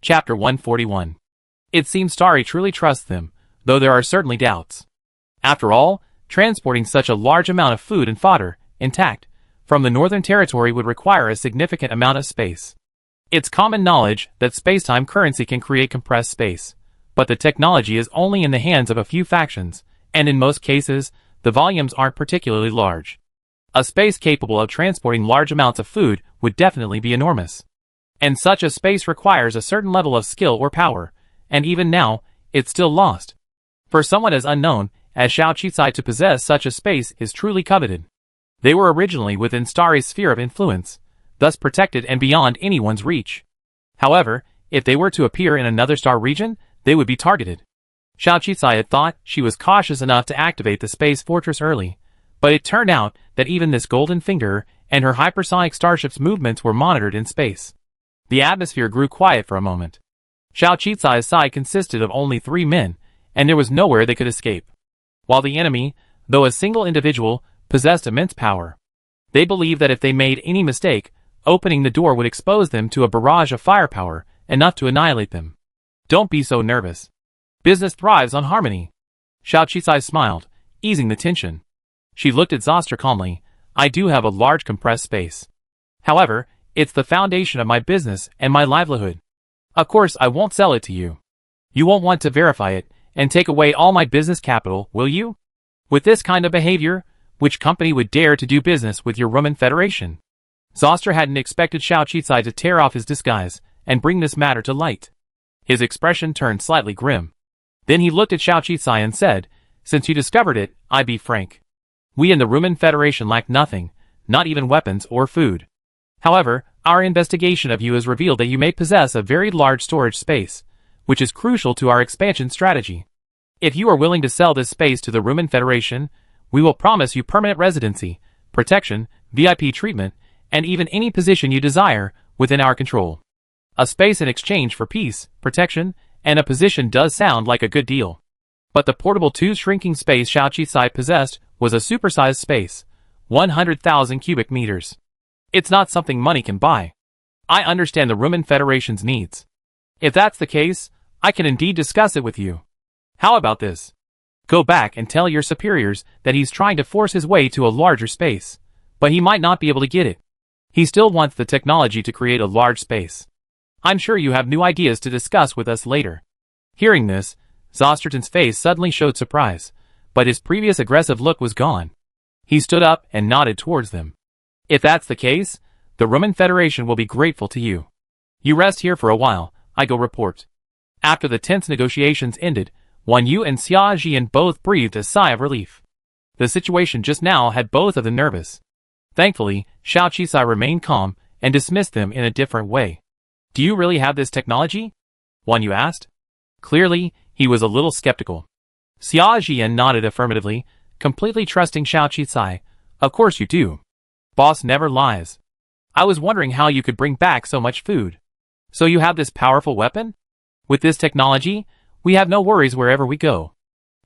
Chapter 141. It seems Starry truly trusts them, though there are certainly doubts. After all, transporting such a large amount of food and fodder, intact, from the Northern Territory would require a significant amount of space. It's common knowledge that space-time currency can create compressed space, but the technology is only in the hands of a few factions, and in most cases, the volumes aren't particularly large. A space capable of transporting large amounts of food would definitely be enormous. And such a space requires a certain level of skill or power, and even now, it's still lost. For someone as unknown as Xiao Qicai to possess such a space is truly coveted. They were originally within Starry's sphere of influence, thus protected and beyond anyone's reach. However, if they were to appear in another star region, they would be targeted. Xiao Qicai had thought she was cautious enough to activate the space fortress early, but it turned out that even this golden finger and her hypersonic starship's movements were monitored in space. The atmosphere grew quiet for a moment. Xiao Qicai's side consisted of only 3 men, and there was nowhere they could escape. While the enemy, though a single individual, possessed immense power. They believed that if they made any mistake, opening the door would expose them to a barrage of firepower, enough to annihilate them. Don't be so nervous. Business thrives on harmony. Xiao Qicai smiled, easing the tension. She looked at Zoster calmly. I do have a large compressed space. However, it's the foundation of my business and my livelihood. Of course, I won't sell it to you. You won't want to verify it and take away all my business capital, will you? With this kind of behavior, which company would dare to do business with your Roman Federation? Zoster hadn't expected Xiao Qicai to tear off his disguise and bring this matter to light. His expression turned slightly grim. Then he looked at Xiao Qicai and said, Since you discovered it, I be frank. We in the Roman Federation lack nothing, not even weapons or food. However, our investigation of you has revealed that you may possess a very large storage space, which is crucial to our expansion strategy. If you are willing to sell this space to the Roman Federation, we will promise you permanent residency, protection, VIP treatment, and even any position you desire within our control. A space in exchange for peace, protection, and a position does sound like a good deal. But the portable shrinking space Xiao Qicai possessed was a supersized space, 100,000 cubic meters. It's not something money can buy. I understand the Roman Federation's needs. If that's the case, I can indeed discuss it with you. How about this? Go back and tell your superiors that he's trying to force his way to a larger space, but he might not be able to get it. He still wants the technology to create a large space. I'm sure you have new ideas to discuss with us later. Hearing this, Zosterton's face suddenly showed surprise, but his previous aggressive look was gone. He stood up and nodded towards them. If that's the case, the Roman Federation will be grateful to you. You rest here for a while, I go report. After the tense negotiations ended, Wan Yu and Xia Jian both breathed a sigh of relief. The situation just now had both of them nervous. Thankfully, Xiao Qicai remained calm and dismissed them in a different way. Do you really have this technology? Wan Yu asked. Clearly, he was a little skeptical. Xia Jian nodded affirmatively, completely trusting Xiao Qicai. Of course you do. Boss never lies. I was wondering how you could bring back so much food. So you have this powerful weapon? With this technology, we have no worries wherever we go.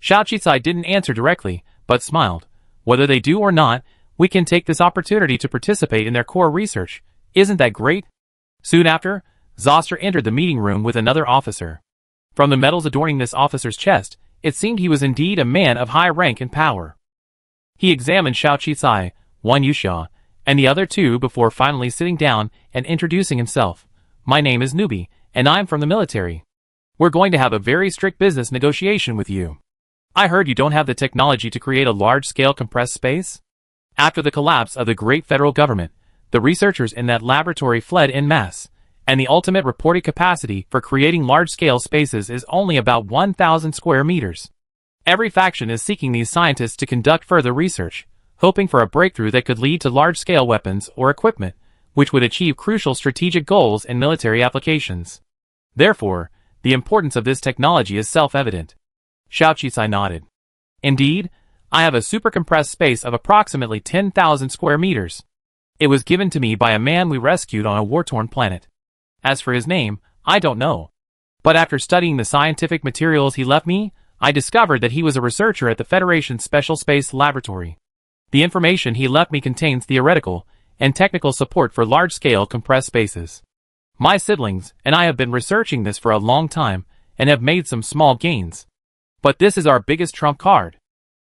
Xiao Qicai didn't answer directly, but smiled. Whether they do or not, we can take this opportunity to participate in their core research. Isn't that great? Soon after, Zoster entered the meeting room with another officer. From the medals adorning this officer's chest, it seemed he was indeed a man of high rank and power. He examined Xiao Qicai, Wan Yuxia, and the other two before finally sitting down and introducing himself. My name is Nubi, and I'm from the military. We're going to have a very strict business negotiation with you. I heard you don't have the technology to create a large-scale compressed space? After the collapse of the great federal government, the researchers in that laboratory fled en masse, and the ultimate reported capacity for creating large-scale spaces is only about 1,000 square meters. Every faction is seeking these scientists to conduct further research, hoping for a breakthrough that could lead to large-scale weapons or equipment, which would achieve crucial strategic goals in military applications. Therefore, the importance of this technology is self-evident. Xiao Qicai nodded. Indeed, I have a super-compressed space of approximately 10,000 square meters. It was given to me by a man we rescued on a war-torn planet. As for his name, I don't know. But after studying the scientific materials he left me, I discovered that he was a researcher at the Federation's Special Space Laboratory. The information he left me contains theoretical and technical support for large-scale compressed spaces. My siblings and I have been researching this for a long time and have made some small gains. But this is our biggest trump card.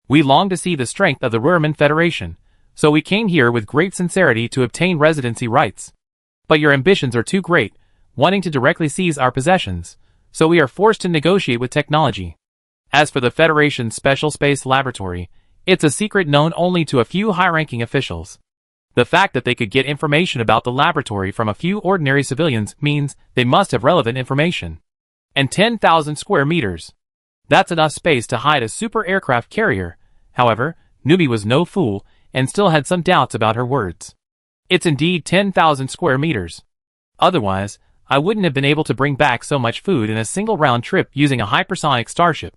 We long to see the strength of the Ruhrmann Federation, so we came here with great sincerity to obtain residency rights. But your ambitions are too great, wanting to directly seize our possessions, so we are forced to negotiate with technology. As for the Federation's Special Space Laboratory, it's a secret known only to a few high-ranking officials. The fact that they could get information about the laboratory from a few ordinary civilians means they must have relevant information. And 10,000 square meters. That's enough space to hide a super aircraft carrier. However, Newbie was no fool and still had some doubts about her words. It's indeed 10,000 square meters. Otherwise, I wouldn't have been able to bring back so much food in a single round trip using a hypersonic starship.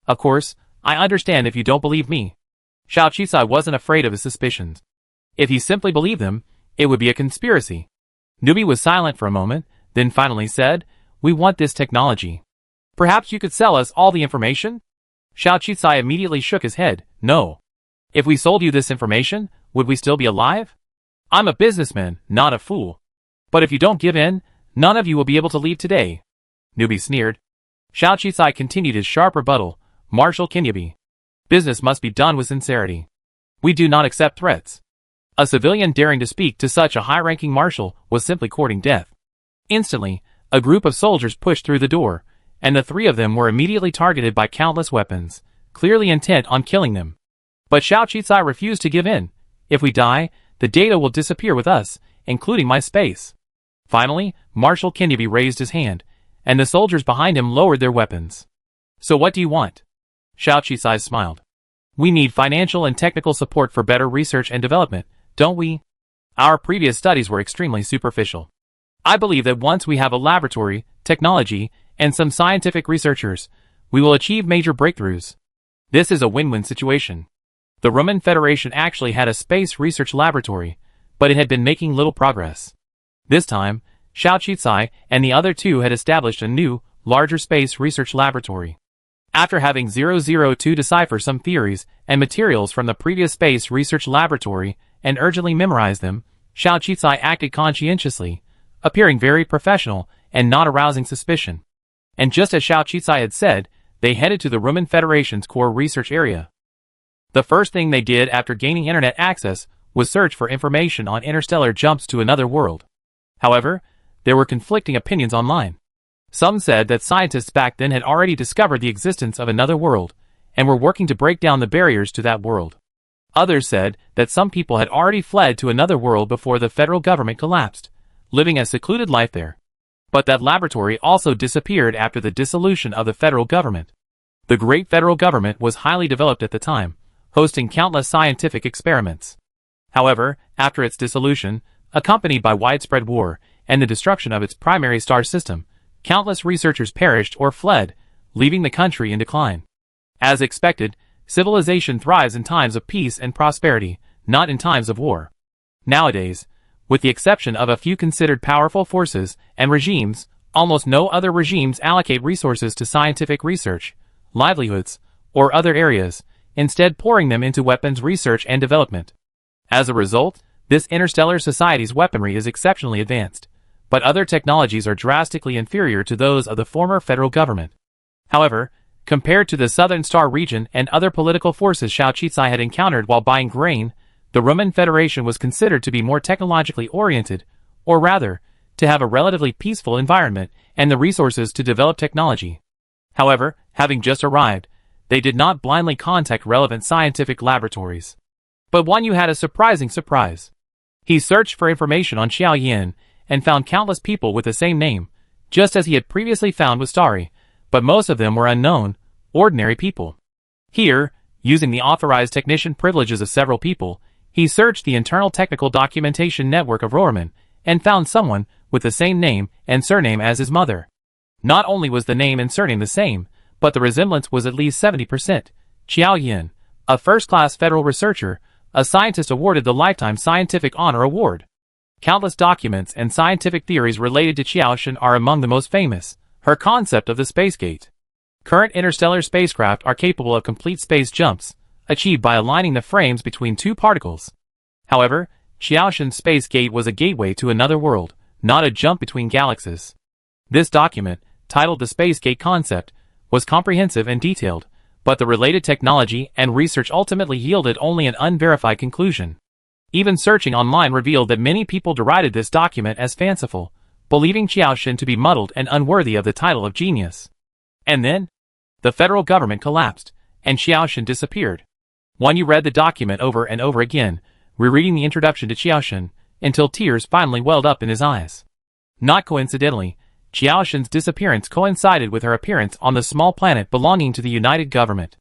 Of course, I understand if you don't believe me. Xiao Qisai wasn't afraid of his suspicions. If he simply believed them, it would be a conspiracy. Newbie was silent for a moment, then finally said, "We want this technology. Perhaps you could sell us all the information?" Xiao Qisai immediately shook his head. "No. If we sold you this information, would we still be alive? I'm a businessman, not a fool. But if you don't give in, none of you will be able to leave today." Newbie sneered. Xiao Qisai continued his sharp rebuttal. "Marshal Kinyabi. Business must be done with sincerity. We do not accept threats." A civilian daring to speak to such a high-ranking marshal was simply courting death. Instantly, a group of soldiers pushed through the door, and the three of them were immediately targeted by countless weapons, clearly intent on killing them. But Xiao Qisai refused to give in. "If we die, the data will disappear with us, including my space." Finally, Marshal Kinyabi raised his hand, and the soldiers behind him lowered their weapons. "So what do you want?" Xiao Qisai smiled. "We need financial and technical support for better research and development, don't we? Our previous studies were extremely superficial. I believe that once we have a laboratory, technology, and some scientific researchers, we will achieve major breakthroughs. This is a win-win situation." The Ruhrmann Federation actually had a space research laboratory, but it had been making little progress. This time, Xiao Qisai and the other two had established a new, larger space research laboratory. After having 002 decipher some theories and materials from the previous space research laboratory and urgently memorize them, Xiao Qisai acted conscientiously, appearing very professional and not arousing suspicion. And just as Xiao Qisai had said, they headed to the Ruhrmann Federation's core research area. The first thing they did after gaining internet access was search for information on interstellar jumps to another world. However, there were conflicting opinions online. Some said that scientists back then had already discovered the existence of another world, and were working to break down the barriers to that world. Others said that some people had already fled to another world before the federal government collapsed, living a secluded life there. But that laboratory also disappeared after the dissolution of the federal government. The great federal government was highly developed at the time, hosting countless scientific experiments. However, after its dissolution, accompanied by widespread war and the destruction of its primary star system, countless researchers perished or fled, leaving the country in decline. As expected, civilization thrives in times of peace and prosperity, not in times of war. Nowadays, with the exception of a few considered powerful forces and regimes, almost no other regimes allocate resources to scientific research, livelihoods, or other areas, instead pouring them into weapons research and development. As a result, this interstellar society's weaponry is exceptionally advanced, but other technologies are drastically inferior to those of the former federal government. However, compared to the Southern Star region and other political forces Xiao Qisai had encountered while buying grain, the Ruhrmann Federation was considered to be more technologically oriented, or rather, to have a relatively peaceful environment and the resources to develop technology. However, having just arrived, they did not blindly contact relevant scientific laboratories. But Guan Yu had a surprising surprise. He searched for information on Xiao Yin and found countless people with the same name, just as he had previously found with Starry, but most of them were unknown, ordinary people. Here, using the authorized technician privileges of several people, he searched the internal technical documentation network of Ruhrmann and found someone with the same name and surname as his mother. Not only was the name and surname the same, but the resemblance was at least 70%. Xiao Yin, a first-class federal researcher, a scientist awarded the Lifetime Scientific Honor Award. Countless documents and scientific theories related to Qiaoshen are among the most famous. Her concept of the space gate. Current interstellar spacecraft are capable of complete space jumps, achieved by aligning the frames between two particles. However, Qiaoshen's space gate was a gateway to another world, not a jump between galaxies. This document, titled The Space Gate Concept, was comprehensive and detailed, but the related technology and research ultimately yielded only an unverified conclusion. Even searching online revealed that many people derided this document as fanciful, believing Qiaoxin to be muddled and unworthy of the title of genius. And then, the federal government collapsed, and Qiaoxin disappeared. Wan Yu read the document over and over again, rereading the introduction to Qiaoxin, until tears finally welled up in his eyes. Not coincidentally, Qiaoxin's disappearance coincided with her appearance on the small planet belonging to the United Government.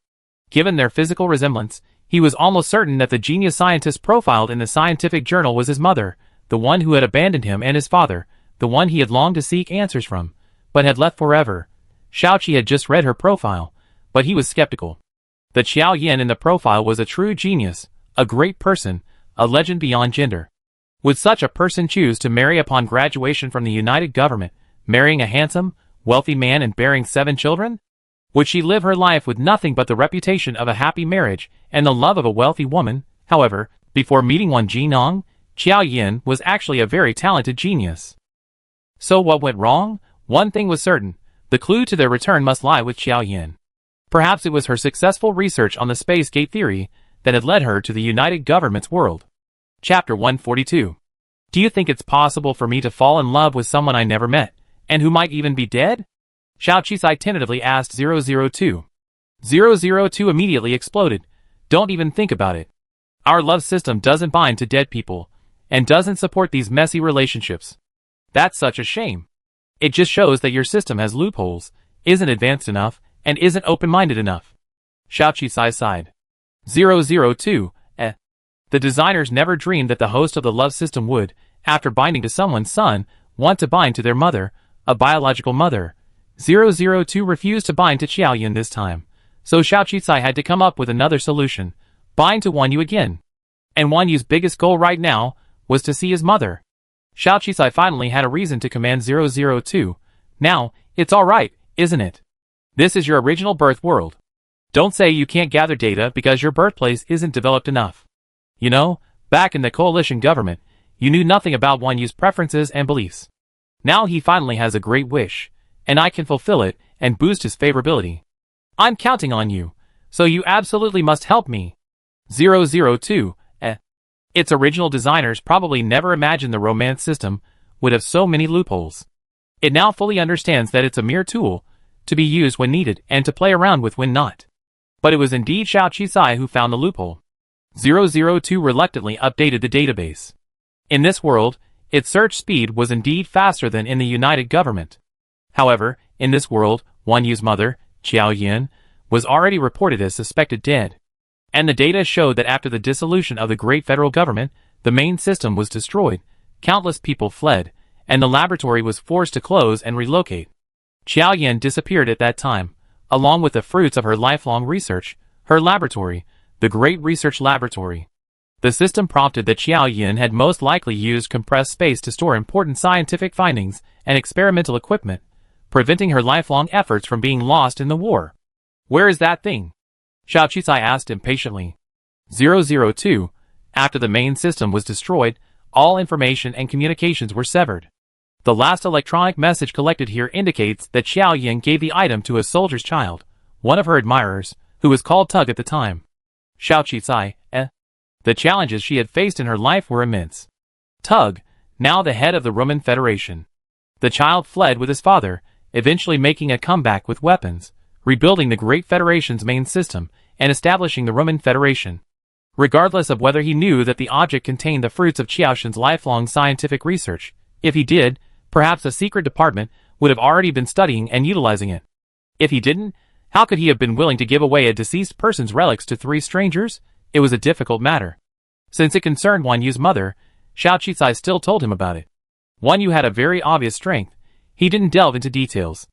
Given their physical resemblance, he was almost certain that the genius scientist profiled in the scientific journal was his mother, the one who had abandoned him and his father, the one he had longed to seek answers from, but had left forever. Shaoqi had just read her profile, but he was skeptical. The Qiao Yin in the profile was a true genius, a great person, a legend beyond gender. Would such a person choose to marry upon graduation from the United Government, marrying a handsome, wealthy man and bearing 7 children? Would she live her life with nothing but the reputation of a happy marriage and the love of a wealthy woman? However, before meeting Wan Jinong, Qiao Yin was actually a very talented genius. So what went wrong? One thing was certain, the clue to their return must lie with Qiao Yin. Perhaps it was her successful research on the space gate theory that had led her to the United Government's world. Chapter 142. Do you think it's possible for me to fall in love with someone I never met, and who might even be dead? Xiao Qisai tentatively asked 002. 002 immediately exploded. Don't even think about it. Our love system doesn't bind to dead people, and doesn't support these messy relationships. That's such a shame. It just shows that your system has loopholes, isn't advanced enough, and isn't open-minded enough. Xiao Qisai sighed. 002, The designers never dreamed that the host of the love system would, after binding to someone's son, want to bind to their mother, a biological mother. 002 refused to bind to Qiao Yin this time, so Xiao Qisai had to come up with another solution, bind to Wan Yu again. And Wan Yu's biggest goal right now was to see his mother. Xiao Qisai finally had a reason to command 002. Now, it's alright, isn't it? This is your original birth world. Don't say you can't gather data because your birthplace isn't developed enough. You know, back in the coalition government, you knew nothing about Wan Yu's preferences and beliefs. Now he finally has a great wish, and I can fulfill it and boost his favorability. I'm counting on you, so you absolutely must help me. 002, Its original designers probably never imagined the romance system would have so many loopholes. It now fully understands that it's a mere tool, to be used when needed and to play around with when not. But it was indeed Xiao Qisai who found the loophole. 002 reluctantly updated the database. In this world, its search speed was indeed faster than in the United Government. However, in this world, Wan Yu's mother, Qiao Yin, was already reported as suspected dead. And the data showed that after the dissolution of the great federal government, the main system was destroyed, countless people fled, and the laboratory was forced to close and relocate. Qiao Yin disappeared at that time, along with the fruits of her lifelong research, her laboratory, the Great Research Laboratory. The system prompted that Qiao Yin had most likely used compressed space to store important scientific findings and experimental equipment, preventing her lifelong efforts from being lost in the war. Where is that thing? Xiao Qisai asked impatiently. 002, After the main system was destroyed, all information and communications were severed. The last electronic message collected here indicates that Qiao Yin gave the item to a soldier's child, one of her admirers, who was called Tug at the time. Xiao Qisai, The challenges she had faced in her life were immense. Tug, now the head of the Roman Federation. The child fled with his father, eventually making a comeback with weapons, rebuilding the Great Federation's main system, and establishing the Roman Federation. Regardless of whether he knew that the object contained the fruits of Qiaoxin's lifelong scientific research, if he did, perhaps a secret department would have already been studying and utilizing it. If he didn't, how could he have been willing to give away a deceased person's relics to 3 strangers? It was a difficult matter. Since it concerned Wan Yu's mother, Xiao Qisai still told him about it. Wan Yu had a very obvious strength. He didn't delve into details.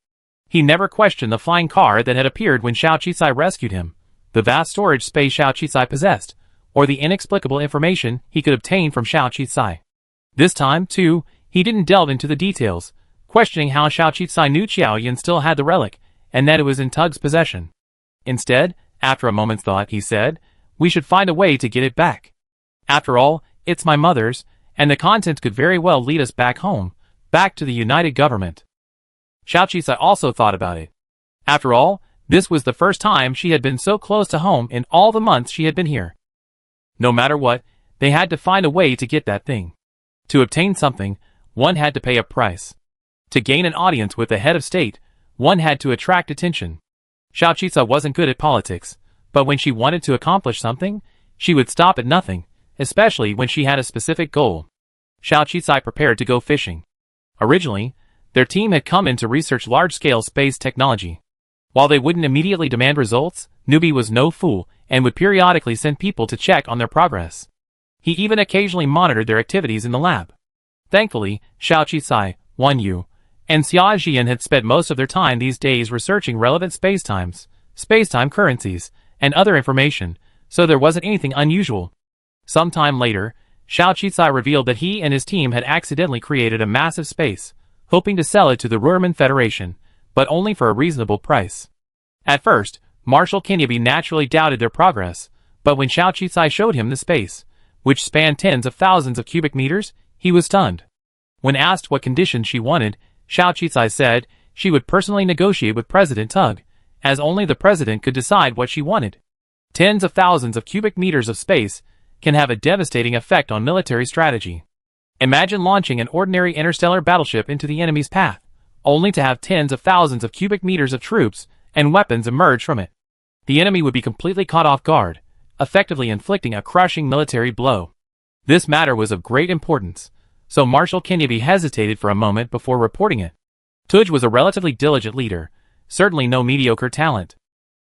He never questioned the flying car that had appeared when Xiao Qisai rescued him, the vast storage space Xiao Qisai possessed, or the inexplicable information he could obtain from Xiao Qisai. This time, too, he didn't delve into the details, questioning how Xiao Qisai knew Qiao Yin still had the relic, and that it was in Tug's possession. Instead, after a moment's thought, he said, "We should find a way to get it back. After all, it's my mother's, and the contents could very well lead us back home, Back to the United Government. Xiao Qisai also thought about it. After all, this was the first time she had been so close to home in all the months she had been here. No matter what, they had to find a way to get that thing. To obtain something, one had to pay a price. To gain an audience with the head of state, one had to attract attention. Xiao Qisai wasn't good at politics, but when she wanted to accomplish something, she would stop at nothing, especially when she had a specific goal. Xiao Qisai prepared to go fishing. Originally, their team had come in to research large-scale space technology. While they wouldn't immediately demand results, Newbie was no fool and would periodically send people to check on their progress. He even occasionally monitored their activities in the lab. Thankfully, Xiao Qisai, Wan Yu, and Xia Jian had spent most of their time these days researching relevant spacetimes, spacetime currencies, and other information, so there wasn't anything unusual. Sometime later, Xiao Qisai revealed that he and his team had accidentally created a massive space, hoping to sell it to the Ruhrmann Federation, but only for a reasonable price. At first, Marshal Kenyabi naturally doubted their progress, but when Xiao Qisai showed him the space, which spanned tens of thousands of cubic meters, he was stunned. When asked what conditions she wanted, Xiao Qisai said she would personally negotiate with President Tug, as only the president could decide what she wanted. Tens of thousands of cubic meters of space can have a devastating effect on military strategy. Imagine launching an ordinary interstellar battleship into the enemy's path, only to have tens of thousands of cubic meters of troops and weapons emerge from it. The enemy would be completely caught off guard, effectively inflicting a crushing military blow. This matter was of great importance, so Marshal Kenyabi hesitated for a moment before reporting it. Tuj was a relatively diligent leader, certainly no mediocre talent.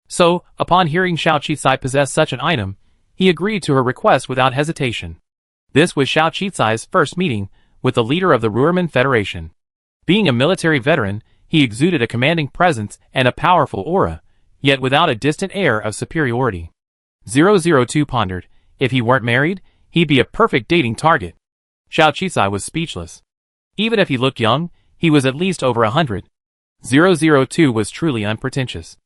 So, upon hearing Xiao Qisai possess such an item, he agreed to her request without hesitation. This was Xiao Qisai's first meeting with the leader of the Ruhrmann Federation. Being a military veteran, he exuded a commanding presence and a powerful aura, yet without a distant air of superiority. 002 pondered, if he weren't married, he'd be a perfect dating target. Xiao Qisai was speechless. Even if he looked young, he was at least over 100. 002 was truly unpretentious.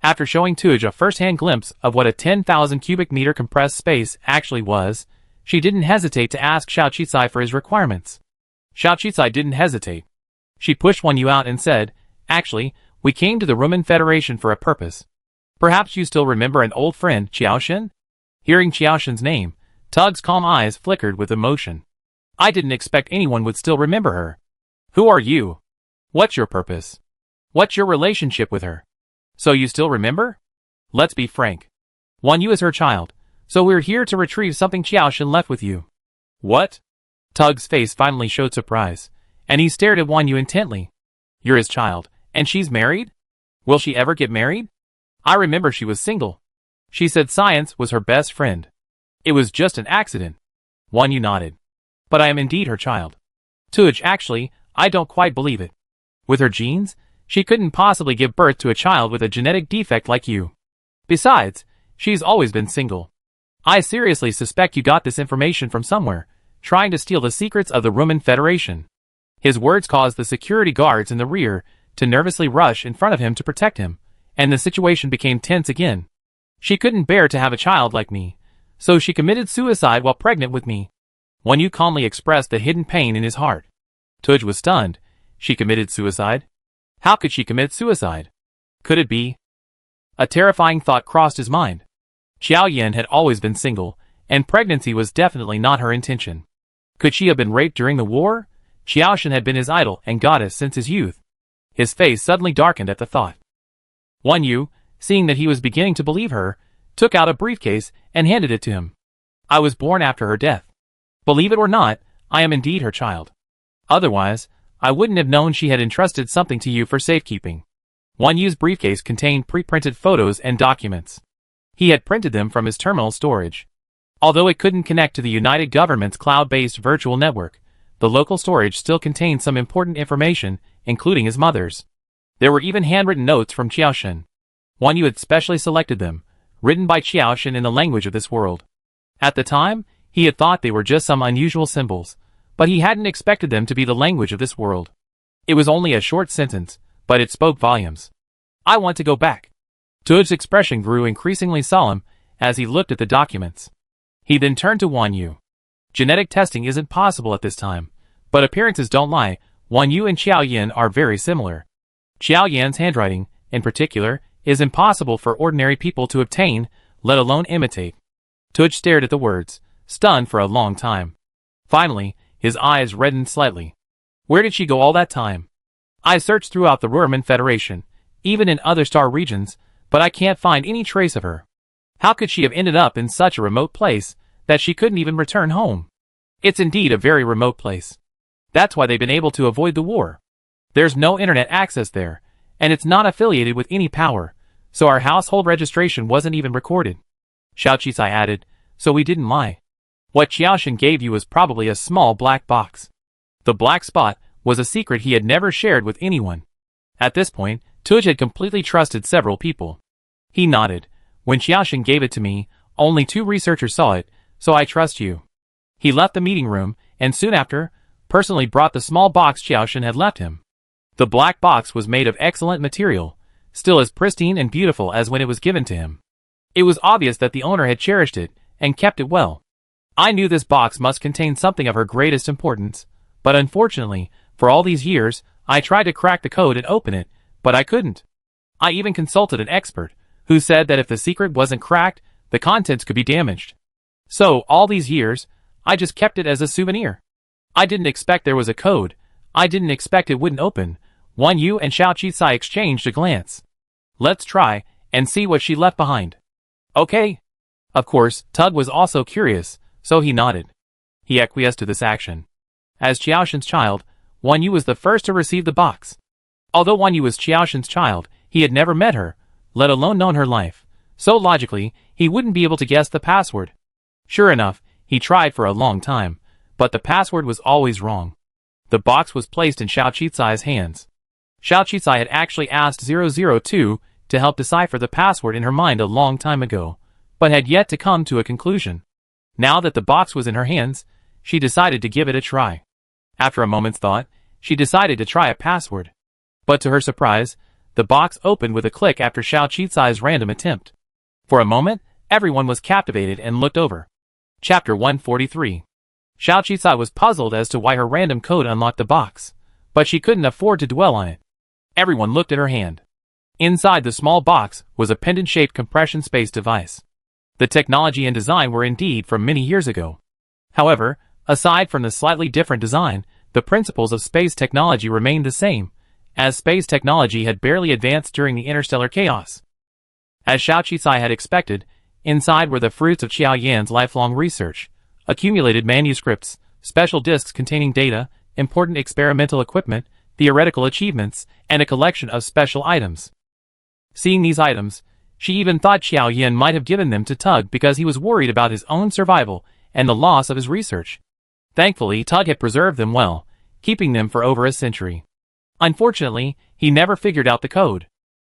After showing Tuj a first-hand glimpse of what a 10,000 cubic meter compressed space actually was, she didn't hesitate to ask Xiao Qisai for his requirements. Xiao Qisai didn't hesitate. She pushed Wan Yu out and said, actually, we came to the Ruhrmann Federation for a purpose. Perhaps you still remember an old friend, Qiaoshen? Hearing Qiaoshen's name, Tug's calm eyes flickered with emotion. I didn't expect anyone would still remember her. Who are you? What's your purpose? What's your relationship with her? So you still remember? Let's be frank. Wan Yu is her child, so we're here to retrieve something Qiaoshen left with you. What? Tug's face finally showed surprise, and he stared at Wan Yu intently. You're his child, and she's married? Will she ever get married? I remember she was single. She said science was her best friend. It was just an accident. Wan Yu nodded. But I am indeed her child. Tuj, actually, I don't quite believe it. With her genes, she couldn't possibly give birth to a child with a genetic defect like you. Besides, she's always been single. I seriously suspect you got this information from somewhere, trying to steal the secrets of the Ruhrmann Federation. His words caused the security guards in the rear to nervously rush in front of him to protect him, and the situation became tense again. She couldn't bear to have a child like me, so she committed suicide while pregnant with me. Wan Yu calmly expressed the hidden pain in his heart. Tuj was stunned. She committed suicide? How could she commit suicide? Could it be? A terrifying thought crossed his mind. Xiao Yan had always been single, and pregnancy was definitely not her intention. Could she have been raped during the war? Qiaoshen had been his idol and goddess since his youth. His face suddenly darkened at the thought. Wan Yu, seeing that he was beginning to believe her, took out a briefcase and handed it to him. I was born after her death. Believe it or not, I am indeed her child. Otherwise, I wouldn't have known she had entrusted something to you for safekeeping. Wan Yu's briefcase contained pre-printed photos and documents. He had printed them from his terminal storage. Although it couldn't connect to the United Government's cloud-based virtual network, the local storage still contained some important information, including his mother's. There were even handwritten notes from Qiaoshen. Wan Yu had specially selected them, written by Qiaoshen in the language of this world. At the time, he had thought they were just some unusual symbols, but he hadn't expected them to be the language of this world. It was only a short sentence, but it spoke volumes. I want to go back. Tuj's expression grew increasingly solemn as he looked at the documents. He then turned to Wan Yu. Genetic testing isn't possible at this time, but appearances don't lie. Wan Yu and Qiao Yan are very similar. Qiao Yan's handwriting, in particular, is impossible for ordinary people to obtain, let alone imitate. Tuj stared at the words, stunned for a long time. Finally, his eyes reddened slightly. Where did she go all that time? I searched throughout the Ruhrman Federation, even in other star regions, but I can't find any trace of her. How could she have ended up in such a remote place that she couldn't even return home? It's indeed a very remote place. That's why they've been able to avoid the war. There's no internet access there, and it's not affiliated with any power, so our household registration wasn't even recorded. Xiao Qisai added, so we didn't lie. What Qiaoshen gave you was probably a small black box. The black spot was a secret he had never shared with anyone. At this point, Tuj had completely trusted several people. He nodded. When Qiaoshen gave it to me, only 2 researchers saw it, so I trust you. He left the meeting room, and soon after, personally brought the small box Qiaoshen had left him. The black box was made of excellent material, still as pristine and beautiful as when it was given to him. It was obvious that the owner had cherished it, and kept it well. I knew this box must contain something of her greatest importance, but unfortunately, for all these years, I tried to crack the code and open it, but I couldn't. I even consulted an expert, who said that if the secret wasn't cracked, the contents could be damaged. So, all these years, I just kept it as a souvenir. I didn't expect there was a code. I didn't expect it wouldn't open. Wan Yu and Xiao Qisai exchanged a glance. Let's try, and see what she left behind. Okay. Of course, Tug was also curious, so he nodded. He acquiesced to this action. As Qiaoshen's child, Wan Yu was the first to receive the box. Although Wan Yu was Qiaoshen's child, he had never met her, let alone known her life, so logically, he wouldn't be able to guess the password. Sure enough, he tried for a long time, but the password was always wrong. The box was placed in Xiao Qisai's hands. Xiao Qisai had actually asked 002 to help decipher the password in her mind a long time ago, but had yet to come to a conclusion. Now that the box was in her hands, she decided to give it a try. After a moment's thought, she decided to try a password. But to her surprise, the box opened with a click after Xiao Qisai's random attempt. For a moment, everyone was captivated and looked over. Chapter 143. Xiao Qisai was puzzled as to why her random code unlocked the box, but she couldn't afford to dwell on it. Everyone looked at her hand. Inside the small box was a pendant-shaped compression space device. The technology and design were indeed from many years ago. However, aside from the slightly different design, the principles of space technology remained the same, as space technology had barely advanced during the interstellar chaos. As Xiao Qisai had expected, inside were the fruits of Qiao Yan's lifelong research, accumulated manuscripts, special disks containing data, important experimental equipment, theoretical achievements, and a collection of special items. Seeing these items, she even thought Qiao Yan might have given them to Tug because he was worried about his own survival and the loss of his research. Thankfully, Tug had preserved them well, keeping them for over a century. Unfortunately, he never figured out the code.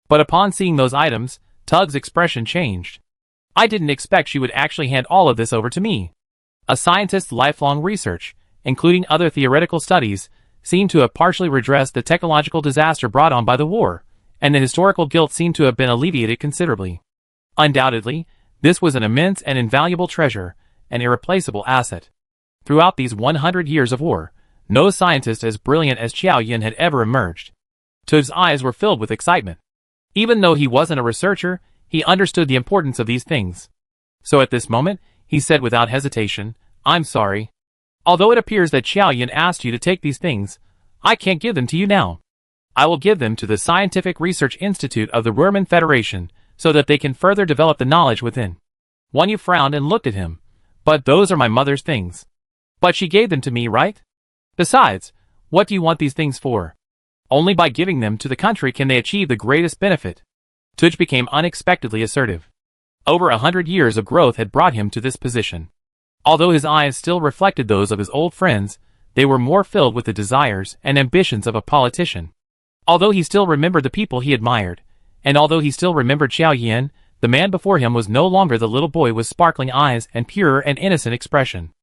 But upon seeing those items, Tug's expression changed. I didn't expect she would actually hand all of this over to me. A scientist's lifelong research, including other theoretical studies, seemed to have partially redressed the technological disaster brought on by the war, and the historical guilt seemed to have been alleviated considerably. Undoubtedly, this was an immense and invaluable treasure, an irreplaceable asset. Throughout these 100 years of war, no scientist as brilliant as Qiao Yan had ever emerged. Tug's eyes were filled with excitement. Even though he wasn't a researcher, he understood the importance of these things. So at this moment, he said without hesitation, "I'm sorry. Although it appears that Qiao Yan asked you to take these things, I can't give them to you now. I will give them to the Scientific Research Institute of the Ruhrman Federation so that they can further develop the knowledge within." Wan Yu frowned and looked at him. "But those are my mother's things." "But she gave them to me, right? Besides, what do you want these things for? Only by giving them to the country can they achieve the greatest benefit." Tuj became unexpectedly assertive. Over 100 years of growth had brought him to this position. Although his eyes still reflected those of his old friends, they were more filled with the desires and ambitions of a politician. Although he still remembered the people he admired, and although he still remembered Qiao Yan, the man before him was no longer the little boy with sparkling eyes and pure and innocent expression.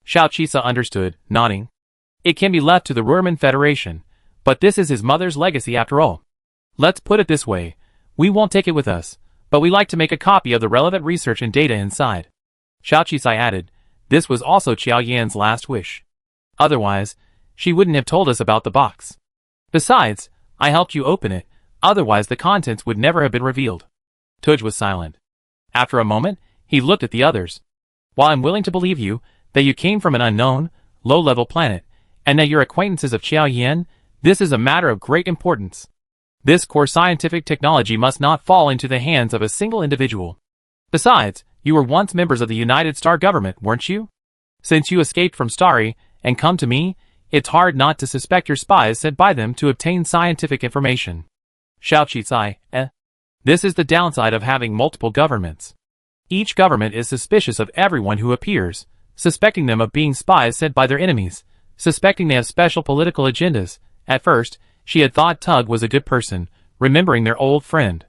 Xiao Qisai understood, nodding. It can be left to the Ruhrman Federation, but this is his mother's legacy after all. Let's put it this way, we won't take it with us, but we like to make a copy of the relevant research and data inside. Xiao Qisai added, this was also Qiao Yan's last wish. Otherwise, she wouldn't have told us about the box. Besides, I helped you open it, otherwise the contents would never have been revealed. Tudge was silent. After a moment, he looked at the others. While I'm willing to believe you, that you came from an unknown, low-level planet, and that you're acquaintances of Qiao Yan, this is a matter of great importance. This core scientific technology must not fall into the hands of a single individual. Besides, you were once members of the United Star government, weren't you? Since you escaped from Starry and come to me, it's hard not to suspect you're spies sent by them to obtain scientific information. Xiao Qizai, This is the downside of having multiple governments. Each government is suspicious of everyone who appears, suspecting them of being spies sent by their enemies, suspecting they have special political agendas. At first, she had thought Tug was a good person, remembering their old friend.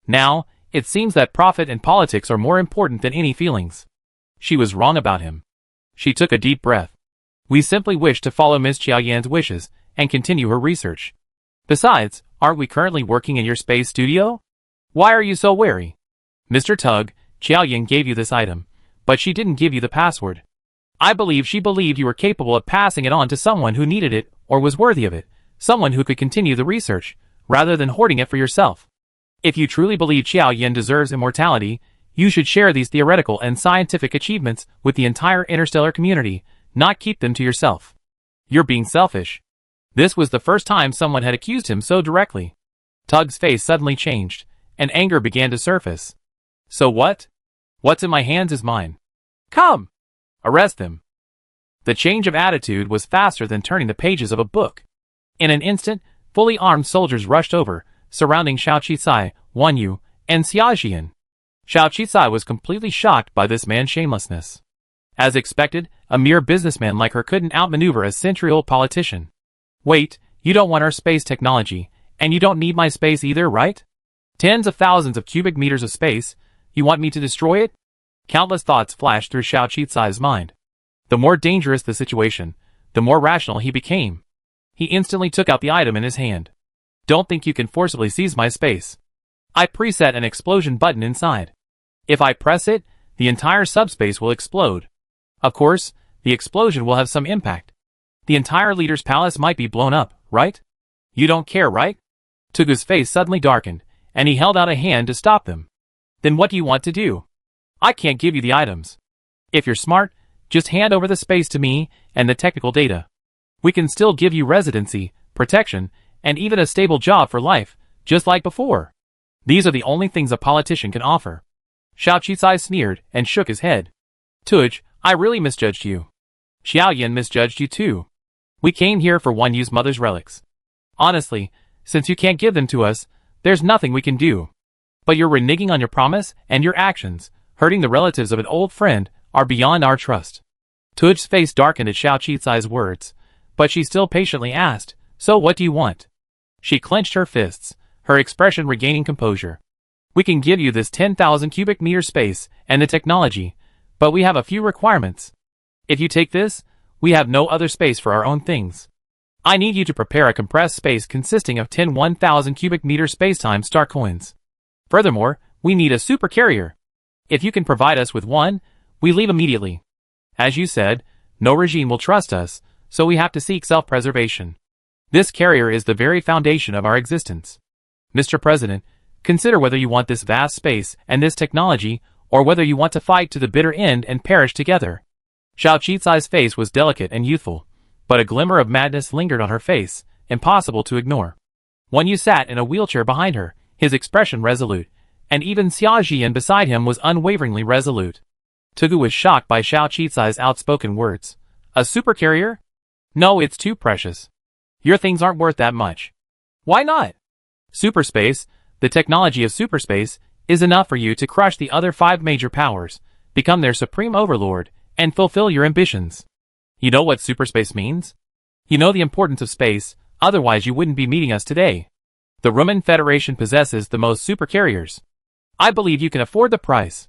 Now, it seems that profit and politics are more important than any feelings. She was wrong about him. She took a deep breath. We simply wish to follow Miss Qiao Yan's wishes and continue her research. Besides, aren't we currently working in your space studio? Why are you so wary? Mr. Tug, Qiao Yan gave you this item, but she didn't give you the password. I believe she believed you were capable of passing it on to someone who needed it or was worthy of it, someone who could continue the research, rather than hoarding it for yourself. If you truly believe Qiao Yan deserves immortality, you should share these theoretical and scientific achievements with the entire interstellar community, not keep them to yourself. You're being selfish. This was the first time someone had accused him so directly. Tug's face suddenly changed, and anger began to surface. So what? What's in my hands is mine. Come! Arrest them. The change of attitude was faster than turning the pages of a book. In an instant, fully armed soldiers rushed over, surrounding Xiao Qizai, Wan Yu, and Xiaojian. Xiao Qizai was completely shocked by this man's shamelessness. As expected, a mere businessman like her couldn't outmaneuver a century-old politician. Wait, you don't want our space technology, and you don't need my space either, right? Tens of thousands of cubic meters of space, you want me to destroy it? Countless thoughts flashed through Xiao Qizai's mind. The more dangerous the situation, the more rational he became. He instantly took out the item in his hand. Don't think you can forcibly seize my space. I preset an explosion button inside. If I press it, the entire subspace will explode. Of course, the explosion will have some impact. The entire leader's palace might be blown up, right? You don't care, right? Tugu's face suddenly darkened, and he held out a hand to stop them. Then what do you want to do? I can't give you the items. If you're smart, just hand over the space to me and the technical data. We can still give you residency, protection, and even a stable job for life, just like before. These are the only things a politician can offer. Xiao Qizai sneered and shook his head. Tudge, I really misjudged you. Xiao Yan misjudged you too. We came here for Wan Yu's mother's relics. Honestly, since you can't give them to us, there's nothing we can do. But you're reneging on your promise, and your actions, hurting the relatives of an old friend, are beyond our trust. Tudge's face darkened at Xiao Qizai's words, but she still patiently asked, so what do you want? She clenched her fists, her expression regaining composure. We can give you this 10,000 cubic meter space and the technology, but we have a few requirements. If you take this, we have no other space for our own things. I need you to prepare a compressed space consisting of 10 1,000 cubic meter spacetime star coins. Furthermore, we need a super carrier. If you can provide us with one, we leave immediately. As you said, no regime will trust us, so we have to seek self-preservation. This carrier is the very foundation of our existence. Mr. President, consider whether you want this vast space and this technology, or whether you want to fight to the bitter end and perish together. Xiao Qizai's face was delicate and youthful, but a glimmer of madness lingered on her face, impossible to ignore. Wan Yu sat in a wheelchair behind her, his expression resolute, and even Xiaojian beside him was unwaveringly resolute. Tugu was shocked by Xiao Qizai's outspoken words. A supercarrier? No, it's too precious. Your things aren't worth that much. Why not? Superspace, the technology of superspace, is enough for you to crush the other 5 major powers, become their supreme overlord, and fulfill your ambitions. You know what superspace means? You know the importance of space, otherwise you wouldn't be meeting us today. The Roman Federation possesses the most supercarriers. I believe you can afford the price.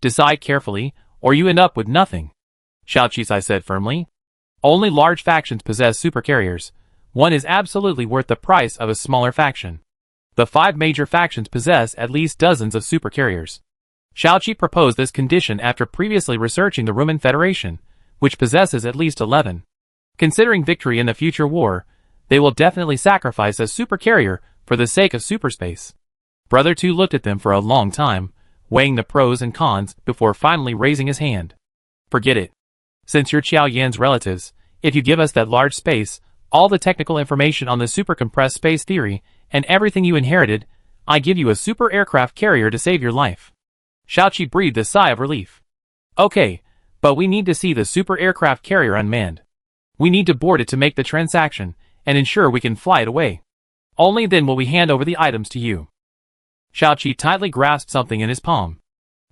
Decide carefully, or you end up with nothing. Xiao Qizai said firmly. Only large factions possess supercarriers. One is absolutely worth the price of a smaller faction. The 5 major factions possess at least dozens of supercarriers. Xiao Qi proposed this condition after previously researching the Roman Federation, which possesses at least 11. Considering victory in the future war, they will definitely sacrifice a supercarrier for the sake of superspace. Brother 2 looked at them for a long time, weighing the pros and cons before finally raising his hand. Forget it. Since you're Qiao Yan's relatives, if you give us that large space, all the technical information on the supercompressed space theory, and everything you inherited, I give you a super aircraft carrier to save your life. Xiaoqi breathed a sigh of relief. Okay, but we need to see the super aircraft carrier unmanned. We need to board it to make the transaction, and ensure we can fly it away. Only then will we hand over the items to you. Xiaoqi tightly grasped something in his palm.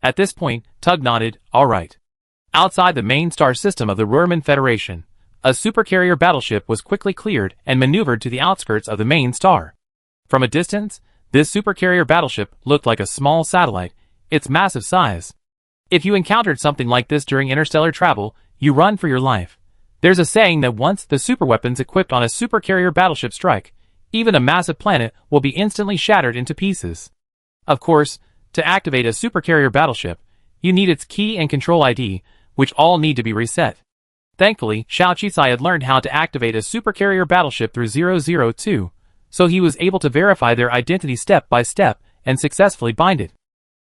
At this point, Tug nodded, all right. Outside the main star system of the Ruhrmann Federation, a supercarrier battleship was quickly cleared and maneuvered to the outskirts of the main star. From a distance, this supercarrier battleship looked like a small satellite, its massive size. If you encountered something like this during interstellar travel, you run for your life. There's a saying that once the superweapons equipped on a supercarrier battleship strike, even a massive planet will be instantly shattered into pieces. Of course, to activate a supercarrier battleship, you need its key and control ID, which all need to be reset. Thankfully, Xiao Qisai had learned how to activate a supercarrier battleship through 002, so he was able to verify their identity step by step and successfully bind it.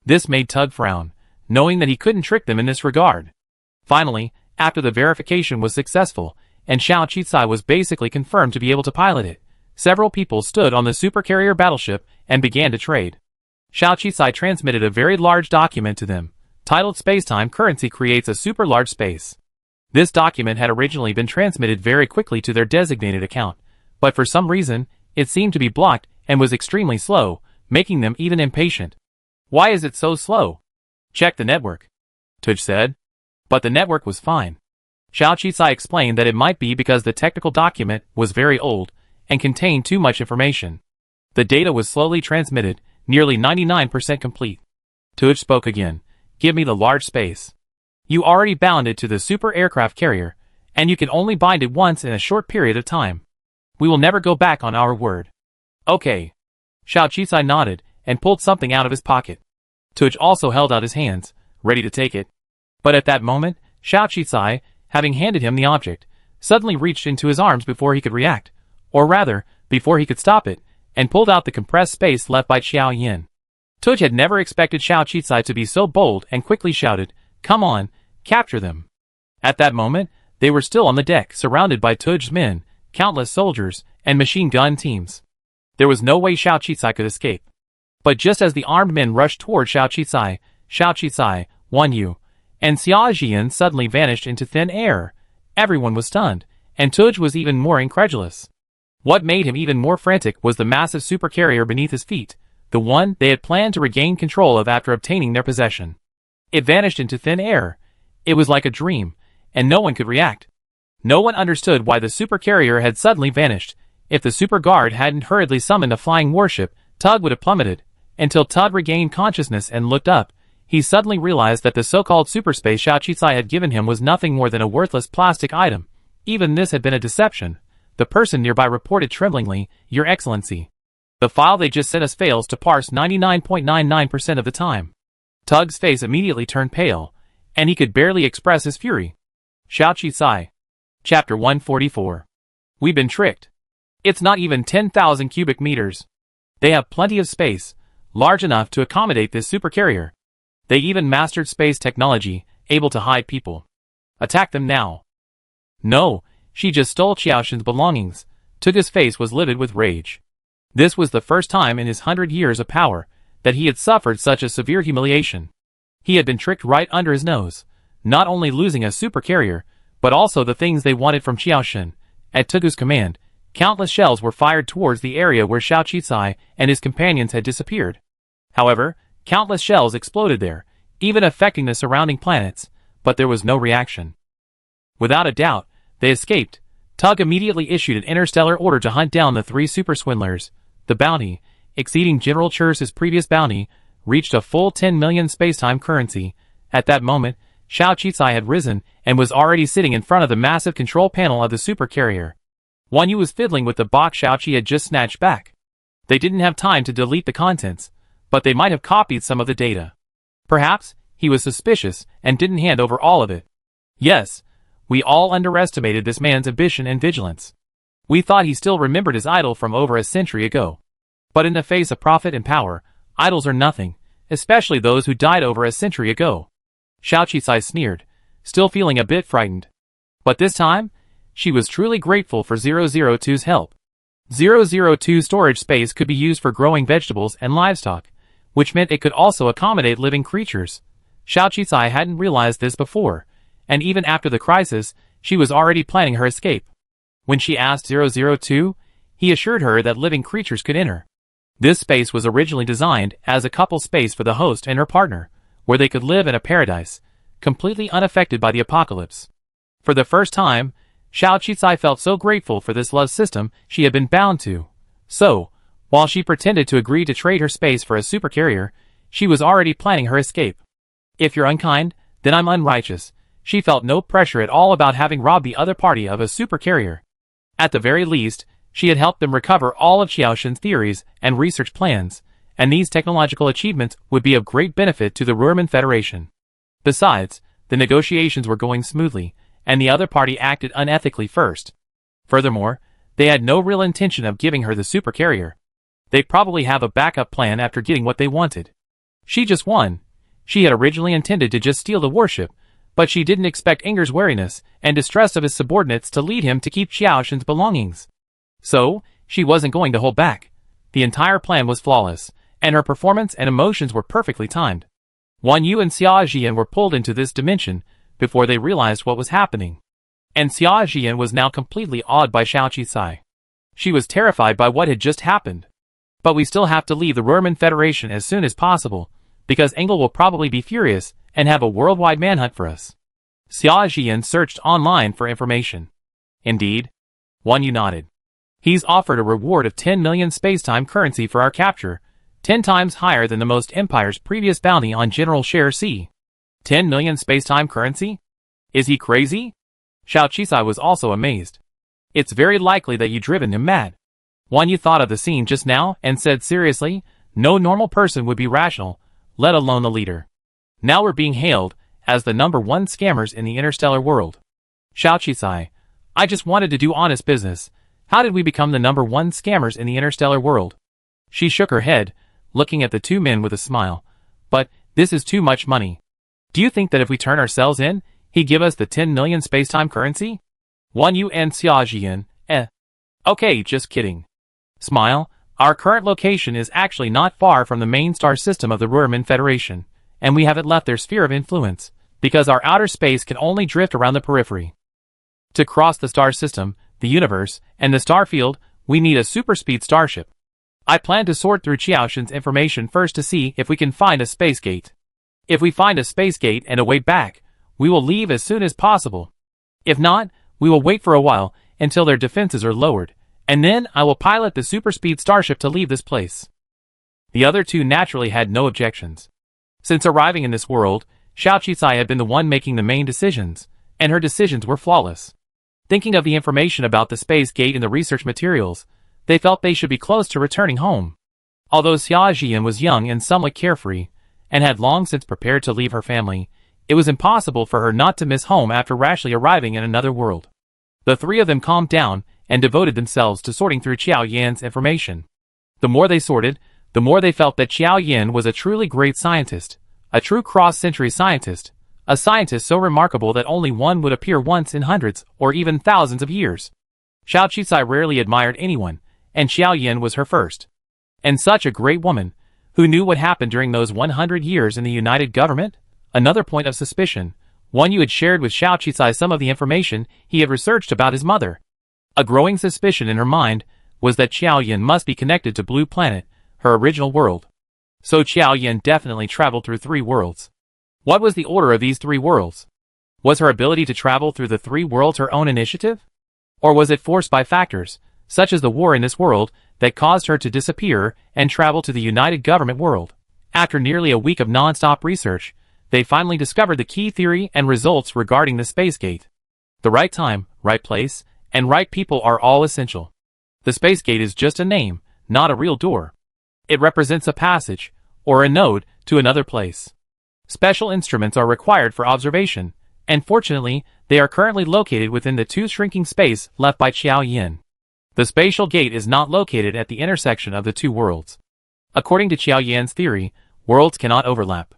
This made Tug frown, knowing that he couldn't trick them in this regard. Finally, after the verification was successful, and Xiao Qisai was basically confirmed to be able to pilot it, several people stood on the supercarrier battleship and began to trade. Xiao Qisai transmitted a very large document to them, titled Spacetime Currency Creates a Super Large Space. This document had originally been transmitted very quickly to their designated account, but for some reason, it seemed to be blocked and was extremely slow, making them even impatient. Why is it so slow? Check the network, Tuj said. But the network was fine. Xiao Qisai explained that it might be because the technical document was very old and contained too much information. The data was slowly transmitted, nearly 99% complete. Tuj spoke again. Give me the large space. You already bound it to the super aircraft carrier, and you can only bind it once in a short period of time. We will never go back on our word. Okay. Xiao Qisai nodded and pulled something out of his pocket. Tuj also held out his hands, ready to take it. But at that moment, Xiao Qisai, having handed him the object, suddenly reached into his arms before he could react, or rather, before he could stop it, and pulled out the compressed space left by Qiao Yan. Tuj had never expected Xiao Qisai to be so bold and quickly shouted, "Come on, capture them." At that moment, they were still on the deck, surrounded by Tuj's men, countless soldiers, and machine gun teams. There was no way Xiao Qisai could escape. But just as the armed men rushed toward Xiao Qisai, Wan Yu, and Xia Jian suddenly vanished into thin air, everyone was stunned, and Tuj was even more incredulous. What made him even more frantic was the massive supercarrier beneath his feet, the one they had planned to regain control of after obtaining their possession. It vanished into thin air. It was like a dream, and no one could react. No one understood why the supercarrier had suddenly vanished. If the super guard hadn't hurriedly summoned a flying warship, Tug would have plummeted. Until Tug regained consciousness and looked up, he suddenly realized that the so-called superspace Xiao Qisai had given him was nothing more than a worthless plastic item. Even this had been a deception. The person nearby reported tremblingly, "Your Excellency. The file they just sent us fails to parse 99.99% of the time." Tug's face immediately turned pale, and he could barely express his fury. Xiao Qisai. Chapter 144. We've been tricked. It's not even 10,000 cubic meters. They have plenty of space, large enough to accommodate this supercarrier. They even mastered space technology, able to hide people. Attack them now. No, she just stole Qiaoshen's belongings. Tuga's face was livid with rage. This was the first time in his 100 years of power that he had suffered such a severe humiliation. He had been tricked right under his nose, not only losing a supercarrier, but also the things they wanted from Qiaoshen. At Tugu's command, countless shells were fired towards the area where Xiao Qisai and his companions had disappeared. However, countless shells exploded there, even affecting the surrounding planets, but there was no reaction. Without a doubt, they escaped. Tug immediately issued an interstellar order to hunt down the 3 super swindlers. The bounty, exceeding General Chur's previous bounty, reached a full 10 million spacetime currency. At that moment, Xiao Qisai had risen and was already sitting in front of the massive control panel of the supercarrier. Wan Yu was fiddling with the box Xiaoqi had just snatched back. They didn't have time to delete the contents, but they might have copied some of the data. Perhaps, he was suspicious and didn't hand over all of it. Yes, We all underestimated this man's ambition and vigilance. We thought he still remembered his idol from over a century ago. But in the face of profit and power, idols are nothing, especially those who died over a century ago. Xiao Qisai sneered, still feeling a bit frightened. But this time, she was truly grateful for 002's help. 002's storage space could be used for growing vegetables and livestock, which meant it could also accommodate living creatures. Xiao Qisai hadn't realized this before, and even after the crisis, she was already planning her escape. When she asked 002, he assured her that living creatures could enter. This space was originally designed as a couple space for the host and her partner, where they could live in a paradise, completely unaffected by the apocalypse. For the first time, Xiao Qisai felt so grateful for this love system she had been bound to. So, while she pretended to agree to trade her space for a supercarrier, she was already planning her escape. If you're unkind, then I'm unrighteous. She felt no pressure at all about having robbed the other party of a supercarrier. At the very least, she had helped them recover all of Xiaoshen's theories and research plans, and these technological achievements would be of great benefit to the Ruhrmann Federation. Besides, the negotiations were going smoothly, and the other party acted unethically first. Furthermore, they had no real intention of giving her the supercarrier. They'd probably have a backup plan after getting what they wanted. She just won. She had originally intended to just steal the warship, but she didn't expect Inger's wariness and distrust of his subordinates to lead him to keep Xiaoshen's belongings. So, she wasn't going to hold back. The entire plan was flawless, and her performance and emotions were perfectly timed. Wan Yu and Xia Jian were pulled into this dimension before they realized what was happening. And Xia Jian was now completely awed by Xiao Qisai. She was terrified by what had just happened. But we still have to leave the Ruhrmann Federation as soon as possible, because Engel will probably be furious and have a worldwide manhunt for us. Xia Jian searched online for information. Indeed. Wan Yu nodded. He's offered a reward of 10 million space-time currency for our capture, 10 times higher than the most Empire's previous bounty on General Share C. 10 million space-time currency? Is he crazy? Xiao Qisai was also amazed. It's very likely that you've driven him mad. Wan Yu thought of the scene just now and said seriously, no normal person would be rational, let alone the leader. Now we're being hailed as the #1 scammers in the interstellar world. Xiao Qisai, I just wanted to do honest business. How did we become the #1 scammers in the interstellar world? She shook her head, looking at the two men with a smile. But, this is too much money. Do you think that if we turn ourselves in, he'd give us the 10 million space-time currency? Wan Yu and Xia Jian, Okay, just kidding. Smile, our current location is actually not far from the main star system of the Ruhrmann Federation, and we haven't left their sphere of influence, because our outer space can only drift around the periphery. To cross the star system, the universe, and the star field, we need a super-speed starship. I plan to sort through Xiaoshen's information first to see if we can find a space gate. If we find a space gate and a way back, we will leave as soon as possible. If not, we will wait for a while until their defenses are lowered, and then I will pilot the super-speed starship to leave this place. The other two naturally had no objections. Since arriving in this world, Xiao Qisai had been the one making the main decisions, and her decisions were flawless. Thinking of the information about the space gate in the research materials, they felt they should be close to returning home. Although Xia Jian was young and somewhat carefree, and had long since prepared to leave her family, it was impossible for her not to miss home after rashly arriving in another world. The three of them calmed down and devoted themselves to sorting through Xiao Yan's information. The more they sorted, the more they felt that Xiao Yan was a truly great scientist, a true cross-century scientist, a scientist so remarkable that only one would appear once in hundreds or even thousands of years. Xiao Qisai rarely admired anyone, and Xiao Yan was her first. And such a great woman, who knew what happened during those 100 years in the United Government? Another point of suspicion, Wan Yu had shared with Xiao Qisai some of the information he had researched about his mother. A growing suspicion in her mind was that Xiao Yan must be connected to Blue Planet, her original world. So Xiao Yan definitely traveled through 3 worlds. What was the order of these 3 worlds? Was her ability to travel through the 3 worlds her own initiative? Or was it forced by factors, such as the war in this world, that caused her to disappear and travel to the United Government world? After nearly a week of non-stop research, they finally discovered the key theory and results regarding the space gate. The right time, right place, and right people are all essential. The space gate is just a name, not a real door. It represents a passage, or a node, to another place. Special instruments are required for observation, and fortunately, They are currently located within the two shrinking space left by Qiao Yin. The spatial gate is not located at the intersection of the two worlds. According to Qiao Yin's theory, worlds cannot overlap.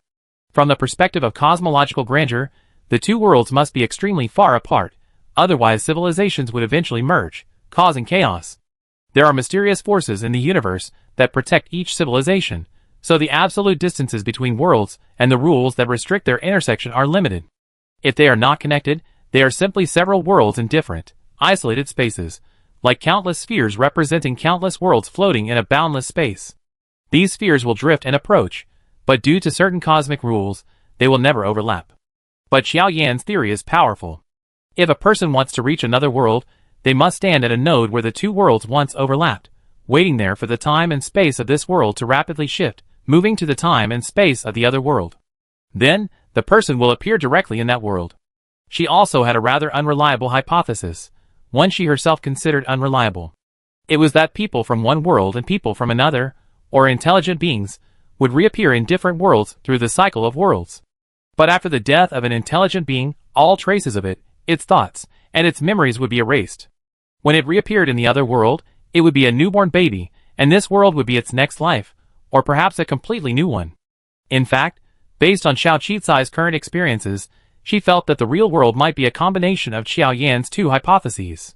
From the perspective of cosmological grandeur, the two worlds must be extremely far apart, otherwise civilizations would eventually merge, causing chaos. There are mysterious forces in the universe that protect each civilization, so the absolute distances between worlds and the rules that restrict their intersection are limited. If they are not connected, they are simply several worlds in different, isolated spaces, like countless spheres representing countless worlds floating in a boundless space. These spheres will drift and approach, but due to certain cosmic rules, they will never overlap. But Qiao Yan's theory is powerful. If a person wants to reach another world, they must stand at a node where the two worlds once overlapped, waiting there for the time and space of this world to rapidly shift, moving to the time and space of the other world. Then, the person will appear directly in that world. She also had a rather unreliable hypothesis, one she herself considered unreliable. It was that people from one world and people from another, or intelligent beings, would reappear in different worlds through the cycle of worlds. But after the death of an intelligent being, all traces of it, its thoughts, and its memories would be erased. When it reappeared in the other world, it would be a newborn baby, and this world would be its next life, or perhaps a completely new one. In fact, based on Xiao Qicai's current experiences, she felt that the real world might be a combination of Qiao Yan's two hypotheses.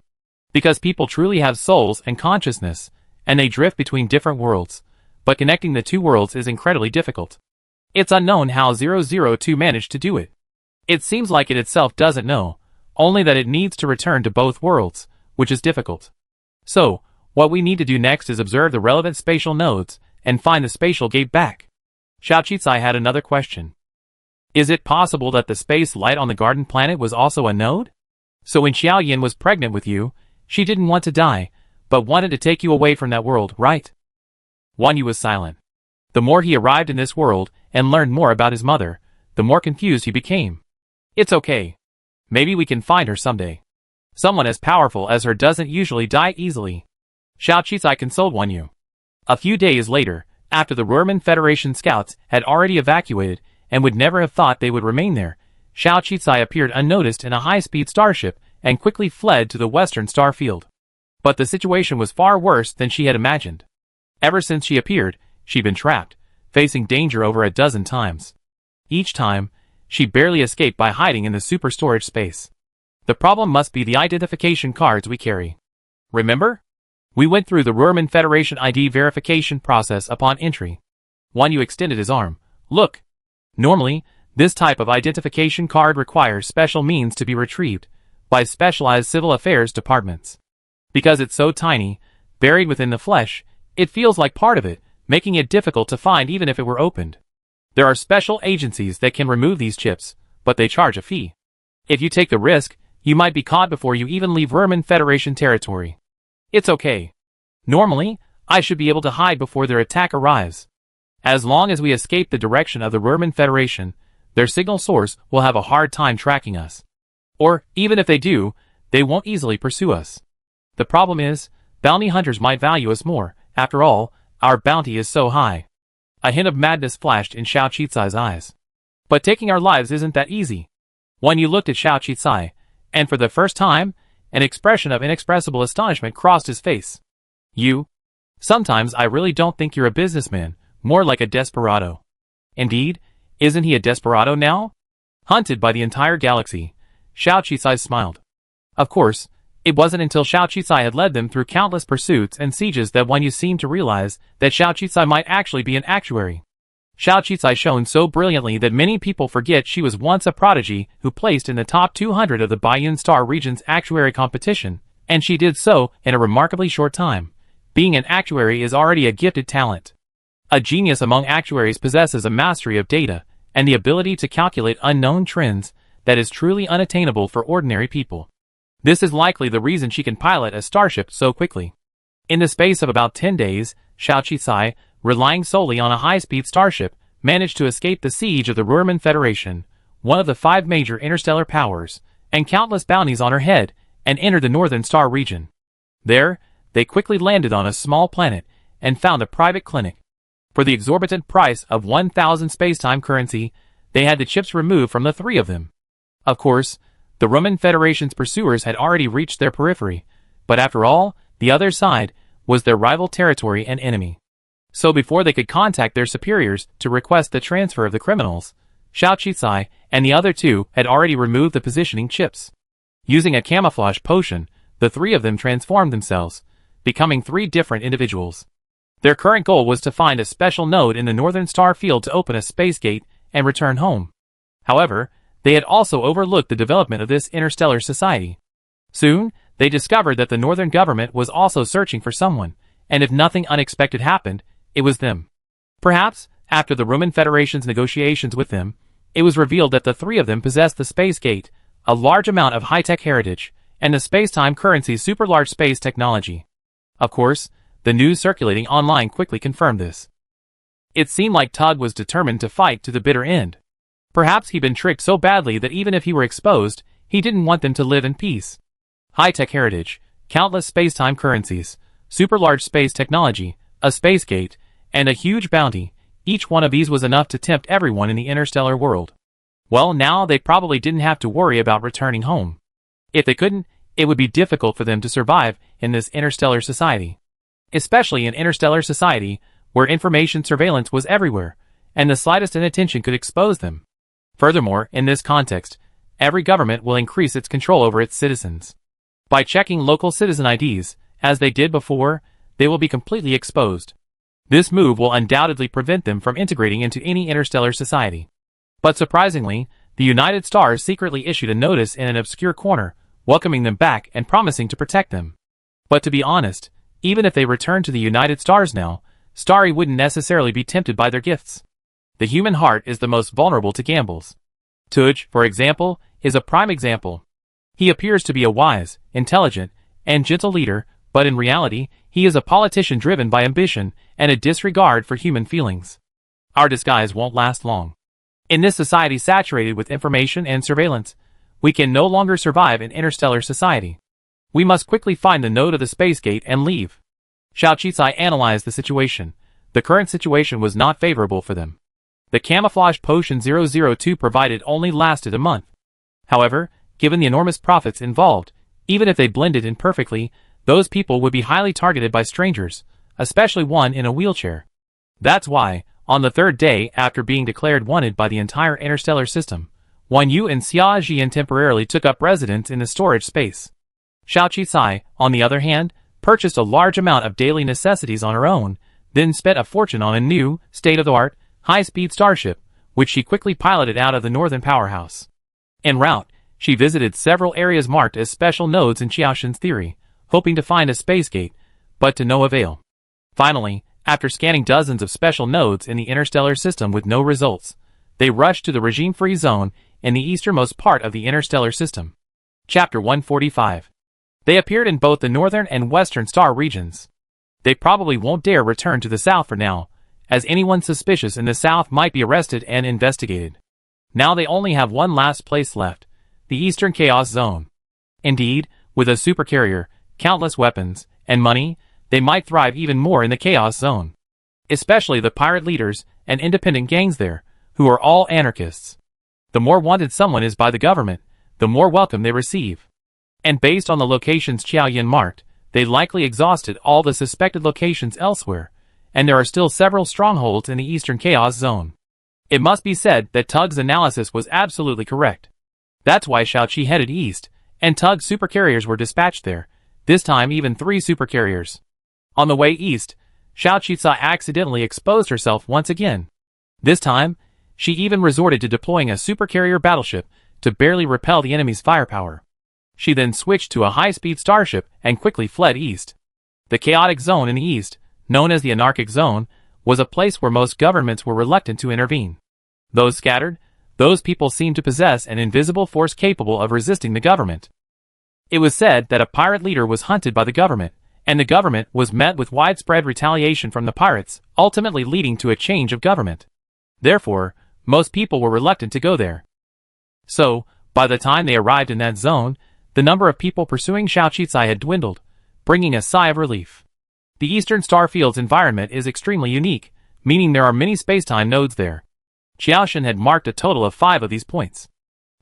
Because people truly have souls and consciousness, and they drift between different worlds, but connecting the two worlds is incredibly difficult. It's unknown how 002 managed to do it. It seems like it itself doesn't know, only that it needs to return to both worlds, which is difficult. So, what we need to do next is observe the relevant spatial nodes, and find the spatial gate back. Xiao Qicai had another question. Is it possible that the space light on the garden planet was also a node? So when Qiao Yin was pregnant with you, she didn't want to die, but wanted to take you away from that world, right? Wan Yu was silent. The more he arrived in this world, and learned more about his mother, the more confused he became. It's okay. Maybe we can find her someday. Someone as powerful as her doesn't usually die easily. Xiao Qicai consoled Wan Yu. A few days later, after the Ruerman Federation scouts had already evacuated, and would never have thought they would remain there, Xiao Qicai appeared unnoticed in a high-speed starship and quickly fled to the western star field. But the situation was far worse than she had imagined. Ever since she appeared, she'd been trapped, facing danger over a dozen times. Each time, she barely escaped by hiding in the super storage space. The problem must be the identification cards we carry. Remember? We went through the Ruerman Federation ID verification process upon entry. Wan Yu extended his arm. Look! Normally, this type of identification card requires special means to be retrieved by specialized civil affairs departments. Because it's so tiny, buried within the flesh, it feels like part of it, making it difficult to find even if it were opened. There are special agencies that can remove these chips, but they charge a fee. If you take the risk, you might be caught before you even leave Ruerman Federation territory. It's okay. Normally, I should be able to hide before their attack arrives. As long as we escape the direction of the Ruerman Federation, their signal source will have a hard time tracking us. Or, even if they do, they won't easily pursue us. The problem is, bounty hunters might value us more. After all, our bounty is so high. A hint of madness flashed in Xiao Qicai's eyes. But taking our lives isn't that easy. Wan Yu looked at Xiao Qicai, and for the first time, an expression of inexpressible astonishment crossed his face. You? Sometimes I really don't think you're a businessman, more like a desperado. Indeed, isn't he a desperado now? Hunted by the entire galaxy, Xiao Qicai smiled. Of course, it wasn't until Xiao Qicai had led them through countless pursuits and sieges that Wan Yu seemed to realize that Xiao Qicai might actually be an actuary. Xiao Qicai shone so brilliantly that many people forget she was once a prodigy who placed in the top 200 of the Baiyun Star region's actuary competition, and she did so in a remarkably short time. Being an actuary is already a gifted talent. A genius among actuaries possesses a mastery of data and the ability to calculate unknown trends that is truly unattainable for ordinary people. This is likely the reason she can pilot a starship so quickly. In the space of about 10 days, Xiao Qicai, relying solely on a high-speed starship, managed to escape the siege of the Ruerman Federation, one of the 5 major interstellar powers, and countless bounties on her head, and entered the northern star region. There, they quickly landed on a small planet, and found a private clinic. For the exorbitant price of 1,000 spacetime currency, they had the chips removed from the 3 of them. Of course, The Roman Federation's pursuers had already reached their periphery, but after all, the other side was their rival territory and enemy. So before they could contact their superiors to request the transfer of the criminals, Xiao Qizai and the other two had already removed the positioning chips. Using a camouflage potion, the three of them transformed themselves, becoming three different individuals. Their current goal was to find a special node in the northern star field to open a space gate and return home. However, they had also overlooked the development of this interstellar society. Soon, they discovered that the northern government was also searching for someone, and if nothing unexpected happened, it was them. Perhaps, after the Roman Federation's negotiations with them, it was revealed that the three of them possessed the space gate, a large amount of high-tech heritage, and the space-time currency's super-large space technology. Of course, the news circulating online quickly confirmed this. It seemed like Tug was determined to fight to the bitter end. Perhaps he'd been tricked so badly that even if he were exposed, he didn't want them to live in peace. High-tech heritage, countless space-time currencies, super-large space technology, a space gate, and a huge bounty. Each one of these was enough to tempt everyone in the interstellar world. Well, now they probably didn't have to worry about returning home. If they couldn't, it would be difficult for them to survive in this interstellar society. Especially an interstellar society where information surveillance was everywhere, and the slightest inattention could expose them. Furthermore, in this context, every government will increase its control over its citizens. By checking local citizen IDs, as they did before, they will be completely exposed. This move will undoubtedly prevent them from integrating into any interstellar society. But surprisingly, the United Stars secretly issued a notice in an obscure corner, welcoming them back and promising to protect them. But to be honest, even if they returned to the United Stars now, Starry wouldn't necessarily be tempted by their gifts. The human heart is the most vulnerable to gambles. Tudge, for example, is a prime example. He appears to be a wise, intelligent, and gentle leader, but in reality, he is a politician driven by ambition and a disregard for human feelings. Our disguise won't last long. In this society saturated with information and surveillance, we can no longer survive in interstellar society. We must quickly find the node of the space gate and leave. Xiao Qizai analyzed the situation. The current situation was not favorable for them. The camouflage potion 002 provided only lasted a month. However, given the enormous profits involved, even if they blended in perfectly, those people would be highly targeted by strangers, especially one in a wheelchair. That's why, on the third day after being declared wanted by the entire interstellar system, Wan Yu and Xia Jian temporarily took up residence in the storage space. Xiao Qizai, on the other hand, purchased a large amount of daily necessities on her own, then spent a fortune on a new, state-of-the-art, high-speed starship, which she quickly piloted out of the northern powerhouse. En route, she visited several areas marked as special nodes in Qiaoshen's theory, hoping to find a space gate, but to no avail. Finally, after scanning dozens of special nodes in the interstellar system with no results, they rushed to the regime-free zone in the easternmost part of the interstellar system. Chapter 145. They appeared in both the northern and western star regions. They probably won't dare return to the south for now, as anyone suspicious in the south might be arrested and investigated. Now they only have one last place left, the Eastern Chaos Zone. Indeed, with a supercarrier, countless weapons, and money, they might thrive even more in the Chaos Zone. Especially the pirate leaders and independent gangs there, who are all anarchists. The more wanted someone is by the government, the more welcome they receive. And based on the locations Qiao Yin marked, they likely exhausted all the suspected locations elsewhere, and there are still several strongholds in the Eastern Chaos Zone. It must be said that Tug's analysis was absolutely correct. That's why Xiaoqi headed east, and Tug's supercarriers were dispatched there, this time even 3 supercarriers. On the way east, Xiao Qizai accidentally exposed herself once again. This time, she even resorted to deploying a supercarrier battleship to barely repel the enemy's firepower. She then switched to a high-speed starship and quickly fled east. The chaotic zone in the east, known as the anarchic zone, was a place where most governments were reluctant to intervene. Those scattered, those people seemed to possess an invisible force capable of resisting the government. It was said that a pirate leader was hunted by the government, and the government was met with widespread retaliation from the pirates, ultimately leading to a change of government. Therefore, most people were reluctant to go there. So, by the time they arrived in that zone, the number of people pursuing Xiao Qizai had dwindled, bringing a sigh of relief. The Eastern Starfield's environment is extremely unique, meaning there are many spacetime nodes there. Qiaoshen had marked a total of 5 of these points.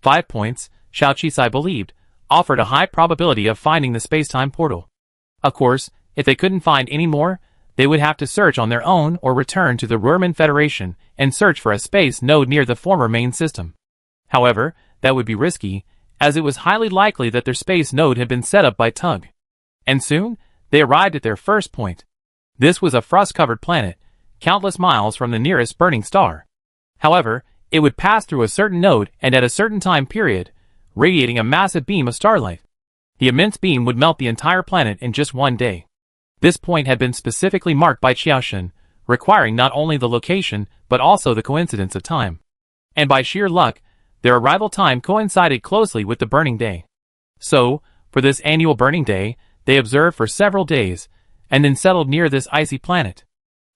5 points, Xiao Qisai believed, offered a high probability of finding the space-time portal. Of course, if they couldn't find any more, they would have to search on their own or return to the Ruhrmann Federation and search for a space node near the former main system. However, that would be risky, as it was highly likely that their space node had been set up by Tug. And soon, they arrived at their first point. This was a frost-covered planet, countless miles from the nearest burning star. However, it would pass through a certain node and at a certain time period, radiating a massive beam of starlight. The immense beam would melt the entire planet in just one day. This point had been specifically marked by Qiaoshen, requiring not only the location but also the coincidence of time. And by sheer luck, their arrival time coincided closely with the burning day. So, for this annual burning day, they observed for several days, and then settled near this icy planet.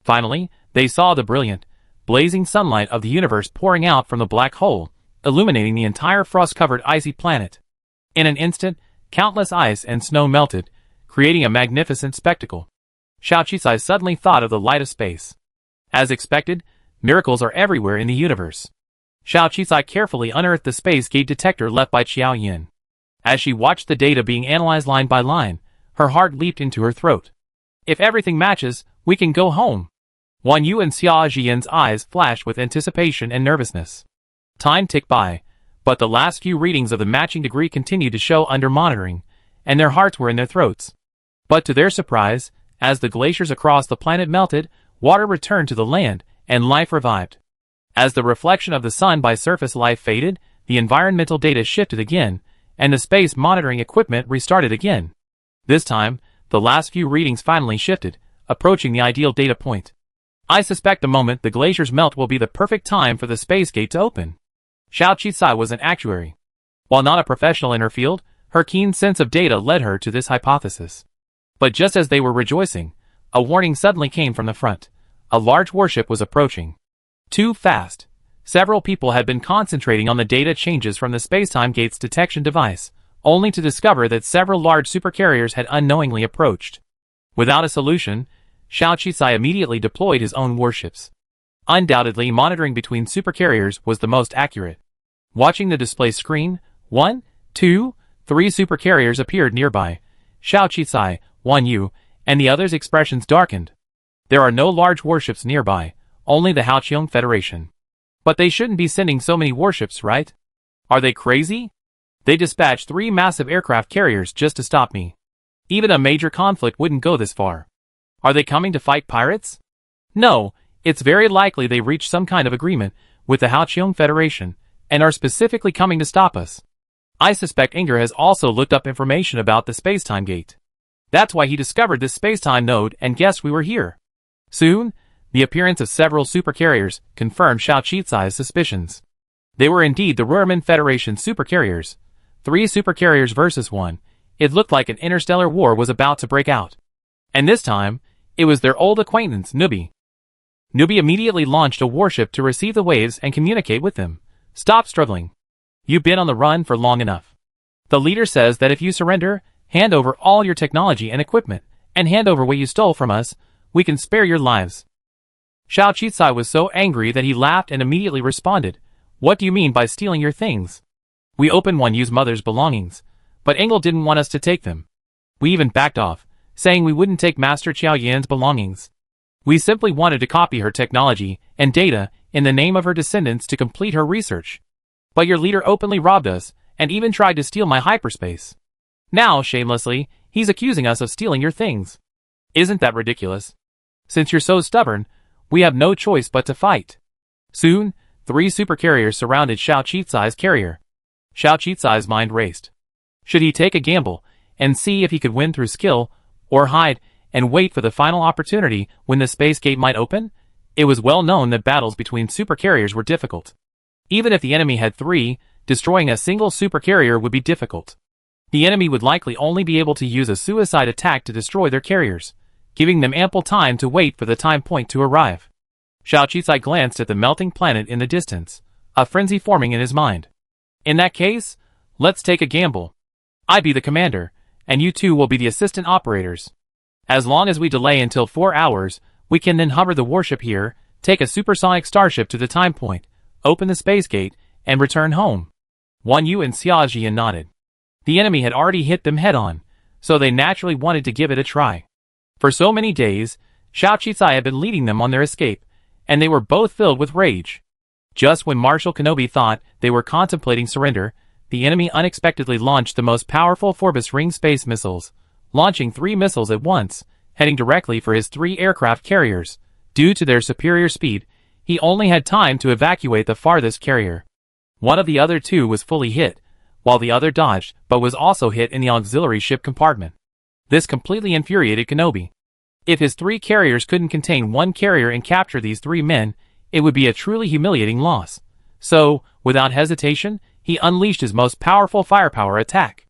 Finally, they saw the brilliant, blazing sunlight of the universe pouring out from the black hole, illuminating the entire frost-covered icy planet. In an instant, countless ice and snow melted, creating a magnificent spectacle. Xiao Qisai suddenly thought of the light of space. As expected, miracles are everywhere in the universe. Xiao Qisai carefully unearthed the space gate detector left by Qiao Yin. As she watched the data being analyzed line by line, her heart leaped into her throat. If everything matches, we can go home. Wan Yu and Xia Zhiyin's eyes flashed with anticipation and nervousness. Time ticked by, but the last few readings of the matching degree continued to show under monitoring, and their hearts were in their throats. But to their surprise, as the glaciers across the planet melted, water returned to the land, and life revived. As the reflection of the sun by surface life faded, the environmental data shifted again, and the space monitoring equipment restarted again. This time, the last few readings finally shifted, approaching the ideal data point. I suspect the moment the glaciers melt will be the perfect time for the space gate to open. Xiao Qisai was an actuary. While not a professional in her field, her keen sense of data led her to this hypothesis. But just as they were rejoicing, a warning suddenly came from the front. A large warship was approaching. Too fast. Several people had been concentrating on the data changes from the spacetime gate's detection device, only to discover that several large supercarriers had unknowingly approached. Without a solution, Xiao Qisai immediately deployed his own warships. Undoubtedly, monitoring between supercarriers was the most accurate. Watching the display screen, 1, 2, 3 supercarriers appeared nearby. Xiao Qisai, Wan Yu, and the others' expressions darkened. There are no large warships nearby, only the Haoqiong Federation. But they shouldn't be sending so many warships, right? Are they crazy? They dispatched 3 massive aircraft carriers just to stop me. Even a major conflict wouldn't go this far. Are they coming to fight pirates? No, it's very likely they reached some kind of agreement with the Haoqiong Federation, and are specifically coming to stop us. I suspect Inger has also looked up information about the spacetime gate. That's why he discovered this spacetime node and guessed we were here. Soon, the appearance of several supercarriers confirmed Xiao Qisai's suspicions. They were indeed the Ruhrmann Federation supercarriers. 3 supercarriers versus 1. It looked like an interstellar war was about to break out. And this time, it was their old acquaintance, Nubi. Nubi immediately launched a warship to receive the waves and communicate with them. Stop struggling. You've been on the run for long enough. The leader says that if you surrender, hand over all your technology and equipment, and hand over what you stole from us, we can spare your lives. Xiao Qisai was so angry that he laughed and immediately responded, What do you mean by stealing your things? We opened Wan Yu's mother's belongings, but Engel didn't want us to take them. We even backed off, saying we wouldn't take Master Qiao Yan's belongings. We simply wanted to copy her technology and data in the name of her descendants to complete her research. But your leader openly robbed us, and even tried to steal my hyperspace. Now, shamelessly, he's accusing us of stealing your things. Isn't that ridiculous? Since you're so stubborn, we have no choice but to fight. Soon, 3 supercarriers surrounded Xiao Qisai's carrier. Xiao Qisai's mind raced. Should he take a gamble, and see if he could win through skill, or hide, and wait for the final opportunity when the space gate might open? It was well known that battles between supercarriers were difficult. Even if the enemy had 3, destroying a single supercarrier would be difficult. The enemy would likely only be able to use a suicide attack to destroy their carriers, giving them ample time to wait for the time point to arrive. Xiao Qisai glanced at the melting planet in the distance, a frenzy forming in his mind. In that case, let's take a gamble. I be the commander, and you 2 will be the assistant operators. As long as we delay until 4 hours, we can then hover the warship here, take a supersonic starship to the time point, open the space gate, and return home. Wan Yu and Xiaojian nodded. The enemy had already hit them head-on, so they naturally wanted to give it a try. For so many days, Xiao Qicai had been leading them on their escape, and they were both filled with rage. Just when Marshal Kenobi thought they were contemplating surrender, the enemy unexpectedly launched the most powerful Forbus Ring space missiles, launching 3 missiles at once, heading directly for his 3 aircraft carriers. Due to their superior speed, he only had time to evacuate the farthest carrier. One of the other 2 was fully hit, while the other dodged but was also hit in the auxiliary ship compartment. This completely infuriated Kenobi. If his 3 carriers couldn't contain 1 carrier and capture these 3 men, it would be a truly humiliating loss. So, without hesitation, he unleashed his most powerful firepower attack.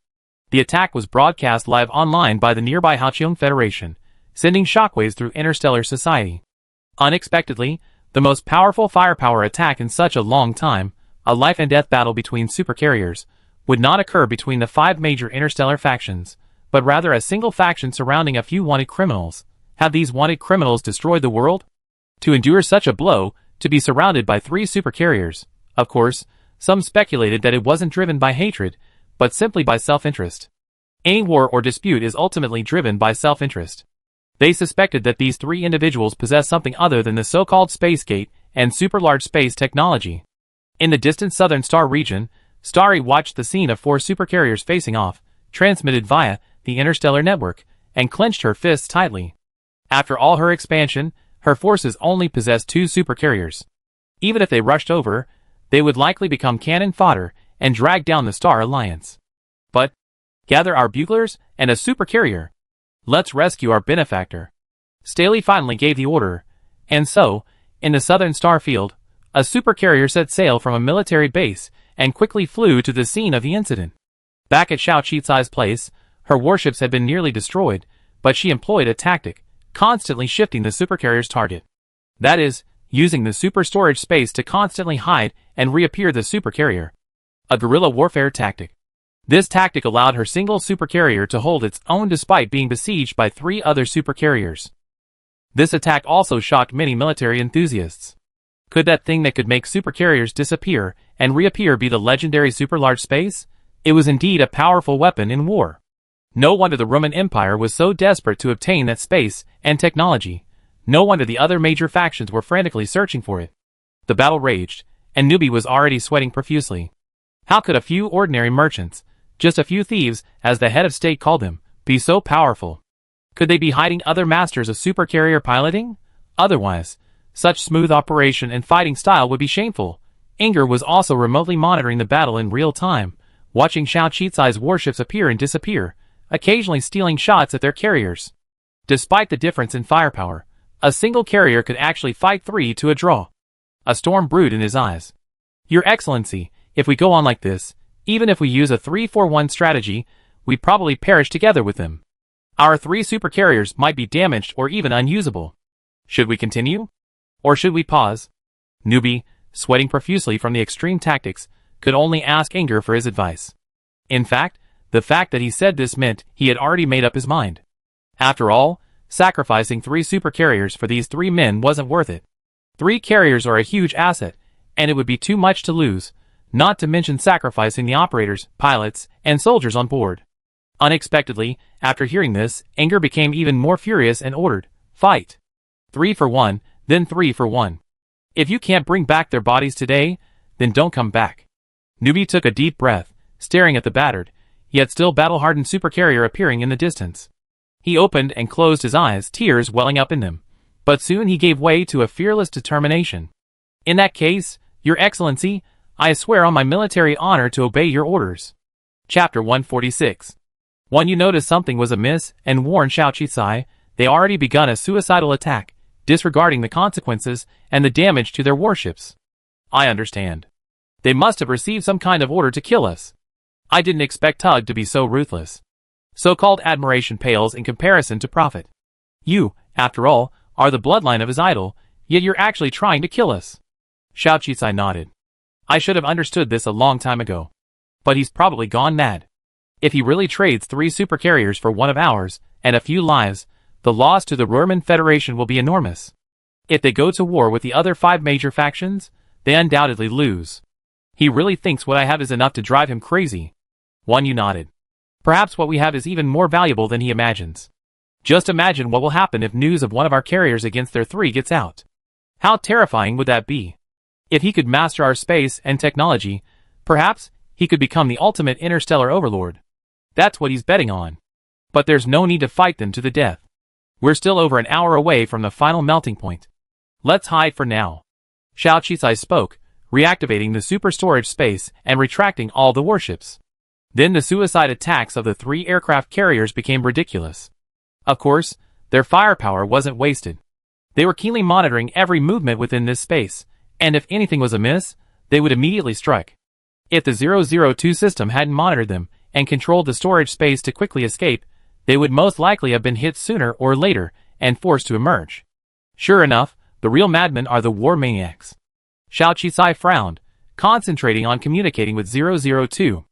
The attack was broadcast live online by the nearby Haoqiong Federation, sending shockwaves through interstellar society. Unexpectedly, the most powerful firepower attack in such a long time, a life-and-death battle between supercarriers, would not occur between the 5 major interstellar factions, but rather a single faction surrounding a few wanted criminals. Had these wanted criminals destroyed the world? To endure such a blow, to be surrounded by 3 supercarriers. Of course, some speculated that it wasn't driven by hatred, but simply by self-interest. Any war or dispute is ultimately driven by self-interest. They suspected that these 3 individuals possessed something other than the so-called space gate and super-large space technology. In the distant southern star region, Starry watched the scene of 4 supercarriers facing off, transmitted via the interstellar network, and clenched her fists tightly. After all her expansion, her forces only possessed 2 supercarriers. Even if they rushed over, they would likely become cannon fodder and drag down the Star Alliance. But, gather our buglers and a supercarrier. Let's rescue our benefactor. Staley finally gave the order, and so, in the southern star field, a supercarrier set sail from a military base and quickly flew to the scene of the incident. Back at Xiao Qicai's place, her warships had been nearly destroyed, but she employed a tactic, constantly shifting the supercarrier's target. That is, using the super storage space to constantly hide and reappear the supercarrier. A guerrilla warfare tactic. This tactic allowed her single supercarrier to hold its own despite being besieged by 3 other supercarriers. This attack also shocked many military enthusiasts. Could that thing that could make supercarriers disappear and reappear be the legendary super-large space? It was indeed a powerful weapon in war. No wonder the Roman Empire was so desperate to obtain that space and technology. No wonder the other major factions were frantically searching for it. The battle raged, and Nubi was already sweating profusely. How could a few ordinary merchants, just a few thieves, as the head of state called them, be so powerful? Could they be hiding other masters of supercarrier piloting? Otherwise, such smooth operation and fighting style would be shameful. Inger was also remotely monitoring the battle in real time, watching Xiao Qicai's warships appear and disappear, occasionally stealing shots at their carriers. Despite the difference in firepower, a single carrier could actually fight 3 to a draw. A storm brewed in his eyes. Your Excellency, if we go on like this, even if we use a 3-4-1 strategy, we'd probably perish together with them. Our 3 supercarriers might be damaged or even unusable. Should we continue? Or should we pause? Nubi, sweating profusely from the extreme tactics, could only ask Inger for his advice. In fact, the fact that he said this meant he had already made up his mind. After all, sacrificing 3 supercarriers for these 3 men wasn't worth it. 3 carriers are a huge asset, and it would be too much to lose, not to mention sacrificing the operators, pilots, and soldiers on board. Unexpectedly, after hearing this, Inger became even more furious and ordered, "Fight! 3 for 1, then 3 for 1. If you can't bring back their bodies today, then don't come back." Nubi took a deep breath, staring at the battered, yet still battle-hardened supercarrier appearing in the distance. He opened and closed his eyes, tears welling up in them. But soon he gave way to a fearless determination. "In that case, Your Excellency, I swear on my military honor to obey your orders." Chapter 146. When you noticed something was amiss and warned Xiao Qicai, they already begun a suicidal attack, disregarding the consequences and the damage to their warships. I understand. They must have received some kind of order to kill us. I didn't expect Tug to be so ruthless. So-called admiration pales in comparison to profit. You, after all, are the bloodline of his idol, yet you're actually trying to kill us. Xiao Qicai nodded. I should have understood this a long time ago. But he's probably gone mad. If he really trades 3 supercarriers for one of ours, and a few lives, the loss to the Roman Federation will be enormous. If they go to war with the other 5 major factions, they undoubtedly lose. He really thinks what I have is enough to drive him crazy. Wan Yu nodded. Perhaps what we have is even more valuable than he imagines. Just imagine what will happen if news of one of our carriers against their three gets out. How terrifying would that be? If he could master our space and technology, perhaps he could become the ultimate interstellar overlord. That's what he's betting on. But there's no need to fight them to the death. We're still over an hour away from the final melting point. Let's hide for now. Xiao Qisai spoke, reactivating the super storage space and retracting all the warships. Then the suicide attacks of the 3 aircraft carriers became ridiculous. Of course, their firepower wasn't wasted. They were keenly monitoring every movement within this space, and if anything was amiss, they would immediately strike. If the 002 system hadn't monitored them and controlled the storage space to quickly escape, they would most likely have been hit sooner or later and forced to emerge. Sure enough, the real madmen are the war maniacs. Xiao Qisai frowned, concentrating on communicating with 002.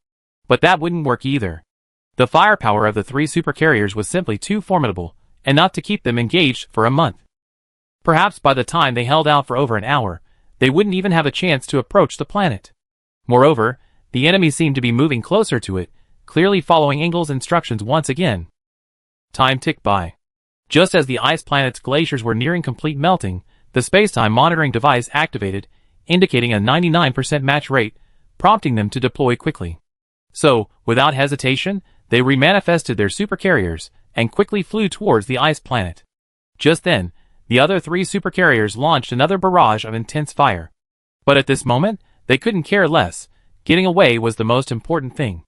But that wouldn't work either. The firepower of the 3 supercarriers was simply too formidable, enough to keep them engaged for a month. Perhaps by the time they held out for over an hour, they wouldn't even have a chance to approach the planet. Moreover, the enemy seemed to be moving closer to it, clearly following Engel's instructions once again. Time ticked by. Just as the ice planet's glaciers were nearing complete melting, the space-time monitoring device activated, indicating a 99% match rate, prompting them to deploy quickly. So, without hesitation, they remanifested their supercarriers and quickly flew towards the ice planet. Just then, the other 3 supercarriers launched another barrage of intense fire. But at this moment, they couldn't care less. Getting away was the most important thing.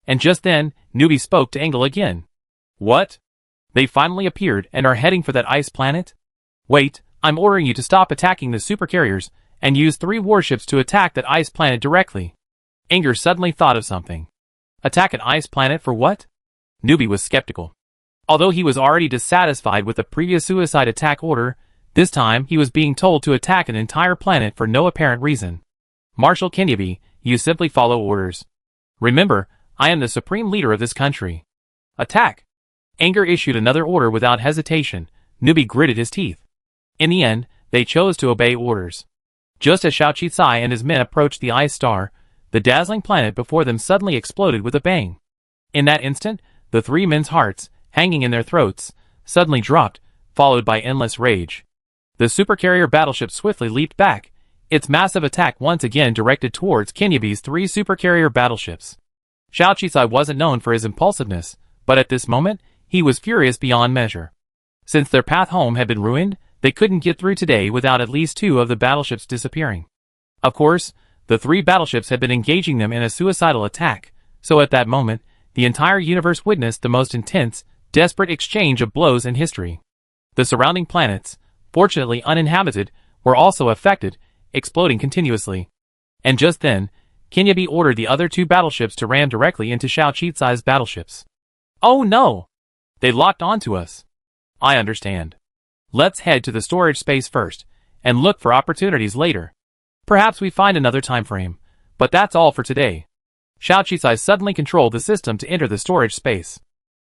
And just then, Newbie spoke to Engel again. What? They finally appeared and are heading for that ice planet? Wait, I'm ordering you to stop attacking the supercarriers and use 3 warships to attack that ice planet directly. Inger suddenly thought of something. Attack an ice planet for what? Newbie was skeptical. Although he was already dissatisfied with the previous suicide attack order, this time he was being told to attack an entire planet for no apparent reason. Marshal Kenyabi, you simply follow orders. Remember, I am the supreme leader of this country. Attack! Anger issued another order without hesitation. Newbie gritted his teeth. In the end, they chose to obey orders. Just as Xiao Qisai and his men approached the ice star, the dazzling planet before them suddenly exploded with a bang. In that instant, the 3 men's hearts, hanging in their throats, suddenly dropped, followed by endless rage. The supercarrier battleship swiftly leaped back, its massive attack once again directed towards Kenyabi's 3 supercarrier battleships. Xiao Qisai wasn't known for his impulsiveness, but at this moment, he was furious beyond measure. Since their path home had been ruined, they couldn't get through today without at least 2 of the battleships disappearing. Of course, the 3 battleships had been engaging them in a suicidal attack, so at that moment, the entire universe witnessed the most intense, desperate exchange of blows in history. The surrounding planets, fortunately uninhabited, were also affected, exploding continuously. And just then, Kenyabi ordered the other 2 battleships to ram directly into Xiao Qisai's battleships. Oh no! They locked onto us. I understand. Let's head to the storage space first, and look for opportunities later. Perhaps we find another time frame, but that's all for today. Xiao Qisai suddenly controlled the system to enter the storage space.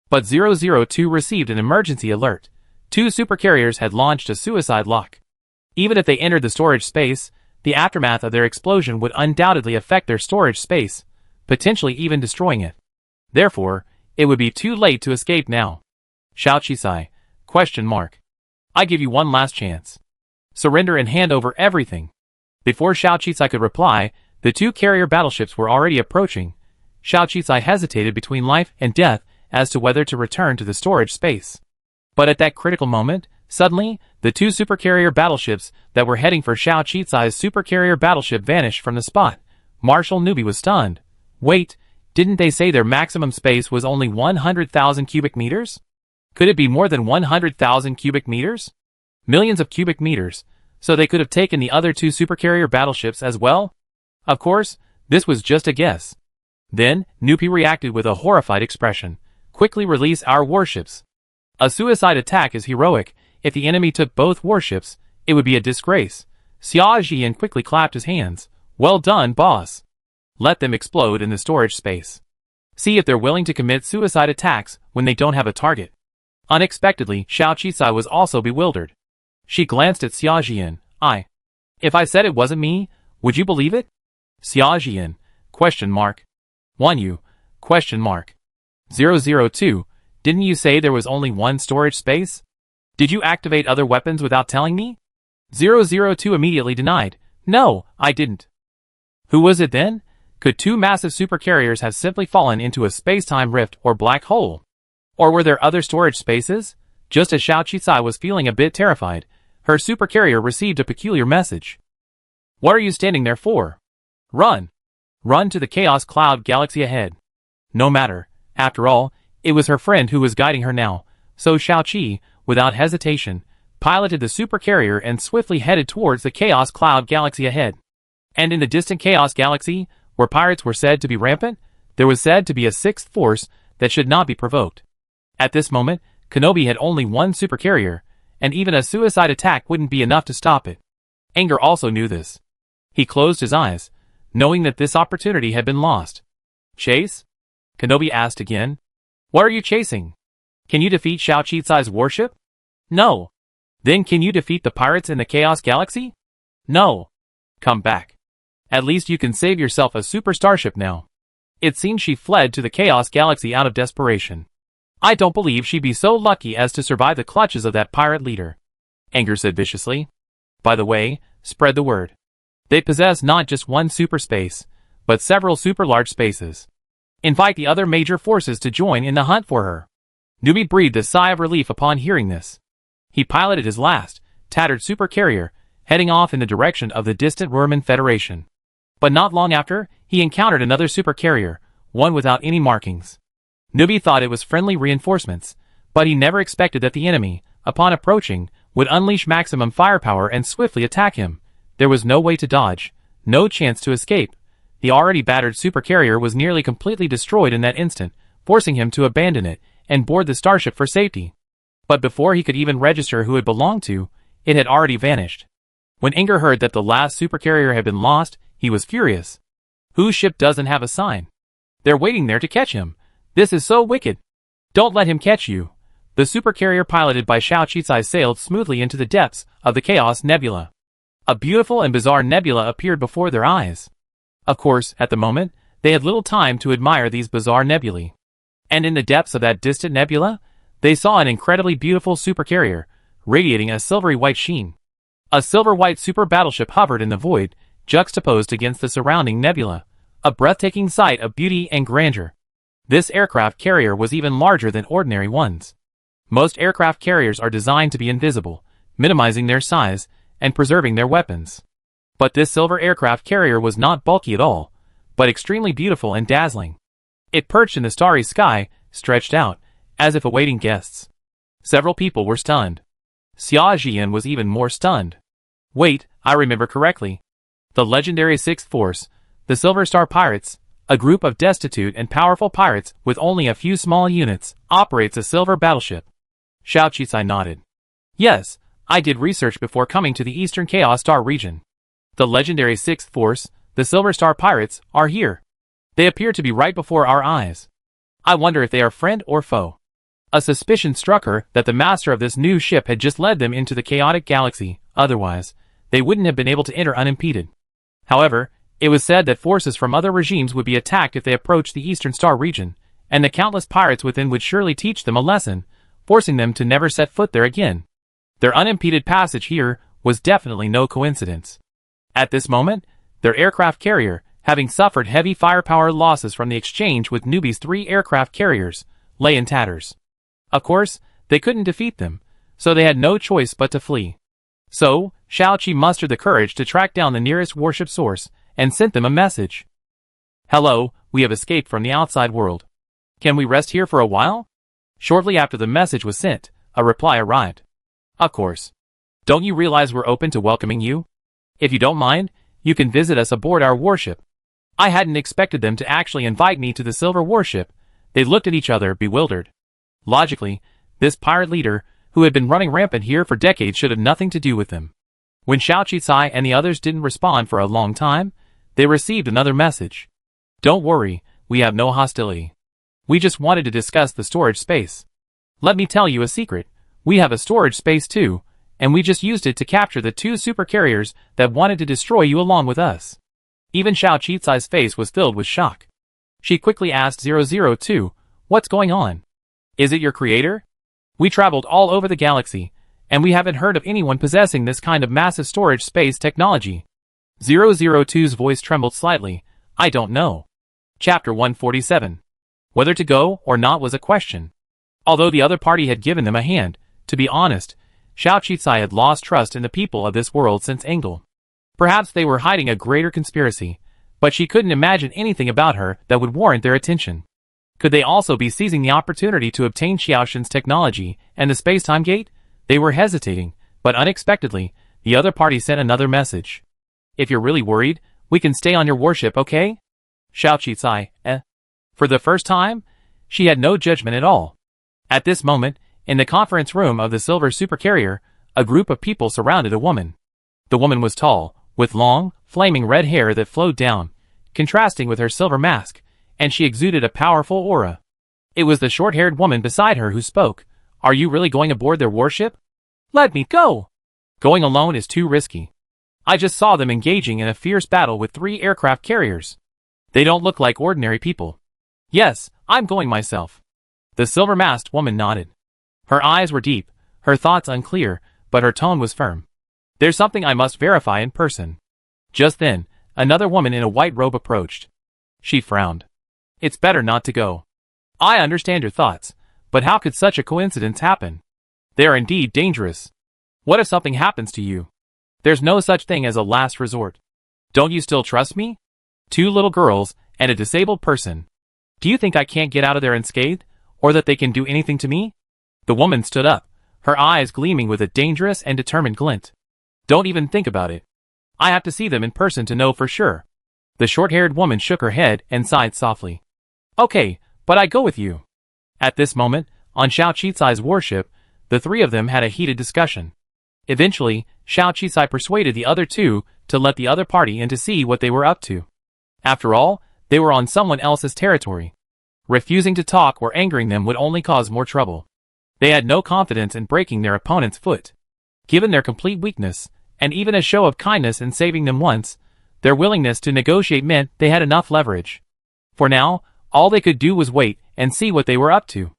But 002 received an emergency alert. 2 supercarriers had launched a suicide lock. Even if they entered the storage space, the aftermath of their explosion would undoubtedly affect their storage space, potentially even destroying it. Therefore, it would be too late to escape now. Xiao Qisai, ? I give you one last chance. Surrender and hand over everything. Before Xiao Qisai could reply, the 2 carrier battleships were already approaching. Xiao Qisai hesitated between life and death as to whether to return to the storage space. But at that critical moment, suddenly, the 2 supercarrier battleships that were heading for Xiao Qisai's supercarrier battleship vanished from the spot. Marshal Newbie was stunned. Wait, didn't they say their maximum space was only 100,000 cubic meters? Could it be more than 100,000 cubic meters? Millions of cubic meters, so they could have taken the other 2 supercarrier battleships as well? Of course, this was just a guess. Then, Newbie reacted with a horrified expression. Quickly release our warships. A suicide attack is heroic. If the enemy took both warships, it would be a disgrace. Xia Jian quickly clapped his hands. Well done, boss. Let them explode in the storage space. See if they're willing to commit suicide attacks when they don't have a target. Unexpectedly, Xiao Qisai was also bewildered. She glanced at Xia Jian. If I said it wasn't me, would you believe it? Xiaojian, question mark. 1U, question mark. 002, didn't you say there was only one storage space? Did you activate other weapons without telling me? 002 immediately denied. No, I didn't. Who was it then? Could two massive supercarriers have simply fallen into a space-time rift or black hole? Or were there other storage spaces? Just as Xiao Qicai was feeling a bit terrified, her supercarrier received a peculiar message. What are you standing there for? Run! Run to the Chaos Cloud galaxy ahead. No matter, after all, it was her friend who was guiding her now, so Xiaoqi, without hesitation, piloted the supercarrier and swiftly headed towards the Chaos Cloud galaxy ahead. And in the distant Chaos galaxy, where pirates were said to be rampant, there was said to be a sixth force that should not be provoked. At this moment, Kenobi had only one supercarrier, and even a suicide attack wouldn't be enough to stop it. Anger also knew this. He closed his eyes, knowing that this opportunity had been lost. Chase? Kenobi asked again. What are you chasing? Can you defeat Xiao Qicai's warship? No. Then can you defeat the pirates in the Chaos Galaxy? No. Come back. At least you can save yourself a super starship now. It seemed she fled to the Chaos Galaxy out of desperation. I don't believe she'd be so lucky as to survive the clutches of that pirate leader. Anger said viciously. By the way, spread the word. They possess not just one super space, but several super large spaces. Invite the other major forces to join in the hunt for her. Newbie breathed a sigh of relief upon hearing this. He piloted his last, tattered supercarrier, heading off in the direction of the distant Rurman Federation. But not long after, he encountered another supercarrier, one without any markings. Newbie thought it was friendly reinforcements, but he never expected that the enemy, upon approaching, would unleash maximum firepower and swiftly attack him. There was no way to dodge, no chance to escape. The already battered supercarrier was nearly completely destroyed in that instant, forcing him to abandon it and board the starship for safety. But before he could even register who it belonged to, it had already vanished. When Anger heard that the last supercarrier had been lost, he was furious. Whose ship doesn't have a sign? They're waiting there to catch him. This is so wicked. Don't let him catch you. The supercarrier piloted by Xiao Qicai sailed smoothly into the depths of the Chaos Nebula. A beautiful and bizarre nebula appeared before their eyes. Of course, at the moment, they had little time to admire these bizarre nebulae. And in the depths of that distant nebula, they saw an incredibly beautiful supercarrier, radiating a silvery white sheen. A silver-white super battleship hovered in the void, juxtaposed against the surrounding nebula, a breathtaking sight of beauty and grandeur. This aircraft carrier was even larger than ordinary ones. Most aircraft carriers are designed to be invisible, minimizing their size and preserving their weapons. But this silver aircraft carrier was not bulky at all, but extremely beautiful and dazzling. It perched in the starry sky, stretched out, as if awaiting guests. Several people were stunned. Xiaojian was even more stunned. Wait, I remember correctly. The legendary Sixth Force, the Silver Star Pirates, a group of destitute and powerful pirates with only a few small units, operates a silver battleship. Xiao Qicai nodded. Yes, I did research before coming to the Eastern Chaos Star region. The legendary Sixth Force, the Silver Star Pirates, are here. They appear to be right before our eyes. I wonder if they are friend or foe. A suspicion struck her that the master of this new ship had just led them into the chaotic galaxy, otherwise, they wouldn't have been able to enter unimpeded. However, it was said that forces from other regimes would be attacked if they approached the Eastern Star region, and the countless pirates within would surely teach them a lesson, forcing them to never set foot there again. Their unimpeded passage here was definitely no coincidence. At this moment, their aircraft carrier, having suffered heavy firepower losses from the exchange with Newbie's 3 aircraft carriers, lay in tatters. Of course, they couldn't defeat them, so they had no choice but to flee. So, Xiaoqi mustered the courage to track down the nearest warship source and sent them a message. Hello, we have escaped from the outside world. Can we rest here for a while? Shortly after the message was sent, a reply arrived. Of course. Don't you realize we're open to welcoming you? If you don't mind, you can visit us aboard our warship. I hadn't expected them to actually invite me to the silver warship. They looked at each other, bewildered. Logically, this pirate leader, who had been running rampant here for decades, should have nothing to do with them. When Xiao Qicai and the others didn't respond for a long time, they received another message. Don't worry, we have no hostility. We just wanted to discuss the storage space. Let me tell you a secret. We have a storage space too, and we just used it to capture the 2 supercarriers that wanted to destroy you along with us. Even Xiao Qizai's face was filled with shock. She quickly asked 002, "What's going on? Is it your creator? We traveled all over the galaxy, and we haven't heard of anyone possessing this kind of massive storage space technology." 002's voice trembled slightly. "I don't know." Chapter 147. Whether to go or not was a question. Although the other party had given them a hand, to be honest, Xiao Qizai had lost trust in the people of this world since Exile. Perhaps they were hiding a greater conspiracy, but she couldn't imagine anything about her that would warrant their attention. Could they also be seizing the opportunity to obtain Xiaoshen's technology and the space-time gate? They were hesitating, but unexpectedly, the other party sent another message. "If you're really worried, we can stay on your warship, okay?" Xiao Qizai, For the first time, she had no judgment at all. At this moment, in the conference room of the silver supercarrier, a group of people surrounded a woman. The woman was tall, with long, flaming red hair that flowed down, contrasting with her silver mask, and she exuded a powerful aura. It was the short-haired woman beside her who spoke. "Are you really going aboard their warship?" "Let me go! Going alone is too risky. I just saw them engaging in a fierce battle with 3 aircraft carriers. They don't look like ordinary people." "Yes, I'm going myself." The silver-masked woman nodded. Her eyes were deep, her thoughts unclear, but her tone was firm. "There's something I must verify in person." Just then, another woman in a white robe approached. She frowned. "It's better not to go. I understand your thoughts, but how could such a coincidence happen? They are indeed dangerous. What if something happens to you? There's no such thing as a last resort. Don't you still trust me? 2 little girls and a disabled person. Do you think I can't get out of there unscathed, or that they can do anything to me?" The woman stood up, her eyes gleaming with a dangerous and determined glint. "Don't even think about it. I have to see them in person to know for sure." The short-haired woman shook her head and sighed softly. "Okay, but I go with you." At this moment, on Xiao Qizai's warship, the 3 of them had a heated discussion. Eventually, Xiao Qizai persuaded the other 2 to let the other party in to see what they were up to. After all, they were on someone else's territory. Refusing to talk or angering them would only cause more trouble. They had no confidence in breaking their opponent's foot. Given their complete weakness, and even a show of kindness in saving them once, their willingness to negotiate meant they had enough leverage. For now, all they could do was wait and see what they were up to.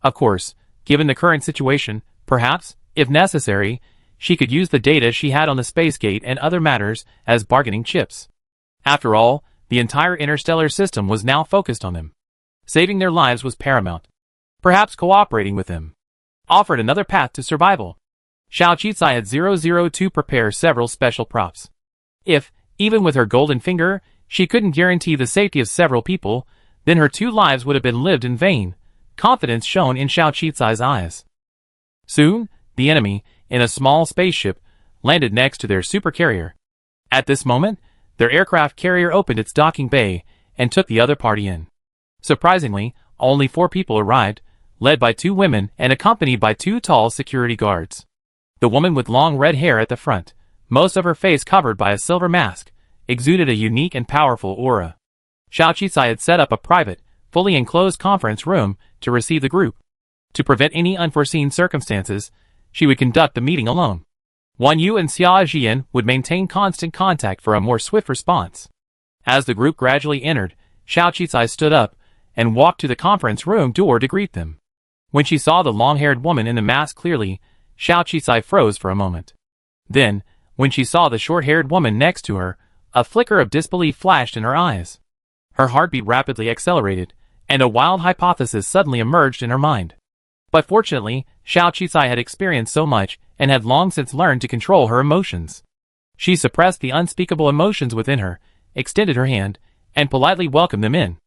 Of course, given the current situation, perhaps, if necessary, she could use the data she had on the space gate and other matters as bargaining chips. After all, the entire interstellar system was now focused on them. Saving their lives was paramount. Perhaps cooperating with them offered another path to survival. Xiao Qizai had 002 prepare several special props. If, even with her golden finger, she couldn't guarantee the safety of several people, then her 2 lives would have been lived in vain. Confidence shone in Xiao Qizai's eyes. Soon, the enemy, in a small spaceship, landed next to their supercarrier. At this moment, their aircraft carrier opened its docking bay and took the other party in. Surprisingly, only 4 people arrived, led by 2 women and accompanied by 2 tall security guards. The woman with long red hair at the front, most of her face covered by a silver mask, exuded a unique and powerful aura. Xiao Qizai had set up a private, fully enclosed conference room to receive the group. To prevent any unforeseen circumstances, she would conduct the meeting alone. Wan Yu and Xia Jian would maintain constant contact for a more swift response. As the group gradually entered, Xiao Qizai stood up and walked to the conference room door to greet them. When she saw the long-haired woman in the mask clearly, Xiao Qizai froze for a moment. Then, when she saw the short-haired woman next to her, a flicker of disbelief flashed in her eyes. Her heartbeat rapidly accelerated, and a wild hypothesis suddenly emerged in her mind. But fortunately, Xiao Qizai had experienced so much and had long since learned to control her emotions. She suppressed the unspeakable emotions within her, extended her hand, and politely welcomed them in.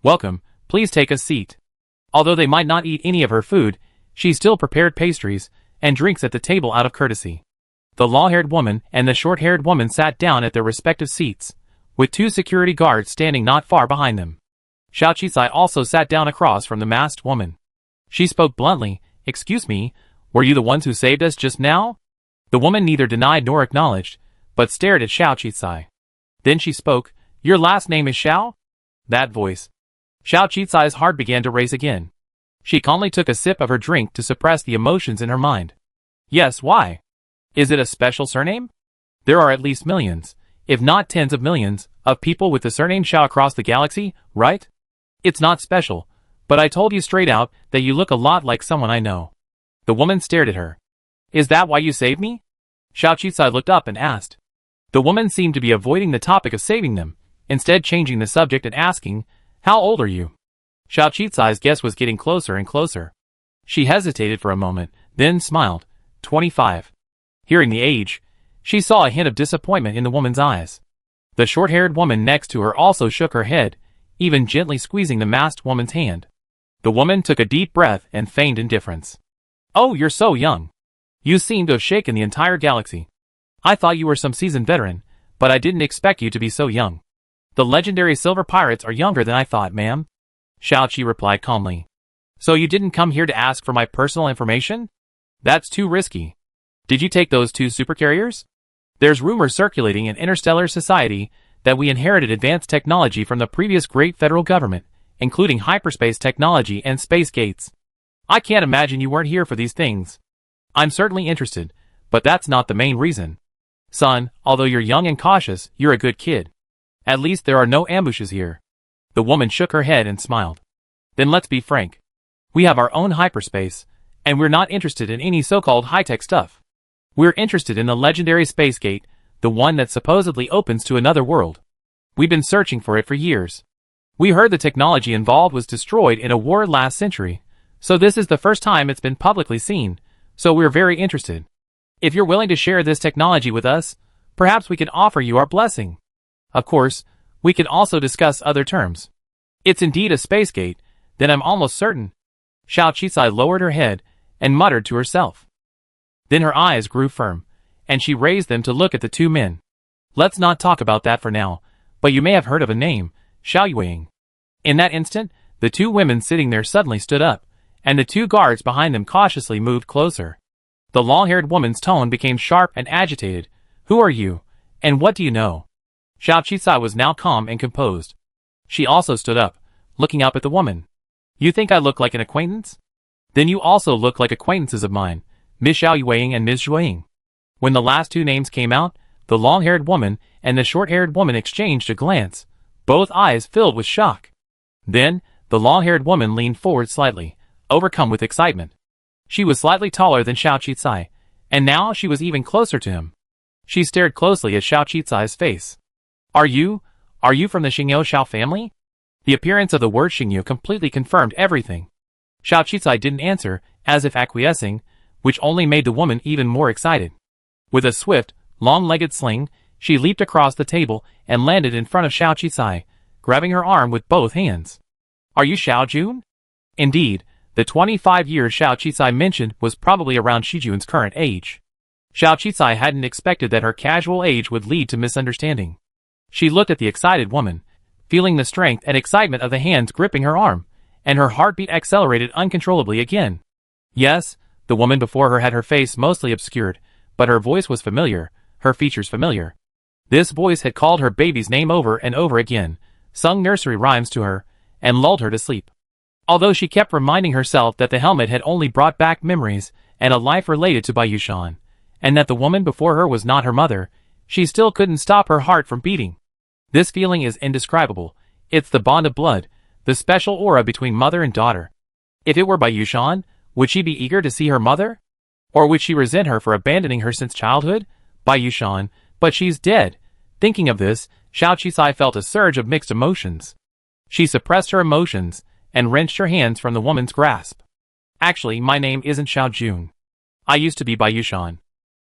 "Welcome, please take a seat." Although they might not eat any of her food, she still prepared pastries and drinks at the table out of courtesy. The long-haired woman and the short-haired woman sat down at their respective seats, with 2 security guards standing not far behind them. Xiao Qizai also sat down across from the masked woman. She spoke bluntly, "Excuse me, were you the ones who saved us just now?" The woman neither denied nor acknowledged, but stared at Xiao Qizai. Then she spoke, "Your last name is Xiao?" That voice. Xiao Qizai's heart began to race again. She calmly took a sip of her drink to suppress the emotions in her mind. "Yes, why? Is it a special surname? There are at least millions, if not tens of millions, of people with the surname Xiao across the galaxy, right? It's not special, but I told you straight out that you look a lot like someone I know. The woman stared at her. Is that why you saved me? Xiao Qizai looked up and asked. The woman seemed to be avoiding the topic of saving them, instead changing the subject and asking, how old are you? Xiao Qizai's guess was getting closer and closer. She hesitated for a moment, then smiled. 25. Hearing the age, she saw a hint of disappointment in the woman's eyes. The short-haired woman next to her also shook her head, even gently squeezing the masked woman's hand. The woman took a deep breath and feigned indifference. Oh, you're so young. You seem to have shaken the entire galaxy. I thought you were some seasoned veteran, but I didn't expect you to be so young. The legendary silver pirates are younger than I thought, ma'am. Xiao Qi replied calmly. So you didn't come here to ask for my personal information? That's too risky. Did you take those 2 supercarriers? There's rumors circulating in Interstellar society that we inherited advanced technology from the previous great federal government, including hyperspace technology and space gates. I can't imagine you weren't here for these things. I'm certainly interested, but that's not the main reason. Son, although you're young and cautious, you're a good kid. At least there are no ambushes here. The woman shook her head and smiled. Then let's be frank. We have our own hyperspace, and we're not interested in any so-called high-tech stuff. We're interested in the legendary space gate, the one that supposedly opens to another world. We've been searching for it for years. We heard the technology involved was destroyed in a war last century, so this is the first time it's been publicly seen, so we're very interested. If you're willing to share this technology with us, perhaps we can offer you our blessing. Of course, we can also discuss other terms. It's indeed a space gate, then I'm almost certain. Xiao Qizai lowered her head and muttered to herself. Then her eyes grew firm, and she raised them to look at the 2 men. Let's not talk about that for now, but you may have heard of a name, Xiao Yueying. In that instant, the 2 women sitting there suddenly stood up, and the 2 guards behind them cautiously moved closer. The long-haired woman's tone became sharp and agitated. Who are you, and what do you know? Xiao Qizai was now calm and composed. She also stood up, looking up at the woman. You think I look like an acquaintance? Then you also look like acquaintances of mine, Miss Xiao Yueying and Ms. Zhuoying. When the last 2 names came out, the long-haired woman and the short-haired woman exchanged a glance, both eyes filled with shock. Then, the long-haired woman leaned forward slightly, overcome with excitement. She was slightly taller than Xiao Qizai, and now she was even closer to him. She stared closely at Xiao Qizai's face. Are you from the Xingyu Xiao family? The appearance of the word Xingyu completely confirmed everything. Xiao Qizai didn't answer, as if acquiescing, which only made the woman even more excited. With a swift, long-legged sling, she leaped across the table and landed in front of Xiao Qizai, grabbing her arm with both hands. Are you Xiao Jun? Indeed, the 25 years Xiao Qizai mentioned was probably around Shijun's current age. Xiao Qizai hadn't expected that her casual age would lead to misunderstanding. She looked at the excited woman, feeling the strength and excitement of the hands gripping her arm, and her heartbeat accelerated uncontrollably again. Yes, the woman before her had her face mostly obscured, but her voice was familiar, her features familiar. This voice had called her baby's name over and over again, sung nursery rhymes to her, and lulled her to sleep. Although she kept reminding herself that the helmet had only brought back memories and a life related to Bayushan, and that the woman before her was not her mother, she still couldn't stop her heart from beating. This feeling is indescribable. It's the bond of blood, the special aura between mother and daughter. If it were Bayushan, would she be eager to see her mother? Or would she resent her for abandoning her since childhood? Bayushan, but she's dead. Thinking of this, Xiao Qizai felt a surge of mixed emotions. She suppressed her emotions and wrenched her hands from the woman's grasp. Actually, my name isn't Xiao Jun. I used to be Bayushan.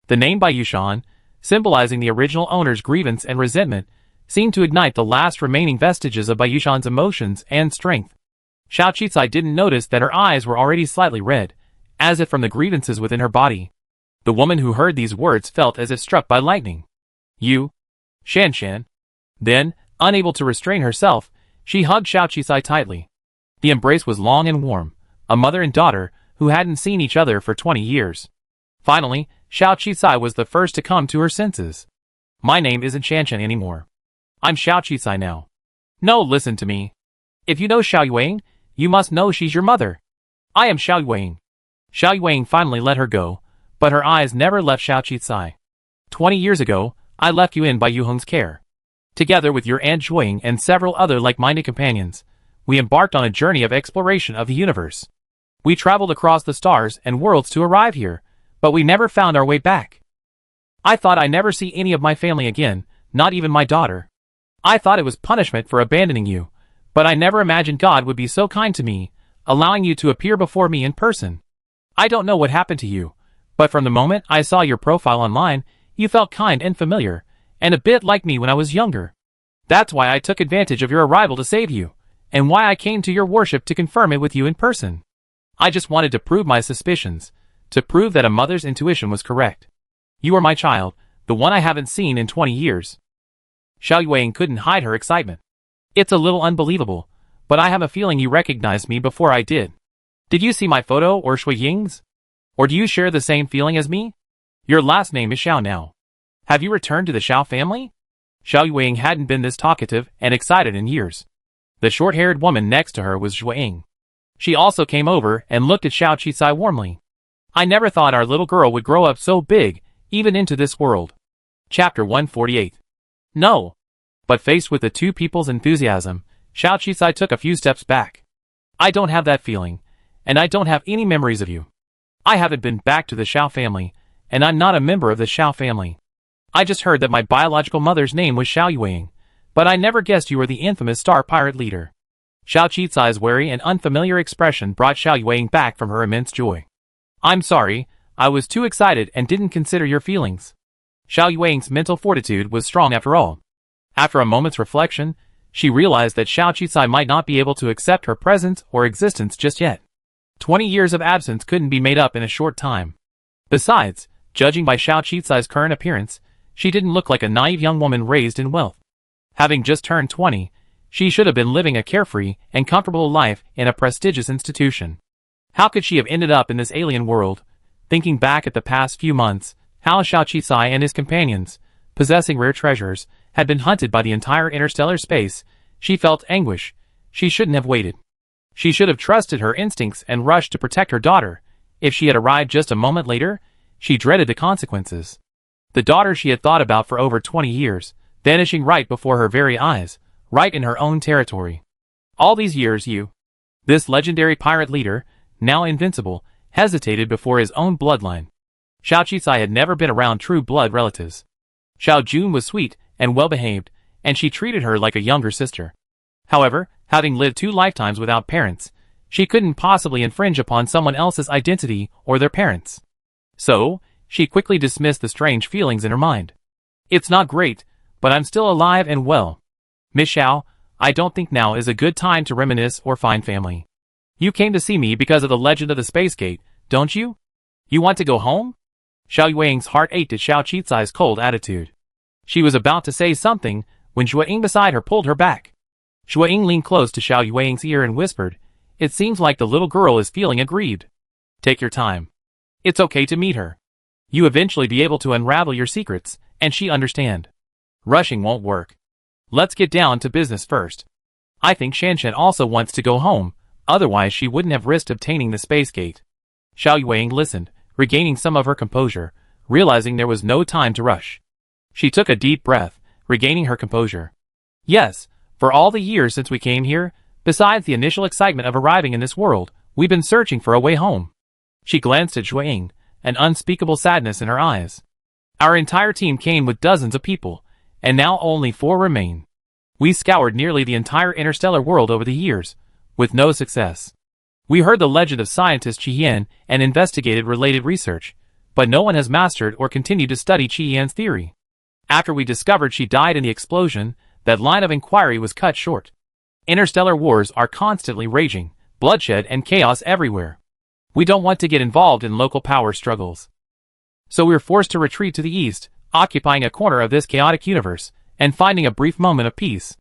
The name Bayushan, symbolizing the original owner's grievance and resentment, seemed to ignite the last remaining vestiges of Bayushan's emotions and strength. Xiao Qizai didn't notice that her eyes were already slightly red, as if from the grievances within her body. The woman who heard these words felt as if struck by lightning. You? Shan. Then, unable to restrain herself, she hugged Xiao Qizai tightly. The embrace was long and warm, a mother and daughter who hadn't seen each other for 20 years. Finally, Xiao Qizai was the first to come to her senses. My name isn't Shanshan anymore. I'm Xiao Qizai now. No, listen to me. If you know Xiao Yueying, you must know she's your mother. I am Xiao Yueying. Xiao Yueying finally let her go, but her eyes never left Xiao Qizai. 20 years ago, I left you in by Yu Hong's care. Together with your Aunt Zhuang and several other like-minded companions, we embarked on a journey of exploration of the universe. We traveled across the stars and worlds to arrive here, but we never found our way back. I thought I'd never see any of my family again, not even my daughter. I thought it was punishment for abandoning you, but I never imagined God would be so kind to me, allowing you to appear before me in person. I don't know what happened to you, but from the moment I saw your profile online, you felt kind and familiar, and a bit like me when I was younger. That's why I took advantage of your arrival to save you, and why I came to your worship to confirm it with you in person. I just wanted to prove my suspicions, to prove that a mother's intuition was correct. You are my child, the one I haven't seen in 20 years. Xiao Yuan couldn't hide her excitement. It's a little unbelievable, but I have a feeling you recognized me before I did. Did you see my photo or Shui Ying's? Or do you share the same feeling as me? Your last name is Xiao now. Have you returned to the Xiao family? Xiao Yuan hadn't been this talkative and excited in years. The short-haired woman next to her was Zhuang. She also came over and looked at Xiao Qicai warmly. I never thought our little girl would grow up so big, even into this world. Chapter 148. No. But faced with the two people's enthusiasm, Xiao Qicai took a few steps back. I don't have that feeling, and I don't have any memories of you. I haven't been back to the Xiao family, and I'm not a member of the Xiao family. I just heard that my biological mother's name was Xiao Yuan, but I never guessed you were the infamous star pirate leader. Xiao Qicai's wary and unfamiliar expression brought Xiao Yuan back from her immense joy. I'm sorry, I was too excited and didn't consider your feelings. Xiao Yuan's mental fortitude was strong after all. After a moment's reflection, she realized that Xiao Qicai might not be able to accept her presence or existence just yet. 20 years of absence couldn't be made up in a short time. Besides, judging by Xiao Qicai's current appearance, she didn't look like a naive young woman raised in wealth. Having just turned 20, she should have been living a carefree and comfortable life in a prestigious institution. How could she have ended up in this alien world? Thinking back at the past few months, how Xiao Qicai and his companions, possessing rare treasures, had been hunted by the entire interstellar space, she felt anguish. She shouldn't have waited. She should have trusted her instincts and rushed to protect her daughter. If she had arrived just a moment later, she dreaded the consequences. The daughter she had thought about for over 20 years, vanishing right before her very eyes, right in her own territory. All these years this legendary pirate leader, now invincible, hesitated before his own bloodline. Xiao Qicai had never been around true blood relatives. Xiao Jun was sweet and well-behaved, and she treated her like a younger sister. However, having lived 2 lifetimes without parents, she couldn't possibly infringe upon someone else's identity or their parents. So, she quickly dismissed the strange feelings in her mind. It's not great, but I'm still alive and well. Miss Xiao, I don't think now is a good time to reminisce or find family. You came to see me because of the legend of the Space Gate, don't you? You want to go home? Xiao Yuan's heart ached at Xiao Qicai's cold attitude. She was about to say something when Zhuang beside her pulled her back. Zhuang leaned close to Xiao Yuan's ear and whispered, "It seems like the little girl is feeling aggrieved. Take your time. It's okay to meet her. You eventually be able to unravel your secrets, and she understand. Rushing won't work. Let's get down to business first. I think Shanshan also wants to go home, otherwise she wouldn't have risked obtaining the Space Gate." Xiao Yuan listened, regaining some of her composure, realizing there was no time to rush. She took a deep breath, regaining her composure. Yes, for all the years since we came here, besides the initial excitement of arriving in this world, we've been searching for a way home. She glanced at Zhuang, an unspeakable sadness in her eyes. Our entire team came with dozens of people, and now only 4 remain. We scoured nearly the entire interstellar world over the years, with no success. We heard the legend of scientist Qiyan and investigated related research, but no one has mastered or continued to study Qiyan's theory. After we discovered she died in the explosion, that line of inquiry was cut short. Interstellar wars are constantly raging, bloodshed and chaos everywhere. We don't want to get involved in local power struggles. So we're forced to retreat to the east, occupying a corner of this chaotic universe, and finding a brief moment of peace.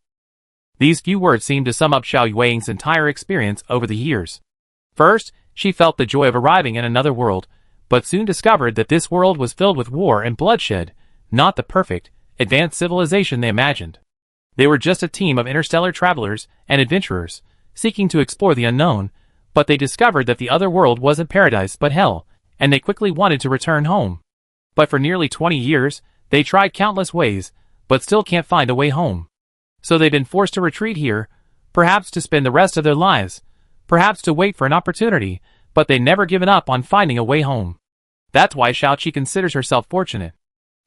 These few words seemed to sum up Xiao Yuan's entire experience over the years. First, she felt the joy of arriving in another world, but soon discovered that this world was filled with war and bloodshed, not the perfect, advanced civilization they imagined. They were just a team of interstellar travelers and adventurers, seeking to explore the unknown, but they discovered that the other world wasn't paradise but hell, and they quickly wanted to return home. But for nearly 20 years, They tried countless ways, but still can't find a way home. So they've been forced to retreat here, perhaps to spend the rest of their lives, perhaps to wait for an opportunity, but they never given up on finding a way home. That's why Xiaoqi considers herself fortunate.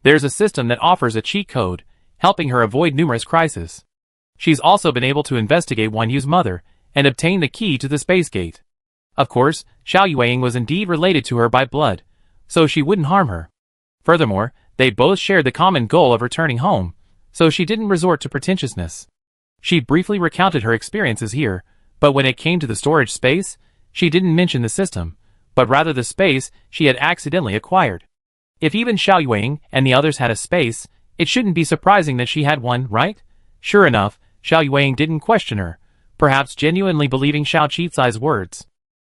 There's a system that offers a cheat code, helping her avoid numerous crises. She's also been able to investigate Wan Yu's mother and obtain the key to the space gate. Of course, Xiao Yueying was indeed related to her by blood, so she wouldn't harm her. Furthermore, they both shared the common goal of returning home, so she didn't resort to pretentiousness. She briefly recounted her experiences here, but when it came to the storage space, she didn't mention the system, but rather the space she had accidentally acquired. If even Xiao Yueying and the others had a space, it shouldn't be surprising that she had one, right? Sure enough, Xiao Yueying didn't question her, perhaps genuinely believing Xiao Qicai's words.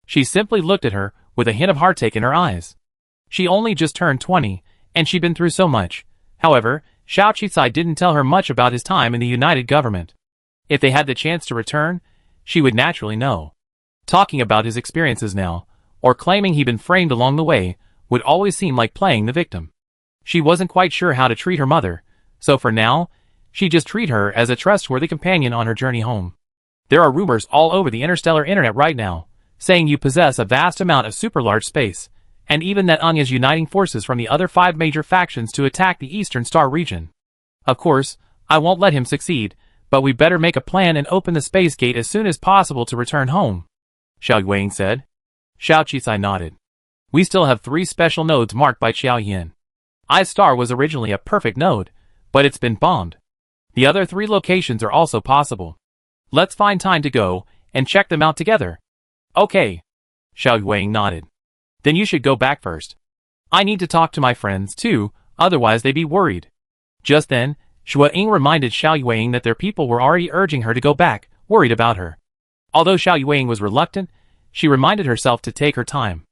She simply looked at her, with a hint of heartache in her eyes. She only just turned 20, and she'd been through so much. However, Xiao Qicai didn't tell her much about his time in the United Government. If they had the chance to return, she would naturally know. Talking about his experiences now, or claiming he'd been framed along the way, would always seem like playing the victim. She wasn't quite sure how to treat her mother, so for now, she'd just treat her as a trustworthy companion on her journey home. There are rumors all over the interstellar internet right now, saying you possess a vast amount of super-large space, and even that Anya is uniting forces from the other 5 major factions to attack the Eastern Star region. Of course, I won't let him succeed, but we better make a plan and open the space gate as soon as possible to return home, Xiao Yueying said. Xiao Qicai nodded. We still have 3 special nodes marked by Qiao Yin. I-Star was originally a perfect node, but it's been bombed. The other 3 locations are also possible. Let's find time to go and check them out together. Okay. Xiao Yueying nodded. Then you should go back first. I need to talk to my friends too, otherwise they'd be worried. Just then, Xue Ying reminded Xiao Yueying that their people were already urging her to go back, worried about her. Although Xiao Yueying was reluctant, she reminded herself to take her time.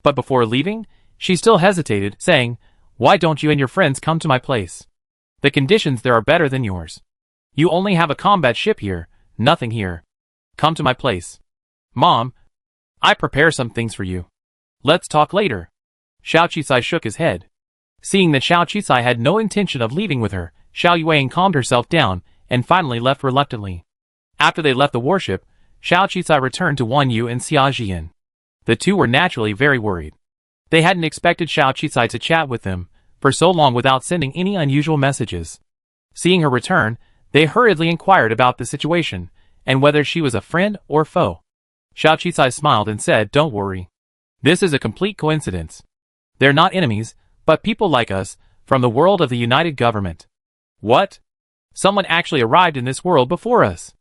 But before leaving, she still hesitated, saying, "Why don't you and your friends come to my place? The conditions there are better than yours. You only have a combat ship here, nothing here. Come to my place. Mom, I prepare some things for you. Let's talk later." Xiao Qicai shook his head. Seeing that Xiao Qicai had no intention of leaving with her, Xiao Yueying calmed herself down and finally left reluctantly. After they left the warship, Xiao Qicai returned to Wan Yu and Xia Jian. The two were naturally very worried. They hadn't expected Xiao Qicai to chat with them for so long without sending any unusual messages. Seeing her return, they hurriedly inquired about the situation and whether she was a friend or foe. Xiao Qicai smiled and said, "Don't worry. This is a complete coincidence. They're not enemies, but people like us, from the world of the United Government." What? Someone actually arrived in this world before us?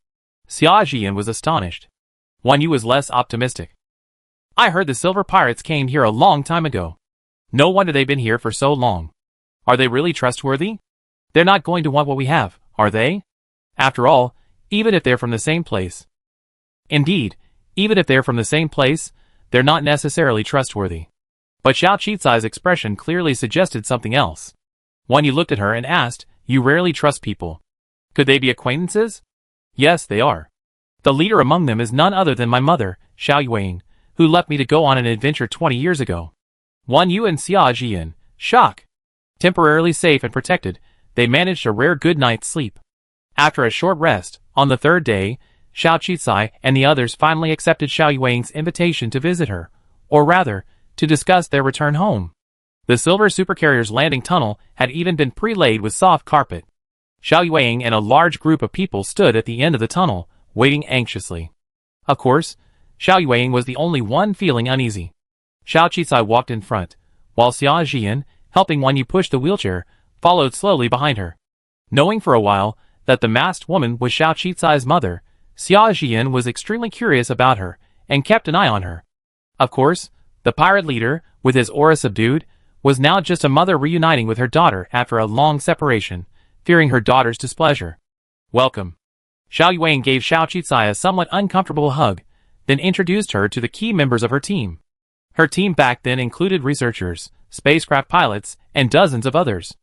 Xia Jian was astonished. Wan Yu was less optimistic. I heard the Silver Pirates came here a long time ago. No wonder they've been here for so long. Are they really trustworthy? They're not going to want what we have, are they? After all, even if they're from the same place. Indeed, even if they're from the same place, they're not necessarily trustworthy. But Xiao Qicai's expression clearly suggested something else. Wan Yu looked at her and asked, "You rarely trust people. Could they be acquaintances?" "Yes, they are. The leader among them is none other than my mother, Xiao Yueying, who left me to go on an adventure 20 years ago." Wan Yu and Xia Jian, shock. Temporarily safe and protected, they managed a rare good night's sleep. After a short rest, on the 3rd day, Xiao Qicai and the others finally accepted Xiao Yueying's invitation to visit her, or rather, to discuss their return home. The silver supercarrier's landing tunnel had even been pre-laid with soft carpet. Xiao Yueying and a large group of people stood at the end of the tunnel, waiting anxiously. Of course, Xiao Yueying was the only one feeling uneasy. Xiao Qicai walked in front, while Xia Jian, helping Wan Yu push the wheelchair, followed slowly behind her. Knowing for a while that the masked woman was Xiao Qicai's mother, Xia Jian was extremely curious about her and kept an eye on her. Of course, the pirate leader, with his aura subdued, was now just a mother reuniting with her daughter after a long separation, fearing her daughter's displeasure. "Welcome." Xiao Yueying gave Xiao Qicai a somewhat uncomfortable hug, then introduced her to the key members of her team. Her team back then included researchers, spacecraft pilots, and dozens of others.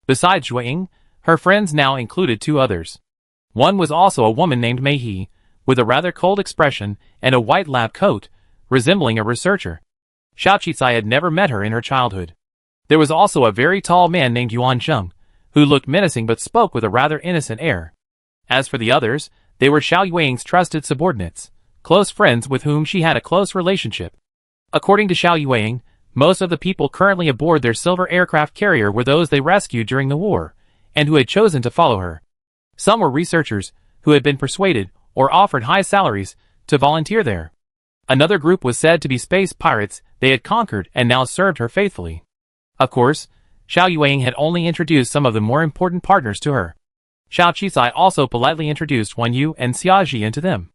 Besides Yueying, her friends now included 2 others. One was also a woman named Mei He, with a rather cold expression and a white lab coat, resembling a researcher. Xiao Qicai had never met her in her childhood. There was also a very tall man named Yuan Zheng, who looked menacing but spoke with a rather innocent air. As for the others, they were Xiao Yuan's trusted subordinates, close friends with whom she had a close relationship. According to Xiao Yuan, most of the people currently aboard their silver aircraft carrier were those they rescued during the war, and who had chosen to follow her. Some were researchers, who had been persuaded, or offered high salaries, to volunteer there. Another group was said to be space pirates they had conquered and now served her faithfully. Of course, Xiao Yuan had only introduced some of the more important partners to her. Xiao Qicai also politely introduced Wan Yu and Xia Jian to them.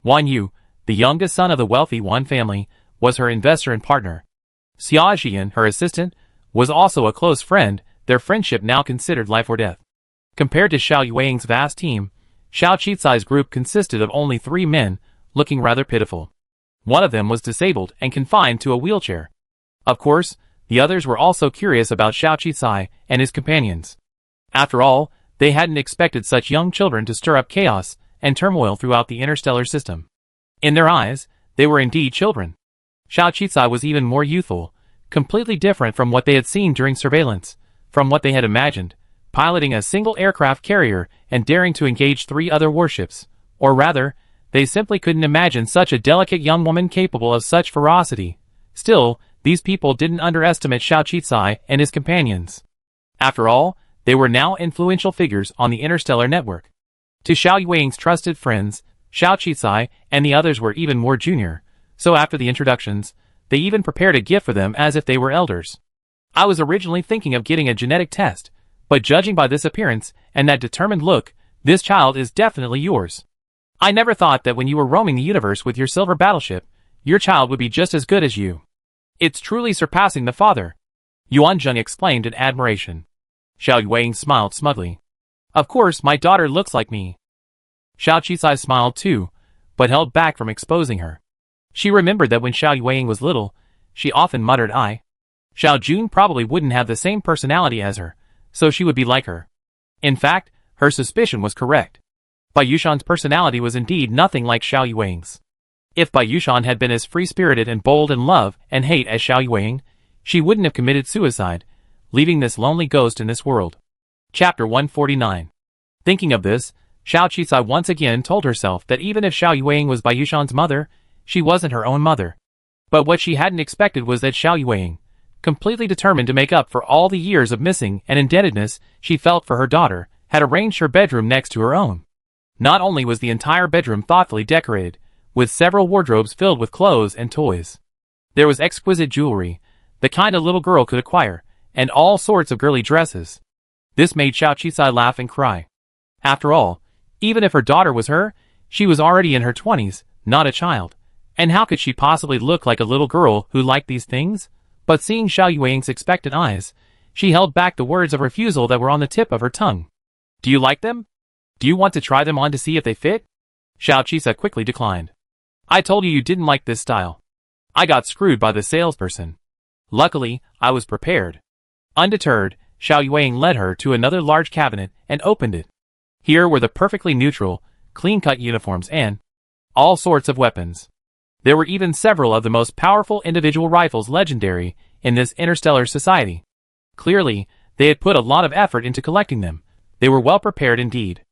Wan Yu, the youngest son of the wealthy Wan family, was her investor and partner. Xia Jian, her assistant, was also a close friend, their friendship now considered life or death. Compared to Xiao Yuan's vast team, Xiao Qicai's group consisted of only 3 men, looking rather pitiful. One of them was disabled and confined to a wheelchair. Of course, the others were also curious about Xiao Qicai and his companions. After all, they hadn't expected such young children to stir up chaos and turmoil throughout the interstellar system. In their eyes, they were indeed children. Xiao Qicai was even more youthful, completely different from what they had seen during surveillance, from what they had imagined, piloting a single aircraft carrier and daring to engage 3 other warships, or rather, they simply couldn't imagine such a delicate young woman capable of such ferocity. Still, these people didn't underestimate Xiao Qicai and his companions. After all, they were now influential figures on the interstellar network. To Xiao Yuan's trusted friends, Xiao Qicai and the others were even more junior, so after the introductions, they even prepared a gift for them as if they were elders. I was originally thinking of getting a genetic test, but judging by this appearance and that determined look, this child is definitely yours. I never thought that when you were roaming the universe with your silver battleship, your child would be just as good as you. It's truly surpassing the father, Yuan Zheng exclaimed in admiration. Xiao Yuan smiled smugly. Of course, my daughter looks like me. Xiao Qicai smiled too, but held back from exposing her. She remembered that when Xiao Yuan was little, she often muttered Xiao Jun probably wouldn't have the same personality as her, so she would be like her. In fact, her suspicion was correct. Baiyushan's personality was indeed nothing like Xiao Yuan's. If Baiyushan had been as free-spirited and bold in love and hate as Xiao Yuan, she wouldn't have committed suicide, leaving this lonely ghost in this world. Chapter 149. Thinking of this, Xiao Qicai once again told herself that even if Xiao Yuan was Baiyushan's mother, she wasn't her own mother. But what she hadn't expected was that Xiao Yuan, completely determined to make up for all the years of missing and indebtedness she felt for her daughter, had arranged her bedroom next to her own. Not only was the entire bedroom thoughtfully decorated, with several wardrobes filled with clothes and toys. There was exquisite jewelry, the kind a little girl could acquire, and all sorts of girly dresses. This made Xiao Qicai laugh and cry. After all, even if her daughter was her, she was already in her 20s, not a child. And how could she possibly look like a little girl who liked these things? But seeing Xiao Yuan's expectant eyes, she held back the words of refusal that were on the tip of her tongue. Do you like them? Do you want to try them on to see if they fit? Xiao Qicai quickly declined. I told you didn't like this style. I got screwed by the salesperson. Luckily, I was prepared. Undeterred, Xiao Yuan led her to another large cabinet and opened it. Here were the perfectly neutral, clean-cut uniforms and all sorts of weapons. There were even several of the most powerful individual rifles legendary in this interstellar society. Clearly, they had put a lot of effort into collecting them. They were well prepared indeed.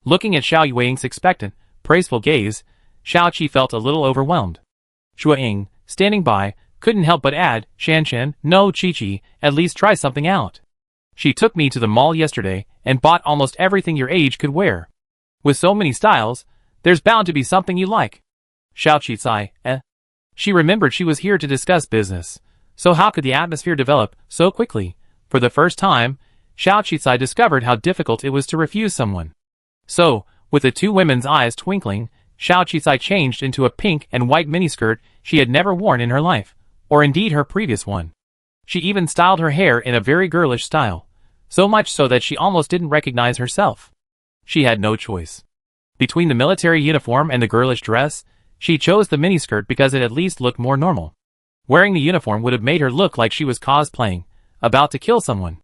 Looking at Xiao Yuan's expectant, praiseful gaze, Xiao Qi felt a little overwhelmed. Xue Ying, standing by, couldn't help but add, Shan, no Chi, at least try something out. She took me to the mall yesterday and bought almost everything your age could wear. With so many styles, there's bound to be something you like. Xiao Qicai, She remembered she was here to discuss business, so how could the atmosphere develop so quickly? For the first time, Xiao Qicai discovered how difficult it was to refuse someone. So, with the 2 women's eyes twinkling, Xiao Qicai changed into a pink and white miniskirt she had never worn in her life, or indeed her previous one. She even styled her hair in a very girlish style, so much so that she almost didn't recognize herself. She had no choice. Between the military uniform and the girlish dress, she chose the miniskirt because it at least looked more normal. Wearing the uniform would have made her look like she was cosplaying, about to kill someone.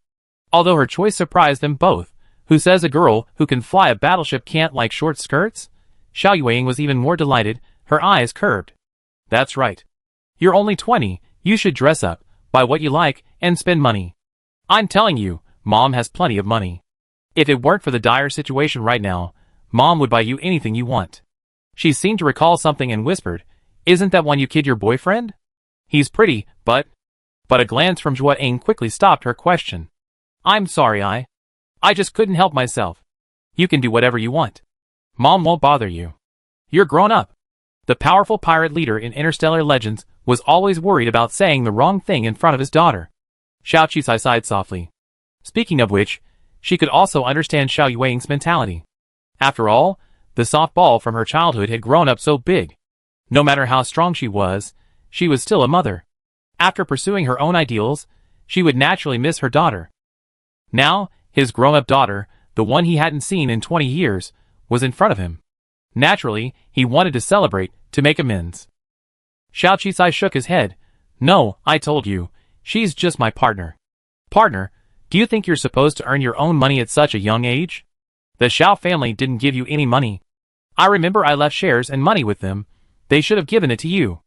Although her choice surprised them both. Who says a girl who can fly a battleship can't like short skirts? Xiao Yuan was even more delighted, her eyes curved. That's right. You're only 20, you should dress up, buy what you like, and spend money. I'm telling you, Mom has plenty of money. If it weren't for the dire situation right now, Mom would buy you anything you want. She seemed to recall something and whispered, "Isn't that one you kid your boyfriend? He's pretty, but a glance from Joanne quickly stopped her question. I'm sorry, I just couldn't help myself. You can do whatever you want. Mom won't bother you. You're grown up." The powerful pirate leader in Interstellar Legends was always worried about saying the wrong thing in front of his daughter. Xiao Qisai sighed softly. Speaking of which, she could also understand Xiao Yuan's mentality. After all, the softball from her childhood had grown up so big. No matter how strong she was still a mother. After pursuing her own ideals, she would naturally miss her daughter. Now, his grown-up daughter, the one he hadn't seen in 20 years, was in front of him. Naturally, he wanted to celebrate, to make amends. Xiao Qisai shook his head. "No, I told you, she's just my partner." "Partner? Do you think you're supposed to earn your own money at such a young age? The Xiao family didn't give you any money. I remember I left shares and money with them. They should have given it to you."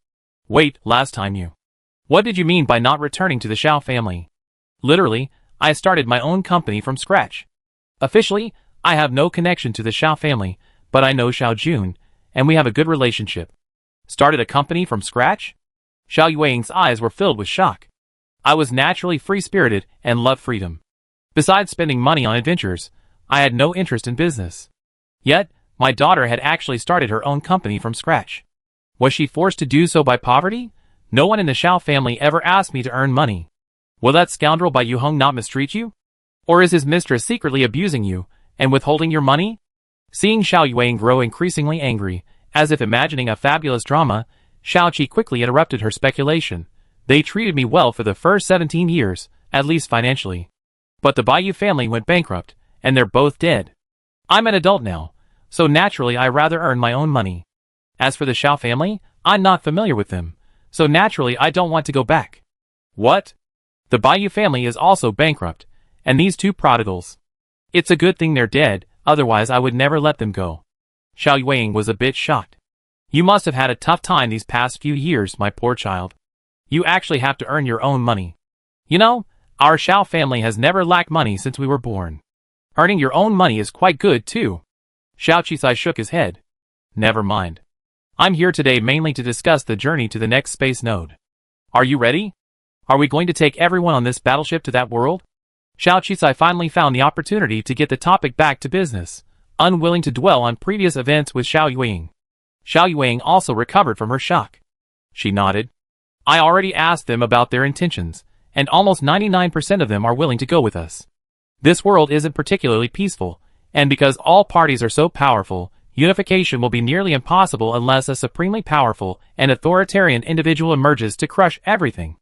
"Wait, last time you... What did you mean by not returning to the Xiao family?" "Literally, I started my own company from scratch. Officially, I have no connection to the Xiao family, but I know Xiao Jun, and we have a good relationship." "Started a company from scratch?" Xiao Yuan's eyes were filled with shock. "I was naturally free-spirited and loved freedom. Besides spending money on adventures, I had no interest in business. Yet, my daughter had actually started her own company from scratch. Was she forced to do so by poverty? No one in the Xiao family ever asked me to earn money. Will that scoundrel Bai Yuheng not mistreat you? Or is his mistress secretly abusing you and withholding your money?" Seeing Xiao Yuan grow increasingly angry, as if imagining a fabulous drama, Xiao Qi quickly interrupted her speculation. "They treated me well for the first 17 years, at least financially. But the Bai Yu family went bankrupt, and they're both dead. I'm an adult now, so naturally I rather earn my own money. As for the Xiao family, I'm not familiar with them, so naturally I don't want to go back." "What? The Bai Yu family is also bankrupt, and these two prodigals. It's a good thing they're dead, otherwise I would never let them go." Xiao Yuan was a bit shocked. "You must have had a tough time these past few years, my poor child. You actually have to earn your own money. You know, our Xiao family has never lacked money since we were born. Earning your own money is quite good too." Xiao Qisai shook his head. "Never mind. I'm here today mainly to discuss the journey to the next space node. Are you ready? Are we going to take everyone on this battleship to that world?" Xiao Qisai finally found the opportunity to get the topic back to business, unwilling to dwell on previous events with Xiao Yuan. Xiao Yuan also recovered from her shock. She nodded. "I already asked them about their intentions, and almost 99% of them are willing to go with us. This world isn't particularly peaceful, and because all parties are so powerful, unification will be nearly impossible unless a supremely powerful and authoritarian individual emerges to crush everything.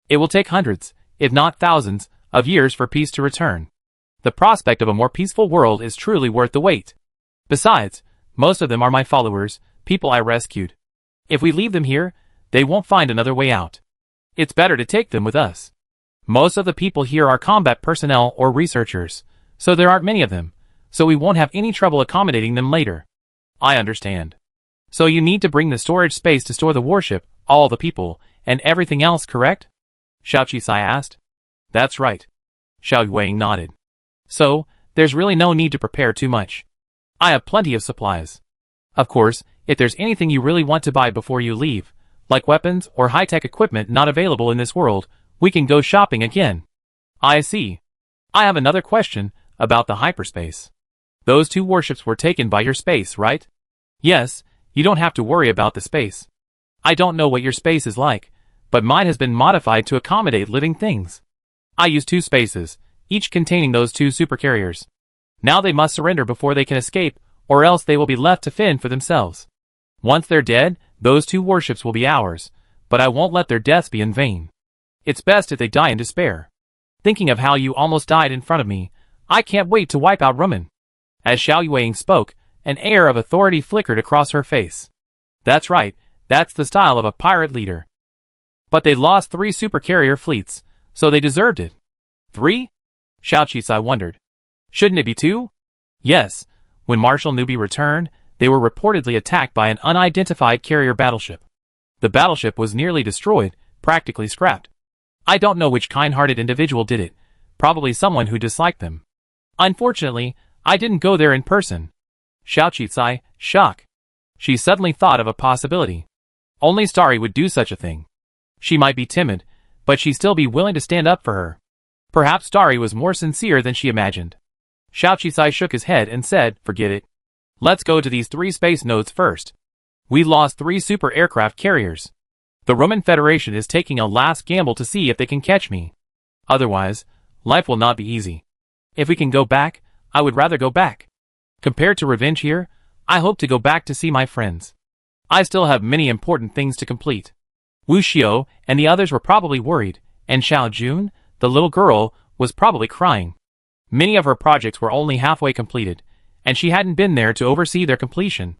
It will take hundreds, if not thousands, of years for peace to return. The prospect of a more peaceful world is truly worth the wait. Besides, most of them are my followers, people I rescued. If we leave them here, they won't find another way out. It's better to take them with us. Most of the people here are combat personnel or researchers, so there aren't many of them, so we won't have any trouble accommodating them later." "I understand. So you need to bring the storage space to store the warship, all the people, and everything else, correct?" Xiao Qisai asked. "That's right." Xiao Yuan nodded. "So, there's really no need to prepare too much. I have plenty of supplies. Of course, if there's anything you really want to buy before you leave, like weapons or high-tech equipment not available in this world, we can go shopping again." "I see. I have another question about the hyperspace. Those two warships were taken by your space, right?" "Yes, you don't have to worry about the space. I don't know what your space is like, but mine has been modified to accommodate living things. I use 2 spaces, each containing those 2 supercarriers. Now they must surrender before they can escape, or else they will be left to fend for themselves. Once they're dead, those 2 warships will be ours, but I won't let their deaths be in vain. It's best if they die in despair. Thinking of how you almost died in front of me, I can't wait to wipe out Rumen." As Xiao Yuan spoke, an air of authority flickered across her face. "That's right, that's the style of a pirate leader. But they lost 3 supercarrier fleets, so they deserved it." "3? Xiao Qisai wondered. "Shouldn't it be 2? "Yes, when Marshal Newbie returned, they were reportedly attacked by an unidentified carrier battleship. The battleship was nearly destroyed, practically scrapped. I don't know which kind-hearted individual did it, probably someone who disliked them. Unfortunately, I didn't go there in person. Xiao Qizai, shock. She suddenly thought of a possibility. Only Starry would do such a thing. She might be timid, but she'd still be willing to stand up for her. Perhaps Starry was more sincere than she imagined. Xiao Qizai shook his head and said, forget it. Let's go to these 3 space nodes first. We lost 3 super aircraft carriers. The Roman Federation is taking a last gamble to see if they can catch me. Otherwise, life will not be easy. If we can go back, I would rather go back. Compared to revenge here, I hope to go back to see my friends. I still have many important things to complete. Wu Xiao and the others were probably worried, and Xiao Jun, the little girl, was probably crying. Many of her projects were only halfway completed, and she hadn't been there to oversee their completion.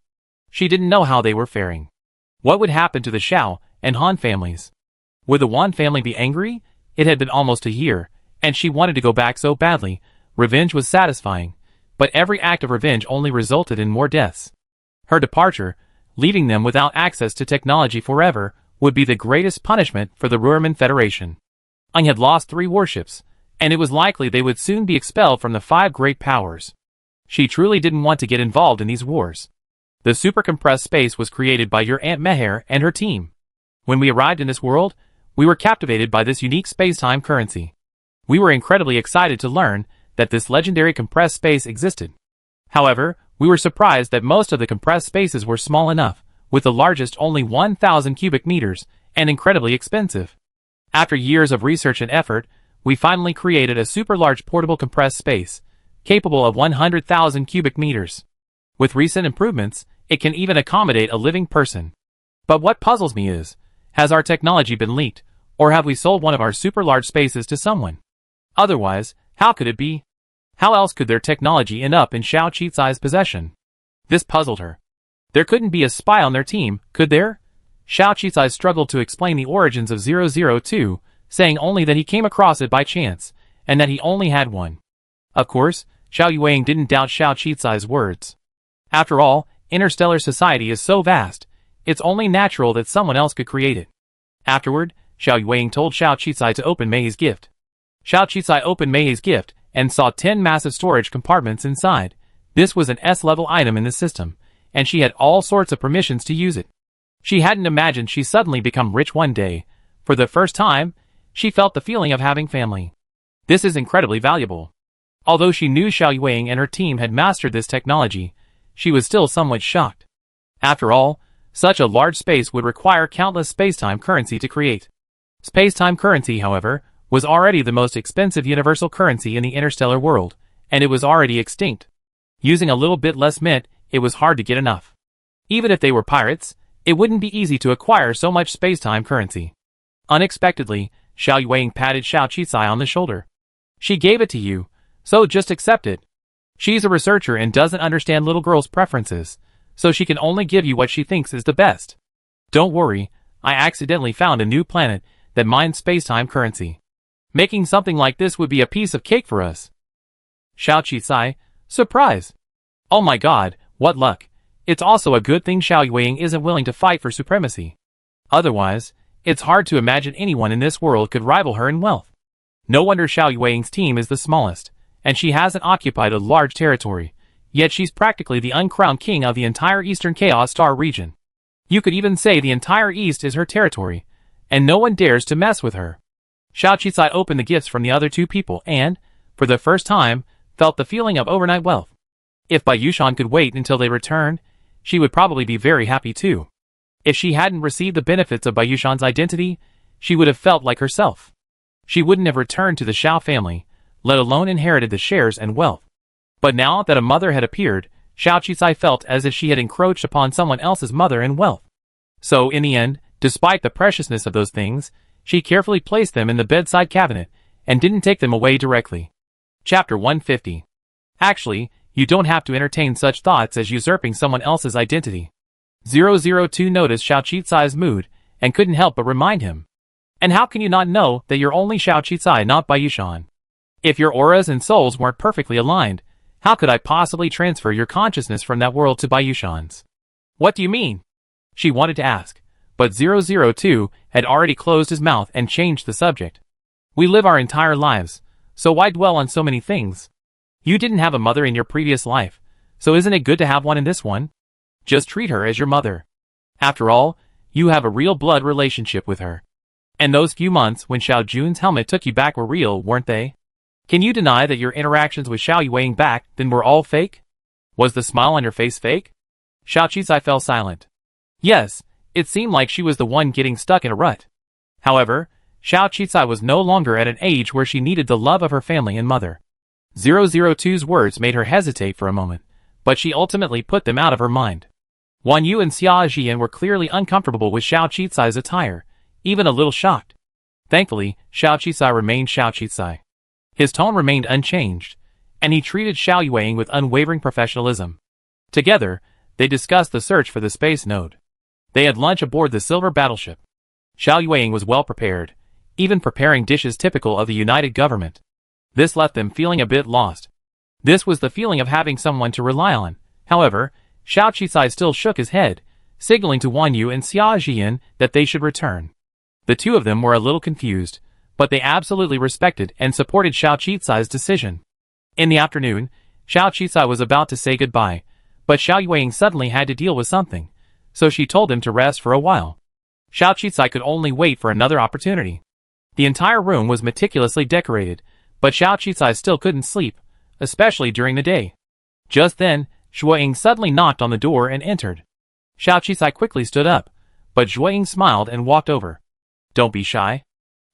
She didn't know how they were faring. What would happen to the Xiao and Han families? Would the Wan family be angry? It had been almost a year, and she wanted to go back so badly. Revenge was satisfying, but every act of revenge only resulted in more deaths. Her departure, leaving them without access to technology forever, would be the greatest punishment for the Roman Federation. I had lost 3 warships, and it was likely they would soon be expelled from the 5 great powers. She truly didn't want to get involved in these wars. The super-compressed space was created by your Aunt Meher and her team. When we arrived in this world, we were captivated by this unique space-time currency. We were incredibly excited to learn that this legendary compressed space existed. However, we were surprised that most of the compressed spaces were small enough, with the largest only 1,000 cubic meters, and incredibly expensive. After years of research and effort, we finally created a super-large portable compressed space, capable of 100,000 cubic meters. With recent improvements, it can even accommodate a living person. But what puzzles me is, has our technology been leaked, or have we sold one of our super-large spaces to someone? Otherwise, how could it be? How else could their technology end up in Xiao Qizai's possession? This puzzled her. There couldn't be a spy on their team, could there? Xiao Qizai struggled to explain the origins of 002, saying only that he came across it by chance, and that he only had one. Of course, Xiao Yueying didn't doubt Xiao Qizai's words. After all, interstellar society is so vast, it's only natural that someone else could create it. Afterward, Xiao Yueying told Xiao Qizai to open Mei's gift. Xiao Qizai opened Mei's gift, and saw 10 massive storage compartments inside. This was an S-level item in the system, and she had all sorts of permissions to use it. She hadn't imagined she'd suddenly become rich one day. For the first time, she felt the feeling of having family. This is incredibly valuable. Although she knew Xiao Yueying and her team had mastered this technology, she was still somewhat shocked. After all, such a large space would require countless space-time currency to create. Space-time currency, however, was already the most expensive universal currency in the interstellar world, and it was already extinct. Using a little bit less mint, it was hard to get enough. Even if they were pirates, it wouldn't be easy to acquire so much space-time currency. Unexpectedly, Xiao Yueying patted Xiao Qizai on the shoulder. She gave it to you, so just accept it. She's a researcher and doesn't understand little girls' preferences, so she can only give you what she thinks is the best. Don't worry, I accidentally found a new planet that mines space-time currency. Making something like this would be a piece of cake for us. Xiao Qizai, surprise! Oh my god, what luck! It's also a good thing Xiao Yueying isn't willing to fight for supremacy. Otherwise, it's hard to imagine anyone in this world could rival her in wealth. No wonder Xiao Yueying's team is the smallest, and she hasn't occupied a large territory, yet she's practically the uncrowned king of the entire Eastern Chaos Star region. You could even say the entire East is her territory, and no one dares to mess with her. Xiao Qizai opened the gifts from the other 2 people and, for the first time, felt the feeling of overnight wealth. If Bayushan could wait until they returned, she would probably be very happy too. If she hadn't received the benefits of Bayushan's identity, she would have felt like herself. She wouldn't have returned to the Xiao family, let alone inherited the shares and wealth. But now that a mother had appeared, Xiao Qizai felt as if she had encroached upon someone else's mother in wealth. So in the end, despite the preciousness of those things, she carefully placed them in the bedside cabinet, and didn't take them away directly. Chapter 150. Actually, you don't have to entertain such thoughts as usurping someone else's identity. 002 noticed Xiao Qizai's mood, and couldn't help but remind him. And how can you not know that you're only Xiao Qizai, not Bayushan? If your auras and souls weren't perfectly aligned, how could I possibly transfer your consciousness from that world to Bayushan's? What do you mean? She wanted to ask, but 002 had already closed his mouth and changed the subject. We live our entire lives, so why dwell on so many things? You didn't have a mother in your previous life, so isn't it good to have one in this one? Just treat her as your mother. After all, you have a real blood relationship with her. And those few months when Xiao Jun's helmet took you back were real, weren't they? Can you deny that your interactions with Xiao Yueying back then were all fake? Was the smile on your face fake? Xiao Qizai fell silent. Yes, it seemed like she was the one getting stuck in a rut. However, Xiao Qizai was no longer at an age where she needed the love of her family and mother. 002's words made her hesitate for a moment, but she ultimately put them out of her mind. Wan Yu and Xia Jian were clearly uncomfortable with Xiao Qizai's attire, even a little shocked. Thankfully, Xiao Qizai remained Xiao Qizai. His tone remained unchanged, and he treated Xiao Yueying with unwavering professionalism. Together, they discussed the search for the space node. They had lunch aboard the silver battleship. Xiao Yueying was well prepared, even preparing dishes typical of the United Government. This left them feeling a bit lost. This was the feeling of having someone to rely on. However, Xiao Qizai still shook his head, signaling to Wan Yu and Xia Jian that they should return. The two of them were a little confused, but they absolutely respected and supported Xiao Qizai's decision. In the afternoon, Xiao Qizai was about to say goodbye, but Xiao Yueying suddenly had to deal with something, so she told him to rest for a while. Xiao Qizai could only wait for another opportunity. The entire room was meticulously decorated, but Xiao Qizai still couldn't sleep, especially during the day. Just then, Zhuoying suddenly knocked on the door and entered. Xiao Qizai quickly stood up, but Zhuoying smiled and walked over. Don't be shy.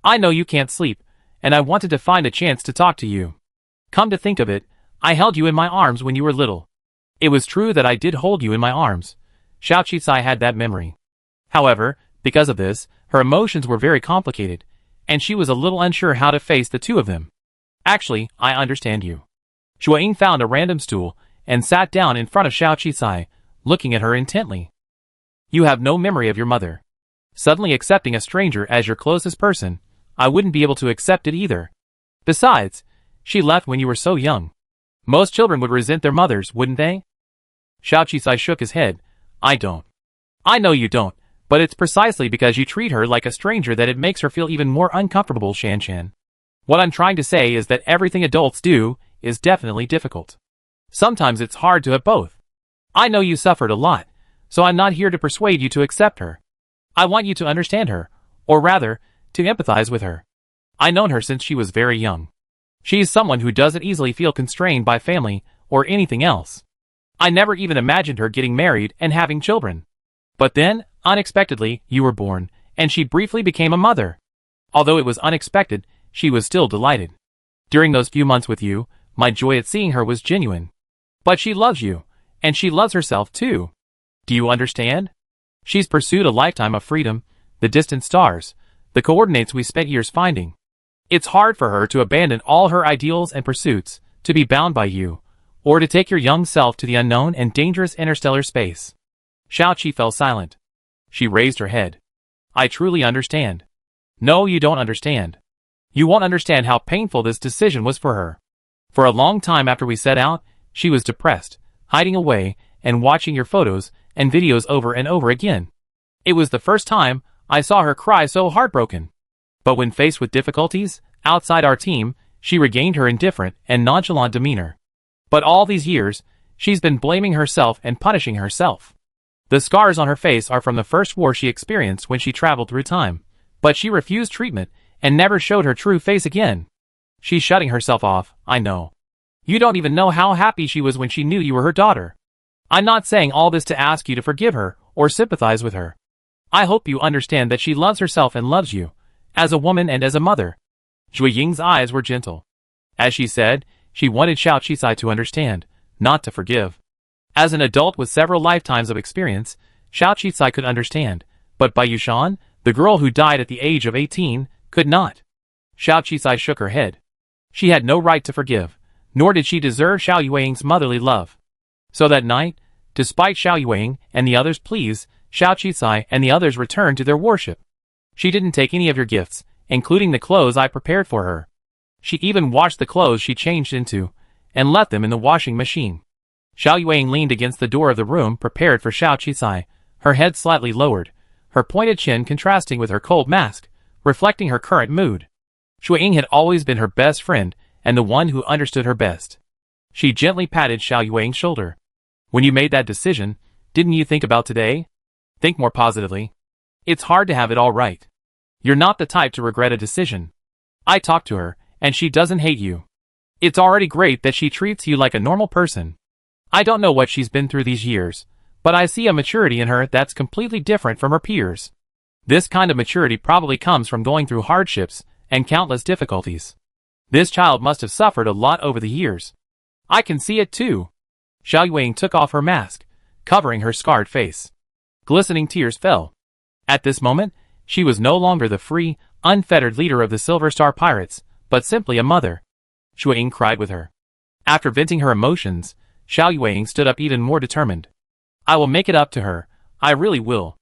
I know you can't sleep, and I wanted to find a chance to talk to you. Come to think of it, I held you in my arms when you were little. It was true that I did hold you in my arms. Xiao Qizai had that memory. However, because of this, her emotions were very complicated, and she was a little unsure how to face the two of them. Actually, I understand you. Zhuoying found a random stool and sat down in front of Xiao Qizai, looking at her intently. You have no memory of your mother. Suddenly accepting a stranger as your closest person, I wouldn't be able to accept it either. Besides, she left when you were so young. Most children would resent their mothers, wouldn't they? Xiao Qizai shook his head. I don't. I know you don't, but it's precisely because you treat her like a stranger that it makes her feel even more uncomfortable, Shan. What I'm trying to say is that everything adults do is definitely difficult. Sometimes it's hard to have both. I know you suffered a lot, so I'm not here to persuade you to accept her. I want you to understand her, or rather, to empathize with her. I've known her since she was very young. She's someone who doesn't easily feel constrained by family or anything else. I never even imagined her getting married and having children. But then, unexpectedly, you were born, and she briefly became a mother. Although it was unexpected, she was still delighted. During those few months with you, my joy at seeing her was genuine. But she loves you, and she loves herself too. Do you understand? She's pursued a lifetime of freedom, the distant stars, the coordinates we spent years finding. It's hard for her to abandon all her ideals and pursuits, to be bound by you, or to take your young self to the unknown and dangerous interstellar space. Xiao Qi fell silent. She raised her head. I truly understand. No, you don't understand. You won't understand how painful this decision was for her. For a long time after we set out, she was depressed, hiding away, and watching your photos and videos over and over again. It was the first time I saw her cry so heartbroken. But when faced with difficulties, outside our team, she regained her indifferent and nonchalant demeanor. But all these years, she's been blaming herself and punishing herself. The scars on her face are from the first war she experienced when she traveled through time, but she refused treatment and never showed her true face again. She's shutting herself off, I know. You don't even know how happy she was when she knew you were her daughter. I'm not saying all this to ask you to forgive her or sympathize with her. I hope you understand that she loves herself and loves you, as a woman and as a mother. Zhui Ying's eyes were gentle. As she said, she wanted Xiao Qizai to understand, not to forgive. As an adult with several lifetimes of experience, Xiao Qizai could understand, but Bai Yushan, the girl who died at the age of 18, could not. Xiao Qizai shook her head. She had no right to forgive, nor did she deserve Xiao Yueying's motherly love. So that night, despite Xiao Yueying and the others' pleas, Xiao Qizai and the others returned to their worship. She didn't take any of your gifts, including the clothes I prepared for her. She even washed the clothes she changed into, and left them in the washing machine. Xiao Yueying leaned against the door of the room prepared for Xiao Qizai, her head slightly lowered, her pointed chin contrasting with her cold mask, reflecting her current mood. Zhuoying had always been her best friend, and the one who understood her best. She gently patted Xiao Yuan's shoulder. When you made that decision, didn't you think about today? Think more positively. It's hard to have it all right. You're not the type to regret a decision. I talked to her, and she doesn't hate you. It's already great that she treats you like a normal person. I don't know what she's been through these years, but I see a maturity in her that's completely different from her peers. This kind of maturity probably comes from going through hardships and countless difficulties. This child must have suffered a lot over the years. I can see it too. Xiao Yuan took off her mask, covering her scarred face. Glistening tears fell. At this moment, she was no longer the free, unfettered leader of the Silver Star Pirates, but simply a mother. Xue Ying cried with her. After venting her emotions, Xiao Yuan stood up even more determined. I will make it up to her, I really will.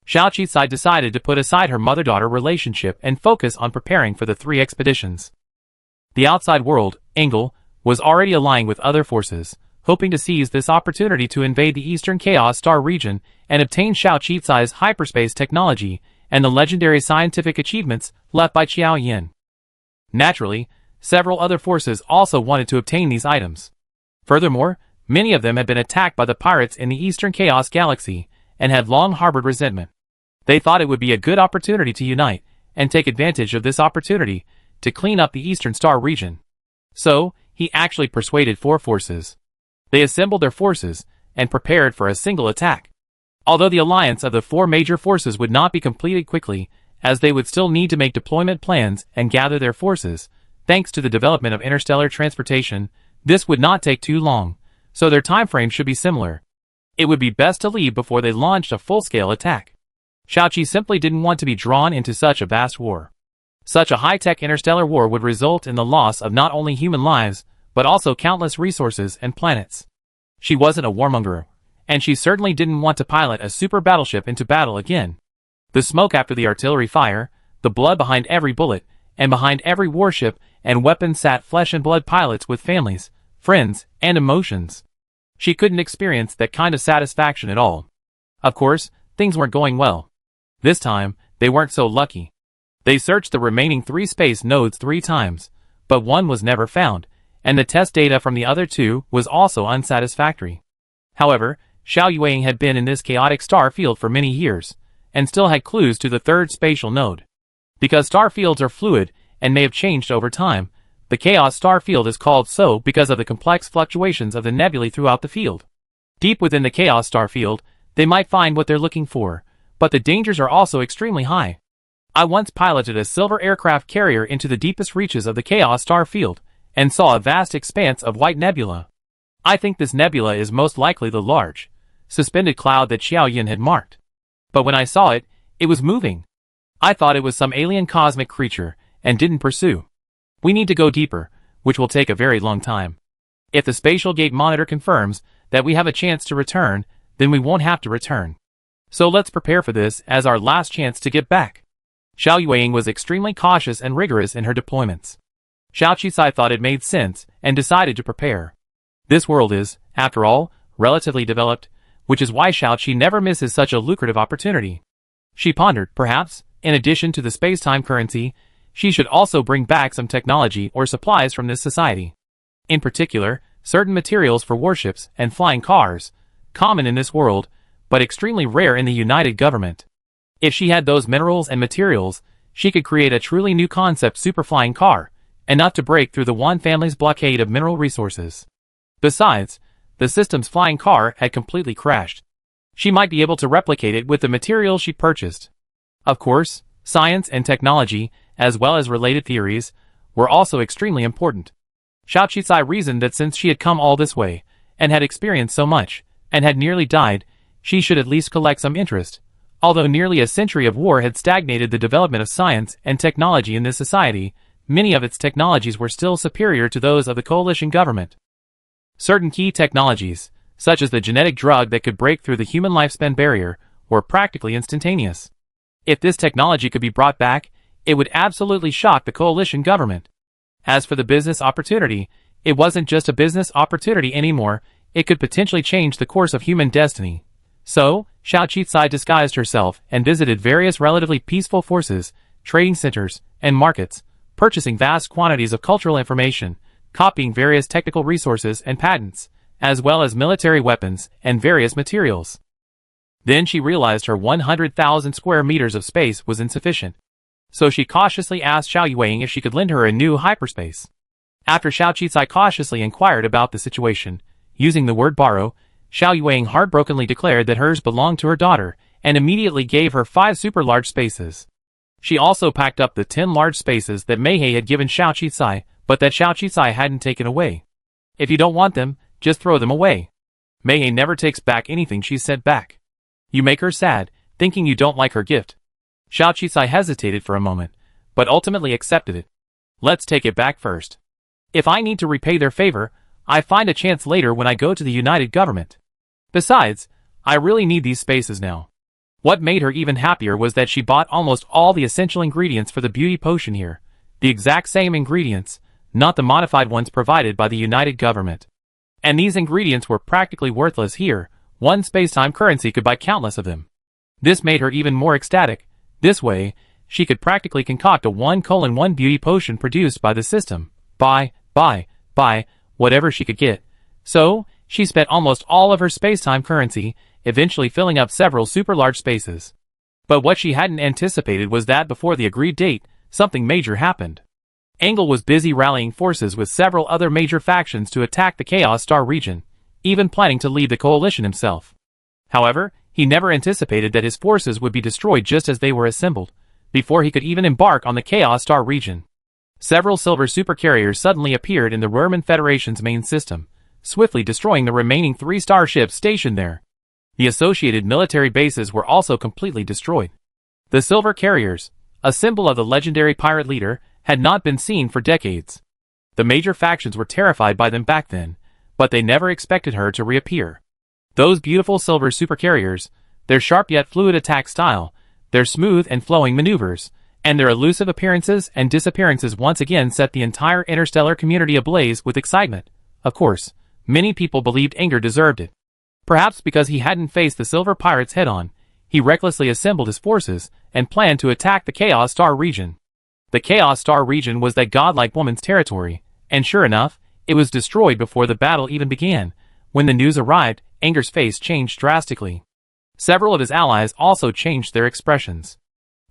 Xiao Qisai decided to put aside her mother-daughter relationship and focus on preparing for the 3 expeditions. The outside world, Engel, was already aligning with other forces, hoping to seize this opportunity to invade the Eastern Chaos Star region and obtain Xiao Qisai's hyperspace technology and the legendary scientific achievements left by Qiao Yin. Naturally, several other forces also wanted to obtain these items. Furthermore, many of them had been attacked by the pirates in the Eastern Chaos Galaxy and had long harbored resentment. They thought it would be a good opportunity to unite and take advantage of this opportunity to clean up the Eastern Star region. So, he actually persuaded 4 forces. They assembled their forces and prepared for a single attack. Although the alliance of the 4 major forces would not be completed quickly, as they would still need to make deployment plans and gather their forces, thanks to the development of interstellar transportation, this would not take too long, so their time frame should be similar. It would be best to leave before they launched a full-scale attack. Xiaoqi simply didn't want to be drawn into such a vast war. Such a high-tech interstellar war would result in the loss of not only human lives, but also countless resources and planets. She wasn't a warmonger, and she certainly didn't want to pilot a super battleship into battle again. The smoke after the artillery fire, the blood behind every bullet, and behind every warship and weapon sat flesh and blood pilots with families, friends, and emotions. She couldn't experience that kind of satisfaction at all. Of course, things weren't going well. This time, they weren't so lucky. They searched the remaining 3 space nodes 3 times, but one was never found, and the test data from the other 2 was also unsatisfactory. However, Xiao Yuan had been in this chaotic star field for many years, and still had clues to the 3rd spatial node. Because star fields are fluid and may have changed over time, the chaos star field is called so because of the complex fluctuations of the nebulae throughout the field. Deep within the chaos star field, they might find what they're looking for, but the dangers are also extremely high. I once piloted a silver aircraft carrier into the deepest reaches of the chaos star field, and saw a vast expanse of white nebula. I think this nebula is most likely the large, suspended cloud that Xiao Yin had marked. But when I saw it, it was moving. I thought it was some alien cosmic creature, and didn't pursue. We need to go deeper, which will take a very long time. If the spatial gate monitor confirms that we have a chance to return, then we won't have to return. So let's prepare for this as our last chance to get back. Xiao Yuan was extremely cautious and rigorous in her deployments. Xiao Qisai thought it made sense and decided to prepare. This world is, after all, relatively developed, which is why Xiao Qi never misses such a lucrative opportunity. She pondered, perhaps, in addition to the space-time currency, she should also bring back some technology or supplies from this society. In particular, certain materials for warships and flying cars, common in this world, but extremely rare in the United Government. If she had those minerals and materials, she could create a truly new concept superflying car, enough to break through the One family's blockade of mineral resources. Besides, the system's flying car had completely crashed. She might be able to replicate it with the materials she purchased. Of course, science and technology, as well as related theories, were also extremely important. Xiao Qisai reasoned that since she had come all this way, and had experienced so much, and had nearly died, she should at least collect some interest. Although nearly a century of war had stagnated the development of science and technology in this society, many of its technologies were still superior to those of the coalition government. Certain key technologies, such as the genetic drug that could break through the human lifespan barrier, were practically instantaneous. If this technology could be brought back, it would absolutely shock the coalition government. As for the business opportunity, it wasn't just a business opportunity anymore, it could potentially change the course of human destiny. So, Xiao Qisai disguised herself and visited various relatively peaceful forces, trading centers, and markets, purchasing vast quantities of cultural information, copying various technical resources and patents, as well as military weapons and various materials. Then she realized her 100,000 square meters of space was insufficient. So she cautiously asked Xiao Yueying if she could lend her a new hyperspace. After Xiao Qicai cautiously inquired about the situation, using the word borrow, Xiao Yueying heartbrokenly declared that hers belonged to her daughter, and immediately gave her 5 super large spaces. She also packed up the 10 large spaces that Meihei had given Xiao Qicai, but that Xiao Qicai hadn't taken away. If you don't want them, just throw them away. Meihei never takes back anything she's sent back. You make her sad, thinking you don't like her gift. Xiao Qicai hesitated for a moment, but ultimately accepted it. Let's take it back first. If I need to repay their favor, I find a chance later when I go to the United Government. Besides, I really need these spaces now. What made her even happier was that she bought almost all the essential ingredients for the beauty potion here. The exact same ingredients, not the modified ones provided by the United Government. And these ingredients were practically worthless here. One space-time currency could buy countless of them. This made her even more ecstatic. This way, she could practically concoct a 1:1 beauty potion produced by the system. Buy, whatever she could get. So, she spent almost all of her space-time currency, eventually filling up several super large spaces. But what she hadn't anticipated was that before the agreed date, something major happened. Engel was busy rallying forces with several other major factions to attack the Chaos Star region, even planning to lead the coalition himself. However, he never anticipated that his forces would be destroyed just as they were assembled, before he could even embark on the Chaos Star region. Several silver supercarriers suddenly appeared in the Roman Federation's main system, swiftly destroying the remaining 3 starships stationed there. The associated military bases were also completely destroyed. The silver carriers, a symbol of the legendary pirate leader, had not been seen for decades. The major factions were terrified by them back then, but they never expected her to reappear. Those beautiful silver supercarriers, their sharp yet fluid attack style, their smooth and flowing maneuvers, and their elusive appearances and disappearances once again set the entire interstellar community ablaze with excitement. Of course, many people believed Anger deserved it. Perhaps because he hadn't faced the silver pirates head-on, he recklessly assembled his forces and planned to attack the Chaos Star region. The Chaos Star region was that godlike woman's territory, and sure enough, it was destroyed before the battle even began. When the news arrived, Anger's face changed drastically. Several of his allies also changed their expressions.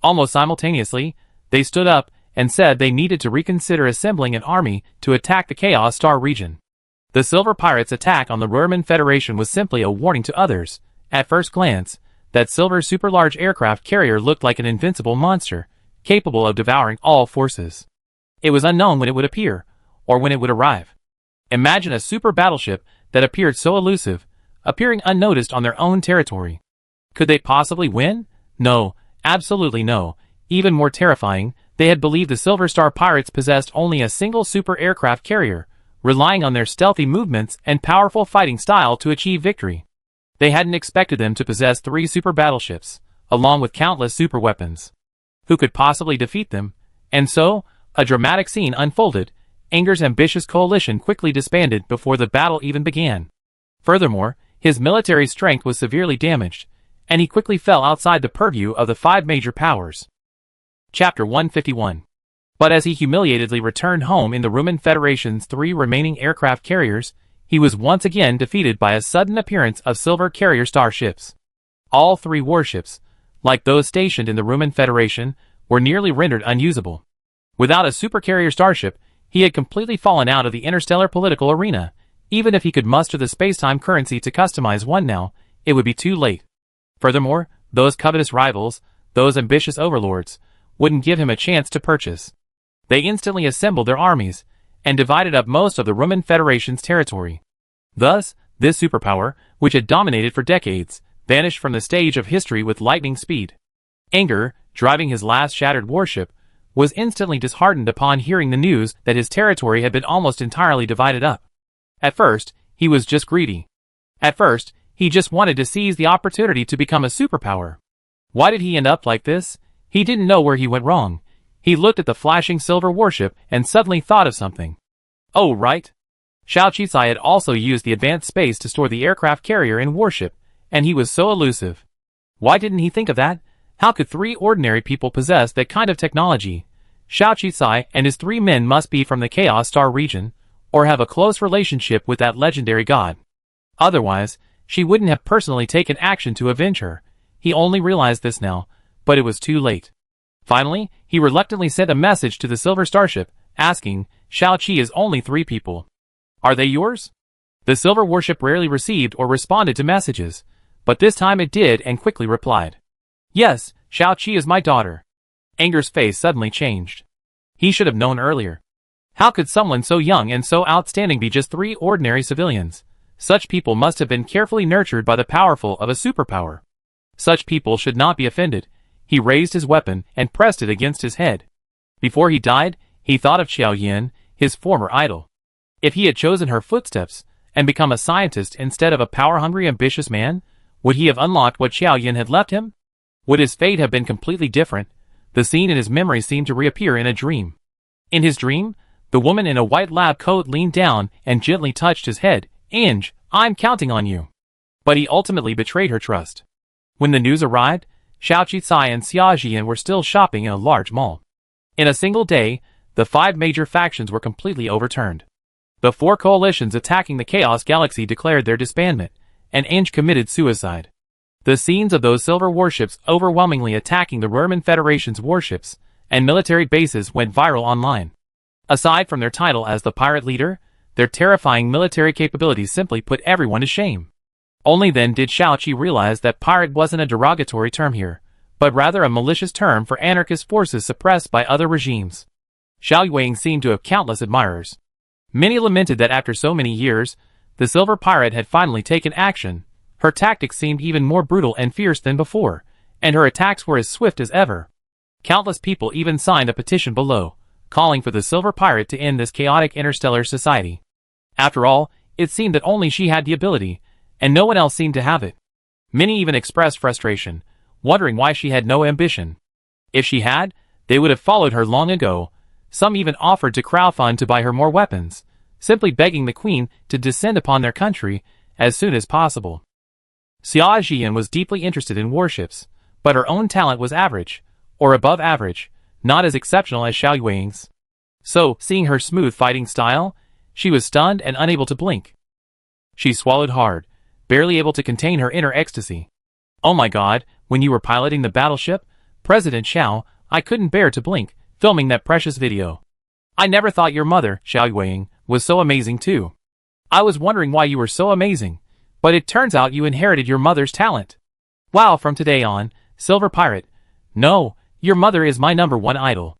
Almost simultaneously, they stood up and said they needed to reconsider assembling an army to attack the Chaos Star region. The Silver Pirates' attack on the Roman Federation was simply a warning to others. At first glance, that silver super-large aircraft carrier looked like an invincible monster, capable of devouring all forces. It was unknown when it would appear, or when it would arrive. Imagine a super battleship that appeared so elusive, appearing unnoticed on their own territory. Could they possibly win? No, absolutely no. Even more terrifying, they had believed the Silver Star Pirates possessed only a single super aircraft carrier, relying on their stealthy movements and powerful fighting style to achieve victory. They hadn't expected them to possess 3 super battleships, along with countless super weapons. Who could possibly defeat them? And so, a dramatic scene unfolded. Anger's ambitious coalition quickly disbanded before the battle even began. Furthermore, his military strength was severely damaged, and he quickly fell outside the purview of the 5 major powers. Chapter 151. But as he humiliatedly returned home in the Roman Federation's 3 remaining aircraft carriers, he was once again defeated by a sudden appearance of silver carrier starships. All 3 warships, like those stationed in the Roman Federation, were nearly rendered unusable. Without a supercarrier starship, he had completely fallen out of the interstellar political arena. Even if he could muster the space-time currency to customize one now, it would be too late. Furthermore, those covetous rivals, those ambitious overlords, wouldn't give him a chance to purchase. They instantly assembled their armies, and divided up most of the Roman Federation's territory. Thus, this superpower, which had dominated for decades, vanished from the stage of history with lightning speed. Anger, driving his last shattered warship, was instantly disheartened upon hearing the news that his territory had been almost entirely divided up. At first, he was just greedy. At first, he just wanted to seize the opportunity to become a superpower. Why did he end up like this? He didn't know where he went wrong. He looked at the flashing silver warship and suddenly thought of something. Oh, right. Xiao Qicai had also used the advanced space to store the aircraft carrier and warship, and he was so elusive. Why didn't he think of that? How could 3 ordinary people possess that kind of technology? Xiao Qicai and his 3 men must be from the Chaos Star region, or have a close relationship with that legendary god. Otherwise, she wouldn't have personally taken action to avenge her. He only realized this now, but it was too late. Finally, he reluctantly sent a message to the Silver Starship, asking, Shao-Chi is only 3 people. Are they yours? The Silver Warship rarely received or responded to messages, but this time it did and quickly replied. Yes, Shao-Chi is my daughter. Anger's face suddenly changed. He should have known earlier. How could someone so young and so outstanding be just 3 ordinary civilians? Such people must have been carefully nurtured by the powerful of a superpower. Such people should not be offended. He raised his weapon and pressed it against his head. Before he died, he thought of Xiao Yan, his former idol. If he had chosen her footsteps and become a scientist instead of a power-hungry, ambitious man, would he have unlocked what Xiao Yan had left him? Would his fate have been completely different? The scene in his memory seemed to reappear in a dream. In his dream, the woman in a white lab coat leaned down and gently touched his head. Inge, I'm counting on you. But he ultimately betrayed her trust. When the news arrived, Xiao Qicai and Xia Jian were still shopping in a large mall. In a single day, the 5 major factions were completely overturned. The 4 coalitions attacking the Chaos Galaxy declared their disbandment, and Inge committed suicide. The scenes of those silver warships overwhelmingly attacking the Roman Federation's warships and military bases went viral online. Aside from their title as the pirate leader, their terrifying military capabilities simply put everyone to shame. Only then did Shao-Chi realize that pirate wasn't a derogatory term here, but rather a malicious term for anarchist forces suppressed by other regimes. Xiao Yueying seemed to have countless admirers. Many lamented that after so many years, the Silver Pirate had finally taken action. Her tactics seemed even more brutal and fierce than before, and her attacks were as swift as ever. Countless people even signed a petition below, calling for the Silver Pirate to end this chaotic interstellar society. After all, it seemed that only she had the ability, and no one else seemed to have it. Many even expressed frustration, wondering why she had no ambition. If she had, they would have followed her long ago. Some even offered to crowdfund to buy her more weapons, simply begging the queen to descend upon their country as soon as possible. Xia Jian was deeply interested in warships, but her own talent was average, or above average, not as exceptional as Xiao Yueying's. So, seeing her smooth fighting style, she was stunned and unable to blink. She swallowed hard, barely able to contain her inner ecstasy. Oh my god, when you were piloting the battleship, President Xiao, I couldn't bear to blink, filming that precious video. I never thought your mother, Xiao Yueying, was so amazing too. I was wondering why you were so amazing, but it turns out you inherited your mother's talent. Wow, from today on, Silver Pirate. No, your mother is my #1 idol.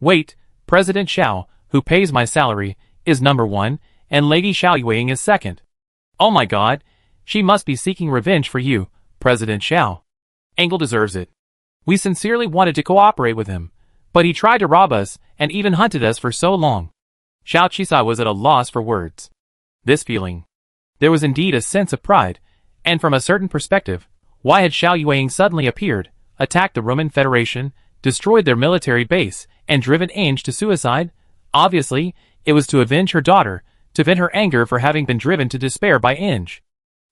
Wait, President Xiao, who pays my salary, is #1, and Lady Xiao Yueying is second. Oh my god, she must be seeking revenge for you, President Xiao. Engel deserves it. We sincerely wanted to cooperate with him, but he tried to rob us and even hunted us for so long. Xiao Qicai was at a loss for words. This feeling. There was indeed a sense of pride, and from a certain perspective, why had Xiao Yueying suddenly appeared, attacked the Roman Federation, destroyed their military base, and driven Inge to suicide? Obviously, it was to avenge her daughter, to vent her anger for having been driven to despair by Inge.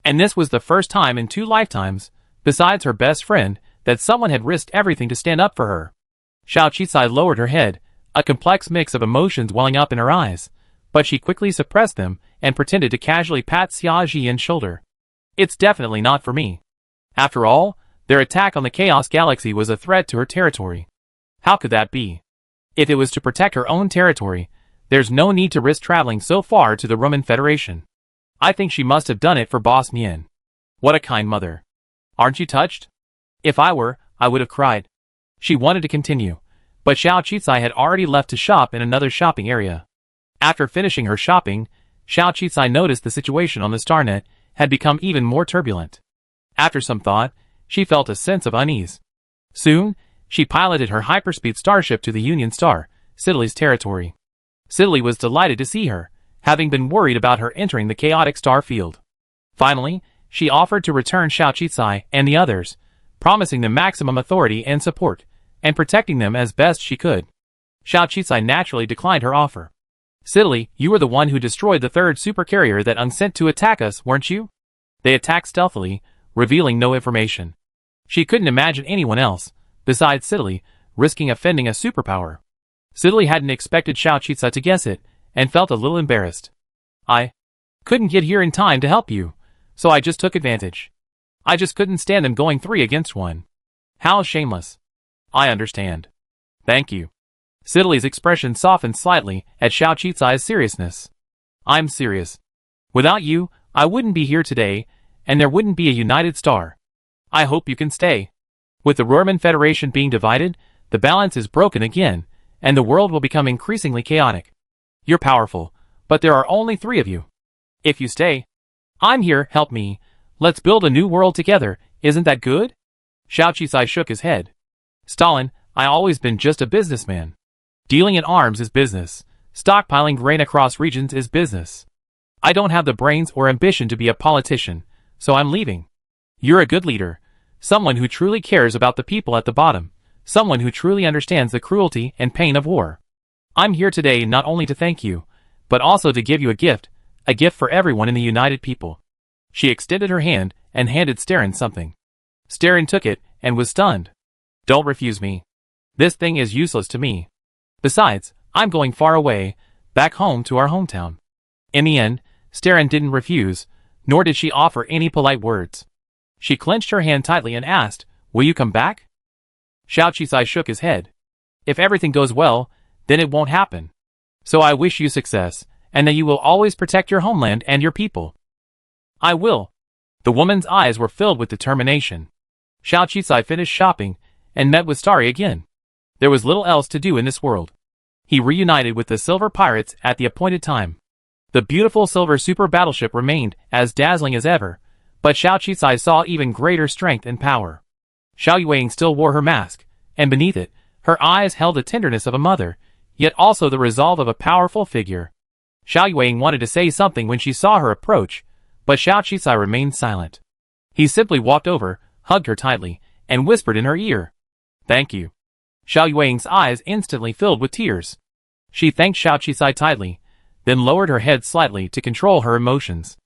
And this was the first time in 2 lifetimes, besides her best friend, that someone had risked everything to stand up for her. Xiao Qicai lowered her head, a complex mix of emotions welling up in her eyes, but she quickly suppressed them and pretended to casually pat Xia Jian's shoulder. It's definitely not for me. After all, their attack on the Chaos Galaxy was a threat to her territory. How could that be? If it was to protect her own territory, there's no need to risk traveling so far to the Roman Federation. I think she must have done it for Boss Nian. What a kind mother. Aren't you touched? If I were, I would have cried. She wanted to continue, but Xiao Qicai had already left to shop in another shopping area. After finishing her shopping, Xiao Qicai noticed the situation on the Starnet had become even more turbulent. After some thought, she felt a sense of unease. Soon, she piloted her hyperspeed starship to the Union Star, Sidley's territory. Sidley was delighted to see her, having been worried about her entering the chaotic star field. Finally, she offered to return Xiao Qicai and the others, promising them maximum authority and support, and protecting them as best she could. Xiao Qicai naturally declined her offer. Sidley, you were the one who destroyed the 3rd supercarrier that sent to attack us, weren't you? They attacked stealthily, revealing no information. She couldn't imagine anyone else, besides Sidley, risking offending a superpower. Sidley hadn't expected Xiao Qicai to guess it, and felt a little embarrassed. I couldn't get here in time to help you, so I just took advantage. I just couldn't stand them going 3 against 1. How shameless. I understand. Thank you. Sidley's expression softened slightly at Xiao Qizai's seriousness. I'm serious. Without you, I wouldn't be here today, and there wouldn't be a United Star. I hope you can stay. With the Roerman Federation being divided, the balance is broken again, and the world will become increasingly chaotic. You're powerful, but there are only 3 of you. If you stay, I'm here, help me. Let's build a new world together, isn't that good? Xiao Qizai shook his head. Stalin, I always been just a businessman. Dealing in arms is business. Stockpiling grain across regions is business. I don't have the brains or ambition to be a politician, so I'm leaving. You're a good leader. Someone who truly cares about the people at the bottom. Someone who truly understands the cruelty and pain of war. I'm here today not only to thank you, but also to give you a gift for everyone in the United People. She extended her hand and handed Starin something. Starin took it and was stunned. Don't refuse me. This thing is useless to me. Besides, I'm going far away, back home to our hometown. In the end, Starin didn't refuse, nor did she offer any polite words. She clenched her hand tightly and asked, will you come back? Xiao Qizai shook his head. If everything goes well, then it won't happen. So I wish you success, and that you will always protect your homeland and your people. I will. The woman's eyes were filled with determination. Xiao Qizai finished shopping and met with Starry again. There was little else to do in this world. He reunited with the Silver Pirates at the appointed time. The beautiful silver super battleship remained as dazzling as ever, but Xiao Qizai saw even greater strength and power. Xiao Yueying still wore her mask, and beneath it, her eyes held the tenderness of a mother, yet also the resolve of a powerful figure. Xiao Yueying wanted to say something when she saw her approach, but Xiao Qizai remained silent. He simply walked over, hugged her tightly, and whispered in her ear. Thank you. Xiao Yueying's eyes instantly filled with tears. She thanked Xiao Qizai tightly, then lowered her head slightly to control her emotions.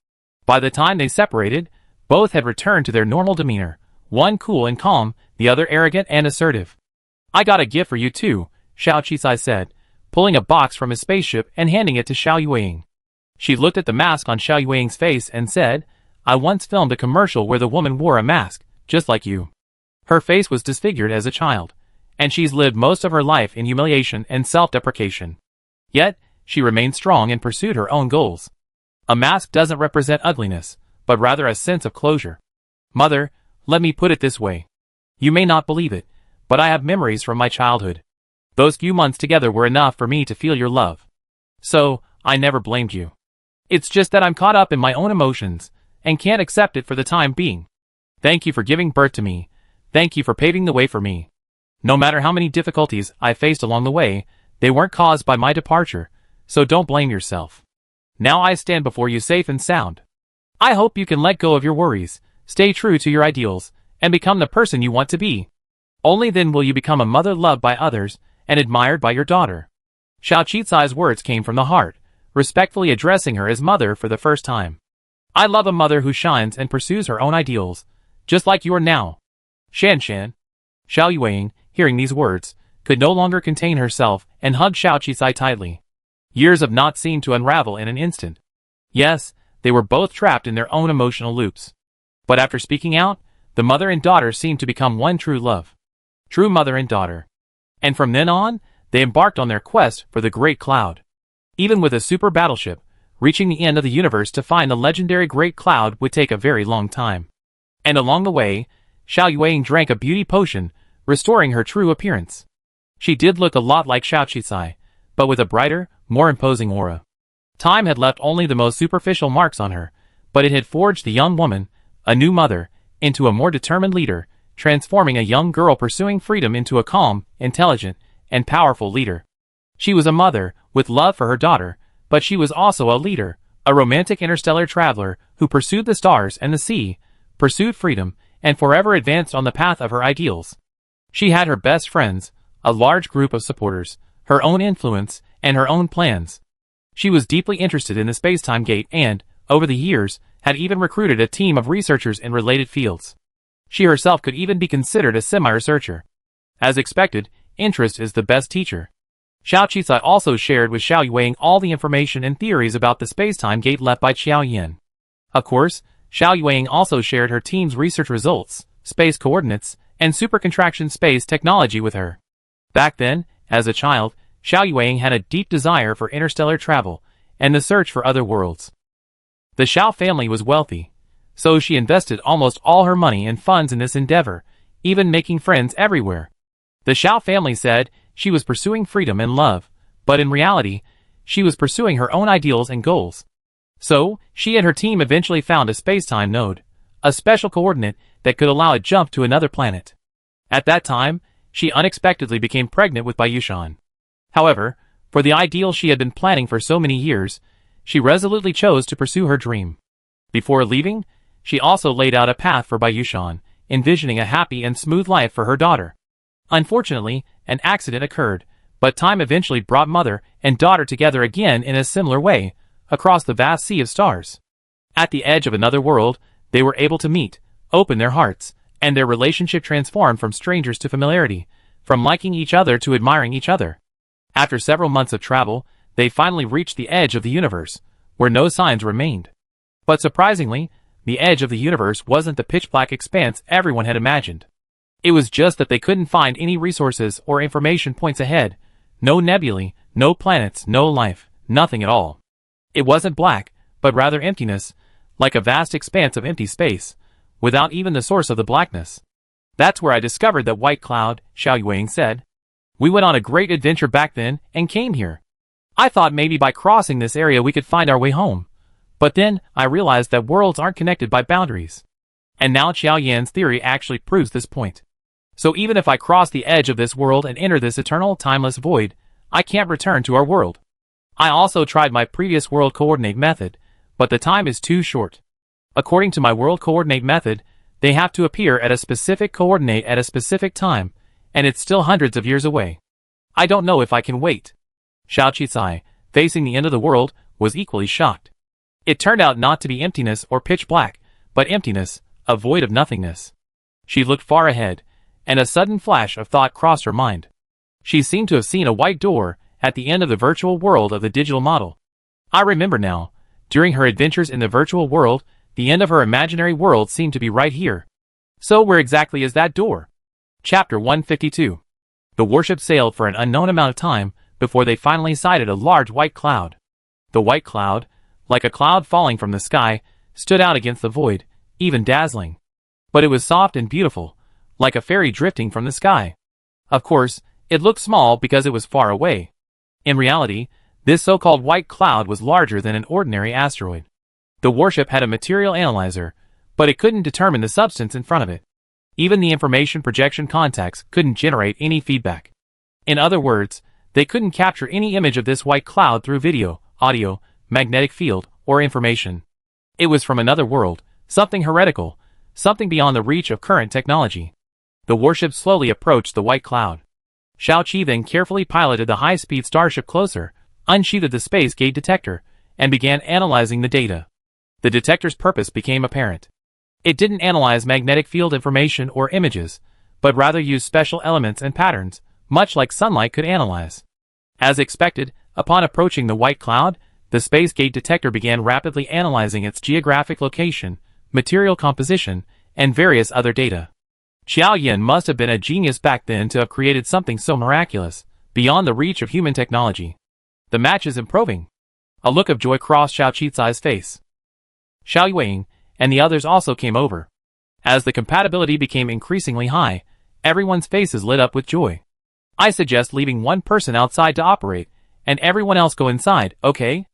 By the time they separated, both had returned to their normal demeanor, one cool and calm, the other arrogant and assertive. I got a gift for you too, Xiao Qizai said, pulling a box from his spaceship and handing it to Xiao Yueying. She looked at the mask on Xiao Yueying's face and said, I once filmed a commercial where the woman wore a mask, just like you. Her face was disfigured as a child, and she's lived most of her life in humiliation and self-deprecation. Yet, she remained strong and pursued her own goals. A mask doesn't represent ugliness, but rather a sense of closure. Mother, let me put it this way. You may not believe it, but I have memories from my childhood. Those few months together were enough for me to feel your love. So, I never blamed you. It's just that I'm caught up in my own emotions, and can't accept it for the time being. Thank you for giving birth to me. Thank you for paving the way for me. No matter how many difficulties I faced along the way, they weren't caused by my departure, so don't blame yourself. Now I stand before you safe and sound. I hope you can let go of your worries, stay true to your ideals, and become the person you want to be. Only then will you become a mother loved by others and admired by your daughter. Xiao Qizai's words came from the heart, respectfully addressing her as mother for the first time. I love a mother who shines and pursues her own ideals, just like you are now. Shan. Xiao Yueying, hearing these words, could no longer contain herself and hugged Xiao Qizai tightly. Years of not seemed to unravel in an instant. Yes, they were both trapped in their own emotional loops. But after speaking out, the mother and daughter seemed to become one true love. True mother and daughter. And from then on, they embarked on their quest for the Great Cloud. Even with a super battleship, reaching the end of the universe to find the legendary Great Cloud would take a very long time. And along the way, Xiao Yueying drank a beauty potion, restoring her true appearance. She did look a lot like Xiao Qizai, but with a brighter, more imposing aura. Time had left only the most superficial marks on her, but it had forged the young woman, a new mother, into a more determined leader, transforming a young girl pursuing freedom into a calm, intelligent, and powerful leader. She was a mother, with love for her daughter, but she was also a leader, a romantic interstellar traveler who pursued the stars and the sea, pursued freedom, and forever advanced on the path of her ideals. She had her best friends, a large group of supporters, her own influence, and her own plans. She was deeply interested in the space-time gate and, over the years, had even recruited a team of researchers in related fields. She herself could even be considered a semi-researcher. As expected, interest is the best teacher. Xiao Qizai also shared with Xiao Yueying all the information and theories about the spacetime gate left by Qiao Yin. Of course, Xiao Yueying also shared her team's research results, space coordinates, and supercontraction space technology with her. Back then, as a child, Xiao Yueying had a deep desire for interstellar travel and the search for other worlds. The Xiao family was wealthy, so she invested almost all her money and funds in this endeavor, even making friends everywhere. The Xiao family said she was pursuing freedom and love, but in reality, she was pursuing her own ideals and goals. So, she and her team eventually found a spacetime node, a special coordinate that could allow a jump to another planet. At that time, she unexpectedly became pregnant with Bayushan. However, for the ideal she had been planning for so many years, she resolutely chose to pursue her dream. Before leaving, she also laid out a path for Bayushan, envisioning a happy and smooth life for her daughter. Unfortunately, an accident occurred, but time eventually brought mother and daughter together again in a similar way, across the vast sea of stars. At the edge of another world, they were able to meet, open their hearts, and their relationship transformed from strangers to familiarity, from liking each other to admiring each other. After several months of travel, they finally reached the edge of the universe, where no signs remained. But surprisingly, the edge of the universe wasn't the pitch-black expanse everyone had imagined. It was just that they couldn't find any resources or information points ahead. No nebulae, no planets, no life, nothing at all. It wasn't black, but rather emptiness, like a vast expanse of empty space, without even the source of the blackness. That's where I discovered that white cloud, Xiao Yueying said. We went on a great adventure back then and came here. I thought maybe by crossing this area we could find our way home. But then, I realized that worlds aren't connected by boundaries. And now Qiao Yan's theory actually proves this point. So even if I cross the edge of this world and enter this eternal, timeless void, I can't return to our world. I also tried my previous world coordinate method, but the time is too short. According to my world coordinate method, they have to appear at a specific coordinate at a specific time, and it's still hundreds of years away. I don't know if I can wait. Xiao Qizai, facing the end of the world, was equally shocked. It turned out not to be emptiness or pitch black, but emptiness, a void of nothingness. She looked far ahead, and a sudden flash of thought crossed her mind. She seemed to have seen a white door at the end of the virtual world of the digital model. I remember now, during her adventures in the virtual world, the end of her imaginary world seemed to be right here. So where exactly is that door? Chapter 152. The warship sailed for an unknown amount of time before they finally sighted a large white cloud. The white cloud, like a cloud falling from the sky, stood out against the void, even dazzling. But it was soft and beautiful, like a fairy drifting from the sky. Of course, it looked small because it was far away. In reality, this so-called white cloud was larger than an ordinary asteroid. The warship had a material analyzer, but it couldn't determine the substance in front of it. Even the information projection contacts couldn't generate any feedback. In other words, they couldn't capture any image of this white cloud through video, audio, magnetic field, or information. It was from another world, something heretical, something beyond the reach of current technology. The warship slowly approached the white cloud. Xiao Qi then carefully piloted the high-speed starship closer, unsheathed the space gate detector, and began analyzing the data. The detector's purpose became apparent. It didn't analyze magnetic field information or images, but rather used special elements and patterns, much like sunlight could analyze. As expected, upon approaching the white cloud, the space gate detector began rapidly analyzing its geographic location, material composition, and various other data. Qiao Yin must have been a genius back then to have created something so miraculous, beyond the reach of human technology. The match is improving. A look of joy crossed Xiao Qizai's face. Xiao Yueying and the others also came over. As the compatibility became increasingly high, everyone's faces lit up with joy. I suggest leaving one person outside to operate, and everyone else go inside, okay?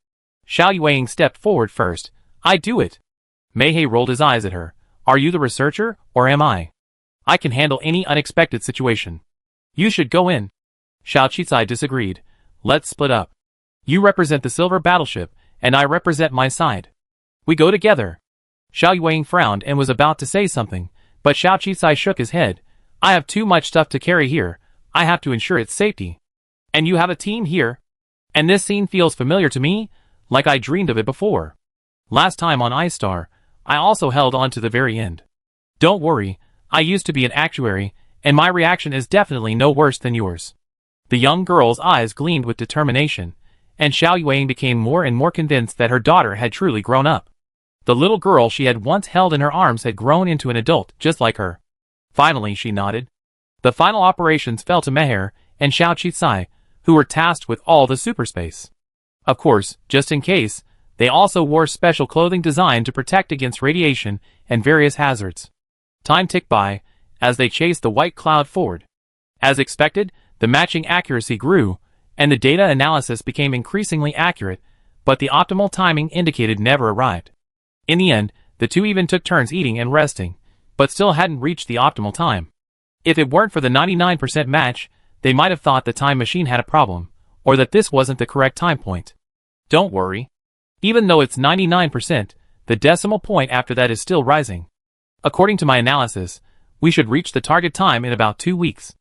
Xiao Yueying stepped forward first. I do it. Meihei rolled his eyes at her. Are you the researcher, or am I? I can handle any unexpected situation. You should go in. Xiao Qizai disagreed. Let's split up. You represent the silver battleship, and I represent my side. We go together. Xiao Yueying frowned and was about to say something, but Xiao Qizai shook his head. I have too much stuff to carry here. I have to ensure its safety. And you have a team here? And this scene feels familiar to me, like I dreamed of it before. Last time on iStar, I also held on to the very end. Don't worry, I used to be an actuary, and my reaction is definitely no worse than yours. The young girl's eyes gleamed with determination, and Xiao Yuang became more and more convinced that her daughter had truly grown up. The little girl she had once held in her arms had grown into an adult just like her. Finally, she nodded. The final operations fell to Meher and Xiao Qicai, who were tasked with all the superspace. Of course, just in case, they also wore special clothing designed to protect against radiation and various hazards. Time ticked by, as they chased the white cloud forward. As expected, the matching accuracy grew, and the data analysis became increasingly accurate, but the optimal timing indicated never arrived. In the end, the two even took turns eating and resting, but still hadn't reached the optimal time. If it weren't for the 99% match, they might have thought the time machine had a problem, or that this wasn't the correct time point. Don't worry. Even though it's 99%, the decimal point after that is still rising. According to my analysis, we should reach the target time in about 2 weeks.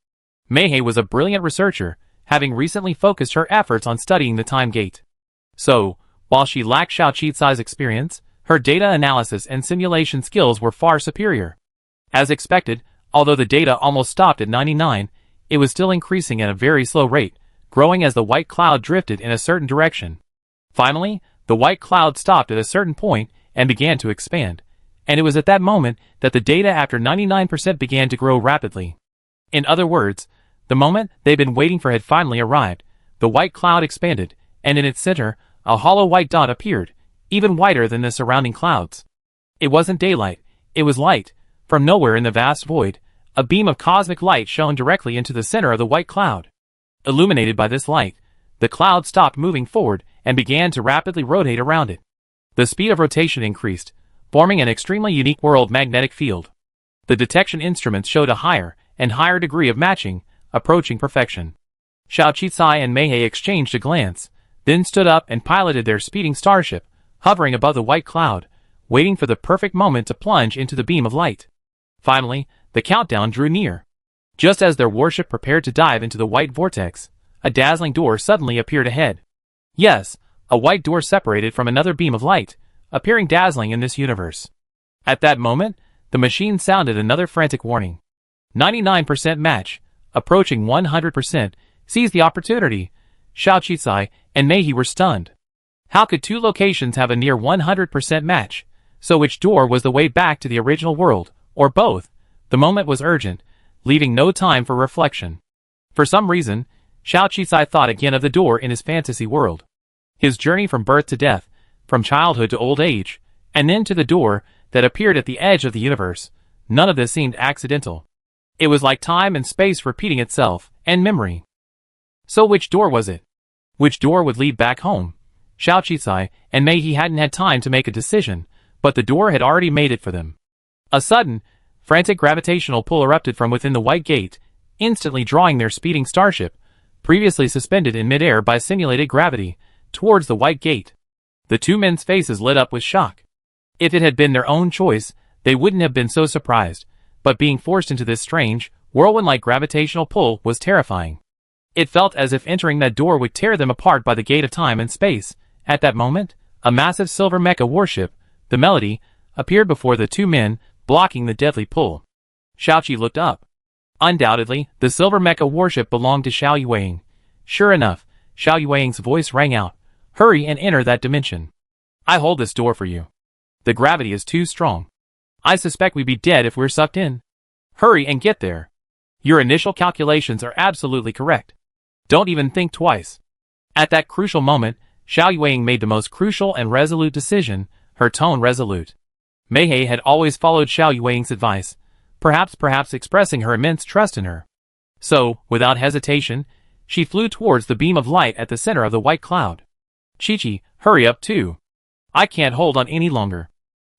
Meihe was a brilliant researcher, having recently focused her efforts on studying the time gate. So, while she lacked Xiao Qicai's experience, her data analysis and simulation skills were far superior. As expected, although the data almost stopped at 99, it was still increasing at a very slow rate, growing as the white cloud drifted in a certain direction. Finally, the white cloud stopped at a certain point and began to expand, and it was at that moment that the data after 99% began to grow rapidly. In other words, the moment they'd been waiting for had finally arrived. The white cloud expanded, and in its center, a hollow white dot appeared, even whiter than the surrounding clouds. It wasn't daylight, it was light. From nowhere in the vast void, a beam of cosmic light shone directly into the center of the white cloud. Illuminated by this light, the cloud stopped moving forward and began to rapidly rotate around it. The speed of rotation increased, forming an extremely unique world magnetic field. The detection instruments showed a higher and higher degree of matching, approaching perfection. Xiao Qicai and Meihe exchanged a glance, then stood up and piloted their speeding starship, hovering above the white cloud, waiting for the perfect moment to plunge into the beam of light. Finally, the countdown drew near. Just as their warship prepared to dive into the white vortex, a dazzling door suddenly appeared ahead. Yes, a white door separated from another beam of light, appearing dazzling in this universe. At that moment, the machine sounded another frantic warning. 99% match, approaching 100%, seized the opportunity. Xiao Qicai and Meihe were stunned. How could two locations have a near 100% match? So which door was the way back to the original world, or both? The moment was urgent, leaving no time for reflection. For some reason, Xiao Qicai thought again of the door in his fantasy world. His journey from birth to death, from childhood to old age, and then to the door that appeared at the edge of the universe. None of this seemed accidental. It was like time and space repeating itself, and memory. So which door was it? Which door would lead back home? Xiao Qicai and Meihe hadn't had time to make a decision, but the door had already made it for them. A sudden, frantic gravitational pull erupted from within the white gate, instantly drawing their speeding starship, previously suspended in midair by simulated gravity, towards the white gate. The two men's faces lit up with shock. If it had been their own choice, they wouldn't have been so surprised, but being forced into this strange, whirlwind-like gravitational pull was terrifying. It felt as if entering that door would tear them apart by the gate of time and space. At that moment, a massive silver mecha warship, the Melody, appeared before the two men, blocking the deadly pull. Xiaoqi looked up. Undoubtedly, the silver mecha warship belonged to Xiao Yuang. Sure enough, Xiao Yuang's voice rang out. Hurry and enter that dimension. I hold this door for you. The gravity is too strong. I suspect we'd be dead if we're sucked in. Hurry and get there. Your initial calculations are absolutely correct. Don't even think twice. At that crucial moment, Xiao Yuang made the most crucial and resolute decision, her tone resolute. Meihe had always followed Xiao Yuang's advice, perhaps expressing her immense trust in her. So, without hesitation, she flew towards the beam of light at the center of the white cloud. Chi-Chi, hurry up too. I can't hold on any longer.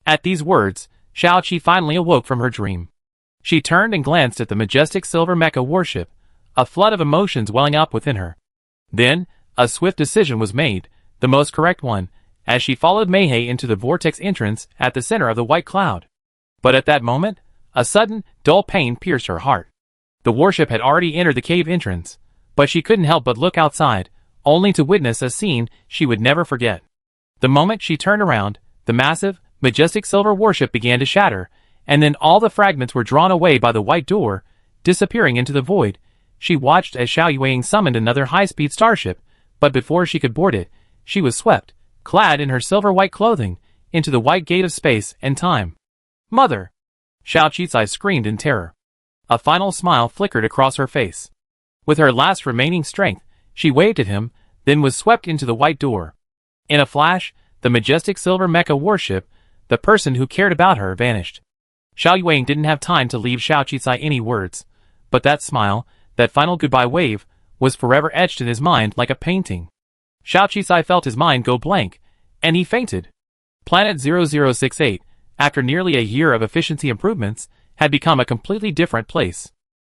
At these words, Xiao-Chi finally awoke from her dream. She turned and glanced at the majestic silver mecha warship, a flood of emotions welling up within her. Then, a swift decision was made, the most correct one, as she followed Meihe into the vortex entrance at the center of the white cloud. But at that moment, a sudden, dull pain pierced her heart. The warship had already entered the cave entrance, but she couldn't help but look outside, only to witness a scene she would never forget. The moment she turned around, the massive, majestic silver warship began to shatter, and then all the fragments were drawn away by the white door, disappearing into the void. She watched as Xiao Yueying summoned another high-speed starship, but before she could board it, she was swept, clad in her silver-white clothing, into the white gate of space and time. "Mother!" Xiao Qizai screamed in terror. A final smile flickered across her face. With her last remaining strength, she waved at him, then was swept into the white door. In a flash, the majestic silver mecha warship, the person who cared about her, vanished. Xiao Yueying didn't have time to leave Xiao Qizai any words, but that smile, that final goodbye wave, was forever etched in his mind like a painting. Xiao Qizai felt his mind go blank, and he fainted. Planet 0068, after nearly a year of efficiency improvements, had become a completely different place.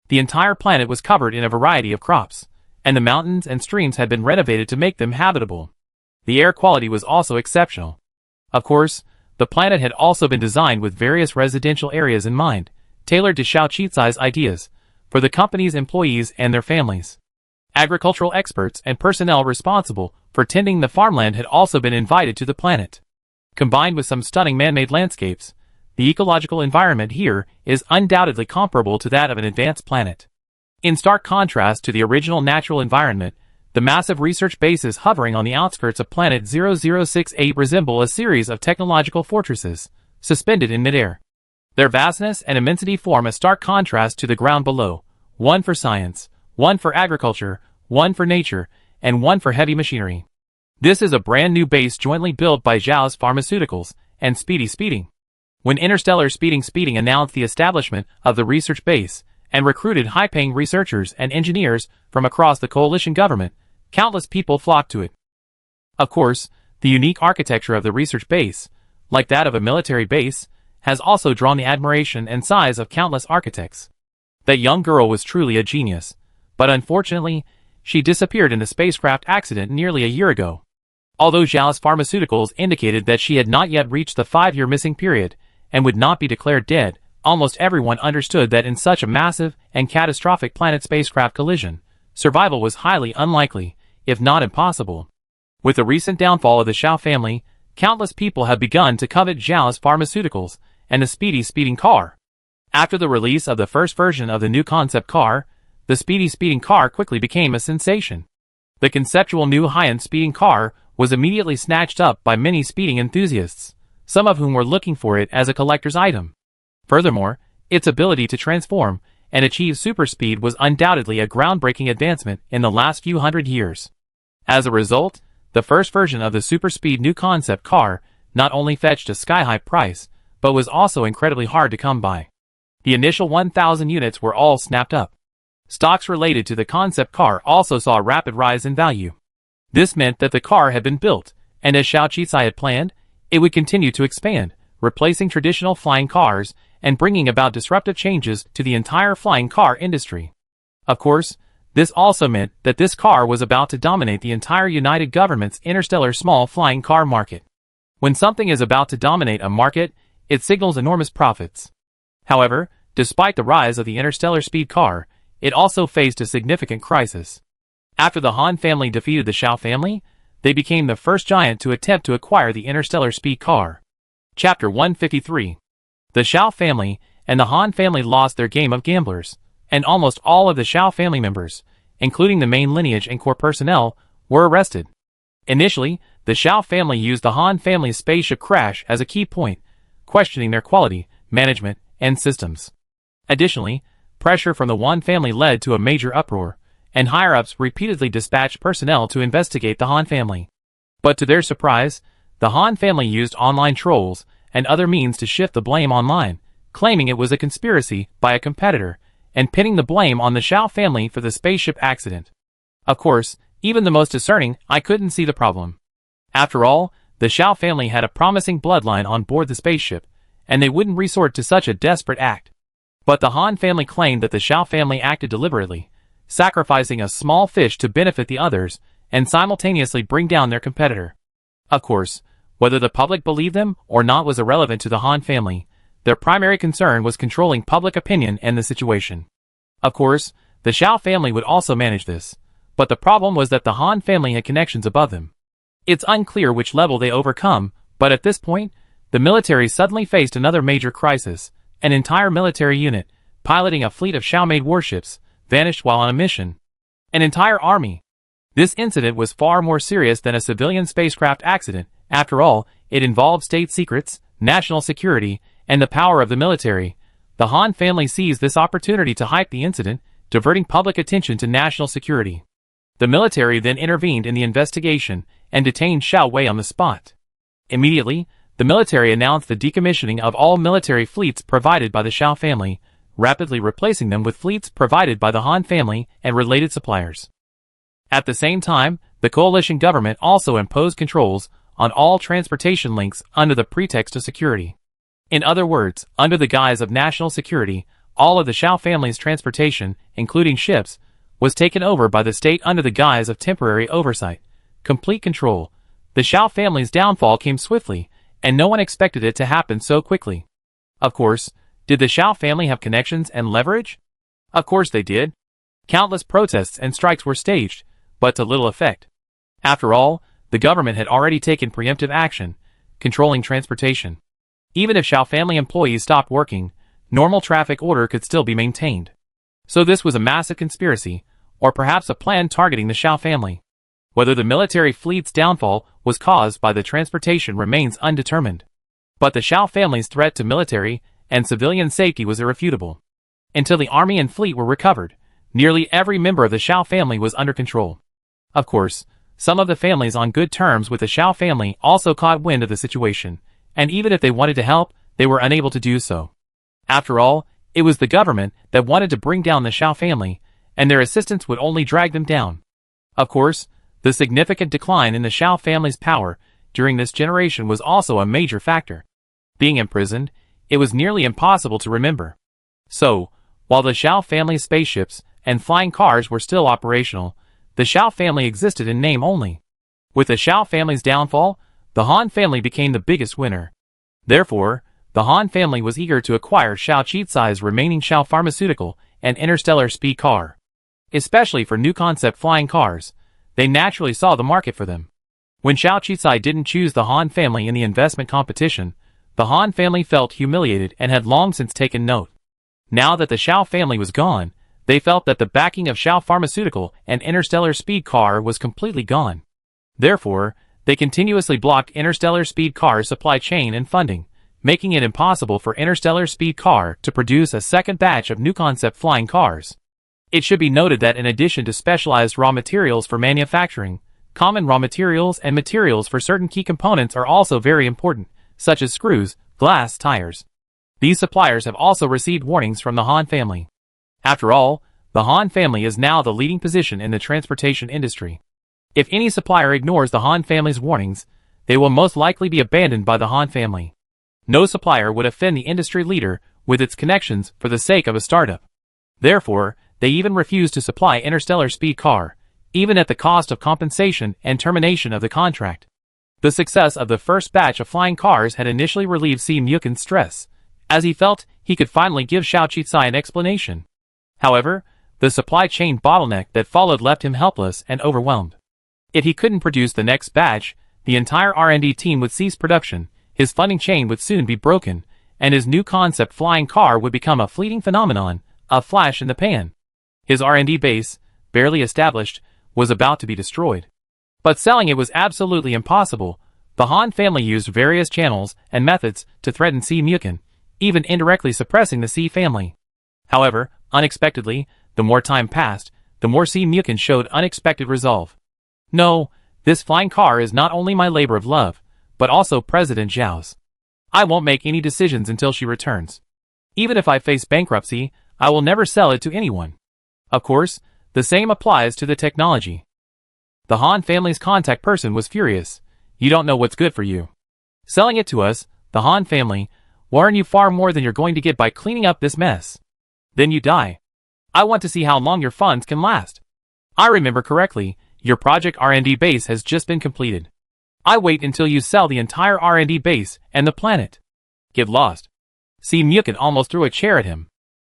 The entire planet was covered in a variety of crops, and the mountains and streams had been renovated to make them habitable. The air quality was also exceptional. Of course, the planet had also been designed with various residential areas in mind, tailored to Xiao Qizai's ideas, for the company's employees and their families. Agricultural experts and personnel responsible for tending the farmland had also been invited to the planet. Combined with some stunning man-made landscapes, the ecological environment here is undoubtedly comparable to that of an advanced planet. In stark contrast to the original natural environment, the massive research bases hovering on the outskirts of Planet 0068 resemble a series of technological fortresses, suspended in midair. Their vastness and immensity form a stark contrast to the ground below, one for science, one for agriculture, one for nature, and one for heavy machinery. This is a brand new base jointly built by Zhao's Pharmaceuticals and Speedy Speeding. When Interstellar Speeding announced the establishment of the research base and recruited high-paying researchers and engineers from across the coalition government, countless people flocked to it. Of course, the unique architecture of the research base, like that of a military base, has also drawn the admiration and size of countless architects. That young girl was truly a genius, but unfortunately, she disappeared in the spacecraft accident nearly a year ago. Although Zhao's Pharmaceuticals indicated that she had not yet reached the 5-year missing period and would not be declared dead, almost everyone understood that in such a massive and catastrophic planet spacecraft collision, survival was highly unlikely, if not impossible. With the recent downfall of the Xiao family, countless people have begun to covet Zhao's Pharmaceuticals and the Speedy Speeding car. After the release of the first version of the new concept car, the Speedy Speeding car quickly became a sensation. The conceptual new high-end speeding car was immediately snatched up by many speeding enthusiasts, some of whom were looking for it as a collector's item. Furthermore, its ability to transform and achieve super speed was undoubtedly a groundbreaking advancement in the last few hundred years. As a result, the first version of the super speed new concept car not only fetched a sky-high price, but was also incredibly hard to come by. The initial 1,000 units were all snapped up. Stocks related to the concept car also saw a rapid rise in value. This meant that the car had been built, and as Xiao Qizai had planned, it would continue to expand, replacing traditional flying cars and bringing about disruptive changes to the entire flying car industry. Of course, this also meant that this car was about to dominate the entire United Government's interstellar small flying car market. When something is about to dominate a market, it signals enormous profits. However, despite the rise of the interstellar speed car, it also faced a significant crisis. After the Han family defeated the Xiao family, they became the first giant to attempt to acquire the interstellar speed car. Chapter 153. The Xiao family and the Han family lost their game of gamblers, and almost all of the Xiao family members, including the main lineage and core personnel, were arrested. Initially, the Xiao family used the Han family's spaceship crash as a key point, questioning their quality, management, and systems. Additionally, pressure from the Wan family led to a major uproar, and higher-ups repeatedly dispatched personnel to investigate the Han family. But to their surprise, the Han family used online trolls and other means to shift the blame online, claiming it was a conspiracy by a competitor, and pinning the blame on the Xiao family for the spaceship accident. Of course, even the most discerning I couldn't see the problem. After all, the Xiao family had a promising bloodline on board the spaceship, and they wouldn't resort to such a desperate act. But the Han family claimed that the Xiao family acted deliberately, sacrificing a small fish to benefit the others and simultaneously bring down their competitor. Of course, whether the public believed them or not was irrelevant to the Han family. Their primary concern was controlling public opinion and the situation. Of course, the Xiao family would also manage this, but the problem was that the Han family had connections above them. It's unclear which level they overcome, but at this point, the military suddenly faced another major crisis. An entire military unit, piloting a fleet of Xiao-made warships, vanished while on a mission. An entire army. This incident was far more serious than a civilian spacecraft accident. After all, it involved state secrets, national security, and the power of the military. The Han family seized this opportunity to hype the incident, diverting public attention to national security. The military then intervened in the investigation and detained Xiao Wei on the spot. Immediately, the military announced the decommissioning of all military fleets provided by the Xiao family, rapidly replacing them with fleets provided by the Han family and related suppliers. At the same time, the coalition government also imposed controls on all transportation links under the pretext of security. In other words, under the guise of national security, all of the Xiao family's transportation, including ships, was taken over by the state under the guise of temporary oversight. Complete control. The Xiao family's downfall came swiftly, and no one expected it to happen so quickly. Of course, did the Xiao family have connections and leverage? Of course they did. Countless protests and strikes were staged, but to little effect. After all, the government had already taken preemptive action, controlling transportation. Even if Xiao family employees stopped working, normal traffic order could still be maintained. So this was a massive conspiracy, or perhaps a plan targeting the Xiao family. Whether the military fleet's downfall was caused by the transportation remains undetermined. But the Xiao family's threat to military and civilian safety was irrefutable. Until the army and fleet were recovered, nearly every member of the Xiao family was under control. Of course, some of the families on good terms with the Xiao family also caught wind of the situation, and even if they wanted to help, they were unable to do so. After all, it was the government that wanted to bring down the Xiao family, and their assistance would only drag them down. Of course, the significant decline in the Xiao family's power during this generation was also a major factor. Being imprisoned, it was nearly impossible to remember. So, while the Xiao family's spaceships and flying cars were still operational, the Xiao family existed in name only. With the Xiao family's downfall, the Han family became the biggest winner. Therefore, the Han family was eager to acquire Xiao Qicai's remaining Xiao pharmaceutical and interstellar speed car. Especially for new concept flying cars, they naturally saw the market for them. When Xiao Qicai didn't choose the Han family in the investment competition, the Han family felt humiliated and had long since taken note. Now that the Xiao family was gone, they felt that the backing of Xiao pharmaceutical and interstellar speed car was completely gone. Therefore, they continuously blocked interstellar speed car's supply chain and funding, making it impossible for interstellar speed car to produce a second batch of new concept flying cars. It should be noted that in addition to specialized raw materials for manufacturing, common raw materials and materials for certain key components are also very important, such as screws, glass, tires. These suppliers have also received warnings from the Han family. After all, the Han family is now the leading position in the transportation industry. If any supplier ignores the Han family's warnings, they will most likely be abandoned by the Han family. No supplier would offend the industry leader with its connections for the sake of a startup. Therefore, they even refuse to supply interstellar speed car, even at the cost of compensation and termination of the contract. The success of the first batch of flying cars had initially relieved Si Mukin's stress, as he felt he could finally give Xiao Qicai an explanation. However, the supply chain bottleneck that followed left him helpless and overwhelmed. If he couldn't produce the next batch, the entire R&D team would cease production, his funding chain would soon be broken, and his new concept flying car would become a fleeting phenomenon, a flash in the pan. His R&D base, barely established, was about to be destroyed. But selling it was absolutely impossible. The Han family used various channels and methods to threaten Si Mukin, even indirectly suppressing the Si family. However, unexpectedly, the more time passed, the more Si Mukin showed unexpected resolve. No, this flying car is not only my labor of love, but also President Zhao's. I won't make any decisions until she returns. Even if I face bankruptcy, I will never sell it to anyone. Of course, the same applies to the technology. The Han family's contact person was furious. You don't know what's good for you. Selling it to us, the Han family, will earn you far more than you're going to get by cleaning up this mess. Then you die. I want to see how long your funds can last. I remember correctly, your project R&D base has just been completed. I wait until you sell the entire R&D base and the planet. Get lost. Si Mukin almost threw a chair at him.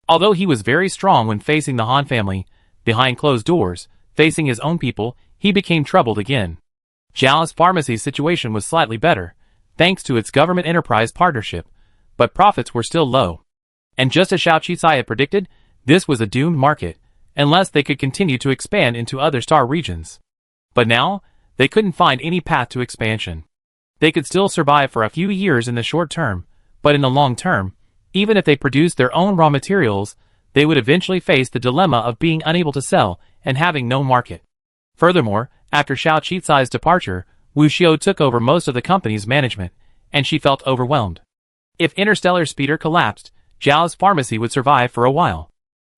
Although he was very strong when facing the Han family, behind closed doors, facing his own people, he became troubled again. Zhao's pharmacy's situation was slightly better, thanks to its government enterprise partnership, but profits were still low. And just as Xiao Qicai had predicted, this was a doomed market, unless they could continue to expand into other star regions. But now, they couldn't find any path to expansion. They could still survive for a few years in the short term, but in the long term, even if they produced their own raw materials, they would eventually face the dilemma of being unable to sell and having no market. Furthermore, after Xiao Qicai's departure, Wu Xiao took over most of the company's management, and she felt overwhelmed. If Interstellar Speeder collapsed, Zhao's pharmacy would survive for a while.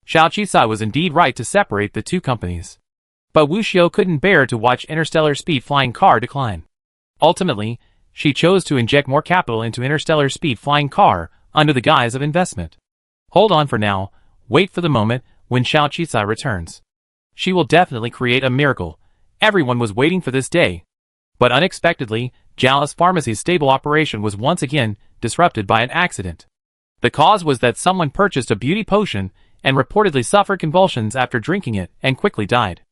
Xiao Qicai was indeed right to separate the two companies. But Wu Xiao couldn't bear to watch Interstellar Speed Flying Car decline. Ultimately, she chose to inject more capital into Interstellar Speed Flying Car under the guise of investment. Hold on for now, wait for the moment when Xiao Qicai returns. She will definitely create a miracle. Everyone was waiting for this day. But unexpectedly, Zhao's pharmacy's stable operation was once again disrupted by an accident. The cause was that someone purchased a beauty potion and reportedly suffered convulsions after drinking it and quickly died.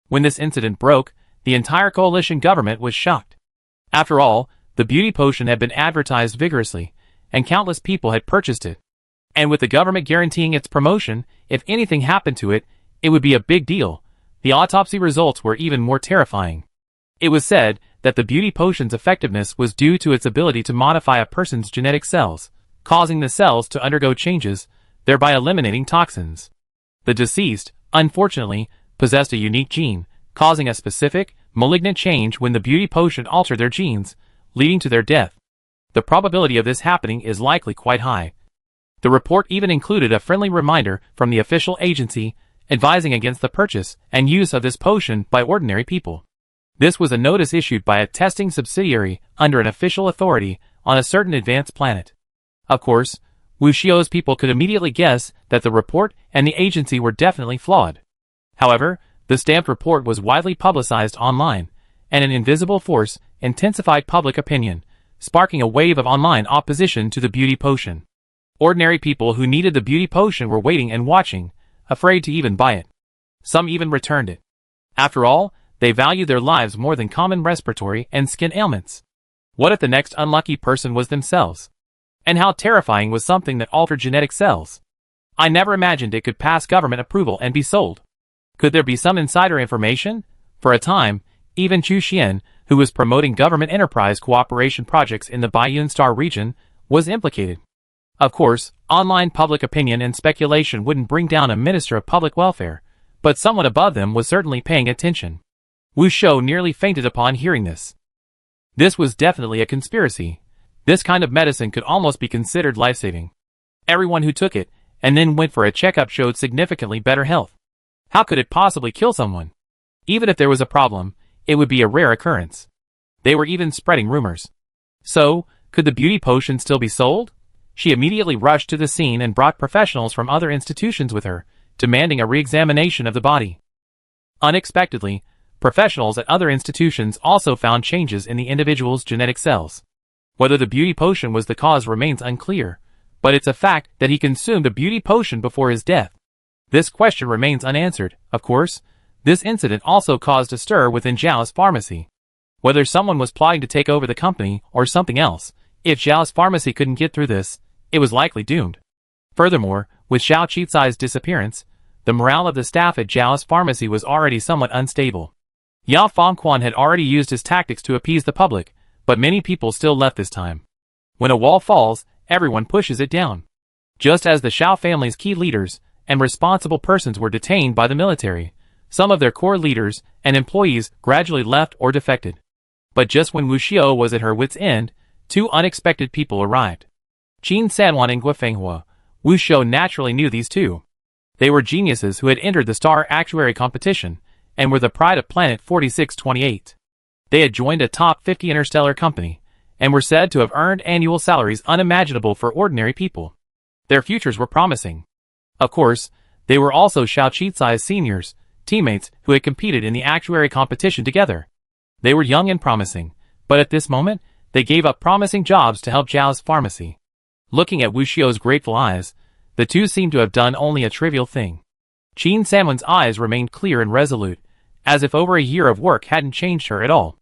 When this incident broke, the entire coalition government was shocked. After all, the beauty potion had been advertised vigorously, and countless people had purchased it. And with the government guaranteeing its promotion, if anything happened to it, it would be a big deal. The autopsy results were even more terrifying. It was said that the beauty potion's effectiveness was due to its ability to modify a person's genetic cells, causing the cells to undergo changes, thereby eliminating toxins. The deceased, unfortunately, possessed a unique gene, causing a specific, malignant change when the beauty potion altered their genes, leading to their death. The probability of this happening is likely quite high. The report even included a friendly reminder from the official agency, advising against the purchase and use of this potion by ordinary people. This was a notice issued by a testing subsidiary under an official authority on a certain advanced planet. Of course, Wu Xiao's people could immediately guess that the report and the agency were definitely flawed. However, the stamped report was widely publicized online, and an invisible force intensified public opinion, sparking a wave of online opposition to the beauty potion. Ordinary people who needed the beauty potion were waiting and watching, afraid to even buy it. Some even returned it. After all, they valued their lives more than common respiratory and skin ailments. What if the next unlucky person was themselves? And how terrifying was something that altered genetic cells? I never imagined it could pass government approval and be sold. Could there be some insider information? For a time, even Chu Xian, who was promoting government enterprise cooperation projects in the Baiyun Star region, was implicated. Of course, online public opinion and speculation wouldn't bring down a minister of public welfare, but someone above them was certainly paying attention. Wu Xiao nearly fainted upon hearing this. This was definitely a conspiracy. This kind of medicine could almost be considered life-saving. Everyone who took it, and then went for a checkup showed significantly better health. How could it possibly kill someone? Even if there was a problem, it would be a rare occurrence. They were even spreading rumors. So, could the beauty potion still be sold? She immediately rushed to the scene and brought professionals from other institutions with her, demanding a re-examination of the body. Unexpectedly, professionals at other institutions also found changes in the individual's genetic cells. Whether the beauty potion was the cause remains unclear, but it's a fact that he consumed a beauty potion before his death. This question remains unanswered. Of course, this incident also caused a stir within Zhao's pharmacy. Whether someone was plotting to take over the company or something else, if Zhao's pharmacy couldn't get through this, it was likely doomed. Furthermore, with Xiao Qicai's disappearance, the morale of the staff at Zhao's pharmacy was already somewhat unstable. Yao Fengquan had already used his tactics to appease the public, but many people still left this time. When a wall falls, everyone pushes it down. Just as the Xiao family's key leaders and responsible persons were detained by the military, some of their core leaders and employees gradually left or defected. But just when Wu Xiao was at her wit's end, two unexpected people arrived. Qin Sanwan and Guofenghua. Wu Xiao naturally knew these two. They were geniuses who had entered the Star Actuary competition, and were the pride of Planet 4628. They had joined a top 50 interstellar company, and were said to have earned annual salaries unimaginable for ordinary people. Their futures were promising. Of course, they were also Xiao Qicai's seniors, teammates who had competed in the actuary competition together. They were young and promising, but at this moment, they gave up promising jobs to help Zhao's pharmacy. Looking at Wu Xiao's grateful eyes, the two seemed to have done only a trivial thing. Qin Sanwen's eyes remained clear and resolute, as if over a year of work hadn't changed her at all.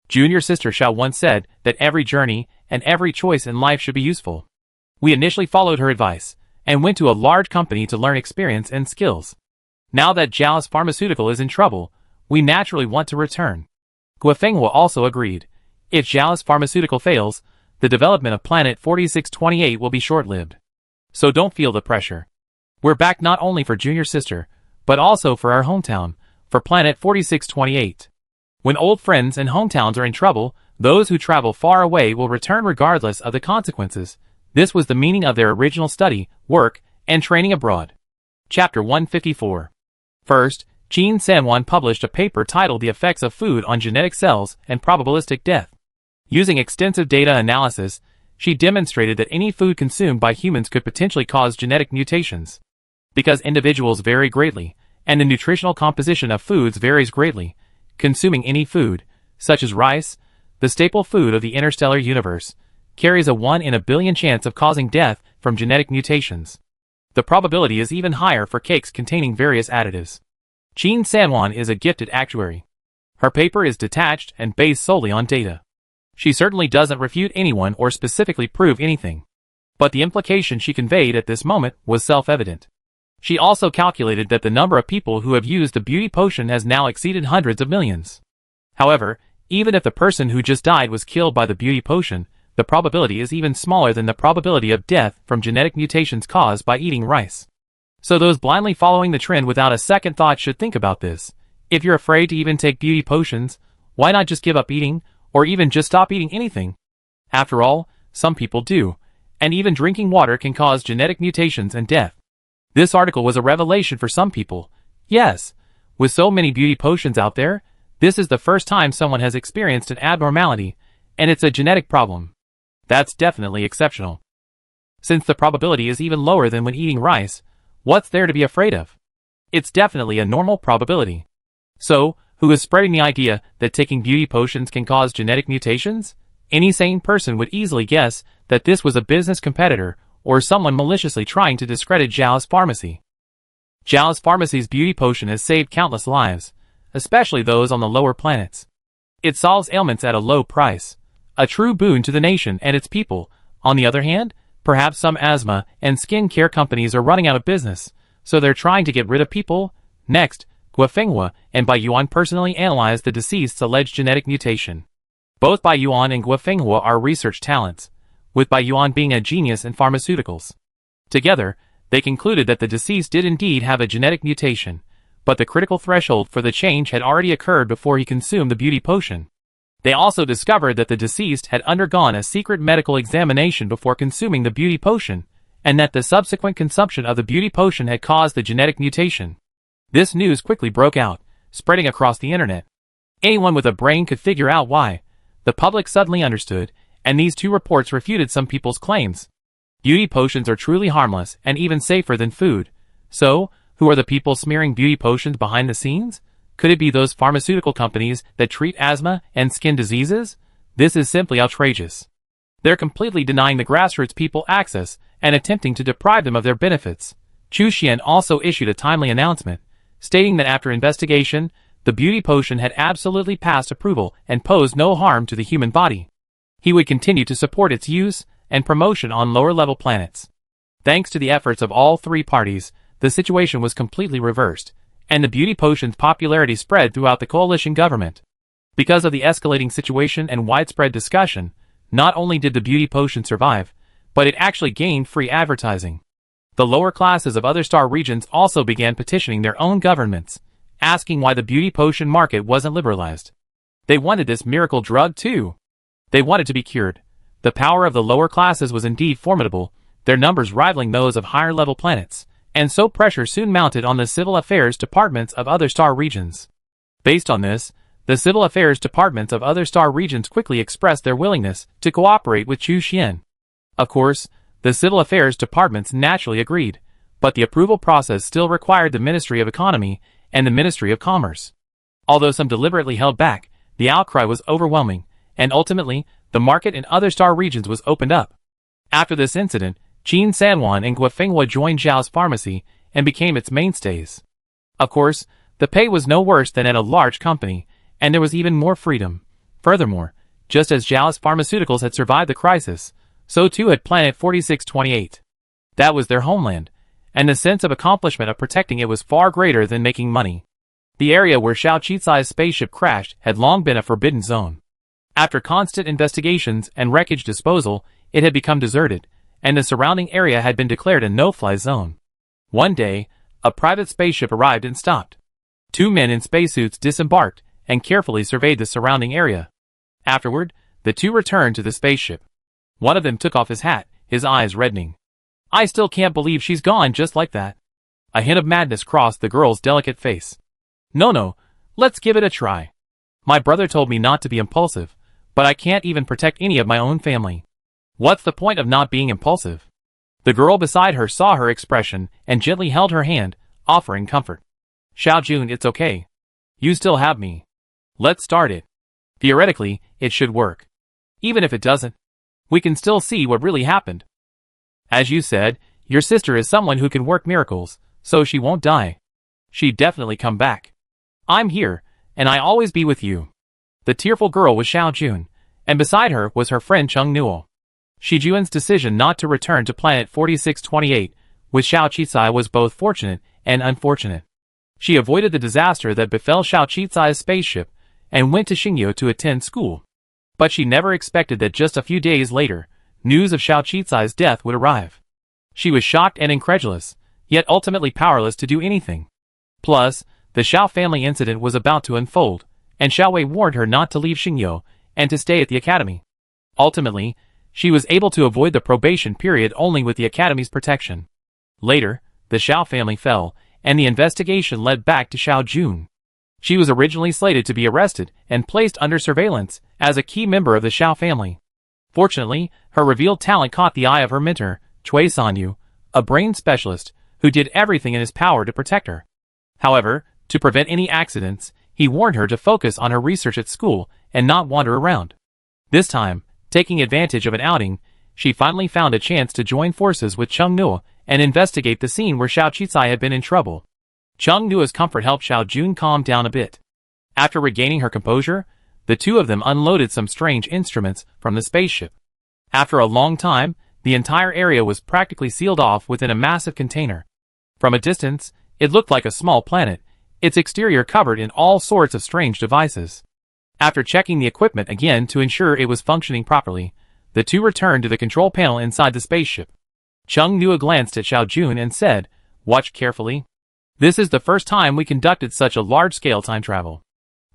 Junior sister Xiao once said that every journey and every choice in life should be useful. We initially followed her advice, and went to a large company to learn experience and skills. Now that Jiao's pharmaceutical is in trouble, we naturally want to return. Guofenghua also agreed. If Jiao's pharmaceutical fails, the development of Planet 4628 will be short-lived. So don't feel the pressure. We're back not only for Junior Sister, but also for our hometown, for Planet 4628. When old friends and hometowns are in trouble, those who travel far away will return regardless of the consequences. This was the meaning of their original study, work, and training abroad. Chapter 154. First, Jean Sanwan published a paper titled The Effects of Food on Genetic Cells and Probabilistic Death. Using extensive data analysis, she demonstrated that any food consumed by humans could potentially cause genetic mutations. Because individuals vary greatly, and the nutritional composition of foods varies greatly, consuming any food, such as rice, the staple food of the interstellar universe, carries a 1 in a billion chance of causing death from genetic mutations. The probability is even higher for cakes containing various additives. Jean Sanwan is a gifted actuary. Her paper is detached and based solely on data. She certainly doesn't refute anyone or specifically prove anything. But the implication she conveyed at this moment was self-evident. She also calculated that the number of people who have used the beauty potion has now exceeded hundreds of millions. However, even if the person who just died was killed by the beauty potion, the probability is even smaller than the probability of death from genetic mutations caused by eating rice. So those blindly following the trend without a second thought should think about this. If you're afraid to even take beauty potions, why not just give up eating, or even just stop eating anything? After all, some people do, and even drinking water can cause genetic mutations and death. This article was a revelation for some people. Yes, with so many beauty potions out there, this is the first time someone has experienced an abnormality, and it's a genetic problem. That's definitely exceptional. Since the probability is even lower than when eating rice, what's there to be afraid of? It's definitely a normal probability. So, who is spreading the idea that taking beauty potions can cause genetic mutations? Any sane person would easily guess that this was a business competitor or someone maliciously trying to discredit Jiao's pharmacy. Jiao's pharmacy's beauty potion has saved countless lives, especially those on the lower planets. It solves ailments at a low price, a true boon to the nation and its people. On the other hand, perhaps some asthma and skin care companies are running out of business, so they're trying to get rid of people. Next, Guofenghua and Bai Yuan personally analyzed the deceased's alleged genetic mutation. Both Bai Yuan and Guofenghua are research talents, with Bai Yuan being a genius in pharmaceuticals. Together, they concluded that the deceased did indeed have a genetic mutation, but the critical threshold for the change had already occurred before he consumed the beauty potion. They also discovered that the deceased had undergone a secret medical examination before consuming the beauty potion, and that the subsequent consumption of the beauty potion had caused the genetic mutation. This news quickly broke out, spreading across the internet. Anyone with a brain could figure out why. The public suddenly understood, and these two reports refuted some people's claims. Beauty potions are truly harmless and even safer than food. So, who are the people smearing beauty potions behind the scenes? Could it be those pharmaceutical companies that treat asthma and skin diseases? This is simply outrageous. They're completely denying the grassroots people access and attempting to deprive them of their benefits. Chu Xian also issued a timely announcement, stating that after investigation, the beauty potion had absolutely passed approval and posed no harm to the human body. He would continue to support its use and promotion on lower-level planets. Thanks to the efforts of all three parties, the situation was completely reversed, and the beauty potion's popularity spread throughout the coalition government. Because of the escalating situation and widespread discussion, not only did the beauty potion survive, but it actually gained free advertising. The lower classes of other star regions also began petitioning their own governments, asking why the beauty potion market wasn't liberalized. They wanted this miracle drug too. They wanted to be cured. The power of the lower classes was indeed formidable, their numbers rivaling those of higher-level planets, and so pressure soon mounted on the civil affairs departments of other star regions. Based on this, the civil affairs departments of other star regions quickly expressed their willingness to cooperate with Chu Xian. Of course, the civil affairs departments naturally agreed, but the approval process still required the Ministry of Economy and the Ministry of Commerce. Although some deliberately held back, the outcry was overwhelming, and ultimately, the market in other star regions was opened up. After this incident, Jean Sanwan and Guofenghua joined Jiao's pharmacy and became its mainstays. Of course, the pay was no worse than at a large company, and there was even more freedom. Furthermore, just as Jiao's pharmaceuticals had survived the crisis, so too had Planet 4628. That was their homeland, and the sense of accomplishment of protecting it was far greater than making money. The area where Xiao Qizai's spaceship crashed had long been a forbidden zone. After constant investigations and wreckage disposal, it had become deserted, and the surrounding area had been declared a no-fly zone. One day, a private spaceship arrived and stopped. Two men in spacesuits disembarked and carefully surveyed the surrounding area. Afterward, the two returned to the spaceship. One of them took off his hat, his eyes reddening. "I still can't believe she's gone just like that." A hint of madness crossed the girl's delicate face. No, let's give it a try. My brother told me not to be impulsive, but I can't even protect any of my own family. What's the point of not being impulsive?" The girl beside her saw her expression and gently held her hand, offering comfort. "Xiaojun, it's okay. You still have me. Let's start it. Theoretically, it should work. Even if it doesn't, we can still see what really happened. As you said, your sister is someone who can work miracles, so she won't die. She'd definitely come back. I'm here, and I'll always be with you." The tearful girl was Xiaojun, and beside her was her friend Cheng Newell. Shijuan's decision not to return to planet 4628 with Xiao Qizai was both fortunate and unfortunate. She avoided the disaster that befell Xiao Qizai's spaceship and went to Xingyo to attend school. But she never expected that just a few days later, news of Xiao Qizai's death would arrive. She was shocked and incredulous, yet ultimately powerless to do anything. Plus, the Xiao family incident was about to unfold, and Xiao Wei warned her not to leave Xingyo and to stay at the academy. Ultimately, she was able to avoid the probation period only with the academy's protection. Later, the Xiao family fell, and the investigation led back to Xiaojun. She was originally slated to be arrested and placed under surveillance as a key member of the Xiao family. Fortunately, her revealed talent caught the eye of her mentor, Cui Sanyu, a brain specialist, who did everything in his power to protect her. However, to prevent any accidents, he warned her to focus on her research at school and not wander around. This time, taking advantage of an outing, she finally found a chance to join forces with Cheng Nua and investigate the scene where Xiao Qizai had been in trouble. Cheng Nua's comfort helped Xiaojun calm down a bit. After regaining her composure, the two of them unloaded some strange instruments from the spaceship. After a long time, the entire area was practically sealed off within a massive container. From a distance, it looked like a small planet, its exterior covered in all sorts of strange devices. After checking the equipment again to ensure it was functioning properly, the two returned to the control panel inside the spaceship. Cheng Nua glanced at Xiaojun and said, "Watch carefully. This is the first time we conducted such a large-scale time travel.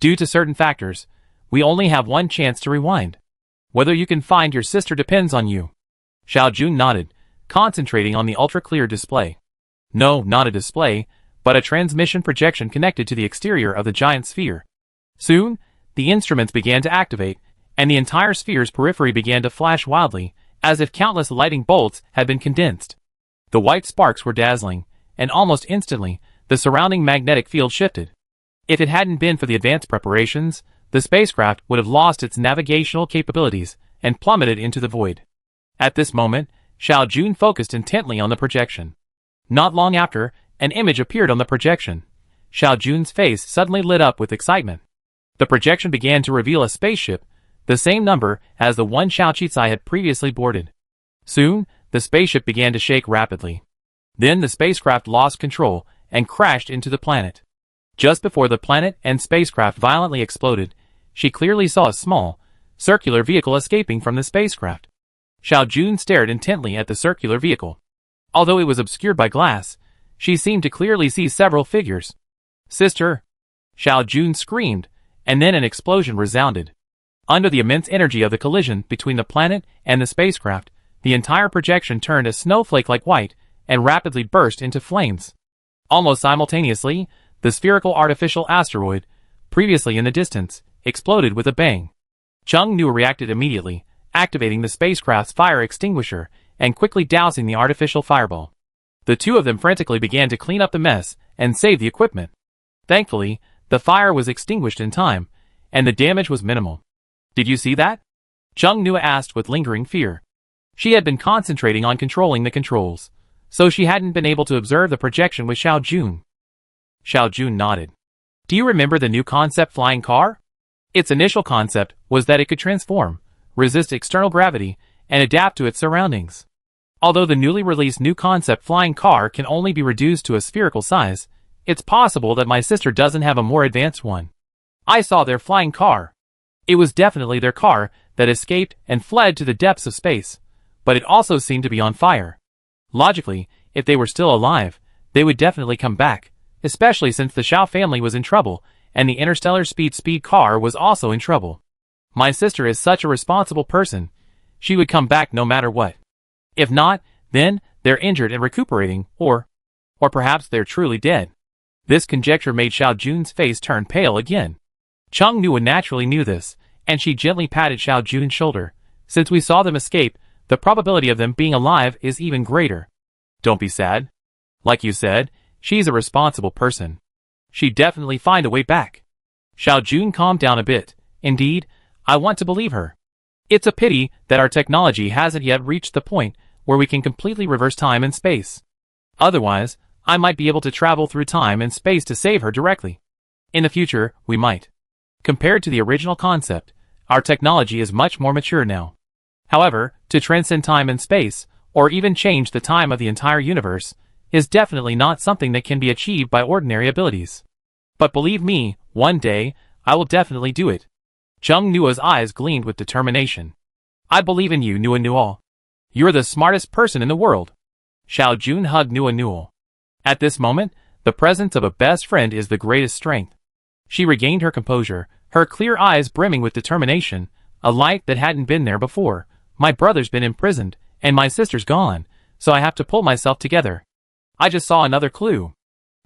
Due to certain factors, we only have one chance to rewind. Whether you can find your sister depends on you." Xiaojun nodded, concentrating on the ultra-clear display. No, not a display, but a transmission projection connected to the exterior of the giant sphere. Soon, the instruments began to activate, and the entire sphere's periphery began to flash wildly, as if countless lightning bolts had been condensed. The white sparks were dazzling, and almost instantly, the surrounding magnetic field shifted. If it hadn't been for the advanced preparations, the spacecraft would have lost its navigational capabilities and plummeted into the void. At this moment, Xiaojun focused intently on the projection. Not long after, an image appeared on the projection. Xiaojun's face suddenly lit up with excitement. The projection began to reveal a spaceship, the same number as the one Xiao Qizai had previously boarded. Soon, the spaceship began to shake rapidly. Then the spacecraft lost control and crashed into the planet. Just before the planet and spacecraft violently exploded, she clearly saw a small, circular vehicle escaping from the spacecraft. Xiaojun stared intently at the circular vehicle. Although it was obscured by glass, she seemed to clearly see several figures. "Sister!" Xiaojun screamed, and then an explosion resounded. Under the immense energy of the collision between the planet and the spacecraft, the entire projection turned a snowflake-like white and rapidly burst into flames. Almost simultaneously, the spherical artificial asteroid, previously in the distance, exploded with a bang. Cheng Nua reacted immediately, activating the spacecraft's fire extinguisher and quickly dousing the artificial fireball. The two of them frantically began to clean up the mess and save the equipment. Thankfully, the fire was extinguished in time, and the damage was minimal. "Did you see that?" Cheng Nua asked with lingering fear. She had been concentrating on controlling the controls, so she hadn't been able to observe the projection with Xiaojun. Xiaojun nodded. "Do you remember the new concept flying car? Its initial concept was that it could transform, resist external gravity, and adapt to its surroundings. Although the newly released new concept flying car can only be reduced to a spherical size, it's possible that my sister doesn't have a more advanced one. I saw their flying car. It was definitely their car that escaped and fled to the depths of space, but it also seemed to be on fire. Logically, if they were still alive, they would definitely come back, especially since the Xiao family was in trouble and the Interstellar speed car was also in trouble. My sister is such a responsible person. She would come back no matter what. If not, then they're injured and recuperating, or perhaps they're truly dead. This conjecture made Xiao Jun's face turn pale again. Cheng Nua naturally knew this, and she gently patted Xiao Jun's shoulder. Since we saw them escape, the probability of them being alive is even greater. Don't be sad. Like you said, she's a responsible person. She'd definitely find a way back. Xiao Jun calmed down a bit. Indeed, I want to believe her. It's a pity that our technology hasn't yet reached the point where we can completely reverse time and space. Otherwise, I might be able to travel through time and space to save her directly. In the future, we might. Compared to the original concept, our technology is much more mature now. However, to transcend time and space, or even change the time of the entire universe, is definitely not something that can be achieved by ordinary abilities. But believe me, one day, I will definitely do it. Cheng Nua's eyes gleamed with determination. I believe in you, Nua Nual. You're the smartest person in the world. Xiao Jun hugged Nua Nual. At this moment, the presence of a best friend is the greatest strength. She regained her composure, her clear eyes brimming with determination, a light that hadn't been there before. My brother's been imprisoned, and my sister's gone, so I have to pull myself together. I just saw another clue.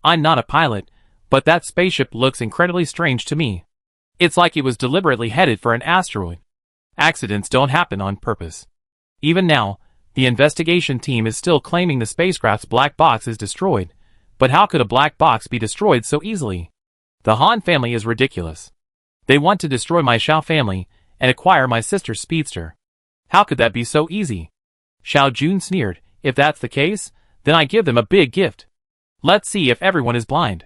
I'm not a pilot, but that spaceship looks incredibly strange to me. It's like it was deliberately headed for an asteroid. Accidents don't happen on purpose. Even now, the investigation team is still claiming the spacecraft's black box is destroyed, but how could a black box be destroyed so easily? The Han family is ridiculous. They want to destroy my Xiao family and acquire my sister's speedster. How could that be so easy? Xiao Jun sneered. If that's the case, then I give them a big gift. Let's see if everyone is blind.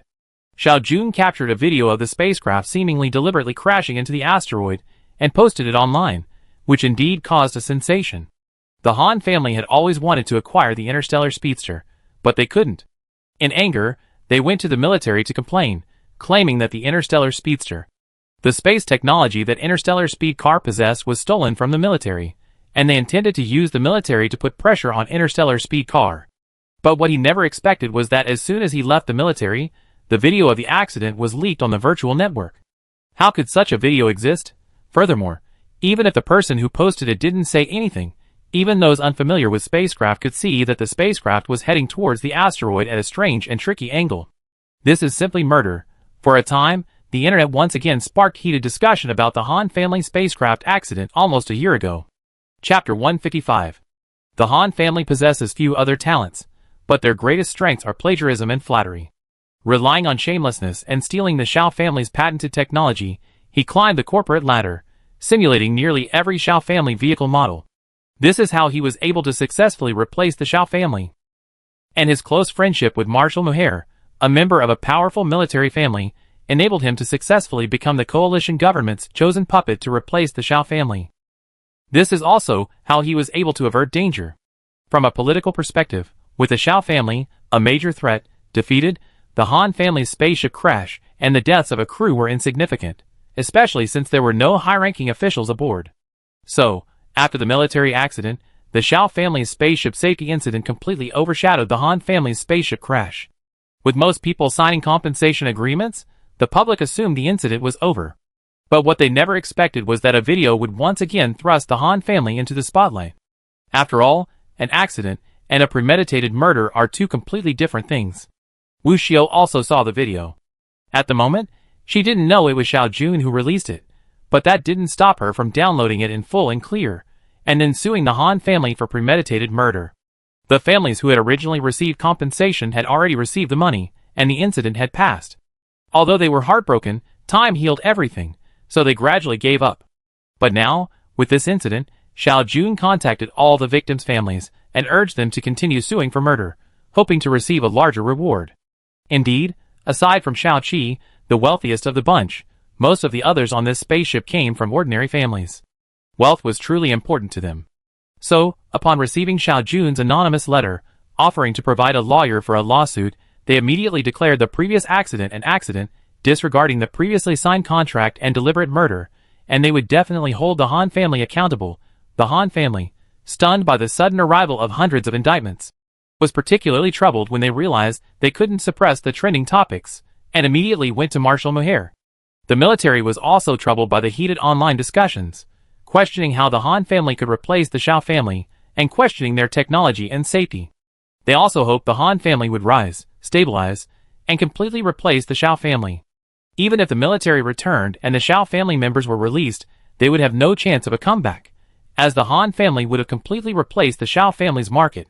Xiao Jun captured a video of the spacecraft seemingly deliberately crashing into the asteroid and posted it online, which indeed caused a sensation. The Han family had always wanted to acquire the Interstellar speedster, but they couldn't. In anger, they went to the military to complain, claiming that the Interstellar speedster, the space technology that Interstellar speed car possessed, was stolen from the military, and they intended to use the military to put pressure on Interstellar speed car. But what he never expected was that as soon as he left the military, the video of the accident was leaked on the virtual network. How could such a video exist? Furthermore, even if the person who posted it didn't say anything, even those unfamiliar with spacecraft could see that the spacecraft was heading towards the asteroid at a strange and tricky angle. This is simply murder. For a time, the internet once again sparked heated discussion about the Han family spacecraft accident almost a year ago. Chapter 155. The Han family possesses few other talents, but their greatest strengths are plagiarism and flattery. Relying on shamelessness and stealing the Xiao family's patented technology, he climbed the corporate ladder, simulating nearly every Xiao family vehicle model. This is how he was able to successfully replace the Xiao family. And his close friendship with Marshal Mohair, a member of a powerful military family, enabled him to successfully become the coalition government's chosen puppet to replace the Xiao family. This is also how he was able to avert danger. From a political perspective, with the Xiao family, a major threat, defeated, the Han family's spaceship crash and the deaths of a crew were insignificant, especially since there were no high-ranking officials aboard. So, after the military accident, the Xiao family's spaceship safety incident completely overshadowed the Han family's spaceship crash. With most people signing compensation agreements, the public assumed the incident was over. But what they never expected was that a video would once again thrust the Han family into the spotlight. After all, an accident and a premeditated murder are two completely different things. Wu Xiao also saw the video. At the moment, she didn't know it was Xiao Jun who released it, but that didn't stop her from downloading it in full and clear, and then suing the Han family for premeditated murder. The families who had originally received compensation had already received the money, and the incident had passed. Although they were heartbroken, time healed everything, so they gradually gave up. But now, with this incident, Xiao Jun contacted all the victims' families and urged them to continue suing for murder, hoping to receive a larger reward. Indeed, aside from Xiao Qi, the wealthiest of the bunch, most of the others on this spaceship came from ordinary families. Wealth was truly important to them. So, upon receiving Xiao Jun's anonymous letter, offering to provide a lawyer for a lawsuit, they immediately declared the previous accident an accident, disregarding the previously signed contract and deliberate murder, and they would definitely hold the Han family accountable. The Han family, stunned by the sudden arrival of hundreds of indictments, was particularly troubled when they realized they couldn't suppress the trending topics, and immediately went to Marshal Muhair. The military was also troubled by the heated online discussions, questioning how the Han family could replace the Xiao family, and questioning their technology and safety. They also hoped the Han family would rise, stabilize, and completely replace the Xiao family. Even if the military returned and the Xiao family members were released, they would have no chance of a comeback, as the Han family would have completely replaced the Xiao family's market.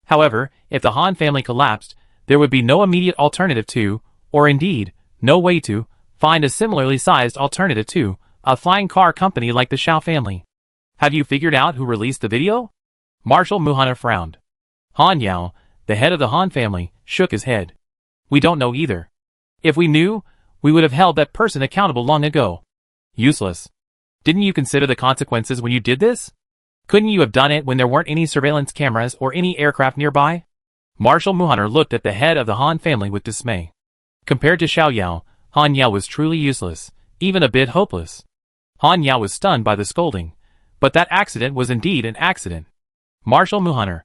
However, if the Han family collapsed, there would be no immediate alternative to, or indeed, no way to, find a similarly sized alternative to, a flying car company like the Xiao family. Have you figured out who released the video? Marshal Muhair frowned. Han Yao, the head of the Han family, shook his head. We don't know either. If we knew, we would have held that person accountable long ago. Useless. Didn't you consider the consequences when you did this? Couldn't you have done it when there weren't any surveillance cameras or any aircraft nearby? Marshal Muhair looked at the head of the Han family with dismay. Compared to Xiao Yao, Han Yao was truly useless, even a bit hopeless. Han Yao was stunned by the scolding, but that accident was indeed an accident. Marshal Muhair, ?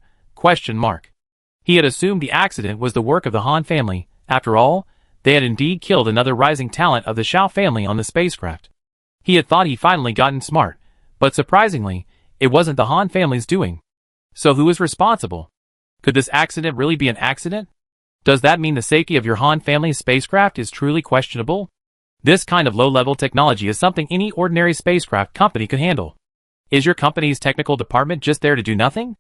He had assumed the accident was the work of the Han family. After all, they had indeed killed another rising talent of the Xiao family on the spacecraft. He had thought he finally gotten smart, but surprisingly, it wasn't the Han family's doing. So who is responsible? Could this accident really be an accident? Does that mean the safety of your Han family's spacecraft is truly questionable? This kind of low-level technology is something any ordinary spacecraft company could handle. Is your company's technical department just there to do nothing?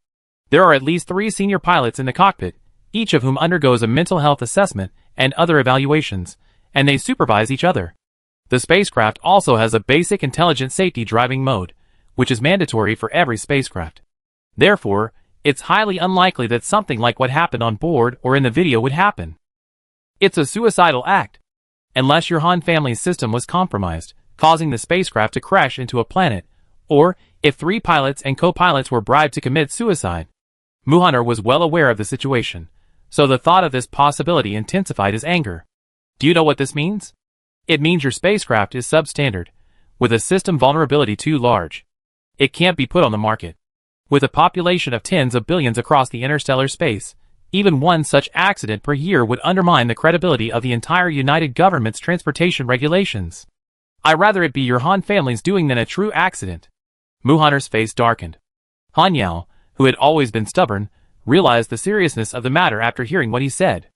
There are at least 3 senior pilots in the cockpit, each of whom undergoes a mental health assessment and other evaluations, and they supervise each other. The spacecraft also has a basic intelligent safety driving mode, which is mandatory for every spacecraft. Therefore, it's highly unlikely that something like what happened on board or in the video would happen. It's a suicidal act. Unless your Han family's system was compromised, causing the spacecraft to crash into a planet, or if 3 pilots and co-pilots were bribed to commit suicide. Muhair was well aware of the situation, so the thought of this possibility intensified his anger. Do you know what this means? It means your spacecraft is substandard, with a system vulnerability too large. It can't be put on the market. With a population of tens of billions across the interstellar space, even one such accident per year would undermine the credibility of the entire United Government's transportation regulations. I'd rather it be your Han family's doing than a true accident. Muhair's face darkened. Han Yao, who had always been stubborn, realized the seriousness of the matter after hearing what he said.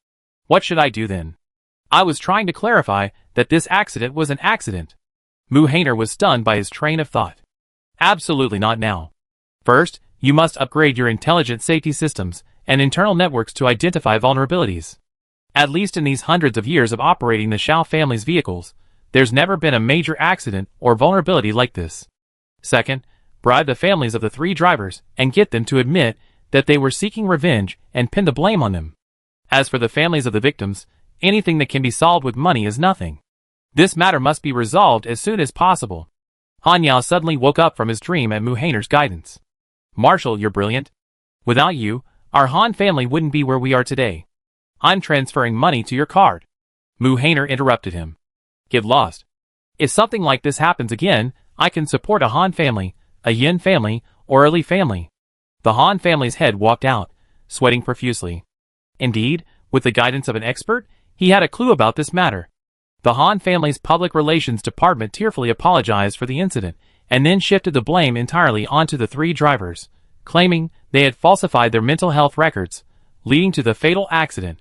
What should I do then? I was trying to clarify that this accident was an accident. Muhair was stunned by his train of thought. Absolutely not now. First, you must upgrade your intelligent safety systems and internal networks to identify vulnerabilities. At least in these hundreds of years of operating the Xiao family's vehicles, there's never been a major accident or vulnerability like this. Second, bribe the families of the 3 drivers and get them to admit that they were seeking revenge and pin the blame on them. As for the families of the victims, anything that can be solved with money is nothing. This matter must be resolved as soon as possible. Han Yao suddenly woke up from his dream at Muhair's guidance. Marshal, you're brilliant. Without you, our Han family wouldn't be where we are today. I'm transferring money to your card. Muhair interrupted him. Get lost. If something like this happens again, I can support a Han family, a Yin family, or a Li family. The Han family's head walked out, sweating profusely. Indeed, with the guidance of an expert, he had a clue about this matter. The Han family's public relations department tearfully apologized for the incident, and then shifted the blame entirely onto the 3 drivers, claiming they had falsified their mental health records, leading to the fatal accident.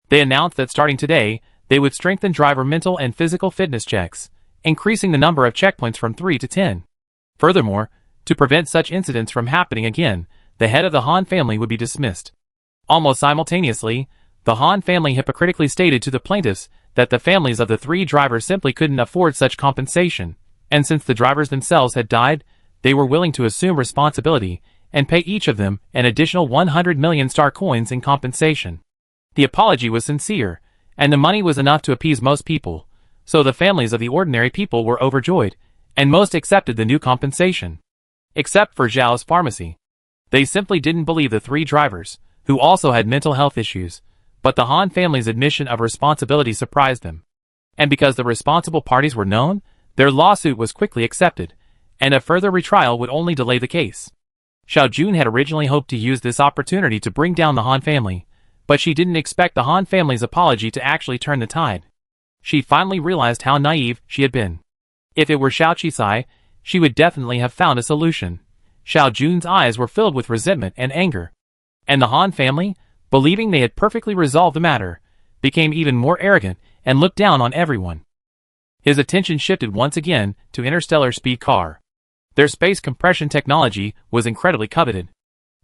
They announced that starting today, they would strengthen driver mental and physical fitness checks, increasing the number of checkpoints from 3 to 10. Furthermore, to prevent such incidents from happening again, the head of the Han family would be dismissed. Almost simultaneously, the Han family hypocritically stated to the plaintiffs that the families of the 3 drivers simply couldn't afford such compensation, and since the drivers themselves had died, they were willing to assume responsibility and pay each of them an additional 100 million star coins in compensation. The apology was sincere, and the money was enough to appease most people, so the families of the ordinary people were overjoyed, and most accepted the new compensation. Except for Zhao's pharmacy. They simply didn't believe the three drivers, who also had mental health issues, but the Han family's admission of responsibility surprised them. And because the responsible parties were known, their lawsuit was quickly accepted, and a further retrial would only delay the case. Xiao Jun had originally hoped to use this opportunity to bring down the Han family, but she didn't expect the Han family's apology to actually turn the tide. She finally realized how naive she had been. If it were Xiao Qisai, she would definitely have found a solution. Xiao Jun's eyes were filled with resentment and anger. And the Han family, believing they had perfectly resolved the matter, became even more arrogant and looked down on everyone. His attention shifted once again to Interstellar speed car. Their space compression technology was incredibly coveted.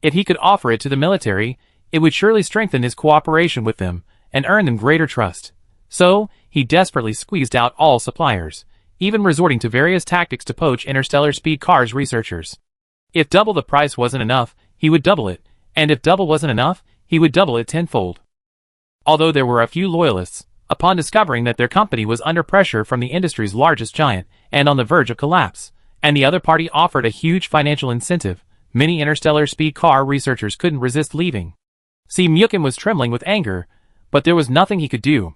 If he could offer it to the military, it would surely strengthen his cooperation with them and earn them greater trust. So, he desperately squeezed out all suppliers, even resorting to various tactics to poach Interstellar speed cars researchers. If double the price wasn't enough, he would double it, and if double wasn't enough, he would double it tenfold. Although there were a few loyalists, upon discovering that their company was under pressure from the industry's largest giant and on the verge of collapse, and the other party offered a huge financial incentive, many Interstellar speed car researchers couldn't resist leaving. See, Mukun was trembling with anger, but there was nothing he could do.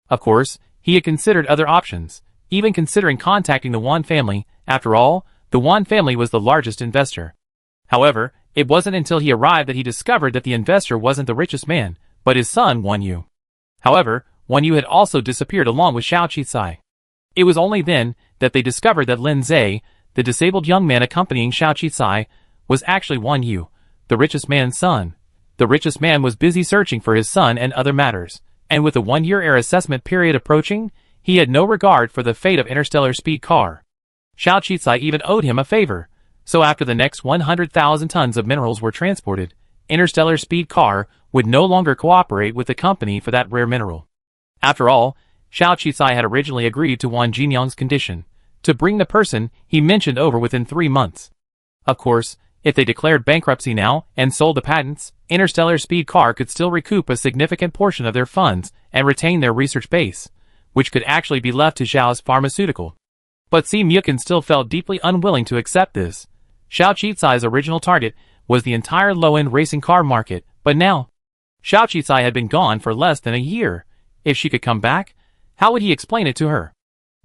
Of course, he had considered other options, even considering contacting the Wan family. After all, the Wan family was the largest investor. However, it wasn't until he arrived that he discovered that the investor wasn't the richest man, but his son Wan Yu. However, Wan Yu had also disappeared along with Xiao Qisai. It was only then that they discovered that Lin Zhe, the disabled young man accompanying Xiao Qisai, was actually Wan Yu, the richest man's son. The richest man was busy searching for his son and other matters, and with the one-year assessment period approaching, he had no regard for the fate of Interstellar speed car. Xiao Qisai even owed him a favor, so after the next 100,000 tons of minerals were transported, Interstellar speed car would no longer cooperate with the company for that rare mineral. After all, Xiao Qisai had originally agreed to Wan Jinyang's condition, to bring the person he mentioned over within 3 months. Of course, if they declared bankruptcy now and sold the patents, Interstellar speed car could still recoup a significant portion of their funds and retain their research base, which could actually be left to Xiao's pharmaceutical. But Si Mukun still felt deeply unwilling to accept this. Xiao Qisai's original target was the entire low-end racing car market, but now, Xiao Qisai had been gone for less than a year. If she could come back, how would he explain it to her?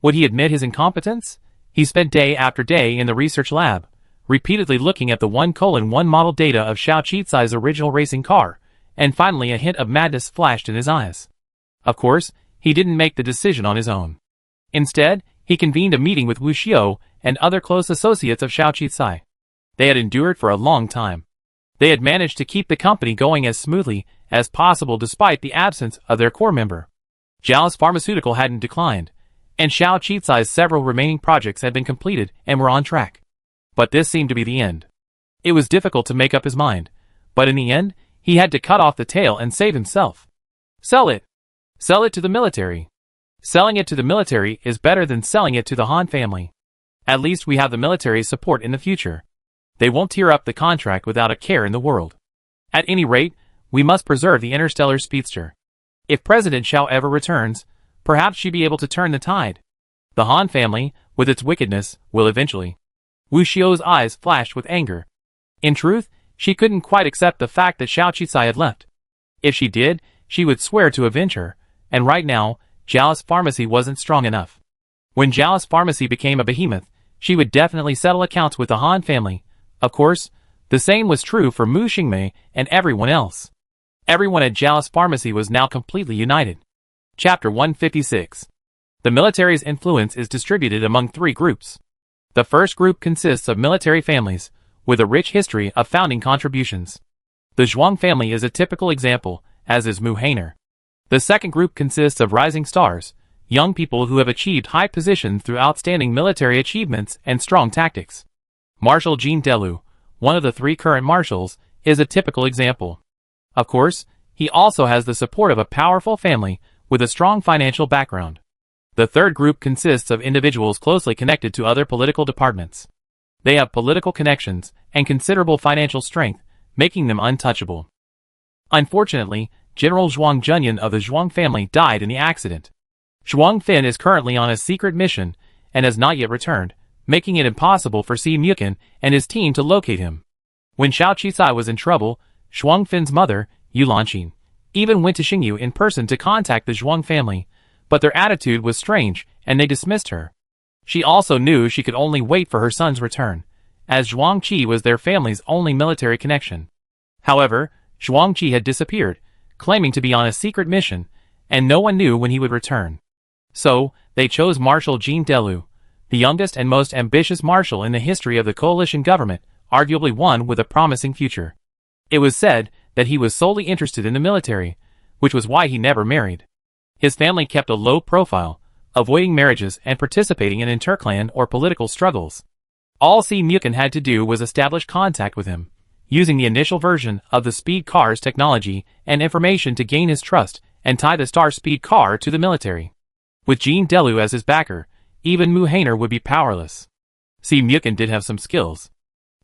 Would he admit his incompetence? He spent day after day in the research lab, repeatedly looking at the 1:1 model data of Xiao Qisai's original racing car, and finally a hint of madness flashed in his eyes. Of course, he didn't make the decision on his own. Instead, he convened a meeting with Wu Xiao and other close associates of Xiao Qisai. They had endured for a long time. They had managed to keep the company going as smoothly as possible despite the absence of their core member. Zhao's pharmaceutical hadn't declined, and Xiao Qisai's several remaining projects had been completed and were on track. But this seemed to be the end. It was difficult to make up his mind, but in the end, he had to cut off the tail and save himself. Sell it. Sell it to the military. Selling it to the military is better than selling it to the Han family. At least we have the military's support in the future. They won't tear up the contract without a care in the world. At any rate, we must preserve the Interstellar speedster. If President Xiao ever returns, perhaps she'll be able to turn the tide. The Han family, with its wickedness, will eventually. Wu Xiao's eyes flashed with anger. In truth, she couldn't quite accept the fact that Xiao Qisai had left. If she did, she would swear to avenge her, and right now, Zhao's pharmacy wasn't strong enough. When Zhao's pharmacy became a behemoth, she would definitely settle accounts with the Han family. Of course, the same was true for Mu Xingmei and everyone else. Everyone at Zhao's pharmacy was now completely united. Chapter 156. The military's influence is distributed among 3 groups. The first group consists of military families, with a rich history of founding contributions. The Zhuang family is a typical example, as is Mu Hainer. The second group consists of rising stars, young people who have achieved high positions through outstanding military achievements and strong tactics. Marshal Jean Delu, one of the 3 current marshals, is a typical example. Of course, he also has the support of a powerful family with a strong financial background. The third group consists of individuals closely connected to other political departments. They have political connections and considerable financial strength, making them untouchable. Unfortunately, General Zhuang Junyan of the Zhuang family died in the accident. Zhuang Fin is currently on a secret mission and has not yet returned, making it impossible for Si Mukun and his team to locate him. When Xiao Qicai was in trouble, Shuang Fin's mother, Yu Lanqing, even went to Xingyu in person to contact the Zhuang family, but their attitude was strange and they dismissed her. She also knew she could only wait for her son's return, as Zhuang Qi was their family's only military connection. However, Zhuang Qi had disappeared, claiming to be on a secret mission, and no one knew when he would return. So, they chose Marshal Jean Delu, the youngest and most ambitious marshal in the history of the coalition government, arguably one with a promising future. It was said that he was solely interested in the military, which was why he never married. His family kept a low profile, avoiding marriages and participating in interclan or political struggles. All Si Mukin had to do was establish contact with him, using the initial version of the speed car's technology and information to gain his trust and tie the star speed car to the military. With Jean Delu as his backer, even Mu Hainer would be powerless. Si Mukin did have some skills.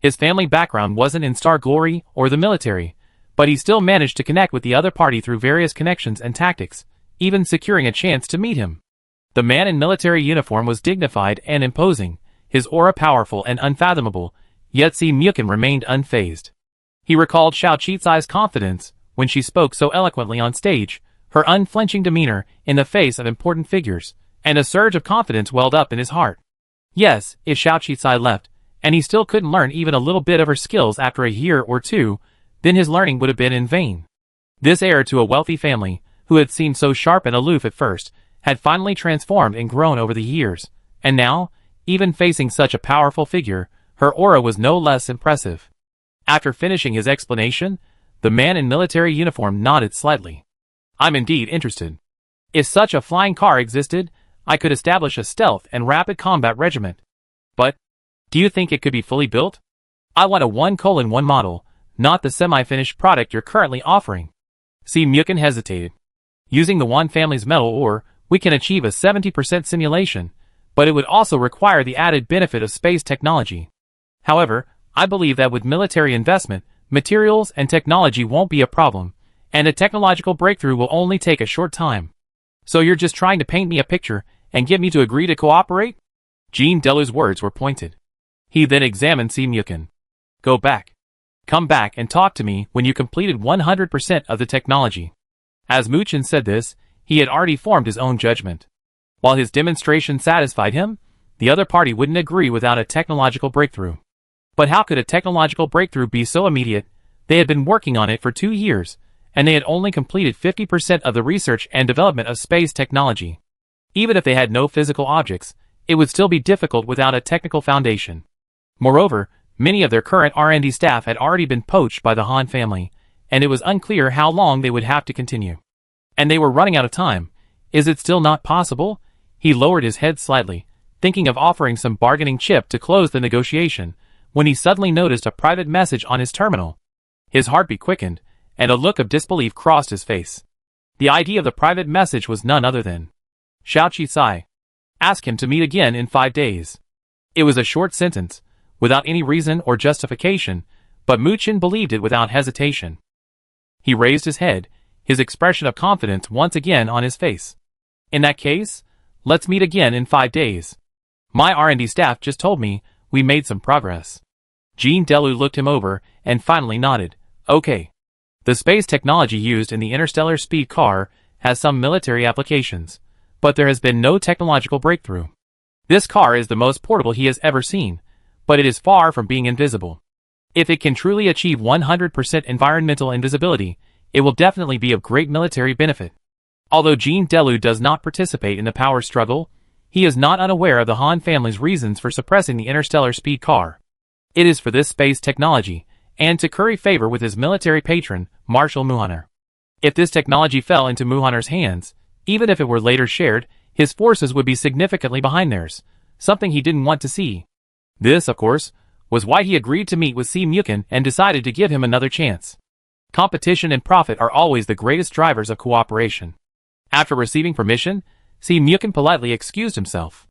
His family background wasn't in Star Glory or the military, but he still managed to connect with the other party through various connections and tactics, even securing a chance to meet him. The man in military uniform was dignified and imposing, his aura powerful and unfathomable, yet Si Mukin remained unfazed. He recalled Xiao Qicai's confidence when she spoke so eloquently on stage, her unflinching demeanor in the face of important figures, and a surge of confidence welled up in his heart. Yes, if Xiao Qicai left, and he still couldn't learn even a little bit of her skills after a year or two, then his learning would have been in vain. This heir to a wealthy family, who had seemed so sharp and aloof at first, had finally transformed and grown over the years, and now, even facing such a powerful figure, her aura was no less impressive. After finishing his explanation, the man in military uniform nodded slightly. I'm indeed interested. If such a flying car existed, I could establish a stealth and rapid combat regiment. But, do you think it could be fully built? I want a 1:1 model, not the semi-finished product you're currently offering. Si Mukin hesitated. Using the Wan family's metal ore, we can achieve a 70% simulation, but it would also require the added benefit of space technology. However, I believe that with military investment, materials and technology won't be a problem, and a technological breakthrough will only take a short time. So you're just trying to paint me a picture and get me to agree to cooperate? Jean Delu's words were pointed. He then examined Si Mukin. Go back. Come back and talk to me when you completed 100% of the technology. As Muchin said this, he had already formed his own judgment. While his demonstration satisfied him, the other party wouldn't agree without a technological breakthrough. But how could a technological breakthrough be so immediate? They had been working on it for 2 years, and they had only completed 50% of the research and development of space technology. Even if they had no physical objects, it would still be difficult without a technical foundation. Moreover, many of their current R&D staff had already been poached by the Han family, and it was unclear how long they would have to continue. And they were running out of time. Is it still not possible? He lowered his head slightly, thinking of offering some bargaining chip to close the negotiation, when he suddenly noticed a private message on his terminal. His heartbeat quickened, and a look of disbelief crossed his face. The ID of the private message was none other than Xiao Qicai. Ask him to meet again in 5 days. It was a short sentence, without any reason or justification, but Muchin believed it without hesitation. He raised his head, his expression of confidence once again on his face. In that case, let's meet again in 5 days. My R&D staff just told me we made some progress. Jean Delu looked him over and finally nodded. Okay. The space technology used in the Interstellar speed car has some military applications, but there has been no technological breakthrough. This car is the most portable he has ever seen, but it is far from being invisible. If it can truly achieve 100% environmental invisibility, it will definitely be of great military benefit. Although Jean Delu does not participate in the power struggle, he is not unaware of the Han family's reasons for suppressing the Interstellar speed car. It is for this space technology, and to curry favor with his military patron, Marshal Muhaner. If this technology fell into Muhaner's hands, even if it were later shared, his forces would be significantly behind theirs, something he didn't want to see. This, of course, was why he agreed to meet with Si Mukin and decided to give him another chance. Competition and profit are always the greatest drivers of cooperation. After receiving permission, Si Mukin politely excused himself.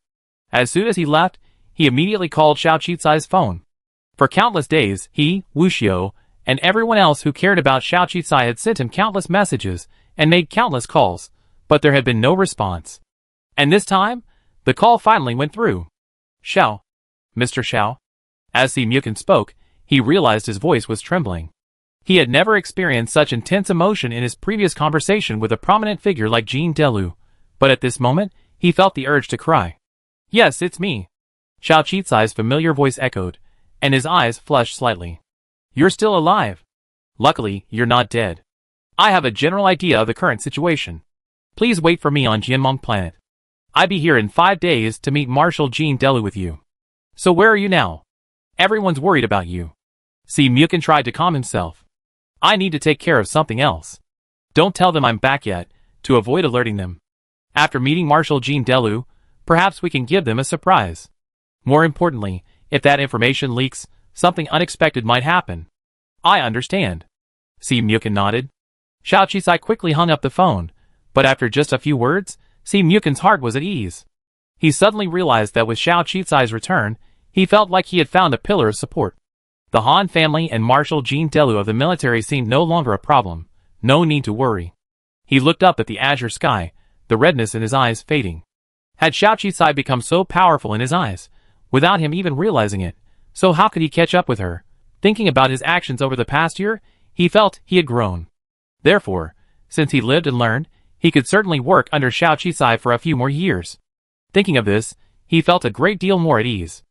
As soon as he left, he immediately called Xiao Qicai's phone. For countless days, he, Wu Xiu, and everyone else who cared about Xiao Qicai had sent him countless messages and made countless calls, but there had been no response. And this time, the call finally went through. Xiao. Mr. Xiao. As Si Mukin spoke, he realized his voice was trembling. He had never experienced such intense emotion in his previous conversation with a prominent figure like Jean Delu, but at this moment, he felt the urge to cry. "Yes, it's me." Xiao Qicai's familiar voice echoed, and his eyes flushed slightly. "You're still alive. Luckily, you're not dead. I have a general idea of the current situation. Please wait for me on Jianmeng planet. I'll be here in 5 days to meet Marshal Jean Delu with you. So where are you now? Everyone's worried about you." Si Mukin tried to calm himself. "I need to take care of something else. Don't tell them I'm back yet, to avoid alerting them. After meeting Marshal Jean Delu, perhaps we can give them a surprise. More importantly, if that information leaks, something unexpected might happen." "I understand." Si Mukin nodded. Xiao Qicai quickly hung up the phone, but after just a few words, Si Mukin's heart was at ease. He suddenly realized that with Xiao Qicai's return, he felt like he had found a pillar of support. The Han family and Marshal Jean Delu of the military seemed no longer a problem, no need to worry. He looked up at the azure sky, the redness in his eyes fading. Had Xiao Qicai become so powerful in his eyes, without him even realizing it, so how could he catch up with her? Thinking about his actions over the past year, he felt he had grown. Therefore, since he lived and learned, he could certainly work under Xiao Qicai for a few more years. Thinking of this, he felt a great deal more at ease.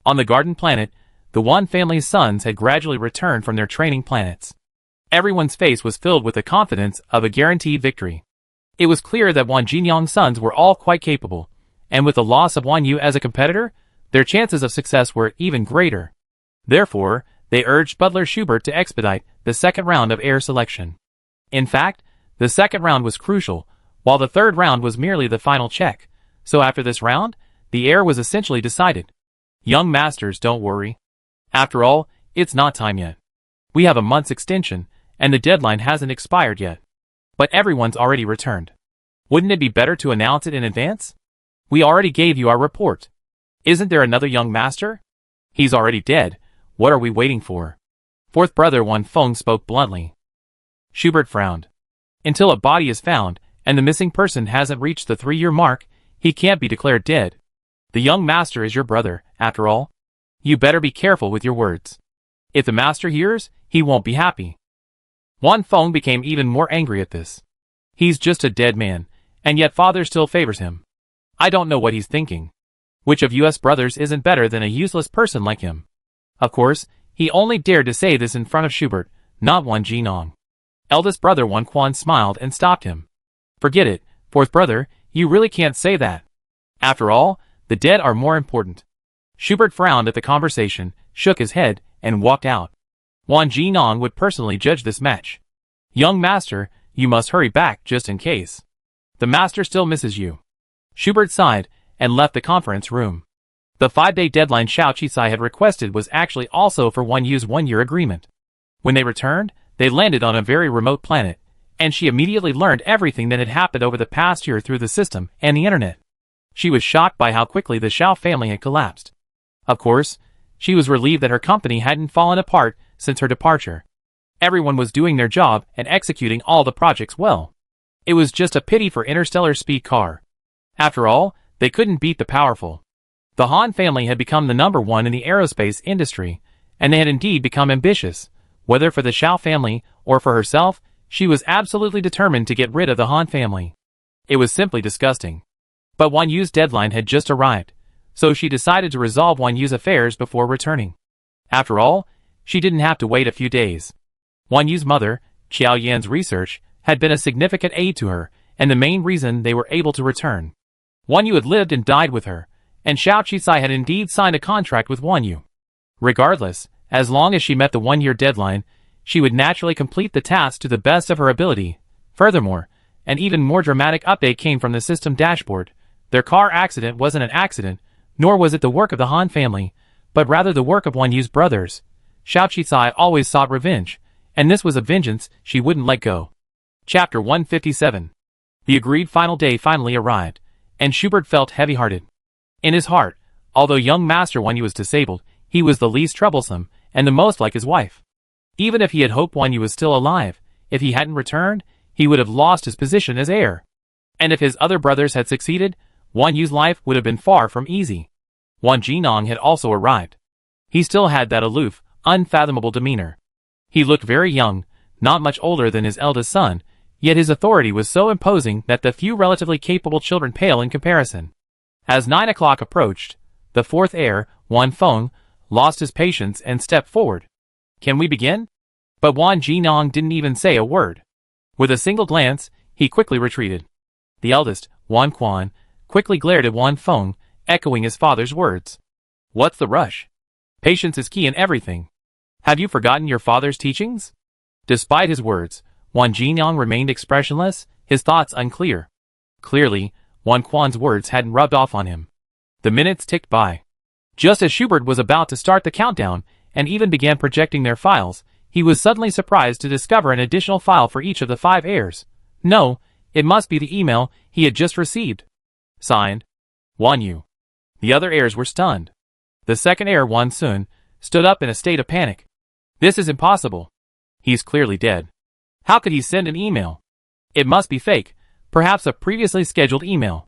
On the garden planet, the Wan family's sons had gradually returned from their training planets. Everyone's face was filled with the confidence of a guaranteed victory. It was clear that Wan Jinyang's sons were all quite capable, and with the loss of Wan Yu as a competitor, their chances of success were even greater. Therefore, they urged Butler Schubert to expedite the second round of heir selection. In fact, the second round was crucial, while the third round was merely the final check, so after this round, the heir was essentially decided. Young masters, don't worry. After all, it's not time yet. We have a month's extension, and the deadline hasn't expired yet. But everyone's already returned. Wouldn't it be better to announce it in advance? We already gave you our report. Isn't there another young master? He's already dead. What are we waiting for? Fourth brother Wan Feng spoke bluntly. Schubert frowned. Until a body is found, and the missing person hasn't reached the 3-year mark, he can't be declared dead. The young master is your brother, after all. You better be careful with your words. If the master hears, he won't be happy. Wan Feng became even more angry at this. He's just a dead man, and yet father still favors him. I don't know what he's thinking. Which of us brothers isn't better than a useless person like him? Of course, he only dared to say this in front of Schubert, not Wan Jinong. Eldest brother Wan Quan smiled and stopped him. Forget it, fourth brother, you really can't say that. After all, the dead are more important. Schubert frowned at the conversation, shook his head, and walked out. Wan Jinong would personally judge this match. Young master, you must hurry back just in case. The master still misses you. Schubert sighed, and left the conference room. The 5-day deadline Xiao Qicai had requested was actually also for Wan Yu's 1-year agreement. When they returned, they landed on a very remote planet, and she immediately learned everything that had happened over the past year through the system and the internet. She was shocked by how quickly the Xiao family had collapsed. Of course, she was relieved that her company hadn't fallen apart since her departure. Everyone was doing their job and executing all the projects well. It was just a pity for Interstellar speed car. After all, they couldn't beat the powerful. The Han family had become the #1 in the aerospace industry, and they had indeed become ambitious. Whether for the Xiao family or for herself, she was absolutely determined to get rid of the Han family. It was simply disgusting. But Wan Yu's deadline had just arrived, so she decided to resolve Wan Yu's affairs before returning. After all, she didn't have to wait a few days. Wan Yu's mother, Qiao Yan's research, had been a significant aid to her, and the main reason they were able to return. Wan Yu had lived and died with her, and Xiao Qicai had indeed signed a contract with Wan Yu. Regardless, as long as she met the 1-year deadline, she would naturally complete the task to the best of her ability. Furthermore, an even more dramatic update came from the system dashboard. Their car accident wasn't an accident, nor was it the work of the Han family, but rather the work of Wan Yu's brothers. Xiao Qicai always sought revenge, and this was a vengeance she wouldn't let go. Chapter 157. The agreed final day finally arrived, and Schubert felt heavy-hearted. In his heart, although young Master Wan Yu was disabled, he was the least troublesome, and the most like his wife. Even if he had hoped Wan Yu was still alive, if he hadn't returned, he would have lost his position as heir. And if his other brothers had succeeded, Wan Yu's life would have been far from easy. Wan Jinong had also arrived. He still had that aloof, unfathomable demeanor. He looked very young, not much older than his eldest son, yet his authority was so imposing that the few relatively capable children pale in comparison. As 9 o'clock approached, the fourth heir, Wan Feng, lost his patience and stepped forward. "Can we begin?" But Wan Jinong didn't even say a word. With a single glance, he quickly retreated. The eldest, Wan Quan, quickly glared at Wan Feng, echoing his father's words. "What's the rush? Patience is key in everything. Have you forgotten your father's teachings?" Despite his words, Wan Jinong remained expressionless, his thoughts unclear. Clearly, Wan Quan's words hadn't rubbed off on him. The minutes ticked by. Just as Schubert was about to start the countdown, and even began projecting their files, he was suddenly surprised to discover an additional file for each of the 5 heirs. No, it must be the email he had just received. Signed, Wan Yu. The other heirs were stunned. The second heir, Wan Sun, stood up in a state of panic. "This is impossible. He's clearly dead. How could he send an email? It must be fake, perhaps a previously scheduled email.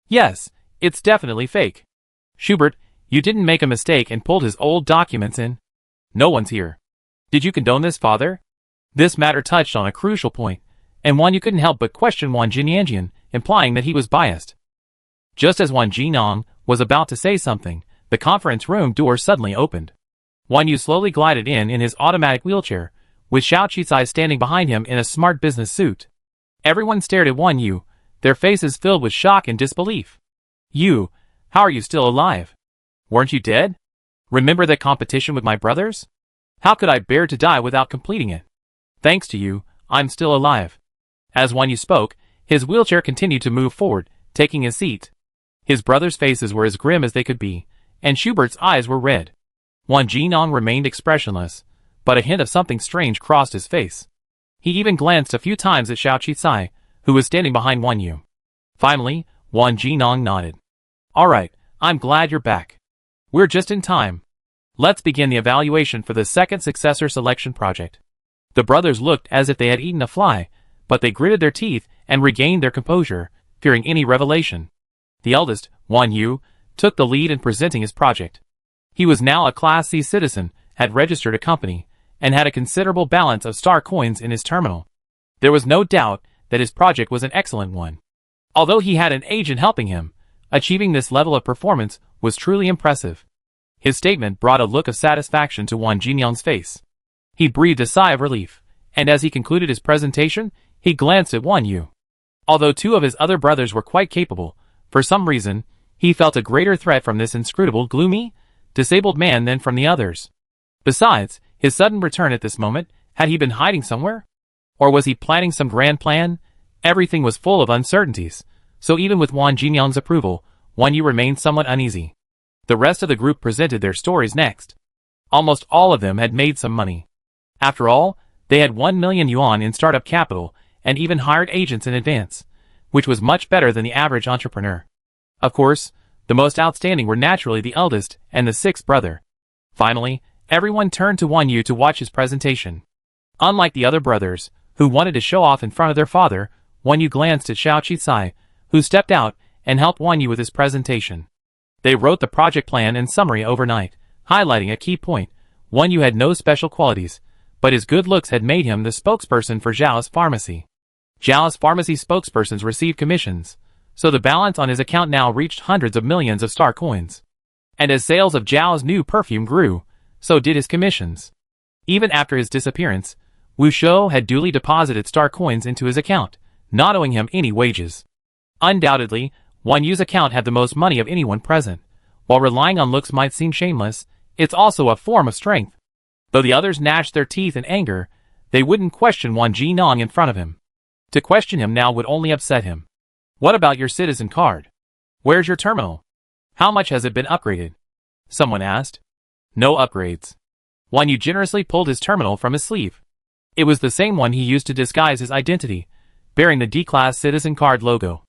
Yes, it's definitely fake. Schubert, you didn't make a mistake and pulled his old documents in. No one's here. Did you condone this, father?" This matter touched on a crucial point, and Wan Yu couldn't help but question Wan Jinyanjian, implying that he was biased. Just as Wan Jinong was about to say something, the conference room door suddenly opened. Wan Yu slowly glided in his automatic wheelchair, with Xiao Qicai standing behind him in a smart business suit. Everyone stared at Wan Yu, their faces filled with shock and disbelief. "You, how are you still alive? Weren't you dead? Remember that competition with my brothers? How could I bear to die without completing it? Thanks to you, I'm still alive." As Wan Yu spoke, his wheelchair continued to move forward, taking his seat. His brothers' faces were as grim as they could be, and Schubert's eyes were red. Wan Jinong remained expressionless, but a hint of something strange crossed his face. He even glanced a few times at Xiao Qicai, who was standing behind Wan Yu. Finally, Wan Jinong nodded. "All right, I'm glad you're back. We're just in time. Let's begin the evaluation for the second successor selection project." The brothers looked as if they had eaten a fly, but they gritted their teeth and regained their composure, fearing any revelation. The eldest, Wan Yu, took the lead in presenting his project. He was now a Class C citizen, had registered a company, and had a considerable balance of star coins in his terminal. There was no doubt that his project was an excellent one. Although he had an agent helping him, achieving this level of performance was truly impressive. His statement brought a look of satisfaction to Wan Jinyang's face. He breathed a sigh of relief, and as he concluded his presentation, he glanced at Wan Yu. Although 2 of his other brothers were quite capable, for some reason, he felt a greater threat from this inscrutable, gloomy, disabled man than from the others. Besides, his sudden return at this moment, had he been hiding somewhere? Or was he planning some grand plan? Everything was full of uncertainties, so even with Wan Jinyang's approval, Wan Yu remained somewhat uneasy. The rest of the group presented their stories next. Almost all of them had made some money. After all, they had 1 million yuan in startup capital, and even hired agents in advance, which was much better than the average entrepreneur. Of course, the most outstanding were naturally the eldest and the 6th brother. Finally, everyone turned to Wan Yu to watch his presentation. Unlike the other brothers, who wanted to show off in front of their father, Wan Yu glanced at Xiao Qicai, who stepped out and helped Wan Yu with his presentation. They wrote the project plan and summary overnight, highlighting a key point. Wan Yu had no special qualities, but his good looks had made him the spokesperson for Zhao's pharmacy. Zhao's pharmacy spokespersons received commissions, so the balance on his account now reached hundreds of millions of star coins. And as sales of Zhao's new perfume grew, so did his commissions. Even after his disappearance, Wu Shou had duly deposited star coins into his account, not owing him any wages. Undoubtedly, Wan Yu's account had the most money of anyone present. While relying on looks might seem shameless, it's also a form of strength. Though the others gnashed their teeth in anger, they wouldn't question Wan Jinong in front of him. To question him now would only upset him. "What about your citizen card? Where's your terminal? How much has it been upgraded?" someone asked. "No upgrades." Wan Yu generously pulled his terminal from his sleeve. It was the same one he used to disguise his identity, bearing the D-Class citizen card logo.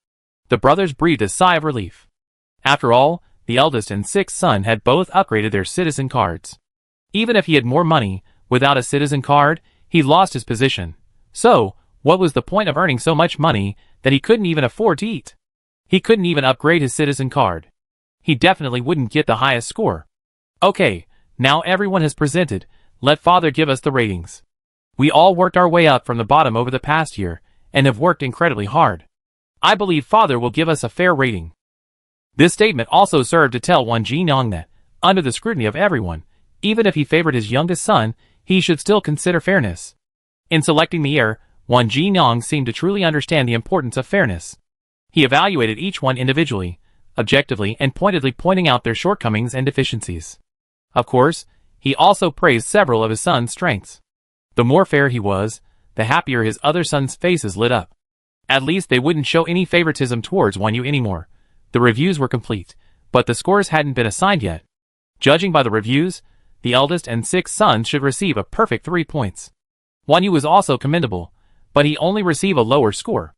The brothers breathed a sigh of relief. After all, the eldest and 6th son had both upgraded their citizen cards. Even if he had more money, without a citizen card, he lost his position. So, what was the point of earning so much money that he couldn't even afford to eat? He couldn't even upgrade his citizen card. He definitely wouldn't get the highest score. Okay, now everyone has presented, Let Father give us the ratings. We all worked our way up from the bottom over the past year, and have worked incredibly hard. I believe Father will give us a fair rating. This statement also served to tell Won Ji-nong that, under the scrutiny of everyone, even if he favored his youngest son, he should still consider fairness. In selecting the heir, Won Ji-nong seemed to truly understand the importance of fairness. He evaluated each one individually, objectively, and pointedly pointing out their shortcomings and deficiencies. Of course, he also praised several of his son's strengths. The more fair he was, the happier his other sons' faces lit up. At least they wouldn't show any favoritism towards Won Yu anymore. The reviews were complete, but the scores hadn't been assigned yet. Judging by the reviews, the eldest and sixth sons should receive a perfect 3 points. Won Yu was also commendable, but he only received a lower score.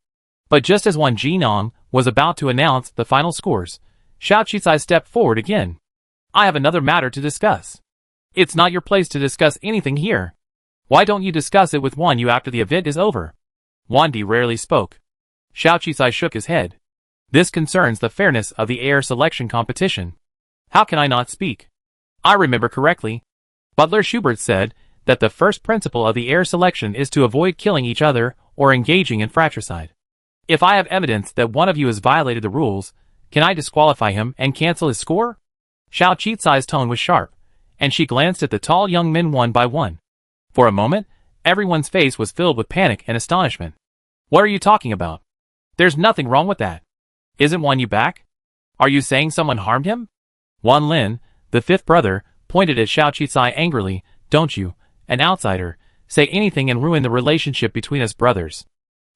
But just as Won Ji-nong was about to announce the final scores, Xiao Qicai stepped forward again. I have another matter to discuss. It's not your place to discuss anything here. Why don't you discuss it with Won Yu after the event is over? Won Di rarely spoke. Xiao Qicai shook his head. This concerns the fairness of the heir selection competition. How can I not speak? I remember correctly. Butler Schubert said that the first principle of the heir selection is to avoid killing each other or engaging in fratricide. If I have evidence that one of you has violated the rules, can I disqualify him and cancel his score? Xiao Qicai's tone was sharp, and she glanced at the tall young men one by one. For a moment, everyone's face was filled with panic and astonishment. What are you talking about? There's nothing wrong with that. Isn't Won Yu back? Are you saying someone harmed him? Wan Lin, the fifth brother, pointed at Xiao Qicai angrily. Don't you, an outsider, say anything and ruin the relationship between us brothers.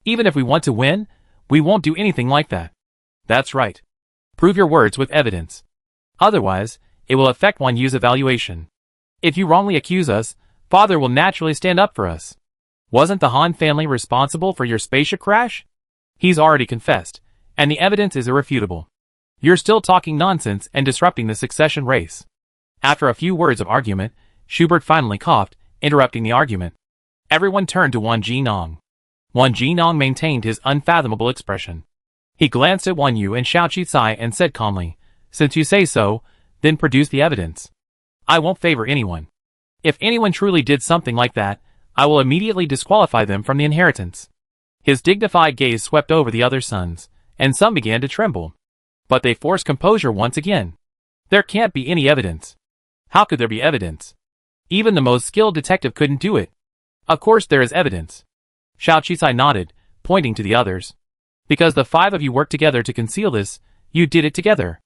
Even if we want to win, we won't do anything like that. That's right. Prove your words with evidence. Otherwise, it will affect Won Yu's evaluation. If you wrongly accuse us, Father will naturally stand up for us. Wasn't the Han family responsible for your spaceship crash? He's already confessed, and the evidence is irrefutable. You're still talking nonsense and disrupting the succession race. After a few words of argument, Schubert finally coughed, interrupting the argument. Everyone turned to Won Ji-nong. Won Ji-nong maintained his unfathomable expression. He glanced at Won Yu and Xiao Qicai and said calmly, Since you say so, then produce the evidence. I won't favor anyone. If anyone truly did something like that, I will immediately disqualify them from the inheritance. His dignified gaze swept over the other sons, and some began to tremble. But they forced composure once again. There can't be any evidence. How could there be evidence? Even the most skilled detective couldn't do it. Of course there is evidence. Xiao Qicai nodded, pointing to the others. Because the 5 of you worked together to conceal this, you did it together.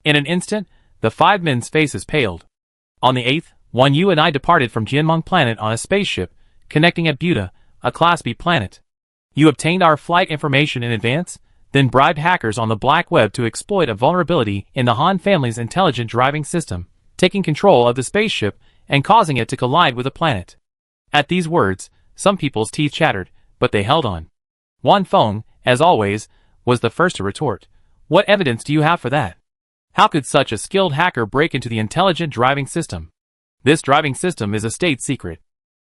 In an instant, the 5 men's faces paled. On the 8th, Won Yu and I departed from Jianmeng planet on a spaceship, connecting at Buda, a Class B planet. You obtained our flight information in advance, then bribed hackers on the black web to exploit a vulnerability in the Han family's intelligent driving system, taking control of the spaceship and causing it to collide with a planet. At these words, some people's teeth chattered, but they held on. Wan Feng, as always, was the first to retort. What evidence do you have for that? How could such a skilled hacker break into the intelligent driving system? This driving system is a state secret.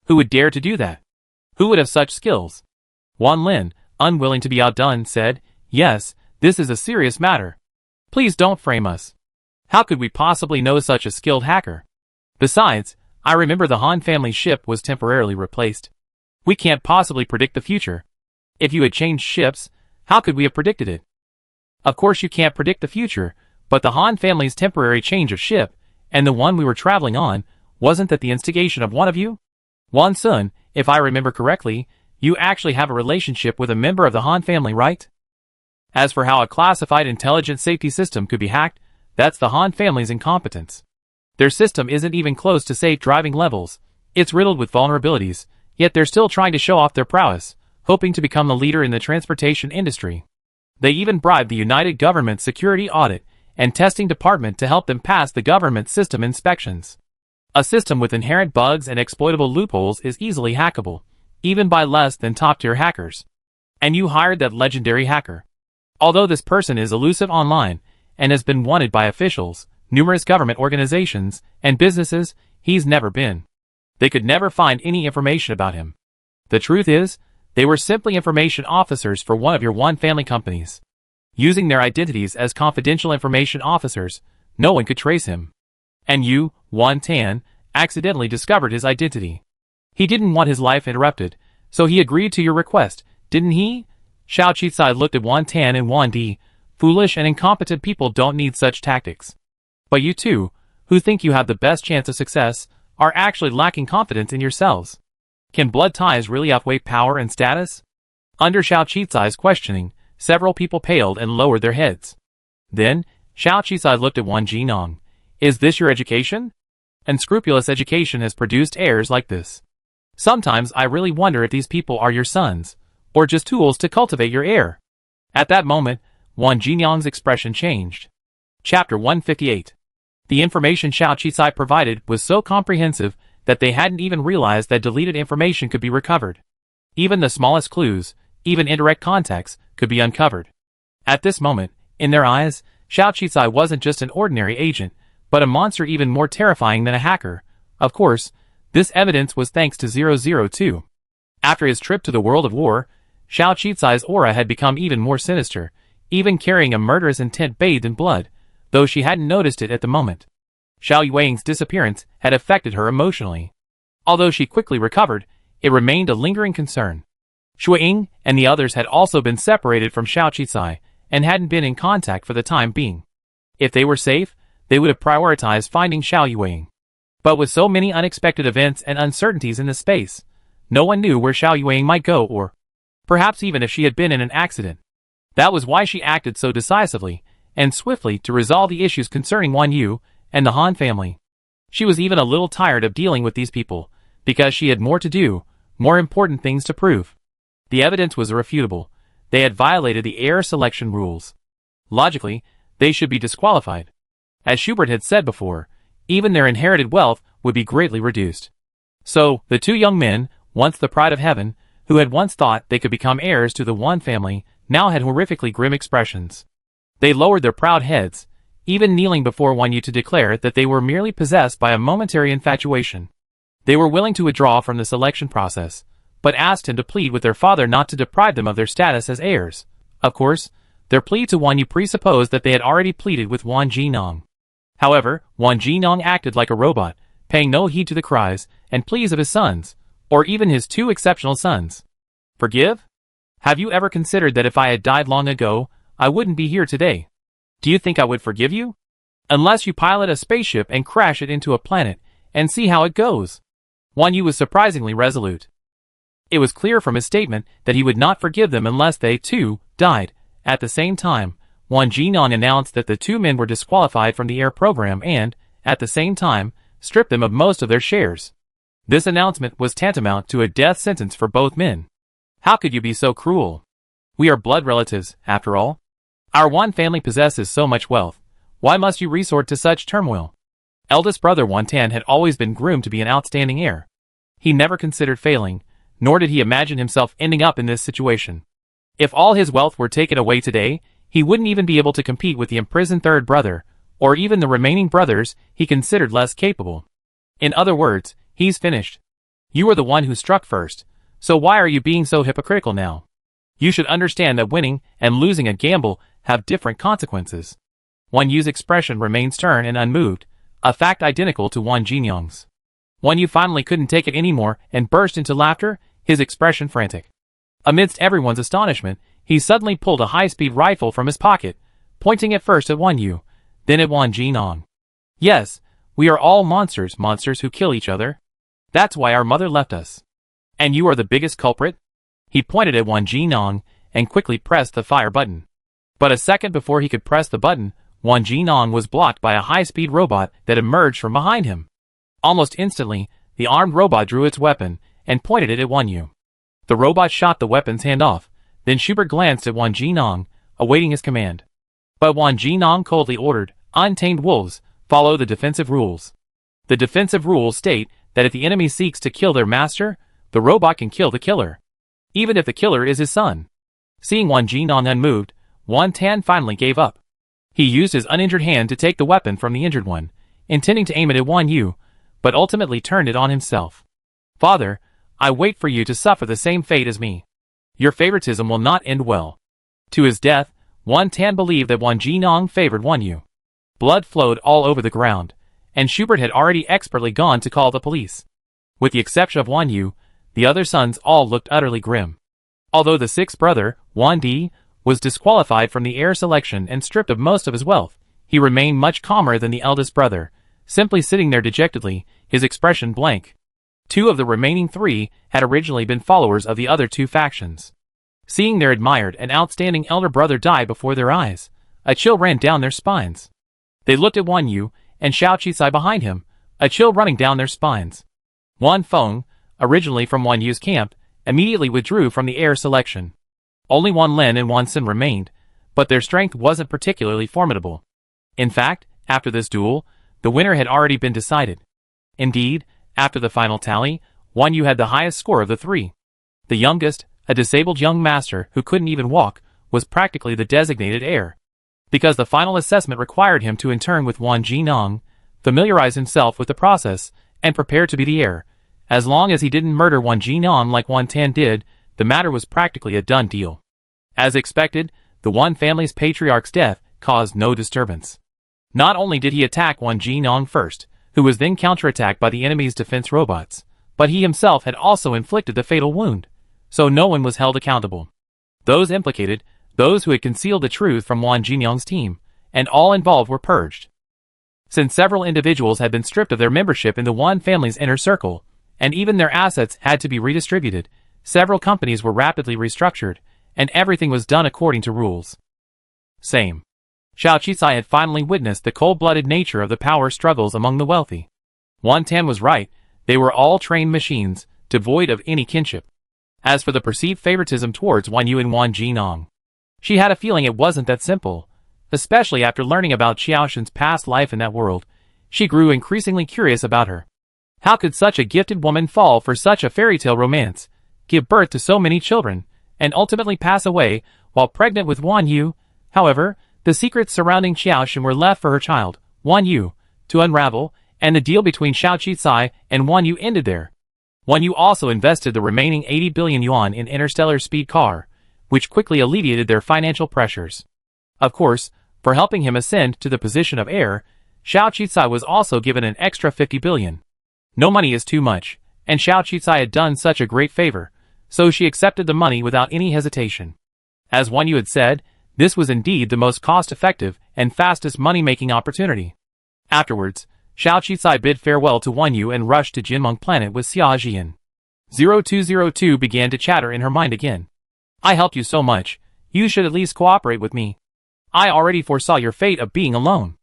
Who would dare to do that? Who would have such skills? Wan Lin, unwilling to be outdone, said, Yes, this is a serious matter. Please don't frame us. How could we possibly know such a skilled hacker? Besides, I remember the Han family ship was temporarily replaced. We can't possibly predict the future. If you had changed ships, how could we have predicted it? Of course you can't predict the future, but the Han family's temporary change of ship, and the one we were traveling on, wasn't that the instigation of one of you? Wan Sun, if I remember correctly, you actually have a relationship with a member of the Han family, right? As for how a classified intelligent safety system could be hacked, that's the Han family's incompetence. Their system isn't even close to safe driving levels. It's riddled with vulnerabilities, yet they're still trying to show off their prowess, hoping to become the leader in the transportation industry. They even bribed the United Government Security Audit and Testing Department to help them pass the government system inspections. A system with inherent bugs and exploitable loopholes is easily hackable, even by less than top-tier hackers. And you hired that legendary hacker. Although this person is elusive online and has been wanted by officials, numerous government organizations, and businesses, he's never been. They could never find any information about him. The truth is, they were simply information officers for one of your Wan family companies. Using their identities as confidential information officers, no one could trace him. And you, Wan Tan, accidentally discovered his identity. He didn't want his life interrupted, so he agreed to your request, didn't he? Xiao Qizai looked at Wan Tan and Wan Di. Foolish and incompetent people don't need such tactics. But you two, who think you have the best chance of success, are actually lacking confidence in yourselves. Can blood ties really outweigh power and status? Under Xiao Qizai's questioning, several people paled and lowered their heads. Then, Xiao Qizai looked at Wan Jinong. Is this your education? Unscrupulous education has produced heirs like this. Sometimes I really wonder if these people are your sons, or just tools to cultivate your heir. At that moment, Wan Jinong's expression changed. Chapter 158. The information Xiao Qizai provided was so comprehensive that they hadn't even realized that deleted information could be recovered. Even the smallest clues, even indirect contacts, could be uncovered. At this moment, in their eyes, Xiao Qizai wasn't just an ordinary agent, but a monster even more terrifying than a hacker. Of course, this evidence was thanks to 002. After his trip to the world of war, Xiao Qizai's aura had become even more sinister, even carrying a murderous intent bathed in blood, though she hadn't noticed it at the moment. Xiao Yuang's disappearance had affected her emotionally. Although she quickly recovered, it remained a lingering concern. Shui Ying and the others had also been separated from Xiao Qizai and hadn't been in contact for the time being. If they were safe, they would have prioritized finding Xiao Yuang. But with so many unexpected events and uncertainties in the space, no one knew where Xiao Yuang might go or perhaps even if she had been in an accident. That was why she acted so decisively and swiftly to resolve the issues concerning Wan Yu and the Han family. She was even a little tired of dealing with these people, because she had more to do, more important things to prove. The evidence was irrefutable. They had violated the heir selection rules. Logically, they should be disqualified. As Schubert had said before, even their inherited wealth would be greatly reduced. So, the two young men, once the pride of heaven, who had once thought they could become heirs to the Wan family, now had horrifically grim expressions. They lowered their proud heads, even kneeling before Wan Yu to declare that they were merely possessed by a momentary infatuation. They were willing to withdraw from the selection process, but asked him to plead with their father not to deprive them of their status as heirs. Of course, their plea to Wan Yu presupposed that they had already pleaded with Wan Jinong. However, Wan Jinong acted like a robot, paying no heed to the cries and pleas of his sons, or even his two exceptional sons. Forgive? Have you ever considered that if I had died long ago, I wouldn't be here today? Do you think I would forgive you? Unless you pilot a spaceship and crash it into a planet, and see how it goes. Wan Yu was surprisingly resolute. It was clear from his statement that he would not forgive them unless they, too, died. At the same time, Wan Jinong announced that the two men were disqualified from the heir program and, at the same time, stripped them of most of their shares. This announcement was tantamount to a death sentence for both men. How could you be so cruel? We are blood relatives, after all. Our Wan family possesses so much wealth. Why must you resort to such turmoil? Eldest brother Wan Tan had always been groomed to be an outstanding heir. He never considered failing, nor did he imagine himself ending up in this situation. If all his wealth were taken away today, he wouldn't even be able to compete with the imprisoned third brother, or even the remaining brothers he considered less capable. In other words, he's finished. You are the one who struck first, so why are you being so hypocritical now? You should understand that winning and losing a gamble have different consequences. Wan Yu's expression remained stern and unmoved, a fact identical to Wan Jinong's. Wan Yu finally couldn't take it anymore and burst into laughter, his expression frantic. Amidst everyone's astonishment, he suddenly pulled a high-speed rifle from his pocket, pointing it first at Wan Yu, then at Wan Jinong. Yes, we are all monsters who kill each other. That's why our mother left us. And you are the biggest culprit? He pointed at Wan Jinong and quickly pressed the fire button. But a second before he could press the button, Wan Jinong was blocked by a high-speed robot that emerged from behind him. Almost instantly, the armed robot drew its weapon and pointed it at Wan Yu. The robot shot the weapon's hand off, then Schubert glanced at Wan Jinong, awaiting his command. But Wan Jinong coldly ordered, "Untamed wolves, follow the defensive rules." The defensive rules state that if the enemy seeks to kill their master, the robot can kill the killer, even if the killer is his son. Seeing Wan Jinong unmoved, Wan Tan finally gave up. He used his uninjured hand to take the weapon from the injured one, intending to aim it at Wan Yu, but ultimately turned it on himself. "Father, I wait for you to suffer the same fate as me. Your favoritism will not end well." To his death, Wan Tan believed that Wan Jinong favored Wan Yu. Blood flowed all over the ground, and Schubert had already expertly gone to call the police. With the exception of Wan Yu, the other sons all looked utterly grim. Although the sixth brother, Wan Di, was disqualified from the heir selection and stripped of most of his wealth, he remained much calmer than the eldest brother, simply sitting there dejectedly, his expression blank. Two of the remaining three had originally been followers of the other two factions. Seeing their admired and outstanding elder brother die before their eyes, a chill ran down their spines. They looked at Wan Yu and Xiao Qisai behind him, a chill running down their spines. Wan Feng, originally from Wan Yu's camp, immediately withdrew from the heir selection. Only Wan Lin and Wan Xin remained, but their strength wasn't particularly formidable. In fact, after this duel, the winner had already been decided. Indeed, after the final tally, Wan Yu had the highest score of the three. The youngest, a disabled young master who couldn't even walk, was practically the designated heir. Because the final assessment required him to intern with Wan Jinong, familiarize himself with the process, and prepare to be the heir. As long as he didn't murder Wan Jinong like Wan Tan did, the matter was practically a done deal. As expected, the Wan family's patriarch's death caused no disturbance. Not only did he attack Wan Jinong first, who was then counterattacked by the enemy's defense robots, but he himself had also inflicted the fatal wound, so no one was held accountable. Those implicated, those who had concealed the truth from Wan Jinong's team, and all involved were purged. Since several individuals had been stripped of their membership in the Wan family's inner circle, and even their assets had to be redistributed, several companies were rapidly restructured, and everything was done according to rules. Same. Xiao Qisai had finally witnessed the cold-blooded nature of the power struggles among the wealthy. Wan Tan was right, they were all trained machines, devoid of any kinship. As for the perceived favoritism towards Wan Yu and Wan Jinong, she had a feeling it wasn't that simple. Especially after learning about Xiaoshen's past life in that world, she grew increasingly curious about her. How could such a gifted woman fall for such a fairy tale romance, give birth to so many children, and ultimately pass away while pregnant with Wan Yu? However, the secrets surrounding Xiaoshen were left for her child, Wan Yu, to unravel, and the deal between Xiao Qisai and Wan Yu ended there. Wan Yu also invested the remaining 80 billion yuan in Interstellar speed car, which quickly alleviated their financial pressures. Of course, for helping him ascend to the position of heir, Xiao Qisai was also given an extra 50 billion. No money is too much, and Xiao Qisai had done such a great favor, so she accepted the money without any hesitation. As Wan Yu had said, this was indeed the most cost-effective and fastest money-making opportunity. Afterwards, Xiao Qisai bid farewell to Wan Yu and rushed to Jinmeng Planet with Xia Jian. 0202 began to chatter in her mind again. I helped you so much, you should at least cooperate with me. I already foresaw your fate of being alone.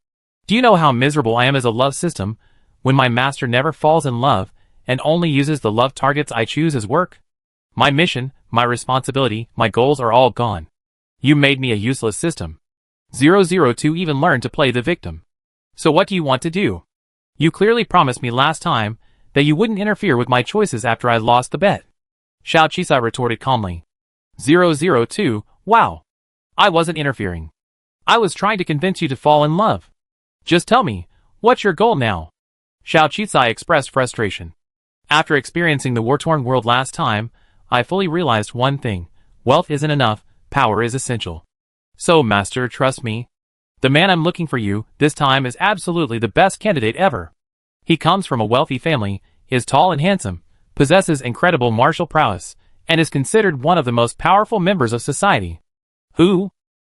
Do you know how miserable I am as a love system, when my master never falls in love, and only uses the love targets I choose as work? My mission, my responsibility, my goals are all gone. You made me a useless system. 002 even learned to play the victim. So what do you want to do? You clearly promised me last time that you wouldn't interfere with my choices after I lost the bet. Xiao Qisai retorted calmly. 002, wow. I wasn't interfering. I was trying to convince you to fall in love. Just tell me, what's your goal now? Xiao Qisai expressed frustration. After experiencing the war-torn world last time, I fully realized one thing. Wealth isn't enough, power is essential. So, master, trust me. The man I'm looking for you, this time, is absolutely the best candidate ever. He comes from a wealthy family, is tall and handsome, possesses incredible martial prowess, and is considered one of the most powerful members of society. Who?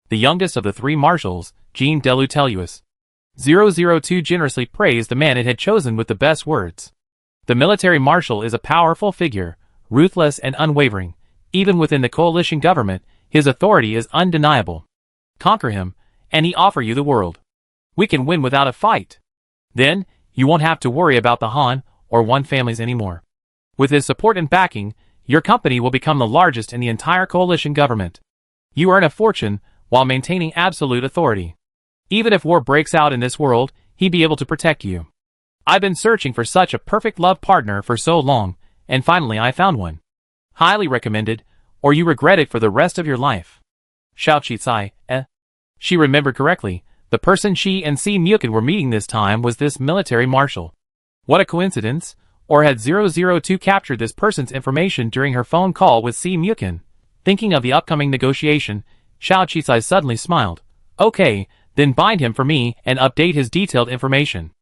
The youngest of the three marshals, Jean Delutellius. 002 generously praised the man it had chosen with the best words. The military marshal is a powerful figure, ruthless and unwavering. Even within the coalition government, his authority is undeniable. Conquer him, and he offer you the world. We can win without a fight. Then, you won't have to worry about the Han or Wan families anymore. With his support and backing, your company will become the largest in the entire coalition government. You earn a fortune while maintaining absolute authority. Even if war breaks out in this world, he'd be able to protect you. I've been searching for such a perfect love partner for so long, and finally I found one. Highly recommended, or you regret it for the rest of your life. Xiao Qisai, She remembered correctly, the person she and Si Mukin were meeting this time was this military marshal. What a coincidence, or had 002 captured this person's information during her phone call with Si Mukin? Thinking of the upcoming negotiation, Xiao Qisai suddenly smiled. Okay, then bind him for me and update his detailed information.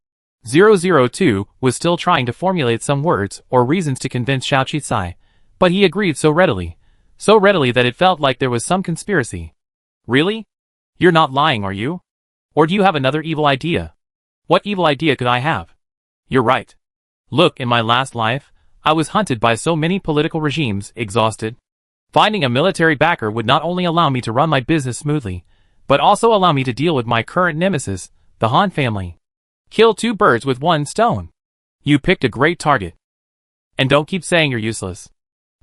002 was still trying to formulate some words or reasons to convince Xiao Qizai, but he agreed so readily that it felt like there was some conspiracy. Really? You're not lying, are you? Or do you have another evil idea? What evil idea could I have? You're right. Look, in my last life, I was hunted by so many political regimes, exhausted. Finding a military backer would not only allow me to run my business smoothly, but also allow me to deal with my current nemesis, the Han family. Kill two birds with one stone. You picked a great target. And don't keep saying you're useless.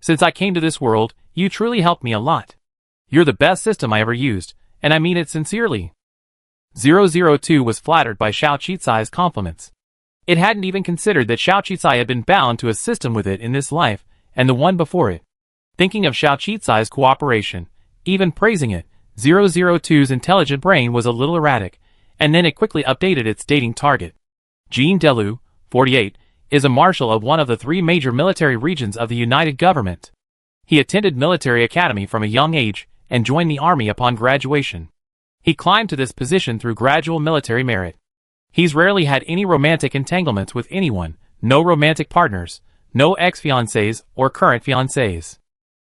Since I came to this world, you truly helped me a lot. You're the best system I ever used, and I mean it sincerely. 002 was flattered by Xiao Qizai's compliments. It hadn't even considered that Xiao Qizai had been bound to a system with it in this life, and the one before it. Thinking of Xiao Qizai's cooperation, even praising it, 002's intelligent brain was a little erratic, and then it quickly updated its dating target. Jean Delu, 48, is a marshal of one of the three major military regions of the United Government. He attended military academy from a young age and joined the army upon graduation. He climbed to this position through gradual military merit. He's rarely had any romantic entanglements with anyone, no romantic partners, no ex-fiancés or current fiancés.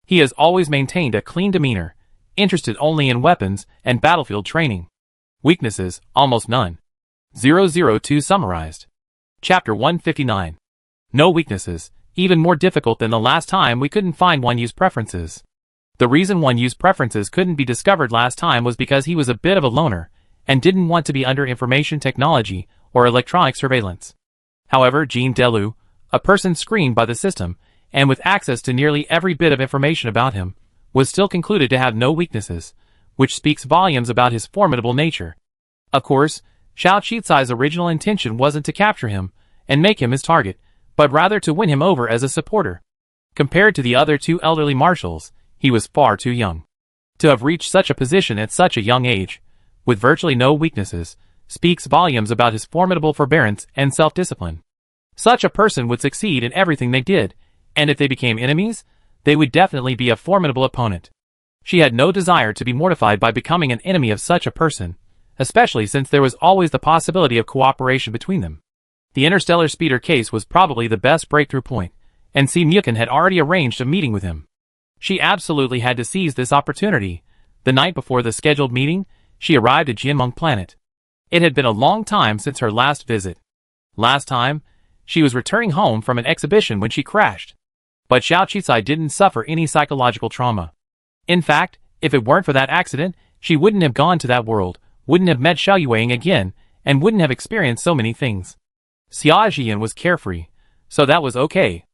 He has always maintained a clean demeanor, interested only in weapons and battlefield training. Weaknesses, almost none. 002 summarized. Chapter 159. No weaknesses, even more difficult than the last time we couldn't find One Yu's preferences. The reason One Yu's preferences couldn't be discovered last time was because he was a bit of a loner, and didn't want to be under information technology or electronic surveillance. However, Jean Delu, a person screened by the system, and with access to nearly every bit of information about him, was still concluded to have no weaknesses, which speaks volumes about his formidable nature. Of course, Xiao Qizai's original intention wasn't to capture him and make him his target, but rather to win him over as a supporter. Compared to the other two elderly marshals, he was far too young. To have reached such a position at such a young age, with virtually no weaknesses, speaks volumes about his formidable forbearance and self-discipline. Such a person would succeed in everything they did, and if they became enemies, they would definitely be a formidable opponent. She had no desire to be mortified by becoming an enemy of such a person, especially since there was always the possibility of cooperation between them. The Interstellar speeder case was probably the best breakthrough point, and Si Mukun had already arranged a meeting with him. She absolutely had to seize this opportunity. The night before the scheduled meeting, she arrived at Jianmeng Planet. It had been a long time since her last visit. Last time, she was returning home from an exhibition when she crashed. But Xiao Qizai didn't suffer any psychological trauma. In fact, if it weren't for that accident, she wouldn't have gone to that world, wouldn't have met Xiao Yuang again, and wouldn't have experienced so many things. Xia Jian was carefree, so that was okay.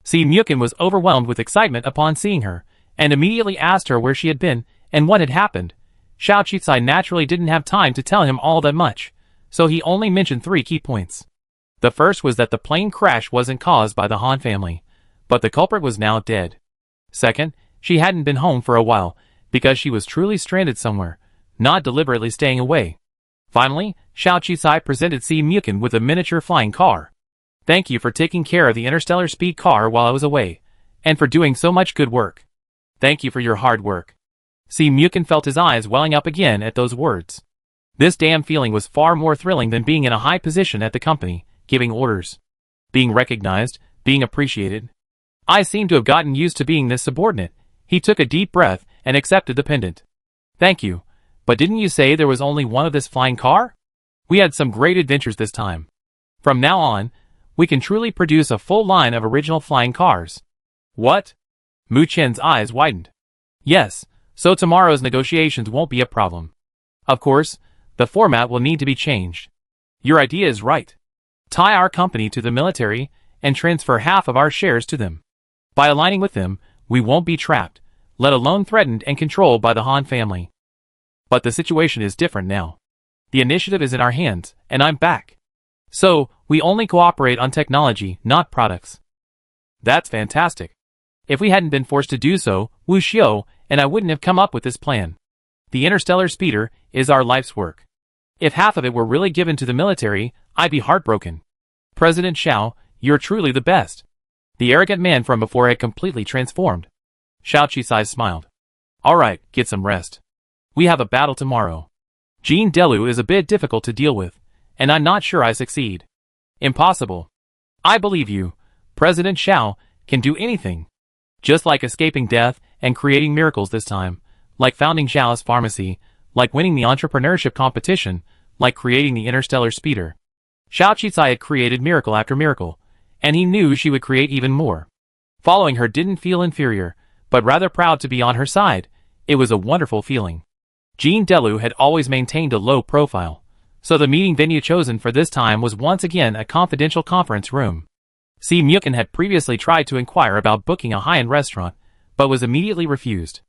Si Mukun was overwhelmed with excitement upon seeing her, and immediately asked her where she had been and what had happened. Xiao Qizai naturally didn't have time to tell him all that much, so he only mentioned 3 key points. The first was that the plane crash wasn't caused by the Han family, but the culprit was now dead. Second, she hadn't been home for a while, because she was truly stranded somewhere, not deliberately staying away. Finally, Xiao Qizai presented Si Mukun with a miniature flying car. Thank you for taking care of the interstellar speed car while I was away, and for doing so much good work. Thank you for your hard work. Si Mukun felt his eyes welling up again at those words. This damn feeling was far more thrilling than being in a high position at the company, giving orders, being recognized, being appreciated. I seem to have gotten used to being this subordinate. He took a deep breath and accepted the pendant. Thank you, but didn't you say there was only one of this flying car? We had some great adventures this time. From now on, we can truly produce a full line of original flying cars. What? Mu Chen's eyes widened. Yes, so tomorrow's negotiations won't be a problem. Of course, the format will need to be changed. Your idea is right. Tie our company to the military and transfer half of our shares to them. By aligning with them, we won't be trapped, let alone threatened and controlled by the Han family. But the situation is different now. The initiative is in our hands, and I'm back. So, we only cooperate on technology, not products. That's fantastic. If we hadn't been forced to do so, Wu Xiu and I wouldn't have come up with this plan. The interstellar speeder is our life's work. If half of it were really given to the military, I'd be heartbroken. President Xiao, you're truly the best. The arrogant man from before had completely transformed. Xiao Qizai smiled. Alright, get some rest. We have a battle tomorrow. Jean Delu is a bit difficult to deal with, and I'm not sure I succeed. Impossible. I believe you. President Xiao can do anything. Just like escaping death and creating miracles this time, like founding Xiao's pharmacy, like winning the entrepreneurship competition, like creating the interstellar speeder. Xiao Qicai had created miracle after miracle, and he knew she would create even more. Following her didn't feel inferior, but rather proud to be on her side. It was a wonderful feeling. Jean Delu had always maintained a low profile, so the meeting venue chosen for this time was once again a confidential conference room. Si Mukin had previously tried to inquire about booking a high-end restaurant, but was immediately refused.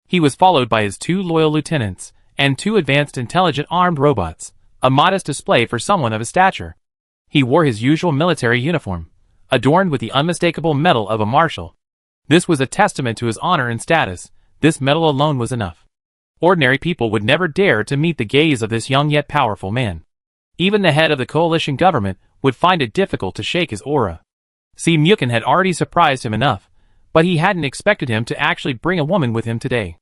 He was followed by his 2 loyal lieutenants and 2 advanced intelligent armed robots, a modest display for someone of his stature. He wore his usual military uniform, adorned with the unmistakable medal of a marshal. This was a testament to his honor and status. This medal alone was enough. Ordinary people would never dare to meet the gaze of this young yet powerful man. Even the head of the coalition government would find it difficult to shake his aura. Si Mukin had already surprised him enough, but he hadn't expected him to actually bring a woman with him today.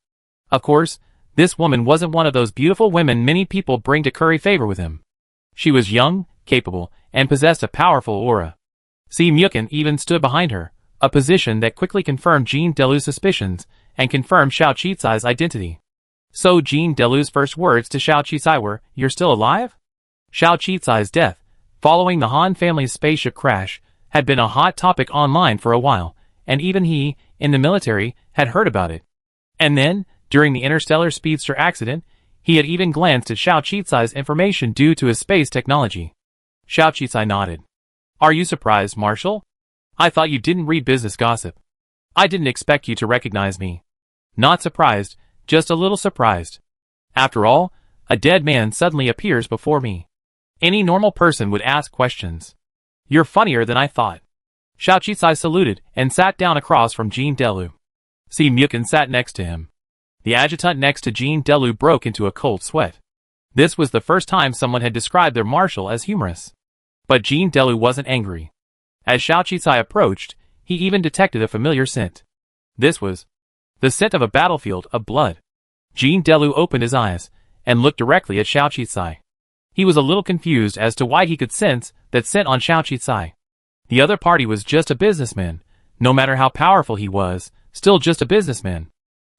Of course, this woman wasn't one of those beautiful women many people bring to curry favor with him. She was young, capable, and possessed a powerful aura. Si Mukin even stood behind her, a position that quickly confirmed Jean Delu's suspicions and confirmed Xiao Qicai's identity. So Jean Delu's first words to Xiao Qicai were, "You're still alive?" Xiao Qicai's death, following the Han family's spaceship crash, had been a hot topic online for a while, and even he, in the military, had heard about it. And then, during the interstellar speedster accident, he had even glanced at Xiao Qicai's information due to his space technology. Xiao Qicai nodded. "Are you surprised, Marshal? I thought you didn't read business gossip. I didn't expect you to recognize me." "Not surprised, just a little surprised. After all, a dead man suddenly appears before me. Any normal person would ask questions. You're funnier than I thought." Xiao Qicai saluted and sat down across from Jean Delu. Si Mukin sat next to him. The adjutant next to Jean Delu broke into a cold sweat. This was the first time someone had described their marshal as humorous. But Jean Delu wasn't angry. As Xiao Qicai approached, he even detected a familiar scent. This was the scent of a battlefield of blood. Jean Delu opened his eyes and looked directly at Xiao Qicai. He was a little confused as to why he could sense that scent on Xiao Qicai. The other party was just a businessman. No matter how powerful he was, still just a businessman.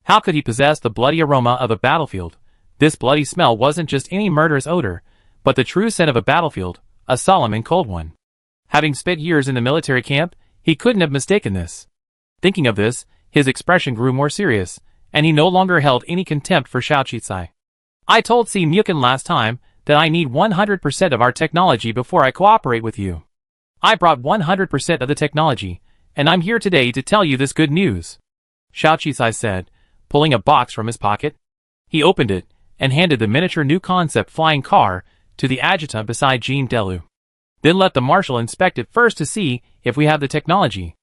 How could he possess the bloody aroma of a battlefield? This bloody smell wasn't just any murderous odor, but the true scent of a battlefield, a solemn and cold one. Having spent years in the military camp, he couldn't have mistaken this. Thinking of this, his expression grew more serious, and he no longer held any contempt for Xiao Qicai. "I told Si Mukin last time that I need 100% of our technology before I cooperate with you. I brought 100% of the technology, and I'm here today to tell you this good news," Xiao Qicai said, pulling a box from his pocket. He opened it and handed the miniature new concept flying car to the adjutant beside Jean Delu. "Then let the marshal inspect it first to see if we have the technology."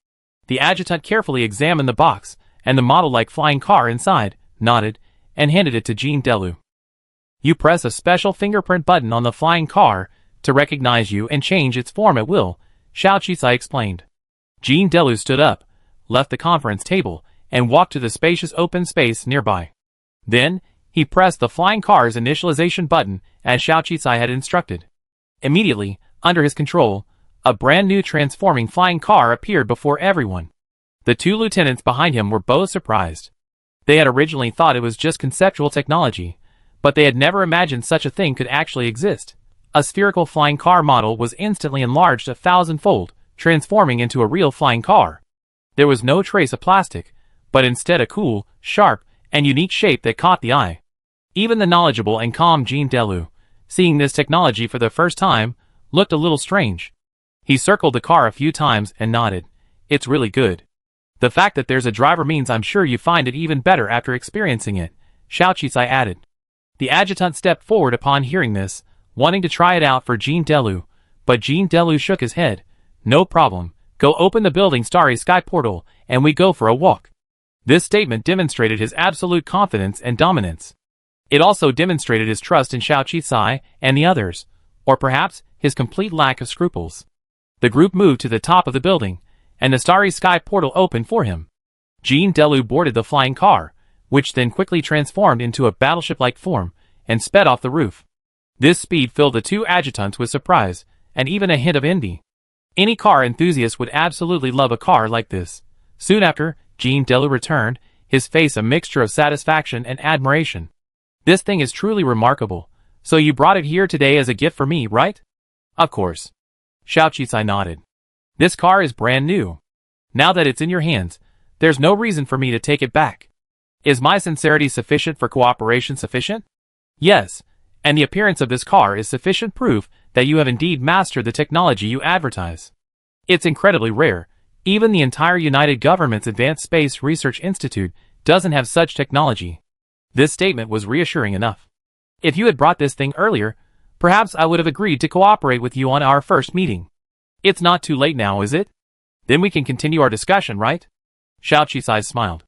The adjutant carefully examined the box and the model-like flying car inside, nodded, and handed it to Jean Delu. "You press a special fingerprint button on the flying car to recognize you and change its form at will," Xiao Qicai explained. Jean Delu stood up, left the conference table, and walked to the spacious open space nearby. Then, he pressed the flying car's initialization button as Xiao Qicai had instructed. Immediately, under his control, a brand new transforming flying car appeared before everyone. The 2 lieutenants behind him were both surprised. They had originally thought it was just conceptual technology, but they had never imagined such a thing could actually exist. A spherical flying car model was instantly enlarged 1,000-fold, transforming into a real flying car. There was no trace of plastic, but instead a cool, sharp, and unique shape that caught the eye. Even the knowledgeable and calm Jean Delu, seeing this technology for the first time, looked a little strange. He circled the car a few times and nodded. "It's really good. The fact that there's a driver means I'm sure you find it even better after experiencing it," Xiao Qicai added. The adjutant stepped forward upon hearing this, wanting to try it out for Jean Delu, but Jean Delu shook his head. "No problem. Go open the building Starry Sky portal, and we go for a walk." This statement demonstrated his absolute confidence and dominance. It also demonstrated his trust in Xiao Qicai and the others, or perhaps his complete lack of scruples. The group moved to the top of the building, and the Starry Sky portal opened for him. Jean Delu boarded the flying car, which then quickly transformed into a battleship-like form, and sped off the roof. This speed filled the 2 adjutants with surprise, and even a hint of envy. Any car enthusiast would absolutely love a car like this. Soon after, Jean Delou returned, his face a mixture of satisfaction and admiration. This thing is truly remarkable. So you brought it here today as a gift for me, right? Of course. Xiao Qicai nodded. This car is brand new. Now that it's in your hands, there's no reason for me to take it back. Is my sincerity sufficient for cooperation sufficient? Yes, and the appearance of this car is sufficient proof that you have indeed mastered the technology you advertise. It's incredibly rare. Even the entire United Government's Advanced Space Research Institute doesn't have such technology. This statement was reassuring enough. If you had brought this thing earlier, perhaps I would have agreed to cooperate with you on our first meeting. It's not too late now, is it? Then we can continue our discussion, right? Xiao Qicai smiled.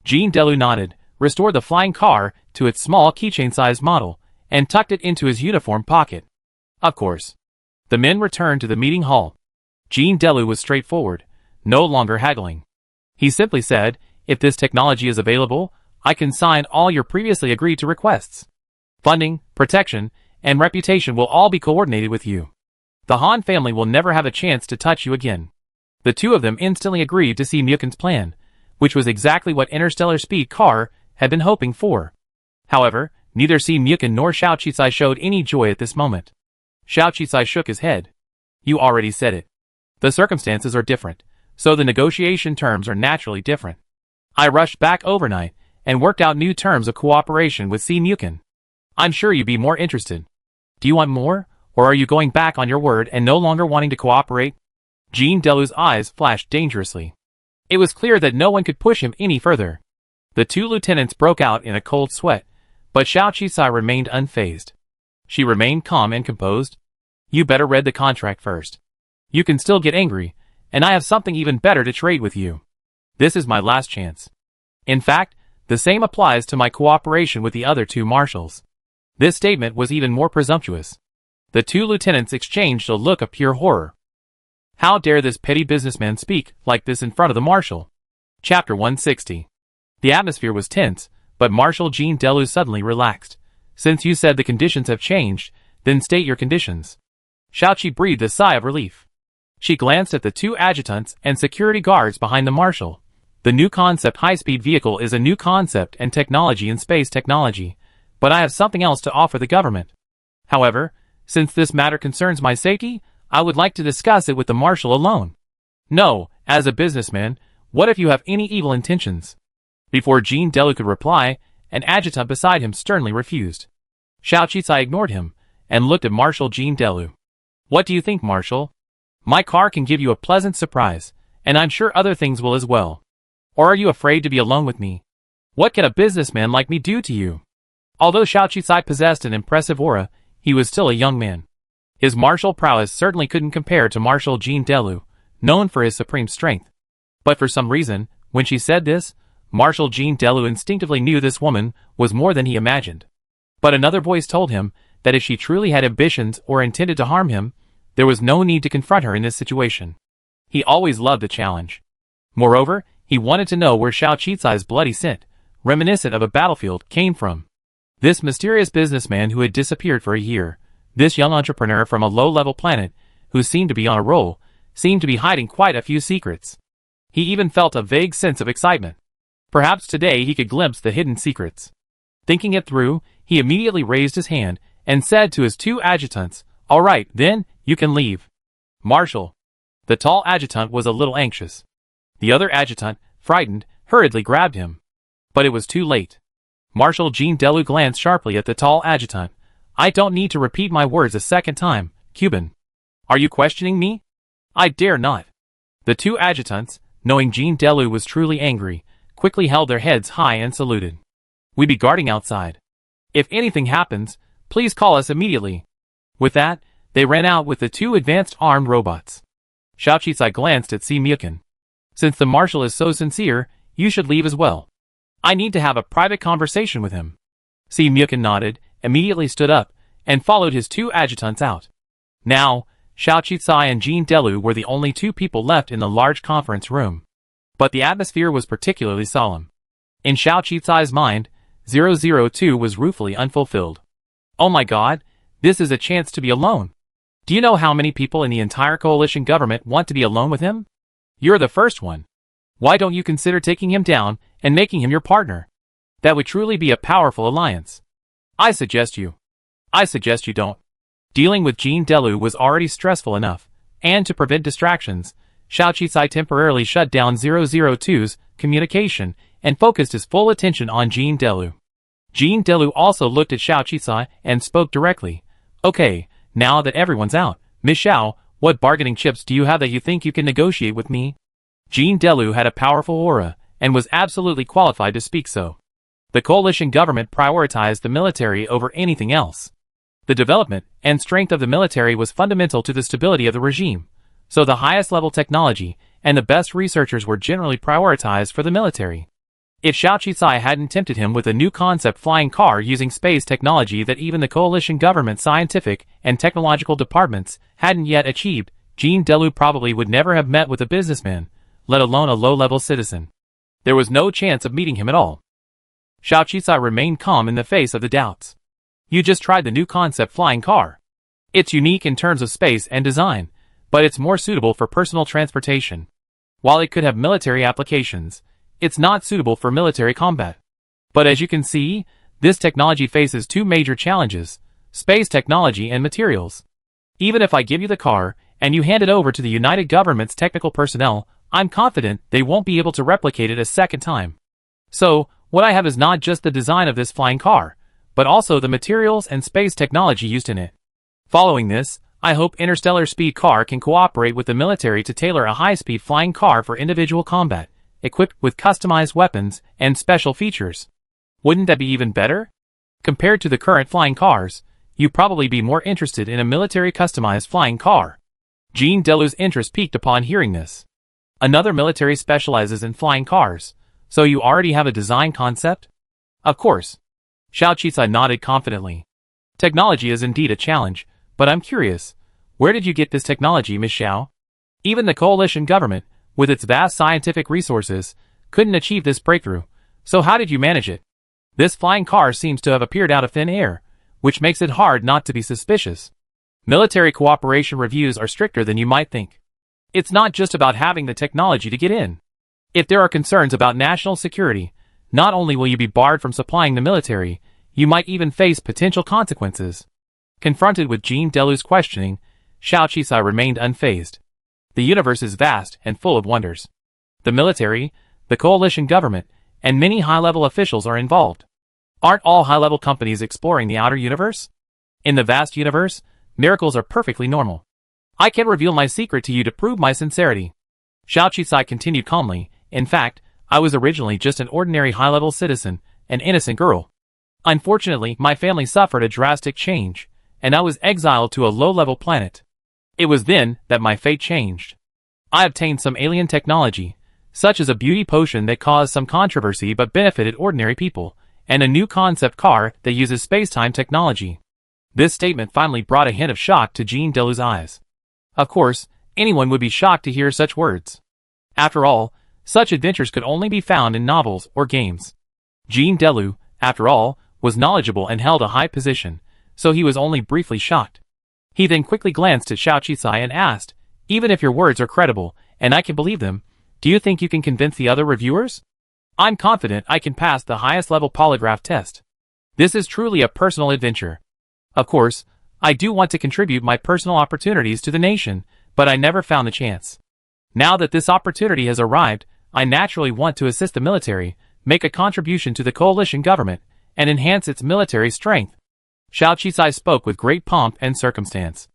Jean Delou nodded, restored the flying car to its small keychain-sized model, and tucked it into his uniform pocket. Of course. The men returned to the meeting hall. Jean Delou was straightforward, no longer haggling. He simply said, if this technology is available, I can sign all your previously agreed to requests. Funding, protection, and reputation will all be coordinated with you. The Han family will never have a chance to touch you again. The two of them instantly agreed to see Myoken's plan, which was exactly what Interstellar Speed Car had been hoping for. However, neither Si Myoken nor Xiao Qicai showed any joy at this moment. Xiao Qicai shook his head. You already said it. The circumstances are different, so the negotiation terms are naturally different. I rushed back overnight and worked out new terms of cooperation with Si Myoken. I'm sure you'd be more interested. Do you want more, or are you going back on your word and no longer wanting to cooperate? Jean Delou's eyes flashed dangerously. It was clear that no one could push him any further. The two lieutenants broke out in a cold sweat, but Xiao Qicai remained unfazed. She remained calm and composed. You better read the contract first. You can still get angry, and I have something even better to trade with you. This is my last chance. In fact, the same applies to my cooperation with the other two marshals. This statement was even more presumptuous. The two lieutenants exchanged a look of pure horror. How dare this petty businessman speak like this in front of the marshal? Chapter 160. The atmosphere was tense, but Marshal Jean Delou suddenly relaxed. Since you said the conditions have changed, then state your conditions. Xiao Qi breathed a sigh of relief. She glanced at the two adjutants and security guards behind the marshal. The new concept high-speed vehicle is a new concept and technology in space technology, but I have something else to offer the government. However, since this matter concerns my safety, I would like to discuss it with the marshal alone. No, as a businessman, what if you have any evil intentions? Before Jean Delou could reply, an adjutant beside him sternly refused. Xiao Qicai ignored him and looked at Marshal Jean Delou. What do you think, Marshal? My car can give you a pleasant surprise, and I'm sure other things will as well. Or are you afraid to be alone with me? What can a businessman like me do to you? Although Xiao Qicai possessed an impressive aura, he was still a young man. His martial prowess certainly couldn't compare to Marshal Jean Delou, known for his supreme strength. But for some reason, when she said this, Marshal Jean Delou instinctively knew this woman was more than he imagined. But another voice told him that if she truly had ambitions or intended to harm him, there was no need to confront her in this situation. He always loved a challenge. Moreover, he wanted to know where Xiao Qicai's bloody scent, reminiscent of a battlefield, came from. This mysterious businessman who had disappeared for a year, this young entrepreneur from a low-level planet, who seemed to be on a roll, seemed to be hiding quite a few secrets. He even felt a vague sense of excitement. Perhaps today he could glimpse the hidden secrets. Thinking it through, he immediately raised his hand and said to his two adjutants, "All right, then, you can leave." Marshal. The tall adjutant was a little anxious. The other adjutant, frightened, hurriedly grabbed him. But it was too late. Marshal Jean Delou glanced sharply at the tall adjutant. I don't need to repeat my words a second time, Cuban. Are you questioning me? I dare not. The two adjutants, knowing Jean Delou was truly angry, quickly held their heads high and saluted. We be guarding outside. If anything happens, please call us immediately. With that, they ran out with the two advanced armed robots. Xiao Qicai glanced at Si Myoken. Since the marshal is so sincere, you should leave as well. I need to have a private conversation with him. Si Myoken nodded, immediately stood up, and followed his two adjutants out. Now, Xiao Qicai and Jean Delou were the only two people left in the large conference room. But the atmosphere was particularly solemn. In Xiao Qicai's mind, 002 was ruefully unfulfilled. Oh my god, this is a chance to be alone. Do you know how many people in the entire coalition government want to be alone with him? You're the first one. Why don't you consider taking him down and making him your partner? That would truly be a powerful alliance. I suggest you don't. Dealing with Jean Delu was already stressful enough, and to prevent distractions, Xiao Qisai temporarily shut down 002's communication and focused his full attention on Jean Delu. Jean Delu also looked at Xiao Qisai and spoke directly. Okay, now that everyone's out, Miss Xiao, what bargaining chips do you have that you think you can negotiate with me? Jean Delu had a powerful aura, and was absolutely qualified to speak so. The coalition government prioritized the military over anything else. The development and strength of the military was fundamental to the stability of the regime, so the highest level technology and the best researchers were generally prioritized for the military. If Xiao Qisai hadn't tempted him with a new concept flying car using space technology that even the coalition government scientific and technological departments hadn't yet achieved, Jean Delu probably would never have met with a businessman, let alone a low-level citizen. There was no chance of meeting him at all. Xiao Qisai remained calm in the face of the doubts. You just tried the new concept flying car. It's unique in terms of space and design, but it's more suitable for personal transportation. While it could have military applications, it's not suitable for military combat. But as you can see, this technology faces two major challenges: space technology and materials. Even if I give you the car, and you hand it over to the United Government's technical personnel, I'm confident they won't be able to replicate it a second time. So, what I have is not just the design of this flying car, but also the materials and space technology used in it. Following this, I hope Interstellar Speed Car can cooperate with the military to tailor a high-speed flying car for individual combat, equipped with customized weapons and special features. Wouldn't that be even better? Compared to the current flying cars, you'd probably be more interested in a military customized flying car. Jean Delu's interest piqued upon hearing this. Another military specializes in flying cars, so you already have a design concept? Of course. Xiao Qisai nodded confidently. Technology is indeed a challenge, but I'm curious, where did you get this technology, Miss Xiao? Even the coalition government, with its vast scientific resources, couldn't achieve this breakthrough, so how did you manage it? This flying car seems to have appeared out of thin air, which makes it hard not to be suspicious. Military cooperation reviews are stricter than you might think. It's not just about having the technology to get in. If there are concerns about national security, not only will you be barred from supplying the military, you might even face potential consequences. Confronted with Jean Delu's questioning, Xiao Qisai remained unfazed. The universe is vast and full of wonders. The military, the coalition government, and many high-level officials are involved. Aren't all high-level companies exploring the outer universe? In the vast universe, miracles are perfectly normal. I can reveal my secret to you to prove my sincerity. Xiao Qisai continued calmly. In fact, I was originally just an ordinary high-level citizen, an innocent girl. Unfortunately, my family suffered a drastic change, and I was exiled to a low-level planet. It was then that my fate changed. I obtained some alien technology, such as a beauty potion that caused some controversy but benefited ordinary people, and a new concept car that uses space-time technology. This statement finally brought a hint of shock to Jean Delu's eyes. Of course, anyone would be shocked to hear such words. After all, such adventures could only be found in novels or games. Jean Delu, after all, was knowledgeable and held a high position, so he was only briefly shocked. He then quickly glanced at Xiao Qisai and asked, even if your words are credible, and I can believe them, do you think you can convince the other reviewers? I'm confident I can pass the highest level polygraph test. This is truly a personal adventure. Of course, I do want to contribute my personal opportunities to the nation, but I never found the chance. Now that this opportunity has arrived, I naturally want to assist the military, make a contribution to the coalition government, and enhance its military strength. Xiao Qisai spoke with great pomp and circumstance.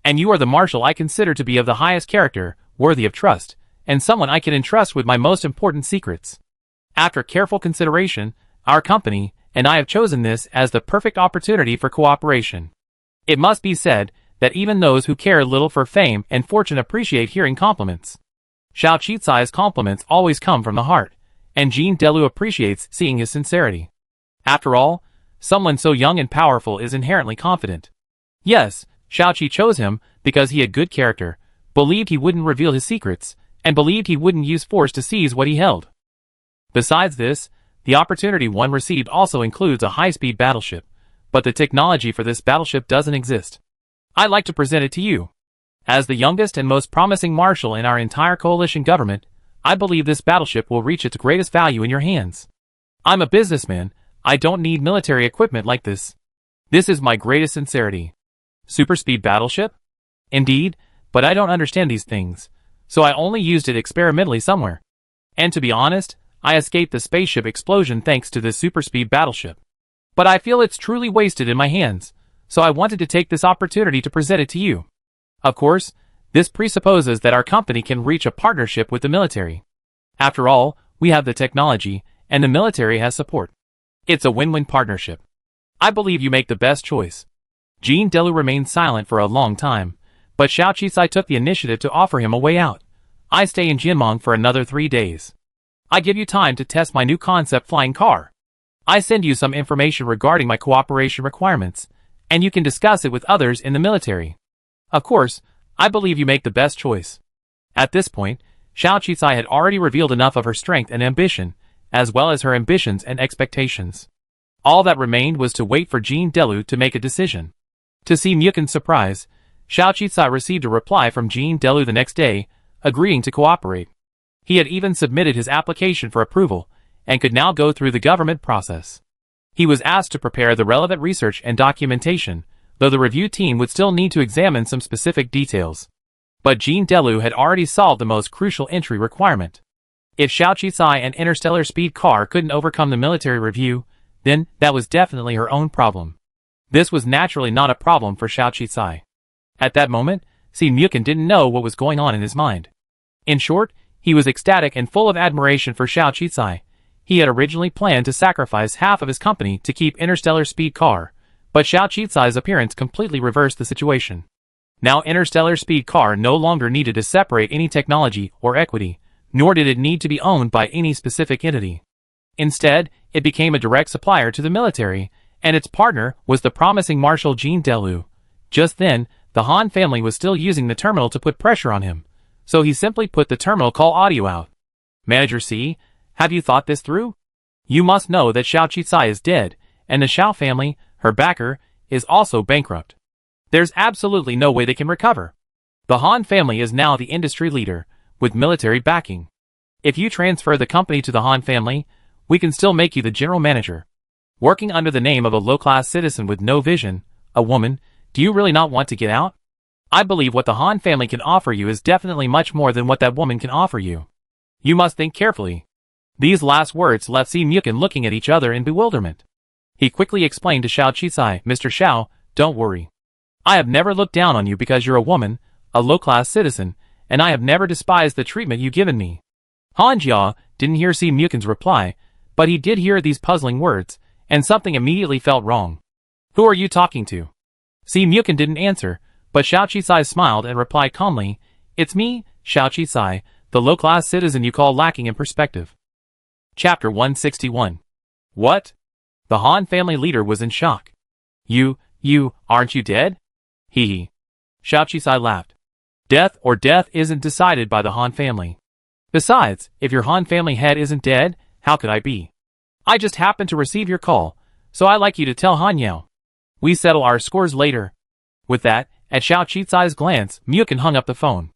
And you are the marshal I consider to be of the highest character, worthy of trust, and someone I can entrust with my most important secrets. After careful consideration, our company and I have chosen this as the perfect opportunity for cooperation. It must be said that even those who care little for fame and fortune appreciate hearing compliments. Xiao Qisai's compliments always come from the heart, and Jean Delu appreciates seeing his sincerity. After all, someone so young and powerful is inherently confident. Yes, Xiao Qi chose him because he had good character, believed he wouldn't reveal his secrets, and believed he wouldn't use force to seize what he held. Besides this, the opportunity one received also includes a high-speed battleship, but the technology for this battleship doesn't exist. I'd like to present it to you. As the youngest and most promising marshal in our entire coalition government, I believe this battleship will reach its greatest value in your hands. I'm a businessman, I don't need military equipment like this. This is my greatest sincerity. Super-speed battleship? Indeed, but I don't understand these things, so I only used it experimentally somewhere. And to be honest, I escaped the spaceship explosion thanks to this super-speed battleship. But I feel it's truly wasted in my hands, so I wanted to take this opportunity to present it to you. Of course, this presupposes that our company can reach a partnership with the military. After all, we have the technology, and the military has support. It's a win-win partnership. I believe you make the best choice. Jean Delu remained silent for a long time, but Xiao Qisai took the initiative to offer him a way out. I stay in Jinmeng for another 3 days. I give you time to test my new concept flying car. I send you some information regarding my cooperation requirements, and you can discuss it with others in the military. Of course, I believe you make the best choice. At this point, Xiao Qisai had already revealed enough of her strength and ambition, as well as her ambitions and expectations. All that remained was to wait for Jean Delu to make a decision. To Si Mukin's surprise, Xiao Qisai received a reply from Jean Delu the next day, agreeing to cooperate. He had even submitted his application for approval, and could now go through the government process. He was asked to prepare the relevant research and documentation, though the review team would still need to examine some specific details. But Jean Delu had already solved the most crucial entry requirement. If Xiao Qisai and Interstellar Speed Car couldn't overcome the military review, then that was definitely her own problem. This was naturally not a problem for Xiao Qisai. At that moment, Si Mukin didn't know what was going on in his mind. In short, he was ecstatic and full of admiration for Xiao Qisai. He had originally planned to sacrifice half of his company to keep Interstellar Speed Car, but Xiao Qisai's appearance completely reversed the situation. Now Interstellar Speed Car no longer needed to separate any technology or equity, nor did it need to be owned by any specific entity. Instead, it became a direct supplier to the military, and its partner was the promising Marshal Jean Delu. Just then, the Han family was still using the terminal to put pressure on him, so he simply put the terminal call audio out. Manager C, have you thought this through? You must know that Xiao Qisai is dead, and the Xiao family, her backer, is also bankrupt. There's absolutely no way they can recover. The Han family is now the industry leader, with military backing. If you transfer the company to the Han family, we can still make you the general manager. Working under the name of a low-class citizen with no vision, a woman, do you really not want to get out? I believe what the Han family can offer you is definitely much more than what that woman can offer you. You must think carefully. These last words left Si Mukin looking at each other in bewilderment. He quickly explained to Xiao Qisai, Mr. Xiao, don't worry. I have never looked down on you because you're a woman, a low-class citizen, and I have never despised the treatment you've given me. Han Jia didn't hear Si Mukin's reply, but he did hear these puzzling words, and something immediately felt wrong. Who are you talking to? Si Mukin didn't answer, but Xiao Qisai smiled and replied calmly, It's me, Xiao Qisai, the low-class citizen you call lacking in perspective. Chapter 161. What? The Han family leader was in shock. Aren't you dead? Hee hee. Xiao Qisai laughed. Death isn't decided by the Han family. Besides, if your Han family head isn't dead, how could I be? I just happened to receive your call, so I'd like you to tell Han Yao. We settle our scores later. With that, at Xiao Qisai's glance, Mukin hung up the phone.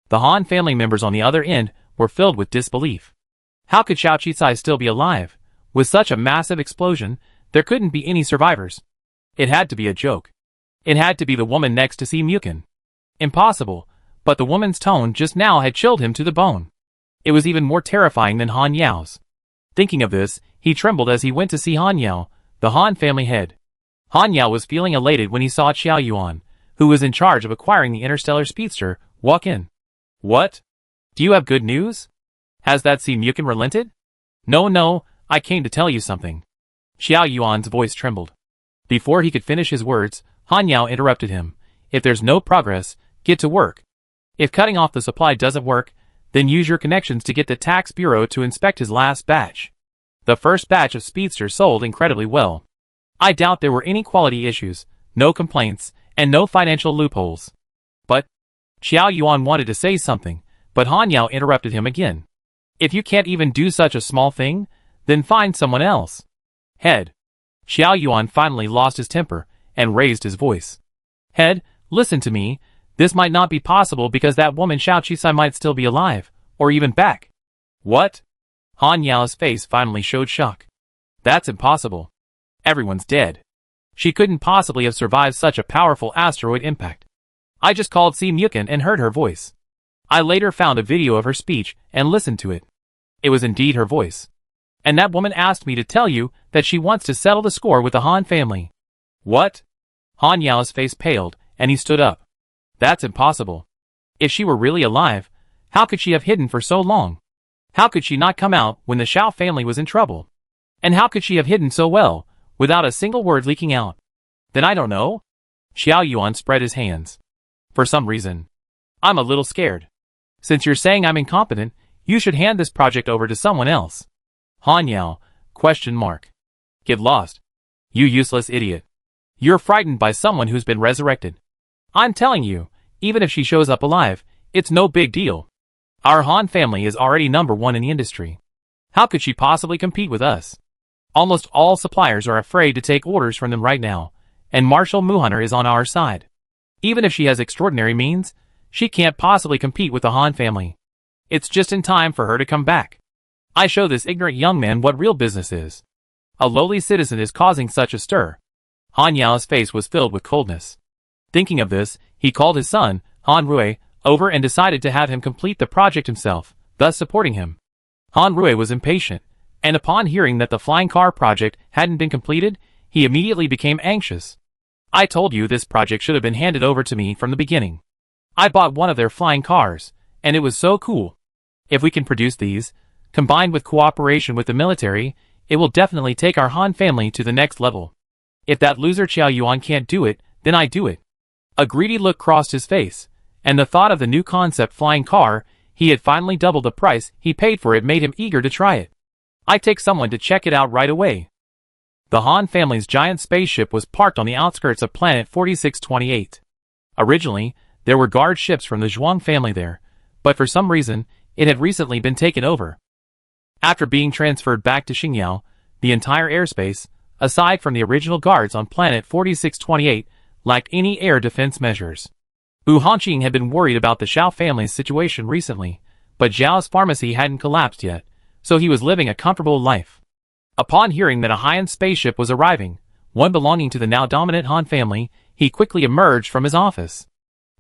The Han family members on the other end were filled with disbelief. How could Xiao Qisai still be alive? With such a massive explosion, there couldn't be any survivors. It had to be a joke. It had to be the woman next to Si Mukin. Impossible, but the woman's tone just now had chilled him to the bone. It was even more terrifying than Han Yao's. Thinking of this, he trembled as he went to see Han Yao, the Han family head. Han Yao was feeling elated when he saw Xiao Yuan, who was in charge of acquiring the Interstellar Speedster, walk in. What? Do you have good news? Has that Si Mukin relented? No, I came to tell you something. Xiao Yuan's voice trembled. Before he could finish his words, Han Yao interrupted him. If there's no progress, get to work. If cutting off the supply doesn't work, then use your connections to get the tax bureau to inspect his last batch. The first batch of speedsters sold incredibly well. I doubt there were any quality issues, no complaints, and no financial loopholes. But Xiao Yuan wanted to say something, but Han Yao interrupted him again. If you can't even do such a small thing, then find someone else. Head. Xiao Yuan finally lost his temper and raised his voice. Head, Listen to me, this might not be possible because that woman Xiao Qisai might still be alive, or even back. What? Han Yao's face finally showed shock. That's impossible. Everyone's dead. She couldn't possibly have survived such a powerful asteroid impact. I just called Si Mukin and heard her voice. I later found a video of her speech and listened to it. It was indeed her voice. And that woman asked me to tell you that she wants to settle the score with the Han family. What? Han Yao's face paled, and he stood up. That's impossible. If she were really alive, how could she have hidden for so long? How could she not come out when the Xiao family was in trouble? And how could she have hidden so well, without a single word leaking out? Then I don't know. Xiao Yuan spread his hands. For some reason, I'm a little scared. Since you're saying I'm incompetent, you should hand this project over to someone else. Han Yao, ? Get lost. You useless idiot. You're frightened by someone who's been resurrected. I'm telling you, even if she shows up alive, it's no big deal. Our Han family is already #1 in the industry. How could she possibly compete with us? Almost all suppliers are afraid to take orders from them right now, and Marshal Muhunner is on our side. Even if she has extraordinary means, she can't possibly compete with the Han family. It's just in time for her to come back. I show this ignorant young man what real business is. A lowly citizen is causing such a stir. Han Yao's face was filled with coldness. Thinking of this, he called his son, Han Rui, over and decided to have him complete the project himself, thus supporting him. Han Rui was impatient, and upon hearing that the flying car project hadn't been completed, he immediately became anxious. I told you this project should have been handed over to me from the beginning. I bought one of their flying cars, and it was so cool. If we can produce these, combined with cooperation with the military, it will definitely take our Han family to the next level. If that loser Xiao Yuan can't do it, then I do it. A greedy look crossed his face, and the thought of the new concept flying car he had finally doubled the price he paid for it made him eager to try it. I take someone to check it out right away. The Han family's giant spaceship was parked on the outskirts of planet 4628. Originally, there were guard ships from the Zhuang family there, but for some reason, it had recently been taken over. After being transferred back to Xingyao, the entire airspace, aside from the original guards on planet 4628, lacked any air defense measures. Wu Hanqing had been worried about the Xiao family's situation recently, but Zhao's pharmacy hadn't collapsed yet, so he was living a comfortable life. Upon hearing that a high-end spaceship was arriving, one belonging to the now dominant Han family, he quickly emerged from his office.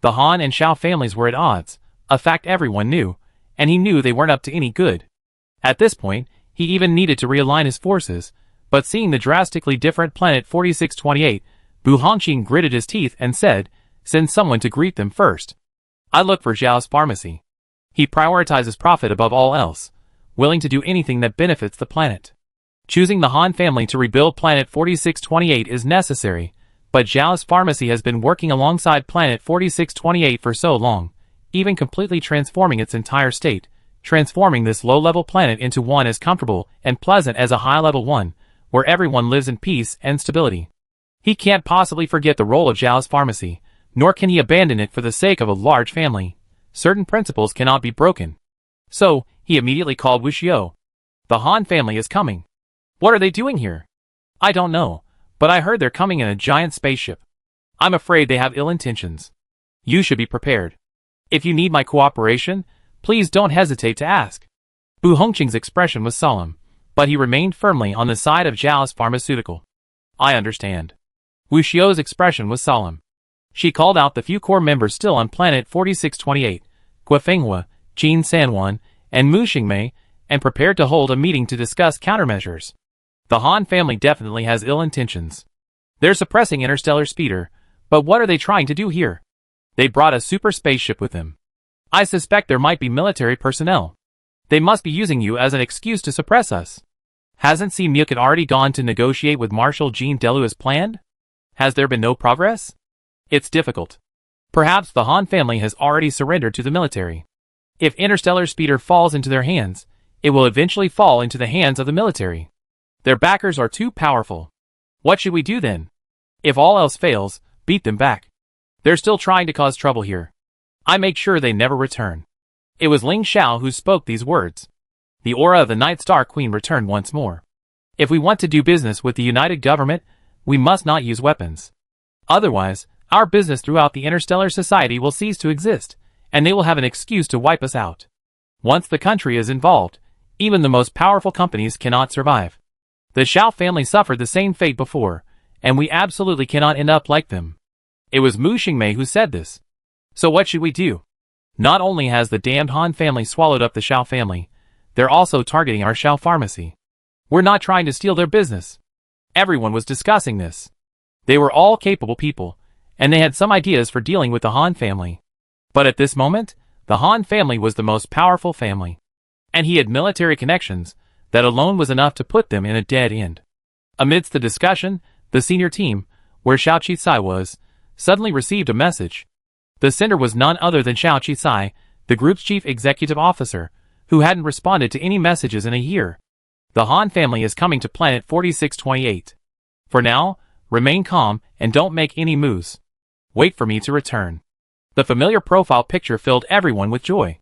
The Han and Xiao families were at odds, a fact everyone knew, and he knew they weren't up to any good. At this point, he even needed to realign his forces, but seeing the drastically different planet 4628, Wu Hanqing gritted his teeth and said, "Send someone to greet them first." I look for Zhao's pharmacy. He prioritizes profit above all else, willing to do anything that benefits the planet. Choosing the Han family to rebuild planet 4628 is necessary, but Zhao's pharmacy has been working alongside planet 4628 for so long, even completely transforming its entire state, transforming this low-level planet into one as comfortable and pleasant as a high-level one, where everyone lives in peace and stability. He can't possibly forget the role of Zhao's pharmacy, nor can he abandon it for the sake of a large family. Certain principles cannot be broken. So, he immediately called Wu Xiao. The Han family is coming. What are they doing here? I don't know, but I heard they're coming in a giant spaceship. I'm afraid they have ill intentions. You should be prepared. If you need my cooperation, please don't hesitate to ask. Wu Hongqing's expression was solemn, but he remained firmly on the side of Zhao's pharmaceutical. I understand. Wu Xiao's expression was solemn. She called out the few core members still on planet 4628, Gua Fenghua, Jin Sanwan, and Mu Xingmei, and prepared to hold a meeting to discuss countermeasures. The Han family definitely has ill intentions. They're suppressing Interstellar Speeder, but what are they trying to do here? They brought a super spaceship with them. I suspect there might be military personnel. They must be using you as an excuse to suppress us. Hasn't Si Mukin already gone to negotiate with Marshal Jean Delu as planned? Has there been no progress? It's difficult. Perhaps the Han family has already surrendered to the military. If Interstellar Speeder falls into their hands, it will eventually fall into the hands of the military. Their backers are too powerful. What should we do then? If all else fails, beat them back. They're still trying to cause trouble here. I make sure they never return. It was Ling Xiao who spoke these words. The aura of the Night Star Queen returned once more. If we want to do business with the United Government, we must not use weapons. Otherwise, Our business throughout the interstellar society will cease to exist, and they will have an excuse to wipe us out. Once the country is involved, even the most powerful companies cannot survive. The Xiao family suffered the same fate before, and we absolutely cannot end up like them. It was Mu Xingmei who said this. So what should we do? Not only has the damned Han family swallowed up the Xiao family, they're also targeting our Xiao pharmacy. We're not trying to steal their business. Everyone was discussing this. They were all capable people, and they had some ideas for dealing with the Han family. But at this moment, the Han family was the most powerful family. And he had military connections that alone was enough to put them in a dead end. Amidst the discussion, the senior team, where Xiao Qicai was, suddenly received a message. The sender was none other than Xiao Qicai, the group's chief executive officer, who hadn't responded to any messages in a year. The Han family is coming to planet 4628. For now, remain calm and don't make any moves. Wait for me to return. The familiar profile picture filled everyone with joy.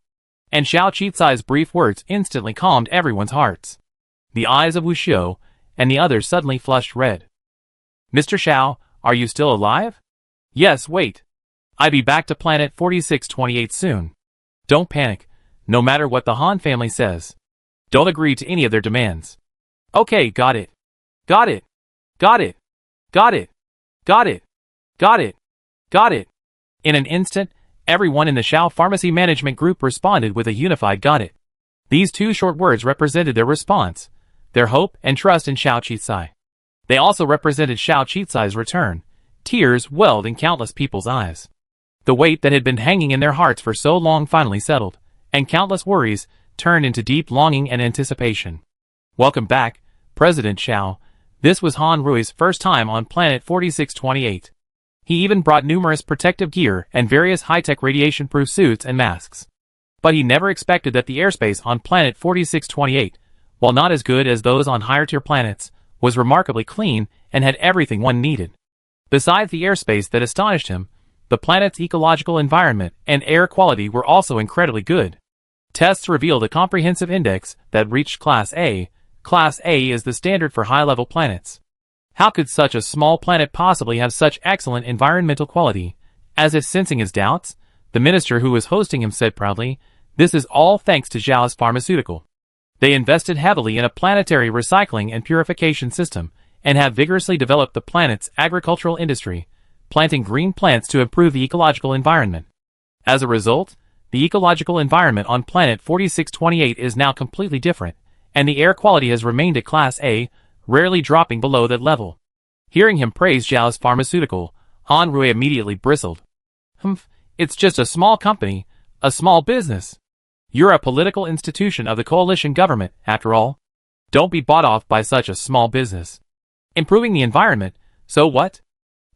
And Xiao Qicai's brief words instantly calmed everyone's hearts. The eyes of Wu Xiu and the others suddenly flushed red. Mr. Xiao, are you still alive? Yes, wait. I'll be back to planet 4628 soon. Don't panic, no matter what the Han family says. Don't agree to any of their demands. Okay, got it. Got it. Got it. Got it. Got it. Got it. Got it. In an instant, everyone in the Xiao Pharmacy Management Group responded with a unified got it. These two short words represented their response, their hope and trust in Xiao Qicai. They also represented Xiao Qicai's return. Tears welled in countless people's eyes. The weight that had been hanging in their hearts for so long finally settled, and countless worries turned into deep longing and anticipation. Welcome back, President Xiao. This was Han Rui's first time on planet 4628. He even brought numerous protective gear and various high-tech radiation-proof suits and masks. But he never expected that the airspace on planet 4628, while not as good as those on higher-tier planets, was remarkably clean and had everything one needed. Besides the airspace that astonished him, the planet's ecological environment and air quality were also incredibly good. Tests revealed a comprehensive index that reached Class A. Class A is the standard for high-level planets. How could such a small planet possibly have such excellent environmental quality? As if sensing his doubts, the minister who was hosting him said proudly, "This is all thanks to Zhao's pharmaceutical. They invested heavily in a planetary recycling and purification system, and have vigorously developed the planet's agricultural industry, planting green plants to improve the ecological environment. As a result, the ecological environment on planet 4628 is now completely different, and the air quality has remained at Class A, rarely dropping below that level." Hearing him praise Zhao's pharmaceutical, Han Rui immediately bristled. It's just a small company, a small business. You're a political institution of the coalition government, after all. Don't be bought off by such a small business. Improving the environment, so what?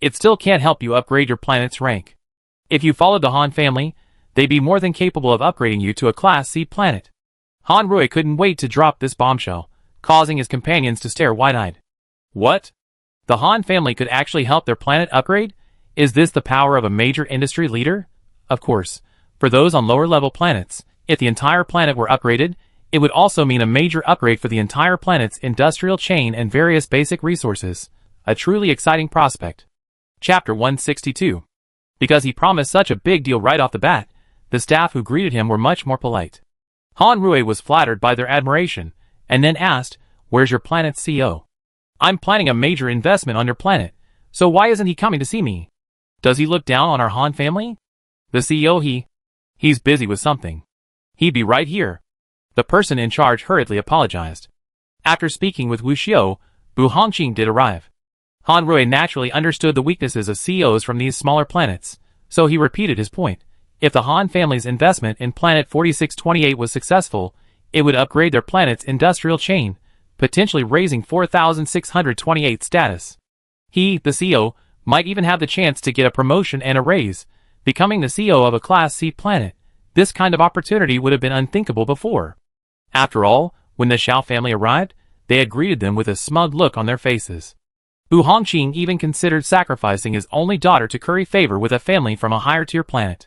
It still can't help you upgrade your planet's rank. If you followed the Han family, they'd be more than capable of upgrading you to a Class C planet. Han Rui couldn't wait to drop this bombshell, causing his companions to stare wide-eyed. What? The Han family could actually help their planet upgrade? Is this the power of a major industry leader? Of course, for those on lower-level planets, if the entire planet were upgraded, it would also mean a major upgrade for the entire planet's industrial chain and various basic resources. A truly exciting prospect. Chapter 162. Because he promised such a big deal right off the bat, the staff who greeted him were much more polite. Han Rui was flattered by their admiration, and then asked, "Where's your planet's CEO? I'm planning a major investment on your planet, so why isn't he coming to see me? Does he look down on our Han family?" The CEO he's busy with something. He'd be right here. The person in charge hurriedly apologized. After speaking with Wu Xiu, Bu Hongqing did arrive. Han Rui naturally understood the weaknesses of CEOs from these smaller planets, so he repeated his point. If the Han family's investment in planet 4628 was successful, it would upgrade their planet's industrial chain, potentially raising 4628 status. He, the CEO, might even have the chance to get a promotion and a raise, becoming the CEO of a Class C planet. This kind of opportunity would have been unthinkable before. After all, when the Xiao family arrived, they had greeted them with a smug look on their faces. Bu Hongqing even considered sacrificing his only daughter to curry favor with a family from a higher-tier planet.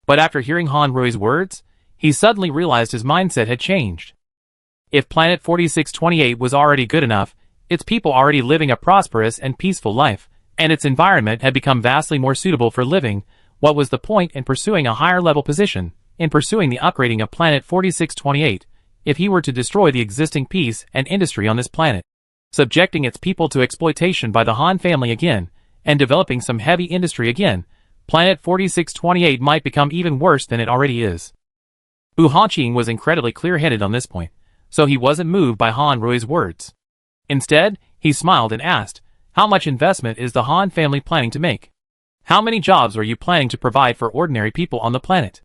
But after hearing Han Rui's words, he suddenly realized his mindset had changed. If planet 4628 was already good enough, its people already living a prosperous and peaceful life, and its environment had become vastly more suitable for living. What was the point in pursuing a higher level position, in pursuing the upgrading of planet 4628, if he were to destroy the existing peace and industry on this planet, subjecting its people to exploitation by the Han family again, and developing some heavy industry again? Planet 4628 might become even worse than it already is. Bu Hongqing was incredibly clear-headed on this point, so he wasn't moved by Han Rui's words. Instead, he smiled and asked, "How much investment is the Han family planning to make? How many jobs are you planning to provide for ordinary people on the planet?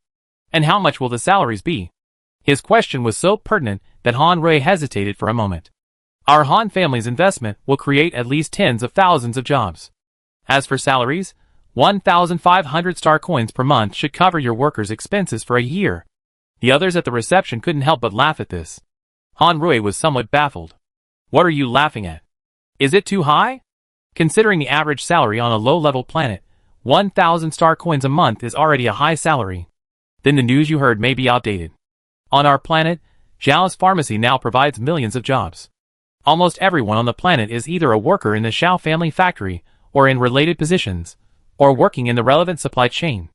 And how much will the salaries be?" His question was so pertinent that Han Rui hesitated for a moment. "Our Han family's investment will create at least tens of thousands of jobs. As for salaries, 1,500 star coins per month should cover your workers' expenses for a year." The others at the reception couldn't help but laugh at this. Han Rui was somewhat baffled. "What are you laughing at? Is it too high? Considering the average salary on a low-level planet, 1,000 star coins a month is already a high salary. Then the news you heard may be outdated. On our planet, Zhao's pharmacy now provides millions of jobs. Almost everyone on the planet is either a worker in the Zhao family factory, or in related positions, or working in the relevant supply chain.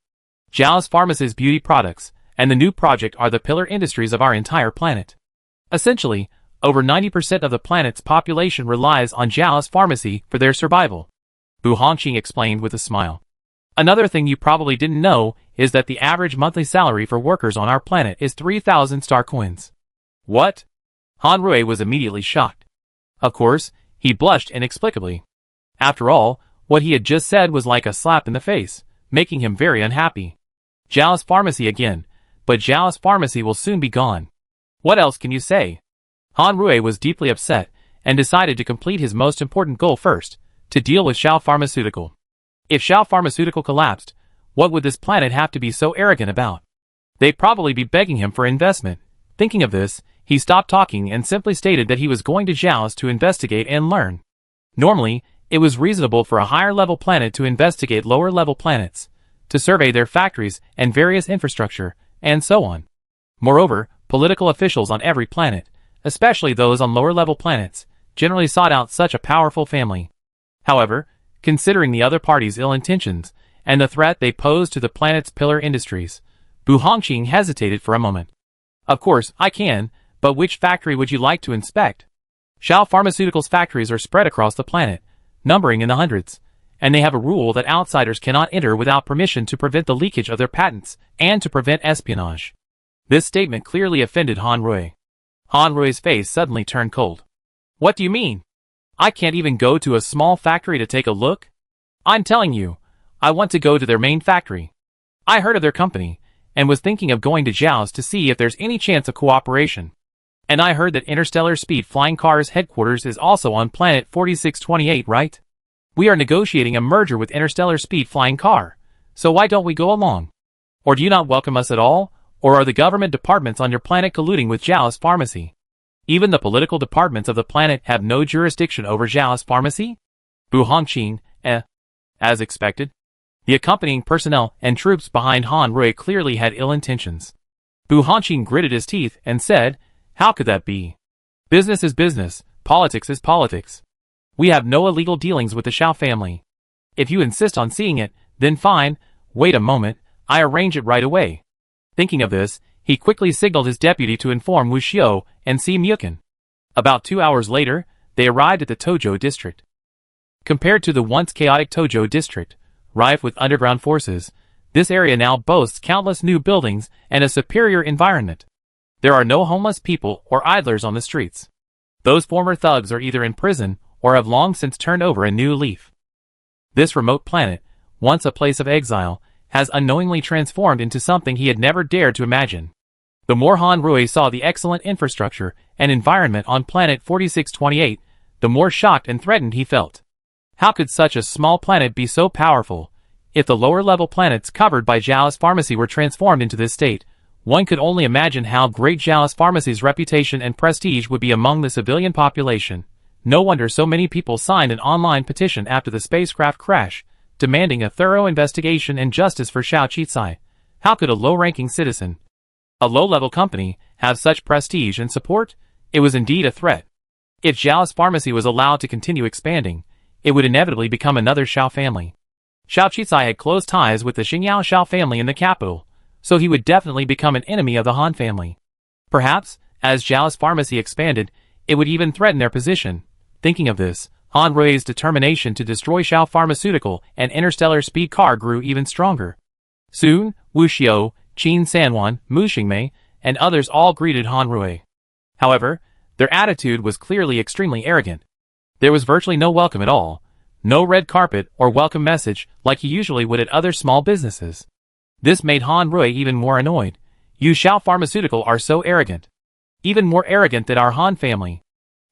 Zhao's pharmacy's beauty products and the new project are the pillar industries of our entire planet. Essentially, over 90% of the planet's population relies on Zhao's pharmacy for their survival," Bu Hongqing explained with a smile. "Another thing you probably didn't know is that the average monthly salary for workers on our planet is 3,000 star coins." "What?" Han Rui was immediately shocked. Of course, he blushed inexplicably. After all, what he had just said was like a slap in the face, making him very unhappy. Zhao's pharmacy again, but Zhao's pharmacy will soon be gone. What else can you say? Han Rui was deeply upset, and decided to complete his most important goal first, to deal with Zhao Pharmaceutical. If Zhao Pharmaceutical collapsed, what would this planet have to be so arrogant about? They'd probably be begging him for investment. Thinking of this, he stopped talking and simply stated that he was going to Zhao's to investigate and learn. Normally, it was reasonable for a higher-level planet to investigate lower-level planets, to survey their factories and various infrastructure, and so on. Moreover, political officials on every planet, especially those on lower-level planets, generally sought out such a powerful family. However, considering the other party's ill intentions, and the threat they posed to the planet's pillar industries, Bu Hongqing hesitated for a moment. "Of course, I can, but which factory would you like to inspect? Zhao Pharmaceutical's factories are spread across the planet, numbering in the hundreds, and they have a rule that outsiders cannot enter without permission to prevent the leakage of their patents, and to prevent espionage." This statement clearly offended Han Rui. Han Rui's face suddenly turned cold. "What do you mean? I can't even go to a small factory to take a look? I'm telling you, I want to go to their main factory. I heard of their company, and was thinking of going to Zhao's to see if there's any chance of cooperation. And I heard that Interstellar Speed Flying Cars headquarters is also on planet 4628, right? We are negotiating a merger with Interstellar Speed Flying Car, so why don't we go along? Or do you not welcome us at all? Or are the government departments on your planet colluding with Zhao's pharmacy? Even the political departments of the planet have no jurisdiction over Zhao's pharmacy?" Bu Hongqing, As expected. The accompanying personnel and troops behind Han Rui clearly had ill intentions. Bu Hongqing gritted his teeth and said, "How could that be? Business is business, politics is politics. We have no illegal dealings with the Zhao family. If you insist on seeing it, then fine. Wait a moment, I arrange it right away." Thinking of this, he quickly signaled his deputy to inform Wu Xiu and Si Mukin. About 2 hours later, they arrived at the Tojo district. Compared to the once chaotic Tojo district, rife with underground forces, this area now boasts countless new buildings and a superior environment. There are no homeless people or idlers on the streets. Those former thugs are either in prison or have long since turned over a new leaf. This remote planet, once a place of exile, has unknowingly transformed into something he had never dared to imagine. The more Han Rui saw the excellent infrastructure and environment on planet 4628, the more shocked and threatened he felt. How could such a small planet be so powerful? If the lower-level planets covered by Zhao's pharmacy were transformed into this state, one could only imagine how great Zhao's pharmacy's reputation and prestige would be among the civilian population. No wonder so many people signed an online petition after the spacecraft crash, demanding a thorough investigation and justice for Xiao Qicai. How could a low-ranking citizen, a low-level company, have such prestige and support? It was indeed a threat. If Zhao's pharmacy was allowed to continue expanding, it would inevitably become another Xiao family. Xiao Qicai had close ties with the Xingyao Xiao family in the capital, so he would definitely become an enemy of the Han family. Perhaps, as Zhao's pharmacy expanded, it would even threaten their position. Thinking of this, Han Rui's determination to destroy Xiao Pharmaceutical and Interstellar Speed Car grew even stronger. Soon, Wu Xiao, Qin Sanwan, Mu Xingmei, and others all greeted Han Rui. However, their attitude was clearly extremely arrogant. There was virtually no welcome at all, no red carpet or welcome message like you usually would at other small businesses. This made Han Rui even more annoyed. You Xiao Pharmaceutical are so arrogant. Even more arrogant than our Han family.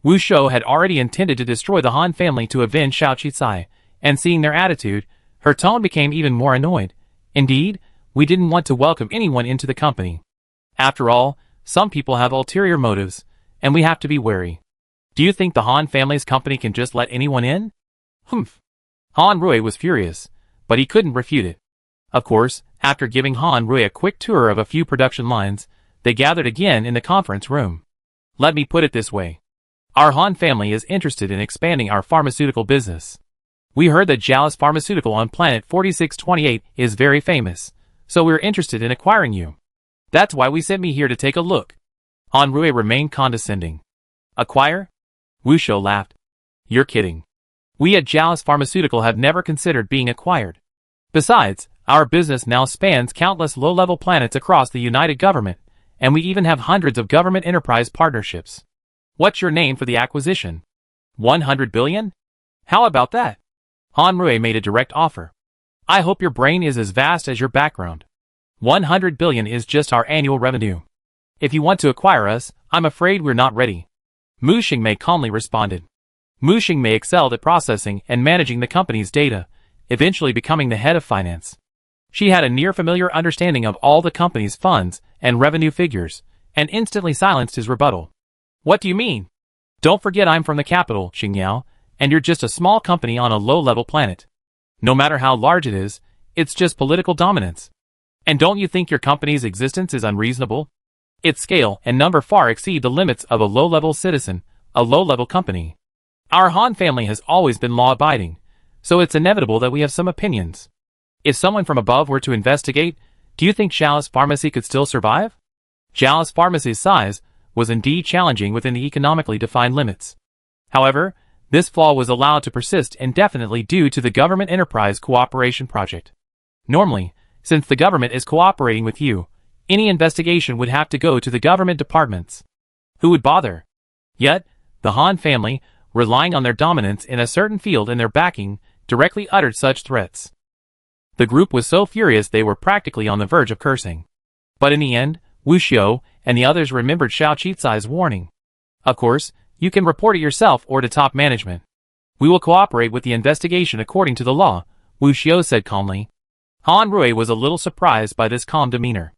Wu Xiao had already intended to destroy the Han family to avenge Xiao Qicai, and seeing their attitude, her tone became even more annoyed. Indeed, we didn't want to welcome anyone into the company. After all, some people have ulterior motives, and we have to be wary. Do you think the Han family's company can just let anyone in? Humph. Han Rui was furious, but he couldn't refute it. Of course, after giving Han Rui a quick tour of a few production lines, they gathered again in the conference room. Let me put it this way. Our Han family is interested in expanding our pharmaceutical business. We heard that Zhao's pharmaceutical on planet 4628 is very famous, so we're interested in acquiring you. That's why we sent me here to take a look. Han Rui remained condescending. Acquire? Wu Xiao laughed. You're kidding. We at Zhao's pharmaceutical have never considered being acquired. Besides, our business now spans countless low-level planets across the United Government, and we even have hundreds of government enterprise partnerships. What's your name for the acquisition? 100 billion? How about that? Han Rui made a direct offer. I hope your brain is as vast as your background. 100 billion is just our annual revenue. If you want to acquire us, I'm afraid we're not ready. Mu Xingmei calmly responded. Mu Xingmei excelled at processing and managing the company's data, eventually becoming the head of finance. She had a near-familiar understanding of all the company's funds and revenue figures, and instantly silenced his rebuttal. What do you mean? Don't forget I'm from the capital, Xingyao, and you're just a small company on a low-level planet. No matter how large it is, it's just political dominance. And don't you think your company's existence is unreasonable? Its scale and number far exceed the limits of a low-level citizen, a low-level company. Our Han family has always been law-abiding, so it's inevitable that we have some opinions. If someone from above were to investigate, do you think Zhao's pharmacy could still survive? Zhao's pharmacy's size was indeed challenging within the economically defined limits. However, this flaw was allowed to persist indefinitely due to the Government Enterprise Cooperation Project. Normally, since the government is cooperating with you, any investigation would have to go to the government departments. Who would bother? Yet, the Han family, relying on their dominance in a certain field and their backing, directly uttered such threats. The group was so furious they were practically on the verge of cursing. But in the end, Wu Xiao and the others remembered Xiao Qicai's warning. Of course, you can report it yourself or to top management. We will cooperate with the investigation according to the law, Wu Xiao said calmly. Han Rui was a little surprised by this calm demeanor.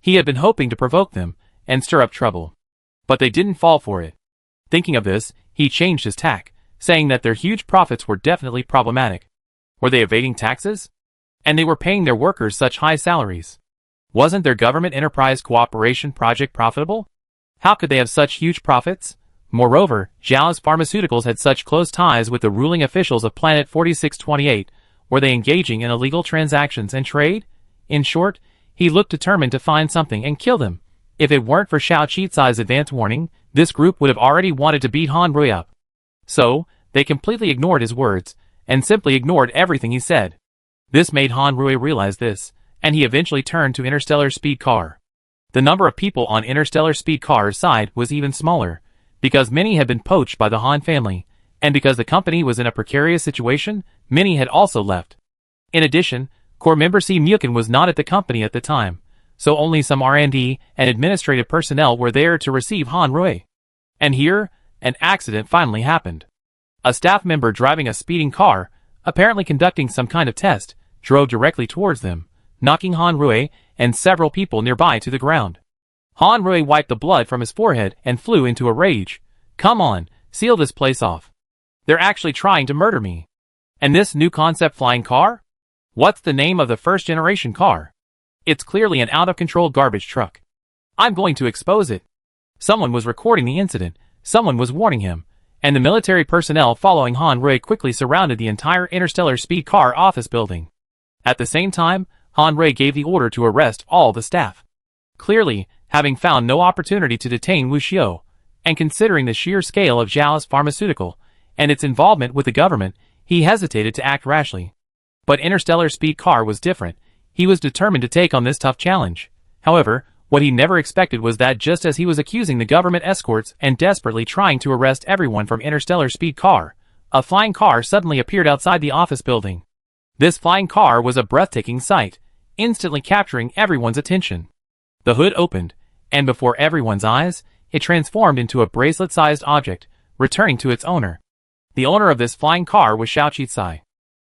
He had been hoping to provoke them and stir up trouble. But they didn't fall for it. Thinking of this, he changed his tack, saying that their huge profits were definitely problematic. Were they evading taxes? And they were paying their workers such high salaries. Wasn't their government enterprise cooperation project profitable? How could they have such huge profits? Moreover, Zhao's pharmaceuticals had such close ties with the ruling officials of planet 4628. Were they engaging in illegal transactions and trade? In short, he looked determined to find something and kill them. If it weren't for Xiao Qicai's advance warning, this group would have already wanted to beat Han Rui up. So, they completely ignored his words, and simply ignored everything he said. This made Han Rui realize this, and he eventually turned to Interstellar Speed Car. The number of people on Interstellar Speed Car's side was even smaller, because many had been poached by the Han family, and because the company was in a precarious situation, many had also left. In addition, core member C. Mukin was not at the company at the time, so only some R&D and administrative personnel were there to receive Han Rui. And here, an accident finally happened. A staff member driving a speeding car, apparently conducting some kind of test, drove directly towards them, knocking Han Rui and several people nearby to the ground. Han Rui wiped the blood from his forehead and flew into a rage. Come on, seal this place off. They're actually trying to murder me. And this new concept flying car? What's the name of the first generation car? It's clearly an out-of-control garbage truck. I'm going to expose it. Someone was recording the incident, someone was warning him, and the military personnel following Han Rui quickly surrounded the entire Interstellar Speed Car office building. At the same time, Han Rui gave the order to arrest all the staff. Clearly, having found no opportunity to detain Wu Xiao, and considering the sheer scale of Zhao's pharmaceutical and its involvement with the government, he hesitated to act rashly. But Interstellar Speed Car was different. He was determined to take on this tough challenge. However, what he never expected was that just as he was accusing the government escorts and desperately trying to arrest everyone from Interstellar Speed Car, a flying car suddenly appeared outside the office building. This flying car was a breathtaking sight, instantly capturing everyone's attention. The hood opened, and before everyone's eyes, it transformed into a bracelet-sized object, returning to its owner. The owner of this flying car was Xiao Qicai.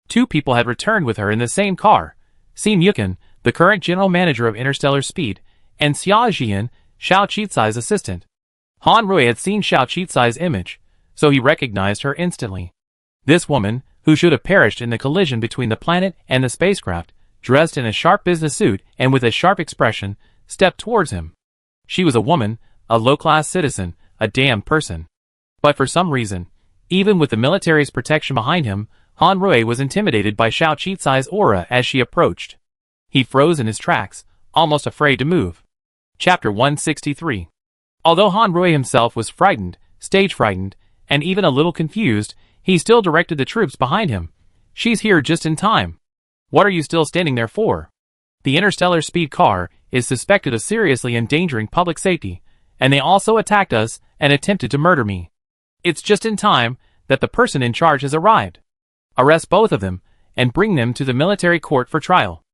Two people had returned with her in the same car, Xin Yukin, the current general manager of Interstellar Speed, and Xia Jian, Xiao Qicai's assistant. Han Rui had seen Xiao Qicai's image, so he recognized her instantly. This woman, who should have perished in the collision between the planet and the spacecraft, dressed in a sharp business suit and with a sharp expression, stepped towards him. She was a woman, a low-class citizen, a damned person. But for some reason, even with the military's protection behind him, Han Rui was intimidated by Xiao Qicai's aura as she approached. He froze in his tracks, almost afraid to move. Chapter 163. Although Han Rui himself was frightened, stage frightened, and even a little confused, he still directed the troops behind him. "She's here just in time. What are you still standing there for? The Interstellar Speed Car is suspected of seriously endangering public safety, and they also attacked us and attempted to murder me. It's just in time that the person in charge has arrived. Arrest both of them and bring them to the military court for trial."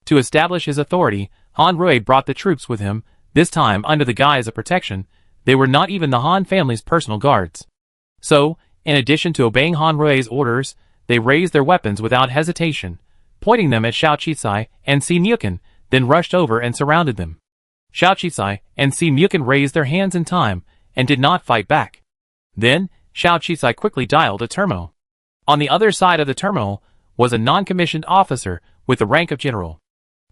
To establish his authority, Han Rui brought the troops with him, this time under the guise of protection. They were not even the Han family's personal guards. So, in addition to obeying Han Rui's orders, they raised their weapons without hesitation, pointing them at Xiao Qicai and Xin Yukin, then rushed over and surrounded them. Xiao Qicai and Xin Yukin raised their hands in time and did not fight back. Then, Xiao Qicai quickly dialed a terminal. On the other side of the terminal was a non-commissioned officer with the rank of general.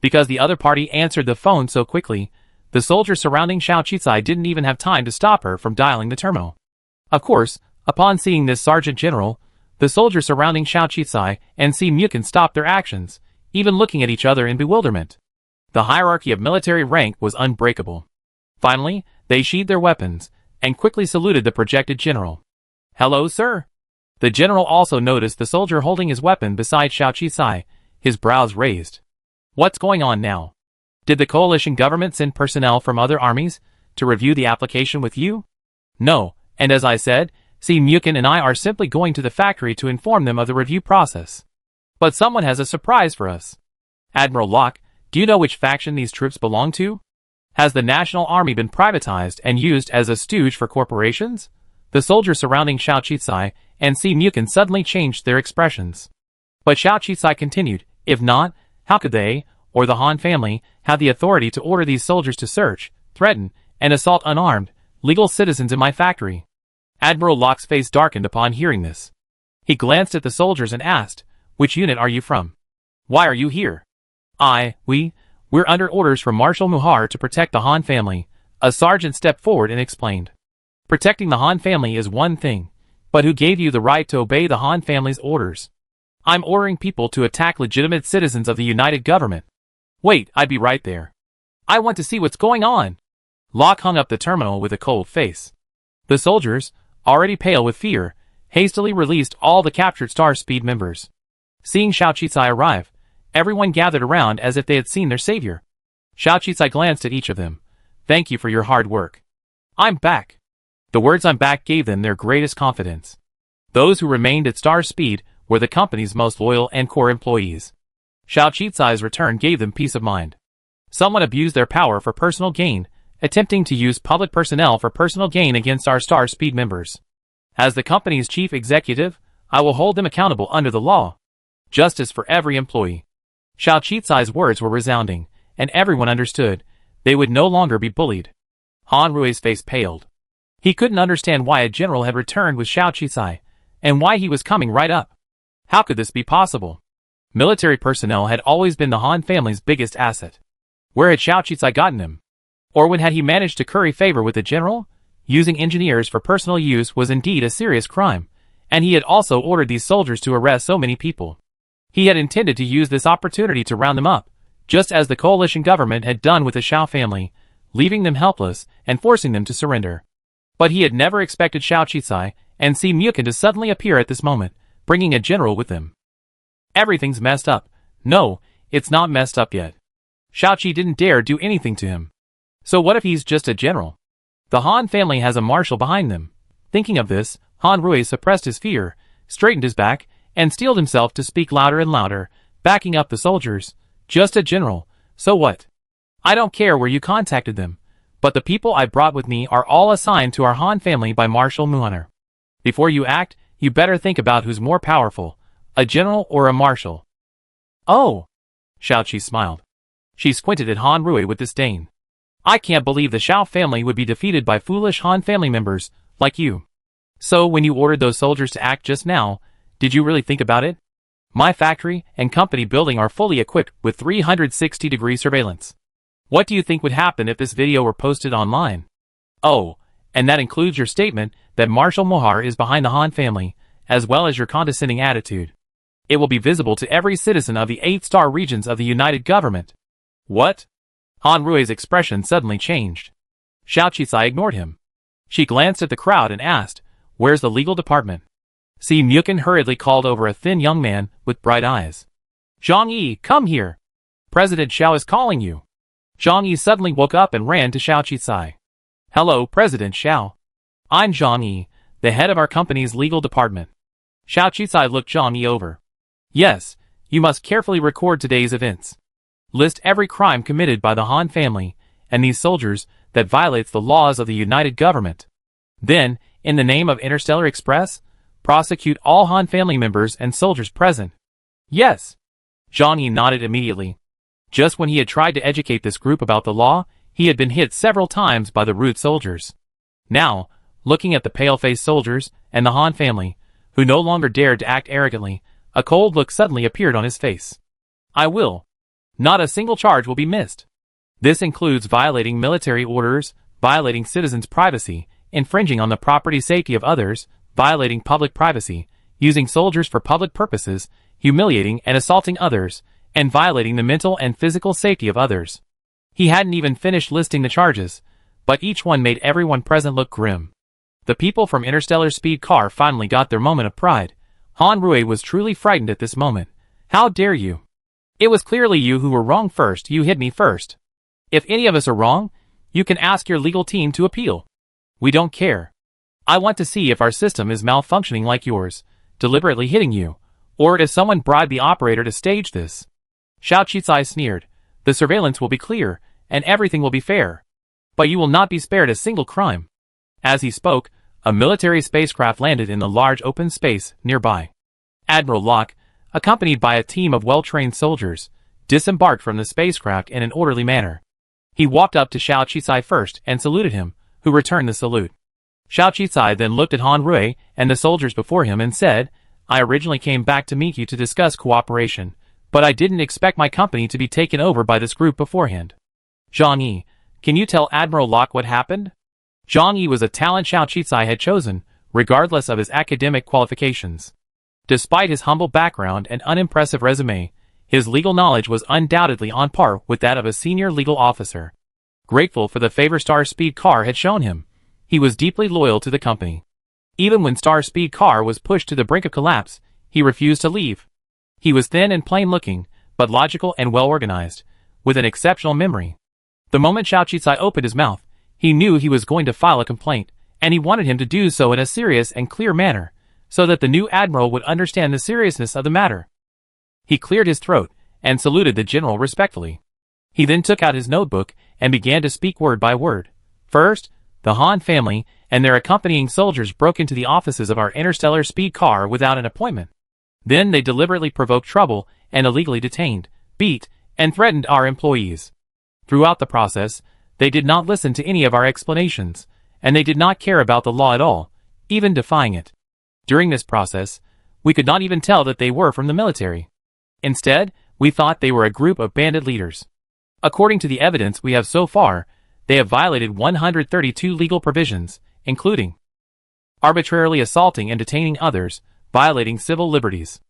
Because the other party answered the phone so quickly, the soldiers surrounding Xiao Qicai didn't even have time to stop her from dialing the terminal. Of course, upon seeing this sergeant general, the soldiers surrounding Xiao Qicai and Xin Yukin stopped their actions, even looking at each other in bewilderment. The hierarchy of military rank was unbreakable. Finally, they sheathed their weapons and quickly saluted the projected general. "Hello, sir." The general also noticed the soldier holding his weapon beside Xiao Qicai, his brows raised. "What's going on now? Did the coalition government send personnel from other armies to review the application with you?" "No, and as I said, Xin Yukin and I are simply going to the factory to inform them of the review process. But someone has a surprise for us." "Admiral Locke, do you know which faction these troops belong to? Has the National Army been privatized and used as a stooge for corporations?" The soldiers surrounding Xiao Qicai and Xin Yukin suddenly changed their expressions. But Xiao Qicai continued, "If not, how could they, or the Han family, have the authority to order these soldiers to search, threaten, and assault unarmed, legal citizens in my factory?" Admiral Locke's face darkened upon hearing this. He glanced at the soldiers and asked, "Which unit are you from? Why are you here?" We're under orders from Marshal Muhar to protect the Han family." A sergeant stepped forward and explained. "Protecting the Han family is one thing, but who gave you the right to obey the Han family's orders?" "I'm ordering people to attack legitimate citizens of the United Government." "Wait, I'd be right there. I want to see what's going on." Locke hung up the terminal with a cold face. The soldiers, already pale with fear, hastily released all the captured Star Speed members. Seeing Xiao Qicai arrive, everyone gathered around as if they had seen their savior. Xiao Qicai glanced at each of them. "Thank you for your hard work. I'm back." The words "I'm back" gave them their greatest confidence. Those who remained at Star Speed were the company's most loyal and core employees. Xiao Qicai's return gave them peace of mind. Someone abused their power for personal gain, attempting to use public personnel for personal gain against our Star Speed members. As the company's chief executive, I will hold them accountable under the law. Justice for every employee. Xiao Qicai's words were resounding, and everyone understood. They would no longer be bullied. Han Rui's face paled. He couldn't understand why a general had returned with Xiao Qicai, and why he was coming right up. How could this be possible? Military personnel had always been the Han family's biggest asset. Where had Xiao Qicai gotten him? Or when had he managed to curry favor with the general? using engineers for personal use was indeed a serious crime, and he had also ordered these soldiers to arrest so many people. He had intended to use this opportunity to round them up, just as the coalition government had done with the Xiao family, leaving them helpless and forcing them to surrender. But he had never expected Xiao Qicai and Si Mukin to suddenly appear at this moment, bringing a general with them. Everything's messed up. No, it's not messed up yet. Xiao Qi didn't dare do anything to him. So what if he's just a general? The Han family has a marshal behind them. Thinking of this, Han Rui suppressed his fear, straightened his back, and steeled himself to speak louder and louder, backing up the soldiers. Just a general, so what? I don't care where you contacted them, but the people I brought with me are all assigned to our Han family by Marshal Muhaner. Before you act, you better think about who's more powerful, a general or a marshal. Oh! Xiao Qi smiled. She squinted at Han Rui with disdain. I can't believe the Xiao family would be defeated by foolish Han family members, like you. So when you ordered those soldiers to act just now, did you really think about it? My factory and company building are fully equipped with 360-degree surveillance. What do you think would happen if this video were posted online? Oh, and that includes your statement that Marshal Mohar is behind the Han family, as well as your condescending attitude. It will be visible to every citizen of the 8-star regions of the United Government. What? Han Rui's expression suddenly changed. Xiao Qicai ignored him. She glanced at the crowd and asked, "Where's the legal department?" Si Mukin hurriedly called over a thin young man with bright eyes. Zhang Yi, come here. President Xiao is calling you. Zhang Yi suddenly woke up and ran to Xiao Qicai. Hello, President Xiao. I'm Zhang Yi, the head of our company's legal department. Xiao Qicai looked Zhang Yi over. Yes, you must carefully record today's events. List every crime committed by the Han family and these soldiers that violates the laws of the United Government. Then, in the name of Interstellar Express, prosecute all Han family members and soldiers present. Yes. Zhang Yi nodded immediately. Just when he had tried to educate this group about the law, he had been hit several times by the rude soldiers. Now, looking at the pale-faced soldiers and the Han family, who no longer dared to act arrogantly, a cold look suddenly appeared on his face. I will. Not a single charge will be missed. This includes violating military orders, violating citizens' privacy, infringing on the property safety of others, violating public privacy, using soldiers for public purposes, humiliating and assaulting others, and violating the mental and physical safety of others. He hadn't even finished listing the charges, but each one made everyone present look grim. The people from Interstellar Speed Car finally got their moment of pride. Han Rui was truly frightened at this moment. How dare you? It was clearly you who were wrong first. You hit me first. If any of us are wrong, you can ask your legal team to appeal. We don't care. I want to see if our system is malfunctioning like yours, deliberately hitting you, or if someone bribed the operator to stage this. Xiao Qicai sneered. The surveillance will be clear, and everything will be fair. But you will not be spared a single crime. As he spoke, a military spacecraft landed in the large open space nearby. Admiral Locke, accompanied by a team of well-trained soldiers, disembarked from the spacecraft in an orderly manner. He walked up to Xiao Qicai first and saluted him, who returned the salute. Xiao Qicai then looked at Han Rui and the soldiers before him and said, I originally came back to meet you to discuss cooperation, but I didn't expect my company to be taken over by this group beforehand. Zhang Yi, can you tell Admiral Locke what happened? Zhang Yi was a talent Xiao Qicai had chosen, regardless of his academic qualifications. Despite his humble background and unimpressive resume, his legal knowledge was undoubtedly on par with that of a senior legal officer. Grateful for the favor Star Speed Car had shown him, he was deeply loyal to the company. Even when Star Speed Car was pushed to the brink of collapse, he refused to leave. He was thin and plain-looking, but logical and well-organized, with an exceptional memory. The moment Xiao Qicai opened his mouth, he knew he was going to file a complaint, and he wanted him to do so in a serious and clear manner, so that the new admiral would understand the seriousness of the matter. He cleared his throat and saluted the general respectfully. He then took out his notebook and began to speak word by word. First, the Han family and their accompanying soldiers broke into the offices of our Interstellar Speed Car without an appointment. Then they deliberately provoked trouble and illegally detained, beat, and threatened our employees. Throughout the process, they did not listen to any of our explanations, and they did not care about the law at all, even defying it. During this process, we could not even tell that they were from the military. Instead, we thought they were a group of bandit leaders. According to the evidence we have so far, they have violated 132 legal provisions, including arbitrarily assaulting and detaining others, violating civil liberties.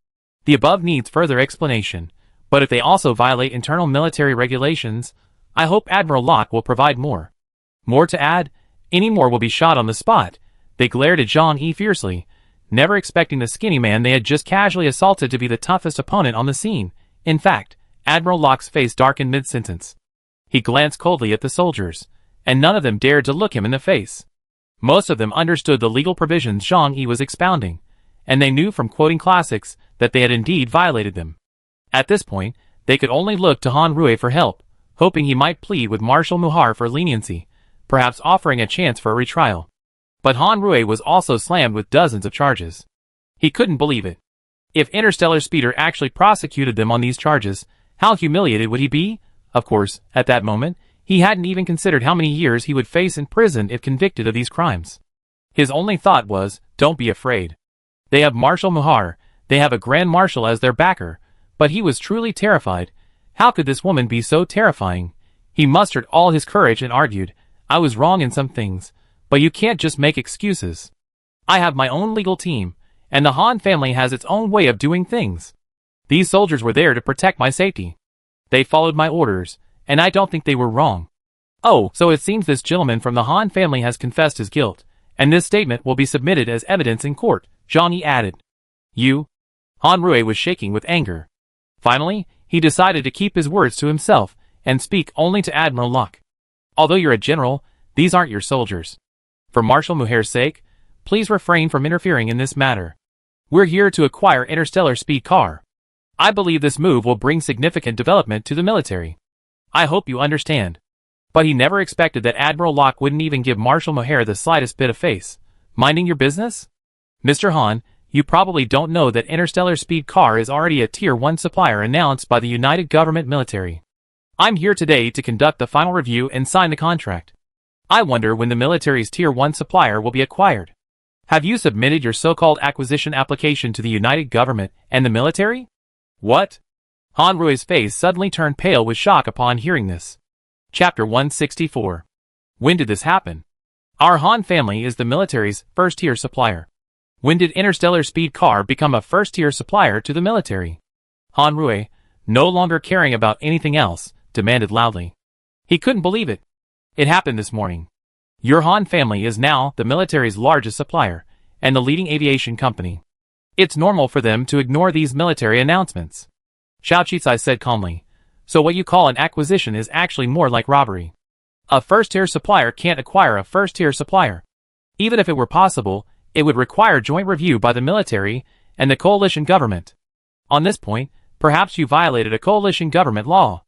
The above needs further explanation, but if they also violate internal military regulations, I hope Admiral Locke will provide more. More to add? Any more will be shot on the spot. They glared at Zhang-Yi fiercely, never expecting the skinny man they had just casually assaulted to be the toughest opponent on the scene. In fact, Admiral Locke's face darkened mid-sentence. He glanced coldly at the soldiers, and none of them dared to look him in the face. Most of them understood the legal provisions Zhang-Yi was expounding, and they knew from quoting classics that they had indeed violated them. At this point, they could only look to Han Rui for help, hoping he might plead with Marshal Muhar for leniency, perhaps offering a chance for a retrial. But Han Rui was also slammed with dozens of charges. He couldn't believe it. If Interstellar Speeder actually prosecuted them on these charges, how humiliated would he be? Of course, at that moment, he hadn't even considered how many years he would face in prison if convicted of these crimes. His only thought was, don't be afraid. They have Marshal Muhar, they have a Grand Marshal as their backer, but he was truly terrified. How could this woman be so terrifying? He mustered all his courage and argued, I was wrong in some things, but you can't just make excuses. I have my own legal team, and the Han family has its own way of doing things. These soldiers were there to protect my safety. They followed my orders, and I don't think they were wrong. Oh, so it seems this gentleman from the Han family has confessed his guilt, and this statement will be submitted as evidence in court, Zhang-Yi added. You? Han Rui was shaking with anger. Finally, he decided to keep his words to himself, and speak only to Admiral Locke. Although you're a general, these aren't your soldiers. For Marshal Muhar's sake, please refrain from interfering in this matter. We're here to acquire Interstellar Speed Car. I believe this move will bring significant development to the military. I hope you understand. But he never expected that Admiral Locke wouldn't even give Marshal Muhar the slightest bit of face. Minding your business? Mr. Han, you probably don't know that Interstellar Speed Car is already a Tier 1 supplier announced by the United Government Military. I'm here today to conduct the final review and sign the contract. I wonder when the military's Tier 1 supplier will be acquired. Have you submitted your so-called acquisition application to the United Government and the military? What? Han Rui's face suddenly turned pale with shock upon hearing this. Chapter 164. When did this happen? Our Han family is the military's first-tier supplier. When did Interstellar Speed Car become a first-tier supplier to the military? Han Rui, no longer caring about anything else, demanded loudly. He couldn't believe it. It happened this morning. Your Han family is now the military's largest supplier, and the leading aviation company. It's normal for them to ignore these military announcements. Xiao Qizai said calmly. So what you call an acquisition is actually more like robbery. A first-tier supplier can't acquire a first-tier supplier. Even if it were possible, it would require joint review by the military and the coalition government. On this point, perhaps you violated a coalition government law.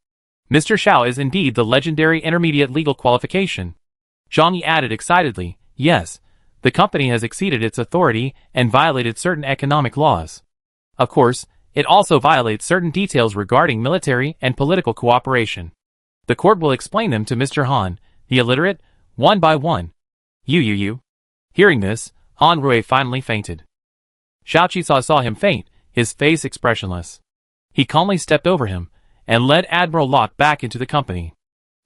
Mr. Xiao is indeed the legendary intermediate legal qualification. Zhang-Yi added excitedly, yes, the company has exceeded its authority and violated certain economic laws. Of course, it also violates certain details regarding military and political cooperation. The court will explain them to Mr. Han, the illiterate, one by one. You. Hearing this, Han Rui finally fainted. Xiao Qizai saw him faint, his face expressionless. He calmly stepped over him, and led Admiral Locke back into the company.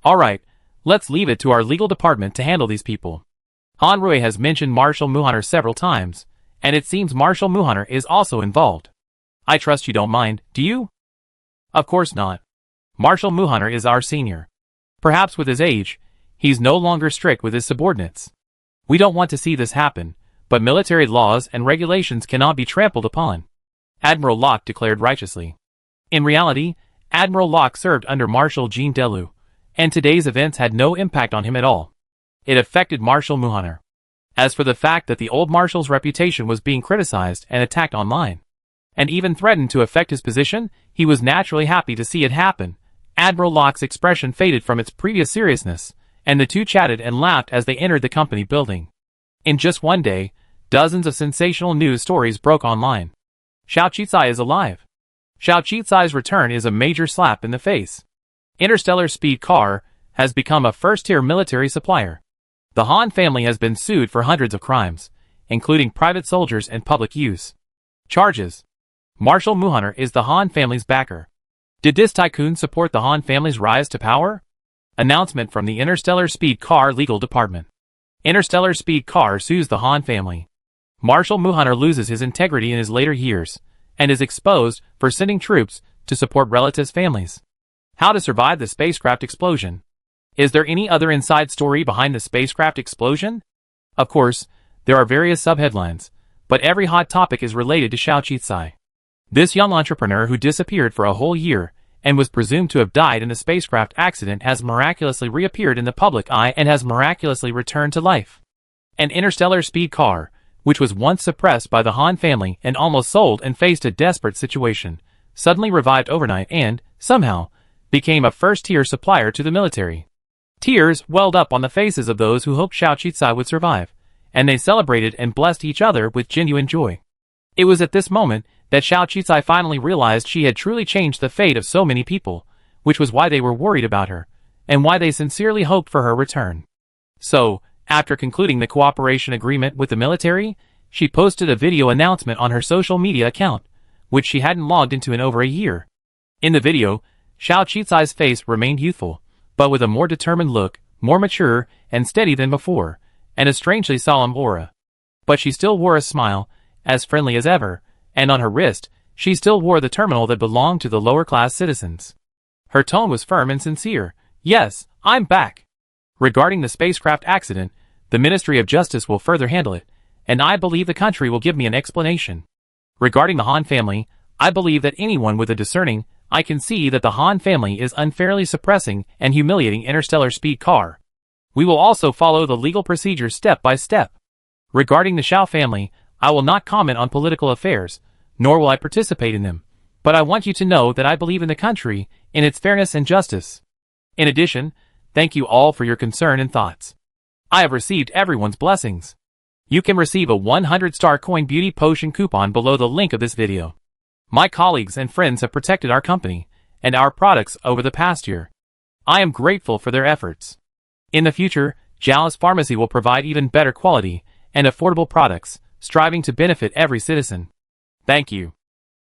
Alright, let's leave it to our legal department to handle these people. Han Rui has mentioned Marshal Muhar several times, and it seems Marshal Muhar is also involved. I trust you don't mind, do you? Of course not. Marshal Muhar is our senior. Perhaps with his age, he's no longer strict with his subordinates. We don't want to see this happen, but military laws and regulations cannot be trampled upon. Admiral Locke declared righteously. In reality, Admiral Locke served under Marshal Jean Delu, and today's events had no impact on him at all. It affected Marshal Muhar. As for the fact that the old Marshal's reputation was being criticized and attacked online, and even threatened to affect his position, he was naturally happy to see it happen. Admiral Locke's expression faded from its previous seriousness, and the two chatted and laughed as they entered the company building. In just one day, dozens of sensational news stories broke online. Xiao Qizai is alive. Xiao Qizai's return is a major slap in the face. Interstellar Speed Car has become a first-tier military supplier. The Han family has been sued for hundreds of crimes, including private soldiers and public use. Charges. Marshal Muhar is the Han family's backer. Did this tycoon support the Han family's rise to power? Announcement from the Interstellar Speed Car Legal Department. Interstellar speed car sues the Han family. Marshal Muhaner loses his integrity in his later years, and is exposed for sending troops to support relatives' families. How to survive the spacecraft explosion. Is there any other inside story behind the spacecraft explosion? Of course, there are various subheadlines, but every hot topic is related to Xiao Qizai. This young entrepreneur who disappeared for a whole year and was presumed to have died in the spacecraft accident has miraculously reappeared in the public eye and has miraculously returned to life. An interstellar speed car, which was once suppressed by the Han family and almost sold and faced a desperate situation, suddenly revived overnight and, somehow, became a first-tier supplier to the military. Tears welled up on the faces of those who hoped Xiao Qizai would survive, and they celebrated and blessed each other with genuine joy. It was at this moment that Xiao Qizai finally realized she had truly changed the fate of so many people, which was why they were worried about her, and why they sincerely hoped for her return. So, after concluding the cooperation agreement with the military, she posted a video announcement on her social media account, which she hadn't logged into in over a year. In the video, Xiao Qizai's face remained youthful, but with a more determined look, more mature and steady than before, and a strangely solemn aura. But she still wore a smile, as friendly as ever, and on her wrist, she still wore the terminal that belonged to the lower-class citizens. Her tone was firm and sincere. Yes, I'm back. Regarding the spacecraft accident, the Ministry of Justice will further handle it, and I believe the country will give me an explanation. Regarding the Han family, I believe that anyone with a discerning eye can see that the Han family is unfairly suppressing and humiliating Interstellar speed car. We will also follow the legal procedures step by step. Regarding the Xiao family, I will not comment on political affairs, nor will I participate in them, but I want you to know that I believe in the country, in its fairness and justice. In addition, thank you all for your concern and thoughts. I have received everyone's blessings. You can receive a 100-star coin beauty potion coupon below the link of this video. My colleagues and friends have protected our company and our products over the past year. I am grateful for their efforts. In the future, Jiao's Pharmacy will provide even better quality and affordable products, striving to benefit every citizen. Thank you.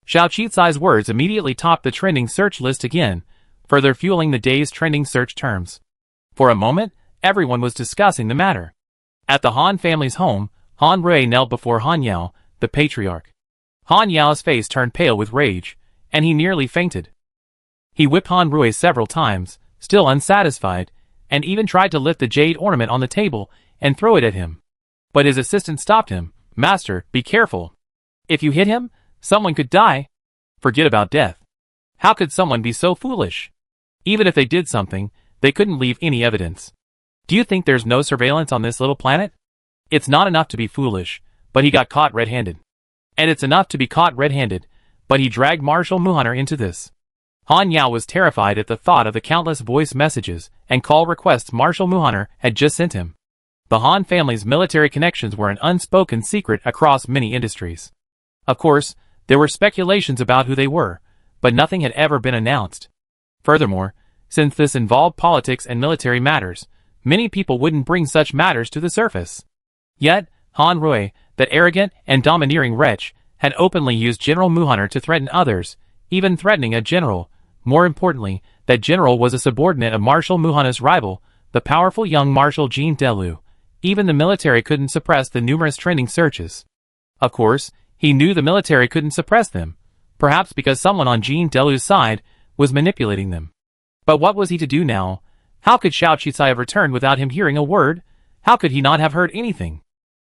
Xiao Qizai's words immediately topped the trending search list again, further fueling the day's trending search terms. For a moment, everyone was discussing the matter. At the Han family's home, Han Rui knelt before Han Yao, the patriarch. Han Yao's face turned pale with rage, and he nearly fainted. He whipped Han Rui several times, still unsatisfied, and even tried to lift the jade ornament on the table and throw it at him. But his assistant stopped him. Master, be careful. If you hit him, someone could die. Forget about death. How could someone be so foolish? Even if they did something, they couldn't leave any evidence. Do you think there's no surveillance on this little planet? It's not enough to be foolish, but he got caught red-handed. And it's enough to be caught red-handed, but he dragged Marshal Muhaner into this. Han Yao was terrified at the thought of the countless voice messages and call requests Marshal Muhaner had just sent him. The Han family's military connections were an unspoken secret across many industries. Of course, there were speculations about who they were, but nothing had ever been announced. Furthermore, since this involved politics and military matters, many people wouldn't bring such matters to the surface. Yet, Han Rui, that arrogant and domineering wretch, had openly used General Muhaner to threaten others, even threatening a general. More importantly, that general was a subordinate of Marshal Muhaner's rival, the powerful young Marshal Jean Delu. Even the military couldn't suppress the numerous trending searches. Of course, he knew the military couldn't suppress them, perhaps because someone on Jean Delu's side was manipulating them. But what was he to do now? How could Xiao Qizai have returned without him hearing a word? How could he not have heard anything?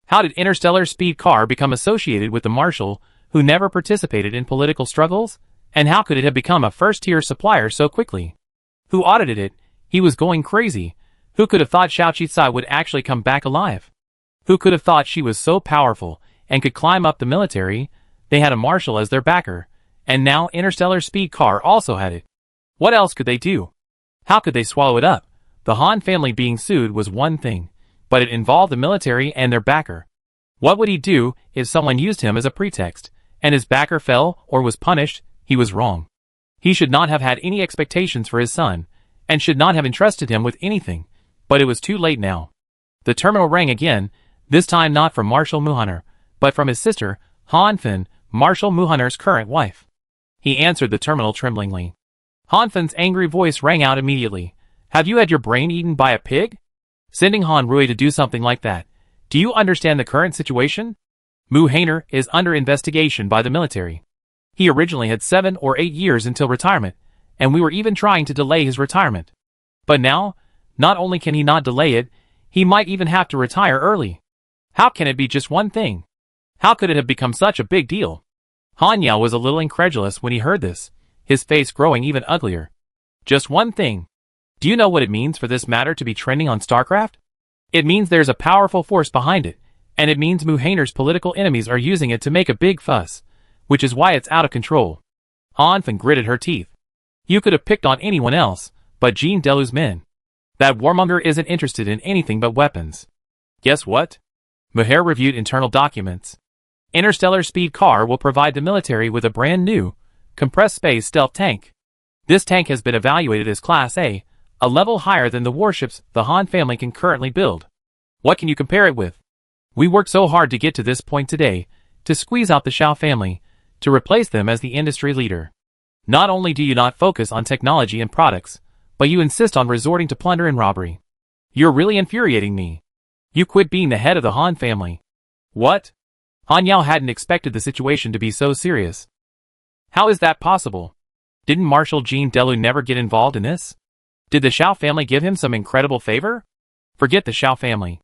How did Interstellar speed car become associated with the Marshal, who never participated in political struggles? And how could it have become a first-tier supplier so quickly? Who audited it? He was going crazy. Who could have thought Xiao Qizai would actually come back alive? Who could have thought she was so powerful and could climb up the military? They had a Marshal as their backer, and now Interstellar speed car also had it. What else could they do? How could they swallow it up? The Han family being sued was one thing, but it involved the military and their backer. What would he do if someone used him as a pretext, and his backer fell or was punished? He was wrong. He should not have had any expectations for his son, and should not have entrusted him with anything, but it was too late now. The terminal rang again, this time not from Marshal Muhaner, but from his sister, Han Fin, Marshal Muhaner's current wife. He answered the terminal tremblingly. Han Fin's angry voice rang out immediately. Have you had your brain eaten by a pig? Sending Han Rui to do something like that. Do you understand the current situation? Mu Hainer is under investigation by the military. He originally had 7 or 8 years until retirement, and we were even trying to delay his retirement. But now, not only can he not delay it, he might even have to retire early. How can it be just one thing? How could it have become such a big deal? Han Yao was a little incredulous when he heard this, his face growing even uglier. Just one thing. Do you know what it means for this matter to be trending on StarCraft? It means there's a powerful force behind it, and it means Mu Hainer's political enemies are using it to make a big fuss, which is why it's out of control. Han Fan gritted her teeth. You could have picked on anyone else, but Jean Delu's men. That warmonger isn't interested in anything but weapons. Guess what? Maher reviewed internal documents. Interstellar Speed Car will provide the military with a brand new, compressed space stealth tank. This tank has been evaluated as Class A level higher than the warships the Han family can currently build. What can you compare it with? We worked so hard to get to this point today, to squeeze out the Xiao family, to replace them as the industry leader. Not only do you not focus on technology and products, but you insist on resorting to plunder and robbery. You're really infuriating me. You quit being the head of the Han family. What? Han Yao hadn't expected the situation to be so serious. How is that possible? Didn't Marshal Jean Delu never get involved in this? Did the Xiao family give him some incredible favor? Forget the Xiao family.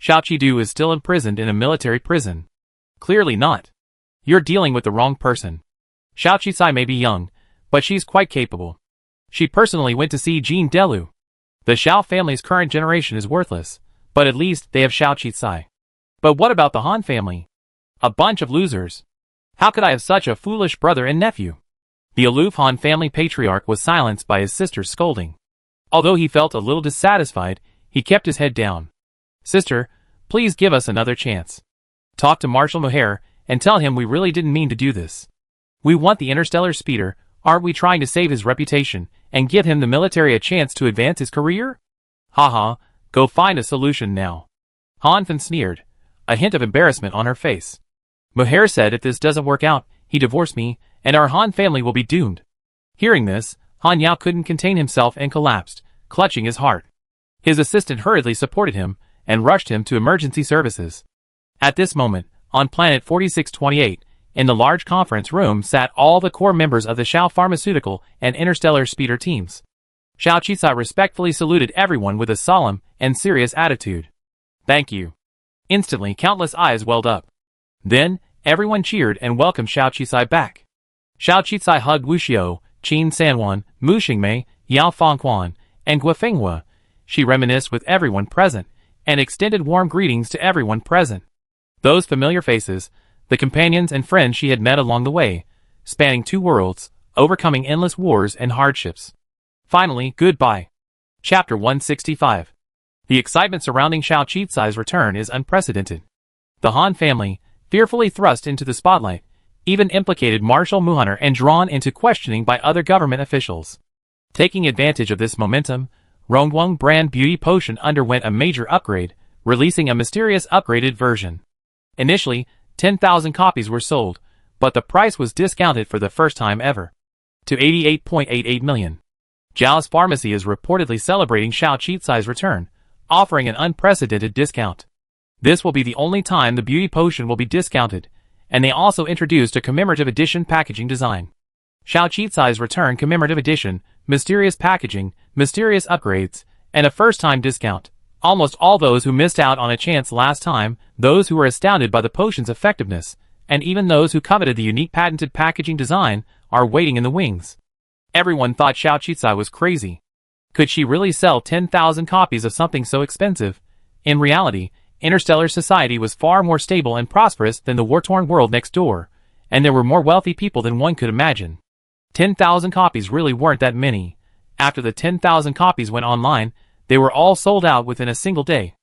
Xiao Qidu is still imprisoned in a military prison. Clearly not. You're dealing with the wrong person. Xiao Qisai may be young, but she's quite capable. She personally went to see Jean Delu. The Xiao family's current generation is worthless, but at least they have Xiao Qisai. But what about the Han family? A bunch of losers. How could I have such a foolish brother and nephew? The aloof Han family patriarch was silenced by his sister's scolding. Although he felt a little dissatisfied, he kept his head down. Sister, please give us another chance. Talk to Marshal Mohair and tell him we really didn't mean to do this. We want the interstellar speeder, aren't we trying to save his reputation and give him the military a chance to advance his career? Haha, go find a solution now. Han Fan sneered, a hint of embarrassment on her face. Mohair said if this doesn't work out, he divorced me, and our Han family will be doomed. Hearing this, Han Yao couldn't contain himself and collapsed, clutching his heart. His assistant hurriedly supported him and rushed him to emergency services. At this moment, on planet 4628, in the large conference room sat all the core members of the Xiao Pharmaceutical and Interstellar Speeder teams. Xiao Qisai respectfully saluted everyone with a solemn and serious attitude. Thank you. Instantly, countless eyes welled up. Then, everyone cheered and welcomed Xiao Qisai back. Xiao Qisai hugged Wu Xiao, Qin Sanwan, Mu Xingmei, Yao Fengquan, and Gua Fenghua. She reminisced with everyone present, and extended warm greetings to everyone present. Those familiar faces, the companions and friends she had met along the way, spanning 2 worlds, overcoming endless wars and hardships. Finally, goodbye. Chapter 165. The excitement surrounding Xiao Qisai's return is unprecedented. The Han family, fearfully thrust into the spotlight, even implicated Marshal Muhaner and drawn into questioning by other government officials. Taking advantage of this momentum, Rongguang brand beauty potion underwent a major upgrade, releasing a mysterious upgraded version. Initially, 10,000 copies were sold, but the price was discounted for the first time ever, to 88.88 million. Zhao's pharmacy is reportedly celebrating Xiao Qisai's return, offering an unprecedented discount. This will be the only time the beauty potion will be discounted, and they also introduced a commemorative edition packaging design. Xiao Qisai's return commemorative edition, mysterious packaging, mysterious upgrades, and a first-time discount. Almost all those who missed out on a chance last time, those who were astounded by the potion's effectiveness, and even those who coveted the unique patented packaging design, are waiting in the wings. Everyone thought Xiao Qisai was crazy. Could she really sell 10,000 copies of something so expensive? In reality, interstellar society was far more stable and prosperous than the war-torn world next door, and there were more wealthy people than one could imagine. 10,000 copies really weren't that many. After the 10,000 copies went online, they were all sold out within a single day.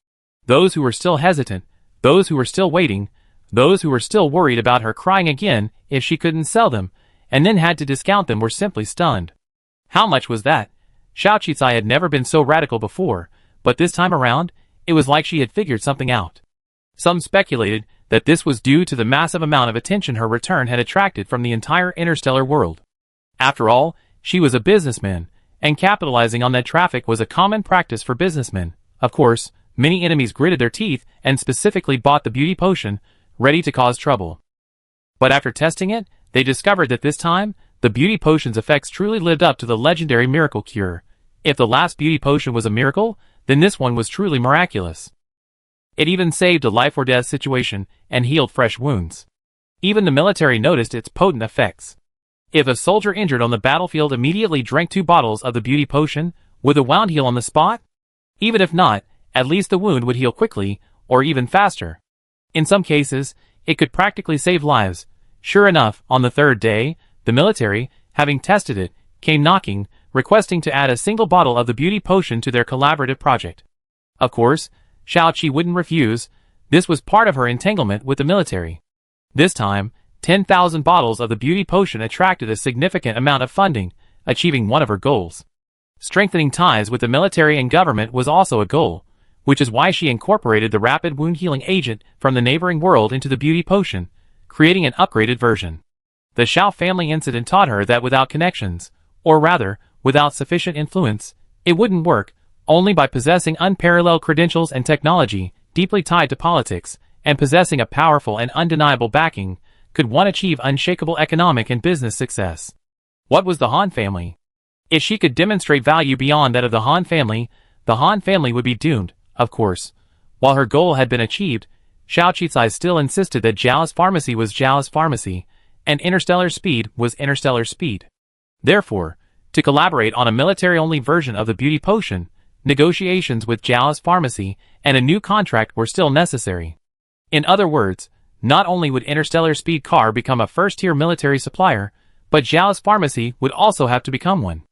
Those who were still hesitant, those who were still waiting, those who were still worried about her crying again if she couldn't sell them, and then had to discount them were simply stunned. How much was that? Xiao Qisai had never been so radical before, but this time around, it was like she had figured something out. Some speculated that this was due to the massive amount of attention her return had attracted from the entire interstellar world. After all, she was a businessman, and capitalizing on that traffic was a common practice for businessmen. Of course, many enemies gritted their teeth and specifically bought the beauty potion, ready to cause trouble. But after testing it, they discovered that this time, the beauty potion's effects truly lived up to the legendary miracle cure. If the last beauty potion was a miracle, then this one was truly miraculous. It even saved a life or death situation and healed fresh wounds. Even the military noticed its potent effects. If a soldier injured on the battlefield immediately drank 2 bottles of the beauty potion, would the wound heal on the spot? Even if not, at least the wound would heal quickly, or even faster. In some cases, it could practically save lives. Sure enough, on the 3rd day, the military, having tested it, came knocking, requesting to add a single bottle of the beauty potion to their collaborative project. Of course, Xiaoqi wouldn't refuse. This was part of her entanglement with the military. This time, 10,000 bottles of the beauty potion attracted a significant amount of funding, achieving one of her goals. Strengthening ties with the military and government was also a goal, which is why she incorporated the rapid wound healing agent from the neighboring world into the beauty potion, creating an upgraded version. The Xiao family incident taught her that without connections, or rather, without sufficient influence, it wouldn't work. Only by possessing unparalleled credentials and technology, deeply tied to politics, and possessing a powerful and undeniable backing, could one achieve unshakable economic and business success. What was the Han family? If she could demonstrate value beyond that of the Han family would be doomed, of course. While her goal had been achieved, Xiao Qizai still insisted that Zhao's pharmacy was Zhao's pharmacy, and Interstellar Speed was Interstellar Speed. Therefore, to collaborate on a military-only version of the beauty potion, negotiations with Zhao's pharmacy and a new contract were still necessary. In other words, not only would Interstellar Speed Car become a first-tier military supplier, but Zhao's pharmacy would also have to become one.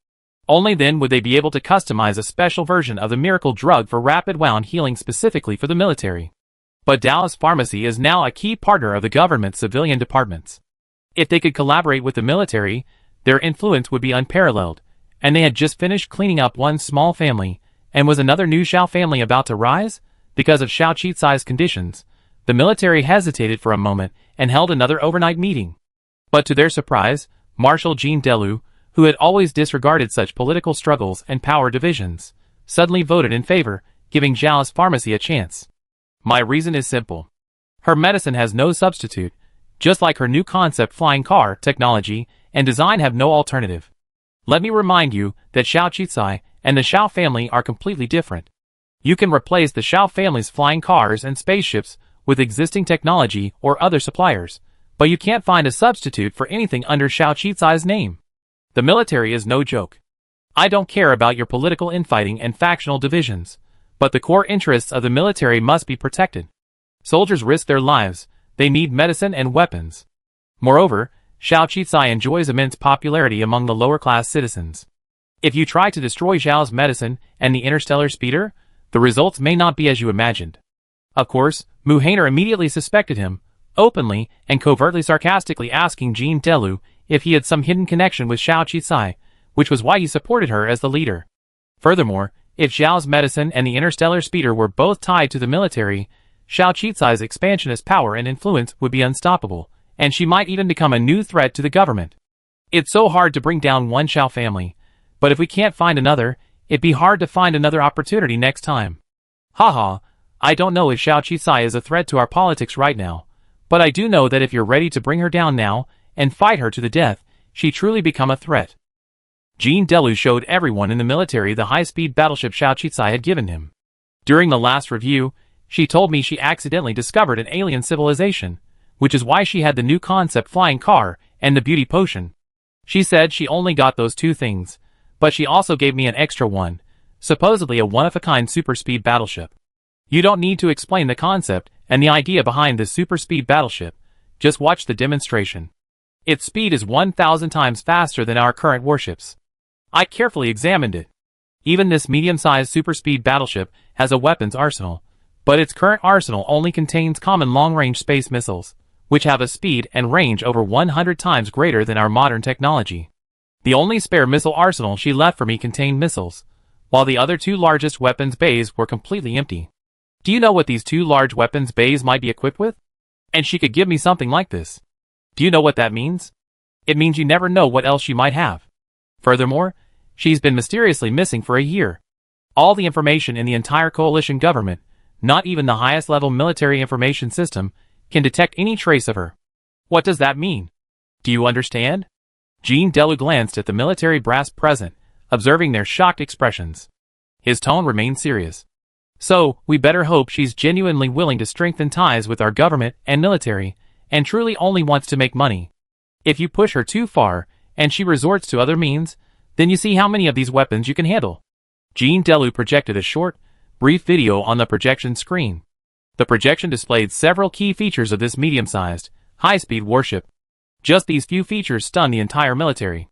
Only then would they be able to customize a special version of the miracle drug for rapid wound healing specifically for the military. But Zhao's pharmacy is now a key partner of the government's civilian departments. If they could collaborate with the military, their influence would be unparalleled, and they had just finished cleaning up one small family, and was another new Xiao family about to rise? Because of Xiao Qizai's conditions, the military hesitated for a moment and held another overnight meeting. But to their surprise, Marshal Jean Delu, who had always disregarded such political struggles and power divisions, suddenly voted in favor, giving Zhao's pharmacy a chance. My reason is simple. Her medicine has no substitute, just like her new concept flying car technology and design have no alternative. Let me remind you that Xiao Qizai and the Xiao family are completely different. You can replace the Xiao family's flying cars and spaceships with existing technology or other suppliers, but you can't find a substitute for anything under Xiao Qizai's name. The military is no joke. I don't care about your political infighting and factional divisions, but the core interests of the military must be protected. Soldiers risk their lives, they need medicine and weapons. Moreover, Xiao Qizai enjoys immense popularity among the lower-class citizens. If you try to destroy Zhao's medicine and the interstellar speeder, the results may not be as you imagined. Of course, Mu Hainer immediately suspected him, openly and covertly sarcastically asking Jean Delu if he had some hidden connection with Xiao Qizai, which was why he supported her as the leader. Furthermore, if Zhao's medicine and the interstellar speeder were both tied to the military, Xiao Qizai's expansionist power and influence would be unstoppable, and she might even become a new threat to the government. It's so hard to bring down one Xiao family, but if we can't find another, it'd be hard to find another opportunity next time. Haha, I don't know if Xiao Qizai is a threat to our politics right now, but I do know that if you're ready to bring her down now and fight her to the death, she truly become a threat. Jean Delu showed everyone in the military the high-speed battleship Xiao Qizai had given him. During the last review, she told me she accidentally discovered an alien civilization, which is why she had the new concept flying car and the beauty potion. She said she only got those 2 things, but she also gave me an extra one, supposedly a one-of-a-kind super-speed battleship. You don't need to explain the concept and the idea behind this super-speed battleship, just watch the demonstration. Its speed is 1,000 times faster than our current warships. I carefully examined it. Even this medium-sized super-speed battleship has a weapons arsenal, but its current arsenal only contains common long-range space missiles, which have a speed and range over 100 times greater than our modern technology. The only spare missile arsenal she left for me contained missiles, while the other 2 largest weapons bays were completely empty. Do you know what these 2 large weapons bays might be equipped with? And she could give me something like this. Do you know what that means? It means you never know what else she might have. Furthermore, she's been mysteriously missing for a year. All the information in the entire coalition government, Not even the highest level military information system can detect any trace of her. What does that mean? Do you understand? Jean Delu glanced at the military brass present, observing their shocked expressions. His tone remained serious. So, we better hope she's genuinely willing to strengthen ties with our government and military, and truly only wants to make money. If you push her too far, and she resorts to other means, then you see how many of these weapons you can handle. Jean Delu projected a short, brief video on the projection screen. The projection displayed several key features of this medium-sized, high-speed warship. Just these few features stunned the entire military.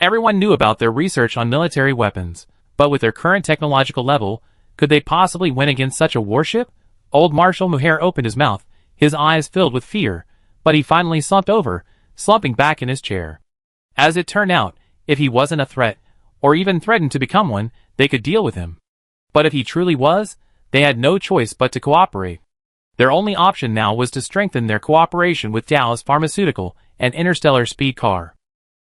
Everyone knew about their research on military weapons, but with their current technological level, could they possibly win against such a warship? Old Marshal Muher opened his mouth, his eyes filled with fear, but he finally slumped over, slumping back in his chair. As it turned out, if he wasn't a threat, or even threatened to become one, they could deal with him. But if he truly was, they had no choice but to cooperate. Their only option now was to strengthen their cooperation with Dow's Pharmaceutical and Interstellar speed car.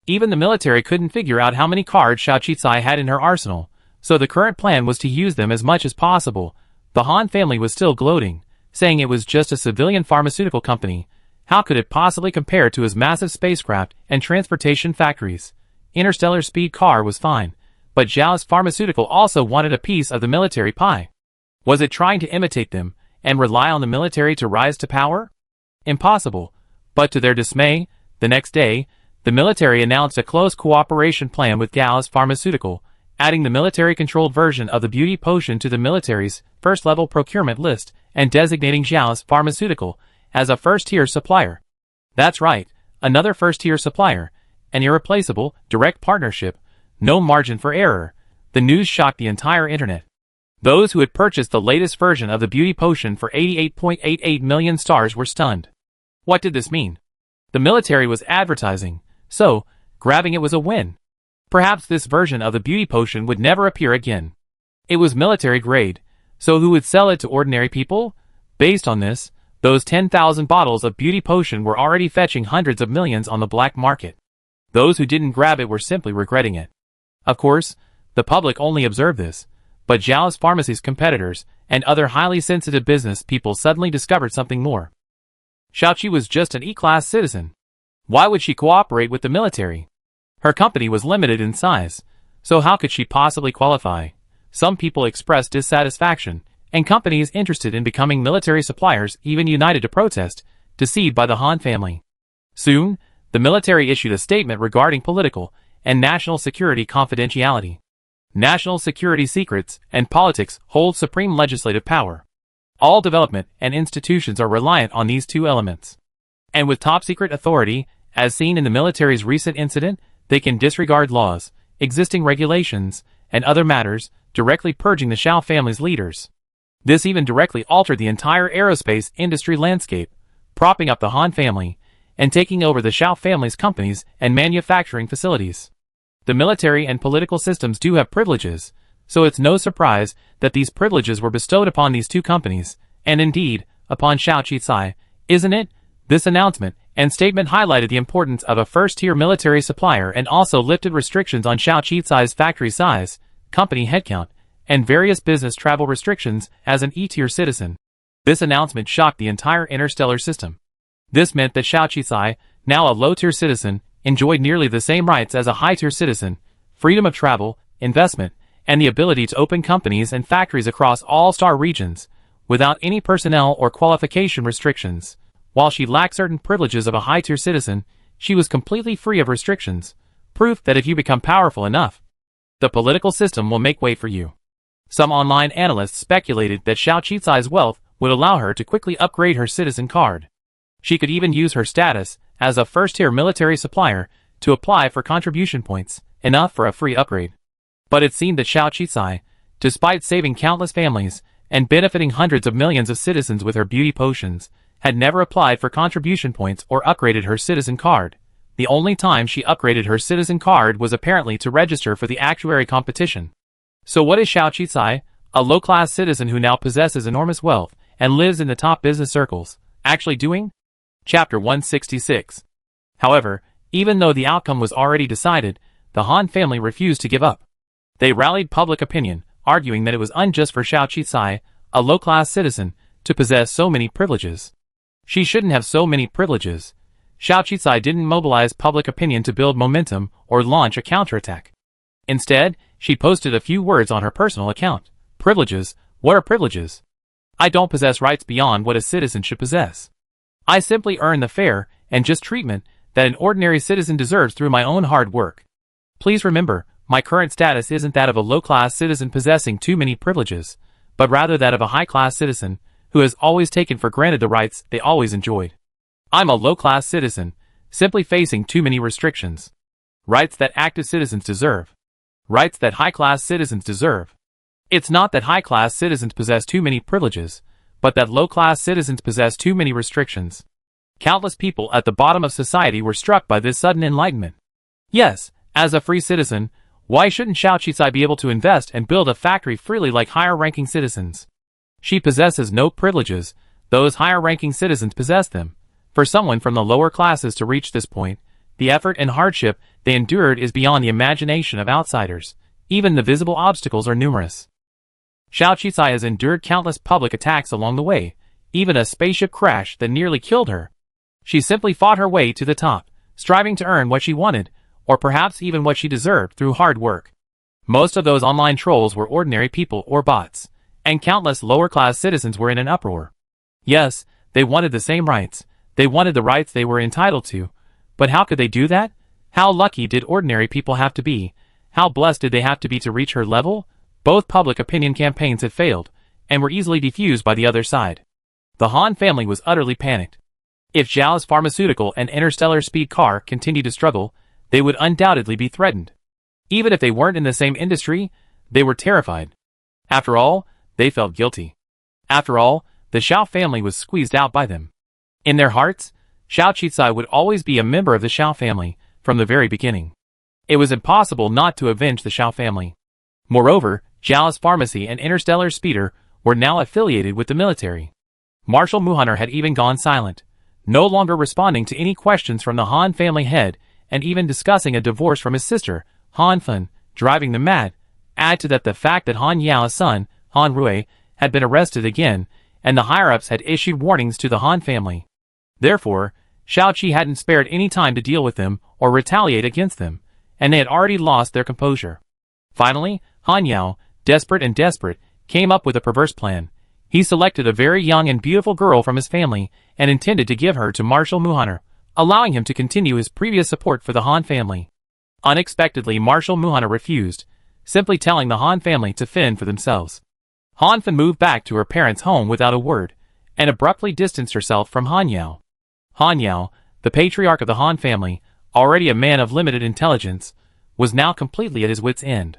Even the military couldn't figure out how many cards Xiao Qizai had in her arsenal, so the current plan was to use them as much as possible. The Han family was still gloating, saying it was just a civilian pharmaceutical company. How could it possibly compare to his massive spacecraft and transportation factories? Interstellar speed car was fine, but Zhao's Pharmaceutical also wanted a piece of the military pie. Was it trying to imitate them and rely on the military to rise to power? Impossible. But to their dismay, the next day, the military announced a close cooperation plan with Zhao's Pharmaceutical, adding the military-controlled version of the beauty potion to the military's first-level procurement list and designating Zhao's Pharmaceutical as a first-tier supplier. That's right, another first-tier supplier, an irreplaceable, direct partnership, no margin for error. The news shocked the entire internet. Those who had purchased the latest version of the beauty potion for 88.88 million stars were stunned. What did this mean? The military was advertising, so grabbing it was a win. Perhaps this version of the beauty potion would never appear again. It was military grade, so who would sell it to ordinary people? Based on this, those 10,000 bottles of beauty potion were already fetching hundreds of millions on the black market. Those who didn't grab it were simply regretting it. Of course, the public only observed this, but Zhao's pharmacy's competitors and other highly sensitive business people suddenly discovered something more. Xiaoqi was just an E-class citizen. Why would she cooperate with the military? Her company was limited in size, so how could she possibly qualify? Some people expressed dissatisfaction, and companies interested in becoming military suppliers even united to protest, deceived by the Han family. Soon, the military issued a statement regarding political and national security confidentiality. National security secrets and politics hold supreme legislative power. All development and institutions are reliant on these two elements. And with top-secret authority, as seen in the military's recent incident, they can disregard laws, existing regulations, and other matters, directly purging the Xiao family's leaders. This even directly altered the entire aerospace industry landscape, propping up the Han family, and taking over the Xiao family's companies and manufacturing facilities. The military and political systems do have privileges, so it's no surprise that these privileges were bestowed upon these two companies, and indeed, upon Xiao Qizai, isn't it? This announcement and statement highlighted the importance of a first-tier military supplier and also lifted restrictions on Xiao Qizai's factory size, company headcount, and various business travel restrictions as an E-tier citizen. This announcement shocked the entire interstellar system. This meant that Xiao Qizai, now a low-tier citizen, enjoyed nearly the same rights as a high-tier citizen, freedom of travel, investment, and the ability to open companies and factories across all star regions, without any personnel or qualification restrictions. While she lacked certain privileges of a high-tier citizen, she was completely free of restrictions, proof that if you become powerful enough, the political system will make way for you. Some online analysts speculated that Xiao Qizai's wealth would allow her to quickly upgrade her citizen card. She could even use her status as a first-tier military supplier to apply for contribution points, enough for a free upgrade. But it seemed that Xiao Qizai, despite saving countless families and benefiting hundreds of millions of citizens with her beauty potions, had never applied for contribution points or upgraded her citizen card. The only time she upgraded her citizen card was apparently to register for the actuary competition. So what is Xiao Qizai, a low-class citizen who now possesses enormous wealth and lives in the top business circles, actually doing? Chapter 166. However, even though the outcome was already decided, the Han family refused to give up. They rallied public opinion, arguing that it was unjust for Xiao Qizai, a low-class citizen, to possess so many privileges. She shouldn't have so many privileges. Xiao Qizai didn't mobilize public opinion to build momentum or launch a counterattack. Instead, she posted a few words on her personal account. Privileges? What are privileges? I don't possess rights beyond what a citizen should possess. I simply earn the fair and just treatment that an ordinary citizen deserves through my own hard work. Please remember, my current status isn't that of a low-class citizen possessing too many privileges, but rather that of a high-class citizen who has always taken for granted the rights they always enjoyed. I'm a low-class citizen, simply facing too many restrictions. Rights that active citizens deserve. Rights that high-class citizens deserve. It's not that high-class citizens possess too many privileges, but that low-class citizens possess too many restrictions. Countless people at the bottom of society were struck by this sudden enlightenment. Yes, as a free citizen, why shouldn't Xiao Qizai be able to invest and build a factory freely like higher-ranking citizens? She possesses no privileges, those higher-ranking citizens possess them. For someone from the lower classes to reach this point, the effort and hardship they endured is beyond the imagination of outsiders. Even the visible obstacles are numerous. Xiao Qizai has endured countless public attacks along the way, even a spaceship crash that nearly killed her. She simply fought her way to the top, striving to earn what she wanted, or perhaps even what she deserved through hard work. Most of those online trolls were ordinary people or bots, and countless lower-class citizens were in an uproar. Yes, they wanted the same rights. They wanted the rights they were entitled to. But how could they do that? How lucky did ordinary people have to be? How blessed did they have to be to reach her level? Both public opinion campaigns had failed, and were easily defused by the other side. The Han family was utterly panicked. If Zhao's pharmaceutical and interstellar speed car continued to struggle, they would undoubtedly be threatened. Even if they weren't in the same industry, they were terrified. After all, they felt guilty. After all, the Xiao family was squeezed out by them. In their hearts, Xiao Qizai would always be a member of the Xiao family, from the very beginning. It was impossible not to avenge the Xiao family. Moreover, Zhao's pharmacy and interstellar speeder were now affiliated with the military. Marshal Muhaner had even gone silent, no longer responding to any questions from the Han family head, and even discussing a divorce from his sister, Han Fen, driving them mad. Add to that the fact that Han Yao's son, Han Rui, had been arrested again, and the higher-ups had issued warnings to the Han family. Therefore, Xiao Qi hadn't spared any time to deal with them or retaliate against them, and they had already lost their composure. Finally, Han Yao, desperate, came up with a perverse plan. He selected a very young and beautiful girl from his family and intended to give her to Marshal Muhaner, allowing him to continue his previous support for the Han family. Unexpectedly, Marshal Muhaner refused, simply telling the Han family to fend for themselves. Han Fen moved back to her parents' home without a word, and abruptly distanced herself from Han Yao. Han Yao, the patriarch of the Han family, already a man of limited intelligence, was now completely at his wits' end.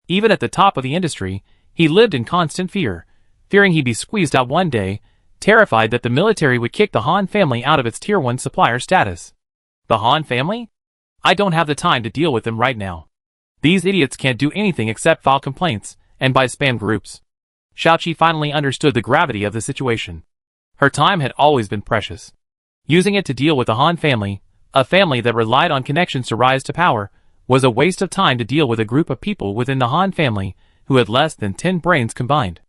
Even at the top of the industry, he lived in constant fear, fearing he'd be squeezed out one day, terrified that the military would kick the Han family out of its Tier 1 supplier status. The Han family? I don't have the time to deal with them right now. These idiots can't do anything except file complaints, and buy spam groups. Xiao Qi finally understood the gravity of the situation. Her time had always been precious. Using it to deal with the Han family, a family that relied on connections to rise to power, was a waste of time to deal with a group of people within the Han family who had less than 10 brains combined.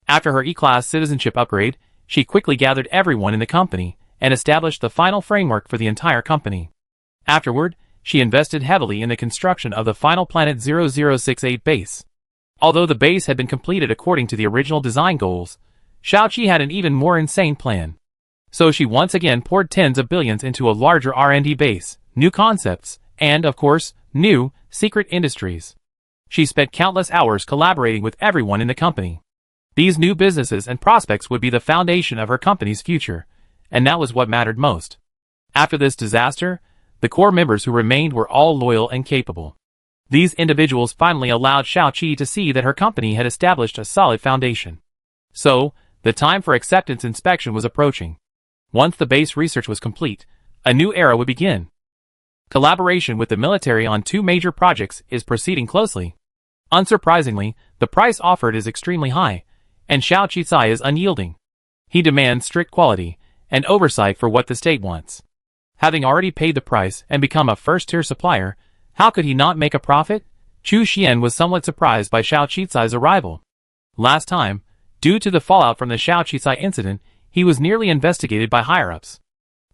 After her E-Class citizenship upgrade, she quickly gathered everyone in the company and established the final framework for the entire company. Afterward, she invested heavily in the construction of the final Planet 0068 base. Although the base had been completed according to the original design goals, Xiao Qi had an even more insane plan. So she once again poured tens of billions into a larger R&D base, new concepts, and, of course, new, secret industries. She spent countless hours collaborating with everyone in the company. These new businesses and prospects would be the foundation of her company's future, and that was what mattered most. After this disaster, the core members who remained were all loyal and capable. These individuals finally allowed Xiao Qi to see that her company had established a solid foundation. So, the time for acceptance inspection was approaching. Once the base research was complete, a new era would begin. Collaboration with the military on 2 major projects is proceeding closely. Unsurprisingly, the price offered is extremely high, and Xiao Qizai is unyielding. He demands strict quality and oversight for what the state wants. Having already paid the price and become a first-tier supplier, how could he not make a profit? Chu Xian was somewhat surprised by Xiao Qizai's arrival. Last time, Due to the fallout from the Xiao Qisai incident, he was nearly investigated by higher-ups.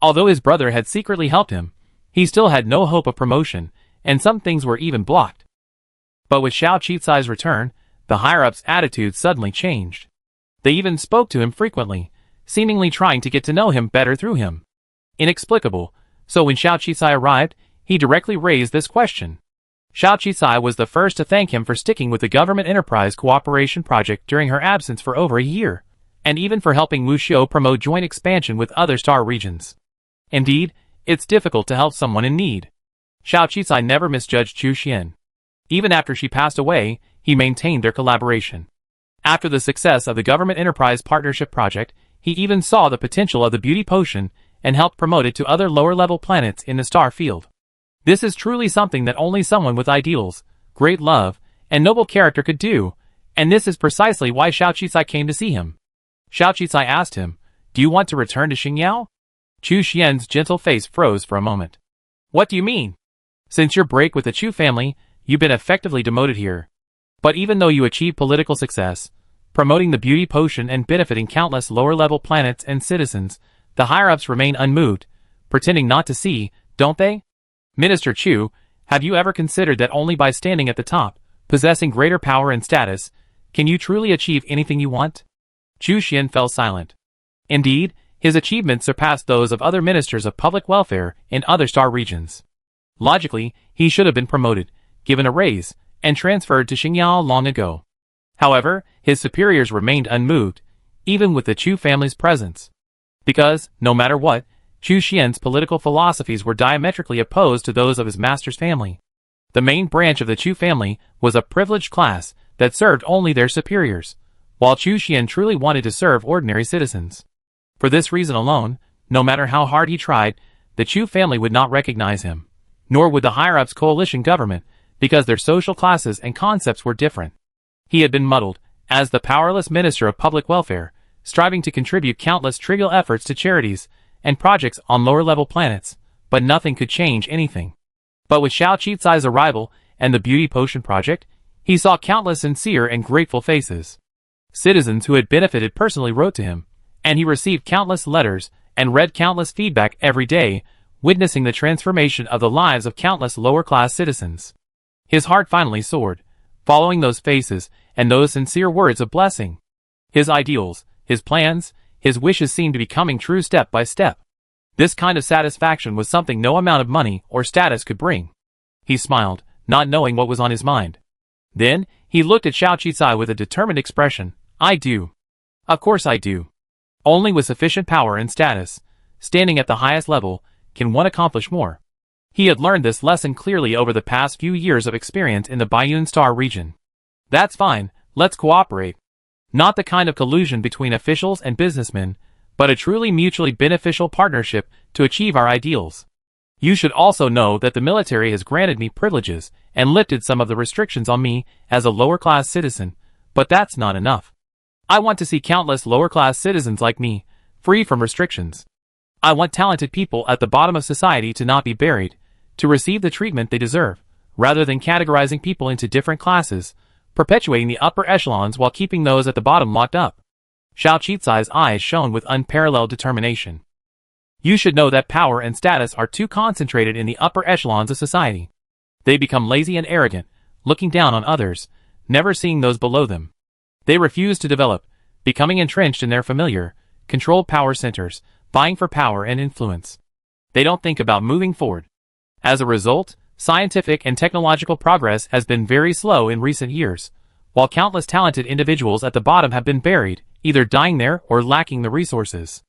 Although his brother had secretly helped him, he still had no hope of promotion, and some things were even blocked. But with Xiao Qisai's return, the higher-ups' attitude suddenly changed. They even spoke to him frequently, seemingly trying to get to know him better through him. Inexplicable, so when Xiao Qisai arrived, he directly raised this question. Xiao Qisai was the first to thank him for sticking with the government enterprise cooperation project during her absence for over a year, and even for helping Wu Xiu promote joint expansion with other star regions. Indeed, it's difficult to help someone in need. Xiao Qisai never misjudged Chu Xian. Even after she passed away, he maintained their collaboration. After the success of the government enterprise partnership project, he even saw the potential of the beauty potion and helped promote it to other lower-level planets in the star field. This is truly something that only someone with ideals, great love, and noble character could do, and this is precisely why Xiao Qisai came to see him. Xiao Qisai asked him, "Do you want to return to Xingyao?" Chu Xian's gentle face froze for a moment. "What do you mean? Since your break with the Chu family, you've been effectively demoted here. But even though you achieved political success, promoting the beauty potion and benefiting countless lower-level planets and citizens, the higher-ups remain unmoved, pretending not to see, don't they? Minister Chu, have you ever considered that only by standing at the top, possessing greater power and status, can you truly achieve anything you want?" Chu Xian fell silent. Indeed, his achievements surpassed those of other ministers of public welfare in other star regions. Logically, he should have been promoted, given a raise, and transferred to Xingyao long ago. However, his superiors remained unmoved, even with the Chu family's presence. Because, no matter what, Chu Xian's political philosophies were diametrically opposed to those of his master's family. The main branch of the Chu family was a privileged class that served only their superiors, while Chu Xian truly wanted to serve ordinary citizens. For this reason alone, no matter how hard he tried, the Chu family would not recognize him, nor would the higher-ups coalition government, because their social classes and concepts were different. He had been muddled, as the powerless minister of public welfare, striving to contribute countless trivial efforts to charities and projects on lower-level planets, but nothing could change anything. But with Xiao Qisai's arrival and the beauty potion project, he saw countless sincere and grateful faces. Citizens who had benefited personally wrote to him, and he received countless letters and read countless feedback every day, witnessing the transformation of the lives of countless lower-class citizens. His heart finally soared, following those faces and those sincere words of blessing. His ideals, his plans, his wishes seemed to be coming true step by step. This kind of satisfaction was something no amount of money or status could bring. He smiled, not knowing what was on his mind. Then, he looked at Xiao Qisai with a determined expression. "I do. Of course I do. Only with sufficient power and status, standing at the highest level, can one accomplish more." He had learned this lesson clearly over the past few years of experience in the Baiyun Star region. "That's fine, let's cooperate. Not the kind of collusion between officials and businessmen, but a truly mutually beneficial partnership to achieve our ideals. You should also know that the military has granted me privileges and lifted some of the restrictions on me as a lower-class citizen, but that's not enough. I want to see countless lower-class citizens like me, free from restrictions. I want talented people at the bottom of society to not be buried, to receive the treatment they deserve, rather than categorizing people into different classes, perpetuating the upper echelons while keeping those at the bottom locked up." Xiao Qisai's eyes shone with unparalleled determination. "You should know that power and status are too concentrated in the upper echelons of society. They become lazy and arrogant, looking down on others, never seeing those below them. They refuse to develop, becoming entrenched in their familiar, controlled power centers, vying for power and influence. They don't think about moving forward. As a result, scientific and technological progress has been very slow in recent years, while countless talented individuals at the bottom have been buried, either dying there or lacking the resources.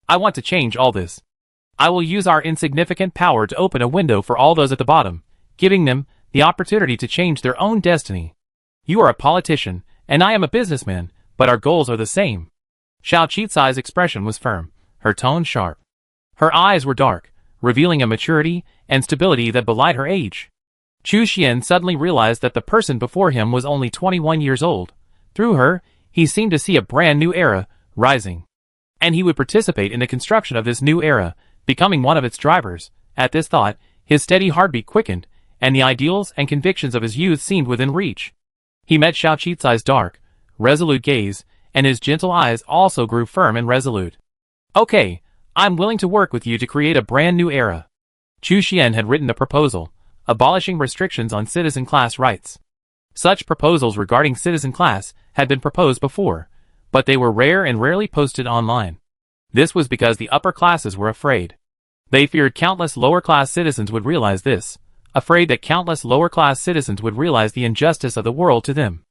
I want to change all this. I will use our insignificant power to open a window for all those at the bottom, giving them the opportunity to change their own destiny. You are a politician, and I am a businessman, but our goals are the same." Xiao Qisai's expression was firm, her tone sharp. Her eyes were dark, revealing a maturity and stability that belied her age. Chu Xian suddenly realized that the person before him was only 21 years old. Through her, he seemed to see a brand new era rising. And he would participate in the construction of this new era, becoming one of its drivers. At this thought, his steady heartbeat quickened, and the ideals and convictions of his youth seemed within reach. He met Xiao Qisai's dark, resolute gaze, and his gentle eyes also grew firm and resolute. "Okay, I'm willing to work with you to create a brand new era." Chu Xian had written a proposal, abolishing restrictions on citizen class rights. Such proposals regarding citizen class had been proposed before, but they were rare and rarely posted online. This was because the upper classes were afraid. They feared countless lower-class citizens would realize this, afraid that countless lower-class citizens would realize the injustice of the world to them.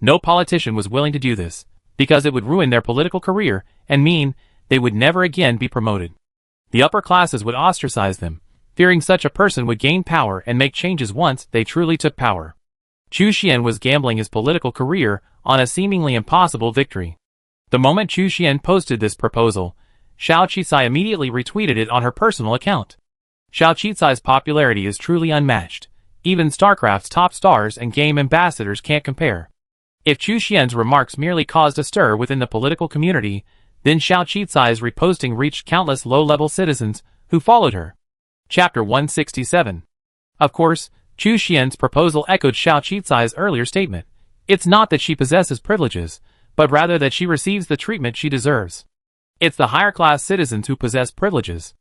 No politician was willing to do this, because it would ruin their political career and mean they would never again be promoted. The upper classes would ostracize them, fearing such a person would gain power and make changes once they truly took power. Chu Xian was gambling his political career on a seemingly impossible victory. The moment Chu Xian posted this proposal, Xiao Qicai immediately retweeted it on her personal account. Xiao Qicai's popularity is truly unmatched. Even StarCraft's top stars and game ambassadors can't compare. If Chu Xian's remarks merely caused a stir within the political community, then Xiao Qicai's reposting reached countless low-level citizens who followed her. Chapter 167. Of course, Chu Xian's proposal echoed Xiao Qicai's earlier statement. It's not that she possesses privileges, but rather that she receives the treatment she deserves. It's the higher-class citizens who possess privileges.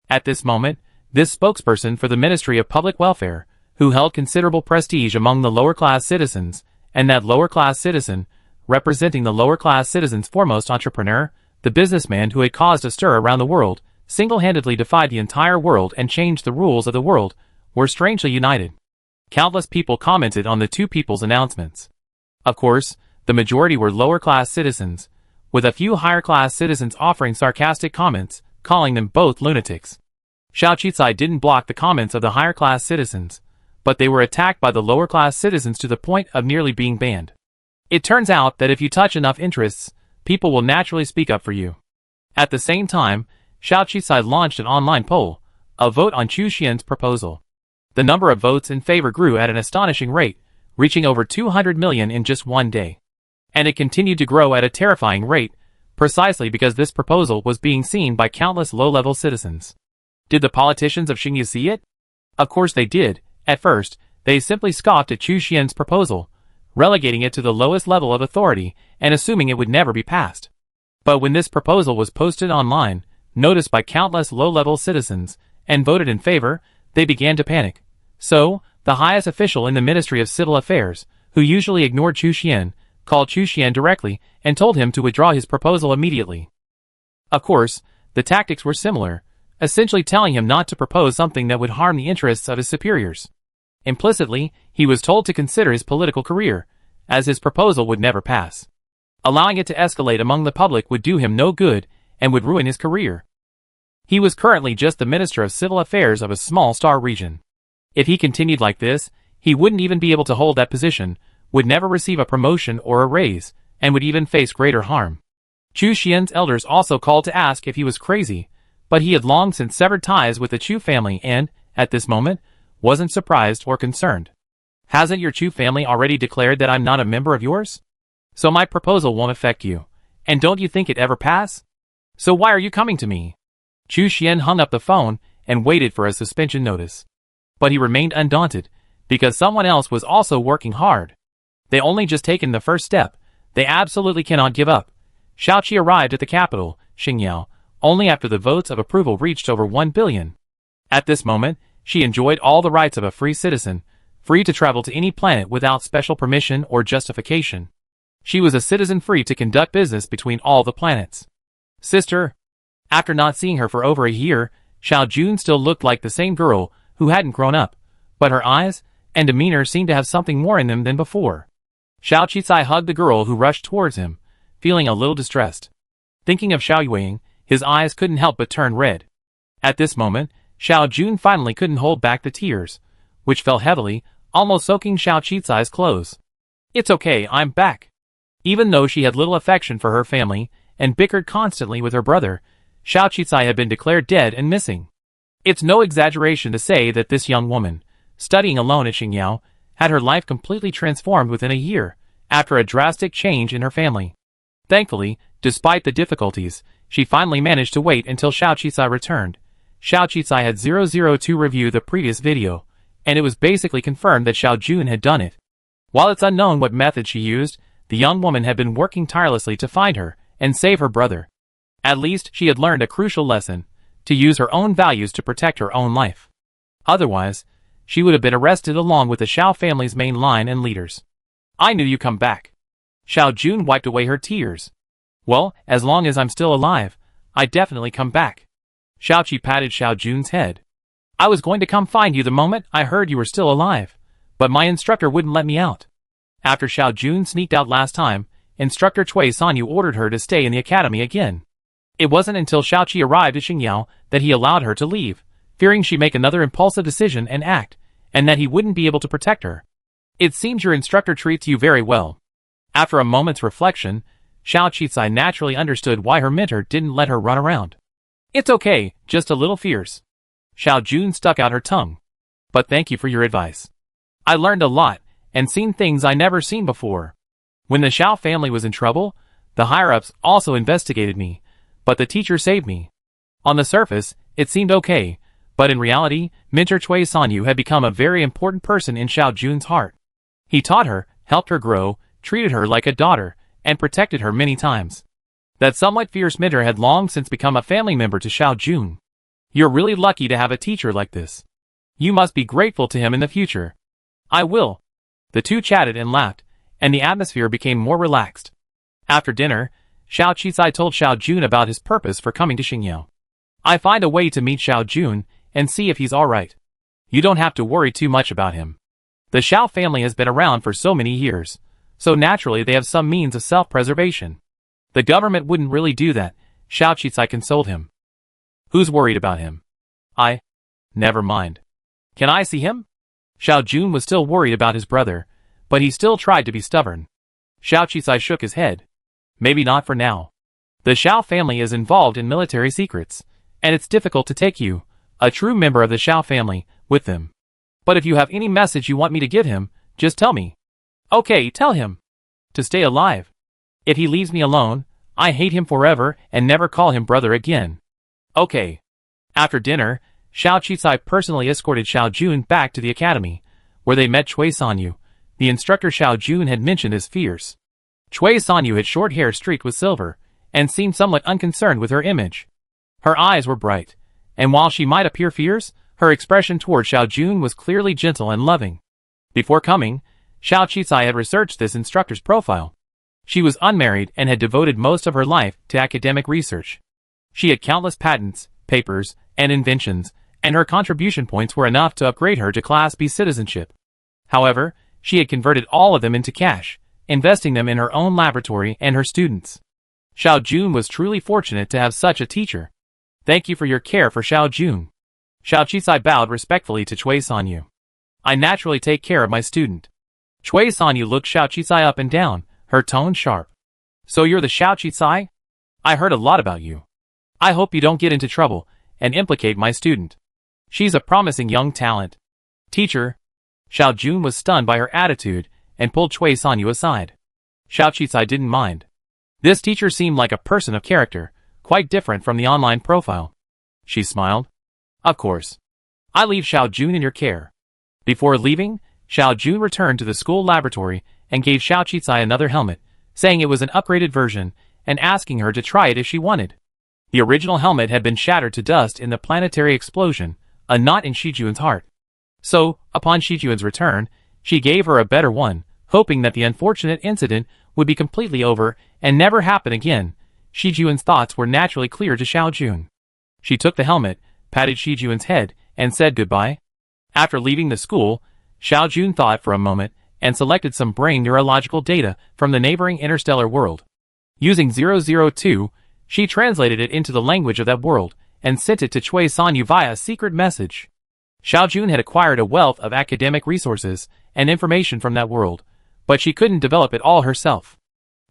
At this moment, this spokesperson for the Ministry of Public Welfare, who held considerable prestige among the lower-class citizens, and that lower-class citizen, representing the lower-class citizens' foremost entrepreneur, the businessman who had caused a stir around the world, single-handedly defied the entire world and changed the rules of the world, were strangely united. Countless people commented on the two people's announcements. Of course, the majority were lower-class citizens, with a few higher-class citizens offering sarcastic comments, calling them both lunatics. Xiao Qicai didn't block the comments of the higher-class citizens, but they were attacked by the lower-class citizens to the point of nearly being banned. It turns out that if you touch enough interests, people will naturally speak up for you. At the same time, Xiao Qicai launched an online poll, a vote on Chu Xian's proposal. The number of votes in favor grew at an astonishing rate, reaching over 200 million in just one day. And it continued to grow at a terrifying rate, precisely because this proposal was being seen by countless low-level citizens. Did the politicians of Xingye see it? Of course they did. At first, they simply scoffed at Chu Xian's proposal, relegating it to the lowest level of authority and assuming it would never be passed. But when this proposal was posted online, noticed by countless low-level citizens, and voted in favor, they began to panic. So, the highest official in the Ministry of Civil Affairs, who usually ignored Chu Xian, called Chu Xian directly and told him to withdraw his proposal immediately. Of course, the tactics were similar, essentially telling him not to propose something that would harm the interests of his superiors. Implicitly, he was told to consider his political career, as his proposal would never pass. Allowing it to escalate among the public would do him no good and would ruin his career. He was currently just the Minister of Civil Affairs of a small star region. If he continued like this, he wouldn't even be able to hold that position, would never receive a promotion or a raise, and would even face greater harm. Chu Xian's elders also called to ask if he was crazy, but he had long since severed ties with the Chu family and, at this moment, wasn't surprised or concerned. Hasn't your Chu family already declared that I'm not a member of yours? So my proposal won't affect you. And don't you think it ever pass? So why are you coming to me? Chu Xian hung up the phone and waited for a suspension notice. But he remained undaunted, because someone else was also working hard. They only just taken the first step. They absolutely cannot give up. Xiaoqi arrived at the capital, Xingyao, only after the votes of approval reached over 1 billion. At this moment, she enjoyed all the rights of a free citizen, free to travel to any planet without special permission or justification. She was a citizen free to conduct business between all the planets. Sister. After not seeing her for over a year, Xiao Jun still looked like the same girl who hadn't grown up, but her eyes and demeanor seemed to have something more in them than before. Xiao Qicai hugged the girl who rushed towards him, feeling a little distressed. Thinking of Xiao Yueying, his eyes couldn't help but turn red. At this moment, Xiao Jun finally couldn't hold back the tears, which fell heavily, almost soaking Xiao Qicai's clothes. It's okay, I'm back. Even though she had little affection for her family, and bickered constantly with her brother, Xiao Qicai had been declared dead and missing. It's no exaggeration to say that this young woman, studying alone at Xingyao, had her life completely transformed within a year, after a drastic change in her family. Thankfully, despite the difficulties, she finally managed to wait until Xiao Qicai returned. Xiao Qicai had 002 review the previous video, and it was basically confirmed that Xiao Jun had done it. While it's unknown what method she used, The young woman had been working tirelessly to find her and save her brother. At least she had learned a crucial lesson, to use her own values to protect her own life. Otherwise, she would have been arrested along with the Xiao family's main line and leaders. I knew you'd come back. Xiao Jun wiped away her tears. Well, as long as I'm still alive, I definitely come back. Xiao Qi patted Xiao Jun's head. I was going to come find you the moment I heard you were still alive, but my instructor wouldn't let me out. After Xiao Jun sneaked out last time, Instructor Cui Sanyu ordered her to stay in the academy again. It wasn't until Xiao Qi arrived at Xingyao that he allowed her to leave, fearing she'd make another impulsive decision and act, and that he wouldn't be able to protect her. It seems your instructor treats you very well. After a moment's reflection, Xiao Qizai naturally understood why her mentor didn't let her run around. It's okay, just a little fierce. Xiao Jun stuck out her tongue. But thank you for your advice. I learned a lot, and seen things I never seen before. When the Xiao family was in trouble, the higher-ups also investigated me, but the teacher saved me. On the surface, it seemed okay, but in reality, Mentor Cui Sanyu had become a very important person in Xiao Jun's heart. He taught her, helped her grow, treated her like a daughter, and protected her many times. That somewhat fierce mentor had long since become a family member to Xiao Jun. You're really lucky to have a teacher like this. You must be grateful to him in the future. I will. The two chatted and laughed, and the atmosphere became more relaxed. After dinner, Xiao Qizai told Xiao Jun about his purpose for coming to Xingyao. I find a way to meet Xiao Jun and see if he's alright. You don't have to worry too much about him. The Xiao family has been around for so many years, so naturally they have some means of self-preservation. The government wouldn't really do that, Xiao Qizai consoled him. Who's worried about him? Never mind. Can I see him? Xiao Jun was still worried about his brother, but he still tried to be stubborn. Xiao Qizai shook his head. Maybe not for now. The Xiao family is involved in military secrets, and it's difficult to take you, a true member of the Xiao family, with them. But if you have any message you want me to give him, just tell me. Okay, tell him. To stay alive. If he leaves me alone, I hate him forever and never call him brother again. Okay. After dinner, Xiao Qizai personally escorted Xiao Jun back to the academy, where they met Cui Sanyu, the instructor Xiao Jun had mentioned as fierce. Cui Sanyu had short hair streaked with silver, and seemed somewhat unconcerned with her image. Her eyes were bright, and while she might appear fierce, her expression toward Xiao Jun was clearly gentle and loving. Before coming, Xiao Qizai had researched this instructor's profile. She was unmarried and had devoted most of her life to academic research. She had countless patents, papers, and inventions, and her contribution points were enough to upgrade her to Class B citizenship. However, she had converted all of them into cash, investing them in her own laboratory and her students. Xiao Jun was truly fortunate to have such a teacher. Thank you for your care for Xiao Jun. Xiao Qizai bowed respectfully to Cui Sanyu. I naturally take care of my student. Cui Sanyu looked Xiao Qizai up and down, her tone sharp. So you're the Xiao Qizai? I heard a lot about you. I hope you don't get into trouble and implicate my student. She's a promising young talent. Teacher. Xiao Jun was stunned by her attitude and pulled Cui Sanyu aside. Xiao Qizai didn't mind. This teacher seemed like a person of character, quite different from the online profile. She smiled. Of course. I leave Xiao Jun in your care. Before leaving, Xiao Jun returned to the school laboratory and gave Xiao Qizai another helmet, saying it was an upgraded version and asking her to try it if she wanted. The original helmet had been shattered to dust in the planetary explosion, a knot in Shijun's heart. So, upon Shijun's return, she gave her a better one, hoping that the unfortunate incident would be completely over and never happen again. Shijun's thoughts were naturally clear to Xiao Jun. She took the helmet, patted Shijun's head, and said goodbye. After leaving the school, Xiao Jun thought for a moment and selected some brain neurological data from the neighboring interstellar world. Using 002, she translated it into the language of that world and sent it to Cui Sanyu via a secret message. Xiao Jun had acquired a wealth of academic resources and information from that world, but she couldn't develop it all herself.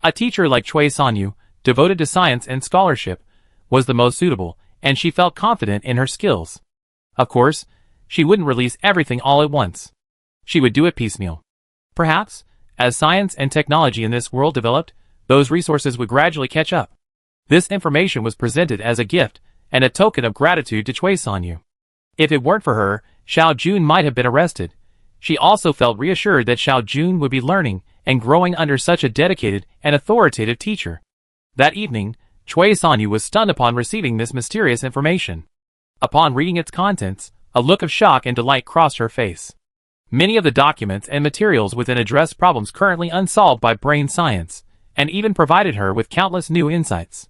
A teacher like Cui Sanyu, devoted to science and scholarship, was the most suitable, and she felt confident in her skills. Of course, she wouldn't release everything all at once. She would do it piecemeal. Perhaps, as science and technology in this world developed, those resources would gradually catch up. This information was presented as a gift and a token of gratitude to Cui Sanyu. If it weren't for her, Xiao Jun might have been arrested. She also felt reassured that Xiao Jun would be learning and growing under such a dedicated and authoritative teacher. That evening, Chui Sanyu was stunned upon receiving this mysterious information. Upon reading its contents, a look of shock and delight crossed her face. Many of the documents and materials within addressed problems currently unsolved by brain science, and even provided her with countless new insights.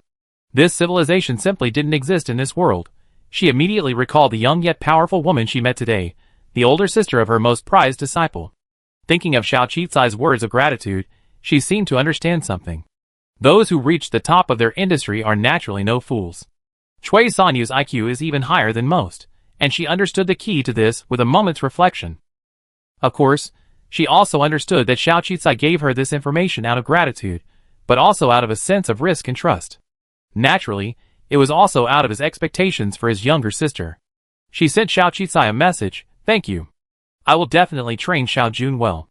This civilization simply didn't exist in this world. She immediately recalled the young yet powerful woman she met today, the older sister of her most prized disciple. Thinking of Xiao Qicai's words of gratitude, she seemed to understand something. Those who reach the top of their industry are naturally no fools. Chui Sanyu's IQ is even higher than most, and she understood the key to this with a moment's reflection. Of course, she also understood that Xiao Qicai gave her this information out of gratitude, but also out of a sense of risk and trust. Naturally, it was also out of his expectations for his younger sister. She sent Xiao Qicai a message, "Thank you. I will definitely train Xiao Jun well."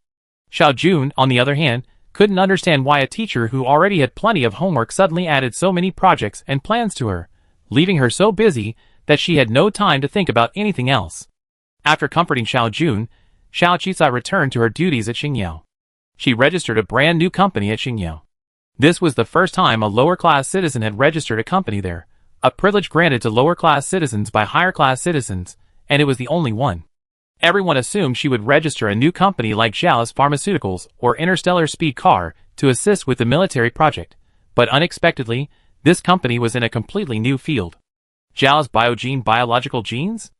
Xiao Jun, on the other hand, couldn't understand why a teacher who already had plenty of homework suddenly added so many projects and plans to her, leaving her so busy that she had no time to think about anything else. After comforting Xiao Jun, Xiao Qicai returned to her duties at Xingyao. She registered a brand new company at Xingyao. This was the first time a lower-class citizen had registered a company there, a privilege granted to lower-class citizens by higher-class citizens, and it was the only one. Everyone assumed she would register a new company like Zhao's Pharmaceuticals or Interstellar Speed Car to assist with the military project, but unexpectedly, this company was in a completely new field. Zhao's biogene biological genes?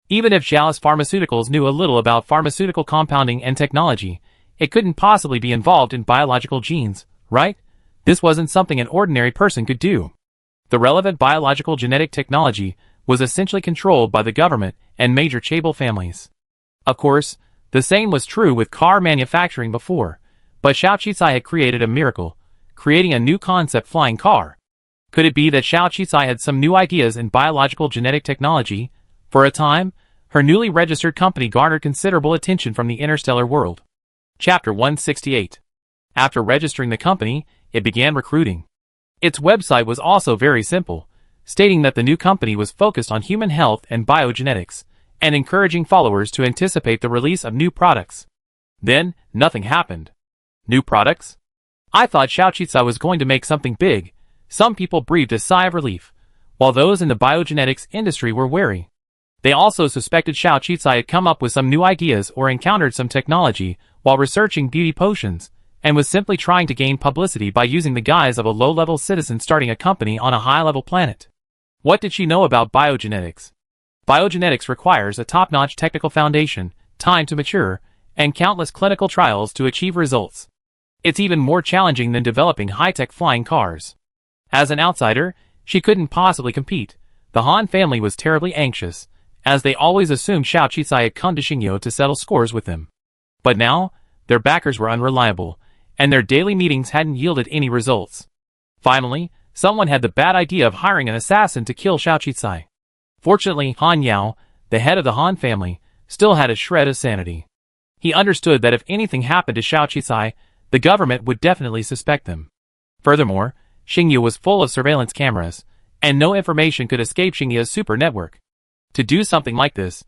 Even if Zhao's Pharmaceuticals knew a little about pharmaceutical compounding and technology, it couldn't possibly be involved in biological genes, right? This wasn't something an ordinary person could do. The relevant biological genetic technology was essentially controlled by the government and major chaebol families. Of course, the same was true with car manufacturing before, but Xiao Qicai had created a miracle, creating a new concept flying car. Could it be that Xiao Qicai had some new ideas in biological genetic technology? For a time, her newly registered company garnered considerable attention from the interstellar world. Chapter 168. After registering the company, it began recruiting. Its website was also very simple, stating that the new company was focused on human health and biogenetics, and encouraging followers to anticipate the release of new products. Then, nothing happened. New products? I thought Xiao Qicai was going to make something big. Some people breathed a sigh of relief, while those in the biogenetics industry were wary. They also suspected Xiao Qicai had come up with some new ideas or encountered some technology while researching beauty potions, and was simply trying to gain publicity by using the guise of a low-level citizen starting a company on a high-level planet. What did she know about biogenetics? Biogenetics requires a top-notch technical foundation, time to mature, and countless clinical trials to achieve results. It's even more challenging than developing high-tech flying cars. As an outsider, she couldn't possibly compete. The Han family was terribly anxious, as they always assumed Xiao Qicai had come to Xingyao to settle scores with them. But now, their backers were unreliable, and their daily meetings hadn't yielded any results. Finally, someone had the bad idea of hiring an assassin to kill Xiao Qicai. Fortunately, Han Yao, the head of the Han family, still had a shred of sanity. He understood that if anything happened to Xiao Qicai, the government would definitely suspect them. Furthermore, Xingyao was full of surveillance cameras, and no information could escape Xingyao's super network. To do something like this,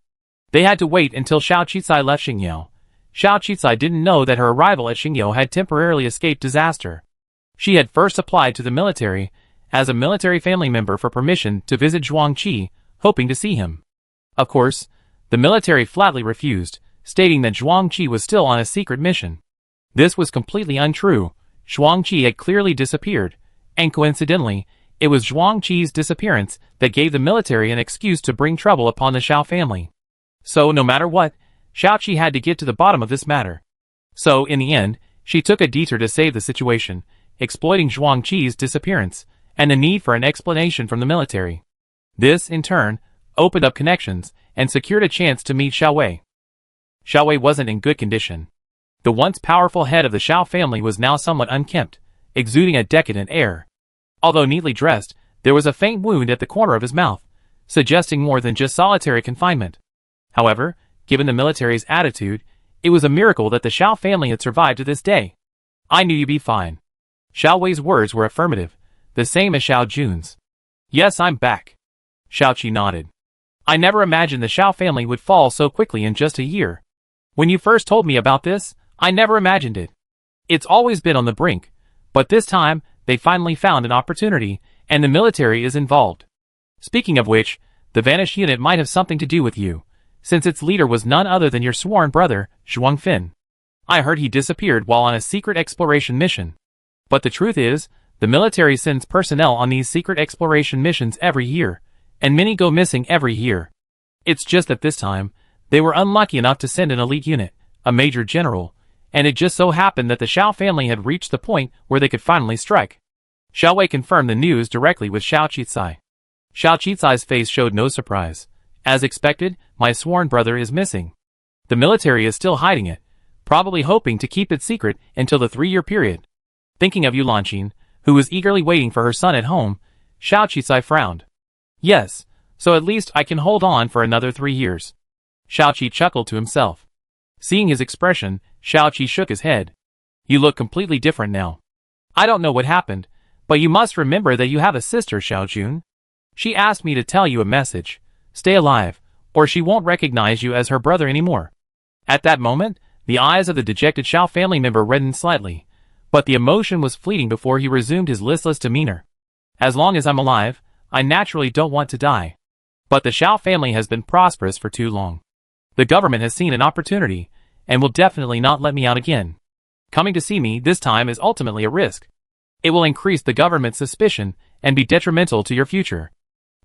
they had to wait until Xiao Qicai left Xingyao. Xiao Qicai didn't know that her arrival at Xingyao had temporarily escaped disaster. She had first applied to the military, as a military family member for permission to visit Zhuangqi, hoping to see him. Of course, the military flatly refused, stating that Zhuangqi was still on a secret mission. This was completely untrue. Zhuangqi had clearly disappeared, and coincidentally, it was Zhuangqi's disappearance that gave the military an excuse to bring trouble upon the Xiao family. So no matter what, Xiaoqi had to get to the bottom of this matter. So in the end, she took a detour to save the situation, exploiting Zhuangqi's disappearance, and the need for an explanation from the military. This, in turn, opened up connections, and secured a chance to meet Xiao Wei. Xiao Wei wasn't in good condition. The once powerful head of the Xiao family was now somewhat unkempt, exuding a decadent air. Although neatly dressed, there was a faint wound at the corner of his mouth, suggesting more than just solitary confinement. However, given the military's attitude, it was a miracle that the Xiao family had survived to this day. "I knew you'd be fine." Xiao Wei's words were affirmative, the same as Xiao Jun's. "Yes, I'm back." Xiaoqi nodded. "I never imagined the Xiao family would fall so quickly in just a year. When you first told me about this, I never imagined it." It's always been on the brink, but this time, they finally found an opportunity, and the military is involved. Speaking of which, the vanished unit might have something to do with you, since its leader was none other than your sworn brother, Zhuang Fin. I heard he disappeared while on a secret exploration mission. But the truth is, the military sends personnel on these secret exploration missions every year, and many go missing every year. It's just that this time, they were unlucky enough to send an elite unit, a major general, and it just so happened that the Xiao family had reached the point where they could finally strike. Xiao Wei confirmed the news directly with Xiao Qizai. Xiao Qizai's face showed no surprise. As expected, my sworn brother is missing. The military is still hiding it, probably hoping to keep it secret until the 3-year period. Thinking of Yu Lanqin, who was eagerly waiting for her son at home, Xiao Qizai frowned. Yes, so at least I can hold on for another 3 years. Xiao Qi chuckled to himself. Seeing his expression, Xiao Qi shook his head. You look completely different now. I don't know what happened, but you must remember that you have a sister, Xiao Jun. She asked me to tell you a message. Stay alive, or she won't recognize you as her brother anymore. At that moment, the eyes of the dejected Xiao family member reddened slightly, but the emotion was fleeting before he resumed his listless demeanor. As long as I'm alive, I naturally don't want to die. But the Xiao family has been prosperous for too long. The government has seen an opportunity, and will definitely not let me out again. Coming to see me this time is ultimately a risk. It will increase the government's suspicion and be detrimental to your future.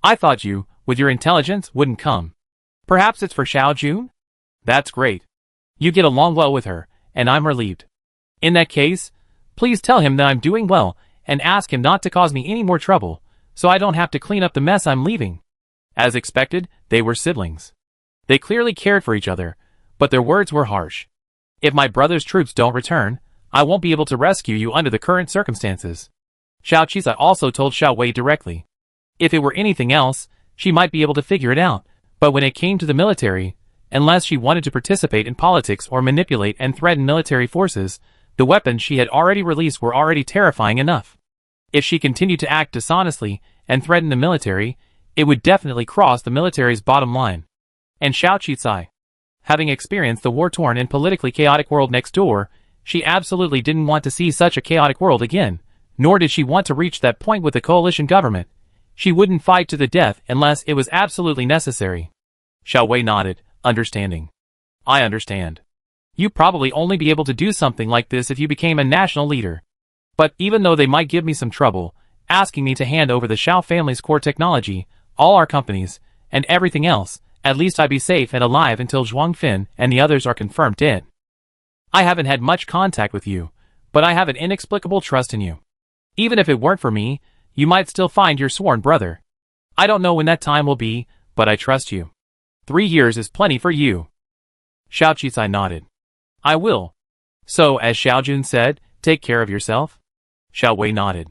I thought you, with your intelligence, wouldn't come. Perhaps it's for Xiao Jun? That's great. You get along well with her, and I'm relieved. In that case, please tell him that I'm doing well, and ask him not to cause me any more trouble, so I don't have to clean up the mess I'm leaving. As expected, they were siblings. They clearly cared for each other, but their words were harsh. If my brother's troops don't return, I won't be able to rescue you under the current circumstances. Xiao Qizai also told Xiao Wei directly. If it were anything else, she might be able to figure it out, but when it came to the military, unless she wanted to participate in politics or manipulate and threaten military forces, the weapons she had already released were already terrifying enough. If she continued to act dishonestly and threaten the military, it would definitely cross the military's bottom line. And Xiao Qizai, having experienced the war-torn and politically chaotic world next door, she absolutely didn't want to see such a chaotic world again, nor did she want to reach that point with the coalition government. She wouldn't fight to the death unless it was absolutely necessary. Xiao Wei nodded, understanding. I understand. You'd probably only be able to do something like this if you became a national leader. But even though they might give me some trouble, asking me to hand over the Xiao family's core technology, all our companies, and everything else, at least I'd be safe and alive until Zhuang Fin and the others are confirmed dead. I haven't had much contact with you, but I have an inexplicable trust in you. Even if it weren't for me, you might still find your sworn brother. I don't know when that time will be, but I trust you. 3 years is plenty for you. Xiao Qizai nodded. I will. So, as Xiao Jun said, take care of yourself? Xiao Wei nodded.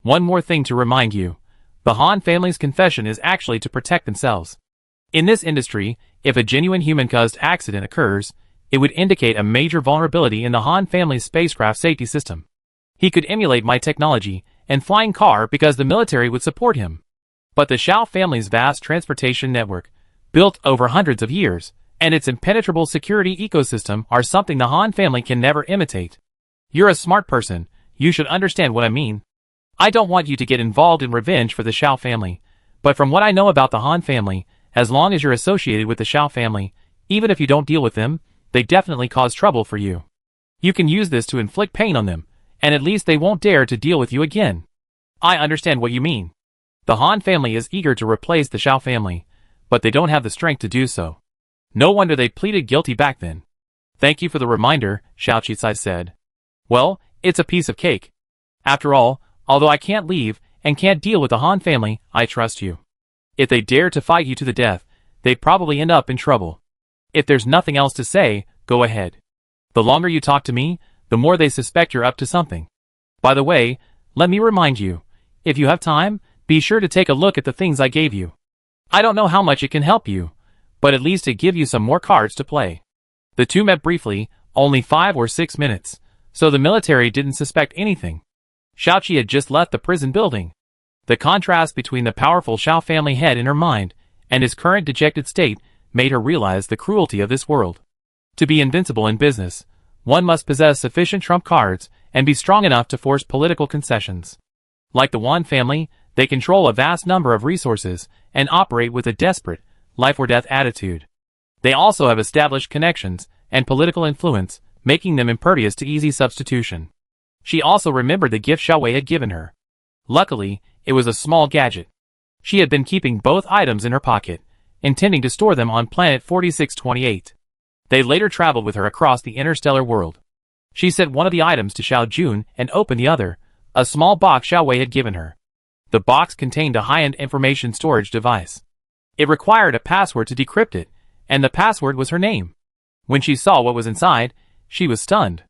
One more thing to remind you. The Han family's confession is actually to protect themselves. In this industry, if a genuine human-caused accident occurs, it would indicate a major vulnerability in the Han family's spacecraft safety system. He could emulate my technology and flying car because the military would support him. But the Xiao family's vast transportation network, built over hundreds of years, and its impenetrable security ecosystem are something the Han family can never imitate. You're a smart person, you should understand what I mean. I don't want you to get involved in revenge for the Xiao family, but from what I know about the Han family, as long as you're associated with the Xiao family, even if you don't deal with them, they definitely cause trouble for you. You can use this to inflict pain on them, and at least they won't dare to deal with you again. I understand what you mean. The Han family is eager to replace the Xiao family, but they don't have the strength to do so. No wonder they pleaded guilty back then. Thank you for the reminder, Xiao Qizai said. Well, it's a piece of cake. After all, although I can't leave and can't deal with the Han family, I trust you. If they dare to fight you to the death, they'd probably end up in trouble. If there's nothing else to say, go ahead. The longer you talk to me, the more they suspect you're up to something. By the way, let me remind you, if you have time, be sure to take a look at the things I gave you. I don't know how much it can help you, but at least it give you some more cards to play. The two met briefly, only 5 or 6 minutes, so the military didn't suspect anything. Xiao Qi had just left the prison building. The contrast between the powerful Xiao family head in her mind and his current dejected state made her realize the cruelty of this world. To be invincible in business, One must possess sufficient trump cards and be strong enough to force political concessions. Like the Yuan family, they control a vast number of resources and operate with a desperate, life-or-death attitude. They also have established connections and political influence, making them impervious to easy substitution. She also remembered the gift Xiao Wei had given her. Luckily, it was a small gadget. She had been keeping both items in her pocket, intending to store them on planet 4628. They later traveled with her across the interstellar world. She sent one of the items to Xiao Jun and opened the other, a small box Xiao Wei had given her. The box contained a high-end information storage device. It required a password to decrypt it, and the password was her name. When she saw what was inside, she was stunned.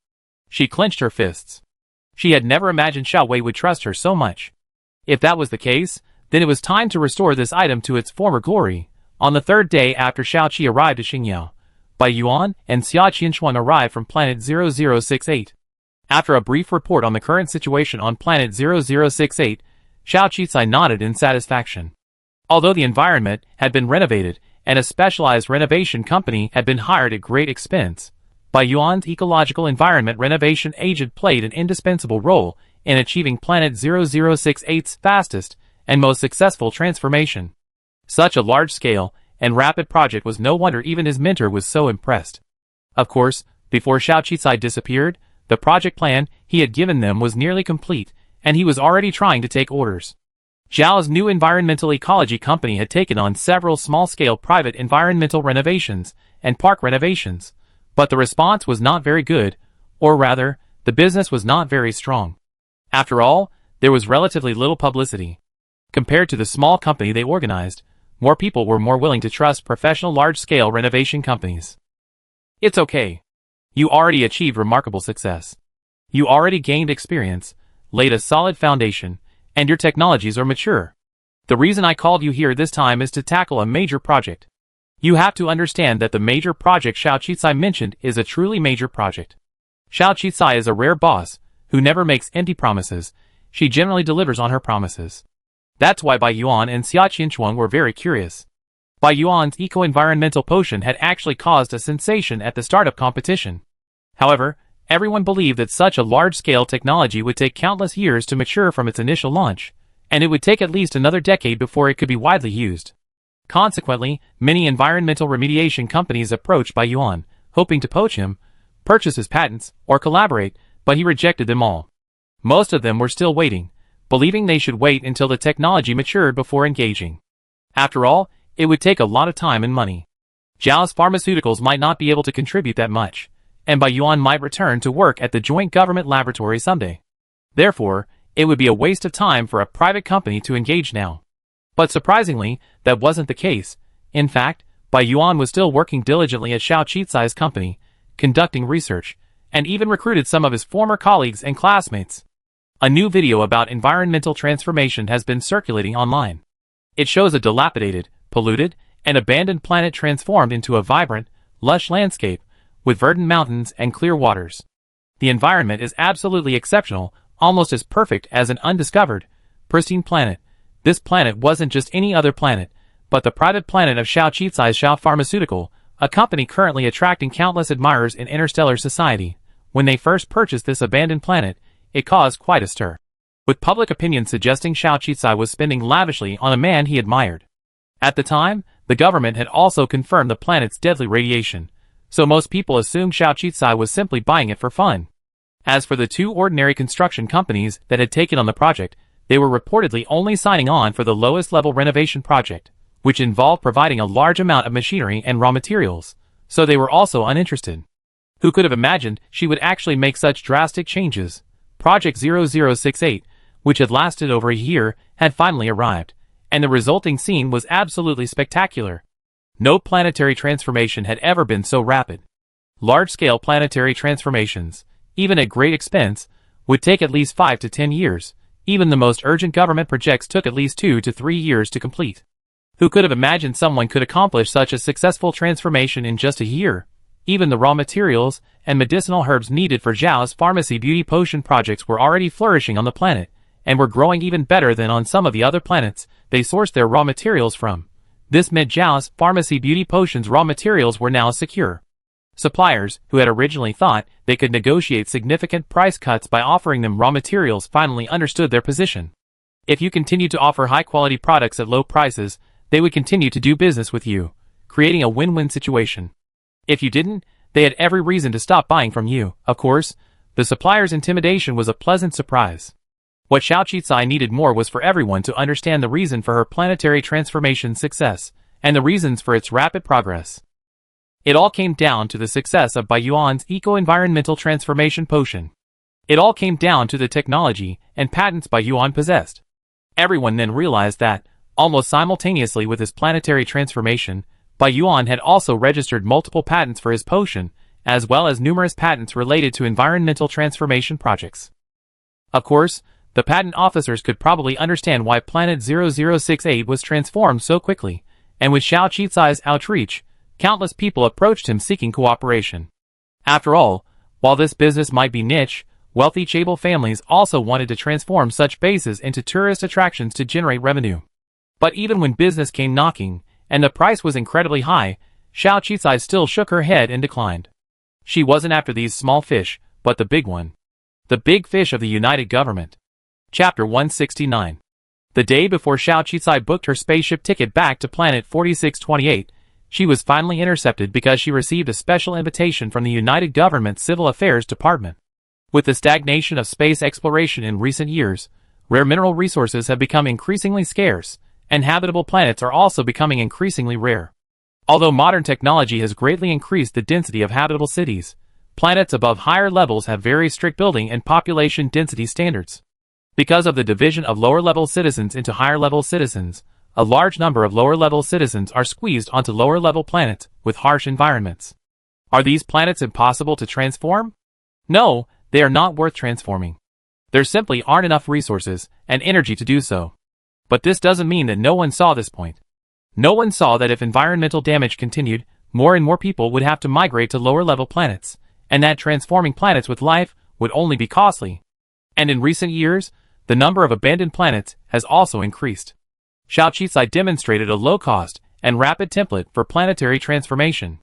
She clenched her fists. She had never imagined Xiao Wei would trust her so much. If that was the case, then it was time to restore this item to its former glory. On the third day after Xiao Qi arrived at Xingyao, Bai Yuan and Xia Qianxuan arrived from planet 0068. After a brief report on the current situation on planet 0068, Xiao Qicai nodded in satisfaction. Although the environment had been renovated and a specialized renovation company had been hired at great expense, Bai Yuan's ecological environment renovation agent played an indispensable role in achieving planet 0068's fastest and most successful transformation. Such a large-scale and rapid project was no wonder even his mentor was so impressed. Of course, before Xiao Qicai disappeared, the project plan he had given them was nearly complete, and he was already trying to take orders. Zhao's new environmental ecology company had taken on several small-scale private environmental renovations and park renovations, but the response was not very good, or rather, the business was not very strong. After all, there was relatively little publicity. Compared to the small company they organized, more people were more willing to trust professional large-scale renovation companies. It's okay. You already achieved remarkable success. You already gained experience, laid a solid foundation, and your technologies are mature. The reason I called you here this time is to tackle a major project. You have to understand that the major project Xiao Qicai mentioned is a truly major project. Xiao Qicai is a rare boss, who never makes empty promises. She generally delivers on her promises. That's why Bai Yuan and Xia Qianxuan were very curious. Bai Yuan's eco-environmental potion had actually caused a sensation at the startup competition. However, everyone believed that such a large-scale technology would take countless years to mature from its initial launch, and it would take at least another decade before it could be widely used. Consequently, many environmental remediation companies approached Bai Yuan, hoping to poach him, purchase his patents, or collaborate, but he rejected them all. Most of them were still waiting, believing they should wait until the technology matured before engaging. After all, it would take a lot of time and money. Zhao's pharmaceuticals might not be able to contribute that much, and Bai Yuan might return to work at the joint government laboratory someday. Therefore, it would be a waste of time for a private company to engage now. But surprisingly, that wasn't the case. In fact, Bai Yuan was still working diligently at Xiao Qicai's company, conducting research, and even recruited some of his former colleagues and classmates. A new video about environmental transformation has been circulating online. It shows a dilapidated, polluted, and abandoned planet transformed into a vibrant, lush landscape, with verdant mountains and clear waters. The environment is absolutely exceptional, almost as perfect as an undiscovered, pristine planet. This planet wasn't just any other planet, but the private planet of Xiao Qicai's Xiao Pharmaceutical, a company currently attracting countless admirers in interstellar society. When they first purchased this abandoned planet, it caused quite a stir, with public opinion suggesting Xiao Qicai was spending lavishly on a man he admired. At the time, the government had also confirmed the planet's deadly radiation, so most people assumed Xiao Qicai was simply buying it for fun. As for the two ordinary construction companies that had taken on the project, they were reportedly only signing on for the lowest-level renovation project, which involved providing a large amount of machinery and raw materials, so they were also uninterested. Who could have imagined she would actually make such drastic changes? Project 0068, which had lasted over a year, had finally arrived, and the resulting scene was absolutely spectacular. No planetary transformation had ever been so rapid. Large-scale planetary transformations, even at great expense, would take at least 5 to 10 years. Even the most urgent government projects took at least 2 to 3 years to complete. Who could have imagined someone could accomplish such a successful transformation in just a year? Even the raw materials and medicinal herbs needed for Zhao's pharmacy beauty potion projects were already flourishing on the planet, and were growing even better than on some of the other planets they sourced their raw materials from. This meant Zhao's pharmacy beauty potions raw materials were now secure. Suppliers, who had originally thought they could negotiate significant price cuts by offering them raw materials, finally understood their position. If you continued to offer high-quality products at low prices, they would continue to do business with you, creating a win-win situation. If you didn't, they had every reason to stop buying from you. Of course, the supplier's intimidation was a pleasant surprise. What Xiao Qicai needed more was for everyone to understand the reason for her planetary transformation's success, and the reasons for its rapid progress. It all came down to the success of Bai Yuan's eco-environmental transformation potion. It all came down to the technology and patents Bai Yuan possessed. Everyone then realized that, almost simultaneously with his planetary transformation, Bai Yuan had also registered multiple patents for his potion, as well as numerous patents related to environmental transformation projects. Of course, the patent officers could probably understand why Planet 0068 was transformed so quickly, and with Xiao Qicai's outreach, countless people approached him seeking cooperation. After all, while this business might be niche, wealthy chaebol families also wanted to transform such bases into tourist attractions to generate revenue. But even when business came knocking, and the price was incredibly high, Xiao Qicai still shook her head and declined. She wasn't after these small fish, but the big one. The big fish of the United Government. Chapter 169. The day before Xiao Qicai booked her spaceship ticket back to Planet 4628, she was finally intercepted because she received a special invitation from the United Government Civil Affairs Department. With the stagnation of space exploration in recent years, rare mineral resources have become increasingly scarce, and habitable planets are also becoming increasingly rare. Although modern technology has greatly increased the density of habitable cities, planets above higher levels have very strict building and population density standards. Because of the division of lower-level citizens into higher-level citizens, a large number of lower-level citizens are squeezed onto lower-level planets with harsh environments. Are these planets impossible to transform? No, they are not worth transforming. There simply aren't enough resources and energy to do so. But this doesn't mean that no one saw this point. No one saw that if environmental damage continued, more and more people would have to migrate to lower-level planets, and that transforming planets with life would only be costly. And in recent years, the number of abandoned planets has also increased. Xiao Qicai demonstrated a low-cost and rapid template for planetary transformation.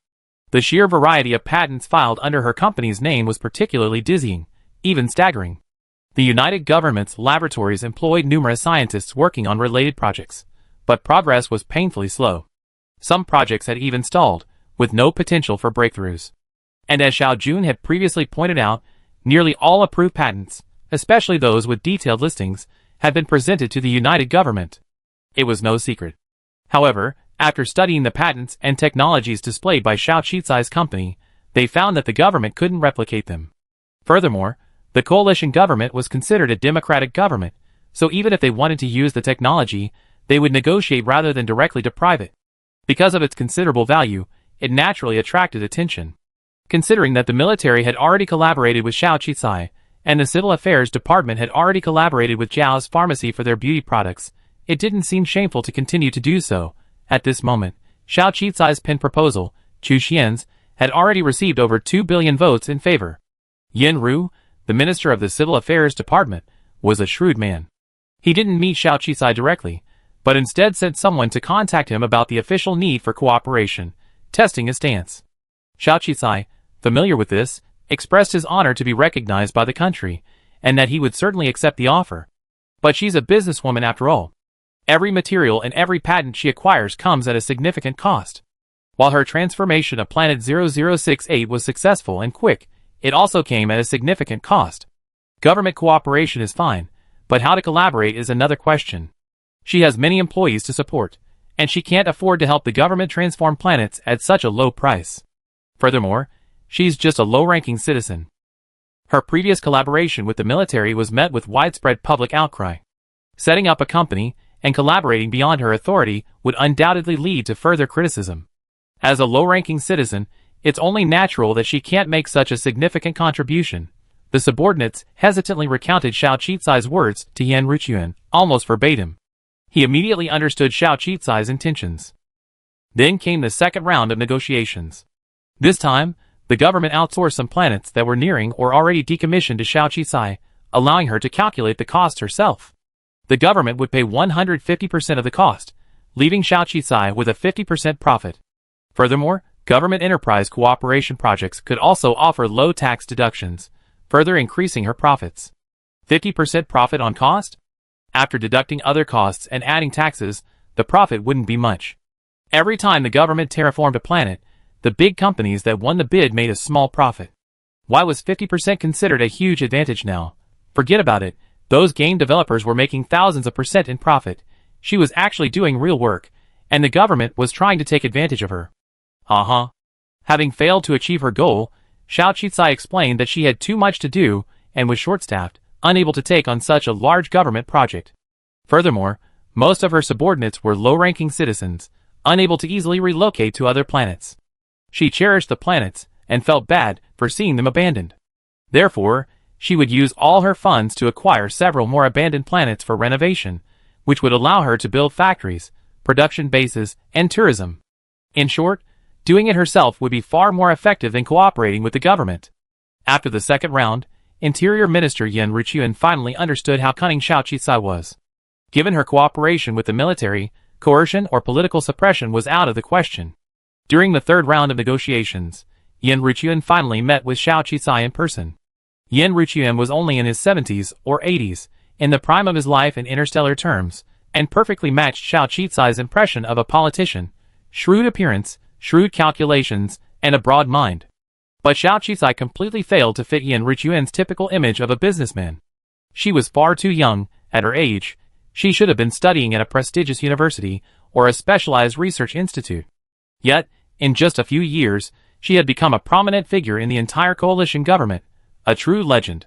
The sheer variety of patents filed under her company's name was particularly dizzying, even staggering. The United Government's laboratories employed numerous scientists working on related projects, but progress was painfully slow. Some projects had even stalled, with no potential for breakthroughs. And as Xiao Jun had previously pointed out, nearly all approved patents, especially those with detailed listings, had been presented to the United Government. It was no secret. However, after studying the patents and technologies displayed by Xiao Qicai's company, they found that the government couldn't replicate them. Furthermore, the coalition government was considered a democratic government, so even if they wanted to use the technology, they would negotiate rather than directly deprive it. Because of its considerable value, it naturally attracted attention. Considering that the military had already collaborated with Xiao Qicai, and the Civil Affairs Department had already collaborated with Zhao's pharmacy for their beauty products, it didn't seem shameful to continue to do so. At this moment, Xiao Qicai's pen proposal, Chu Xian's, had already received over 2 billion votes in favor. Yin Ru, the Minister of the Civil Affairs Department, was a shrewd man. He didn't meet Xiao Qicai directly, but instead sent someone to contact him about the official need for cooperation, testing his stance. Xiao Qicai, familiar with this, expressed his honor to be recognized by the country, and that he would certainly accept the offer. But she's a businesswoman after all. Every material and every patent she acquires comes at a significant cost. While her transformation of Planet 0068 was successful and quick, it also came at a significant cost. Government cooperation is fine, but how to collaborate is another question. She has many employees to support, and she can't afford to help the government transform planets at such a low price. Furthermore, she's just a low-ranking citizen. Her previous collaboration with the military was met with widespread public outcry. Setting up a company and collaborating beyond her authority would undoubtedly lead to further criticism. As a low-ranking citizen, it's only natural that she can't make such a significant contribution. The subordinates hesitantly recounted Xiao Qicai's words to Yan Ruchuan, almost verbatim. He immediately understood Xiao Qicai's intentions. Then came the second round of negotiations. This time, the government outsourced some planets that were nearing or already decommissioned to Xiao Qicai, allowing her to calculate the cost herself. The government would pay 150% of the cost, leaving Xiao Qicai with a 50% profit. Furthermore, Government enterprise cooperation projects could also offer low tax deductions, further increasing her profits. 50% profit on cost? After deducting other costs and adding taxes, the profit wouldn't be much. Every time the government terraformed a planet, the big companies that won the bid made a small profit. Why was 50% considered a huge advantage now? Forget about it. Those game developers were making thousands of percent in profit. She was actually doing real work, and the government was trying to take advantage of her. Having failed to achieve her goal, Xiao Qizai explained that she had too much to do and was short-staffed, unable to take on such a large government project. Furthermore, most of her subordinates were low-ranking citizens, unable to easily relocate to other planets. She cherished the planets and felt bad for seeing them abandoned. Therefore, she would use all her funds to acquire several more abandoned planets for renovation, which would allow her to build factories, production bases, and tourism. In short, doing it herself would be far more effective than cooperating with the government. After the second round, Interior Minister Yan Richest finally understood how cunning Xiao Qizai was. Given her cooperation with the military, coercion or political suppression was out of the question. During the third round of negotiations, Yan Richest finally met with Xiao Qizai in person. Yan Richest was only in his 70s or 80s, in the prime of his life in interstellar terms, and perfectly matched Xiao Qizai's impression of a politician: shrewd appearance, shrewd calculations, and a broad mind. But Xiao Qizai completely failed to fit Yan Richest's typical image of a businessman. She was far too young. At her age, she should have been studying at a prestigious university or a specialized research institute. Yet, in just a few years, she had become a prominent figure in the entire coalition government, a true legend.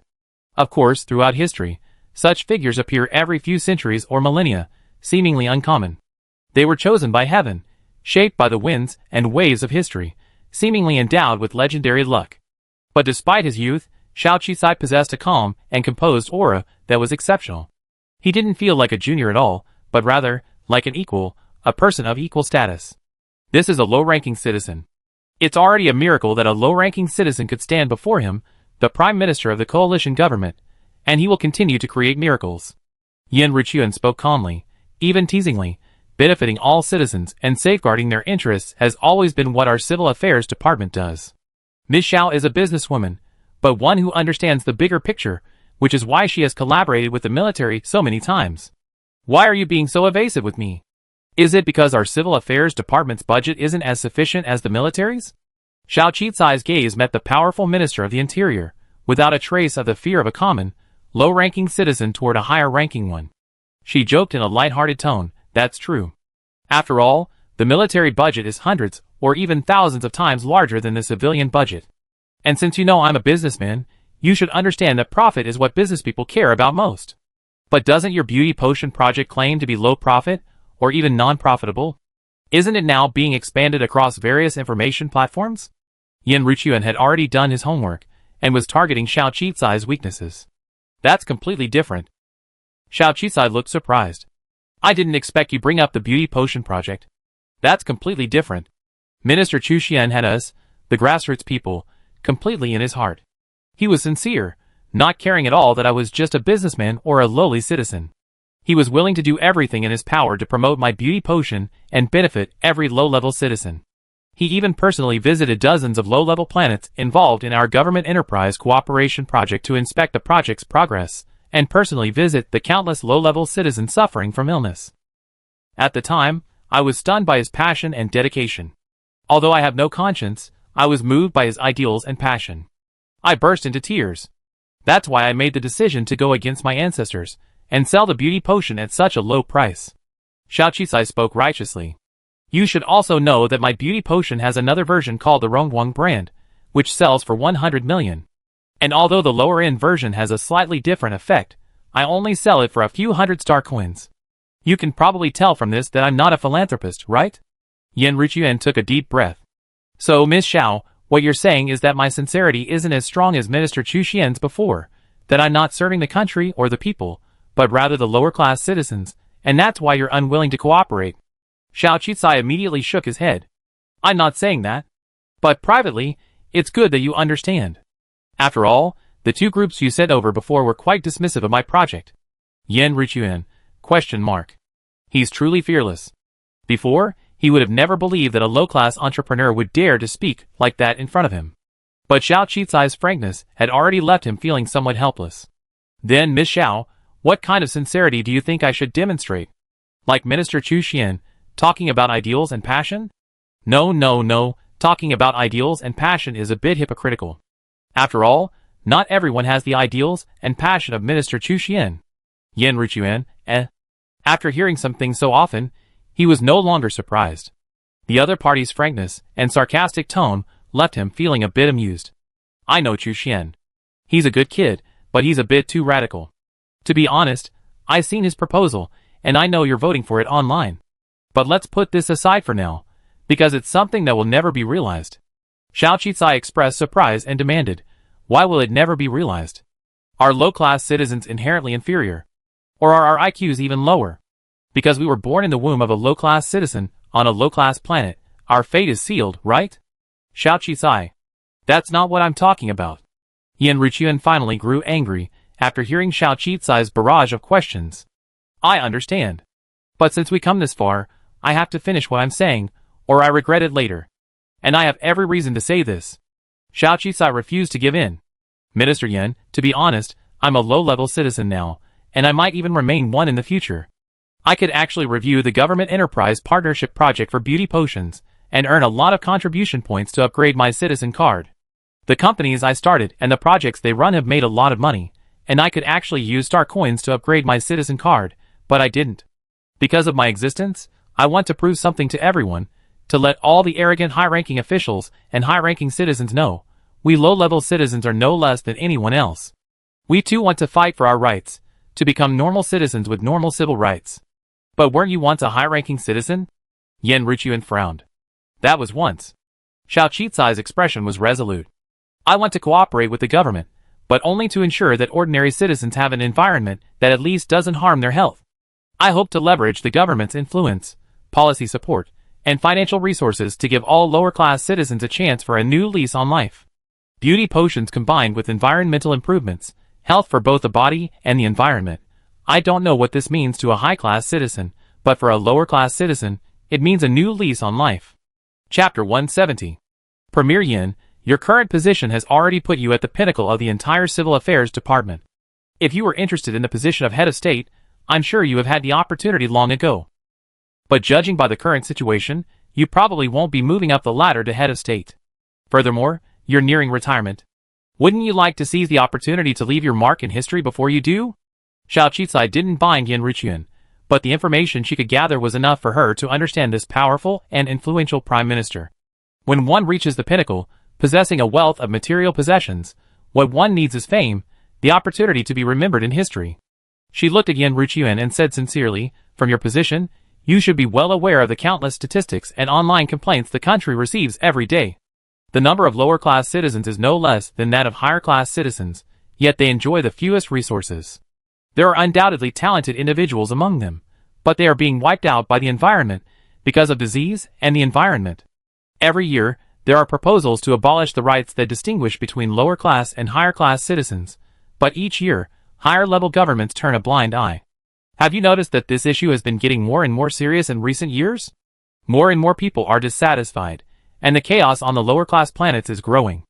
Of course, throughout history, such figures appear every few centuries or millennia, seemingly uncommon. They were chosen by heaven, shaped by the winds and waves of history, seemingly endowed with legendary luck. But despite his youth, Xiao Qizai possessed a calm and composed aura that was exceptional. He didn't feel like a junior at all, but rather, like an equal, a person of equal status. This is a low-ranking citizen. It's already a miracle that a low-ranking citizen could stand before him, the Prime Minister of the coalition government, and he will continue to create miracles. Yan Richest spoke calmly, even teasingly. Benefiting all citizens and safeguarding their interests has always been what our civil affairs department does. Ms. Xiao is a businesswoman, but one who understands the bigger picture, which is why she has collaborated with the military so many times. Why are you being so evasive with me? Is it because our civil affairs department's budget isn't as sufficient as the military's? Xiao Qizai's gaze met the powerful Minister of the Interior, without a trace of the fear of a common, low-ranking citizen toward a higher-ranking one. She joked in a light-hearted tone, "That's true. After all, the military budget is hundreds or even thousands of times larger than the civilian budget. And since you know I'm a businessman, you should understand that profit is what business people care about most. But doesn't your beauty potion project claim to be low profit, or even non-profitable? Isn't it now being expanded across various information platforms?" Yan Richest had already done his homework, and was targeting Xiao Qizai's weaknesses. "That's completely different." Xiao Qizai looked surprised. "I didn't expect you bring up the beauty potion project. That's completely different." Minister Chu Xian had us, the grassroots people, completely in his heart. He was sincere, not caring at all that I was just a businessman or a lowly citizen. He was willing to do everything in his power to promote my beauty potion and benefit every low-level citizen. He even personally visited dozens of low-level planets involved in our government enterprise cooperation project to inspect the project's progress, and personally visit the countless low-level citizens suffering from illness. At the time, I was stunned by his passion and dedication. Although I have no conscience, I was moved by his ideals and passion. I burst into tears. That's why I made the decision to go against my ancestors, and sell the beauty potion at such a low price. Xiao Qizai spoke righteously. You should also know that my beauty potion has another version called the Rongguang brand, which sells for 100 million. And although the lower-end version has a slightly different effect, I only sell it for a few hundred star coins. You can probably tell from this that I'm not a philanthropist, right? Yan Richest took a deep breath. So, Miss Xiao, what you're saying is that my sincerity isn't as strong as Minister Chu Xian's before, that I'm not serving the country or the people, but rather the lower-class citizens, and that's why you're unwilling to cooperate. Xiao Qizai immediately shook his head. I'm not saying that. But privately, it's good that you understand. After all, the two groups you sent over before were quite dismissive of my project. Yan Richest, ? He's truly fearless. Before, he He would have never believed that a low-class entrepreneur would dare to speak like that in front of him. But Xiao Qizai's frankness had already left him feeling somewhat helpless. Then, Miss Xiao, what kind of sincerity do you think I should demonstrate? Like Minister Chu Xian, talking about ideals and passion? No, talking about ideals and passion is a bit hypocritical. After all, not everyone has the ideals and passion of Minister Chu Xian. Yan Ruchuan, After hearing something so often, he was no longer surprised. The other party's frankness and sarcastic tone left him feeling a bit amused. I know Chu Xian. He's a good kid, but he's a bit too radical. To be honest, I've seen his proposal, and I know you're voting for it online. But let's put this aside for now, because it's something that will never be realized. Xiao Qizai expressed surprise and demanded, why will it never be realized? Are low-class citizens inherently inferior? Or are our IQs even lower? Because we were born in the womb of a low-class citizen on a low-class planet, our fate is sealed, right? Xiao Qizai. That's not what I'm talking about. Yan Ruchuan finally grew angry after hearing Xiao Qizai's barrage of questions. I understand. But since we come this far, I have to finish what I'm saying, or I regret it later. And I have every reason to say this. Xiao Qizai refused to give in. Minister Yan, to be honest, I'm a low-level citizen now, and I might even remain one in the future. I could actually review the government enterprise partnership project for beauty potions, and earn a lot of contribution points to upgrade my citizen card. The companies I started and the projects they run have made a lot of money, and I could actually use star coins to upgrade my citizen card, but I didn't. Because of my existence, I want to prove something to everyone, to let all the arrogant high-ranking officials and high-ranking citizens know, we low-level citizens are no less than anyone else. We too want to fight for our rights, to become normal citizens with normal civil rights. But weren't you once a high-ranking citizen? Yan Ruchuan frowned. That was once. Xiao Qizai's expression was resolute. I want to cooperate with the government, but only to ensure that ordinary citizens have an environment that at least doesn't harm their health. I hope to leverage the government's influence, policy support, and financial resources to give all lower-class citizens a chance for a new lease on life. Beauty potions combined with environmental improvements, health for both the body and the environment. I don't know what this means to a high-class citizen, but for a lower-class citizen, it means a new lease on life. Chapter 170. Premier Yin, your current position has already put you at the pinnacle of the entire civil affairs department. If you were interested in the position of head of state, I'm sure you have had the opportunity long ago. But judging by the current situation, you probably won't be moving up the ladder to head of state. Furthermore, you're nearing retirement. Wouldn't you like to seize the opportunity to leave your mark in history before you do? Xiao Qizai didn't bind Yan Ruchuan, but the information she could gather was enough for her to understand this powerful and influential prime minister. When one reaches the pinnacle, possessing a wealth of material possessions, what one needs is fame, the opportunity to be remembered in history. She looked at Yan Ruchuan and said sincerely, from your position, you should be well aware of the countless statistics and online complaints the country receives every day. The number of lower-class citizens is no less than that of higher-class citizens, yet they enjoy the fewest resources. There are undoubtedly talented individuals among them, but they are being wiped out by the environment because of disease and the environment. Every year, there are proposals to abolish the rights that distinguish between lower-class and higher-class citizens, but each year, higher-level governments turn a blind eye. Have you noticed that this issue has been getting more and more serious in recent years? More and more people are dissatisfied, and the chaos on the lower-class planets is growing.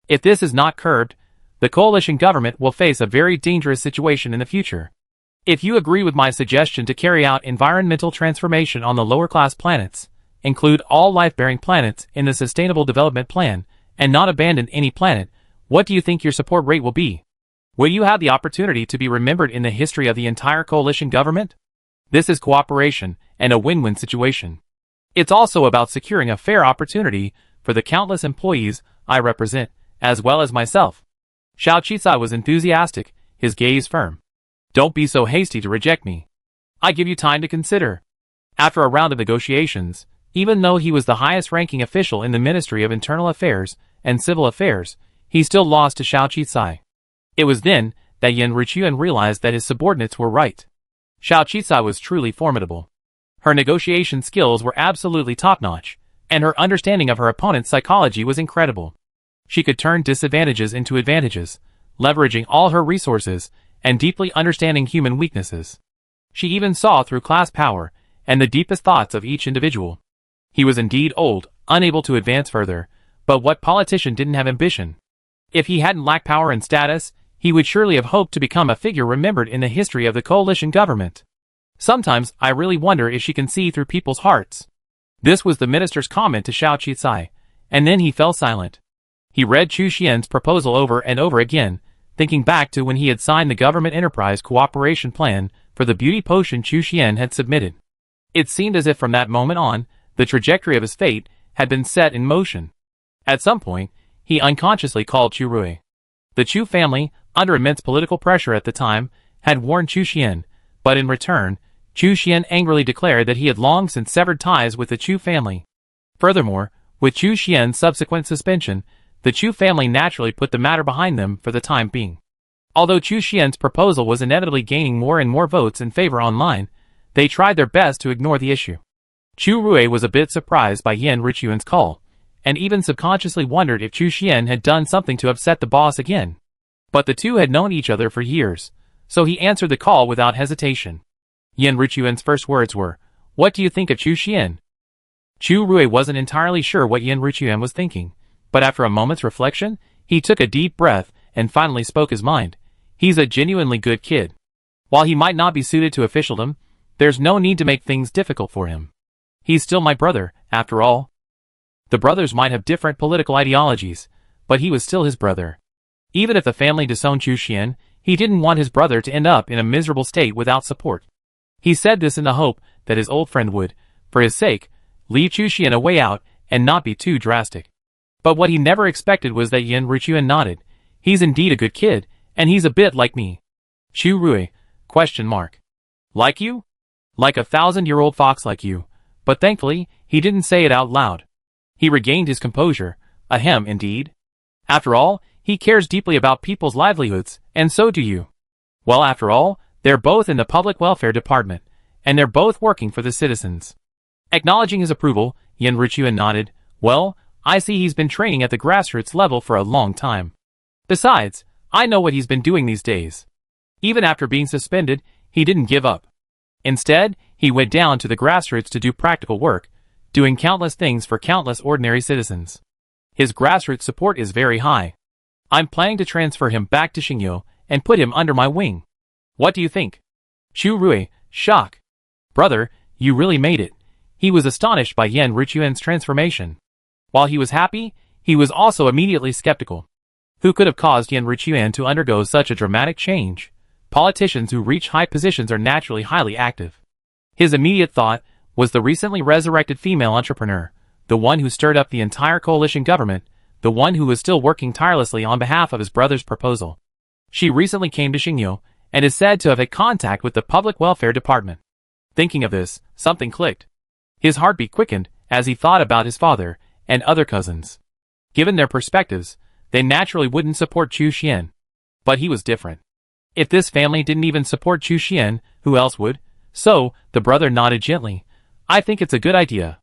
If this is not curbed, the coalition government will face a very dangerous situation in the future. If you agree with my suggestion to carry out environmental transformation on the lower-class planets, include all life-bearing planets in the Sustainable Development Plan, and not abandon any planet, what do you think your support rate will be? Will you have the opportunity to be remembered in the history of the entire coalition government? This is cooperation and a win-win situation. It's also about securing a fair opportunity for the countless employees I represent, as well as myself. Xiao Qizai was enthusiastic, his gaze firm. Don't be so hasty to reject me. I give you time to consider. After a round of negotiations, even though he was the highest-ranking official in the Ministry of Internal Affairs and Civil Affairs, he still lost to Xiao Qizai. It was then that Yan Ruchuan realized that his subordinates were right. Xiao Qizai was truly formidable. Her negotiation skills were absolutely top-notch, and her understanding of her opponent's psychology was incredible. She could turn disadvantages into advantages, leveraging all her resources and deeply understanding human weaknesses. She even saw through class power and the deepest thoughts of each individual. He was indeed old, unable to advance further, but what politician didn't have ambition? If he hadn't lacked power and status, he would surely have hoped to become a figure remembered in the history of the coalition government. Sometimes I really wonder if she can see through people's hearts. This was the minister's comment to Xiao Qicai, and then he fell silent. He read Chu Xian's proposal over and over again, thinking back to when he had signed the government enterprise cooperation plan for the beauty potion Chu Xian had submitted. It seemed as if from that moment on, the trajectory of his fate had been set in motion. At some point, he unconsciously called Chu Rui. The Chu family, under immense political pressure at the time, had warned Chu Xian, but in return, Chu Xian angrily declared that he had long since severed ties with the Chu family. Furthermore, with Chu Xian's subsequent suspension, the Chu family naturally put the matter behind them for the time being. Although Chu Xian's proposal was inevitably gaining more and more votes in favor online, they tried their best to ignore the issue. Chu Rui was a bit surprised by Yan Richuan's call, and even subconsciously wondered if Chu Xian had done something to upset the boss again. But the two had known each other for years, so he answered the call without hesitation. Yan Richuan's first words were, "What do you think of Chu Xian?" Chu Rui wasn't entirely sure what Yan Richuan was thinking, but after a moment's reflection, he took a deep breath and finally spoke his mind. He's a genuinely good kid. While he might not be suited to officialdom, there's no need to make things difficult for him. He's still my brother, after all. The brothers might have different political ideologies, but he was still his brother. Even if the family disowned Chu Xian, he didn't want his brother to end up in a miserable state without support. He said this in the hope that his old friend would, for his sake, leave Chu Xian a way out and not be too drastic. But what he never expected was that Yan Richuan nodded. He's indeed a good kid, and he's a bit like me. Chu Rui, ? Like you? Like a 1,000-year-old fox like you. But thankfully, he didn't say it out loud. He regained his composure. Ahem, indeed. After all, he cares deeply about people's livelihoods, and so do you. Well, after all, they're both in the public welfare department, and they're both working for the citizens. Acknowledging his approval, Yan Richuan nodded. Well, I see he's been training at the grassroots level for a long time. Besides, I know what he's been doing these days. Even after being suspended, he didn't give up. Instead, he went down to the grassroots to do practical work, doing countless things for countless ordinary citizens. His grassroots support is very high. I'm planning to transfer him back to Xingyo and put him under my wing. What do you think? Chu Rui, shock. Brother, you really made it. He was astonished by Yan Richuan's transformation. While he was happy, he was also immediately skeptical. Who could have caused Yan Richuan to undergo such a dramatic change? Politicians who reach high positions are naturally highly active. His immediate thought was the recently resurrected female entrepreneur, the one who stirred up the entire coalition government, the one who was still working tirelessly on behalf of his brother's proposal. She recently came to Xingyo, and is said to have had contact with the public welfare department. Thinking of this, something clicked. His heartbeat quickened as he thought about his father and other cousins. Given their perspectives, they naturally wouldn't support Chu Xian. But he was different. If this family didn't even support Chu Xian, who else would? So, the brother nodded gently. I think it's a good idea.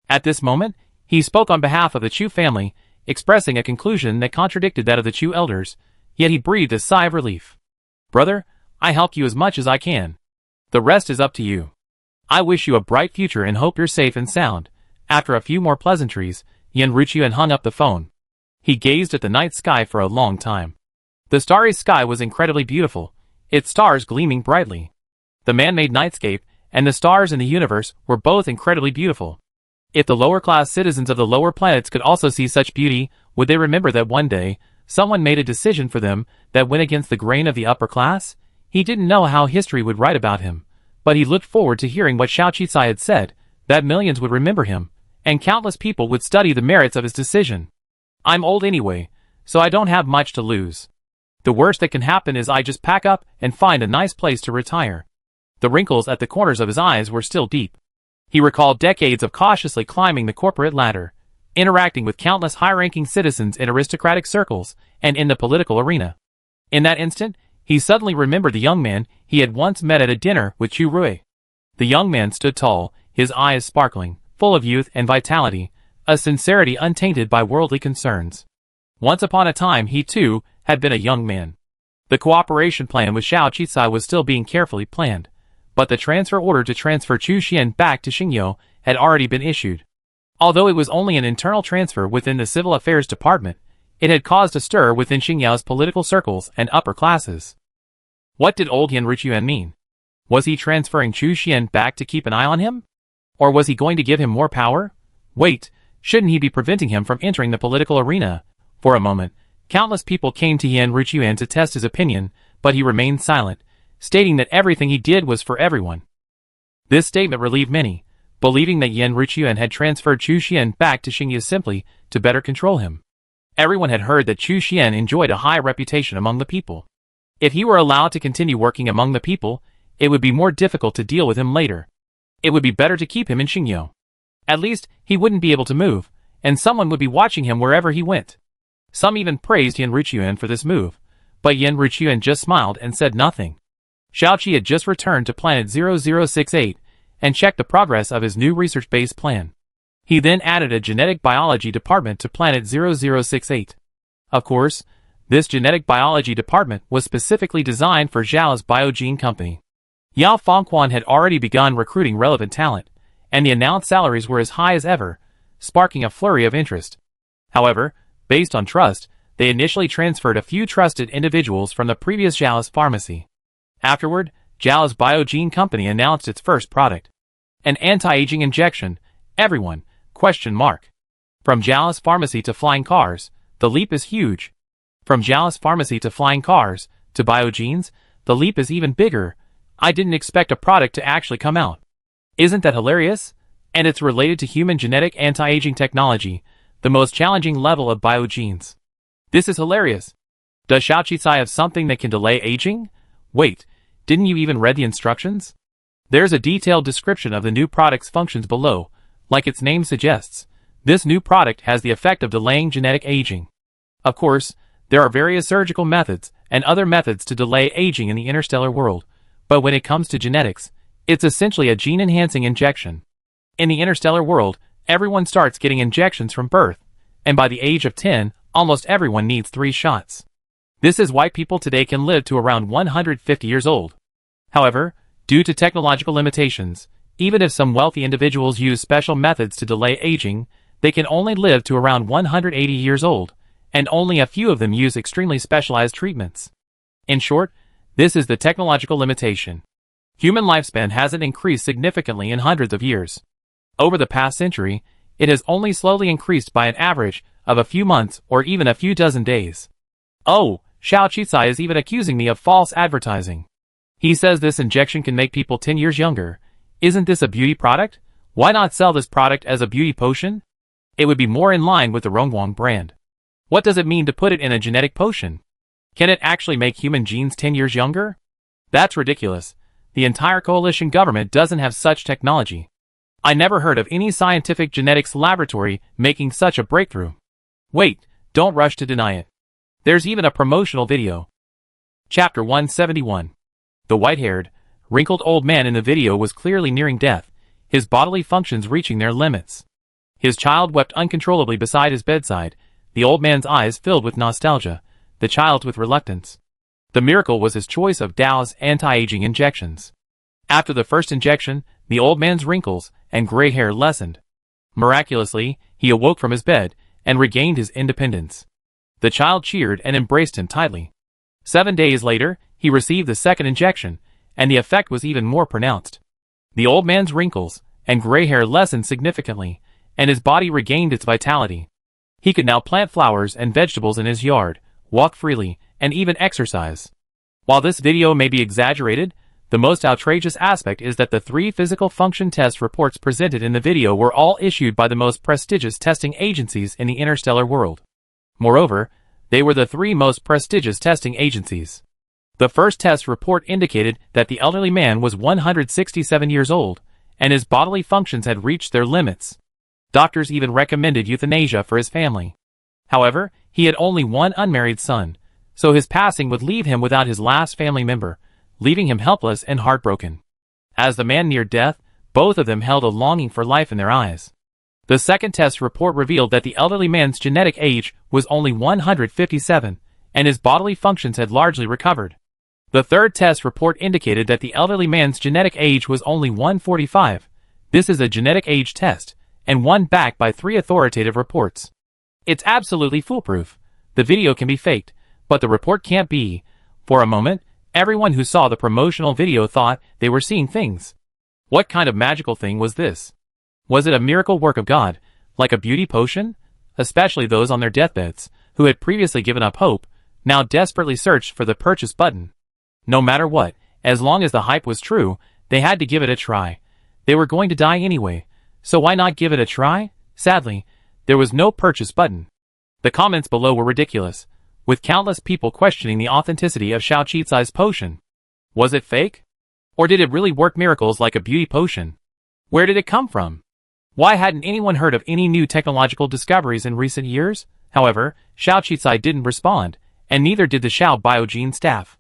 At this moment, he spoke on behalf of the Chu family, expressing a conclusion that contradicted that of the Chu elders, yet he breathed a sigh of relief. Brother, I help you as much as I can. The rest is up to you. I wish you a bright future and hope you're safe and sound. After a few more pleasantries, Yan Richuan hung up the phone. He gazed at the night sky for a long time. The starry sky was incredibly beautiful, its stars gleaming brightly. The man-made nightscape and the stars in the universe were both incredibly beautiful. If the lower-class citizens of the lower planets could also see such beauty, would they remember that one day, someone made a decision for them that went against the grain of the upper class? He didn't know how history would write about him, but he looked forward to hearing what Xiao Qicai had said, that millions would remember him, and countless people would study the merits of his decision. I'm old anyway, so I don't have much to lose. The worst that can happen is I just pack up and find a nice place to retire. The wrinkles at the corners of his eyes were still deep. He recalled decades of cautiously climbing the corporate ladder, interacting with countless high-ranking citizens in aristocratic circles and in the political arena. In that instant, he suddenly remembered the young man he had once met at a dinner with Chu Rui. The young man stood tall, his eyes sparkling, full of youth and vitality, a sincerity untainted by worldly concerns. Once upon a time he, too, had been a young man. The cooperation plan with Xiao Qicai was still being carefully planned, but the transfer order to transfer Chu Xian back to Xingyo had already been issued. Although it was only an internal transfer within the Civil Affairs Department, it had caused a stir within Xingyao's political circles and upper classes. What did old Yan Richuyuan mean? Was he transferring Chu Xian back to keep an eye on him? Or was he going to give him more power? Wait, shouldn't he be preventing him from entering the political arena? For a moment, countless people came to Yan Richuyuan to test his opinion, but he remained silent, stating that everything he did was for everyone. This statement relieved many, believing that Yan Richuyuan had transferred Chu Xian back to Xingya simply to better control him. Everyone had heard that Chu Xian enjoyed a high reputation among the people. If he were allowed to continue working among the people, it would be more difficult to deal with him later. It would be better to keep him in Xingyo. At least, he wouldn't be able to move, and someone would be watching him wherever he went. Some even praised Yan Richuyuan for this move, but Yan Richuyuan just smiled and said nothing. Xiaoqi had just returned to Planet 0068 and checked the progress of his new research-based plan. He then added a genetic biology department to Planet 0068. Of course, this genetic biology department was specifically designed for Zhao's biogene company. Yao Fengquan had already begun recruiting relevant talent, and the announced salaries were as high as ever, sparking a flurry of interest. However, based on trust, they initially transferred a few trusted individuals from the previous Zhao's pharmacy. Afterward, Zhao's biogene company announced its first product. An anti-aging injection, everyone, ? From Zhao's pharmacy to flying cars, the leap is huge. From Zhao's pharmacy to flying cars, to biogenes, the leap is even bigger. I didn't expect a product to actually come out. Isn't that hilarious? And it's related to human genetic anti-aging technology, the most challenging level of biogenes. This is hilarious. Does Xiaoqi have something that can delay aging? Wait, didn't you even read the instructions? There's a detailed description of the new product's functions below. Like its name suggests, this new product has the effect of delaying genetic aging. Of course, there are various surgical methods and other methods to delay aging in the interstellar world, but when it comes to genetics, it's essentially a gene-enhancing injection. In the interstellar world, everyone starts getting injections from birth, and by the age of 10, almost everyone needs 3 shots. This is why people today can live to around 150 years old. However, due to technological limitations, even if some wealthy individuals use special methods to delay aging, they can only live to around 180 years old, and only a few of them use extremely specialized treatments. In short, this is the technological limitation. Human lifespan hasn't increased significantly in hundreds of years. Over the past century, it has only slowly increased by an average of a few months or even a few dozen days. Oh, Xiaoqi is even accusing me of false advertising. He says this injection can make people 10 years younger. Isn't this a beauty product? Why not sell this product as a beauty potion? It would be more in line with the Rongguang brand. What does it mean to put it in a genetic potion? Can it actually make human genes 10 years younger? That's ridiculous. The entire coalition government doesn't have such technology. I never heard of any scientific genetics laboratory making such a breakthrough. Wait, don't rush to deny it. There's even a promotional video. Chapter 171. The white-haired, wrinkled old man in the video was clearly nearing death, his bodily functions reaching their limits. His child wept uncontrollably beside his bedside, the old man's eyes filled with nostalgia, the child's with reluctance. The miracle was his choice of Dao's anti-aging injections. After the first injection, the old man's wrinkles and gray hair lessened. Miraculously, he awoke from his bed and regained his independence. The child cheered and embraced him tightly. 7 days later, he received the second injection, and the effect was even more pronounced. The old man's wrinkles and gray hair lessened significantly, and his body regained its vitality. He could now plant flowers and vegetables in his yard, walk freely, and even exercise. While this video may be exaggerated, the most outrageous aspect is that the 3 physical function test reports presented in the video were all issued by the most prestigious testing agencies in the interstellar world. Moreover, they were the 3 most prestigious testing agencies. The first test report indicated that the elderly man was 167 years old, and his bodily functions had reached their limits. Doctors even recommended euthanasia for his family. However, he had only one unmarried son, so his passing would leave him without his last family member, leaving him helpless and heartbroken. As the man neared death, both of them held a longing for life in their eyes. The second test report revealed that the elderly man's genetic age was only 157, and his bodily functions had largely recovered. The third test report indicated that the elderly man's genetic age was only 145. This is a genetic age test, and one backed by 3 authoritative reports. It's absolutely foolproof. The video can be faked, but the report can't be. For a moment, everyone who saw the promotional video thought they were seeing things. What kind of magical thing was this? Was it a miracle work of God, like a beauty potion? Especially those on their deathbeds, who had previously given up hope, now desperately searched for the purchase button. No matter what, as long as the hype was true, they had to give it a try. They were going to die anyway, so why not give it a try? Sadly, there was no purchase button. The comments below were ridiculous, with countless people questioning the authenticity of Xiao Qicai's potion. Was it fake? Or did it really work miracles like a beauty potion? Where did it come from? Why hadn't anyone heard of any new technological discoveries in recent years? However, Xiao Qicai didn't respond, and neither did the Xiao Biogene staff.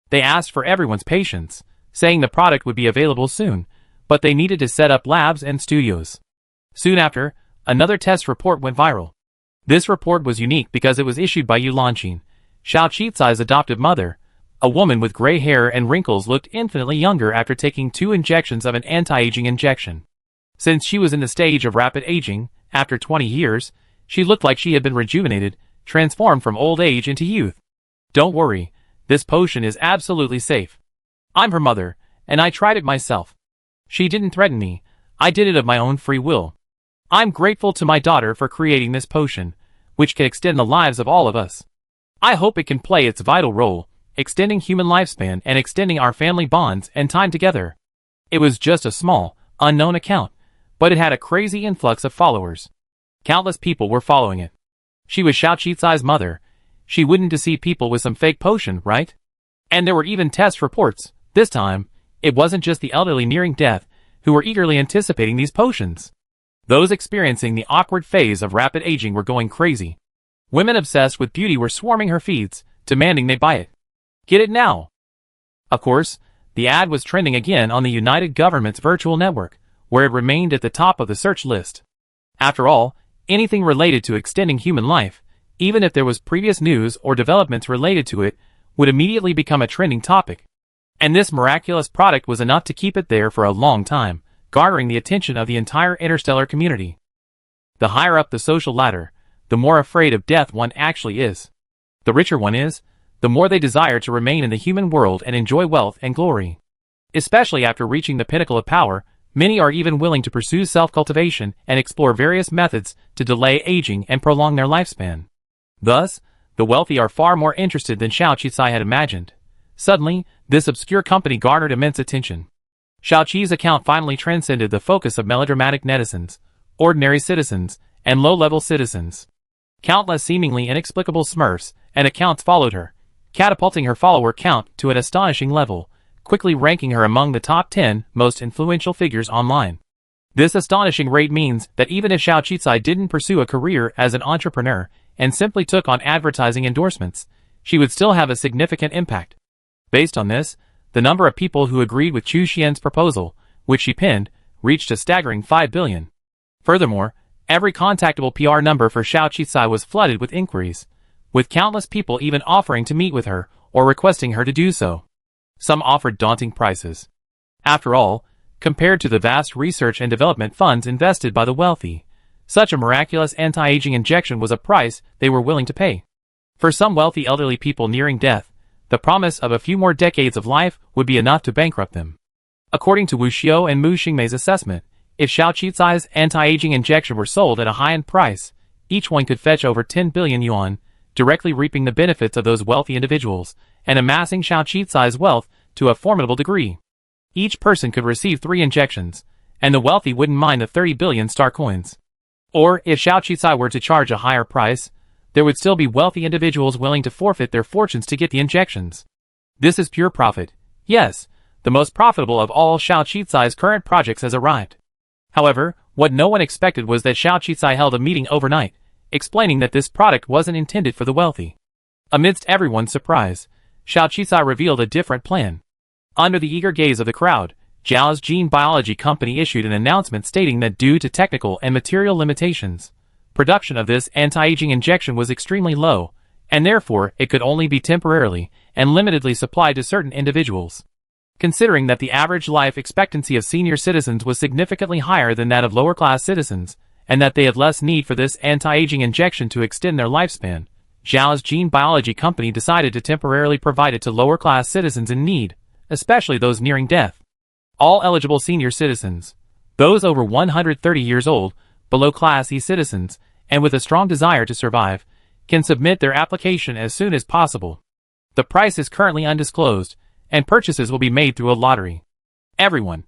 They asked for everyone's patience, saying the product would be available soon, but they needed to set up labs and studios. Soon after, another test report went viral. This report was unique because it was issued by Yu Lanqing, Xiao Qicai's adoptive mother. A woman with gray hair and wrinkles looked infinitely younger after taking 2 injections of an anti-aging injection. Since she was in the stage of rapid aging, after 20 years, she looked like she had been rejuvenated, transformed from old age into youth. Don't worry, this potion is absolutely safe. I'm her mother, and I tried it myself. She didn't threaten me, I did it of my own free will. I'm grateful to my daughter for creating this potion, which can extend the lives of all of us. I hope it can play its vital role, extending human lifespan and extending our family bonds and time together. It was just a small, unknown account, but it had a crazy influx of followers. Countless people were following it. She was Xiao Qicai's mother. She wouldn't deceive people with some fake potion, right? And there were even test reports. This time, it wasn't just the elderly nearing death who were eagerly anticipating these potions. Those experiencing the awkward phase of rapid aging were going crazy. Women obsessed with beauty were swarming her feeds, demanding they buy it. Get it now! Of course, the ad was trending again on the United Government's virtual network, where it remained at the top of the search list. After all, anything related to extending human life, even if there was previous news or developments related to it, would immediately become a trending topic. And this miraculous product was enough to keep it there for a long time, garnering the attention of the entire interstellar community. The higher up the social ladder, the more afraid of death one actually is. The richer one is, the more they desire to remain in the human world and enjoy wealth and glory. Especially after reaching the pinnacle of power, many are even willing to pursue self-cultivation and explore various methods to delay aging and prolong their lifespan. Thus, the wealthy are far more interested than Xiao Qicai had imagined. Suddenly, this obscure company garnered immense attention. Xiao Qi's account finally transcended the focus of melodramatic netizens, ordinary citizens, and low-level citizens. Countless seemingly inexplicable smurfs and accounts followed her, catapulting her follower count to an astonishing level, quickly ranking her among the top 10 most influential figures online. This astonishing rate means that even if Xiao Qicai didn't pursue a career as an entrepreneur and simply took on advertising endorsements, she would still have a significant impact. Based on this, the number of people who agreed with Chu Xian's proposal, which she pinned, reached a staggering 5 billion. Furthermore, every contactable PR number for Xiao Qicai was flooded with inquiries, with countless people even offering to meet with her or requesting her to do so. Some offered daunting prices. After all, compared to the vast research and development funds invested by the wealthy, such a miraculous anti-aging injection was a price they were willing to pay. For some wealthy elderly people nearing death, the promise of a few more decades of life would be enough to bankrupt them. According to Wu Xiao and Mu Xingmei's assessment, if Xiao Qicai's anti-aging injection were sold at a high-end price, each one could fetch over 10 billion yuan, directly reaping the benefits of those wealthy individuals, and amassing Xiao Qicai's wealth to a formidable degree. Each person could receive 3 injections, and the wealthy wouldn't mind the 30 billion star coins. Or, if Xiao Qicai were to charge a higher price, there would still be wealthy individuals willing to forfeit their fortunes to get the injections. This is pure profit. Yes, the most profitable of all Xiao Qicai's current projects has arrived. However, what no one expected was that Xiao Qicai held a meeting overnight, explaining that this product wasn't intended for the wealthy. Amidst everyone's surprise, Xiao Qicai revealed a different plan. Under the eager gaze of the crowd, Zhao's gene biology company issued an announcement stating that due to technical and material limitations, production of this anti-aging injection was extremely low, and therefore it could only be temporarily and limitedly supplied to certain individuals. Considering that the average life expectancy of senior citizens was significantly higher than that of lower-class citizens, and that they had less need for this anti-aging injection to extend their lifespan, Zhao's gene biology company decided to temporarily provide it to lower-class citizens in need, especially those nearing death. All eligible senior citizens, those over 130 years old, below Class E citizens, and with a strong desire to survive, can submit their application as soon as possible. The price is currently undisclosed, and purchases will be made through a lottery. Everyone, ?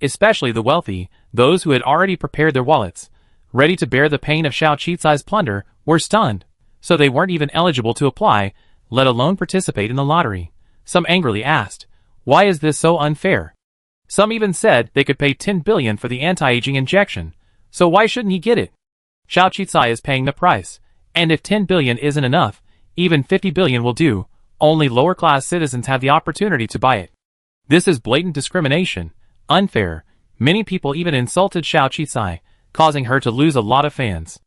Especially the wealthy, those who had already prepared their wallets, ready to bear the pain of Xiao Qizai's plunder, were stunned, so they weren't even eligible to apply, let alone participate in the lottery. Some angrily asked, why is this so unfair? Some even said they could pay 10 billion for the anti-aging injection, so why shouldn't he get it? Xiao Qizai is paying the price, and if 10 billion isn't enough, even 50 billion will do. Only lower-class citizens have the opportunity to buy it. This is blatant discrimination, unfair. Many people even insulted Xiao Qizai, causing her to lose a lot of fans.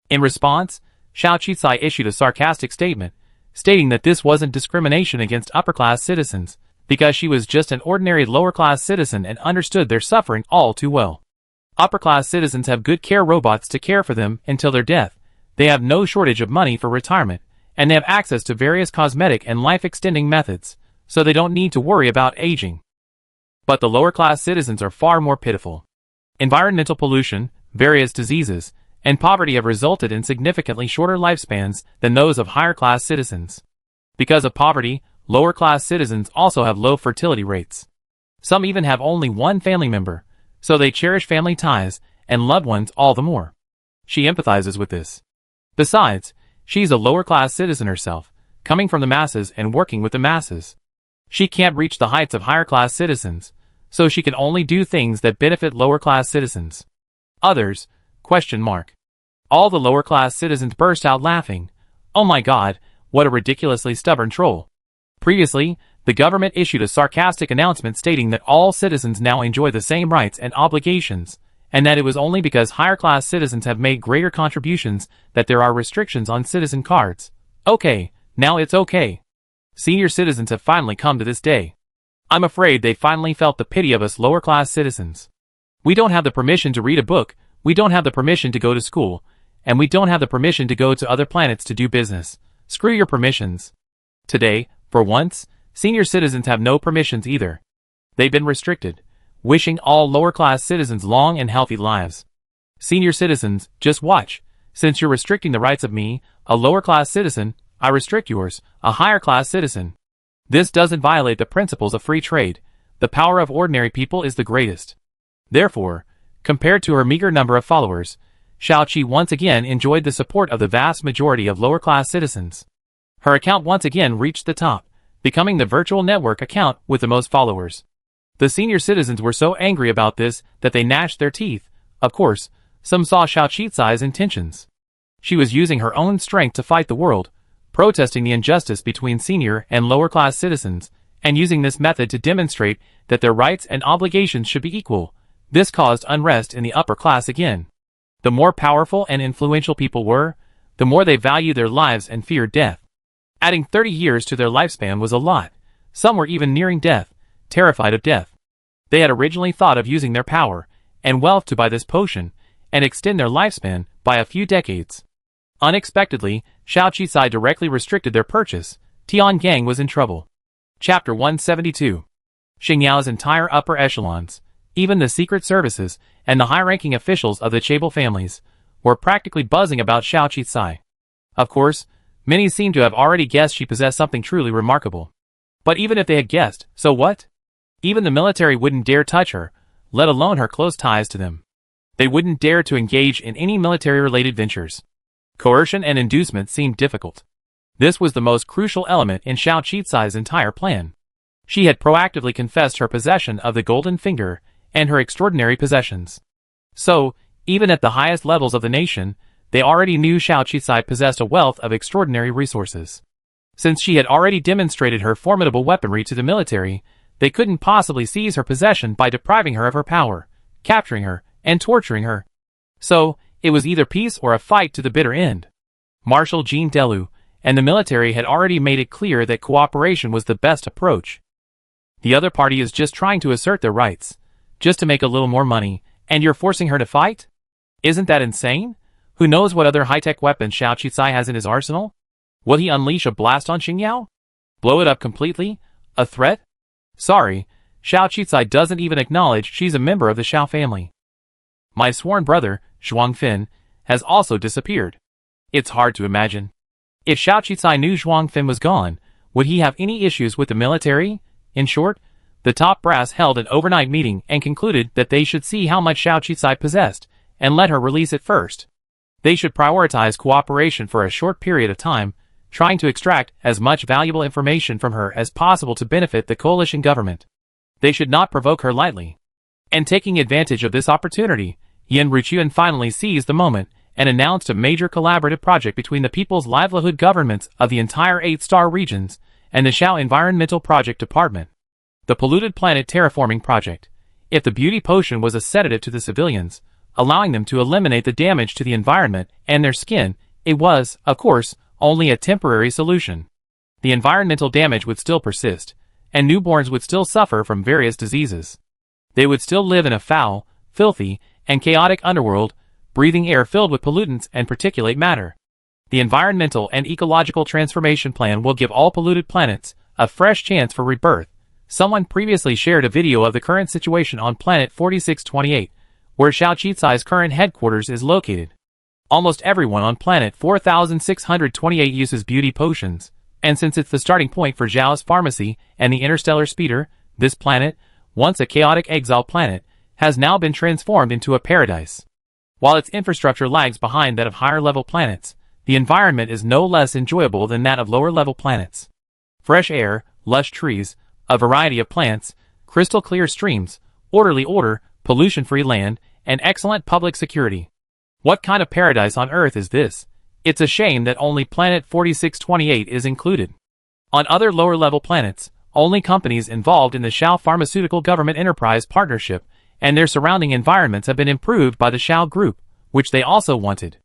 In response, Xiao Qizai issued a sarcastic statement, stating that this wasn't discrimination against upper-class citizens, because she was just an ordinary lower-class citizen and understood their suffering all too well. Upper-class citizens have good care robots to care for them until their death. They have no shortage of money for retirement, and they have access to various cosmetic and life-extending methods, so they don't need to worry about aging. But the lower-class citizens are far more pitiful. Environmental pollution, various diseases, and poverty have resulted in significantly shorter lifespans than those of higher-class citizens. Because of poverty, lower-class citizens also have low fertility rates. Some even have only one family member, so they cherish family ties and loved ones all the more. She empathizes with this. Besides, she's a lower-class citizen herself, coming from the masses and working with the masses. She can't reach the heights of higher-class citizens, so she can only do things that benefit lower-class citizens. Others, ? All the lower-class citizens burst out laughing. Oh my god, what a ridiculously stubborn troll. Previously, the government issued a sarcastic announcement stating that all citizens now enjoy the same rights and obligations, and that it was only because higher-class citizens have made greater contributions that there are restrictions on citizen cards. Okay, now it's okay. Senior citizens have finally come to this day. I'm afraid they finally felt the pity of us lower-class citizens. We don't have the permission to read a book, we don't have the permission to go to school, and we don't have the permission to go to other planets to do business. Screw your permissions. Today, for once, senior citizens have no permissions either. They've been restricted, wishing all lower-class citizens long and healthy lives. Senior citizens, just watch. Since you're restricting the rights of me, a lower-class citizen, I restrict yours, a higher-class citizen. This doesn't violate the principles of free trade. The power of ordinary people is the greatest. Therefore, compared to her meager number of followers, Xiao Qi once again enjoyed the support of the vast majority of lower-class citizens. Her account once again reached the top, becoming the virtual network account with the most followers. The senior citizens were so angry about this that they gnashed their teeth. Of course, some saw Xiao Qizai's intentions. She was using her own strength to fight the world, protesting the injustice between senior and lower-class citizens, and using this method to demonstrate that their rights and obligations should be equal. This caused unrest in the upper class again. The more powerful and influential people were, the more they valued their lives and feared death. Adding 30 years to their lifespan was a lot. Some were even nearing death, terrified of death. They had originally thought of using their power and wealth to buy this potion and extend their lifespan by a few decades. Unexpectedly, Xiao Qizai directly restricted their purchase. Tian Gang was in trouble. Chapter 172. Xingyao's entire upper echelons, even the secret services and the high-ranking officials of the Chaebol families, were practically buzzing about Xiao Qizai. Of course, many seemed to have already guessed she possessed something truly remarkable. But even if they had guessed, so what? Even the military wouldn't dare touch her, let alone her close ties to them. They wouldn't dare to engage in any military-related ventures. Coercion and inducement seemed difficult. This was the most crucial element in Xiao Qizai's entire plan. She had proactively confessed her possession of the golden finger and her extraordinary possessions. So, even at the highest levels of the nation, they already knew Xiao Qizai possessed a wealth of extraordinary resources. Since she had already demonstrated her formidable weaponry to the military, they couldn't possibly seize her possession by depriving her of her power, capturing her, and torturing her. So, it was either peace or a fight to the bitter end. Marshal Jean Delu and the military had already made it clear that cooperation was the best approach. The other party is just trying to assert their rights, just to make a little more money, And you're forcing her to fight? Isn't that insane? Who knows what other high-tech weapons Xiao Qicai has in his arsenal? Will he unleash a blast on Xingyao? Blow it up completely? A threat? Sorry, Xiao Qicai doesn't even acknowledge she's a member of the Xiao family. My sworn brother, Zhuang Fin, has also disappeared. It's hard to imagine. If Xiao Qicai knew Zhuang Fin was gone, would he have any issues with the military? In short, the top brass held an overnight meeting and concluded that they should see how much Xiao Qicai possessed, and let her release it first. They should prioritize cooperation for a short period of time, trying to extract as much valuable information from her as possible to benefit the coalition government. They should not provoke her lightly. And taking advantage of this opportunity, Yan Ruqian finally seized the moment and announced a major collaborative project between the People's Livelihood governments of the entire 8-star regions and the Xiao Environmental Project Department. The Polluted Planet Terraforming Project. If the beauty potion was a sedative to the civilians, allowing them to eliminate the damage to the environment and their skin, it was, of course, only a temporary solution. The environmental damage would still persist, and newborns would still suffer from various diseases. They would still live in a foul, filthy, and chaotic underworld, breathing air filled with pollutants and particulate matter. The environmental and ecological transformation plan will give all polluted planets a fresh chance for rebirth. Someone previously shared a video of the current situation on planet 4628, where Xiao Qicai's current headquarters is located. Almost everyone on planet 4628 uses beauty potions, and since it's the starting point for Zhao's pharmacy and the interstellar speeder, this planet, once a chaotic exile planet, has now been transformed into a paradise. While its infrastructure lags behind that of higher-level planets, the environment is no less enjoyable than that of lower-level planets. Fresh air, lush trees, a variety of plants, crystal-clear streams, orderly order, pollution-free land, and excellent public security. What kind of paradise on Earth is this? It's a shame that only planet 4628 is included. On other lower-level planets, only companies involved in the Xiao Pharmaceutical Government Enterprise Partnership and their surrounding environments have been improved by the Xiao Group, which they also wanted.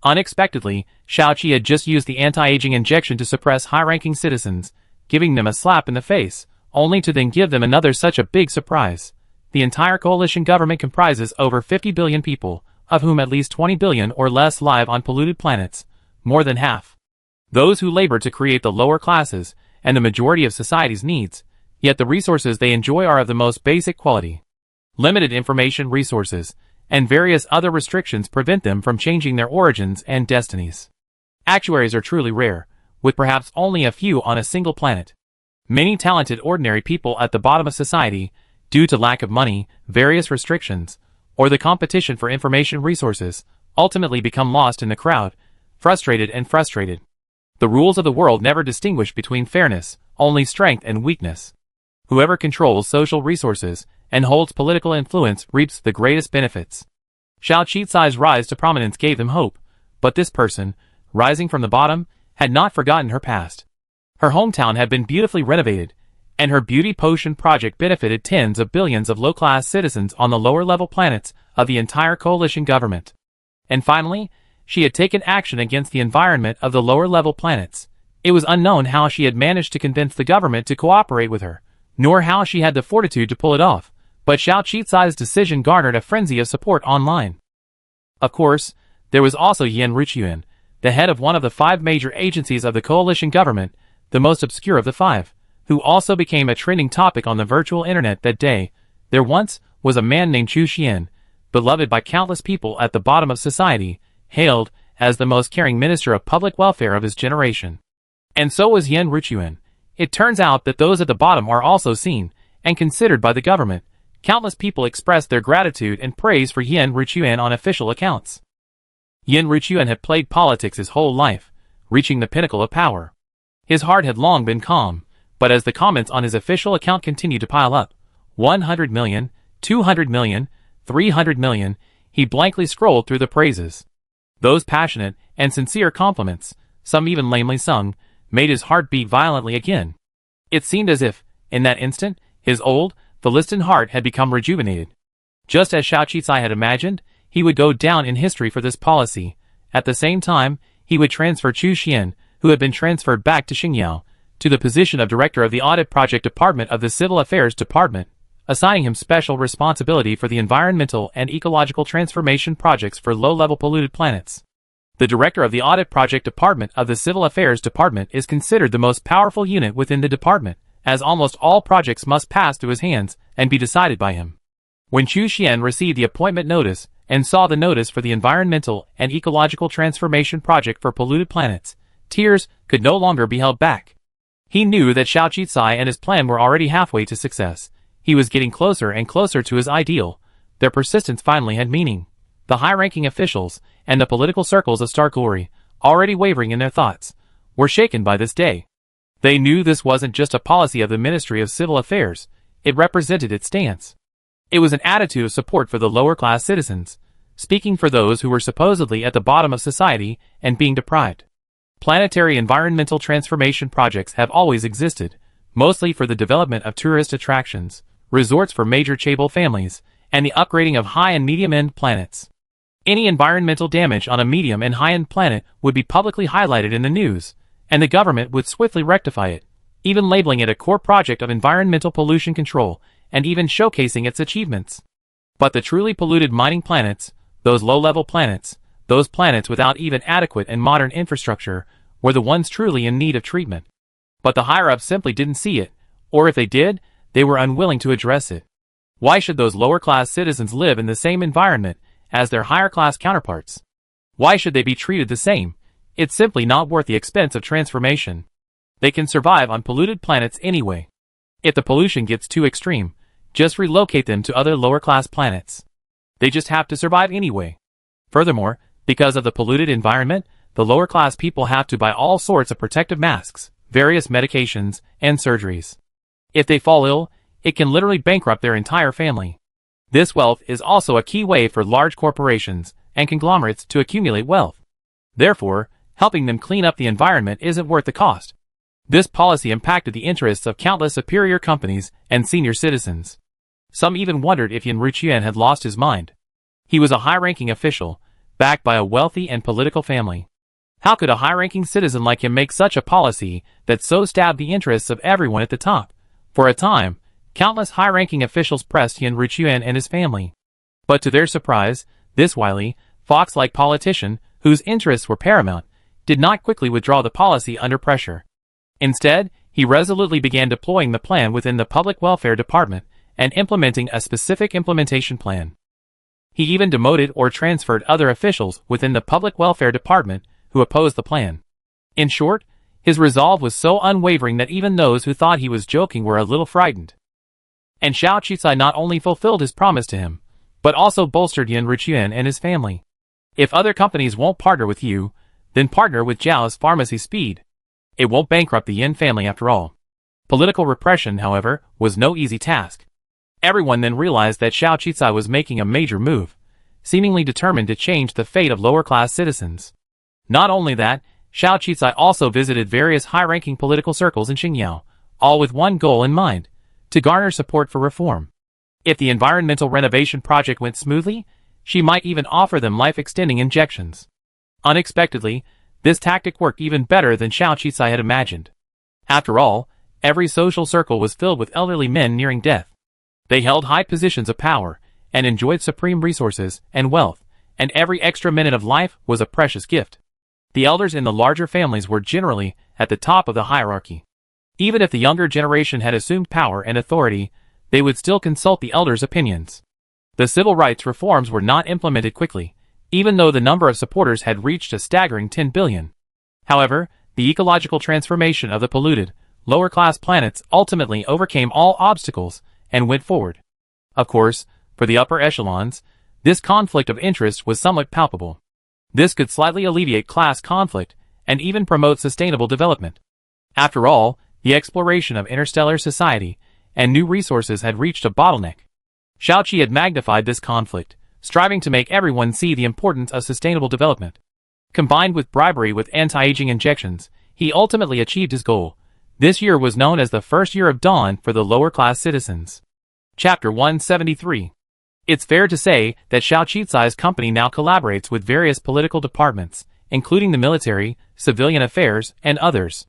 Unexpectedly, Xiao Qi had just used the anti-aging injection to suppress high-ranking citizens, giving them a slap in the face, only to then give them another such a big surprise. The entire coalition government comprises over 50 billion people, of whom at least 20 billion or less live on polluted planets, more than half. Those who labor to create the lower classes and the majority of society's needs, yet the resources they enjoy are of the most basic quality. Limited information resources, and various other restrictions prevent them from changing their origins and destinies. Actuaries are truly rare, with perhaps only a few on a single planet. Many talented ordinary people at the bottom of society, due to lack of money, various restrictions, or the competition for information resources, ultimately become lost in the crowd, frustrated. The rules of the world never distinguish between fairness, only strength and weakness. Whoever controls social resources and holds political influence reaps the greatest benefits. Xiao Qicai's rise to prominence gave them hope, but this person, rising from the bottom, had not forgotten her past. Her hometown had been beautifully renovated, and her beauty potion project benefited tens of billions of low-class citizens on the lower-level planets of the entire coalition government. And finally, she had taken action against the environment of the lower-level planets. It was unknown how she had managed to convince the government to cooperate with her, nor how she had the fortitude to pull it off, but Xiao Qicai's decision garnered a frenzy of support online. Of course, there was also Yan Ruqian, the head of one of the 5 major agencies of the coalition government, the most obscure of the 5, who also became a trending topic on the virtual internet that day. There once was a man named Chu Xian, beloved by countless people at the bottom of society, hailed as the most caring minister of public welfare of his generation. And so was Yan Ruqian. It turns out that those at the bottom are also seen and considered by the government. Countless people expressed their gratitude and praise for Yan Ruqian on official accounts. Yan Ruqian had played politics his whole life, reaching the pinnacle of power. His heart had long been calm, but as the comments on his official account continued to pile up, 100 million, 200 million, 300 million, he blankly scrolled through the praises. Those passionate and sincere compliments, some even lamely sung, made his heart beat violently again. It seemed as if, in that instant, his old, Philistine heart had become rejuvenated. Just as Xiao Qicai had imagined, he would go down in history for this policy. At the same time, he would transfer Chu Xian, who had been transferred back to Xingyao, to the position of director of the Audit Project Department of the Civil Affairs Department, assigning him special responsibility for the environmental and ecological transformation projects for low-level polluted planets. The director of the Audit Project Department of the Civil Affairs Department is considered the most powerful unit within the department, as almost all projects must pass through his hands and be decided by him. When Chu Xian received the appointment notice and saw the notice for the environmental and ecological transformation project for polluted planets, tears could no longer be held back. He knew that Xiao Qicai and his plan were already halfway to success. He was getting closer and closer to his ideal. Their persistence finally had meaning. The high-ranking officials and the political circles of Star Glory, already wavering in their thoughts, were shaken by this day. They knew this wasn't just a policy of the Ministry of Civil Affairs, it represented its stance. It was an attitude of support for the lower-class citizens, speaking for those who were supposedly at the bottom of society and being deprived. Planetary environmental transformation projects have always existed, mostly for the development of tourist attractions, resorts for major chaebol families, and the upgrading of high- and medium-end planets. Any environmental damage on a medium and high-end planet would be publicly highlighted in the news, and the government would swiftly rectify it, even labeling it a core project of environmental pollution control, and even showcasing its achievements. But the truly polluted mining planets, those low-level planets, those planets without even adequate and modern infrastructure, were the ones truly in need of treatment. But the higher-ups simply didn't see it, or if they did, they were unwilling to address it. Why should those lower-class citizens live in the same environment as their higher-class counterparts? Why should they be treated the same? It's simply not worth the expense of transformation. They can survive on polluted planets anyway. If the pollution gets too extreme, just relocate them to other lower-class planets. They just have to survive anyway. Furthermore, because of the polluted environment, the lower-class people have to buy all sorts of protective masks, various medications, and surgeries. If they fall ill, it can literally bankrupt their entire family. This wealth is also a key way for large corporations and conglomerates to accumulate wealth. Therefore, helping them clean up the environment isn't worth the cost. This policy impacted the interests of countless superior companies and senior citizens. Some even wondered if Yan Ruqian had lost his mind. He was a high-ranking official, backed by a wealthy and political family. How could a high-ranking citizen like him make such a policy that so stabbed the interests of everyone at the top? For a time, countless high-ranking officials pressed Yan Ruqian and his family. But to their surprise, this wily, fox-like politician, whose interests were paramount, did not quickly withdraw the policy under pressure. Instead, he resolutely began deploying the plan within the Public Welfare Department and implementing a specific implementation plan. He even demoted or transferred other officials within the Public Welfare Department who opposed the plan. In short, his resolve was so unwavering that even those who thought he was joking were a little frightened. And Xiao Qicai not only fulfilled his promise to him, but also bolstered Yan Ruqian and his family. If other companies won't partner with you, then partner with Zhao's Pharmacy Speed. It won't bankrupt the Yan family after all. Political repression, however, was no easy task. Everyone then realized that Xiao Qicai was making a major move, seemingly determined to change the fate of lower-class citizens. Not only that, Xiao Qicai also visited various high-ranking political circles in Xingyao, all with one goal in mind: to garner support for reform. If the environmental renovation project went smoothly, she might even offer them life-extending injections. Unexpectedly, this tactic worked even better than Xiao Qicai had imagined. After all, every social circle was filled with elderly men nearing death. They held high positions of power, and enjoyed supreme resources and wealth, and every extra minute of life was a precious gift. The elders in the larger families were generally at the top of the hierarchy. Even if the younger generation had assumed power and authority, they would still consult the elders' opinions. The civil rights reforms were not implemented quickly, even though the number of supporters had reached a staggering 10 billion. However, the ecological transformation of the polluted, lower-class planets ultimately overcame all obstacles and went forward. Of course, for the upper echelons, this conflict of interest was somewhat palpable. This could slightly alleviate class conflict and even promote sustainable development. After all, the exploration of interstellar society and new resources had reached a bottleneck. Xiaoqi had magnified this conflict, striving to make everyone see the importance of sustainable development. Combined with bribery with anti-aging injections, he ultimately achieved his goal. This year was known as the first year of dawn for the lower-class citizens. Chapter 173. It's fair to say that Xiao Qicai's company now collaborates with various political departments, including the military, civilian affairs, and others.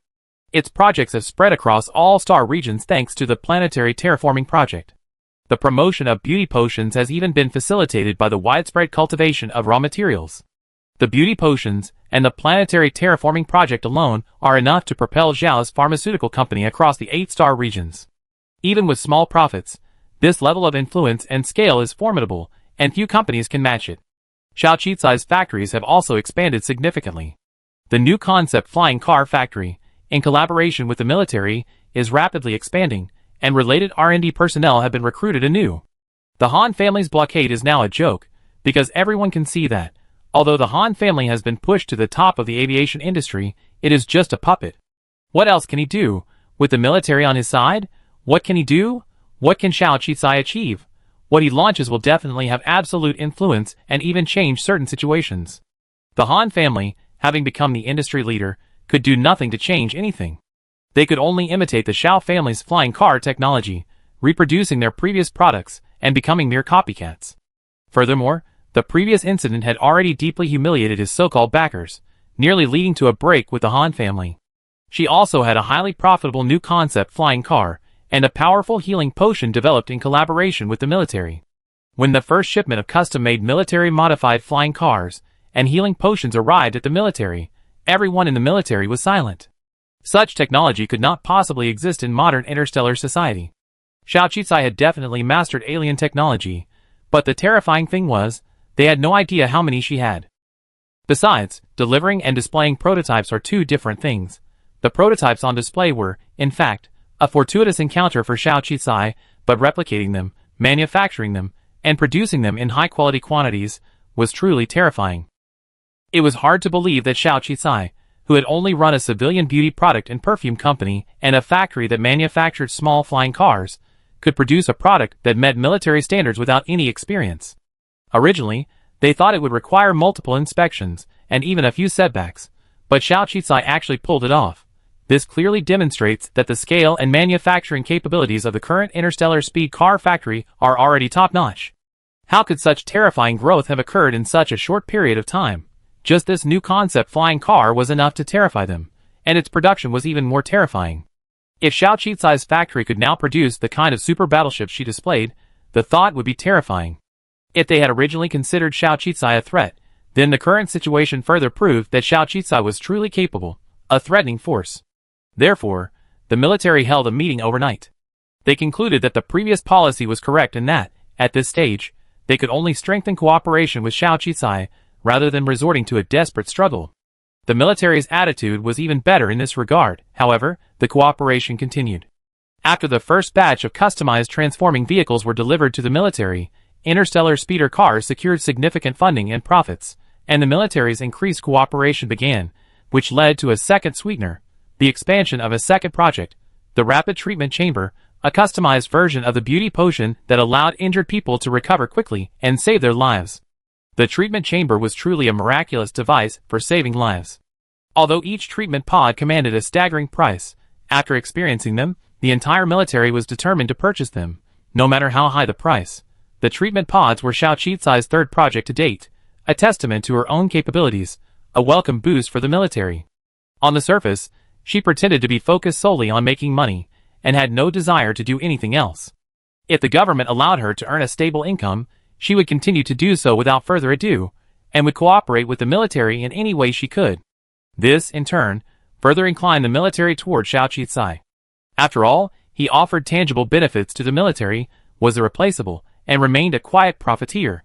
Its projects have spread across all star regions thanks to the planetary terraforming project. The promotion of beauty potions has even been facilitated by the widespread cultivation of raw materials. The beauty potions and the planetary terraforming project alone are enough to propel Zhao's pharmaceutical company across the 8-star regions. Even with small profits, this level of influence and scale is formidable, and few companies can match it. Xiao Qicai's factories have also expanded significantly. The new concept flying car factory, in collaboration with the military, is rapidly expanding, and related R&D personnel have been recruited anew. The Han family's blockade is now a joke, because everyone can see that, although the Han family has been pushed to the top of the aviation industry, it is just a puppet. What else can he do? With the military on his side? What can he do? What can Xiao Qicai achieve? What he launches will definitely have absolute influence and even change certain situations. The Han family, having become the industry leader, could do nothing to change anything. They could only imitate the Xiao family's flying car technology, reproducing their previous products and becoming mere copycats. Furthermore, the previous incident had already deeply humiliated his so-called backers, nearly leading to a break with the Han family. She also had a highly profitable new concept flying car, and a powerful healing potion developed in collaboration with the military. When the first shipment of custom-made military-modified flying cars and healing potions arrived at the military, everyone in the military was silent. Such technology could not possibly exist in modern interstellar society. Xiao Qicai had definitely mastered alien technology, but the terrifying thing was, they had no idea how many she had. Besides, delivering and displaying prototypes are two different things. The prototypes on display were, in fact, a fortuitous encounter for Xiao Qicai, but replicating them, manufacturing them, and producing them in high-quality quantities was truly terrifying. It was hard to believe that Xiao Qicai, who had only run a civilian beauty product and perfume company and a factory that manufactured small flying cars, could produce a product that met military standards without any experience. Originally, they thought it would require multiple inspections and even a few setbacks, but Xiao Qicai actually pulled it off. This clearly demonstrates that the scale and manufacturing capabilities of the current interstellar speed car factory are already top-notch. How could such terrifying growth have occurred in such a short period of time? Just this new concept flying car was enough to terrify them, and its production was even more terrifying. If Xiao Qicai's factory could now produce the kind of super battleships she displayed, the thought would be terrifying. If they had originally considered Xiao Qicai a threat, then the current situation further proved that Xiao Qicai was truly capable, a threatening force. Therefore, the military held a meeting overnight. They concluded that the previous policy was correct and that, at this stage, they could only strengthen cooperation with Xiao Qicai rather than resorting to a desperate struggle. The military's attitude was even better in this regard. However, the cooperation continued. After the first batch of customized transforming vehicles were delivered to the military, interstellar speeder cars secured significant funding and profits, and the military's increased cooperation began, which led to a second sweetener, the expansion of a second project, the rapid treatment chamber, a customized version of the beauty potion that allowed injured people to recover quickly and save their lives. The treatment chamber was truly a miraculous device for saving lives. Although each treatment pod commanded a staggering price, after experiencing them, the entire military was determined to purchase them, no matter how high the price. The treatment pods were Xiao Qicai's third project to date, a testament to her own capabilities, a welcome boost for the military. On the surface, she pretended to be focused solely on making money, and had no desire to do anything else. If the government allowed her to earn a stable income, she would continue to do so without further ado, and would cooperate with the military in any way she could. This, in turn, further inclined the military toward Xiao Qicai. After all, he offered tangible benefits to the military, was irreplaceable, and remained a quiet profiteer.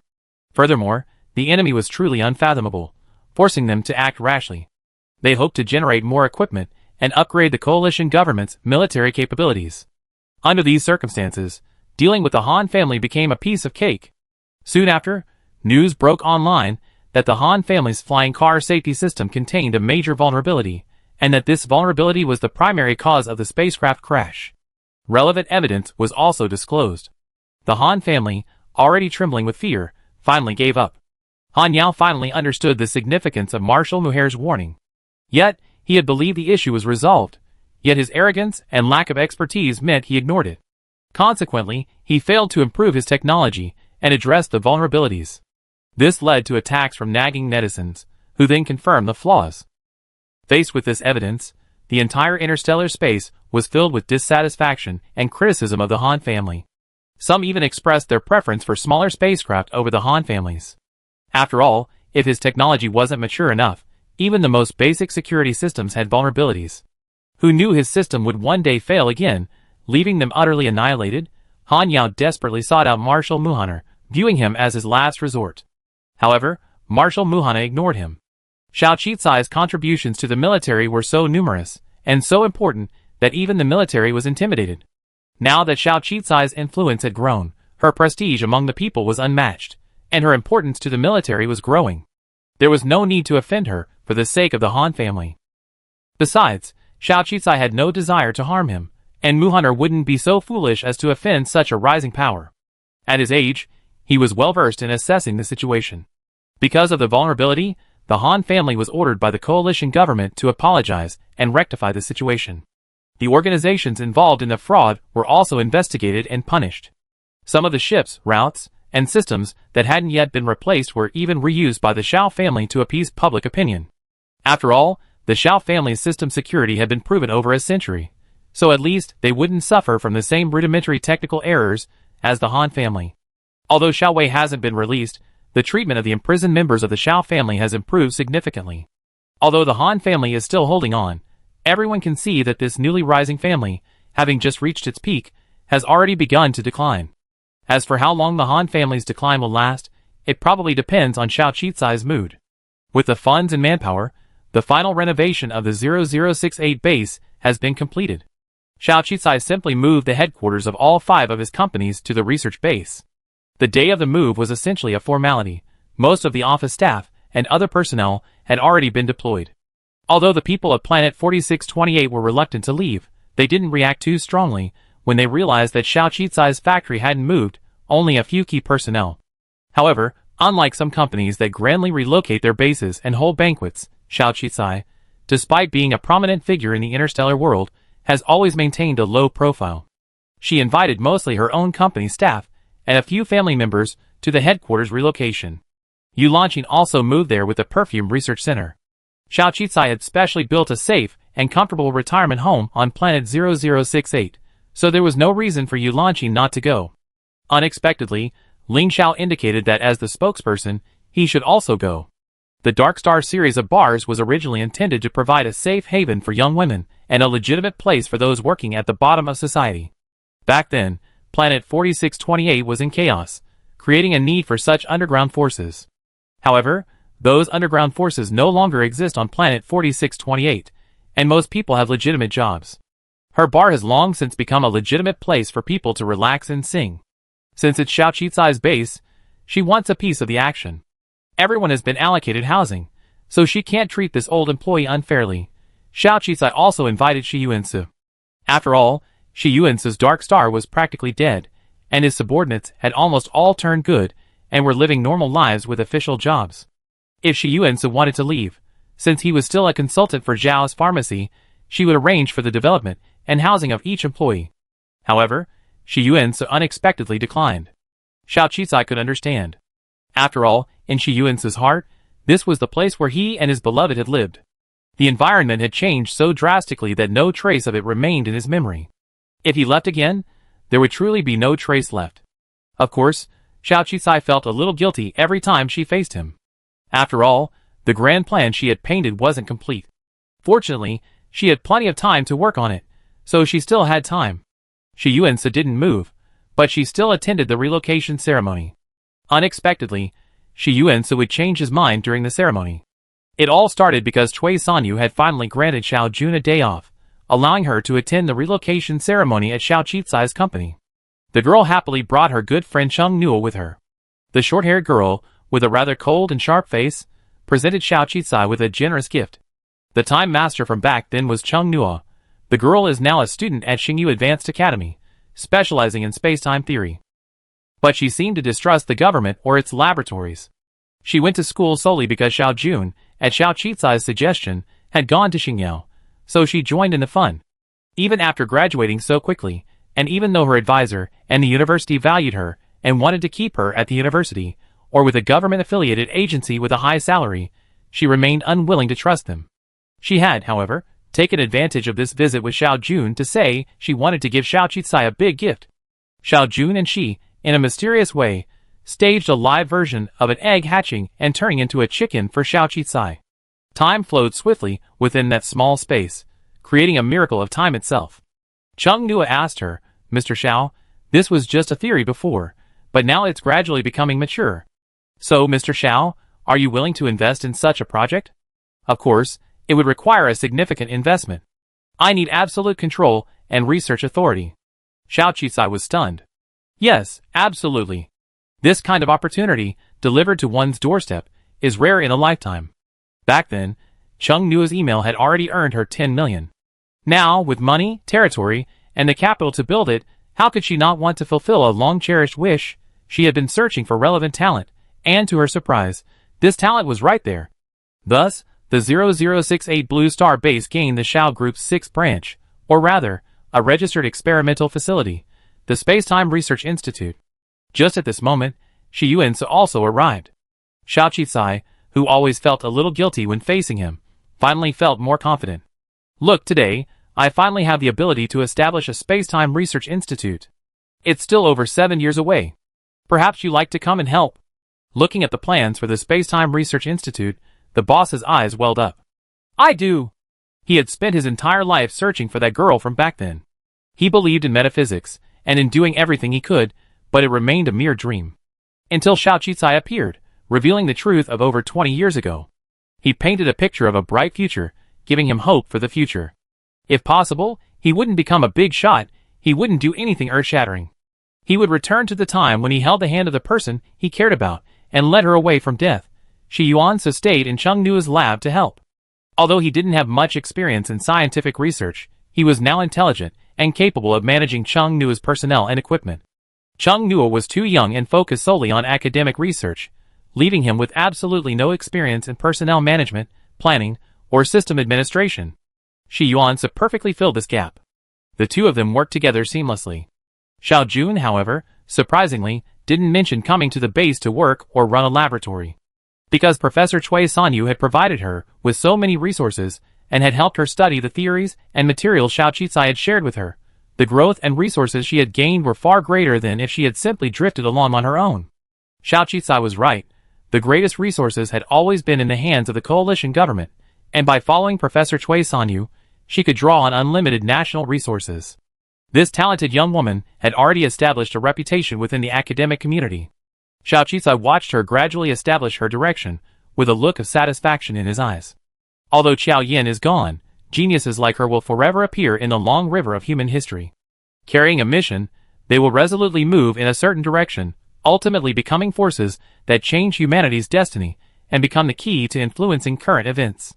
Furthermore, the enemy was truly unfathomable, forcing them to act rashly. They hoped to generate more equipment and upgrade the coalition government's military capabilities. Under these circumstances, dealing with the Han family became a piece of cake. Soon after, news broke online that the Han family's flying car safety system contained a major vulnerability, and that this vulnerability was the primary cause of the spacecraft crash. Relevant evidence was also disclosed. The Han family, already trembling with fear, finally gave up. Han Yao finally understood the significance of Marshal Muher's warning. Yet, he had believed the issue was resolved, yet his arrogance and lack of expertise meant he ignored it. Consequently, he failed to improve his technology and address the vulnerabilities. This led to attacks from nagging netizens, who then confirmed the flaws. Faced with this evidence, the entire interstellar space was filled with dissatisfaction and criticism of the Han family. Some even expressed their preference for smaller spacecraft over the Han families. After all, if his technology wasn't mature enough, even the most basic security systems had vulnerabilities. Who knew his system would one day fail again, leaving them utterly annihilated? Han Yao desperately sought out Marshal Muhaner, viewing him as his last resort. However, Marshal Muhaner ignored him. Xiao Qizai's contributions to the military were so numerous, and so important, that even the military was intimidated. Now that Xiao Qizai's influence had grown, her prestige among the people was unmatched, and her importance to the military was growing. There was no need to offend her for the sake of the Han family. Besides, Xiao Qizai had no desire to harm him, and Muhaner wouldn't be so foolish as to offend such a rising power. At his age, he was well versed in assessing the situation. Because of the vulnerability, the Han family was ordered by the coalition government to apologize and rectify the situation. The organizations involved in the fraud were also investigated and punished. Some of the ships, routes, and systems that hadn't yet been replaced were even reused by the Xiao family to appease public opinion. After all, the Xiao family's system security had been proven over a century, so at least they wouldn't suffer from the same rudimentary technical errors as the Han family. Although Xiao Wei hasn't been released, the treatment of the imprisoned members of the Xiao family has improved significantly. Although the Han family is still holding on, everyone can see that this newly rising family, having just reached its peak, has already begun to decline. As for how long the Han family's decline will last, it probably depends on Xiao Qizai's mood. With the funds and manpower, the final renovation of the 0068 base has been completed. Xiao Qizai simply moved the headquarters of all 5 of his companies to the research base. The day of the move was essentially a formality. Most of the office staff and other personnel had already been deployed. Although the people of Planet 4628 were reluctant to leave, they didn't react too strongly when they realized that Xiao Qizai's factory hadn't moved only a few key personnel. However, unlike some companies that grandly relocate their bases and hold banquets, Xiao Qizai, despite being a prominent figure in the interstellar world, has always maintained a low profile. She invited mostly her own company staff and a few family members to the headquarters relocation. Yu Lanqing also moved there with the Perfume Research Center. Xiao Qizai had specially built a safe and comfortable retirement home on planet 0068, so there was no reason for Yu Lanqing not to go. Unexpectedly, Ling Xiao indicated that as the spokesperson, he should also go. The Dark Star series of bars was originally intended to provide a safe haven for young women and a legitimate place for those working at the bottom of society. Back then, Planet 4628 was in chaos, creating a need for such underground forces. However, those underground forces no longer exist on Planet 4628, and most people have legitimate jobs. Her bar has long since become a legitimate place for people to relax and sing. Since it's Xiao Qizai's base, she wants a piece of the action. Everyone has been allocated housing, so she can't treat this old employee unfairly. Xiao Qizai also invited Shi Yuansi. After all, Shi Yuansi's Dark Star was practically dead, and his subordinates had almost all turned good and were living normal lives with official jobs. If Shi Yuansi wanted to leave, since he was still a consultant for Zhao's pharmacy, she would arrange for the development and housing of each employee. However, Shi Yuansi unexpectedly declined. Xiao Qizai could understand. After all, in Shi Yuansi's heart, this was the place where he and his beloved had lived. The environment had changed so drastically that no trace of it remained in his memory. If he left again, there would truly be no trace left. Of course, Xiao Qizai felt a little guilty every time she faced him. After all, the grand plan she had painted wasn't complete. Fortunately, she had plenty of time to work on it, so she still had time. Shi Yuansi didn't move, but she still attended the relocation ceremony. Unexpectedly, Shi Yuansi would change his mind during the ceremony. It all started because Cui Sanyu had finally granted Xiao Jun a day off, allowing her to attend the relocation ceremony at Xiao Qizai's company. The girl happily brought her good friend Cheng Newell with her. The short-haired girl, with a rather cold and sharp face, presented Xiao Qizai with a generous gift. The time master from back then was Cheng Newell. The girl is now a student at Xingyu Advanced Academy, specializing in space-time theory. But she seemed to distrust the government or its laboratories. She went to school solely because Xiao Jun, at Xiao Qizai's suggestion, had gone to Xingyao, so she joined in the fun. Even after graduating so quickly, and even though her advisor and the university valued her and wanted to keep her at the university, or with a government-affiliated agency with a high salary, she remained unwilling to trust them. She had, however, taken advantage of this visit with Xiao Jun to say she wanted to give Xiao Qizai a big gift. Xiao Jun and she, in a mysterious way, staged a live version of an egg hatching and turning into a chicken for Xiao Qicai. Time flowed swiftly within that small space, creating a miracle of time itself. Cheng Nua asked her, Mr. Xiao, this was just a theory before, but now it's gradually becoming mature. So, Mr. Xiao, are you willing to invest in such a project? Of course, it would require a significant investment. I need absolute control and research authority. Xiao Qicai was stunned. Yes, absolutely. This kind of opportunity, delivered to one's doorstep, is rare in a lifetime. Back then, Cheng Nua's email had already earned her 10 million. Now, with money, territory, and the capital to build it, how could she not want to fulfill a long-cherished wish? She had been searching for relevant talent, and to her surprise, this talent was right there. Thus, the 0068 Blue Star base gained the Xiao Group's 6th branch, or rather, a registered experimental facility, the Space-Time Research Institute. Just at this moment, Shi Yuan also arrived. Xiao Qicai, who always felt a little guilty when facing him, finally felt more confident. Look, today, I finally have the ability to establish a Space-Time Research Institute. It's still over 7 years away. Perhaps you'd like to come and help. Looking at the plans for the Space-Time Research Institute, the boss's eyes welled up. I do. He had spent his entire life searching for that girl from back then. He believed in metaphysics, and in doing everything he could, but it remained a mere dream. Until Xiao Qicai appeared, revealing the truth of over 20 years ago. He painted a picture of a bright future, giving him hope for the future. If possible, he wouldn't become a big shot, he wouldn't do anything earth-shattering. He would return to the time when he held the hand of the person he cared about, and led her away from death. Shi Yuan stayed in Cheng Nua's lab to help. Although he didn't have much experience in scientific research, he was now intelligent and capable of managing Cheng Nua's personnel and equipment. Cheng Nua was too young and focused solely on academic research, leaving him with absolutely no experience in personnel management, planning, or system administration. Shi Yuan perfectly filled this gap. The two of them worked together seamlessly. Xiao Jun, however, surprisingly, didn't mention coming to the base to work or run a laboratory. Because Professor Cui Sanyu had provided her with so many resources and had helped her study the theories and materials Xiao Qicai had shared with her, the growth and resources she had gained were far greater than if she had simply drifted along on her own. Xiao Qicai was right. The greatest resources had always been in the hands of the coalition government, and by following Professor Cui Sanyu, she could draw on unlimited national resources. This talented young woman had already established a reputation within the academic community. Xiao Qicai watched her gradually establish her direction, with a look of satisfaction in his eyes. Although Qiao Yin is gone, geniuses like her will forever appear in the long river of human history. Carrying a mission, they will resolutely move in a certain direction, ultimately becoming forces that change humanity's destiny and become the key to influencing current events.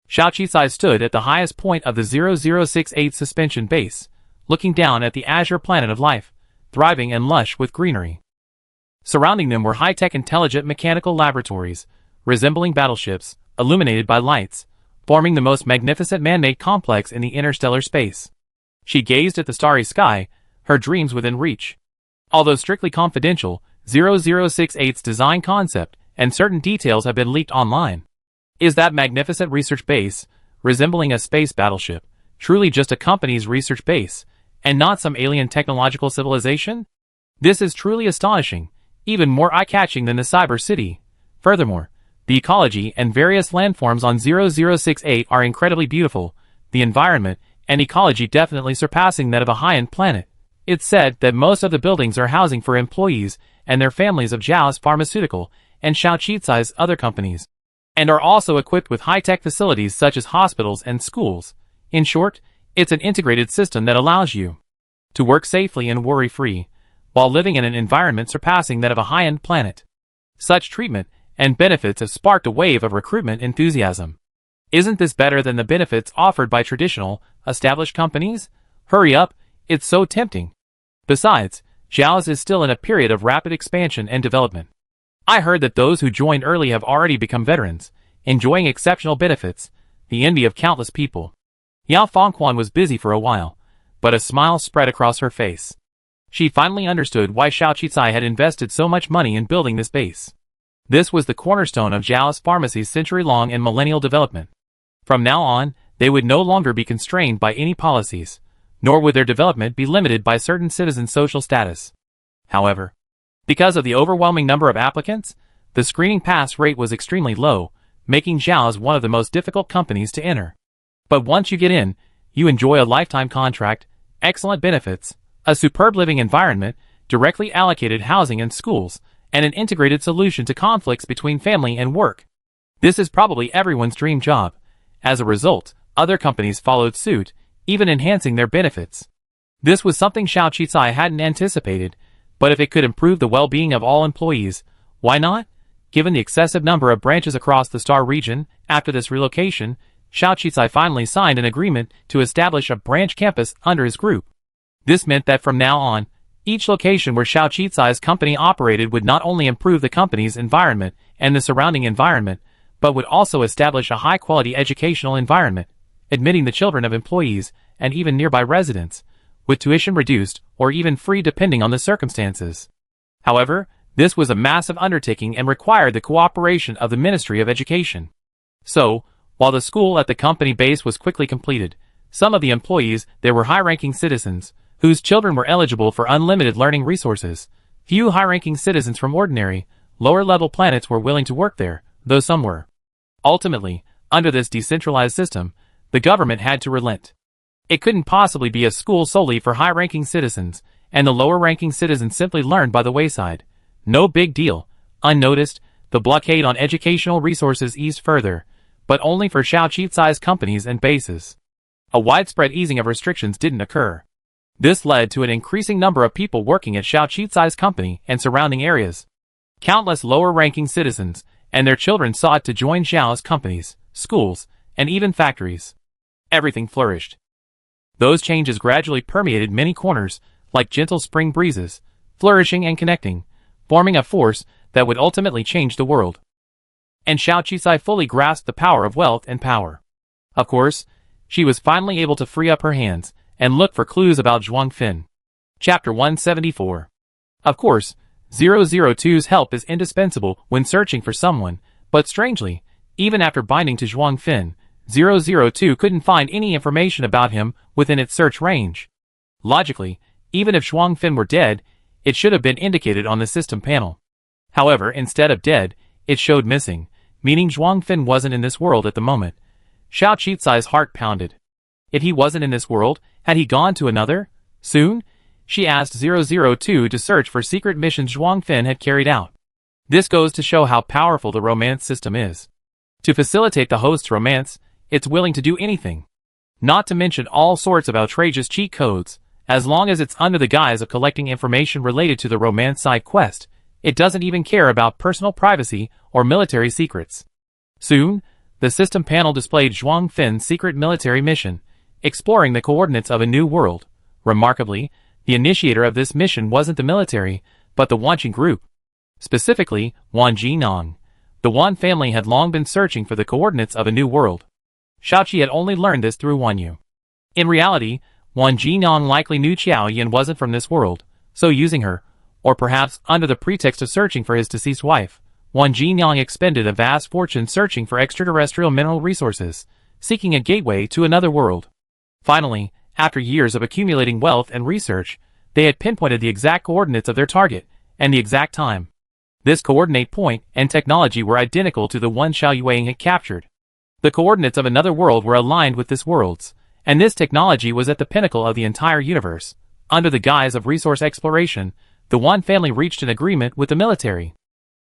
Xiao Qicai stood at the highest point of the 0068 suspension base, looking down at the azure planet of life, thriving and lush with greenery. Surrounding them were high-tech intelligent mechanical laboratories, resembling battleships, illuminated by lights, forming the most magnificent man-made complex in the interstellar space. She gazed at the starry sky, her dreams within reach. Although strictly confidential, 0068's design concept and certain details have been leaked online. Is that magnificent research base, resembling a space battleship, truly just a company's research base, and not some alien technological civilization? This is truly astonishing, even more eye-catching than the Cyber City. Furthermore, the ecology and various landforms on 0068 are incredibly beautiful, the environment and ecology definitely surpassing that of a high-end planet. It's said that most of the buildings are housing for employees and their families of Zhao's pharmaceutical and Xiao Qicai's other companies, and are also equipped with high-tech facilities such as hospitals and schools. In short, it's an integrated system that allows you to work safely and worry-free, while living in an environment surpassing that of a high-end planet. Such treatment and benefits have sparked a wave of recruitment enthusiasm. Isn't this better than the benefits offered by traditional, established companies? Hurry up, it's so tempting. Besides, Zhao's is still in a period of rapid expansion and development. I heard that those who joined early have already become veterans, enjoying exceptional benefits, the envy of countless people. Yao Fengquan was busy for a while, but a smile spread across her face. She finally understood why Xiao Qicai had invested so much money in building this base. This was the cornerstone of Zhao's pharmacy's century-long and millennial development. From now on, they would no longer be constrained by any policies, nor would their development be limited by certain citizens' social status. However, because of the overwhelming number of applicants, the screening pass rate was extremely low, making Zhao's one of the most difficult companies to enter. But once you get in, you enjoy a lifetime contract, excellent benefits, a superb living environment, directly allocated housing and schools, and an integrated solution to conflicts between family and work. This is probably everyone's dream job. As a result, other companies followed suit, even enhancing their benefits. This was something Xiao Qicai hadn't anticipated, but if it could improve the well-being of all employees, why not? Given the excessive number of branches across the Star region, after this relocation, Xiao Qicai finally signed an agreement to establish a branch campus under his group. This meant that from now on, each location where Xiao Qicai's company operated would not only improve the company's environment and the surrounding environment, but would also establish a high-quality educational environment, admitting the children of employees and even nearby residents, with tuition reduced or even free depending on the circumstances. However, this was a massive undertaking and required the cooperation of the Ministry of Education. So, while the school at the company base was quickly completed, some of the employees there were high-ranking citizens, whose children were eligible for unlimited learning resources. Few high-ranking citizens from ordinary, lower-level planets were willing to work there, though some were. Ultimately, under this decentralized system, the government had to relent. It couldn't possibly be a school solely for high-ranking citizens, and the lower-ranking citizens simply learned by the wayside. No big deal. Unnoticed, the blockade on educational resources eased further, but only for Xiao Qicai's companies and bases. A widespread easing of restrictions didn't occur. This led to an increasing number of people working at Xiao Qicai's company and surrounding areas. Countless lower-ranking citizens and their children sought to join Zhao's companies, schools, and even factories. Everything flourished. Those changes gradually permeated many corners, like gentle spring breezes, flourishing and connecting, forming a force that would ultimately change the world. And Xiao Qicai fully grasped the power of wealth and power. Of course, she was finally able to free up her hands and look for clues about Zhuang Fin. Chapter 174. Of course, 002's help is indispensable when searching for someone, but strangely, even after binding to Zhuang Fin, 002 couldn't find any information about him within its search range. Logically, even if Zhuang Fin were dead, it should have been indicated on the system panel. However, instead of dead, it showed missing, meaning Zhuang Fin wasn't in this world at the moment. Xiao Qicai's heart pounded. If he wasn't in this world, had he gone to another? Soon? She asked 002 to search for secret missions Zhuang Fin had carried out. This goes to show how powerful the romance system is. To facilitate the host's romance, it's willing to do anything. Not to mention all sorts of outrageous cheat codes. As long as it's under the guise of collecting information related to the romance side quest, it doesn't even care about personal privacy or military secrets. Soon, the system panel displayed Zhuang Fin's secret military mission, exploring the coordinates of a new world. Remarkably, the initiator of this mission wasn't the military, but the Wanqing group. Specifically, Wan Jinong. The Wan family had long been searching for the coordinates of a new world. Shaoqi had only learned this through Wan Yu. In reality, Wan Jinong likely knew Qiao Yin wasn't from this world, so using her, or perhaps under the pretext of searching for his deceased wife, Wan Jinong expended a vast fortune searching for extraterrestrial mineral resources, seeking a gateway to another world. Finally, after years of accumulating wealth and research, they had pinpointed the exact coordinates of their target, and the exact time. This coordinate point and technology were identical to the one Xiao Yueying had captured. The coordinates of another world were aligned with this world's, and this technology was at the pinnacle of the entire universe. Under the guise of resource exploration, the Wan family reached an agreement with the military.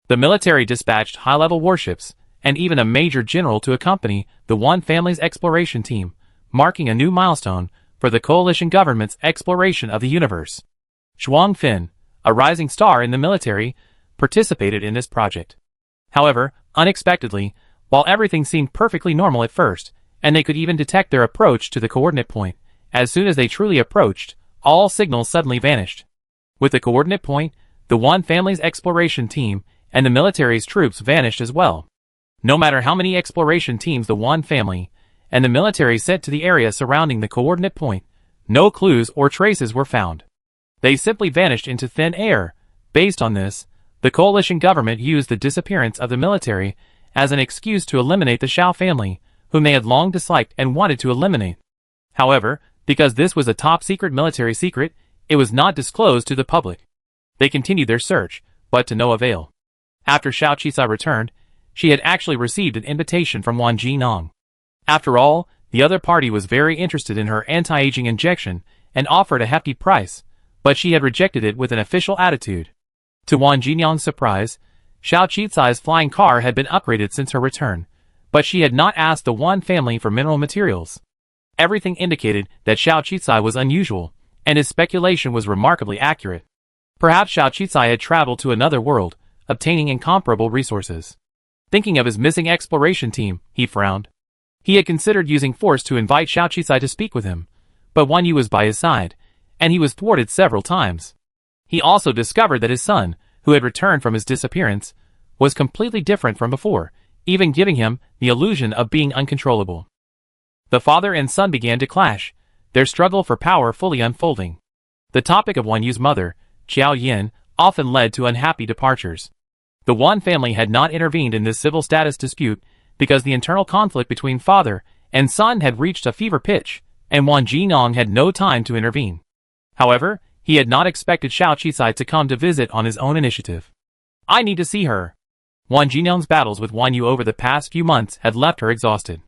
The military dispatched high-level warships, and even a major general to accompany the Wan family's exploration team, marking a new milestone for the coalition government's exploration of the universe. Zhuang Fin, a rising star in the military, participated in this project. However, unexpectedly, while everything seemed perfectly normal at first, and they could even detect their approach to the coordinate point, as soon as they truly approached, all signals suddenly vanished. With the coordinate point, the Wan family's exploration team and the military's troops vanished as well. No matter how many exploration teams the Wan family and the military sent to the area surrounding the coordinate point, no clues or traces were found. They simply vanished into thin air. Based on this, the coalition government used the disappearance of the military as an excuse to eliminate the Xiao family, whom they had long disliked and wanted to eliminate. However, Because this was a top-secret military secret, it was not disclosed to the public. They continued their search, but to no avail. After Xiao Qisai returned, she had actually received an invitation from Wan Jinong. After all, the other party was very interested in her anti-aging injection and offered a hefty price, but she had rejected it with an official attitude. To Wan Jinong's surprise, Xiao Qisai's flying car had been upgraded since her return, but she had not asked the Wan family for mineral materials. Everything indicated that Xiao Qisai was unusual, and his speculation was remarkably accurate. Perhaps Xiao Qisai had traveled to another world, obtaining incomparable resources. Thinking of his missing exploration team, he frowned. He had considered using force to invite Xiao Qisai to speak with him, but Wan Yu was by his side, and he was thwarted several times. He also discovered that his son, who had returned from his disappearance, was completely different from before, even giving him the illusion of being uncontrollable. The father and son began to clash, their struggle for power fully unfolding. The topic of Wan Yu's mother, Qiao Yin, often led to unhappy departures. The Wan family had not intervened in this civil status dispute because the internal conflict between father and son had reached a fever pitch, and Wan Jinong had no time to intervene. However, he had not expected Xiao Qisai to come to visit on his own initiative. I need to see her. Wan Jinong's battles with Wan Yu over the past few months had left her exhausted.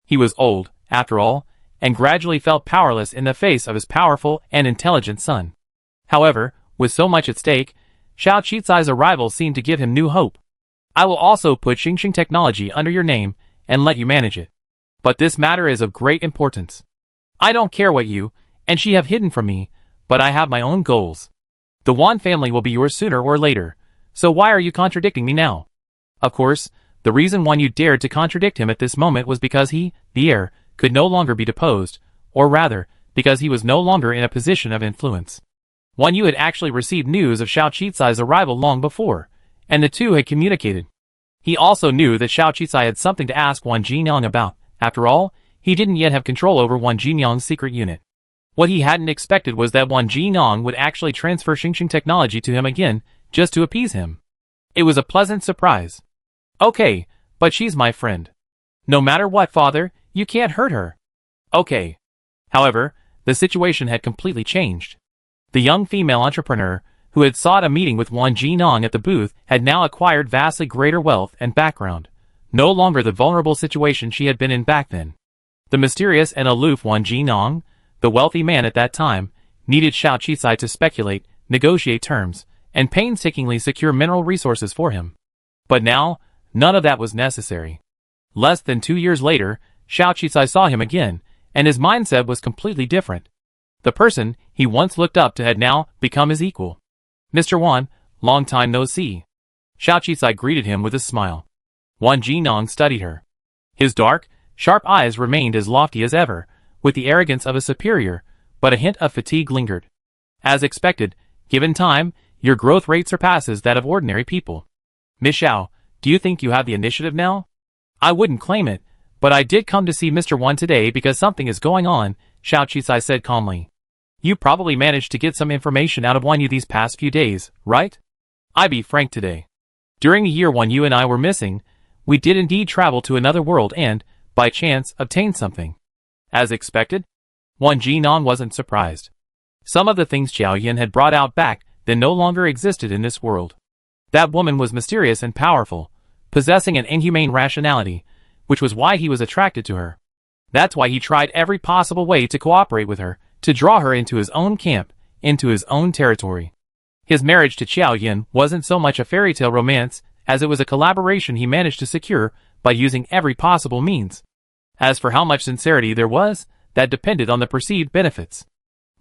He was old, after all, and gradually felt powerless in the face of his powerful and intelligent son. However, with so much at stake, Xiao Qisai's arrival seemed to give him new hope. I will also put Xingxing Technology under your name and let you manage it. But this matter is of great importance. I don't care what you and she have hidden from me, but I have my own goals. The Wan family will be yours sooner or later, so why are you contradicting me now? Of course, the reason Wan Yu dared to contradict him at this moment was because he, the heir, could no longer be deposed, or rather, because he was no longer in a position of influence. Wan Yu had actually received news of Xiao Qisai's arrival long before, and the two had communicated. He also knew that Xiao Qisai had something to ask Wan Jinong about. After all, he didn't yet have control over Wan Jinong's secret unit. What he hadn't expected was that Wan Jinong would actually transfer Xingxing Technology to him again, just to appease him. It was a pleasant surprise. Okay, but she's my friend. No matter what, father, you can't hurt her. Okay. However, the situation had completely changed. The young female entrepreneur, who had sought a meeting with Wan Jinong at the booth, had now acquired vastly greater wealth and background. No longer the vulnerable situation she had been in back then. The mysterious and aloof Wan Jinong, the wealthy man at that time, needed Xiao Qisai to speculate, negotiate terms, and painstakingly secure mineral resources for him. But now, none of that was necessary. Less than 2 years later, Xiao Qisai saw him again, and his mindset was completely different. The person he once looked up to had now become his equal. Mr. Wan, long time no see. Xiao Qisai greeted him with a smile. Wan Jinong studied her. His dark, sharp eyes remained as lofty as ever, with the arrogance of a superior, but a hint of fatigue lingered. As expected, given time, your growth rate surpasses that of ordinary people. Miss Xiao, do you think you have the initiative now? I wouldn't claim it, but I did come to see Mr. Wan today because something is going on, Xiao Qisai said calmly. You probably managed to get some information out of Wan Yu these past few days, right? I be frank today. During the year Wan Yu and I were missing, we did indeed travel to another world and, by chance, obtain something. As expected, Wan Jinong wasn't surprised. Some of the things Qiao Yin had brought out back then no longer existed in this world. That woman was mysterious and powerful, possessing an inhumane rationality, which was why he was attracted to her. That's why he tried every possible way to cooperate with her, to draw her into his own camp, into his own territory. His marriage to Qiao Yin wasn't so much a fairy tale romance as it was a collaboration he managed to secure by using every possible means. As for how much sincerity there was, that depended on the perceived benefits.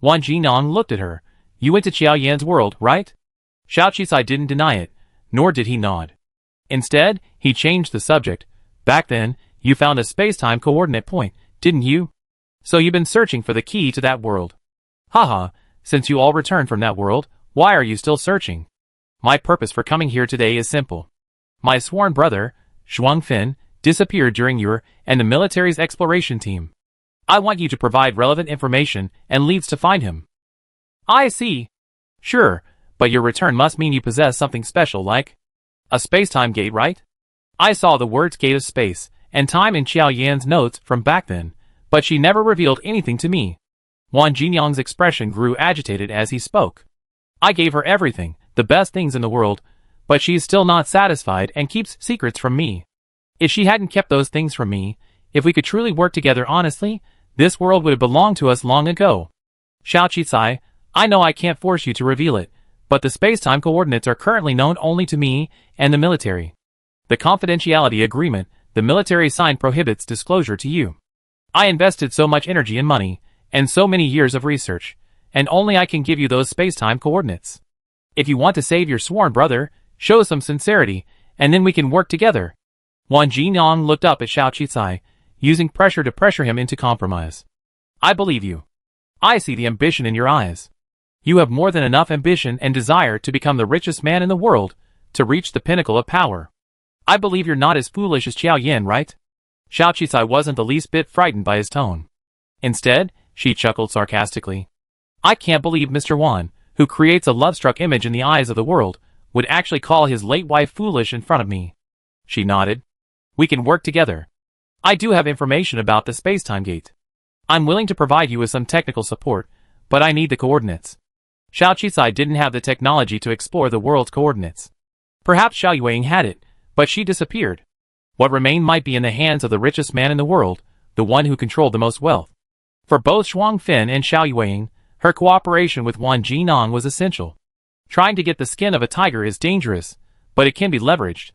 Wan Jinong looked at her. You went to Qiao Yan's world, right? Xiao Qisai didn't deny it, nor did he nod. Instead, he changed the subject. Back then, you found a space-time coordinate point, didn't you? So you've been searching for the key to that world. Haha, since you all returned from that world, why are you still searching? My purpose for coming here today is simple. My sworn brother, Zhuang Fin, disappeared during your and the military's exploration team. I want you to provide relevant information and leads to find him. I see. Sure, but your return must mean you possess something special like a space-time gate, right? I saw the words gate of space and time in Qiao Yan's notes from back then, but she never revealed anything to me. Wang Jinyang's expression grew agitated as he spoke. I gave her everything, the best things in the world, but she's still not satisfied and keeps secrets from me. If she hadn't kept those things from me, if we could truly work together honestly, this world would have belonged to us long ago. Xiao Qicai, I know I can't force you to reveal it, but the space-time coordinates are currently known only to me and the military. The confidentiality agreement the military signed prohibits disclosure to you. I invested so much energy and money, and so many years of research, and only I can give you those space-time coordinates. If you want to save your sworn brother, show some sincerity, and then we can work together. Wang Jinyang looked up at Xiao Qicai, using pressure to pressure him into compromise. I believe you. I see the ambition in your eyes. You have more than enough ambition and desire to become the richest man in the world, to reach the pinnacle of power. I believe you're not as foolish as Qiao Yin, right? Xiao Qicai wasn't the least bit frightened by his tone. Instead, she chuckled sarcastically. I can't believe Mr. Wan, who creates a love-struck image in the eyes of the world, would actually call his late wife foolish in front of me. She nodded. We can work together. I do have information about the space-time gate. I'm willing to provide you with some technical support, but I need the coordinates. Xiao Qicai didn't have the technology to explore the world's coordinates. Perhaps Xiao Yueying had it, but she disappeared. What remained might be in the hands of the richest man in the world, the one who controlled the most wealth. For both Shuang Fin and Xiao Yueying, her cooperation with Wang Jinyang was essential. Trying to get the skin of a tiger is dangerous, but it can be leveraged.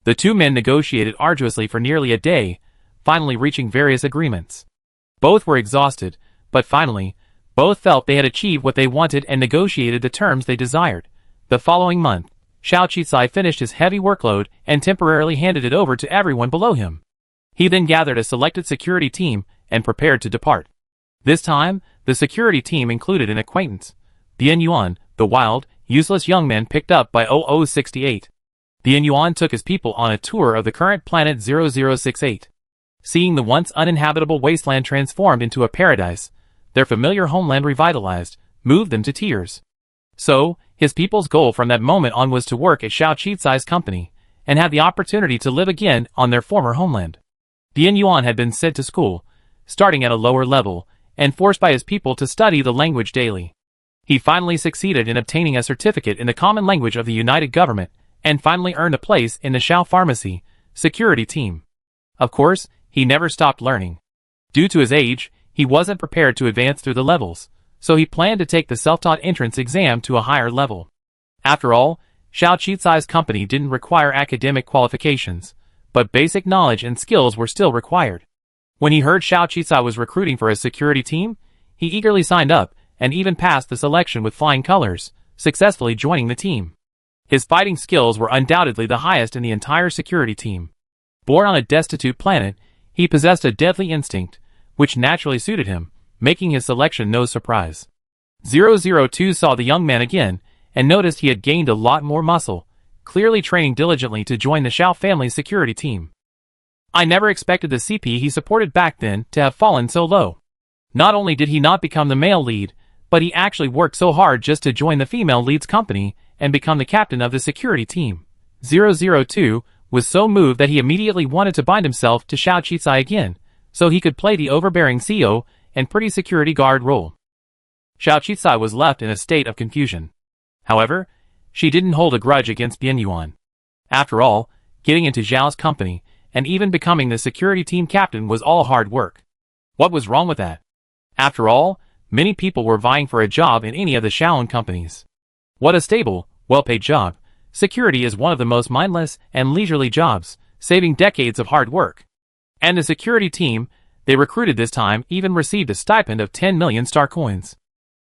The two men negotiated arduously for nearly a day, finally reaching various agreements. Both were exhausted, but finally, both felt they had achieved what they wanted and negotiated the terms they desired. The following month, Xiao Qicai finished his heavy workload and temporarily handed it over to everyone below him. He then gathered a selected security team and prepared to depart. This time, the security team included an acquaintance, Bian Yuan, the wild, useless young man picked up by 0068. Bian Yuan took his people on a tour of the current planet 0068. Seeing the once uninhabitable wasteland transformed into a paradise, their familiar homeland revitalized, moved them to tears. So, his people's goal from that moment on was to work at Xiao Qicai's company, and have the opportunity to live again on their former homeland. Bian Yuan had been sent to school, starting at a lower level, and forced by his people to study the language daily. He finally succeeded in obtaining a certificate in the common language of the United Government, and finally earned a place in the Xiao Pharmacy security team. Of course, he never stopped learning. Due to his age, he wasn't prepared to advance through the levels, so he planned to take the self-taught entrance exam to a higher level. After all, Xiao Qicai's company didn't require academic qualifications, but basic knowledge and skills were still required. When he heard Xiao Qicai was recruiting for a security team, he eagerly signed up, and even passed the selection with flying colors, successfully joining the team. His fighting skills were undoubtedly the highest in the entire security team. Born on a destitute planet, he possessed a deadly instinct, which naturally suited him, making his selection no surprise. 002 saw the young man again, and noticed he had gained a lot more muscle, clearly training diligently to join the Xiao family's security team. I never expected the CP he supported back then to have fallen so low. Not only did he not become the male lead, but he actually worked so hard just to join the female lead's company and become the captain of the security team. 002 was so moved that he immediately wanted to bind himself to Xiao Qicai again, so he could play the overbearing CEO and pretty security guard role. Xiao Qicai was left in a state of confusion. However, she didn't hold a grudge against Bian Yuan. After all, getting into Zhao's company, and even becoming the security team captain was all hard work. What was wrong with that? After all, many people were vying for a job in any of the Shaolin companies. What a stable, well-paid job. Security is one of the most mindless and leisurely jobs, saving decades of hard work. And the security team they recruited this time even received a stipend of 10 million star coins.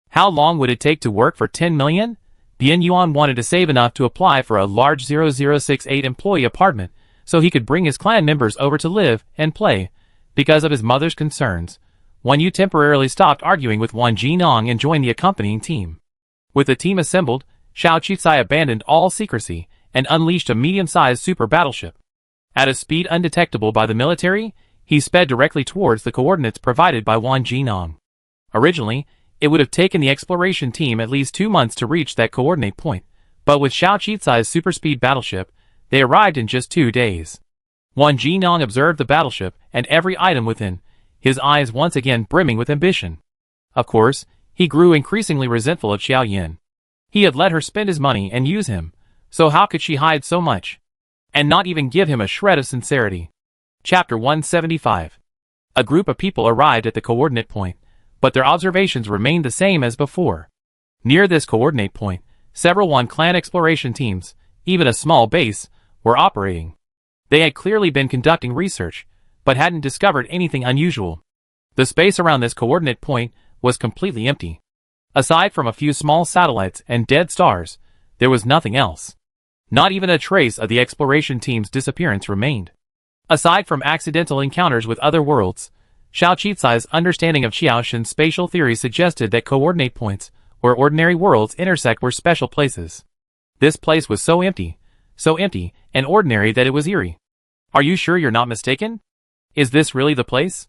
How long would it take to work for 10 million? Bian Yuan wanted to save enough to apply for a large 0068 employee apartment, so he could bring his clan members over to live and play. Because of his mother's concerns, Wan Yu temporarily stopped arguing with Wang Jinong and joined the accompanying team. With the team assembled, Xiao Qicai abandoned all secrecy and unleashed a medium-sized super battleship. At a speed undetectable by the military, he sped directly towards the coordinates provided by Wang Jinong. Originally, it would have taken the exploration team at least 2 months to reach that coordinate point, but with Xiao Qicai's super-speed battleship, they arrived in just 2 days. Wang Jinong observed the battleship and every item within, his eyes once again brimming with ambition. Of course, he grew increasingly resentful of Xiao Yin. He had let her spend his money and use him, so how could she hide so much? And not even give him a shred of sincerity. Chapter 175. A group of people arrived at the coordinate point, but their observations remained the same as before. Near this coordinate point, several One Clan exploration teams, even a small base, were operating. They had clearly been conducting research, but hadn't discovered anything unusual. The space around this coordinate point was completely empty. Aside from a few small satellites and dead stars, there was nothing else. Not even a trace of the exploration team's disappearance remained. Aside from accidental encounters with other worlds, Xiao Qicai's understanding of Qiaoshen's spatial theory suggested that coordinate points where ordinary worlds intersect were special places. This place was so empty and ordinary that it was eerie. Are you sure you're not mistaken? Is this really the place?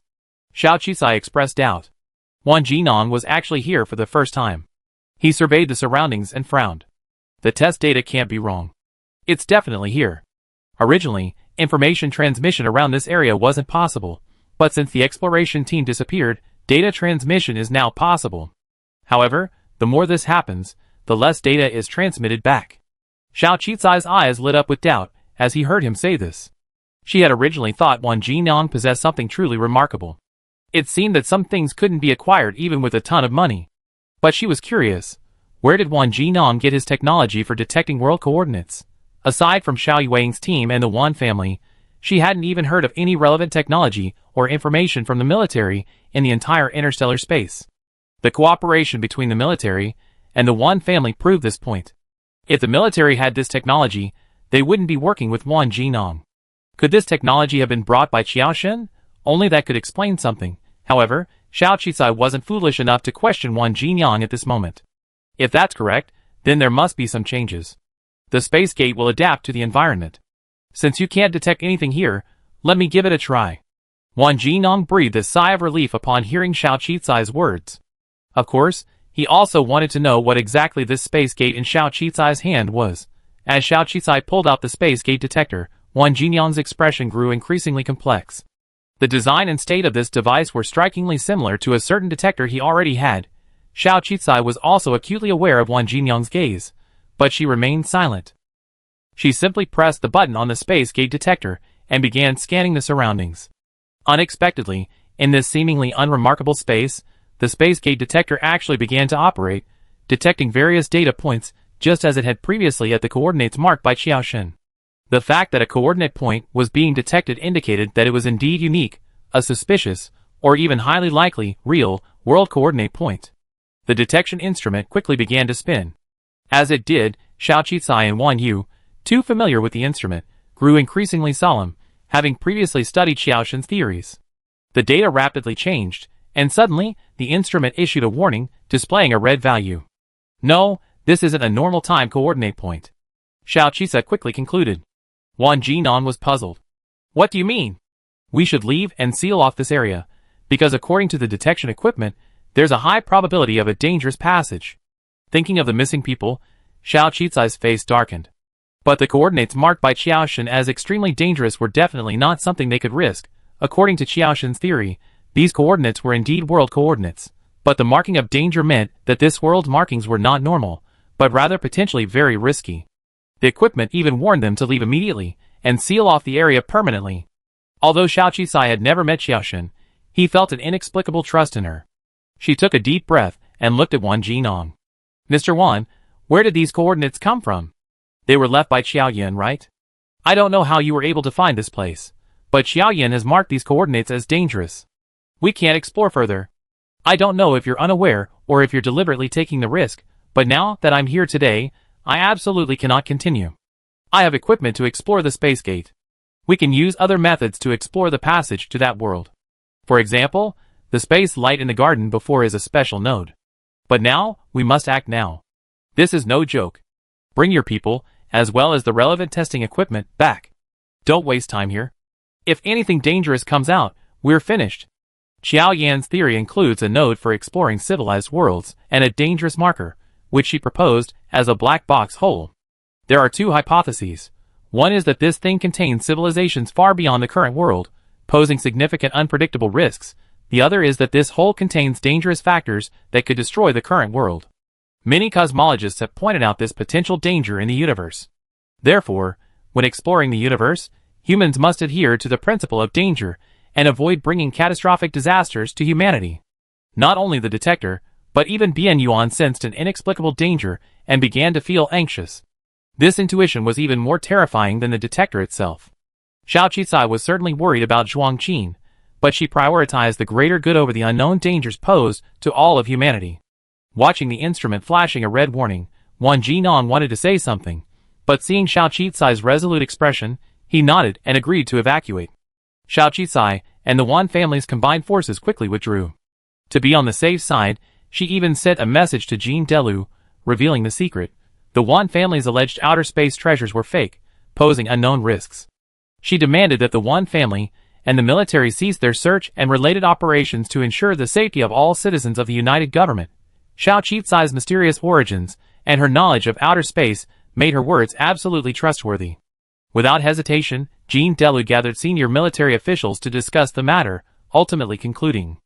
Xiao Qicai expressed doubt. Wan Jinan was actually here for the first time. He surveyed the surroundings and frowned. The test data can't be wrong. It's definitely here. Originally, information transmission around this area wasn't possible, but since the exploration team disappeared, data transmission is now possible. However, the more this happens, the less data is transmitted back. Xiao Qicai's eyes lit up with doubt as he heard him say this. She had originally thought Wan Jinan possessed something truly remarkable. It seemed that some things couldn't be acquired even with a ton of money. But she was curious. Where did Wan Jinan get his technology for detecting world coordinates? Aside from Xiao Yuang's team and the Wan family, she hadn't even heard of any relevant technology or information from the military in the entire interstellar space. The cooperation between the military and the Wan family proved this point. If the military had this technology, they wouldn't be working with Wan Jinan. Could this technology have been brought by Qiaoshen? Only that could explain something. However, Xiao Qicai wasn't foolish enough to question Wan Jinan at this moment. If that's correct, then there must be some changes. The space gate will adapt to the environment. Since you can't detect anything here, let me give it a try. Wan Jinan breathed a sigh of relief upon hearing Xiao Qicai's words. Of course, he also wanted to know what exactly this space gate in Xiao Qicai's hand was. As Xiao Qicai pulled out the space gate detector, Wan Jinyan's expression grew increasingly complex. The design and state of this device were strikingly similar to a certain detector he already had. Xiao Qicai was also acutely aware of Wan Jinyan's gaze, but she remained silent. She simply pressed the button on the space gate detector and began scanning the surroundings. Unexpectedly, in this seemingly unremarkable space, the space gate detector actually began to operate, detecting various data points just as it had previously at the coordinates marked by Qiaoshen. The fact that a coordinate point was being detected indicated that it was indeed unique, a suspicious, or even highly likely, real, world coordinate point. The detection instrument quickly began to spin. As it did, Xiao Qicai and Wan Yu, too familiar with the instrument, grew increasingly solemn, having previously studied Qiaoshen's theories. The data rapidly changed, and suddenly, the instrument issued a warning, displaying a red value. No, this isn't a normal time coordinate point. Xiao Qicai quickly concluded. Wan Jinan was puzzled. What do you mean? We should leave and seal off this area, because according to the detection equipment, there's a high probability of a dangerous passage. Thinking of the missing people, Xiao Qicai's face darkened. But the coordinates marked by Qiaoshen as extremely dangerous were definitely not something they could risk. According to Qiaoshen's theory, these coordinates were indeed world coordinates, but the marking of danger meant that this world's markings were not normal, but rather potentially very risky. The equipment even warned them to leave immediately and seal off the area permanently. Although Xiao Qicai had never met Qiaoshen, he felt an inexplicable trust in her. She took a deep breath and looked at Wan Jinan. Mr. Wan, where did these coordinates come from? They were left by Xiao Yin, right? I don't know how you were able to find this place, but Xiao Yin has marked these coordinates as dangerous. We can't explore further. I don't know if you're unaware or if you're deliberately taking the risk, but now that I'm here today, I absolutely cannot continue. I have equipment to explore the space gate. We can use other methods to explore the passage to that world. For example, the space light in the garden before is a special node. But now, we must act now. This is no joke. Bring your people, as well as the relevant testing equipment, back. Don't waste time here. If anything dangerous comes out, we're finished. Xiao Yan's theory includes a node for exploring civilized worlds and a dangerous marker, which she proposed as a black box hole. There are two hypotheses. One is that this thing contains civilizations far beyond the current world, posing significant unpredictable risks, The other is that this hole contains dangerous factors that could destroy the current world. Many cosmologists have pointed out this potential danger in the universe. Therefore, when exploring the universe, humans must adhere to the principle of danger and avoid bringing catastrophic disasters to humanity. Not only the detector, but even Bian Yuan sensed an inexplicable danger and began to feel anxious. This intuition was even more terrifying than the detector itself. Xiao Qicai was certainly worried about Zhuang Qin, but she prioritized the greater good over the unknown dangers posed to all of humanity. Watching the instrument flashing a red warning, Wan Jinan wanted to say something, but seeing Xiao Qicai's resolute expression, he nodded and agreed to evacuate. Xiao Qicai and the Wan family's combined forces quickly withdrew. To be on the safe side, she even sent a message to Jean Delu, revealing the secret. The Wan family's alleged outer space treasures were fake, posing unknown risks. She demanded that the Wan family and the military cease their search and related operations to ensure the safety of all citizens of the United Government. Xiao Qicai's mysterious origins and her knowledge of outer space made her words absolutely trustworthy. Without hesitation, Jean Delu gathered senior military officials to discuss the matter, ultimately concluding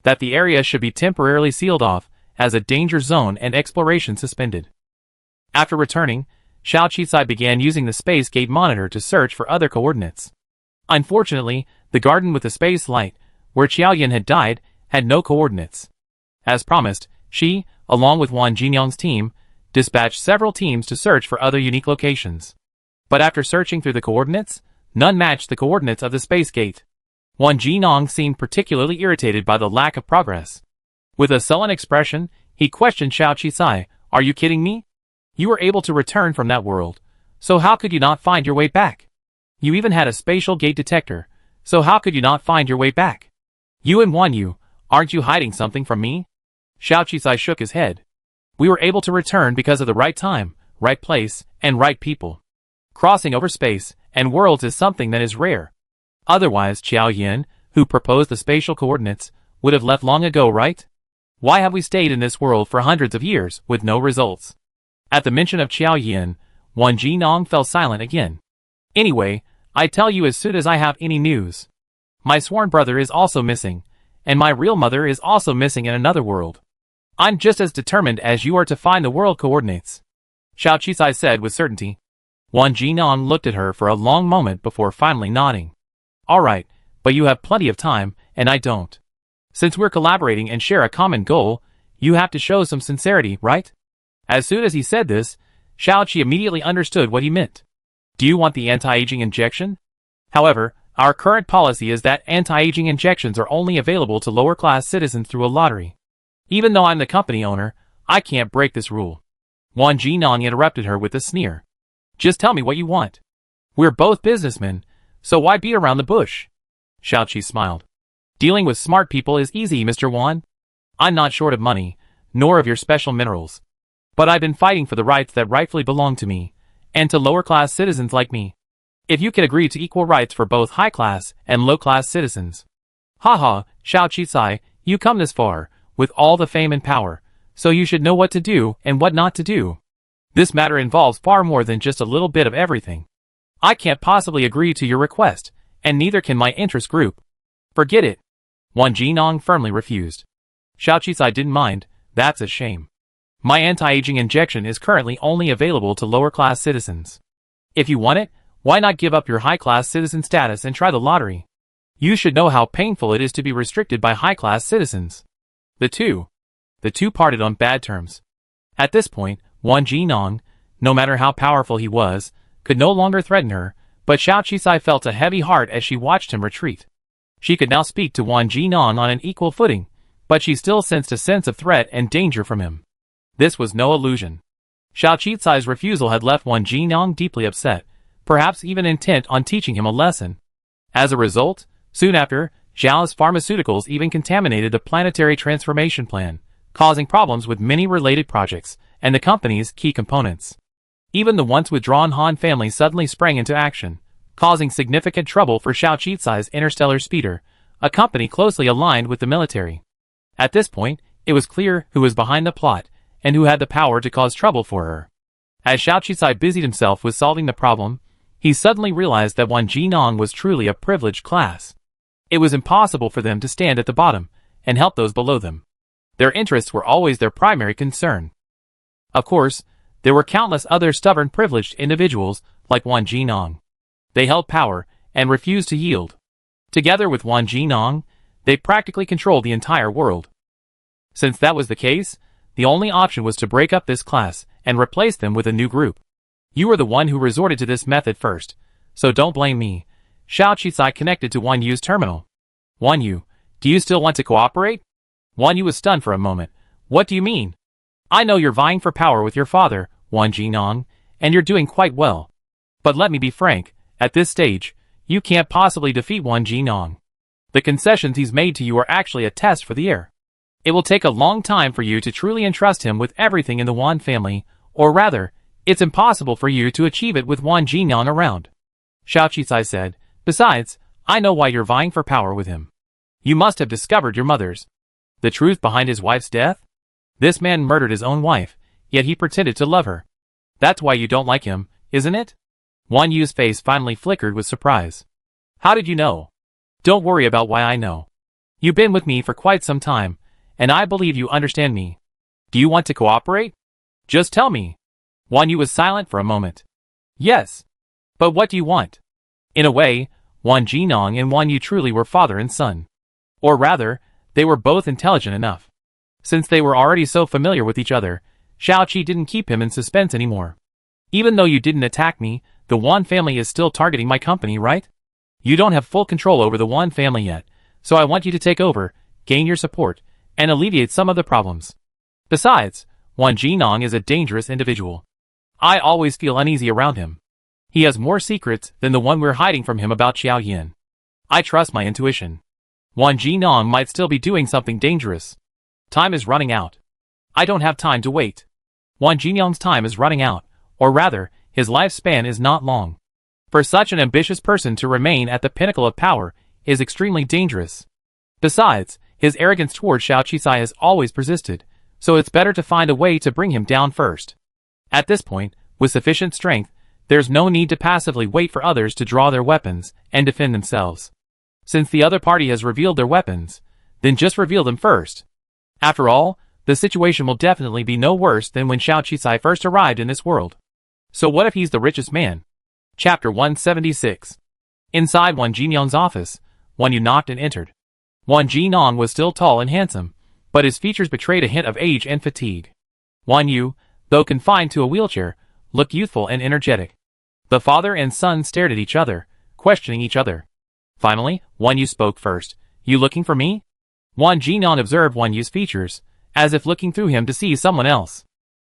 that the area should be temporarily sealed off as a danger zone and exploration suspended. After returning, Xiao Qicai began using the space gate monitor to search for other coordinates. Unfortunately, the garden with the space light, where Qiaoyan had died, had no coordinates. As promised, she, along with Wan Jinyang's team, dispatched several teams to search for other unique locations. But after searching through the coordinates, none matched the coordinates of the space gate. Wan Jinyang seemed particularly irritated by the lack of progress. With a sullen expression, he questioned Xiao Qicai, "Are you kidding me? You were able to return from that world, so how could you not find your way back? You even had a spatial gate detector, so how could you not find your way back? You and Wan Yu, aren't you hiding something from me?" Xiao Qicai shook his head. "We were able to return because of the right time, right place, and right people. Crossing over space and worlds is something that is rare. Otherwise, Qiaoyan, who proposed the spatial coordinates, would have left long ago, right? Why have we stayed in this world for hundreds of years with no results?" At the mention of Qiaoyan, Wan Jinong fell silent again. "Anyway, I tell you as soon as I have any news. My sworn brother is also missing, and my real mother is also missing in another world. I'm just as determined as you are to find the world coordinates," Xiao Qicai said with certainty. Wan Jinan looked at her for a long moment before finally nodding. "All right, but you have plenty of time, and I don't. Since we're collaborating and share a common goal, you have to show some sincerity, right?" As soon as he said this, Xiao Qi immediately understood what he meant. "Do you want the anti-aging injection? However, our current policy is that anti-aging injections are only available to lower-class citizens through a lottery. Even though I'm the company owner, I can't break this rule." Wan Jinan interrupted her with a sneer. "Just tell me what you want. We're both businessmen, so why beat around the bush?" Xiao Qi smiled. "Dealing with smart people is easy, Mr. Wan. I'm not short of money, nor of your special minerals. But I've been fighting for the rights that rightfully belong to me, and to lower-class citizens like me. If you can agree to equal rights for both high-class and low-class citizens." "Haha, Xiao Qicai, you come this far, with all the fame and power, so you should know what to do and what not to do. This matter involves far more than just a little bit of everything. I can't possibly agree to your request, and neither can my interest group." "Forget it." Wan Jinong firmly refused. Xiao Qicai didn't mind. "That's a shame. My anti-aging injection is currently only available to lower-class citizens. If you want it, why not give up your high-class citizen status and try the lottery? You should know how painful it is to be restricted by high-class citizens." The two parted on bad terms. At this point, Wan Jinong, no matter how powerful he was, could no longer threaten her, but Xiao Qicai felt a heavy heart as she watched him retreat. She could now speak to Wan Jinan on an equal footing, but she still sensed a sense of threat and danger from him. This was no illusion. Xiao Qicai's refusal had left Wan Jinong deeply upset, perhaps even intent on teaching him a lesson. As a result, soon after, Zhao's pharmaceuticals even contaminated the planetary transformation plan, causing problems with many related projects and the company's key components. Even the once withdrawn Han family suddenly sprang into action, causing significant trouble for Xiao Qicai's Interstellar Speeder, a company closely aligned with the military. At this point, it was clear who was behind the plot, and who had the power to cause trouble for her. As Xiao Qicai busied himself with solving the problem, he suddenly realized that Wan Jinong was truly a privileged class. It was impossible for them to stand at the bottom and help those below them. Their interests were always their primary concern. Of course, there were countless other stubborn privileged individuals like Wan Jinong. They held power and refused to yield. Together with Wan Jinong, they practically controlled the entire world. Since that was the case, the only option was to break up this class and replace them with a new group. You were the one who resorted to this method first, so don't blame me. Xiao Qisai connected to Wan Yu's terminal. Wan Yu, do you still want to cooperate? Wan Yu was stunned for a moment. What do you mean? I know you're vying for power with your father, Wan Jinong, and you're doing quite well. But let me be frank, at this stage, you can't possibly defeat Wan Jinong. The concessions he's made to you are actually a test for the heir. It will take a long time for you to truly entrust him with everything in the Wan family, or rather, it's impossible for you to achieve it with Wan Jinong around. Xiao Qisai said, besides, I know why you're vying for power with him. You must have discovered your mother's. The truth behind his wife's death? This man murdered his own wife, yet he pretended to love her. That's why you don't like him, isn't it? Wan Yu's face finally flickered with surprise. How did you know? Don't worry about why I know. You've been with me for quite some time, and I believe you understand me. Do you want to cooperate? Just tell me. Wan Yu was silent for a moment. Yes. But what do you want? In a way, Wan Jinong and Wan Yu truly were father and son. Or rather, they were both intelligent enough. Since they were already so familiar with each other, Xiao Qi didn't keep him in suspense anymore. Even though you didn't attack me, the Wan family is still targeting my company, right? You don't have full control over the Wan family yet, so I want you to take over, gain your support, and alleviate some of the problems. Besides, Wan Jinong is a dangerous individual. I always feel uneasy around him. He has more secrets than the one we're hiding from him about Xiao Yin. I trust my intuition. Wan Jinong might still be doing something dangerous. Time is running out. I don't have time to wait. Wan Jinong's time is running out, or rather, his lifespan is not long. For such an ambitious person to remain at the pinnacle of power is extremely dangerous. Besides, his arrogance toward Xiao Qisai has always persisted, so it's better to find a way to bring him down first. At this point, with sufficient strength, there's no need to passively wait for others to draw their weapons and defend themselves. Since the other party has revealed their weapons, then just reveal them first. After all, the situation will definitely be no worse than when Xiao Qisai first arrived in this world. So what if he's the richest man? Chapter 176. Inside Wan Jinong's office, Wan Yu knocked and entered. Wan Jinong was still tall and handsome, but his features betrayed a hint of age and fatigue. Wan Yu, though confined to a wheelchair, looked youthful and energetic. The father and son stared at each other, questioning each other. Finally, Wan Yu spoke first. You looking for me? Wan Jinong observed Wan Yu's features, as if looking through him to see someone else.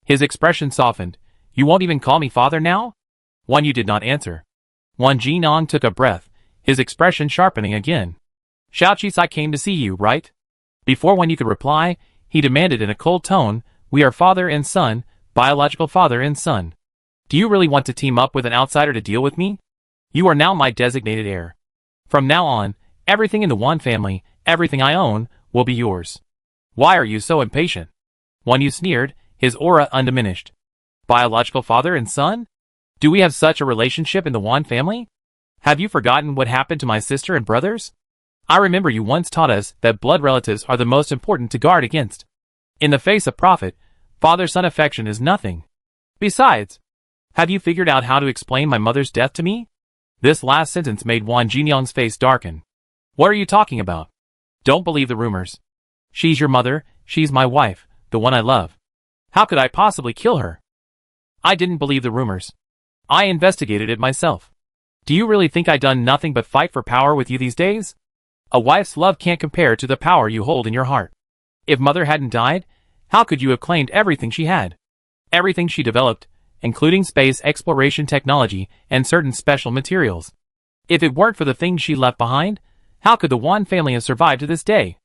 His expression softened. You won't even call me father now? Wan Yu did not answer. Wan Jinong took a breath, his expression sharpening again. Xiao Qisai came to see you, right? Before Wan Yu could reply, he demanded in a cold tone, we are father and son, biological father and son. Do you really want to team up with an outsider to deal with me? You are now my designated heir. From now on, everything in the Wan family, everything I own, will be yours. Why are you so impatient? Wan Yu sneered, his aura undiminished. Biological father and son? Do we have such a relationship in the Wan family? Have you forgotten what happened to my sister and brothers? I remember you once taught us that blood relatives are the most important to guard against. In the face of profit, father-son affection is nothing. Besides, have you figured out how to explain my mother's death to me? This last sentence made Wan Jinong's face darken. What are you talking about? Don't believe the rumors. She's your mother, she's my wife, the one I love. How could I possibly kill her? I didn't believe the rumors. I investigated it myself. Do you really think I done nothing but fight for power with you these days? A wife's love can't compare to the power you hold in your heart. If mother hadn't died, how could you have claimed everything she had? Everything she developed, including space exploration technology and certain special materials. If it weren't for the things she left behind, how could the Wan family have survived to this day?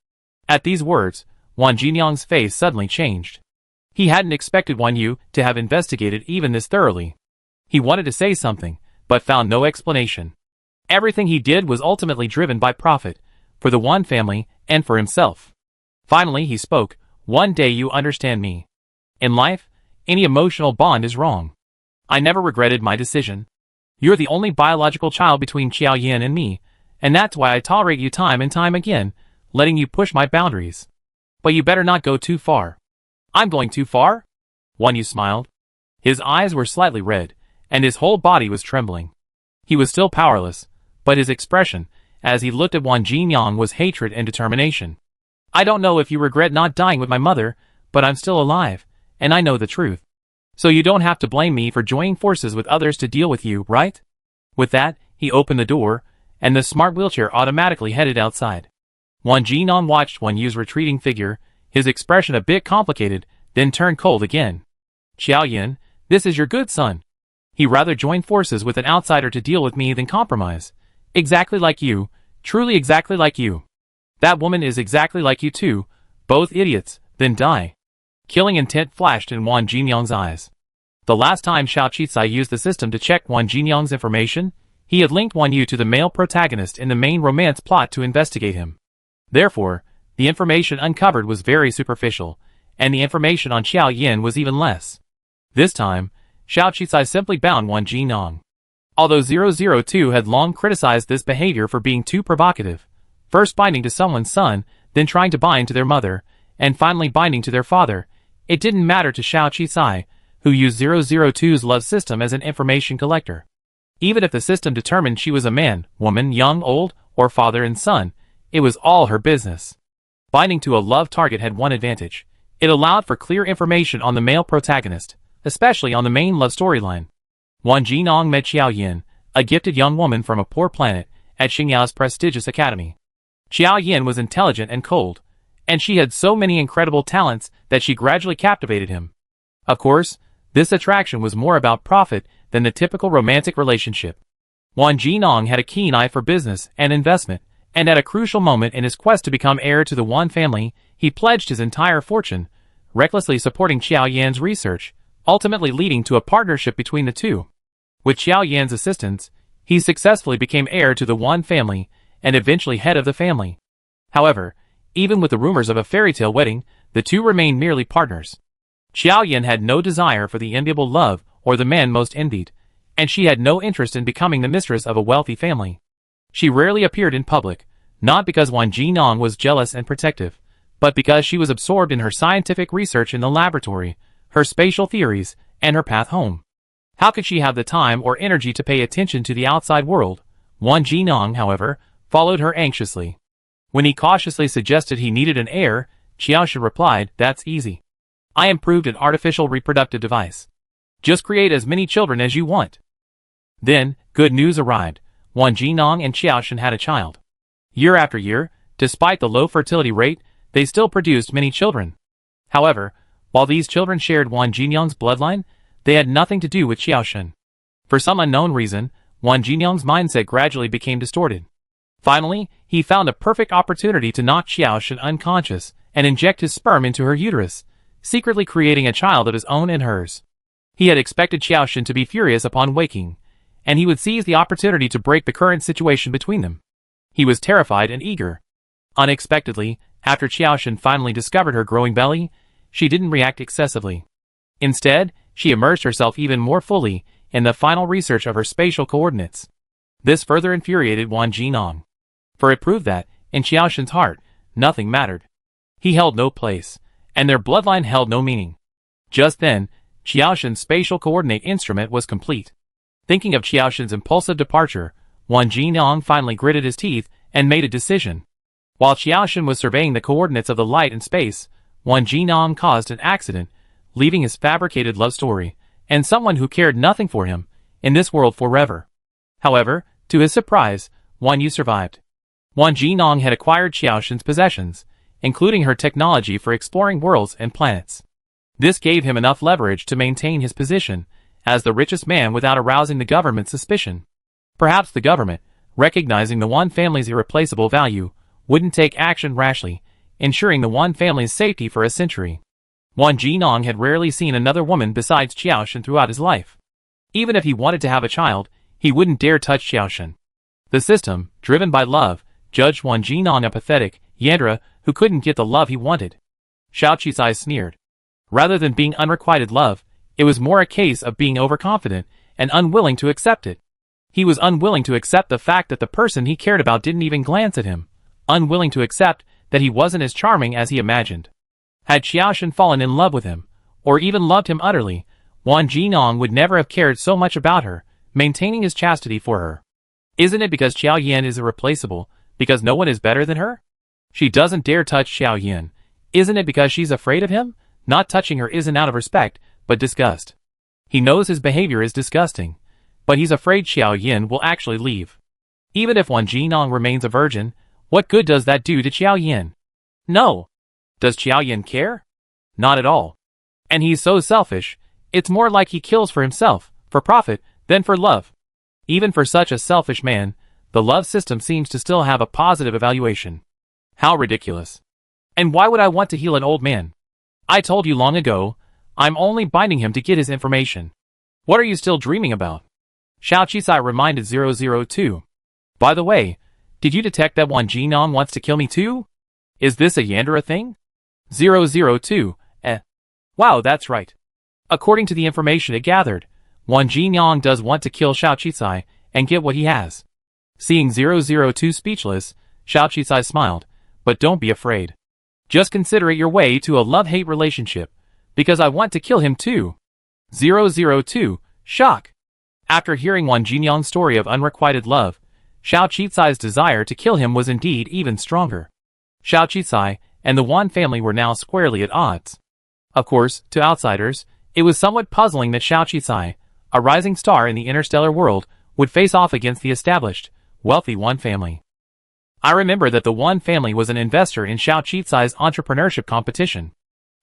At these words, Wan Jinong's face suddenly changed. He hadn't expected Wan Yu to have investigated even this thoroughly. He wanted to say something, but found no explanation. Everything he did was ultimately driven by profit, for the Wan family, and for himself. Finally he spoke, one day you understand me. In life, any emotional bond is wrong. I never regretted my decision. You're the only biological child between Xiao Yin and me, and that's why I tolerate you time and time again, letting you push my boundaries. But you better not go too far. I'm going too far? Wan Yu smiled. His eyes were slightly red, and his whole body was trembling. He was still powerless, but his expression, as he looked at Wan Jingyang, was hatred and determination. I don't know if you regret not dying with my mother, but I'm still alive, and I know the truth. So you don't have to blame me for joining forces with others to deal with you, right? With that, he opened the door, and the smart wheelchair automatically headed outside. Wan Jingyang watched Wan Yu's retreating figure, his expression a bit complicated, then turned cold again. Xiaoyan, this is your good son. He rather joined forces with an outsider to deal with me than compromise. Exactly like you, truly exactly like you. That woman is exactly like you too, both idiots, then die. Killing intent flashed in Wan Jingyang's eyes. The last time Xiao Qizai used the system to check Wan Jingyang's information, he had linked Wan Yu to the male protagonist in the main romance plot to investigate him. Therefore, the information uncovered was very superficial, and the information on Xiaoyan was even less. This time, Xiao Qizai simply bound Wan Jingyang. Although 002 had long criticized this behavior for being too provocative, first binding to someone's son, then trying to bind to their mother, and finally binding to their father, it didn't matter to Xiao Qizai, who used 002's love system as an information collector. Even if the system determined she was a man, woman, young, old, or father and son, it was all her business. Binding to a love target had one advantage. It allowed for clear information on the male protagonist, especially on the main love storyline. Wan Jingyang met Xiaoyan, a gifted young woman from a poor planet, at Xingyao's prestigious academy. Xiaoyan was intelligent and cold, and she had so many incredible talents that she gradually captivated him. Of course, this attraction was more about profit than the typical romantic relationship. Wan Jingyang had a keen eye for business and investment, and at a crucial moment in his quest to become heir to the Wan family, he pledged his entire fortune, recklessly supporting Xiaoyan's research, ultimately leading to a partnership between the two. With Xiaoyan's assistance, he successfully became heir to the Wan family, and eventually head of the family. However, even with the rumors of a fairy tale wedding, the two remained merely partners. Xiaoyan had no desire for the enviable love or the man most envied, and she had no interest in becoming the mistress of a wealthy family. She rarely appeared in public, not because Wan Jingyang was jealous and protective, but because she was absorbed in her scientific research in the laboratory, her spatial theories, and her path home. How could she have the time or energy to pay attention to the outside world? Wan Jingyang, however, followed her anxiously. When he cautiously suggested he needed an heir, Xiaoyan replied, "That's easy. I improved an artificial reproductive device. Just create as many children as you want." Then, good news arrived. Wan Jingyang and Xiaoyan had a child. Year after year, despite the low fertility rate, they still produced many children. However, while these children shared Wan Jingyang's bloodline, they had nothing to do with Xiaoyan. For some unknown reason, Wan Jingyang's mindset gradually became distorted. Finally, he found a perfect opportunity to knock Xiaoyan unconscious and inject his sperm into her uterus, secretly creating a child of his own and hers. He had expected Xiaoyan to be furious upon waking, and he would seize the opportunity to break the current situation between them. He was terrified and eager. Unexpectedly, after Xiaoyan finally discovered her growing belly, she didn't react excessively. Instead, she immersed herself even more fully in the final research of her spatial coordinates. This further infuriated Wan Jingyang, for it proved that, in Xiaoyan's heart, nothing mattered. He held no place, and their bloodline held no meaning. Just then, Xiaoyan's spatial coordinate instrument was complete. Thinking of Xiaoyan's impulsive departure, Wan Jingyang finally gritted his teeth and made a decision. While Xiaoyan was surveying the coordinates of the light and space, Wan Jingyang caused an accident, leaving his fabricated love story, and someone who cared nothing for him, in this world forever. However, to his surprise, Wan Yu survived. Wan Jingyang had acquired Xiaoyan's possessions, including her technology for exploring worlds and planets. This gave him enough leverage to maintain his position as the richest man without arousing the government's suspicion. Perhaps the government, recognizing the Wan family's irreplaceable value, wouldn't take action rashly, ensuring the Wan family's safety for a century. Wan Jingyang had rarely seen another woman besides Xiaoyan throughout his life. Even if he wanted to have a child, he wouldn't dare touch Xiaoyan. The system, driven by love, judged Wan Jingyang a pathetic Yandra who couldn't get the love he wanted. Xiao Qizai sneered. Rather than being unrequited love, it was more a case of being overconfident and unwilling to accept it. He was unwilling to accept the fact that the person he cared about didn't even glance at him, unwilling to accept that he wasn't as charming as he imagined. Had Xiaoshan fallen in love with him, or even loved him utterly, Wang Jinong would never have cared so much about her, maintaining his chastity for her. Isn't it because Xiao Yan is irreplaceable, because no one is better than her? She doesn't dare touch Xiao Yan. Isn't it because she's afraid of him? Not touching her isn't out of respect, but disgust. He knows his behavior is disgusting, but he's afraid Xiao Yan will actually leave. Even if Wang Jinong remains a virgin, what good does that do to Xiao Yan? No. Does Xiao Yan care? Not at all. And he's so selfish, it's more like he kills for himself, for profit, than for love. Even for such a selfish man, the love system seems to still have a positive evaluation. How ridiculous. And why would I want to heal an old man? I told you long ago, I'm only binding him to get his information. What are you still dreaming about? Xiao Qisai reminded 002. By the way, did you detect that Wang Jinong wants to kill me too? Is this a Yandera thing? 002. Wow, that's right. According to the information it gathered, Wang Jinong does want to kill Xiao Qisai and get what he has. Seeing 002 speechless, Xiao Qisai smiled, but don't be afraid. Just consider it your way to a love-hate relationship, because I want to kill him too. 002. Shock. After hearing Wang Jinong's story of unrequited love, Xiao Qisai's desire to kill him was indeed even stronger. Xiao Qisai and the Wan family were now squarely at odds. Of course, to outsiders, it was somewhat puzzling that Xiao Qisai, a rising star in the interstellar world, would face off against the established, wealthy Wan family. I remember that the Wan family was an investor in Xiao Qisai's entrepreneurship competition.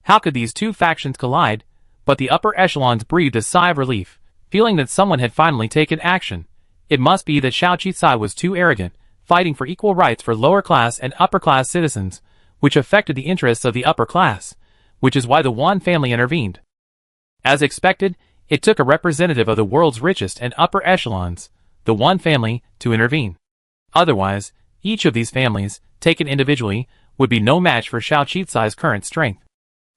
How could these two factions collide? But the upper echelons breathed a sigh of relief, feeling that someone had finally taken action. It must be that Xiao Qisai was too arrogant, fighting for equal rights for lower-class and upper-class citizens, which affected the interests of the upper class, which is why the Wan family intervened. As expected, it took a representative of the world's richest and upper echelons, the Wan family, to intervene. Otherwise, each of these families, taken individually, would be no match for Xiao Qisai's current strength.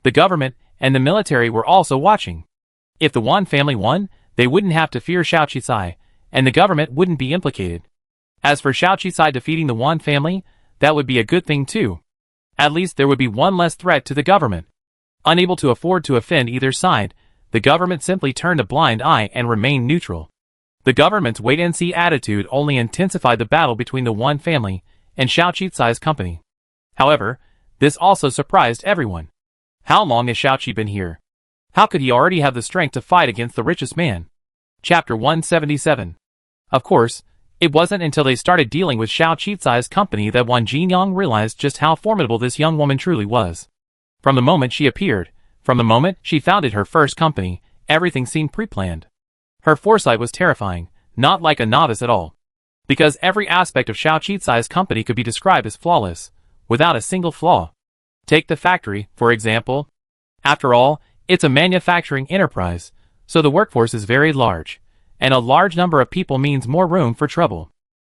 The government and the military were also watching. If the Wan family won, they wouldn't have to fear Xiao Qisai, and the government wouldn't be implicated. As for Xiao Qisai defeating the Wan family, that would be a good thing too. At least there would be one less threat to the government. Unable to afford to offend either side, the government simply turned a blind eye and remained neutral. The government's wait-and-see attitude only intensified the battle between the Wan family and Xiao Qisai's company. However, this also surprised everyone. How long has Xiao Qi been here? How could he already have the strength to fight against the richest man? Chapter 177. Of course, it wasn't until they started dealing with Xiao Qisai's company that Wang Jinong realized just how formidable this young woman truly was. From the moment she appeared, from the moment she founded her first company, everything seemed pre-planned. Her foresight was terrifying, not like a novice at all. Because every aspect of Xiao Qisai's company could be described as flawless, without a single flaw. Take the factory, for example. After all, it's a manufacturing enterprise, so the workforce is very large, and a large number of people means more room for trouble.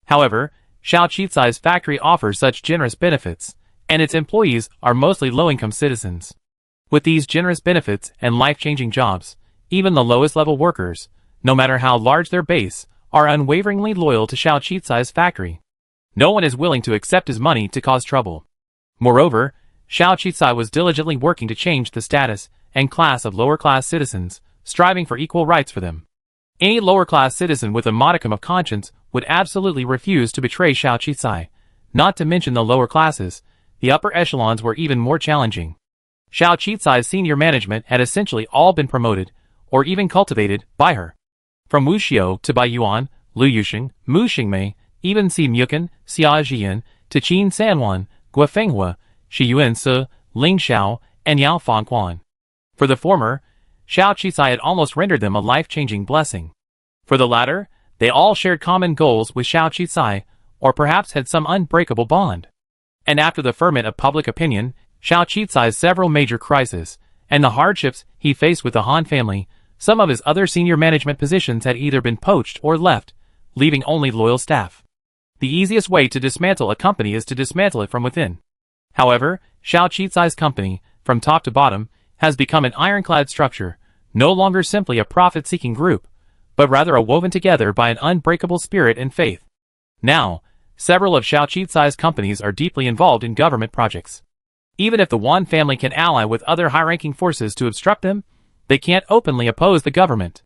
However, Xiao Qisai's factory offers such generous benefits, and its employees are mostly low-income citizens. With these generous benefits and life-changing jobs, even the lowest-level workers, no matter how large their base, are unwaveringly loyal to Xiao Qisai's factory. No one is willing to accept his money to cause trouble. Moreover, Xiao Qisai was diligently working to change the status and class of lower-class citizens, striving for equal rights for them. Any lower-class citizen with a modicum of conscience would absolutely refuse to betray Xiao Qisai. Not to mention the lower classes, the upper echelons were even more challenging. Xiao Qisai's senior management had essentially all been promoted, or even cultivated, by her. From Wu Xiu to Bai Yuan, Lu Yusheng, Mu Xingmei, even Si Mukan, Xia Jian, to Qin Sanwan, Gua Fenghua, Shi Yuan Se, Ling Xiao, and Yao Fangquan. For the former, Xiao Qisai had almost rendered them a life-changing blessing. For the latter, they all shared common goals with Xiao Qisai, or perhaps had some unbreakable bond. And after the ferment of public opinion, Xiao Qisai's several major crises, and the hardships he faced with the Han family, some of his other senior management positions had either been poached or left, leaving only loyal staff. The easiest way to dismantle a company is to dismantle it from within. However, Xiao Qisai's company, from top to bottom, has become an ironclad structure, no longer simply a profit-seeking group, but rather are woven together by an unbreakable spirit and faith. Now, several of Xiao Qizai's companies are deeply involved in government projects. Even if the Wan family can ally with other high-ranking forces to obstruct them, they can't openly oppose the government.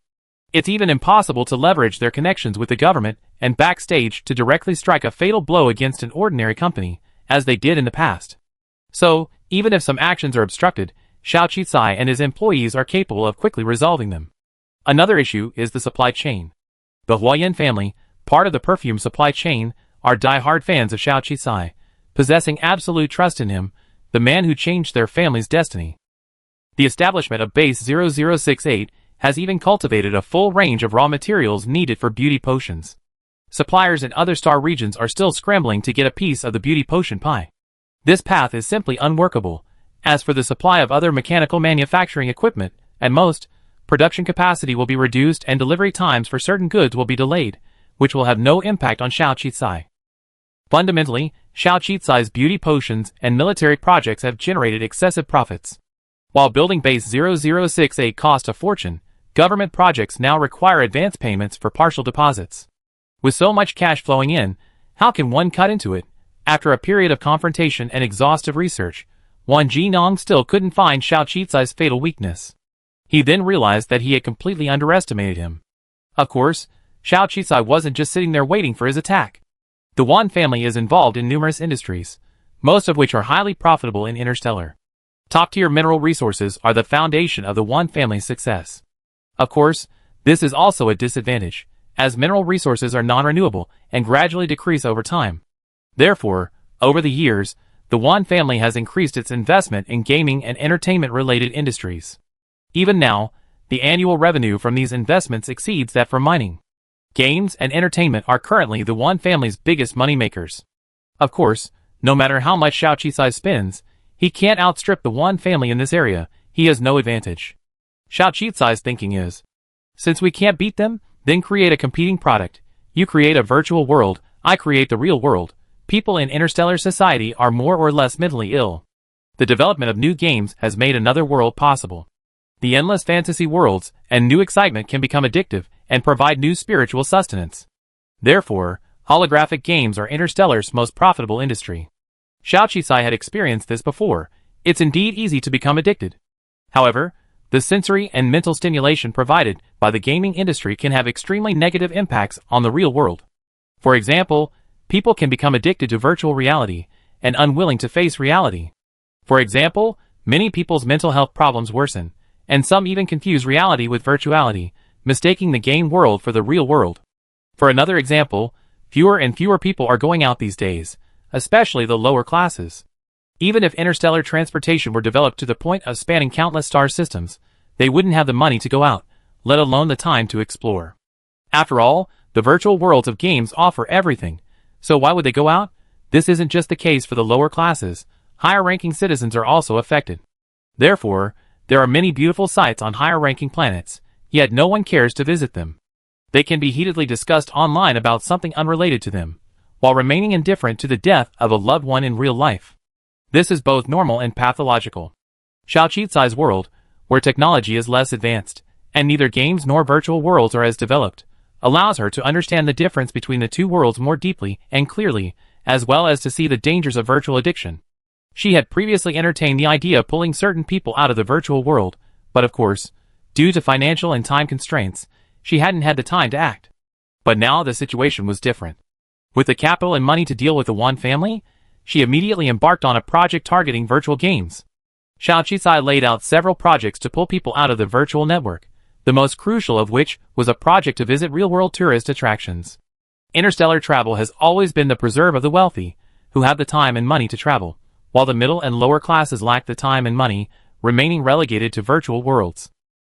It's even impossible to leverage their connections with the government and backstage to directly strike a fatal blow against an ordinary company, as they did in the past. So, even if some actions are obstructed, Xiao Qizai and his employees are capable of quickly resolving them. Another issue is the supply chain. The Huayan family, part of the perfume supply chain, are die-hard fans of Xiao Qizai, possessing absolute trust in him, the man who changed their family's destiny. The establishment of Base 0068 has even cultivated a full range of raw materials needed for beauty potions. Suppliers in other star regions are still scrambling to get a piece of the beauty potion pie. This path is simply unworkable. As for the supply of other mechanical manufacturing equipment, at most, production capacity will be reduced and delivery times for certain goods will be delayed, which will have no impact on Xiao Qizai. Fundamentally, Xiao Qizai's beauty potions and military projects have generated excessive profits. While building Base 0068 cost a fortune, government projects now require advance payments for partial deposits. With so much cash flowing in, how can one cut into it? After a period of confrontation and exhaustive research, Wan Jinong still couldn't find Xiao Qizai's fatal weakness. He then realized that he had completely underestimated him. Of course, Xiao Qizai wasn't just sitting there waiting for his attack. The Wan family is involved in numerous industries, most of which are highly profitable in Interstellar. Top-tier mineral resources are the foundation of the Wan family's success. Of course, this is also a disadvantage, as mineral resources are non-renewable and gradually decrease over time. Therefore, over the years, the Wan family has increased its investment in gaming and entertainment-related industries. Even now, the annual revenue from these investments exceeds that from mining. Games and entertainment are currently the Wan family's biggest moneymakers. Of course, no matter how much Xiao Qizai spends, he can't outstrip the Wan family in this area. He has no advantage. Xiao Qizai's thinking is, since we can't beat them, then create a competing product. You create a virtual world, I create the real world. People in interstellar society are more or less mentally ill. The development of new games has made another world possible. The endless fantasy worlds and new excitement can become addictive and provide new spiritual sustenance. Therefore, holographic games are Interstellar's most profitable industry. Xiao Qizai had experienced this before. It's indeed easy to become addicted. However, the sensory and mental stimulation provided by the gaming industry can have extremely negative impacts on the real world. For example, people can become addicted to virtual reality and unwilling to face reality. For example, many people's mental health problems worsen, and some even confuse reality with virtuality, mistaking the game world for the real world. For another example, fewer and fewer people are going out these days, especially the lower classes. Even if interstellar transportation were developed to the point of spanning countless star systems, they wouldn't have the money to go out, let alone the time to explore. After all, the virtual worlds of games offer everything, so why would they go out? This isn't just the case for the lower classes. Higher-ranking citizens are also affected. Therefore, there are many beautiful sites on higher-ranking planets, yet no one cares to visit them. They can be heatedly discussed online about something unrelated to them, while remaining indifferent to the death of a loved one in real life. This is both normal and pathological. Xiao Qizai's world, where technology is less advanced, and neither games nor virtual worlds are as developed, allows her to understand the difference between the two worlds more deeply and clearly, as well as to see the dangers of virtual addiction. She had previously entertained the idea of pulling certain people out of the virtual world, but of course, due to financial and time constraints, she hadn't had the time to act. But now the situation was different. With the capital and money to deal with the Wan family, she immediately embarked on a project targeting virtual games. Xiao Qizai laid out several projects to pull people out of the virtual network, the most crucial of which was a project to visit real-world tourist attractions. Interstellar travel has always been the preserve of the wealthy, who have the time and money to travel, while the middle and lower classes lack the time and money, remaining relegated to virtual worlds.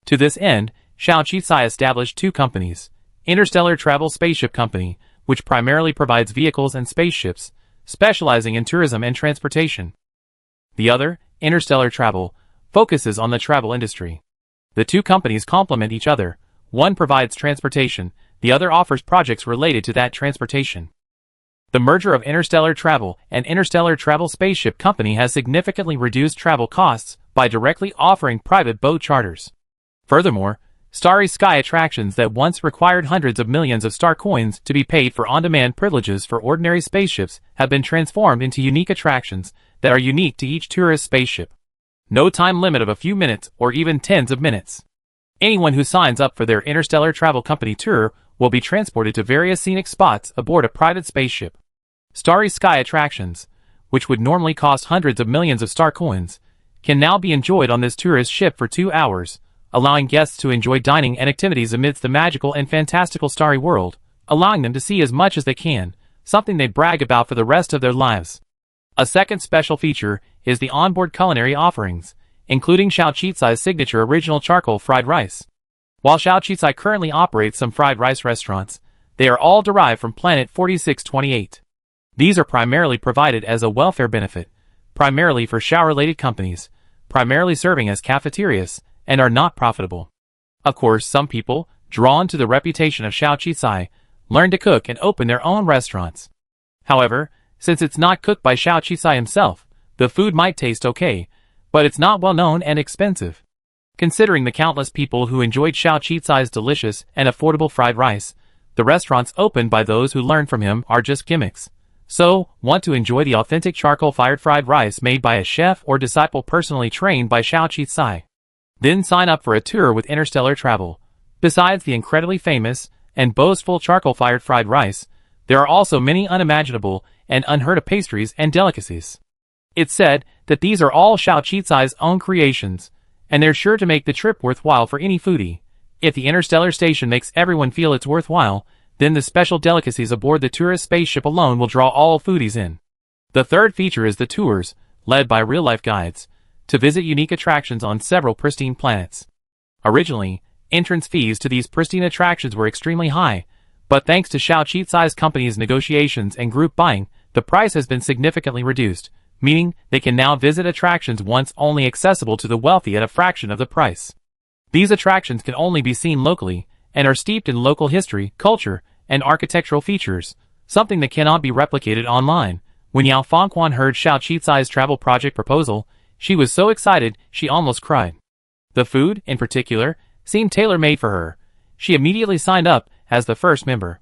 To this end, Xiao Qizai established two companies: Interstellar Travel Spaceship Company, which primarily provides vehicles and spaceships, specializing in tourism and transportation. The other, Interstellar Travel, focuses on the travel industry. The two companies complement each other. One provides transportation, the other offers projects related to that transportation. The merger of Interstellar Travel and Interstellar Travel Spaceship Company has significantly reduced travel costs by directly offering private boat charters. Furthermore, Starry sky attractions that once required hundreds of millions of star coins to be paid for on-demand privileges for ordinary spaceships have been transformed into unique attractions that are unique to each tourist spaceship. No time limit of a few minutes or even tens of minutes. Anyone who signs up for their Interstellar Travel Company tour will be transported to various scenic spots aboard a private spaceship. Starry sky attractions, which would normally cost hundreds of millions of star coins, can now be enjoyed on this tourist ship for 2 hours, allowing guests to enjoy dining and activities amidst the magical and fantastical starry world, allowing them to see as much as they can, something they brag about for the rest of their lives. A second special feature is the onboard culinary offerings, including Xiao Qicai's signature original charcoal fried rice. While Xiao Qicai currently operates some fried rice restaurants, they are all derived from Planet 4628. These are primarily provided as a welfare benefit, primarily for Xiao-related companies, primarily serving as cafeterias, and are not profitable. Of course, some people, drawn to the reputation of Xiao Qicai, learn to cook and open their own restaurants. However, since it's not cooked by Xiao Qicai himself, the food might taste okay, but it's not well known and expensive. Considering the countless people who enjoyed Xiao Qicai's delicious and affordable fried rice, the restaurants opened by those who learned from him are just gimmicks. So, want to enjoy the authentic charcoal-fired fried rice made by a chef or disciple personally trained by Xiao Qicai? Then sign up for a tour with Interstellar Travel. Besides the incredibly famous and boastful charcoal-fired fried rice, there are also many unimaginable and unheard-of pastries and delicacies. It's said that these are all Xiao Qicai's own creations, and they're sure to make the trip worthwhile for any foodie. If the Interstellar Station makes everyone feel it's worthwhile, then the special delicacies aboard the tourist spaceship alone will draw all foodies in. The third feature is the tours, led by real-life guides, to visit unique attractions on several pristine planets. Originally, entrance fees to these pristine attractions were extremely high, but thanks to Xiao Qicai's company's negotiations and group buying, the price has been significantly reduced, meaning they can now visit attractions once only accessible to the wealthy at a fraction of the price. These attractions can only be seen locally, and are steeped in local history, culture, and architectural features, something that cannot be replicated online. When Yao Fengquan heard Xiao Qicai's travel project proposal, she was so excited she almost cried. The food, in particular, seemed tailor-made for her. She immediately signed up as the first member.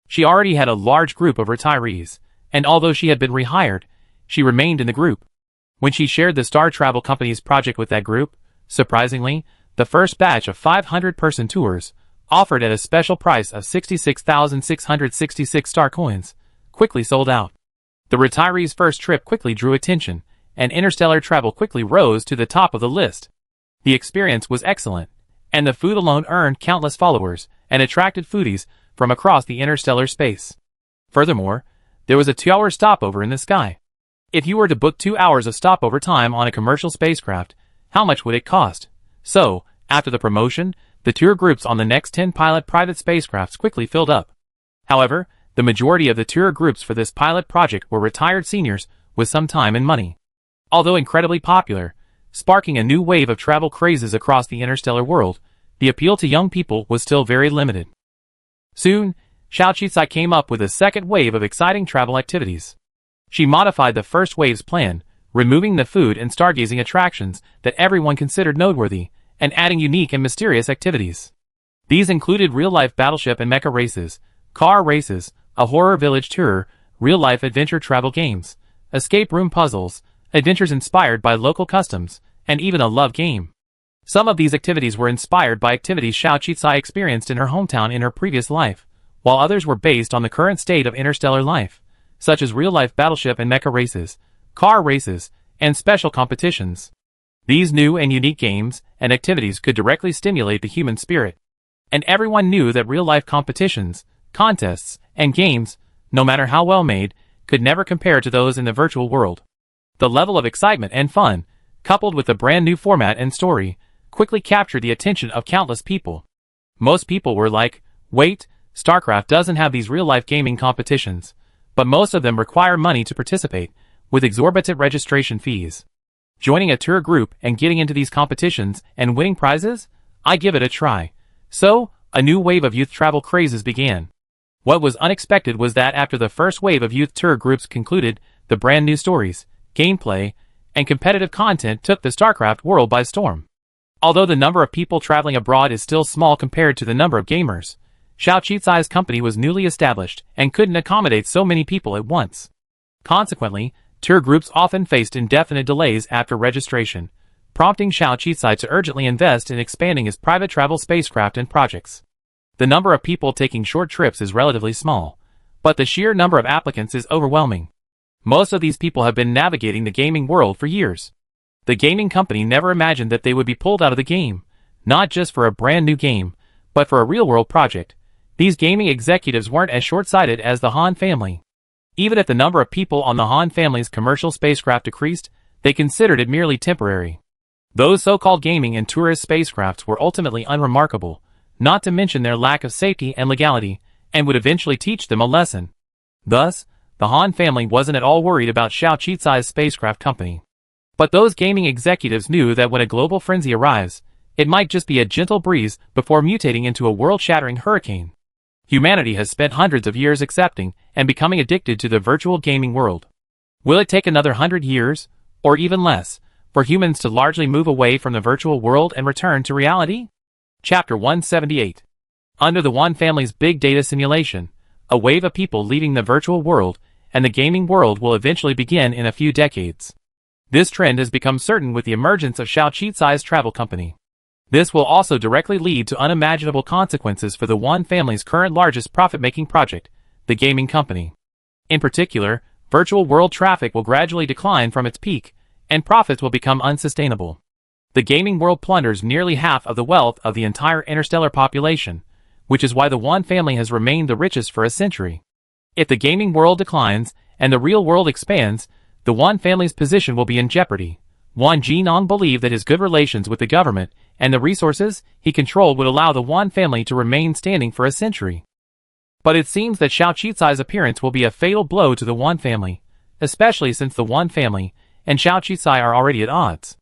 She already had a large group of retirees, and although she had been rehired, she remained in the group. When she shared the Star Travel Company's project with that group, surprisingly, the first batch of 500-person tours, offered at a special price of 66,666 star coins, quickly sold out. The retirees' first trip quickly drew attention, and interstellar travel quickly rose to the top of the list. The experience was excellent, and the food alone earned countless followers and attracted foodies from across the interstellar space. Furthermore, there was a 2-hour stopover in the sky. If you were to book 2 hours of stopover time on a commercial spacecraft, how much would it cost? So, after the promotion, the tour groups on the next 10 pilot private spacecrafts quickly filled up. However, the majority of the tour groups for this pilot project were retired seniors with some time and money. Although incredibly popular, sparking a new wave of travel crazes across the interstellar world, the appeal to young people was still very limited. Soon, Xiao Qicai came up with a second wave of exciting travel activities. She modified the first wave's plan, removing the food and stargazing attractions that everyone considered noteworthy, and adding unique and mysterious activities. These included real-life battleship and mecha races, car races, a horror village tour, real-life adventure travel games, escape room puzzles, adventures inspired by local customs, and even a love game. Some of these activities were inspired by activities Xiao Qicai experienced in her hometown in her previous life, while others were based on the current state of interstellar life, such as real-life battleship and mecha races, car races, and special competitions. These new and unique games and activities could directly stimulate the human spirit, and everyone knew that real-life competitions, contests, and games, no matter how well made, could never compare to those in the virtual world. The level of excitement and fun, coupled with the brand new format and story, quickly captured the attention of countless people. Most people were like, wait, StarCraft doesn't have these real-life gaming competitions, but most of them require money to participate, with exorbitant registration fees. Joining a tour group and getting into these competitions and winning prizes? I give it a try. So, a new wave of youth travel crazes began. What was unexpected was that after the first wave of youth tour groups concluded, the brand new stories, gameplay, and competitive content took the StarCraft world by storm. Although the number of people traveling abroad is still small compared to the number of gamers, Xiao Qizai's company was newly established and couldn't accommodate so many people at once. Consequently, tour groups often faced indefinite delays after registration, prompting Xiao Qizai to urgently invest in expanding his private travel spacecraft and projects. The number of people taking short trips is relatively small, but the sheer number of applicants is overwhelming. Most of these people have been navigating the gaming world for years. The gaming company never imagined that they would be pulled out of the game, not just for a brand new game, but for a real-world project. These gaming executives weren't as short-sighted as the Han family. Even if the number of people on the Han family's commercial spacecraft decreased, they considered it merely temporary. Those so-called gaming and tourist spacecrafts were ultimately unremarkable, not to mention their lack of safety and legality, and would eventually teach them a lesson. Thus, the Han family wasn't at all worried about Xiao Qizai's spacecraft company. But those gaming executives knew that when a global frenzy arrives, it might just be a gentle breeze before mutating into a world-shattering hurricane. Humanity has spent hundreds of years accepting and becoming addicted to the virtual gaming world. Will it take another 100 years, or even less, for humans to largely move away from the virtual world and return to reality? Chapter 178. Under the Wan family's big data simulation, a wave of people leaving the virtual world and the gaming world will eventually begin in a few decades. This trend has become certain with the emergence of Xiao Qizai's travel company. This will also directly lead to unimaginable consequences for the Wan family's current largest profit-making project, the gaming company. In particular, virtual world traffic will gradually decline from its peak, and profits will become unsustainable. The gaming world plunders nearly half of the wealth of the entire interstellar population, which is why the Wan family has remained the richest for a century. If the gaming world declines and the real world expands, the Wan family's position will be in jeopardy. Wan Jinong believed that his good relations with the government and the resources he controlled would allow the Wan family to remain standing for a century. But it seems that Xiao Qizai's appearance will be a fatal blow to the Wan family, especially since the Wan family and Xiao Qizai are already at odds.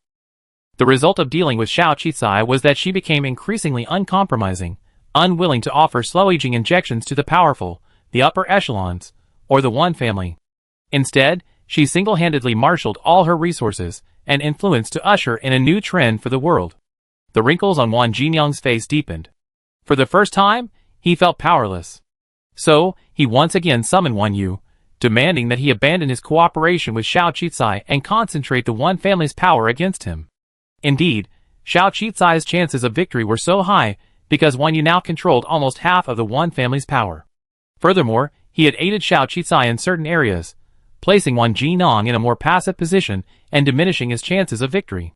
The result of dealing with Xiao Qizai was that she became increasingly uncompromising, unwilling to offer slow-aging injections to the powerful, the upper echelons, or the Wan family. Instead, she single-handedly marshaled all her resources and influence to usher in a new trend for the world. The wrinkles on Wan Jinyang's face deepened. For the first time, he felt powerless. So, he once again summoned Wan Yu, demanding that he abandon his cooperation with Xiao Qizai and concentrate the Wan family's power against him. Indeed, Xiao Qizai's chances of victory were so high because Wan Yu now controlled almost half of the Wan family's power. Furthermore, he had aided Xiao Qizai in certain areas, placing Wan Jinong in a more passive position and diminishing his chances of victory.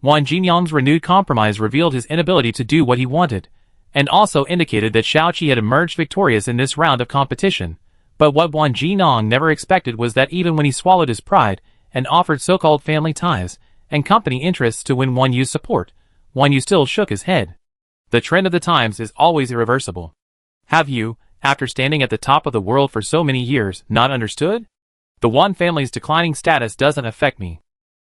Wan Jinyang's renewed compromise revealed his inability to do what he wanted, and also indicated that Xiao Qi had emerged victorious in this round of competition. But what Wan Jinong never expected was that even when he swallowed his pride and offered so-called family ties and company interests to win Wan Yu's support, Wan Yu still shook his head. The trend of the times is always irreversible. Have you, after standing at the top of the world for so many years, not understood? The Wan family's declining status doesn't affect me.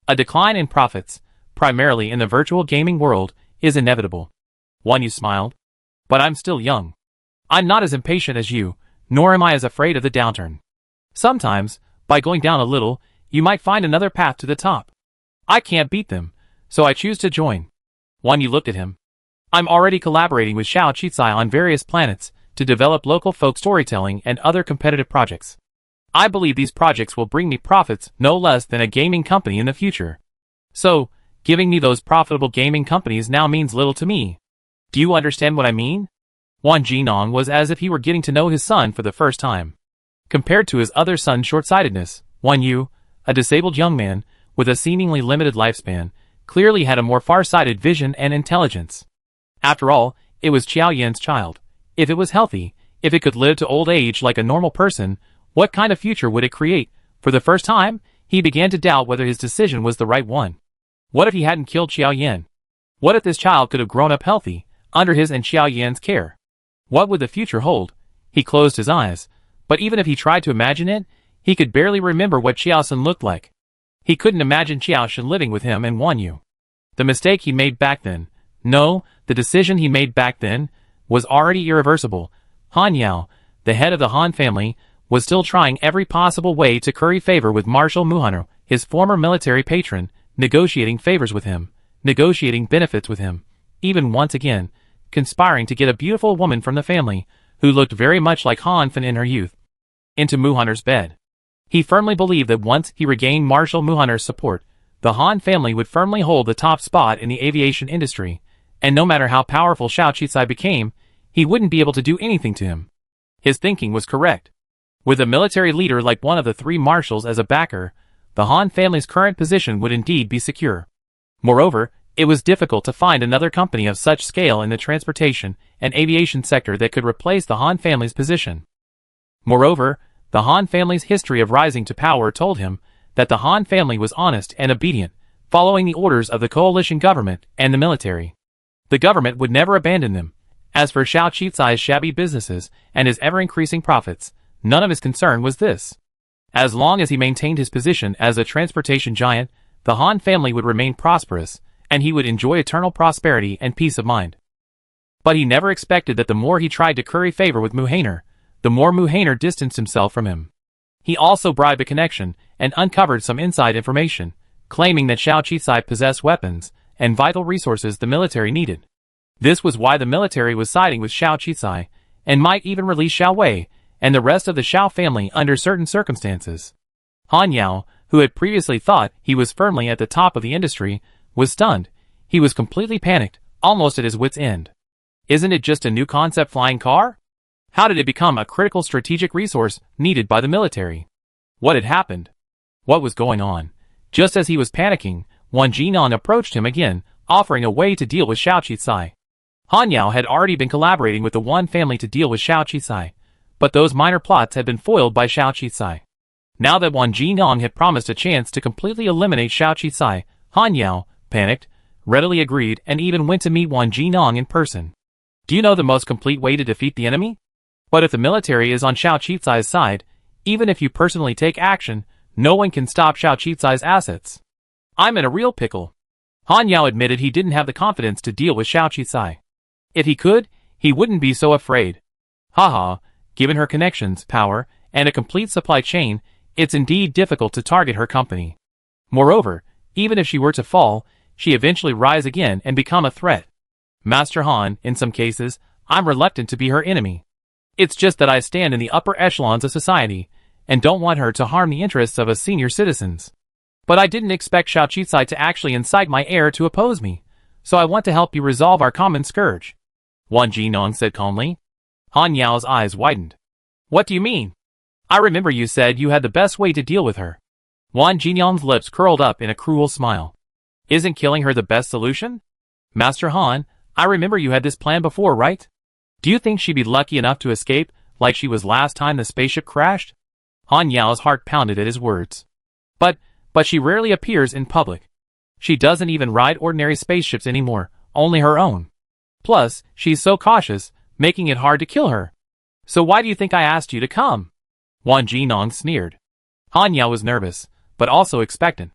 A decline in profits, primarily in the virtual gaming world, is inevitable. Wan Yu smiled. But I'm still young. I'm not as impatient as you, nor am I as afraid of the downturn. Sometimes, by going down a little, you might find another path to the top. I can't beat them, so I choose to join. Wan Yu looked at him. I'm already collaborating with Xiao Qizai on various planets to develop local folk storytelling and other competitive projects. I believe these projects will bring me profits no less than a gaming company in the future. So, giving me those profitable gaming companies now means little to me. Do you understand what I mean? Wan Jinong was as if he were getting to know his son for the first time. Compared to his other son's short-sightedness, Wan Yu, a disabled young man with a seemingly limited lifespan, clearly had a more far-sighted vision and intelligence. After all, it was Qiao Yan's child. If it was healthy, if it could live to old age like a normal person, what kind of future would it create? For the first time, he began to doubt whether his decision was the right one. What if he hadn't killed Qiao Yan? What if this child could have grown up healthy, under his and Qiao Yan's care? What would the future hold? He closed his eyes, but even if he tried to imagine it, he could barely remember what Qiao Sun looked like. He couldn't imagine Qiao Shen living with him and Wan Yu. The mistake he made back then, the decision he made back then, was already irreversible. Han Yao, the head of the Han family, was still trying every possible way to curry favor with Marshal Muhanu, his former military patron, negotiating favors with him, negotiating benefits with him, even once again, conspiring to get a beautiful woman from the family, who looked very much like Han Fan in her youth, into Muhaner's bed. He firmly believed that once he regained Marshal Muhaner's support, the Han family would firmly hold the top spot in the aviation industry, and no matter how powerful Xiao Qisai became, he wouldn't be able to do anything to him. His thinking was correct. With a military leader like one of the three marshals as a backer, the Han family's current position would indeed be secure. Moreover, it was difficult to find another company of such scale in the transportation and aviation sector that could replace the Han family's position. Moreover, the Han family's history of rising to power told him that the Han family was honest and obedient, following the orders of the coalition government and the military. The government would never abandon them. As for Xiao Qisai's shabby businesses and his ever-increasing profits, none of his concern was this. As long as he maintained his position as a transportation giant, the Han family would remain prosperous, and he would enjoy eternal prosperity and peace of mind. But he never expected that the more he tried to curry favor with Muhaner, the more Muhaner distanced himself from him. He also bribed a connection and uncovered some inside information, claiming that Xiao Qisai possessed weapons and vital resources the military needed. This was why the military was siding with Xiao Qisai, and might even release Xiao Wei and the rest of the Xiao family under certain circumstances. Han Yao, who had previously thought he was firmly at the top of the industry, was stunned. He was completely panicked, almost at his wit's end. Isn't it just a new concept flying car? How did it become a critical strategic resource needed by the military? What had happened? What was going on? Just as he was panicking, Wang Jinan approached him again, offering a way to deal with Xiao Qisai. Han Yao had already been collaborating with the Wan family to deal with Xiao Qisai, but those minor plots had been foiled by Xiao Qisai. Now that Wang Jinan had promised a chance to completely eliminate Xiao Qisai, Han Yao, panicked, readily agreed and even went to meet Wang Jinan in person. Do you know the most complete way to defeat the enemy? But if the military is on Xiao Qisai's side, even if you personally take action, no one can stop Xiao Qisai's assets. I'm in a real pickle. Han Yao admitted he didn't have the confidence to deal with Xiao Qisai. If he could, he wouldn't be so afraid. Haha, given her connections, power, and a complete supply chain, it's indeed difficult to target her company. Moreover, even if she were to fall, she eventually rise again and become a threat. Master Han, in some cases, I'm reluctant to be her enemy. It's just that I stand in the upper echelons of society, and don't want her to harm the interests of us senior citizens. But I didn't expect Xiao Qisai to actually incite my heir to oppose me, so I want to help you resolve our common scourge. Wang Jinan said calmly. Han Yao's eyes widened. What do you mean? I remember you said you had the best way to deal with her. Wang Jinan's lips curled up in a cruel smile. Isn't killing her the best solution? Master Han, I remember you had this plan before, right? Do you think she'd be lucky enough to escape, like she was last time the spaceship crashed? Han Yao's heart pounded at his words. But she rarely appears in public. She doesn't even ride ordinary spaceships anymore, only her own. Plus, she's so cautious, making it hard to kill her. So why do you think I asked you to come? Wang Jinan sneered. Han Yao was nervous, but also expectant.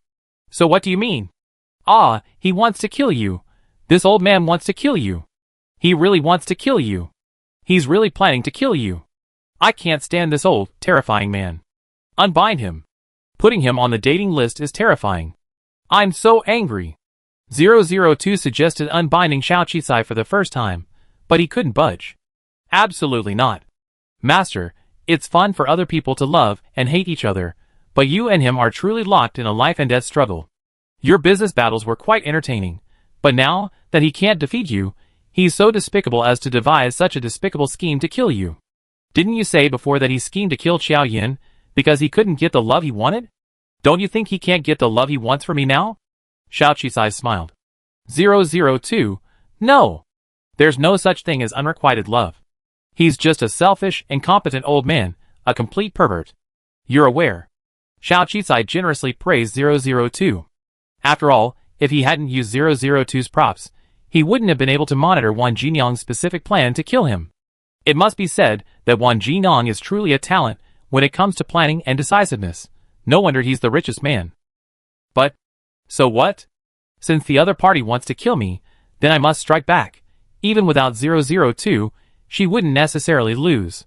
So what do you mean? Ah, he wants to kill you. This old man wants to kill you. He really wants to kill you. He's really planning to kill you. I can't stand this old, terrifying man. Unbind him. Putting him on the dating list is terrifying. I'm so angry. 002 suggested unbinding Xiao Qisai for the first time, but he couldn't budge. Absolutely not. Master, it's fun for other people to love and hate each other, but you and him are truly locked in a life and death struggle. Your business battles were quite entertaining, but now that he can't defeat you, he's so despicable as to devise such a despicable scheme to kill you. Didn't you say before that he schemed to kill Xiao Yin because he couldn't get the love he wanted? Don't you think he can't get the love he wants from me now? Xiao Qisai smiled. 002, no. There's no such thing as unrequited love. He's just a selfish, incompetent old man, a complete pervert. You're aware. Xiao Qisai generously praised 002. After all, if he hadn't used 002's props, he wouldn't have been able to monitor Wang Jinan's specific plan to kill him. It must be said that Wang Jinan is truly a talent when it comes to planning and decisiveness. No wonder he's the richest man. But, so what? Since the other party wants to kill me, then I must strike back. Even without 002, she wouldn't necessarily lose.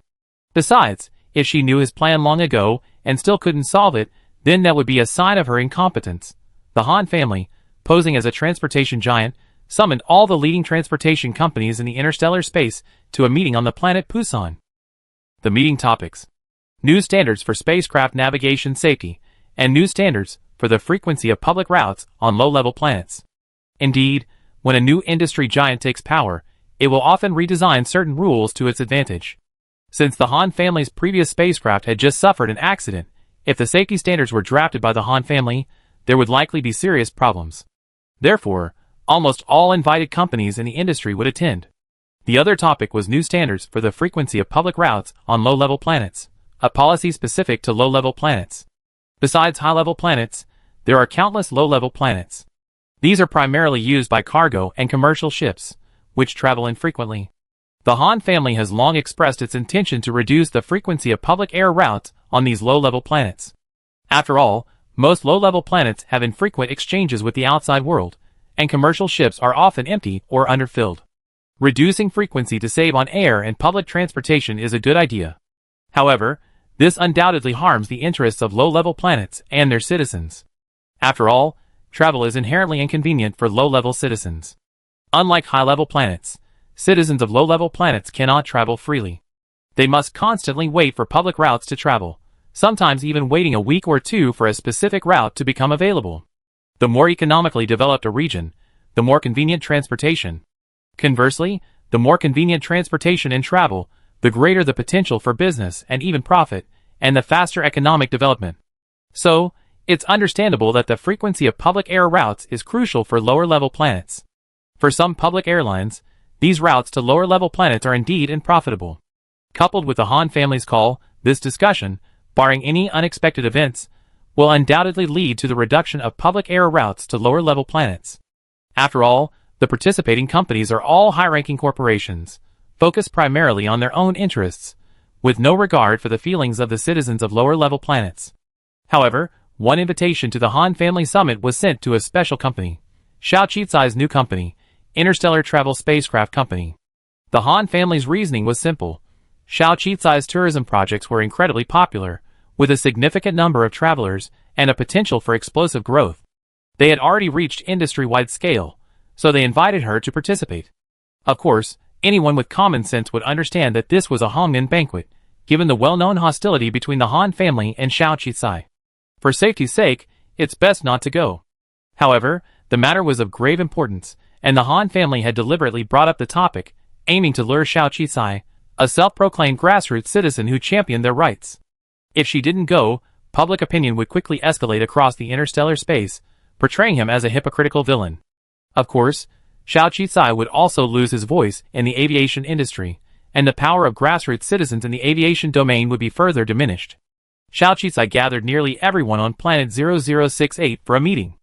Besides, if she knew his plan long ago and still couldn't solve it, then that would be a sign of her incompetence. The Han family, posing as a transportation giant, summoned all the leading transportation companies in the interstellar space to a meeting on the planet Pusan. The meeting topics: new standards for spacecraft navigation safety, and new standards for the frequency of public routes on low-level planets. Indeed, when a new industry giant takes power, it will often redesign certain rules to its advantage. Since the Han family's previous spacecraft had just suffered an accident, if the safety standards were drafted by the Han family, there would likely be serious problems. Therefore, almost all invited companies in the industry would attend. The other topic was new standards for the frequency of public routes on low-level planets, a policy specific to low-level planets. Besides high-level planets, there are countless low-level planets. These are primarily used by cargo and commercial ships, which travel infrequently. The Han family has long expressed its intention to reduce the frequency of public air routes on these low-level planets. After all, most low-level planets have infrequent exchanges with the outside world, and commercial ships are often empty or underfilled. Reducing frequency to save on air and public transportation is a good idea. However, this undoubtedly harms the interests of low-level planets and their citizens. After all, travel is inherently inconvenient for low-level citizens. Unlike high-level planets, citizens of low-level planets cannot travel freely. They must constantly wait for public routes to travel, sometimes even waiting a week or two for a specific route to become available. The more economically developed a region, the more convenient transportation. Conversely, the more convenient transportation and travel, the greater the potential for business and even profit, and the faster economic development. So, it's understandable that the frequency of public air routes is crucial for lower-level planets. For some public airlines, these routes to lower-level planets are indeed unprofitable. Coupled with the Han family's call, this discussion, barring any unexpected events, will undoubtedly lead to the reduction of public air routes to lower-level planets. After all, the participating companies are all high-ranking corporations, focused primarily on their own interests, with no regard for the feelings of the citizens of lower-level planets. However, one invitation to the Han family summit was sent to a special company, Xiao Qizai's new company, Interstellar Travel Spacecraft Company. The Han family's reasoning was simple. Xiao Qizai's tourism projects were incredibly popular, with a significant number of travelers and a potential for explosive growth. They had already reached industry-wide scale, so they invited her to participate. Of course, anyone with common sense would understand that this was a Hongmen banquet, given the well-known hostility between the Han family and Xiao Qizai. For safety's sake, it's best not to go. However, the matter was of grave importance, and the Han family had deliberately brought up the topic, aiming to lure Xiao Qizai, a self-proclaimed grassroots citizen who championed their rights. If she didn't go, public opinion would quickly escalate across the interstellar space, portraying him as a hypocritical villain. Of course, Xiao Qizai would also lose his voice in the aviation industry, and the power of grassroots citizens in the aviation domain would be further diminished. Xiao Qizai gathered nearly everyone on planet 0068 for a meeting.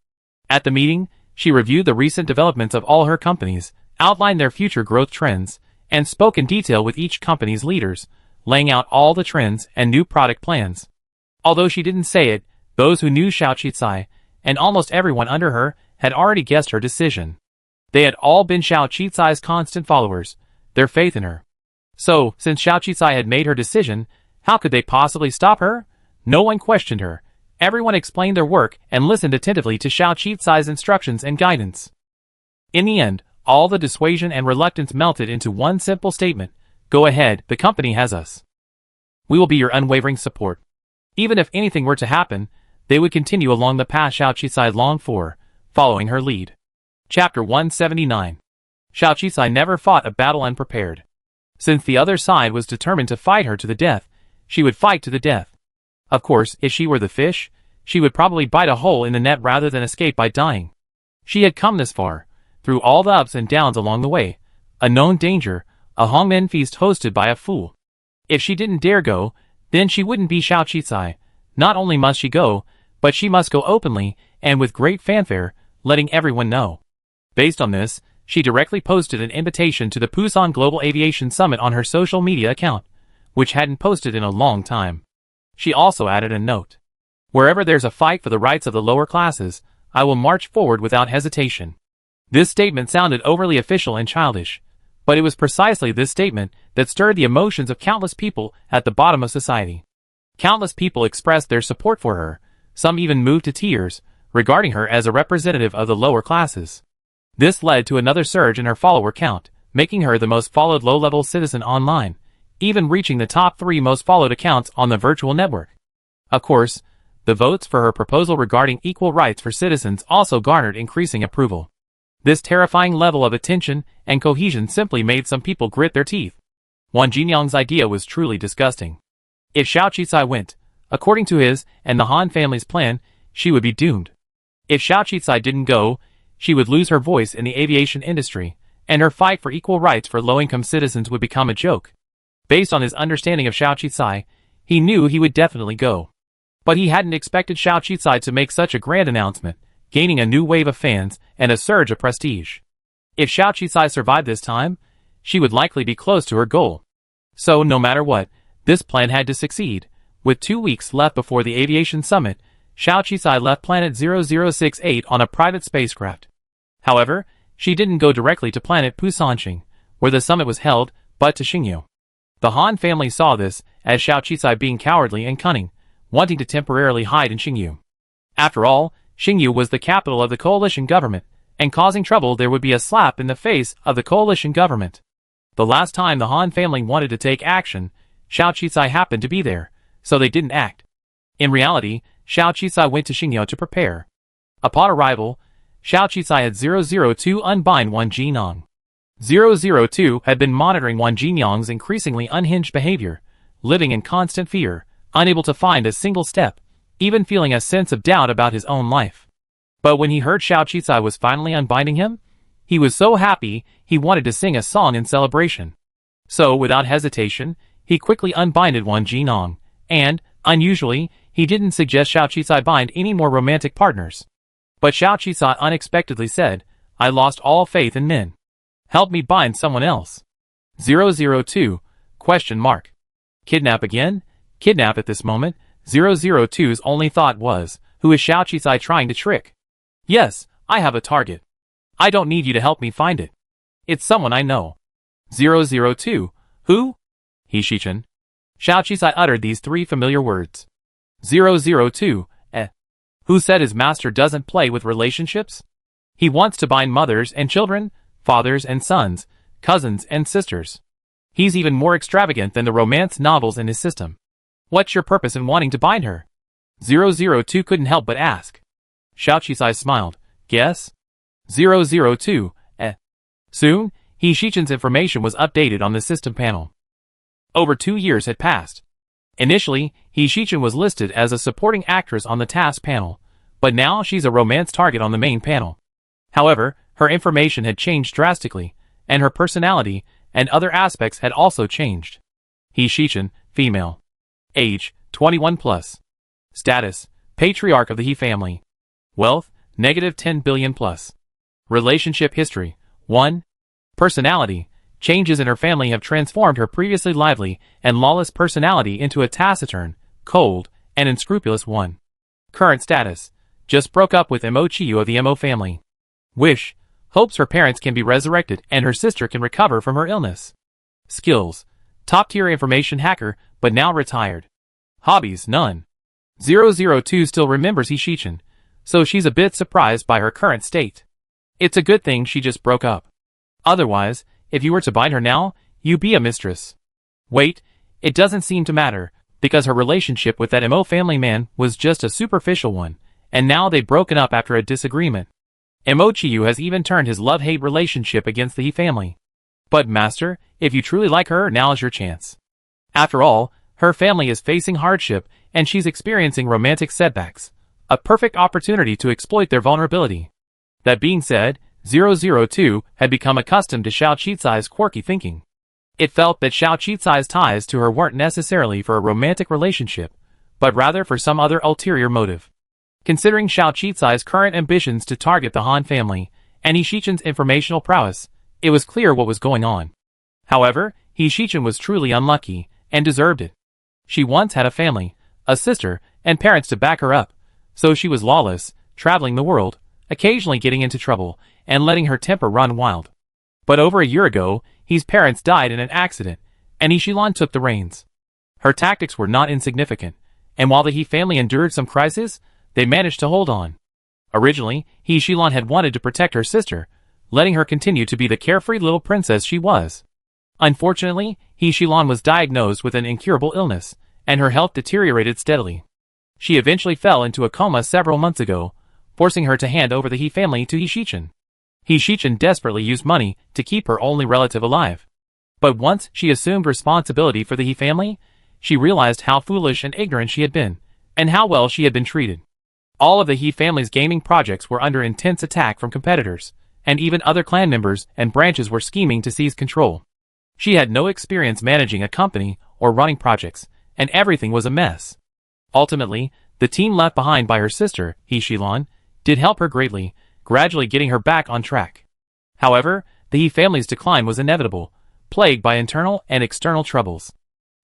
At the meeting, she reviewed the recent developments of all her companies, outlined their future growth trends, and spoke in detail with each company's leaders, laying out all the trends and new product plans. Although she didn't say it, those who knew Xiao Qizai, and almost everyone under her, had already guessed her decision. They had all been Xiao Qizai's constant followers, their faith in her. So, since Xiao Qizai had made her decision, how could they possibly stop her? No one questioned her. Everyone explained their work and listened attentively to Xiao Qizai's instructions and guidance. In the end, all the dissuasion and reluctance melted into one simple statement: go ahead, the company has us. We will be your unwavering support. Even if anything were to happen, they would continue along the path Xiao Qizai longed for, following her lead. Chapter 179. Xiao Qizai never fought a battle unprepared. Since the other side was determined to fight her to the death, she would fight to the death. Of course, if she were the fish, she would probably bite a hole in the net rather than escape by dying. She had come this far, through all the ups and downs along the way, a known danger, a Hongmen feast hosted by a fool. If she didn't dare go, then she wouldn't be Xiao Qizai. Not only must she go, but she must go openly, and with great fanfare, letting everyone know. Based on this, she directly posted an invitation to the Pusan Global Aviation Summit on her social media account, which hadn't posted in a long time. She also added a note. Wherever there's a fight for the rights of the lower classes, I will march forward without hesitation. This statement sounded overly official and childish, but it was precisely this statement that stirred the emotions of countless people at the bottom of society. Countless people expressed their support for her, some even moved to tears, regarding her as a representative of the lower classes. This led to another surge in her follower count, making her the most followed low-level citizen online, even reaching the top 3 most followed accounts on the virtual network. Of course, the votes for her proposal regarding equal rights for citizens also garnered increasing approval. This terrifying level of attention and cohesion simply made some people grit their teeth. Wang Jinyang's idea was truly disgusting. If Xiao Qizai went, according to his and the Han family's plan, she would be doomed. If Xiao Qizai didn't go, she would lose her voice in the aviation industry, and her fight for equal rights for low-income citizens would become a joke. Based on his understanding of Xiao Qizai, he knew he would definitely go. But he hadn't expected Xiao Qizai to make such a grand announcement, gaining a new wave of fans and a surge of prestige. If Xiao Qizai survived this time, she would likely be close to her goal. So no matter what, this plan had to succeed. With 2 weeks left before the aviation summit, Xiao Qizai left planet 0068 on a private spacecraft. However, she didn't go directly to planet Pusanqing, where the summit was held, but to Xingyu. The Han family saw this as Xiao Qizai being cowardly and cunning, wanting to temporarily hide in Xingyu. After all, Xingyu was the capital of the coalition government, and causing trouble there would be a slap in the face of the coalition government. The last time the Han family wanted to take action, Xiao Qizai happened to be there, so they didn't act. In reality, Xiao Qizai went to Xingyu to prepare. Upon arrival, Xiao Qizai had 002 unbind Wang Jinyang. 002 had been monitoring Wang Jinyang's increasingly unhinged behavior, living in constant fear, unable to find a single step, even feeling a sense of doubt about his own life. But when he heard Xiao Qizai was finally unbinding him, he was so happy he wanted to sing a song in celebration. So, without hesitation, he quickly unbinded Wang Jinyang, and, unusually, he didn't suggest Xiao Qizai bind any more romantic partners. But Xiao Qizai unexpectedly said, "I lost all faith in men. Help me bind someone else." 002? Kidnap again? Kidnap at this moment, 002's only thought was, who is Xiao Qizai trying to trick? Yes, I have a target. I don't need you to help me find it. It's someone I know. 002, who? He Shichin. Xiao Qizai uttered these 3 familiar words. 002, Who said his master doesn't play with relationships? He wants to bind mothers and children, fathers and sons, cousins and sisters. He's even more extravagant than the romance novels in his system. What's your purpose in wanting to bind her? 002 couldn't help but ask. Xiao Qizai smiled. Guess? 002, Soon, He Shichin's information was updated on the system panel. Over 2 years had passed. Initially, He Shichin was listed as a supporting actress on the task panel, but now she's a romance target on the main panel. However, her information had changed drastically, and her personality and other aspects had also changed. He Shichin, female. Age, 21 plus. Status, patriarch of the He family. Wealth, -10 billion plus. Relationship history, 1. Personality, changes in her family have transformed her previously lively and lawless personality into a taciturn, cold, and unscrupulous one. Current status, just broke up with Mo Chiyu of the Mo family. Wish, hopes her parents can be resurrected and her sister can recover from her illness. Skills, top-tier information hacker, but now retired. Hobbies, none. 002 still remembers He Shichin, so she's a bit surprised by her current state. It's a good thing she just broke up. Otherwise, if you were to bind her now, you'd be a mistress. Wait, it doesn't seem to matter, because her relationship with that Mo family man was just a superficial one, and now they've broken up after a disagreement. Mo Chiyu has even turned his love-hate relationship against the He family. But master, if you truly like her, now is your chance. After all, her family is facing hardship, and she's experiencing romantic setbacks. A perfect opportunity to exploit their vulnerability. That being said, 002 had become accustomed to Xiao Qizai's quirky thinking. It felt that Xiao Qizai's ties to her weren't necessarily for a romantic relationship, but rather for some other ulterior motive. Considering Xiao Qizai's current ambitions to target the Han family, and He Shichin's informational prowess, it was clear what was going on. However, He Shichin was truly unlucky, and deserved it. She once had a family, a sister, and parents to back her up, so she was lawless, traveling the world, occasionally getting into trouble, and letting her temper run wild. But over a year ago, He's parents died in an accident, and He Shichin took the reins. Her tactics were not insignificant, and while the He family endured some crisis, they managed to hold on. Originally, He Shilan had wanted to protect her sister, letting her continue to be the carefree little princess she was. Unfortunately, He Shilan was diagnosed with an incurable illness, and her health deteriorated steadily. She eventually fell into a coma several months ago, forcing her to hand over the He family to He Shichen. He Shichen desperately used money to keep her only relative alive. But once she assumed responsibility for the He family, she realized how foolish and ignorant she had been, and how well she had been treated. All of the He family's gaming projects were under intense attack from competitors, and even other clan members and branches were scheming to seize control. She had no experience managing a company or running projects, and everything was a mess. Ultimately, the team left behind by her sister, He Shilan, did help her greatly, gradually getting her back on track. However, the He family's decline was inevitable, plagued by internal and external troubles.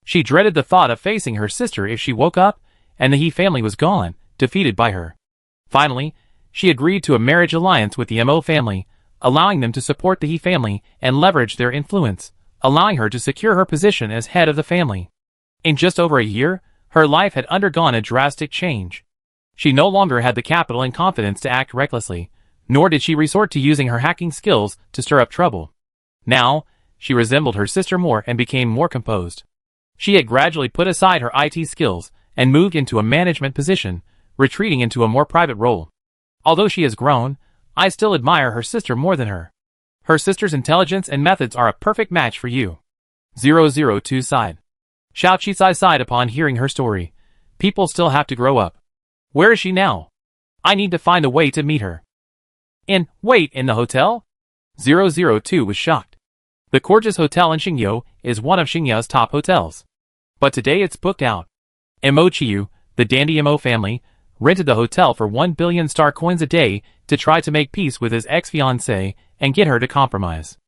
She dreaded the thought of facing her sister if she woke up, and the He family was gone, defeated by her. Finally, she agreed to a marriage alliance with the Mo family, allowing them to support the He family and leverage their influence, allowing her to secure her position as head of the family. In just over a year, her life had undergone a drastic change. She no longer had the capital and confidence to act recklessly, nor did she resort to using her hacking skills to stir up trouble. Now, she resembled her sister more and became more composed. She had gradually put aside her IT skills and moved into a management position, retreating into a more private role. Although she has grown, I still admire her sister more than her. Her sister's intelligence and methods are a perfect match for you. 002 sighed. Xiao Qisai sighed upon hearing her story. People still have to grow up. Where is she now? I need to find a way to meet her. In the hotel? 002 was shocked. The gorgeous hotel in Xingyo is one of Xingya's top hotels. But today it's booked out. Mo Chiyu, the dandy Mo family, rented the hotel for 1 billion star coins a day to try to make peace with his ex-fiancée and get her to compromise.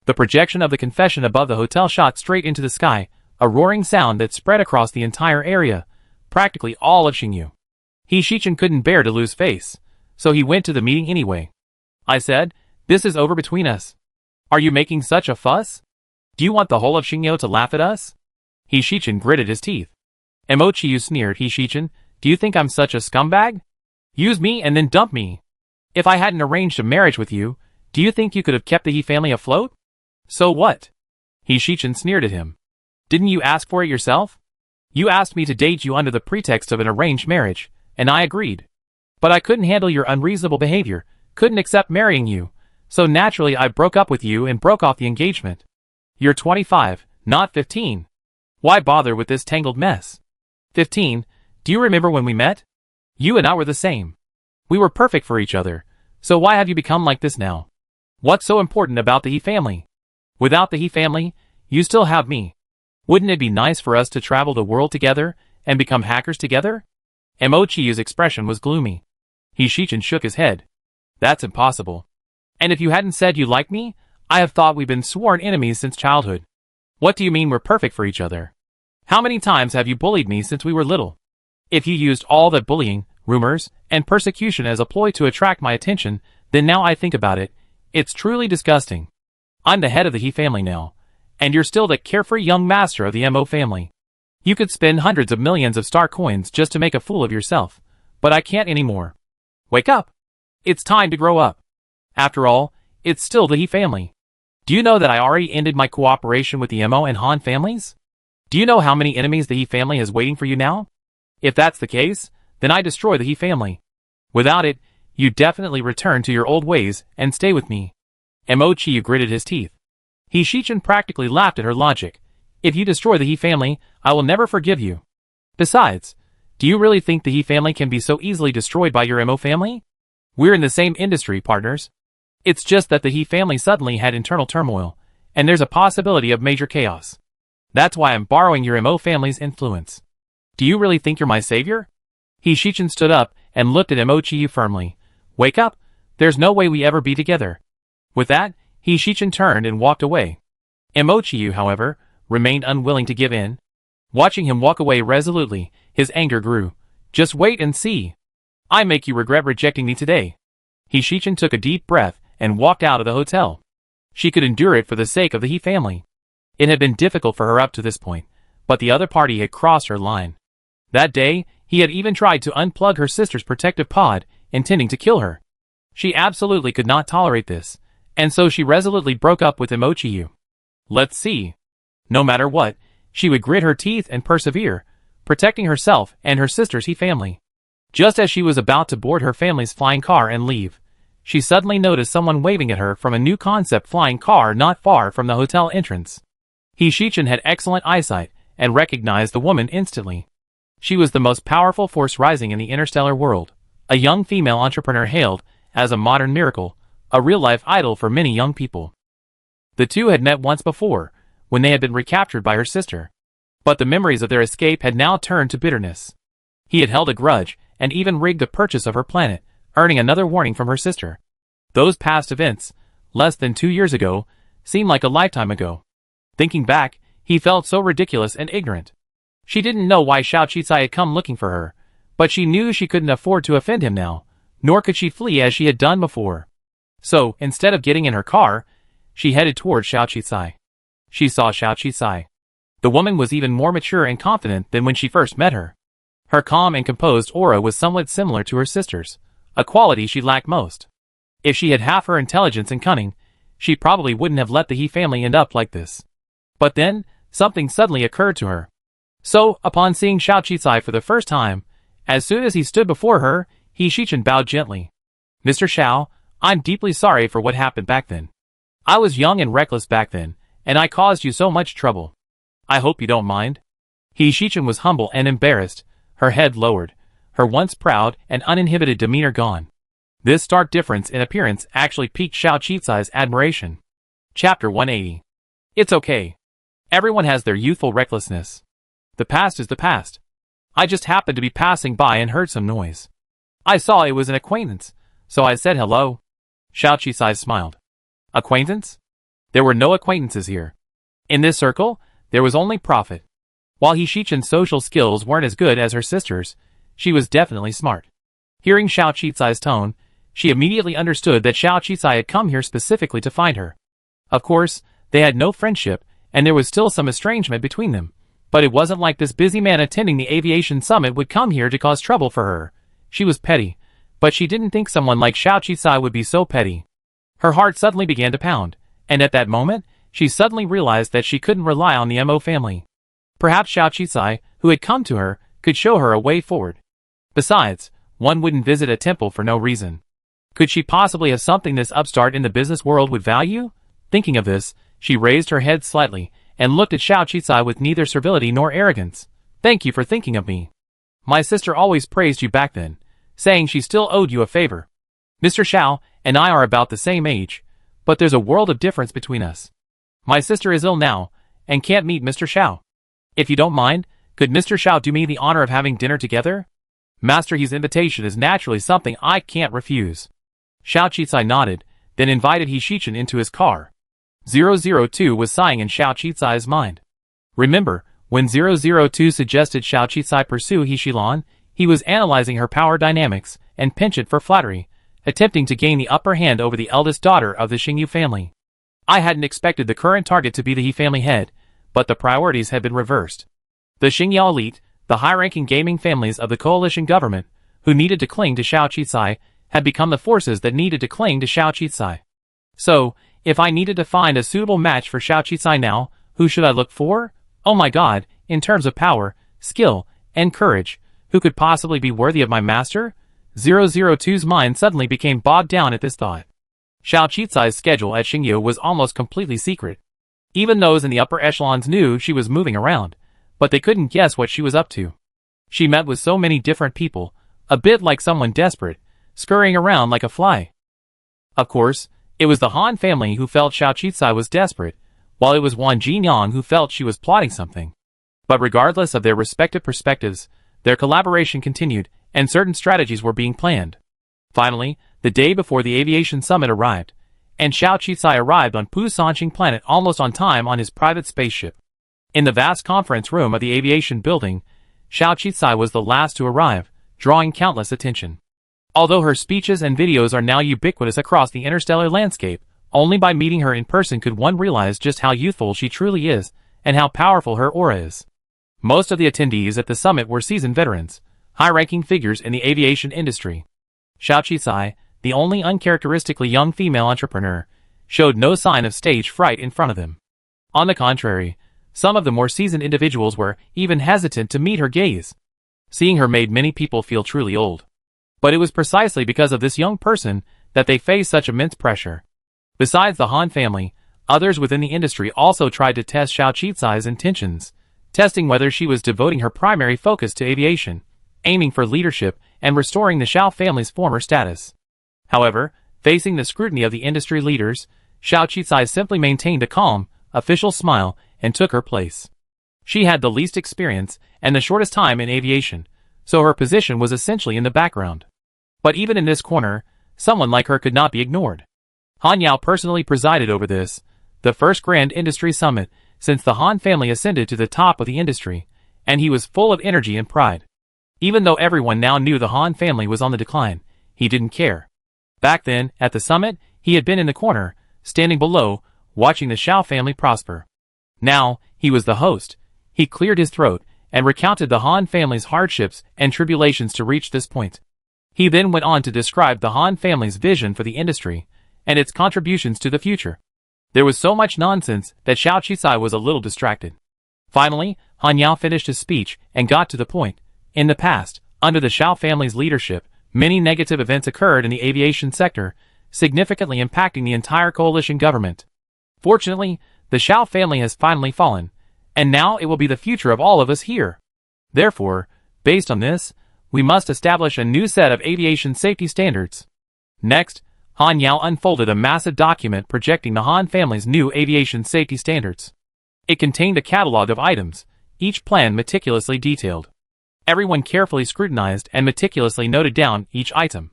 The projection of the confession above the hotel shot straight into the sky, a roaring sound that spread across the entire area, practically all of Xingyu. He Shichen couldn't bear to lose face, so he went to the meeting anyway. I said, this is over between us. Are you making such a fuss? Do you want the whole of Xingyo to laugh at us? He Shichen gritted his teeth. Mo Chiyu sneered. He Shichen, do you think I'm such a scumbag? Use me and then dump me. If I hadn't arranged a marriage with you, do you think you could have kept the He family afloat? So what? He Shichen sneered at him. Didn't you ask for it yourself? You asked me to date you under the pretext of an arranged marriage, and I agreed. But I couldn't handle your unreasonable behavior, couldn't accept marrying you, so naturally I broke up with you and broke off the engagement. You're 25, not 15. Why bother with this tangled mess? 15, do you remember when we met? You and I were the same. We were perfect for each other, so why have you become like this now? What's so important about the He family? Without the He family, you still have me. Wouldn't it be nice for us to travel the world together and become hackers together? Mo Chiyu's expression was gloomy. He Shichen shook his head. That's impossible. And if you hadn't said you liked me, I have thought we've been sworn enemies since childhood. What do you mean we're perfect for each other? How many times have you bullied me since we were little? If you used all that bullying, rumors, and persecution as a ploy to attract my attention, then now I think about it, it's truly disgusting. I'm the head of the He family now, and you're still the carefree young master of the Mo family. You could spend hundreds of millions of star coins just to make a fool of yourself, but I can't anymore. Wake up! It's time to grow up. After all, it's still the He family. Do you know that I already ended my cooperation with the Mo and Han families? Do you know how many enemies the He family is waiting for you now? If that's the case, then I destroy the He family. Without it, you definitely return to your old ways and stay with me. Mo Chiyu gritted his teeth. He Shichen practically laughed at her logic. If you destroy the He family, I will never forgive you. Besides, do you really think the He family can be so easily destroyed by your Mo family? We're in the same industry, partners. It's just that the He family suddenly had internal turmoil, and there's a possibility of major chaos. That's why I'm borrowing your Mo family's influence. Do you really think you're my savior? He Shichen stood up and looked at Mo Chiyu firmly. Wake up, there's no way we ever be together. With that, He Shichen turned and walked away. Mo Chiyu, however, remained unwilling to give in. Watching him walk away resolutely, his anger grew. Just wait and see. I make you regret rejecting me today. He Shichen took a deep breath and walked out of the hotel. She could endure it for the sake of the He family. It had been difficult for her up to this point, but the other party had crossed her line. That day, he had even tried to unplug her sister's protective pod intending to kill her. She absolutely could not tolerate this, and so she resolutely broke up with Imochiyu. Let's see. No matter what, she would grit her teeth and persevere, protecting herself and her sister's family. Just as she was about to board her family's flying car and leave, she suddenly noticed someone waving at her from a new concept flying car not far from the hotel entrance. Hishichin had excellent eyesight and recognized the woman instantly. She was the most powerful force rising in the interstellar world, a young female entrepreneur hailed as a modern miracle, a real-life idol for many young people. The two had met once before, when they had been recaptured by her sister. But the memories of their escape had now turned to bitterness. He had held a grudge and even rigged the purchase of her planet, earning another warning from her sister. Those past events, less than 2 years ago, seemed like a lifetime ago. Thinking back, he felt so ridiculous and ignorant. She didn't know why Xiao Qisai had come looking for her, but she knew she couldn't afford to offend him now, nor could she flee as she had done before. So, instead of getting in her car, she headed toward Xiao Qisai. She saw Xiao Qisai. The woman was even more mature and confident than when she first met her. Her calm and composed aura was somewhat similar to her sister's, a quality she lacked most. If she had half her intelligence and cunning, she probably wouldn't have let the He family end up like this. But then, something suddenly occurred to her. So, upon seeing Xiao Qisai for the first time, as soon as he stood before her, Hishichin bowed gently. Mr. Xiao, I'm deeply sorry for what happened back then. I was young and reckless back then, and I caused you so much trouble. I hope you don't mind. Hishichin was humble and embarrassed, her head lowered, her once proud and uninhibited demeanor gone. This stark difference in appearance actually piqued Xiao Qisai's admiration. Chapter 180. It's okay. Everyone has their youthful recklessness. The past is the past. I just happened to be passing by and heard some noise. I saw it was an acquaintance, so I said hello. Xiao Qisai smiled. Acquaintance? There were no acquaintances here. In this circle, there was only profit. While Hishichin's social skills weren't as good as her sister's, she was definitely smart. Hearing Xiao Qisai's tone, she immediately understood that Xiao Qisai had come here specifically to find her. Of course, they had no friendship, and there was still some estrangement between them. But it wasn't like this busy man attending the aviation summit would come here to cause trouble for her. She was petty, but she didn't think someone like Xiao Qisai would be so petty. Her heart suddenly began to pound, and at that moment, she suddenly realized that she couldn't rely on the Mo family. Perhaps Xiao Qisai, who had come to her, could show her a way forward. Besides, one wouldn't visit a temple for no reason. Could she possibly have something this upstart in the business world would value? Thinking of this, she raised her head slightly, and looked at Xiao Qisai with neither servility nor arrogance. Thank you for thinking of me. My sister always praised you back then, saying she still owed you a favor. Mr. Xiao and I are about the same age, but there's a world of difference between us. My sister is ill now, and can't meet Mr. Xiao. If you don't mind, could Mr. Xiao do me the honor of having dinner together? Master He's invitation is naturally something I can't refuse. Xiao Qisai nodded, then invited Hishichin into his car. 002 was sighing in Xiao Qisai's mind. Remember, when 002 suggested Xiao Qisai pursue Hishilan, he was analyzing her power dynamics and penchant for flattery, attempting to gain the upper hand over the eldest daughter of the Xingyu family. I hadn't expected the current target to be the He family head, but the priorities had been reversed. The Xingyu elite, the high-ranking gaming families of the coalition government, who needed to cling to Xiao Qisai, had become the forces that needed to cling to Xiao Qisai. So, if I needed to find a suitable match for Xiao Qisai now, who should I look for? Oh my god, in terms of power, skill, and courage, who could possibly be worthy of my master? 002's mind suddenly became bogged down at this thought. Xiao Qisai's schedule at Xingyu was almost completely secret. Even those in the upper echelons knew she was moving around, but they couldn't guess what she was up to. She met with so many different people, a bit like someone desperate, scurrying around like a fly. Of course, it was the Han family who felt Xiao Qisai was desperate, while it was Wang Jinyang who felt she was plotting something. But regardless of their respective perspectives, their collaboration continued, and certain strategies were being planned. Finally, the day before the aviation summit arrived, and Xiao Qisai arrived on Pusanqing planet almost on time on his private spaceship. In the vast conference room of the aviation building, Xiao Qisai was the last to arrive, drawing countless attention. Although her speeches and videos are now ubiquitous across the interstellar landscape, only by meeting her in person could one realize just how youthful she truly is, and how powerful her aura is. Most of the attendees at the summit were seasoned veterans, high-ranking figures in the aviation industry. Xiao Qisai, the only uncharacteristically young female entrepreneur, showed no sign of stage fright in front of them. On the contrary, some of the more seasoned individuals were even hesitant to meet her gaze. Seeing her made many people feel truly old. But it was precisely because of this young person that they faced such immense pressure. Besides the Han family, others within the industry also tried to test Xiao Qisai's intentions, testing whether she was devoting her primary focus to aviation, aiming for leadership and restoring the Xiao family's former status. However, facing the scrutiny of the industry leaders, Xiao Qisai simply maintained a calm, official smile and took her place. She had the least experience and the shortest time in aviation, so her position was essentially in the background. But even in this corner, someone like her could not be ignored. Han Yao personally presided over this, the first grand industry summit since the Han family ascended to the top of the industry, and he was full of energy and pride. Even though everyone now knew the Han family was on the decline, he didn't care. Back then, at the summit, he had been in the corner, standing below, watching the Xiao family prosper. Now, he was the host. He cleared his throat and recounted the Han family's hardships and tribulations to reach this point. He then went on to describe the Han family's vision for the industry and its contributions to the future. There was so much nonsense that Xiao Qisai was a little distracted. Finally, Han Yao finished his speech and got to the point. In the past, under the Xiao family's leadership, many negative events occurred in the aviation sector, significantly impacting the entire coalition government. Fortunately, the Xiao family has finally fallen, and now it will be the future of all of us here. Therefore, based on this, we must establish a new set of aviation safety standards. Next, Han Yao unfolded a massive document projecting the Han family's new aviation safety standards. It contained a catalog of items, each plan meticulously detailed. Everyone carefully scrutinized and meticulously noted down each item.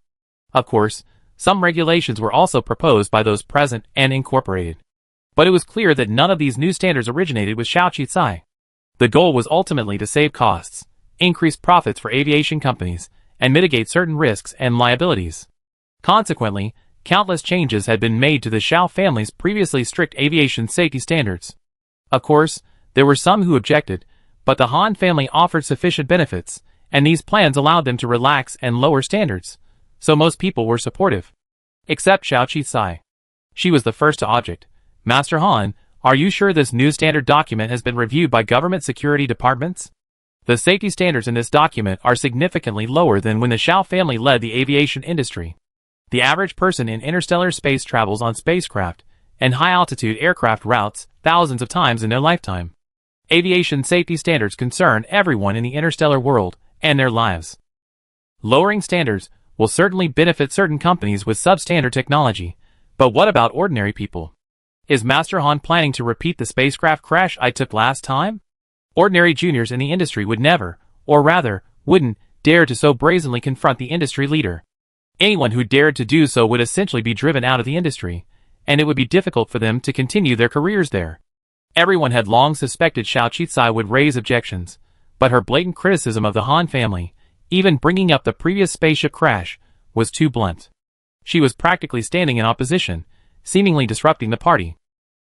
Of course, some regulations were also proposed by those present and incorporated. But it was clear that none of these new standards originated with Xiao Qisai. The goal was ultimately to save costs, increase profits for aviation companies, and mitigate certain risks and liabilities. Consequently, countless changes had been made to the Xiao family's previously strict aviation safety standards. Of course, there were some who objected, but the Han family offered sufficient benefits, and these plans allowed them to relax and lower standards, so most people were supportive. Except Xiao Qisai. She was the first to object. Master Han, are you sure this new standard document has been reviewed by government security departments? The safety standards in this document are significantly lower than when the Xiao family led the aviation industry. The average person in interstellar space travels on spacecraft and high-altitude aircraft routes thousands of times in their lifetime. Aviation safety standards concern everyone in the interstellar world and their lives. Lowering standards will certainly benefit certain companies with substandard technology, but what about ordinary people? Is Master Han planning to repeat the spacecraft crash I took last time? Ordinary juniors in the industry would never, or rather, wouldn't, dare to so brazenly confront the industry leader. Anyone who dared to do so would essentially be driven out of the industry, and it would be difficult for them to continue their careers there. Everyone had long suspected Xiao Qisai would raise objections, but her blatant criticism of the Han family, even bringing up the previous spaceship crash, was too blunt. She was practically standing in opposition, seemingly disrupting the party.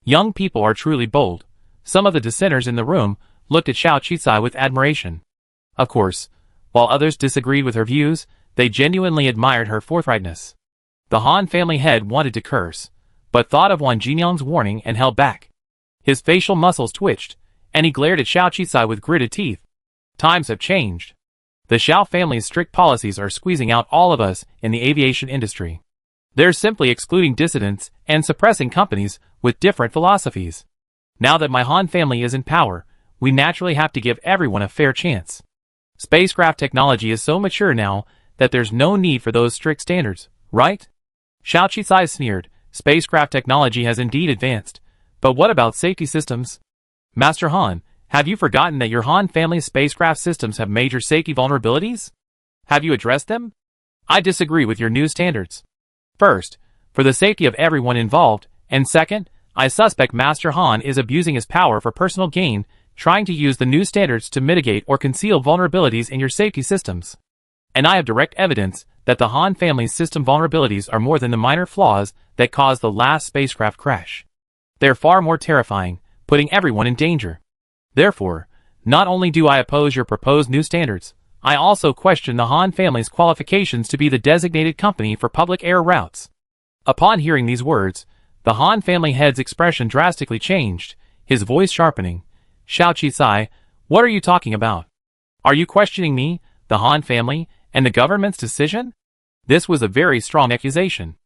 Young people are truly bold. Some of the dissenters in the room looked at Xiao Qisai with admiration. Of course, while others disagreed with her views, they genuinely admired her forthrightness. The Han family head wanted to curse, but thought of Wang Jinyang's warning and held back. His facial muscles twitched, and he glared at Xiao Qisai with gritted teeth. Times have changed. The Xiao family's strict policies are squeezing out all of us in the aviation industry. They're simply excluding dissidents and suppressing companies with different philosophies. Now that my Han family is in power, we naturally have to give everyone a fair chance. Spacecraft technology is so mature now that there's no need for those strict standards, right? Xiao Qisai sneered. Spacecraft technology has indeed advanced, but what about safety systems? Master Han, have you forgotten that your Han family's spacecraft systems have major safety vulnerabilities? Have you addressed them? I disagree with your new standards. First, for the safety of everyone involved, and second, I suspect Master Han is abusing his power for personal gain, trying to use the new standards to mitigate or conceal vulnerabilities in your safety systems. And I have direct evidence that the Han family's system vulnerabilities are more than the minor flaws that caused the last spacecraft crash. They're far more terrifying, putting everyone in danger. Therefore, not only do I oppose your proposed new standards, I also question the Han family's qualifications to be the designated company for public air routes. Upon hearing these words, the Han family head's expression drastically changed, his voice sharpening. Xiao Qisai, what are you talking about? Are you questioning me, the Han family, and the government's decision? This was a very strong accusation.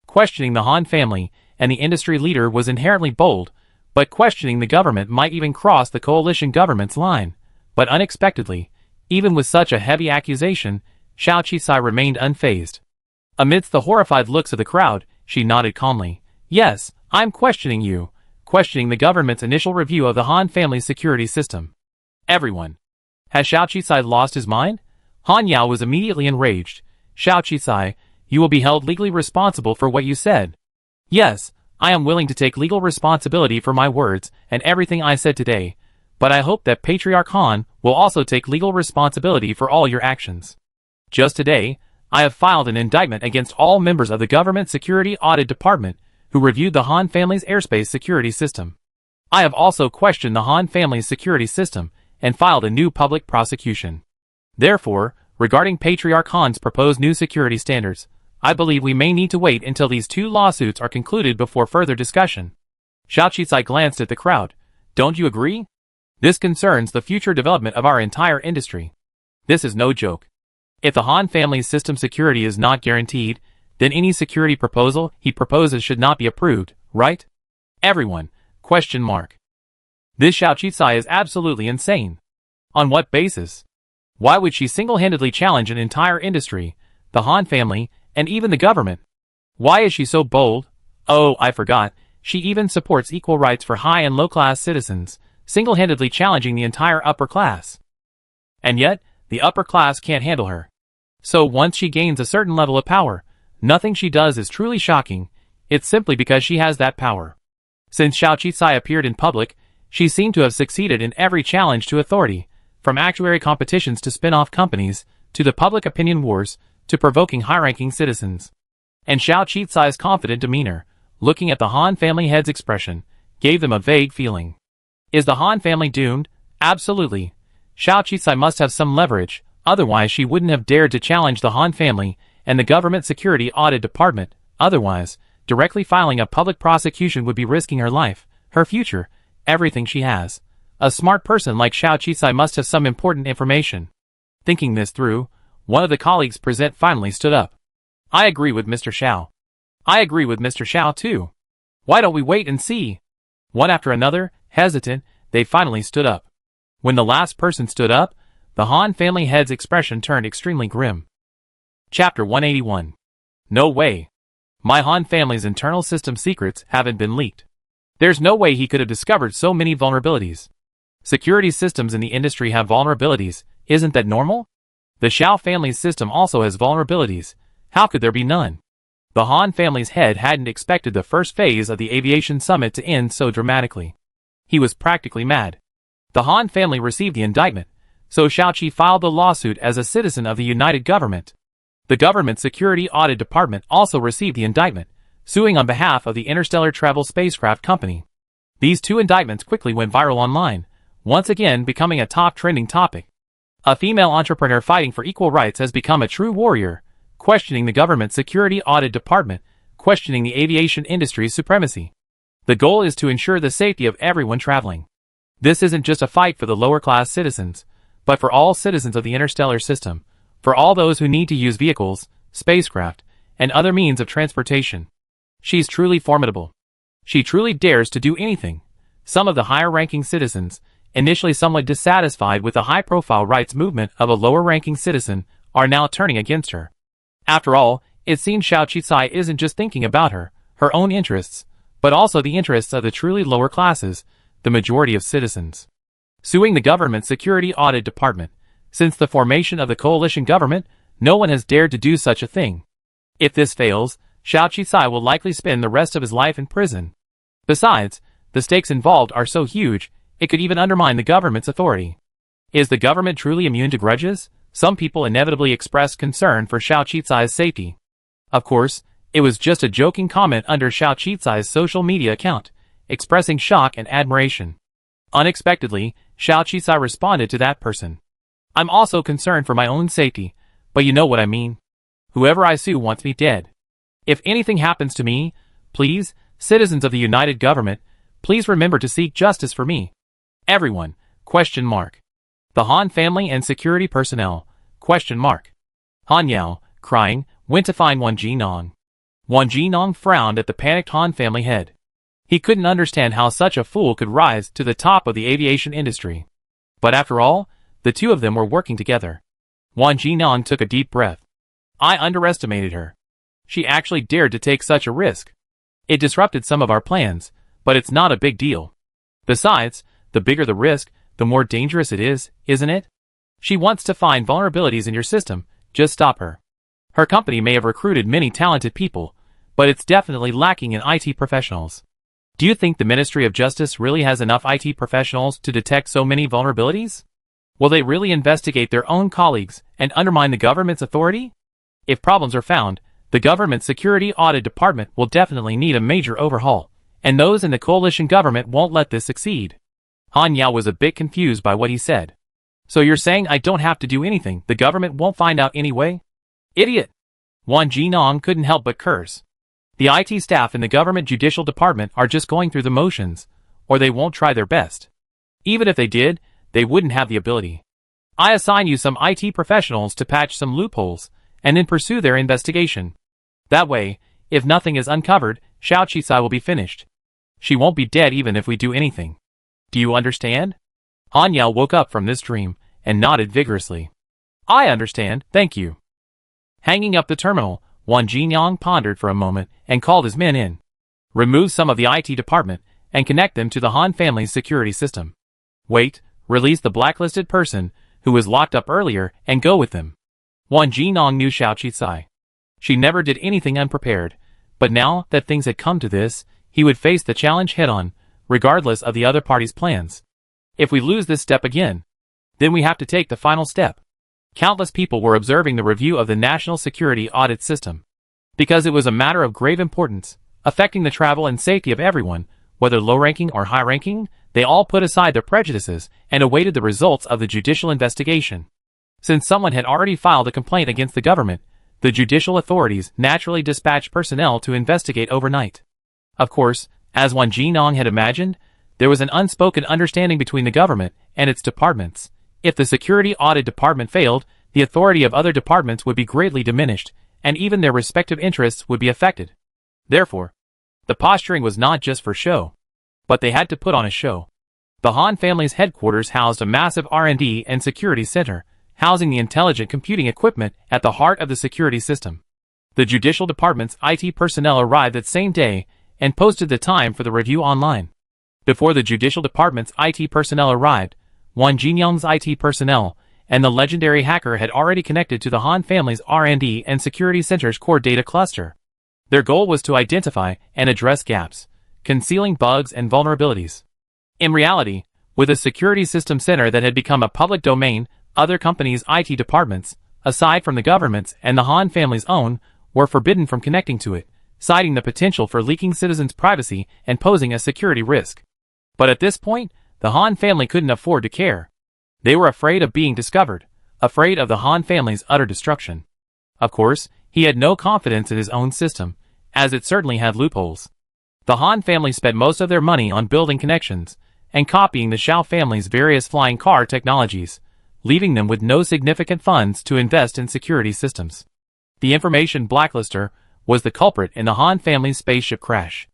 Questioning the Han family and the industry leader was inherently bold, but questioning the government might even cross the coalition government's line. But unexpectedly, even with such a heavy accusation, Xiao Qisai remained unfazed. Amidst the horrified looks of the crowd, she nodded calmly. Yes, I'm questioning you, questioning the government's initial review of the Han family's security system. Everyone. Has Xiao Qisai lost his mind? Han Yao was immediately enraged. Xiao Qisai, you will be held legally responsible for what you said. Yes, I am willing to take legal responsibility for my words and everything I said today, but I hope that Patriarch Han will also take legal responsibility for all your actions. Just today, I have filed an indictment against all members of the Government Security Audit Department who reviewed the Han family's airspace security system. I have also questioned the Han family's security system and filed a new public prosecution. Therefore, regarding Patriarch Han's proposed new security standards, I believe we may need to wait until these two lawsuits are concluded before further discussion. Xiao Qisai glanced at the crowd. Don't you agree? This concerns the future development of our entire industry. This is no joke. If the Han family's system security is not guaranteed, then any security proposal he proposes should not be approved, right? Everyone, ? This Xiao Qisai is absolutely insane. On what basis? Why would she single-handedly challenge an entire industry, the Han family, and even the government? Why is she so bold? Oh, I forgot, she even supports equal rights for high and low-class citizens, single-handedly challenging the entire upper class. And yet, the upper class can't handle her. So once she gains a certain level of power, nothing she does is truly shocking. It's simply because she has that power. Since Xiao Qisai appeared in public, she seemed to have succeeded in every challenge to authority, from actuary competitions to spin-off companies, to the public opinion wars, to provoking high-ranking citizens. And Xiao Qisai's confident demeanor, looking at the Han family head's expression, gave them a vague feeling. Is the Han family doomed? Absolutely. Xiao Qisai must have some leverage, otherwise she wouldn't have dared to challenge the Han family and the Government Security Audit Department. Otherwise, directly filing a public prosecution would be risking her life, her future, everything she has. A smart person like Xiao Qisai must have some important information. Thinking this through, one of the colleagues present finally stood up. I agree with Mr. Xiao. I agree with Mr. Xiao too. Why don't we wait and see? One after another, hesitant, they finally stood up. When the last person stood up, the Han family head's expression turned extremely grim. Chapter 181. No way. My Han family's internal system secrets haven't been leaked. There's no way he could have discovered so many vulnerabilities. Security systems in the industry have vulnerabilities, isn't that normal? The Xiao family's system also has vulnerabilities. How could there be none? The Han family's head hadn't expected the first phase of the aviation summit to end so dramatically. He was practically mad. The Han family received the indictment, so Xiaoqi filed the lawsuit as a citizen of the United Government. The Government Security Audit Department also received the indictment, suing on behalf of the Interstellar Travel Spacecraft Company. These two indictments quickly went viral online, once again becoming a top trending topic. A female entrepreneur fighting for equal rights has become a true warrior, questioning the Government Security Audit Department, questioning the aviation industry's supremacy. The goal is to ensure the safety of everyone traveling. This isn't just a fight for the lower-class citizens, but for all citizens of the interstellar system, for all those who need to use vehicles, spacecraft, and other means of transportation. She's truly formidable. She truly dares to do anything. Some of the higher-ranking citizens, initially somewhat dissatisfied with the high-profile rights movement of a lower-ranking citizen, are now turning against her. After all, it seems Xiao Qisai isn't just thinking about her own interests, but also the interests of the truly lower classes, the majority of citizens. Suing the Government Security Audit Department. Since the formation of the coalition government, no one has dared to do such a thing. If this fails, Xiao Qisai will likely spend the rest of his life in prison. Besides, the stakes involved are so huge, it could even undermine the government's authority. Is the government truly immune to grudges? Some people inevitably express concern for Xiao Qisai's safety. Of course, it was just a joking comment under Xiao Qisai's social media account, expressing shock and admiration. Unexpectedly, Xiao Qisai responded to that person. I'm also concerned for my own safety, but you know what I mean. Whoever I sue wants me dead. If anything happens to me, please, citizens of the United Government, please remember to seek justice for me. Everyone, ? The Han family and security personnel, ? Han Yao, crying, went to find Wan Jinong. Wan Jinong frowned at the panicked Han family head. He couldn't understand how such a fool could rise to the top of the aviation industry. But after all, the two of them were working together. Wan Jinong took a deep breath. I underestimated her. She actually dared to take such a risk. It disrupted some of our plans, but it's not a big deal. Besides, the bigger the risk, the more dangerous it is, isn't it? She wants to find vulnerabilities in your system. Just stop her. Her company may have recruited many talented people, but it's definitely lacking in IT professionals. Do you think the Ministry of Justice really has enough IT professionals to detect so many vulnerabilities? Will they really investigate their own colleagues and undermine the government's authority? If problems are found, the government security audit department will definitely need a major overhaul, and those in the coalition government won't let this succeed. Han Yao was a bit confused by what he said. So you're saying I don't have to do anything, the government won't find out anyway? Idiot! Wan Jinong couldn't help but curse. The IT staff in the government judicial department are just going through the motions, or they won't try their best. Even if they did, they wouldn't have the ability. I assign you some IT professionals to patch some loopholes, and then pursue their investigation. That way, if nothing is uncovered, Xiao Qisai will be finished. She won't be dead even if we do anything. Do you understand? Han Yao woke up from this dream, and nodded vigorously. I understand, thank you. Hanging up the terminal, Wan Jinong pondered for a moment and called his men in. Remove some of the IT department and connect them to the Han family's security system. Wait, release the blacklisted person who was locked up earlier and go with them. Wan Jinong knew Xiao Qisai. She never did anything unprepared, but now that things had come to this, he would face the challenge head-on, regardless of the other party's plans. If we lose this step again, then we have to take the final step. Countless people were observing the review of the National Security Audit System. Because it was a matter of grave importance, affecting the travel and safety of everyone, whether low-ranking or high-ranking, they all put aside their prejudices and awaited the results of the judicial investigation. Since someone had already filed a complaint against the government, the judicial authorities naturally dispatched personnel to investigate overnight. Of course, as Wan Jinong had imagined, there was an unspoken understanding between the government and its departments. If the security audit department failed, the authority of other departments would be greatly diminished, and even their respective interests would be affected. Therefore, the posturing was not just for show, but they had to put on a show. The Han family's headquarters housed a massive R&D and security center, housing the intelligent computing equipment at the heart of the security system. The judicial department's IT personnel arrived that same day and posted the time for the review online. Before the judicial department's IT personnel arrived, Wan Jinong's IT personnel and the legendary hacker had already connected to the Han family's R&D and security center's core data cluster. Their goal was to identify and address gaps, concealing bugs and vulnerabilities. In reality, with a security system center that had become a public domain, other companies' IT departments, aside from the government's and the Han family's own, were forbidden from connecting to it, citing the potential for leaking citizens' privacy and posing a security risk. But at this point, the Han family couldn't afford to care. They were afraid of being discovered, afraid of the Han family's utter destruction. Of course, he had no confidence in his own system, as it certainly had loopholes. The Han family spent most of their money on building connections and copying the Xiao family's various flying car technologies, leaving them with no significant funds to invest in security systems. The information blacklister was the culprit in the Han family's spaceship crash.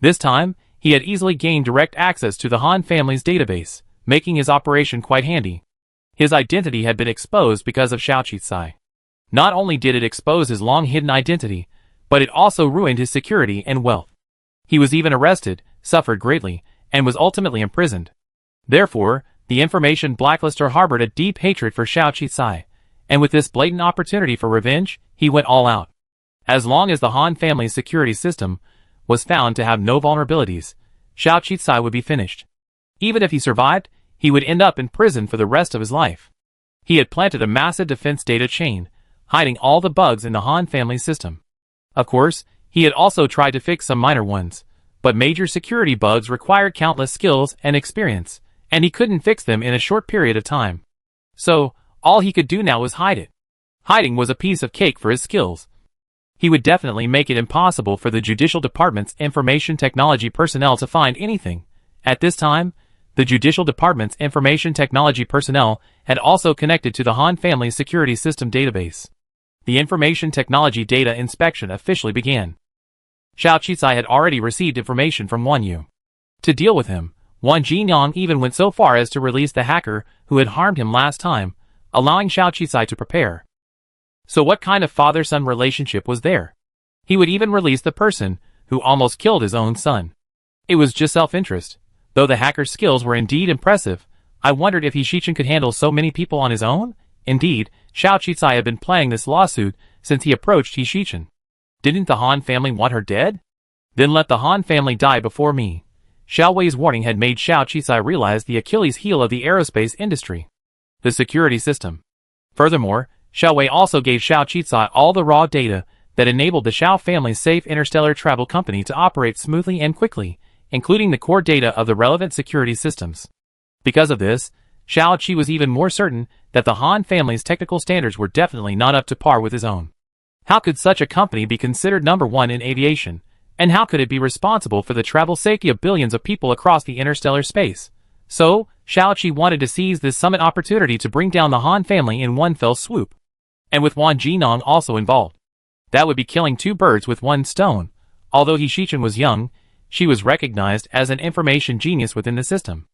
This time, he had easily gained direct access to the Han family's database, making his operation quite handy. His identity had been exposed because of Xiao Qisai. Not only did it expose his long-hidden identity, but it also ruined his security and wealth. He was even arrested, suffered greatly, and was ultimately imprisoned. Therefore, the information blacklister harbored a deep hatred for Xiao Qisai, and with this blatant opportunity for revenge, he went all out. As long as the Han family's security system was found to have no vulnerabilities, Xiao Qisai would be finished. Even if he survived, he would end up in prison for the rest of his life. He had planted a massive defense data chain, hiding all the bugs in the Han family system. Of course, he had also tried to fix some minor ones, but major security bugs required countless skills and experience, and he couldn't fix them in a short period of time. So, All he could do now was hide it. Hiding was a piece of cake for his skills. He would definitely make it impossible for the Judicial Department's information technology personnel to find anything. At this time, the Judicial Department's information technology personnel had also connected to the Han family's security system database. The information technology data inspection officially began. Xiao Qicai had already received information from Wan Yu. To deal with him, Wan Jinyang even went so far as to release the hacker who had harmed him last time, allowing Xiao Qicai to prepare. So what kind of father-son relationship was there? He would even release the person who almost killed his own son. It was just self-interest. Though the hacker's skills were indeed impressive, I wondered if He Shichen could handle so many people on his own? Indeed, Xiao Qicai had been planning this lawsuit since he approached He Shichen. Didn't the Han family want her dead? Then let the Han family die before me. Xiao Wei's warning had made Xiao Qicai realize the Achilles heel of the aerospace industry. The security system. Furthermore, Xiao Wei also gave Xiao Qicai all the raw data that enabled the Xiao family's safe interstellar travel company to operate smoothly and quickly, including the core data of the relevant security systems. Because of this, Xiao Qi was even more certain that the Han family's technical standards were definitely not up to par with his own. How could such a company be considered number one in aviation, and how could it be responsible for the travel safety of billions of people across the interstellar space? So, Xiao Qi wanted to seize this summit opportunity to bring down the Han family in one fell swoop. And with Wan Jinong also involved. That would be killing two birds with one stone. Although He Shichen was young, she was recognized as an information genius within the system.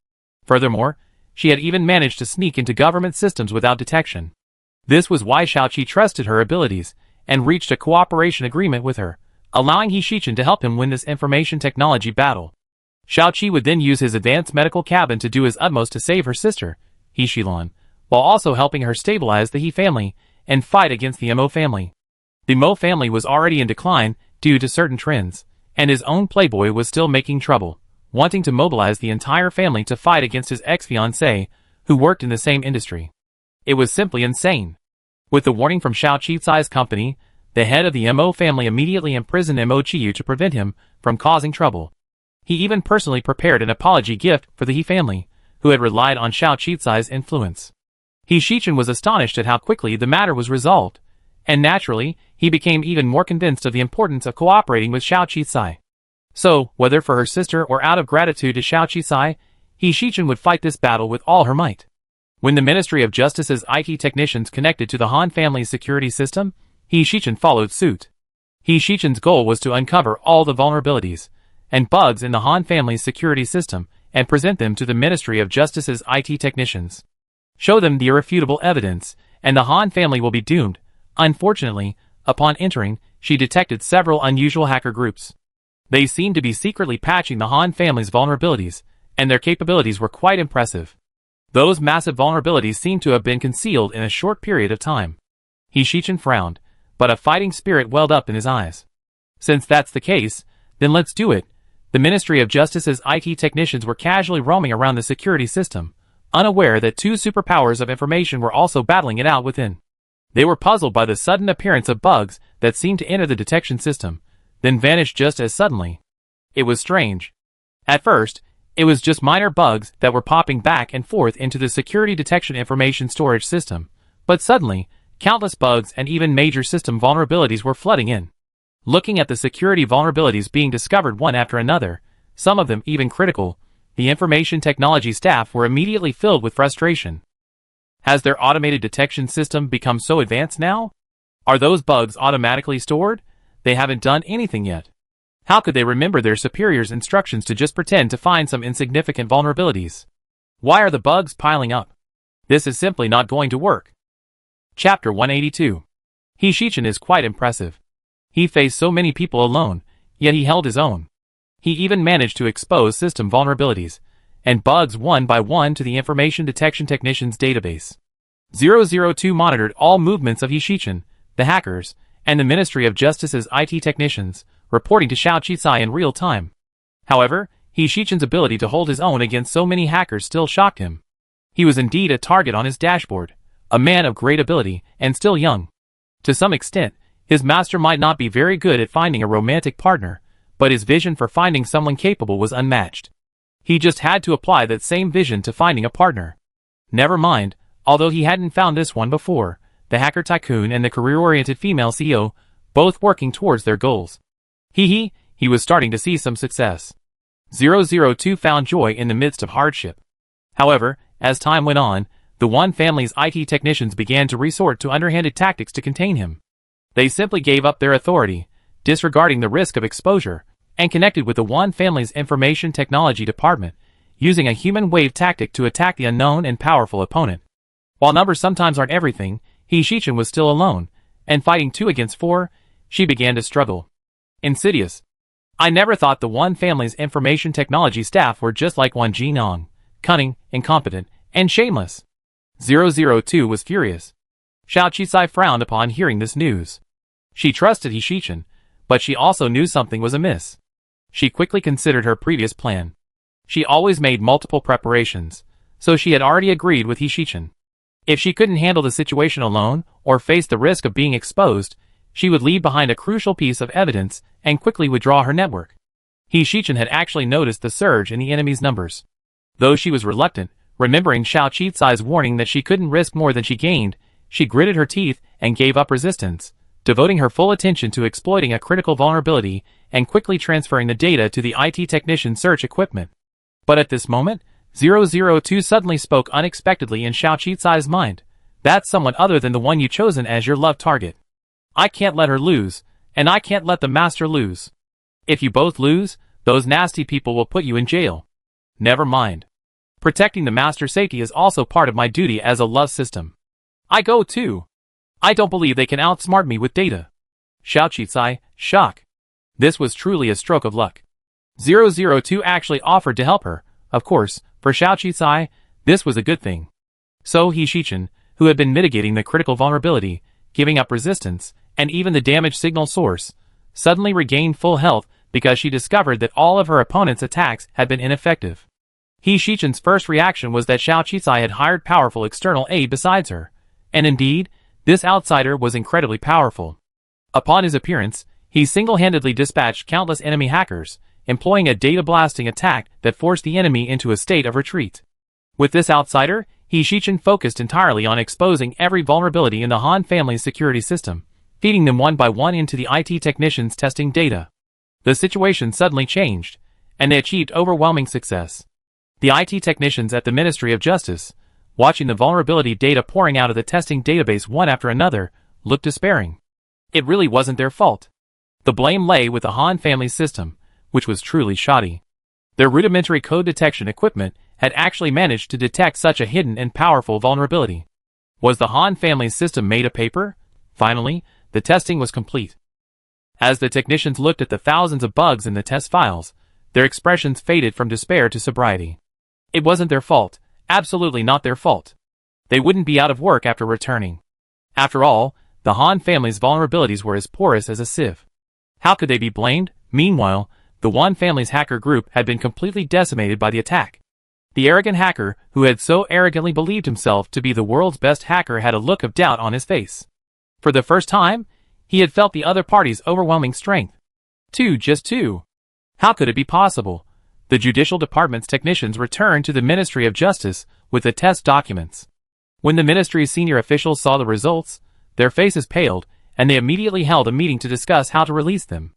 Furthermore, she had even managed to sneak into government systems without detection. This was why Xiao Qi trusted her abilities and reached a cooperation agreement with her, allowing He Shichen to help him win this information technology battle. Xiao Qi would then use his advanced medical cabin to do his utmost to save her sister, He Shilan, while also helping her stabilize the He family and fight against the Mo family. The Mo family was already in decline due to certain trends, and his own playboy was still making trouble, wanting to mobilize the entire family to fight against his ex-fiancée, who worked in the same industry. It was simply insane. With the warning from Xiao Qicai's company, the head of the Mo family immediately imprisoned Mo Qiyu to prevent him from causing trouble. He even personally prepared an apology gift for the He family, who had relied on Xiao Qicai's influence. He Shichen was astonished at how quickly the matter was resolved, and naturally, he became even more convinced of the importance of cooperating with Xiao Qicai. So, whether for her sister or out of gratitude to Xiao Qicai, He Shichen would fight this battle with all her might. When the Ministry of Justice's IT technicians connected to the Han family's security system, He Shichen followed suit. He Shichen's goal was to uncover all the vulnerabilities and bugs in the Han family's security system and present them to the Ministry of Justice's IT technicians. Show them the irrefutable evidence, and the Han family will be doomed. Unfortunately, upon entering, she detected several unusual hacker groups. They seemed to be secretly patching the Han family's vulnerabilities, and their capabilities were quite impressive. Those massive vulnerabilities seemed to have been concealed in a short period of time. He Shichen frowned, but a fighting spirit welled up in his eyes. Since that's the case, then let's do it. The Ministry of Justice's IT technicians were casually roaming around the security system, unaware that two superpowers of information were also battling it out within. They were puzzled by the sudden appearance of bugs that seemed to enter the detection system, then vanish just as suddenly. It was strange. At first, it was just minor bugs that were popping back and forth into the security detection information storage system, but suddenly, countless bugs and even major system vulnerabilities were flooding in. Looking at the security vulnerabilities being discovered one after another, some of them even critical, the information technology staff were immediately filled with frustration. Has their automated detection system become so advanced now? Are those bugs automatically stored? They haven't done anything yet. How could they remember their superior's instructions to just pretend to find some insignificant vulnerabilities? Why are the bugs piling up? This is simply not going to work. Chapter 182. He Shichen is quite impressive. He faced so many people alone, yet he held his own. He even managed to expose system vulnerabilities and bugs one by one to the Information Detection Technicians database. 002 monitored all movements of He Shichen, the hackers, and the Ministry of Justice's IT technicians, reporting to Xiao Qicai in real time. However, He Shichen's ability to hold his own against so many hackers still shocked him. He was indeed a target on his dashboard, a man of great ability and still young. To some extent, his master might not be very good at finding a romantic partner, but his vision for finding someone capable was unmatched. He just had to apply that same vision to finding a partner. Never mind, Although he hadn't found this one before, the hacker tycoon and the career-oriented female CEO, both working towards their goals. He was starting to see some success. 002 found joy in the midst of hardship. However, as time went on, the One family's IT technicians began to resort to underhanded tactics to contain him. They simply gave up their authority, disregarding the risk of exposure, and connected with the One family's information technology department, using a human wave tactic to attack the unknown and powerful opponent. While numbers sometimes aren't everything, Shichin was still alone, and fighting 2 against 4, she began to struggle. Insidious. I never thought the One family's information technology staff were just like Wan Jinong, cunning, incompetent, and shameless. 002 was furious. Xiao Qisai frowned upon hearing this news. She trusted Shichin, but she also knew something was amiss. She quickly considered her previous plan. She always made multiple preparations, so she had already agreed with Shichin. If she couldn't handle the situation alone, or face the risk of being exposed, she would leave behind a crucial piece of evidence and quickly withdraw her network. Shichin had actually noticed the surge in the enemy's numbers. Though she was reluctant, remembering Xiao Qisai's warning that she couldn't risk more than she gained, she gritted her teeth and gave up resistance, devoting her full attention to exploiting a critical vulnerability and quickly transferring the data to the IT technician search equipment. But at this moment, 002 suddenly spoke unexpectedly in Xiao Qisai's mind. That's someone other than the one you chosen as your love target. I can't let her lose, and I can't let the master lose. If you both lose, those nasty people will put you in jail. Never mind. Protecting the master's safety is also part of my duty as a love system. I go too. I don't believe they can outsmart me with data. Xiao Qisai, shock. This was truly a stroke of luck. 002 actually offered to help her. Of course, for Xiao Qisai, this was a good thing. So Shichin, who had been mitigating the critical vulnerability, giving up resistance, and even the damage signal source, suddenly regained full health because she discovered that all of her opponent's attacks had been ineffective. Shichin's first reaction was that Xiao Qisai had hired powerful external aid besides her, and indeed, this outsider was incredibly powerful. Upon his appearance, he single-handedly dispatched countless enemy hackers, employing a data-blasting attack that forced the enemy into a state of retreat. With this outsider, Shichin focused entirely on exposing every vulnerability in the Han family's security system, feeding them one by one into the IT technicians' testing data. The situation suddenly changed, and they achieved overwhelming success. The IT technicians at the Ministry of Justice, watching the vulnerability data pouring out of the testing database one after another, looked despairing. It really wasn't their fault. The blame lay with the Han family's system, which was truly shoddy. Their rudimentary code detection equipment had actually managed to detect such a hidden and powerful vulnerability. Was the Han family's system made of paper? Finally, the testing was complete. As the technicians looked at the thousands of bugs in the test files, their expressions faded from despair to sobriety. It wasn't their fault, absolutely not their fault. They wouldn't be out of work after returning. After all, the Han family's vulnerabilities were as porous as a sieve. How could they be blamed? Meanwhile, the One family's hacker group had been completely decimated by the attack. The arrogant hacker, who had so arrogantly believed himself to be the world's best hacker, had a look of doubt on his face. For the first time, he had felt the other party's overwhelming strength. Just two. How could it be possible? The Judicial Department's technicians returned to the Ministry of Justice with the test documents. When the ministry's senior officials saw the results, their faces paled, and they immediately held a meeting to discuss how to release them.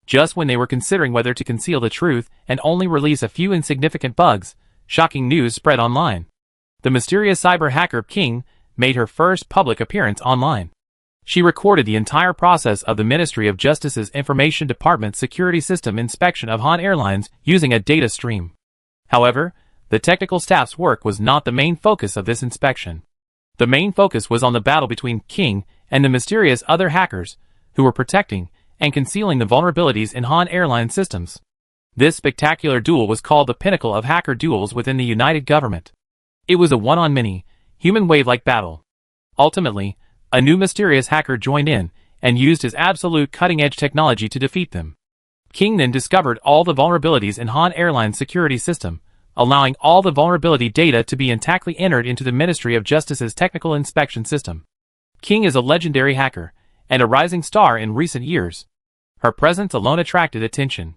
Just when they were considering whether to conceal the truth and only release a few insignificant bugs, shocking news spread online. The mysterious cyber hacker King made her first public appearance online. She recorded the entire process of the Ministry of Justice's Information Department's security system inspection of Han Airlines using a data stream. However, the technical staff's work was not the main focus of this inspection. The main focus was on the battle between King and the mysterious other hackers, who were protecting and concealing the vulnerabilities in Han Airlines systems. This spectacular duel was called the pinnacle of hacker duels within the United Government. It was a one-on-many, human wave-like battle. Ultimately, a new mysterious hacker joined in and used his absolute cutting-edge technology to defeat them. King then discovered all the vulnerabilities in Han Airlines' security system, allowing all the vulnerability data to be intactly entered into the Ministry of Justice's technical inspection system. King is a legendary hacker and a rising star in recent years. Her presence alone attracted attention.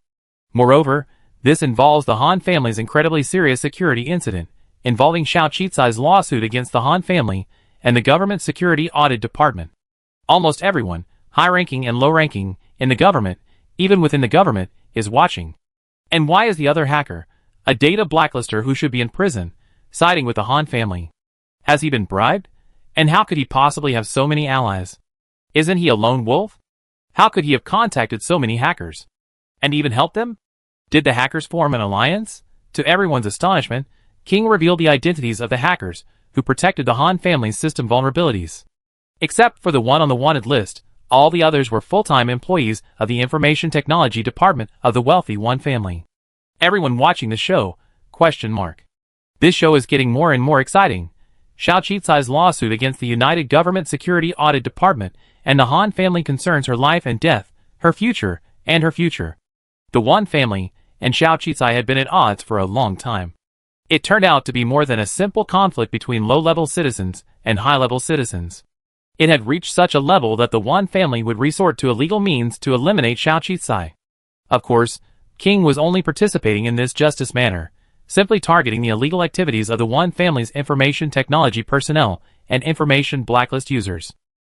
Moreover, this involves the Han family's incredibly serious security incident, involving Xiao Qizai's lawsuit against the Han family and the Government Security Audit Department. Almost everyone, high-ranking and low-ranking, in the government, even within the government, is watching. And why is the other hacker, a data blacklister who should be in prison, siding with the Han family? Has he been bribed? And how could he possibly have so many allies? Isn't he a lone wolf? How could he have contacted so many hackers? And even helped them? Did the hackers form an alliance? To everyone's astonishment, King revealed the identities of the hackers who protected the Han family's system vulnerabilities. Except for the one on the wanted list, all the others were full-time employees of the Information Technology Department of the wealthy Wan family. Everyone watching the show, ? This show is getting more and more exciting. Xiao Qizai's lawsuit against the United Government Security Audit Department and the Han family concerns her life and death, her future, and her future. The Wan family and Xiao Qizai had been at odds for a long time. It turned out to be more than a simple conflict between low-level citizens and high-level citizens. It had reached such a level that the Wan family would resort to illegal means to eliminate Xiao Qizai. Of course, King was only participating in this justice manner, simply targeting the illegal activities of the Wan family's information technology personnel and information blacklist users.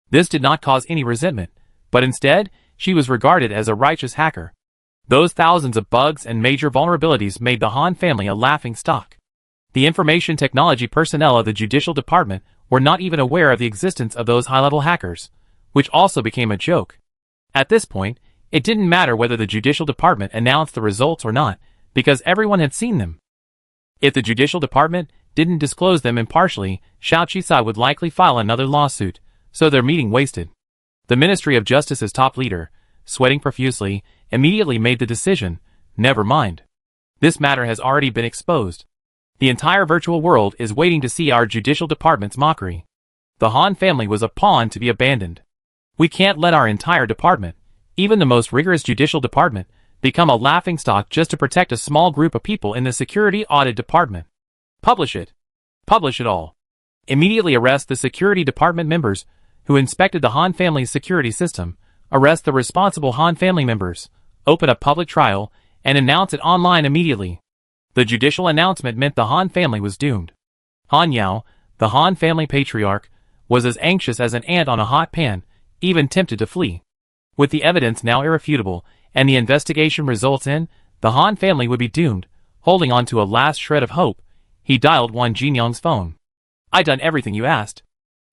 This did not cause any resentment, but instead, she was regarded as a righteous hacker. Those thousands of bugs and major vulnerabilities made the Han family a laughingstock. The information technology personnel of the Judicial Department were not even aware of the existence of those high-level hackers, which also became a joke. At this point, it didn't matter whether the Judicial Department announced the results or not, because everyone had seen them. If the Judicial Department didn't disclose them impartially, Xiao Qizai would likely file another lawsuit, so their meeting wasted. The Ministry of Justice's top leader, sweating profusely, immediately made the decision, never mind. This matter has already been exposed. The entire virtual world is waiting to see our Judicial Department's mockery. The Han family was a pawn to be abandoned. We can't let our entire department, even the most rigorous Judicial Department, become a laughingstock just to protect a small group of people in the Security Audit Department. Publish it. Publish it all. Immediately arrest the Security Department members who inspected the Han family's security system, arrest the responsible Han family members, open a public trial, and announce it online immediately. The judicial announcement meant the Han family was doomed. Han Yao, the Han family patriarch, was as anxious as an ant on a hot pan, even tempted to flee. With the evidence now irrefutable, and the investigation results in, the Han family would be doomed. Holding on to a last shred of hope, he dialed Wang Jinyang's phone. "I done everything you asked.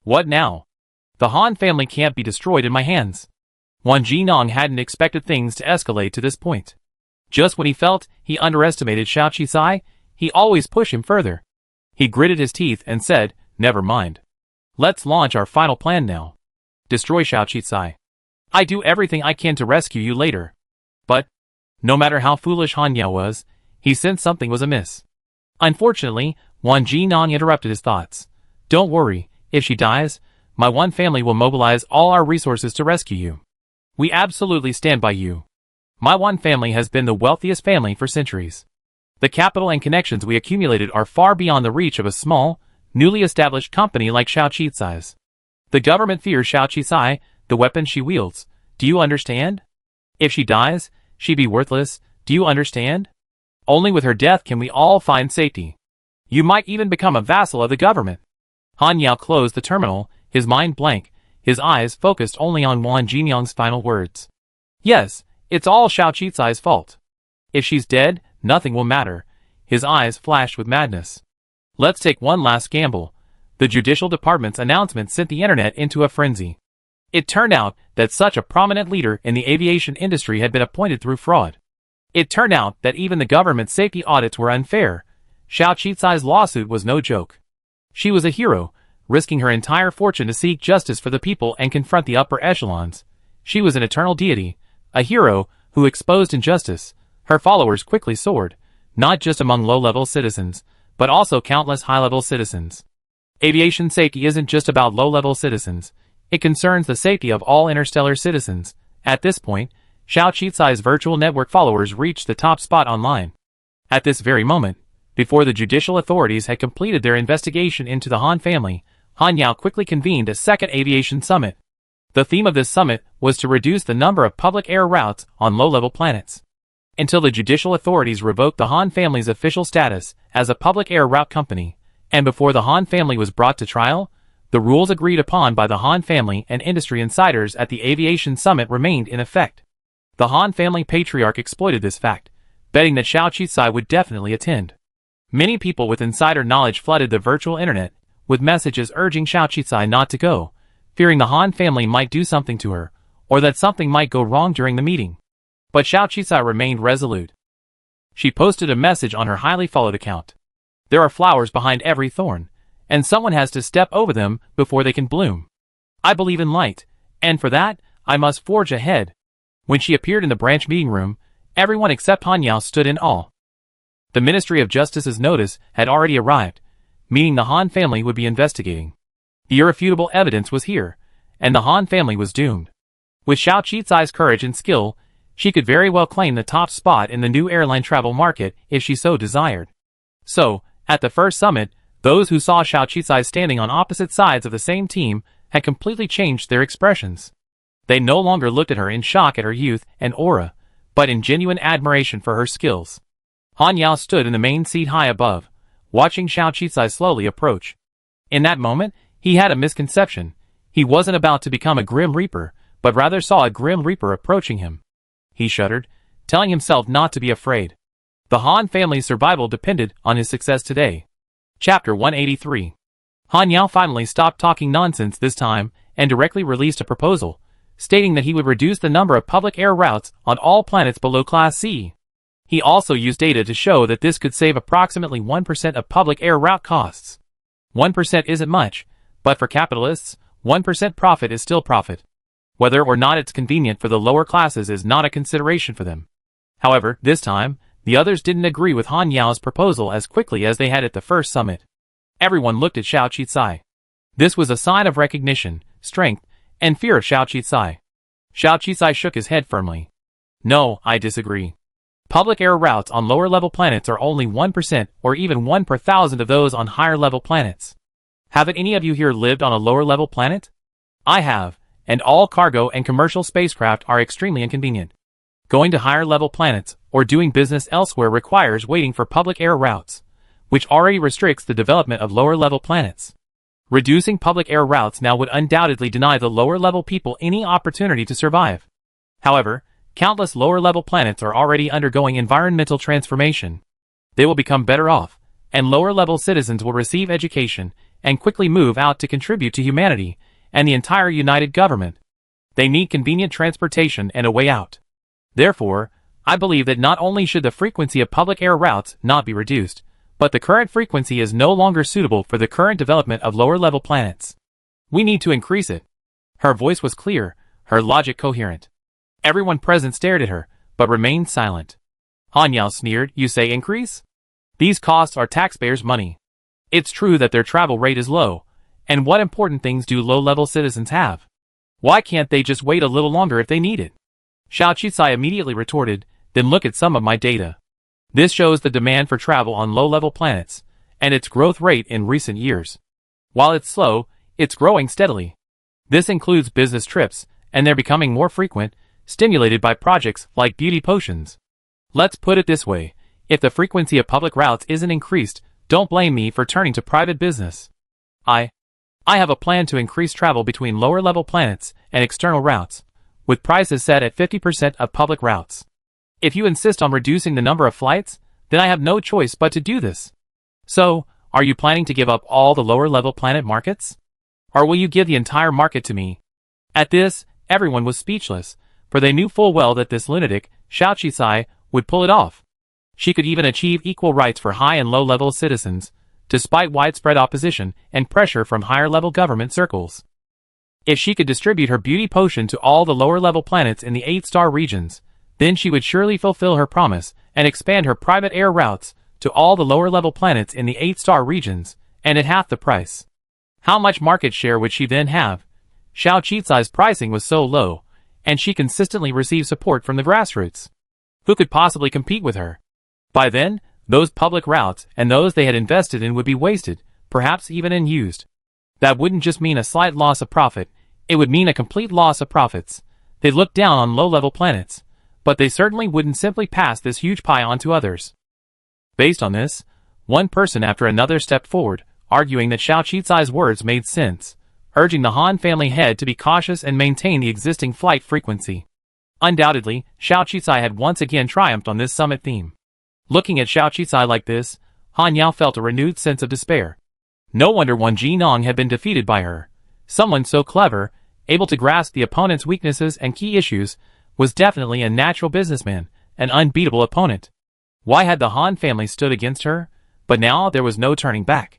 What now? The Han family can't be destroyed in my hands." Wang Jinyang hadn't expected things to escalate to this point. Just when he felt he underestimated Xiao Qizai, he always pushed him further. He gritted his teeth and said, "Never mind. Let's launch our final plan now. Destroy Xiao Qizai. I do everything I can to rescue you later." But, no matter how foolish Han Yao was, he sensed something was amiss. Unfortunately, Wang Jinyang interrupted his thoughts. "Don't worry, if she dies, my Wan family will mobilize all our resources to rescue you. We absolutely stand by you. My Wan family has been the wealthiest family for centuries. The capital and connections we accumulated are far beyond the reach of a small, newly established company like Xiao Qizai's. The government fears Xiao Qizai, the weapon she wields. Do you understand? If she dies, she'd be worthless. Do you understand? Only with her death can we all find safety. You might even become a vassal of the government." Han Yao closed the terminal, his mind blank, his eyes focused only on Wang Jinyang's final words. "Yes, it's all Xiao Qizai's fault. If she's dead, nothing will matter." His eyes flashed with madness. "Let's take one last gamble." The Judicial Department's announcement sent the internet into a frenzy. It turned out that such a prominent leader in the aviation industry had been appointed through fraud. It turned out that even the government safety audits were unfair. Xiao Qizai's lawsuit was no joke. She was a hero, risking her entire fortune to seek justice for the people and confront the upper echelons. She was an eternal deity, a hero who exposed injustice. Her followers quickly soared, not just among low-level citizens, but also countless high-level citizens. Aviation safety isn't just about low-level citizens. It concerns the safety of all interstellar citizens. At this point, Xiao Qizai's virtual network followers reached the top spot online. At this very moment, before the judicial authorities had completed their investigation into the Han family, Han Yao quickly convened a second aviation summit. The theme of this summit was to reduce the number of public air routes on low-level planets. Until the judicial authorities revoked the Han family's official status as a public air route company, And before the Han family was brought to trial, the rules agreed upon by the Han family and industry insiders at the aviation summit remained in effect. The Han family patriarch exploited this fact, betting that Xiao Qizai would definitely attend. Many people with insider knowledge flooded the virtual internet with messages urging Xiao Qizai not to go, fearing the Han family might do something to her, or that something might go wrong during the meeting. But Xiao Qizai remained resolute. She posted a message on her highly followed account. There are flowers behind every thorn, and someone has to step over them before they can bloom. I believe in light, and for that, I must forge ahead. When she appeared in the branch meeting room, everyone except Han Yao stood in awe. The Ministry of Justice's notice had already arrived, meaning the Han family would be investigating. The irrefutable evidence was here, and the Han family was doomed. With Xiao Qizai's courage and skill, she could very well claim the top spot in the new airline travel market if she so desired. So, at the first summit, those who saw Xiao Qizai standing on opposite sides of the same team had completely changed their expressions. They no longer looked at her in shock at her youth and aura, but in genuine admiration for her skills. Han Yao stood in the main seat high above, watching Xiao Qizai slowly approach. In that moment, he had a misconception. He wasn't about to become a Grim Reaper, but rather saw a Grim Reaper approaching him. He shuddered, telling himself not to be afraid. The Han family's survival depended on his success today. Chapter 183. Han Yao finally stopped talking nonsense this time and directly released a proposal, stating that he would reduce the number of public air routes on all planets below Class C. He also used data to show that this could save approximately 1% of public air route costs. 1% isn't much, but for capitalists, 1% profit is still profit. Whether or not it's convenient for the lower classes is not a consideration for them. However, this time, the others didn't agree with Han Yao's proposal as quickly as they had at the first summit. Everyone looked at Xiao Qizai. This was a sign of recognition, strength, and fear of Xiao Qizai. Xiao Qizai shook his head firmly. No, I disagree. Public air routes on lower-level planets are only 1% or even 1 per thousand of those on higher-level planets. Haven't any of you here lived on a lower-level planet? I have, and all cargo and commercial spacecraft are extremely inconvenient. Going to higher-level planets or doing business elsewhere requires waiting for public air routes, which already restricts the development of lower-level planets. Reducing public air routes now would undoubtedly deny the lower-level people any opportunity to survive. However, countless lower-level planets are already undergoing environmental transformation. They will become better off, and lower-level citizens will receive education and quickly move out to contribute to humanity and the entire united government. They need convenient transportation and a way out. Therefore, I believe that not only should the frequency of public air routes not be reduced, but the current frequency is no longer suitable for the current development of lower-level planets. We need to increase it. Her voice was clear, her logic coherent. Everyone present stared at her, but remained silent. Han Yao sneered, "You say increase? These costs are taxpayers' money. It's true that their travel rate is low, and what important things do low-level citizens have? Why can't they just wait a little longer if they need it?" Xiao Qizai immediately retorted, "Then look at some of my data. This shows the demand for travel on low-level planets, and its growth rate in recent years. While it's slow, it's growing steadily. This includes business trips, and they're becoming more frequent, stimulated by projects like beauty potions. Let's put it this way, if the frequency of public routes isn't increased, don't blame me for turning to private business. I have a plan to increase travel between lower-level planets and external routes, with prices set at 50% of public routes. If you insist on reducing the number of flights, then I have no choice but to do this. So, are you planning to give up all the lower-level planet markets? Or will you give the entire market to me?" At this, everyone was speechless, for they knew full well that this lunatic, Xiao Qizai, would pull it off. She could even achieve equal rights for high and low-level citizens, despite widespread opposition and pressure from higher-level government circles. If she could distribute her beauty potion to all the lower-level planets in the 8-star regions, then she would surely fulfill her promise and expand her private air routes to all the lower-level planets in the 8-star regions, and at half the price. How much market share would she then have? Xiao Qizai's pricing was so low, and she consistently received support from the grassroots. Who could possibly compete with her? By then, those public routes and those they had invested in would be wasted, perhaps even unused. That wouldn't just mean a slight loss of profit, it would mean a complete loss of profits. They looked down on low-level planets, but they certainly wouldn't simply pass this huge pie on to others. Based on this, one person after another stepped forward, arguing that Xiao Qizai's words made sense, urging the Han family head to be cautious and maintain the existing flight frequency. Undoubtedly, Xiao Qizai had once again triumphed on this summit theme. Looking at Xiao Qizai like this, Han Yao felt a renewed sense of despair. No wonder Wan Jinong had been defeated by her. Someone so clever, able to grasp the opponent's weaknesses and key issues, was definitely a natural businessman, an unbeatable opponent. Why had the Han family stood against her? But now there was no turning back.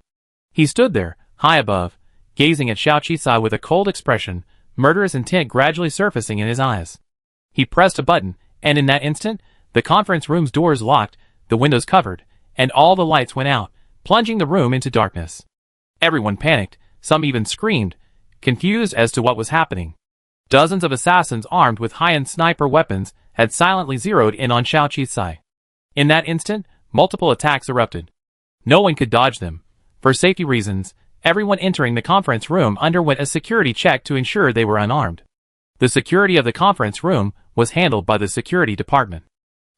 He stood there, high above, gazing at Xiao Qizai with a cold expression, murderous intent gradually surfacing in his eyes. He pressed a button, and in that instant, the conference room's doors locked, the windows covered, and all the lights went out, plunging the room into darkness. Everyone panicked, some even screamed, confused as to what was happening. Dozens of assassins armed with high-end sniper weapons had silently zeroed in on Xiao Qizai. In that instant, multiple attacks erupted. No one could dodge them. For safety reasons, everyone entering the conference room underwent a security check to ensure they were unarmed. The security of the conference room was handled by the security department.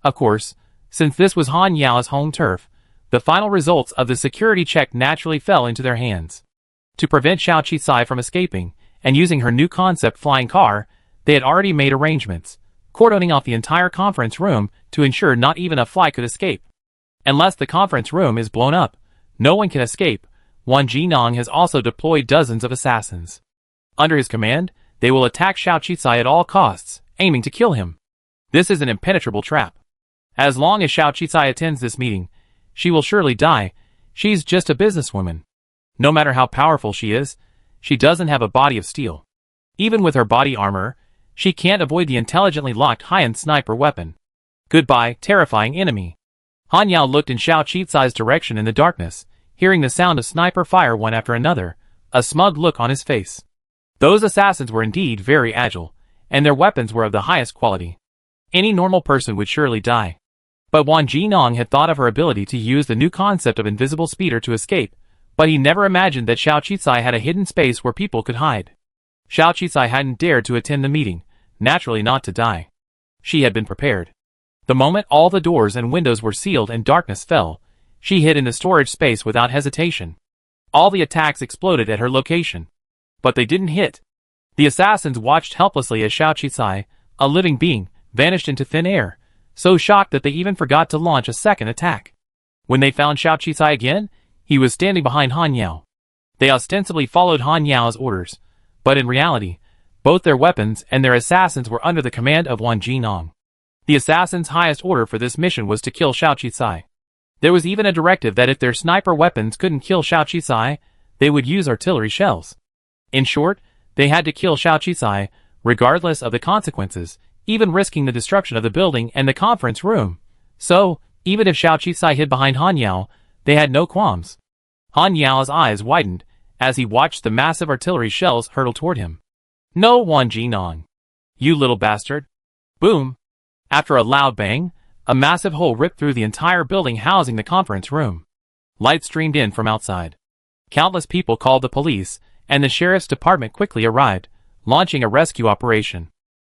Of course, since this was Han Yao's home turf, the final results of the security check naturally fell into their hands. To prevent Xiao Qizai from escaping, and using her new concept flying car, they had already made arrangements, cordoning off the entire conference room to ensure not even a fly could escape. Unless the conference room is blown up, no one can escape. Wan Jinong has also deployed dozens of assassins. Under his command, they will attack Xiao Qizai at all costs, aiming to kill him. This is an impenetrable trap. As long as Xiao Qizai attends this meeting, she will surely die. She's just a businesswoman. No matter how powerful she is, she doesn't have a body of steel. Even with her body armor, she can't avoid the intelligently locked high-end sniper weapon. Goodbye, terrifying enemy. Han Yao looked in Xiao Qizai's direction in the darkness, hearing the sound of sniper fire one after another, a smug look on his face. Those assassins were indeed very agile, and their weapons were of the highest quality. Any normal person would surely die. But Wan Jinong had thought of her ability to use the new concept of invisible speeder to escape, but he never imagined that Xiao Qizai had a hidden space where people could hide. Xiao Qizai hadn't dared to attend the meeting, naturally not to die. She had been prepared. The moment all the doors and windows were sealed and darkness fell, she hid in the storage space without hesitation. All the attacks exploded at her location. But they didn't hit. The assassins watched helplessly as Xiao Qizai, a living being, vanished into thin air, so shocked that they even forgot to launch a second attack. When they found Xiao Qizai again, he was standing behind Han Yao. They ostensibly followed Han Yao's orders, but in reality, both their weapons and their assassins were under the command of Wan Jinong. The assassins' highest order for this mission was to kill Xiao Qizai. There was even a directive that if their sniper weapons couldn't kill Xiao Qizai, they would use artillery shells. In short, they had to kill Xiao Qizai, regardless of the consequences, even risking the destruction of the building and the conference room. So, even if Xiao Qizai hid behind Han Yao, they had no qualms. Han Yao's eyes widened as he watched the massive artillery shells hurtle toward him. No, Wan Jinong. You little bastard. Boom. After a loud bang, a massive hole ripped through the entire building housing the conference room. Light streamed in from outside. Countless people called the police, and the sheriff's department quickly arrived, launching a rescue operation.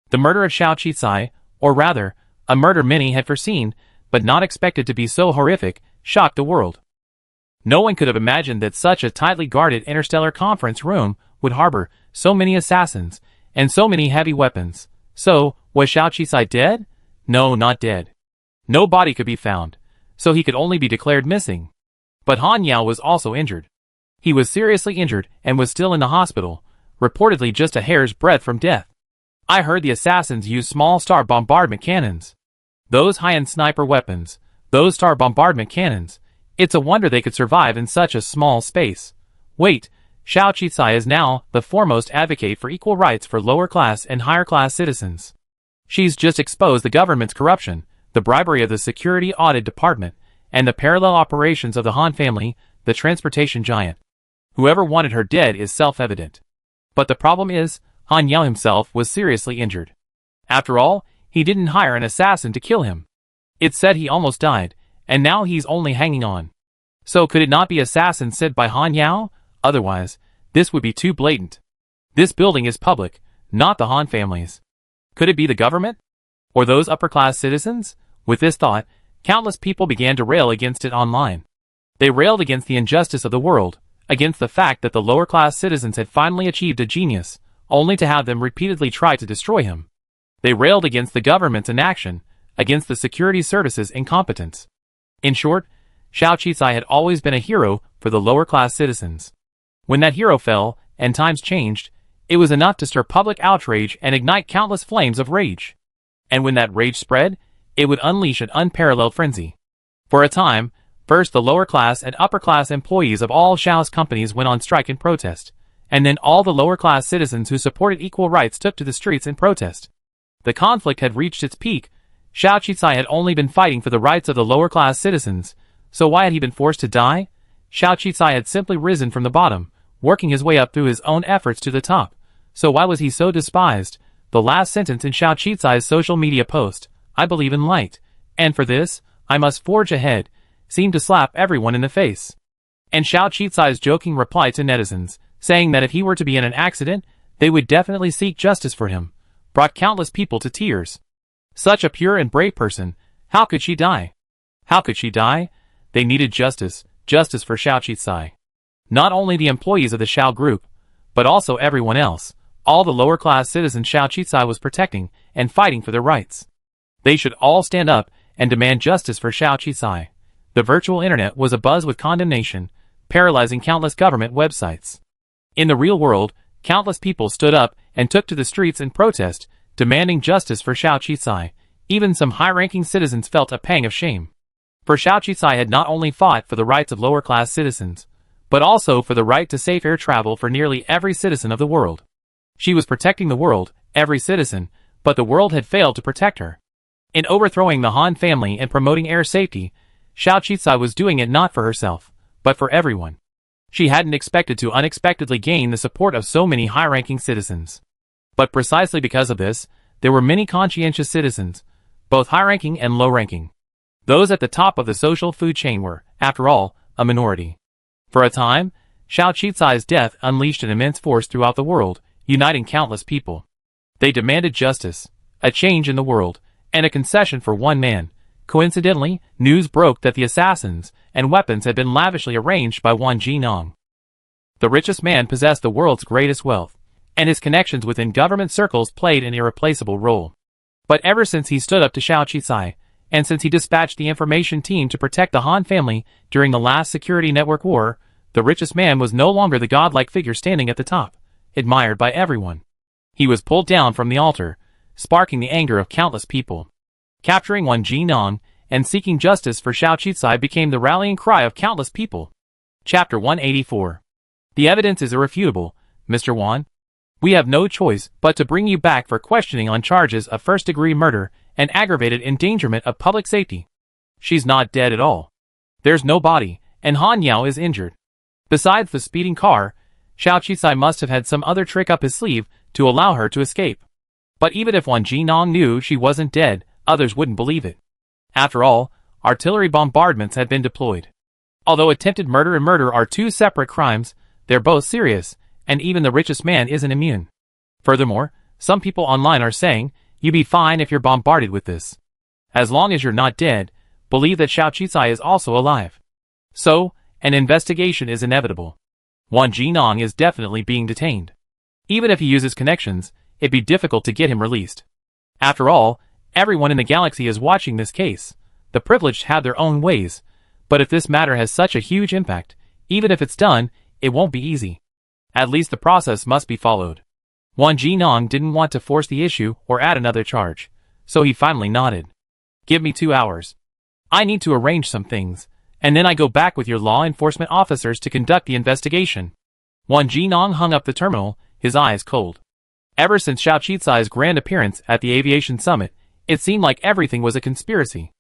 The murder of Xiao Qizai, or rather, a murder many had foreseen, but not expected to be so horrific, shocked the world. No one could have imagined that such a tightly guarded interstellar conference room would harbor so many assassins, and so many heavy weapons. So, was Xiao Qizai dead? No, not dead. No body could be found, so he could only be declared missing. But Han Yao was also injured. He was seriously injured and was still in the hospital, reportedly just a hair's breadth from death. I heard the assassins use small star bombardment cannons. Those high-end sniper weapons, those star bombardment cannons, it's a wonder they could survive in such a small space. Wait, Xiao Qizai is now the foremost advocate for equal rights for lower-class and higher-class citizens. She's just exposed the government's corruption, the bribery of the security audit department, and the parallel operations of the Han family, the transportation giant. Whoever wanted her dead is self-evident. But the problem is, Han Yao himself was seriously injured. After all, he didn't hire an assassin to kill him. It's said he almost died, and now he's only hanging on. So could it not be assassins sent by Han Yao? Otherwise, this would be too blatant. This building is public, not the Han family's. Could it be the government? Or those upper-class citizens? With this thought, countless people began to rail against it online. They railed against the injustice of the world, against the fact that the lower-class citizens had finally achieved a genius, only to have them repeatedly try to destroy him. They railed against the government's inaction, against the security services' incompetence. In short, Xiao Qizai had always been a hero for the lower-class citizens. When that hero fell, and times changed, it was enough to stir public outrage and ignite countless flames of rage. And when that rage spread, it would unleash an unparalleled frenzy. For a time, first the lower-class and upper-class employees of all Xiao's companies went on strike in protest, and then all the lower-class citizens who supported equal rights took to the streets in protest. The conflict had reached its peak. Xiao Qizai had only been fighting for the rights of the lower-class citizens, so why had he been forced to die? Xiao Qizai had simply risen from the bottom, working his way up through his own efforts to the top. So why was he so despised? The last sentence in Xiao Qizai's social media post, "I believe in light, and for this, I must forge ahead," seemed to slap everyone in the face. And Xiao Qizai's joking reply to netizens, saying that if he were to be in an accident, they would definitely seek justice for him, brought countless people to tears. Such a pure and brave person, how could she die? How could she die? They needed justice, justice for Xiao Qizai. Not only the employees of the Xiao Group, but also everyone else, all the lower-class citizens Xiao Qizai was protecting and fighting for their rights. They should all stand up and demand justice for Xiao Qizai. The virtual internet was abuzz with condemnation, paralyzing countless government websites. In the real world, countless people stood up and took to the streets in protest, demanding justice for Xiao Qizai. Even some high-ranking citizens felt a pang of shame. For Xiao Qizai had not only fought for the rights of lower-class citizens, but also for the right to safe air travel for nearly every citizen of the world. She was protecting the world, every citizen, but the world had failed to protect her. In overthrowing the Han family and promoting air safety, Xiao Qizai was doing it not for herself, but for everyone. She hadn't expected to unexpectedly gain the support of so many high-ranking citizens. But precisely because of this, there were many conscientious citizens, both high-ranking and low-ranking. Those at the top of the social food chain were, after all, a minority. For a time, Xiao Qizai's death unleashed an immense force throughout the world, uniting countless people. They demanded justice, a change in the world, and a concession for one man. Coincidentally, news broke that the assassins and weapons had been lavishly arranged by Wang Jinong. The richest man possessed the world's greatest wealth, and his connections within government circles played an irreplaceable role. But ever since he stood up to Xiao Qizai, and since he dispatched the information team to protect the Han family during the last security network war, the richest man was no longer the godlike figure standing at the top, admired by everyone. He was pulled down from the altar, sparking the anger of countless people. Capturing Wang Jinong and seeking justice for Xiao Qizai became the rallying cry of countless people. Chapter 184. The evidence is irrefutable, Mr. Wan. We have no choice but to bring you back for questioning on charges of first-degree murder and aggravated endangerment of public safety. She's not dead at all. There's no body, and Han Yao is injured. Besides the speeding car, Xiao Qizai must have had some other trick up his sleeve to allow her to escape. But even if Wang Jinong knew she wasn't dead, others wouldn't believe it. After all, artillery bombardments had been deployed. Although attempted murder and murder are two separate crimes, they're both serious, and even the richest man isn't immune. Furthermore, some people online are saying, you'd be fine if you're bombarded with this. As long as you're not dead, believe that Xiao Qizai is also alive. So, an investigation is inevitable. Wang Jinong is definitely being detained. Even if he uses connections, it'd be difficult to get him released. After all, everyone in the galaxy is watching this case. The privileged have their own ways, but if this matter has such a huge impact, even if it's done, it won't be easy. At least the process must be followed. Wang Jinong didn't want to force the issue or add another charge, so he finally nodded. Give me 2 hours. I need to arrange some things, and then I go back with your law enforcement officers to conduct the investigation. Wang Jinong hung up the terminal, his eyes cold. Ever since Xiao Qizai's grand appearance at the aviation summit, it seemed like everything was a conspiracy.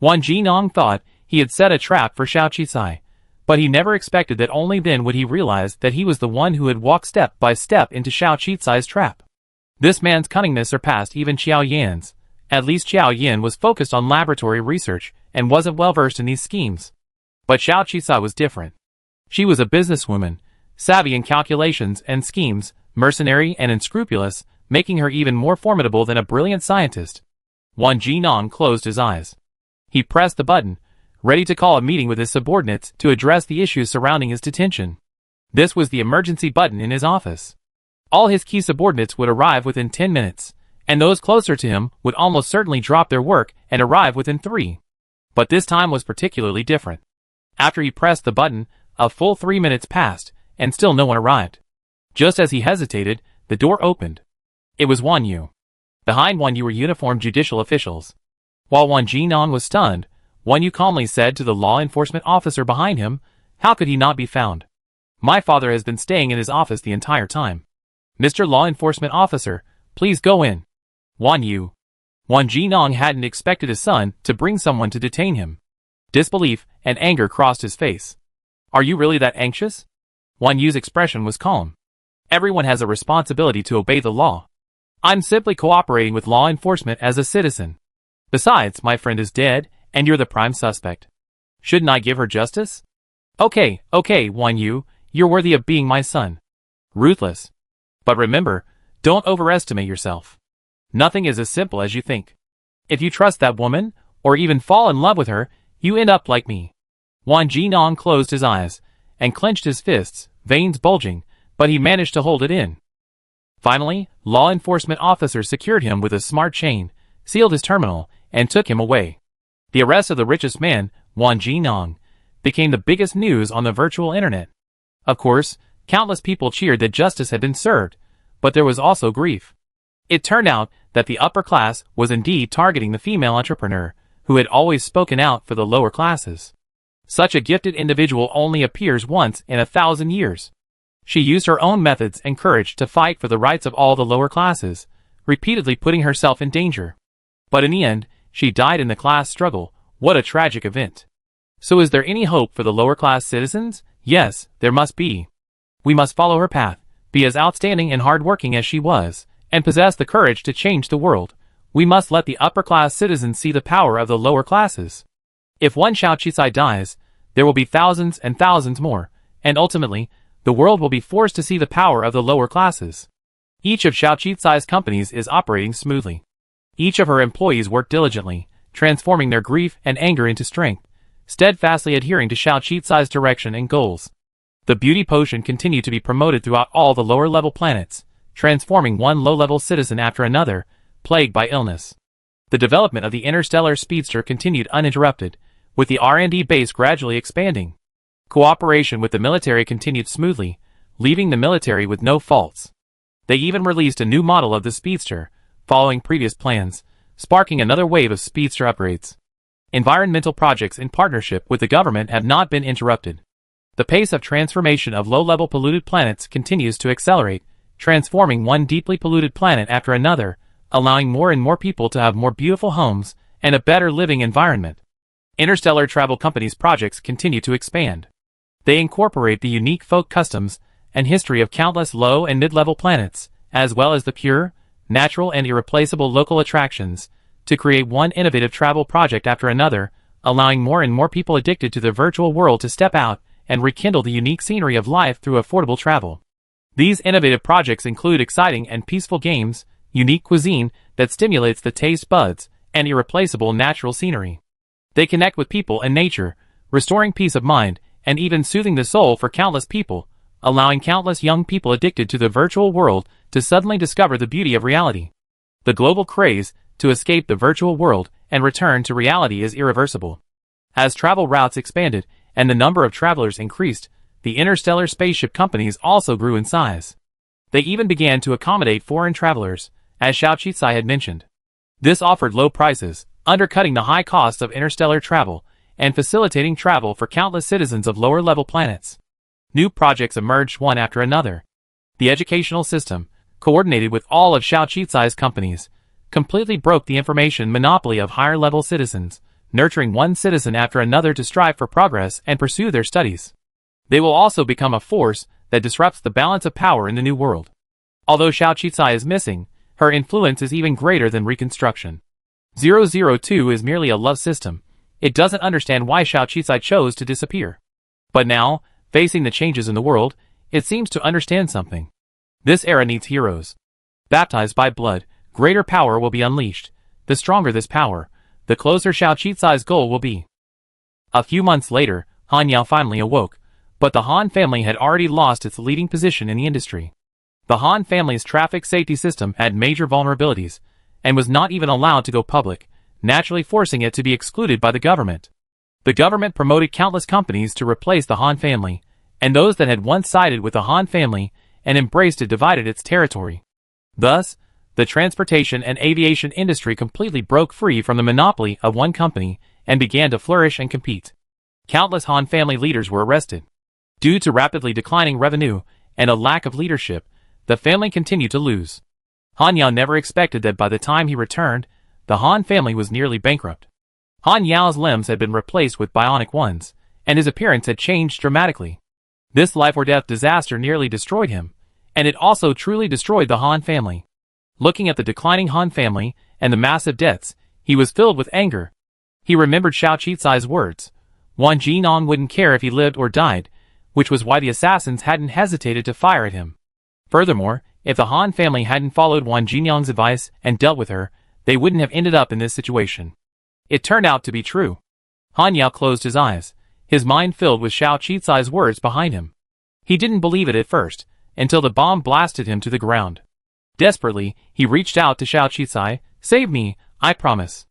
Wang Jinong thought he had set a trap for Xiao Qizai, but he never expected that only then would he realize that he was the one who had walked step by step into Xiao Qizai's trap. This man's cunningness surpassed even Qiao Yan's. At least Qiao Yan was focused on laboratory research and wasn't well versed in these schemes. But Xiao Qizai was different. She was a businesswoman, savvy in calculations and schemes, mercenary and unscrupulous, making her even more formidable than a brilliant scientist. Wang Jinong closed his eyes. He pressed the button, ready to call a meeting with his subordinates to address the issues surrounding his detention. This was the emergency button in his office. All his key subordinates would arrive within 10 minutes, and those closer to him would almost certainly drop their work and arrive within 3. But this time was particularly different. After he pressed the button, a full 3 minutes passed, and still no one arrived. Just as he hesitated, the door opened. It was Wan Yu. Behind Wan Yu were uniformed judicial officials. While Wan Jinan was stunned, Wan Yu calmly said to the law enforcement officer behind him, "How could he not be found? My father has been staying in his office the entire time. Mr. Law Enforcement Officer, please go in." Wan Jinan hadn't expected his son to bring someone to detain him. Disbelief and anger crossed his face. "Are you really that anxious?" Wan Yu's expression was calm. "Everyone has a responsibility to obey the law. I'm simply cooperating with law enforcement as a citizen. Besides, my friend is dead, and you're the prime suspect. Shouldn't I give her justice?" Okay, Wan Yu, you're worthy of being my son." Ruthless. But remember, don't overestimate yourself. Nothing is as simple as you think. If you trust that woman, or even fall in love with her, you end up like me. Wan Jinan closed his eyes, and clenched his fists, veins bulging, but he managed to hold it in. Finally, law enforcement officers secured him with a smart chain, sealed his terminal, and took him away. The arrest of the richest man, Wan Jinan, became the biggest news on the virtual internet. Of course, countless people cheered that justice had been served, but there was also grief. It turned out that the upper class was indeed targeting the female entrepreneur, who had always spoken out for the lower classes. Such a gifted individual only appears once in 1,000 years. She used her own methods and courage to fight for the rights of all the lower classes, repeatedly putting herself in danger. But in the end, she died in the class struggle. What a tragic event. So is there any hope for the lower class citizens? Yes, there must be. We must follow her path, be as outstanding and hardworking as she was, and possess the courage to change the world. We must let the upper class citizens see the power of the lower classes. If one Xiao Qicai dies, there will be thousands and thousands more, and ultimately, the world will be forced to see the power of the lower classes. Each of Xiao Qicai's companies is operating smoothly. Each of her employees work diligently, transforming their grief and anger into strength, steadfastly adhering to Xiao Qicai's direction and goals. The beauty potion continued to be promoted throughout all the lower-level planets, transforming one low-level citizen after another, plagued by illness. The development of the Interstellar speedster continued uninterrupted, with the R&D base gradually expanding. Cooperation with the military continued smoothly, leaving the military with no faults. They even released a new model of the speedster, following previous plans, sparking another wave of speedster upgrades. Environmental projects in partnership with the government have not been interrupted. The pace of transformation of low-level polluted planets continues to accelerate, transforming one deeply polluted planet after another, allowing more and more people to have more beautiful homes and a better living environment. Interstellar travel companies' projects continue to expand. They incorporate the unique folk customs and history of countless low and mid-level planets, as well as the pure, natural and irreplaceable local attractions, to create one innovative travel project after another, allowing more and more people addicted to the virtual world to step out and rekindle the unique scenery of life through affordable travel. These innovative projects include exciting and peaceful games, unique cuisine that stimulates the taste buds, and irreplaceable natural scenery. They connect with people and nature, restoring peace of mind, and even soothing the soul for countless people, allowing countless young people addicted to the virtual world to suddenly discover the beauty of reality. The global craze to escape the virtual world and return to reality is irreversible. As travel routes expanded and the number of travelers increased, the interstellar spaceship companies also grew in size. They even began to accommodate foreign travelers, as Xiao Qicai had mentioned. This offered low prices, undercutting the high costs of interstellar travel, and facilitating travel for countless citizens of lower-level planets. New projects emerged one after another. The educational system, coordinated with all of Xiao Qicai's companies, completely broke the information monopoly of higher-level citizens, nurturing one citizen after another to strive for progress and pursue their studies. They will also become a force that disrupts the balance of power in the new world. Although Xiao Qicai is missing, her influence is even greater than Reconstruction. 002 is merely a love system. It doesn't understand why Xiao Qicai chose to disappear. But now, facing the changes in the world, it seems to understand something. This era needs heroes. Baptized by blood, greater power will be unleashed. The stronger this power, the closer Xiao Qicai's goal will be. A few months later, Han Yao finally awoke, but the Han family had already lost its leading position in the industry. The Han family's traffic safety system had major vulnerabilities, and was not even allowed to go public, naturally forcing it to be excluded by the government. The government promoted countless companies to replace the Han family, and those that had once sided with the Han family and embraced it divided its territory. Thus, the transportation and aviation industry completely broke free from the monopoly of one company and began to flourish and compete. Countless Han family leaders were arrested. Due to rapidly declining revenue and a lack of leadership, the family continued to lose. Han Yao never expected that by the time he returned, the Han family was nearly bankrupt. Han Yao's limbs had been replaced with bionic ones, and his appearance had changed dramatically. This life-or-death disaster nearly destroyed him, and it also truly destroyed the Han family. Looking at the declining Han family and the massive debts, he was filled with anger. He remembered Xiao Qizai's words. Wang Jinong wouldn't care if he lived or died, which was why the assassins hadn't hesitated to fire at him. Furthermore, if the Han family hadn't followed Wang Jinong's advice and dealt with her, they wouldn't have ended up in this situation. It turned out to be true. Han Yao closed his eyes, his mind filled with Xiao Qizai's words behind him. He didn't believe it at first, until the bomb blasted him to the ground. Desperately, he reached out to Xiao Qizai. "Save me, I promise."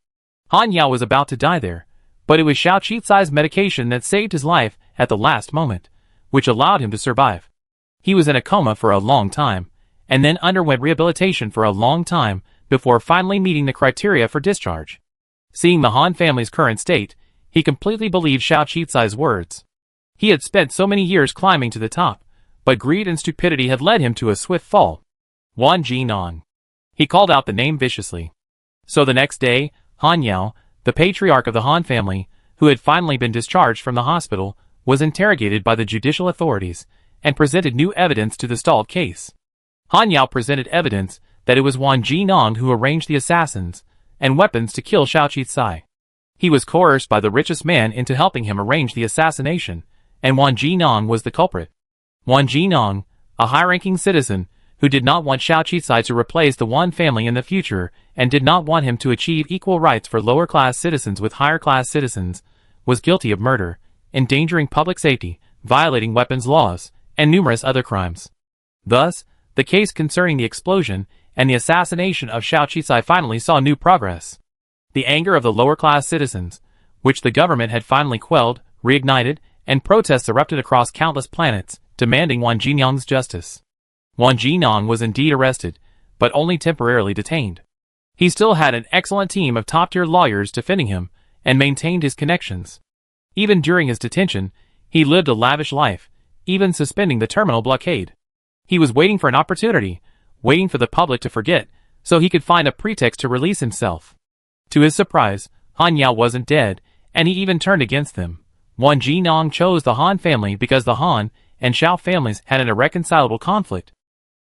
Han Yao was about to die there, but it was Xiao Qizai's medication that saved his life at the last moment, which allowed him to survive. He was in a coma for a long time, and then underwent rehabilitation for a long time before finally meeting the criteria for discharge. Seeing the Han family's current state, he completely believed Xiao Qizai's words. He had spent so many years climbing to the top, but greed and stupidity had led him to a swift fall. Wang Jinong. He called out the name viciously. So the next day, Han Yao, the patriarch of the Han family, who had finally been discharged from the hospital, was interrogated by the judicial authorities and presented new evidence to the stalled case. Han Yao presented evidence that it was Wang Jinong who arranged the assassins and weapons to kill Xiao Qizai. He was coerced by the richest man into helping him arrange the assassination, and Wang Jinong was the culprit. Wang Jinong, a high-ranking citizen who did not want Xiao Qizai to replace the Wan family in the future and did not want him to achieve equal rights for lower-class citizens with higher-class citizens, was guilty of murder, endangering public safety, violating weapons laws, and numerous other crimes. Thus, the case concerning the explosion and the assassination of Xiao Qizai finally saw new progress. The anger of the lower-class citizens, which the government had finally quelled, reignited, and protests erupted across countless planets, demanding Wang Jinong's justice. Wang Jinong was indeed arrested, but only temporarily detained. He still had an excellent team of top-tier lawyers defending him, and maintained his connections. Even during his detention, he lived a lavish life, even suspending the terminal blockade. He was waiting for an opportunity, waiting for the public to forget, so he could find a pretext to release himself. To his surprise, Han Yao wasn't dead, and he even turned against them. Wang Jinong chose the Han family because the Han and Xiao families had an irreconcilable conflict.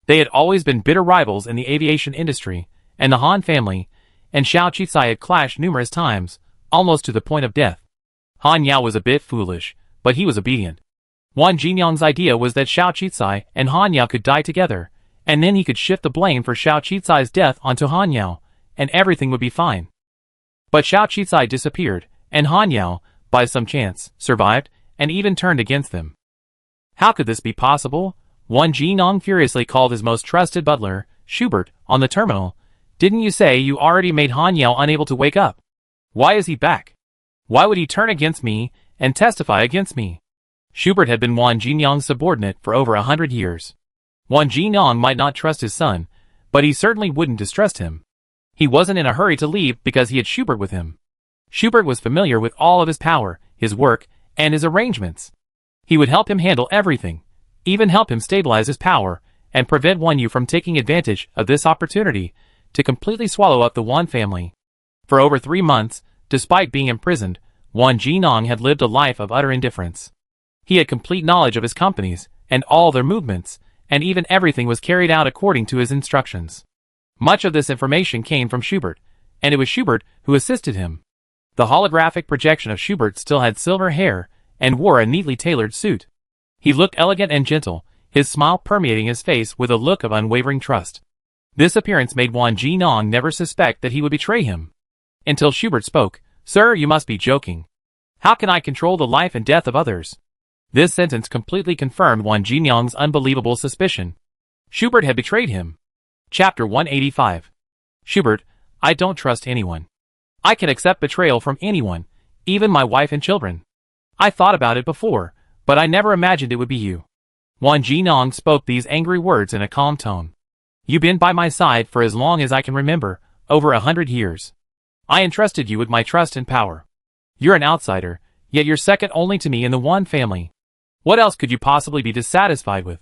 They had always been bitter rivals in the aviation industry, and the Han family and Xiao Qizai had clashed numerous times, almost to the point of death. Han Yao was a bit foolish, but he was obedient. Wang Jinong's idea was that Xiao Qizai and Han Yao could die together, and then he could shift the blame for Xiao Qizai's death onto Han Yao, and everything would be fine. But Xiao Qizai disappeared, and Han Yao, by some chance, survived, and even turned against them. How could this be possible? Wang Jinong furiously called his most trusted butler, Schubert, on the terminal. "Didn't you say you already made Han Yao unable to wake up? Why is he back? Why would he turn against me and testify against me?" Schubert had been Wang Jinong's subordinate for over 100 years. Wang Jinong might not trust his son, but he certainly wouldn't distrust him. He wasn't in a hurry to leave because he had Schubert with him. Schubert was familiar with all of his power, his work, and his arrangements. He would help him handle everything, even help him stabilize his power, and prevent Wang Yu from taking advantage of this opportunity to completely swallow up the Wan family. For over 3 months, despite being imprisoned, Wang Jinong had lived a life of utter indifference. He had complete knowledge of his companies and all their movements, and even everything was carried out according to his instructions. Much of this information came from Schubert, and it was Schubert who assisted him. The holographic projection of Schubert still had silver hair and wore a neatly tailored suit. He looked elegant and gentle, his smile permeating his face with a look of unwavering trust. This appearance made Wang Jinong never suspect that he would betray him. Until Schubert spoke. "Sir, you must be joking. How can I control the life and death of others? This sentence completely confirmed Wang Jinyang's unbelievable suspicion. Schubert had betrayed him. Chapter 185. Schubert, I don't trust anyone. I can accept betrayal from anyone, even my wife and children. I thought about it before, but I never imagined it would be you. Wang Jinyang spoke these angry words in a calm tone. You've been by my side for as long as I can remember, over 100 years. I entrusted you with my trust and power. You're an outsider, yet you're second only to me in the Wan family. What else could you possibly be dissatisfied with?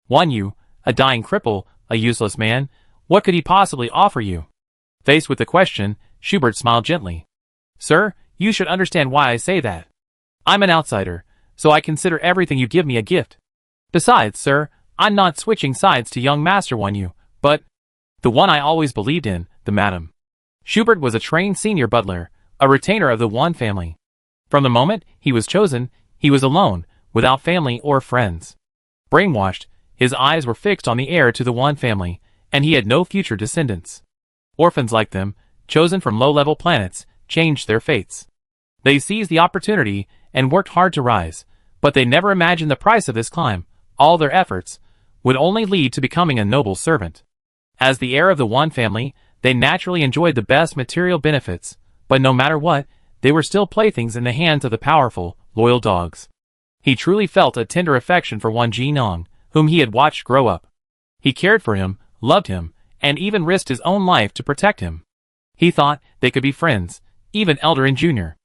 Wan Yu, a dying cripple, a useless man, what could he possibly offer you? Faced with the question, Schubert smiled gently. Sir, you should understand why I say that. I'm an outsider, so I consider everything you give me a gift. Besides, sir, I'm not switching sides to young Master Wan Yu, but the one I always believed in, the madam. Schubert was a trained senior butler, a retainer of the Wan family. From the moment he was chosen, he was alone, without family or friends. Brainwashed, his eyes were fixed on the heir to the Wan family, and he had no future descendants. Orphans like them, chosen from low-level planets, changed their fates. They seized the opportunity and worked hard to rise, but they never imagined the price of this climb. All their efforts would only lead to becoming a noble servant. As the heir of the Wan family, they naturally enjoyed the best material benefits, but no matter what, they were still playthings in the hands of the powerful, loyal dogs. He truly felt a tender affection for Wang Jinyang, whom he had watched grow up. He cared for him, loved him, and even risked his own life to protect him. He thought they could be friends, even elder and junior.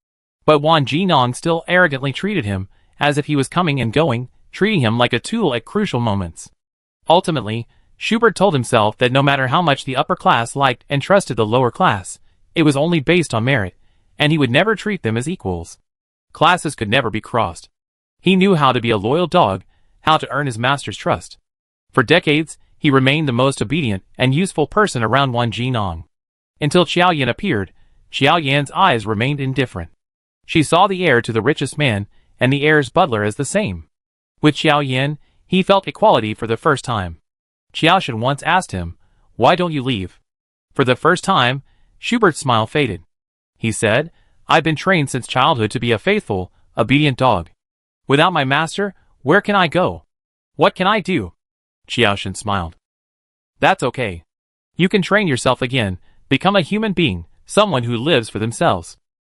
But Wang Jinyang still arrogantly treated him as if he was coming and going, treating him like a tool at crucial moments. Ultimately, Schubert told himself that no matter how much the upper class liked and trusted the lower class, it was only based on merit, and he would never treat them as equals. Classes could never be crossed. He knew how to be a loyal dog, how to earn his master's trust. For decades, he remained the most obedient and useful person around Wang Jinyang. Until Qiao Yan appeared, Qiao Yan's eyes remained indifferent. She saw the heir to the richest man and the heir's butler as the same. With Qiao Yan, he felt equality for the first time. Qiao Shen once asked him, "Why don't you leave?" For the first time, Schubert's smile faded. He said, "I've been trained since childhood to be a faithful, obedient dog. Without my master, where can I go? What can I do?" Qiao Shen smiled. "That's okay. You can train yourself again, become a human being, someone who lives for themselves.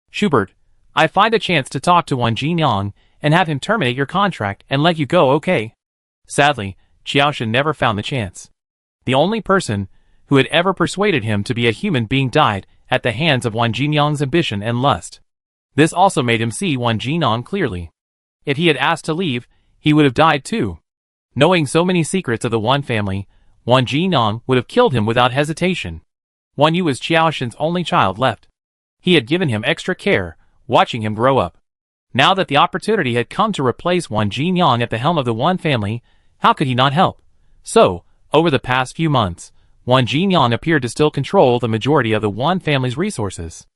Schubert, I find a chance to talk to Wang Jinyang and have him terminate your contract and let you go, okay?" Sadly, Qiao Shen never found the chance. The only person who had ever persuaded him to be a human being died at the hands of Wang Jinyang's ambition and lust. This also made him see Wang Jinyang clearly. If he had asked to leave, he would have died too. Knowing so many secrets of the Wan family, Wang Jinyang would have killed him without hesitation. Wan Yu was Qiao Shen's only child left. He had given him extra care, watching him grow up. Now that the opportunity had come to replace Wang Jinyang at the helm of the Wan family, how could he not help? So, over the past few months, Wang Jinyang appeared to still control the majority of the Wan family's resources.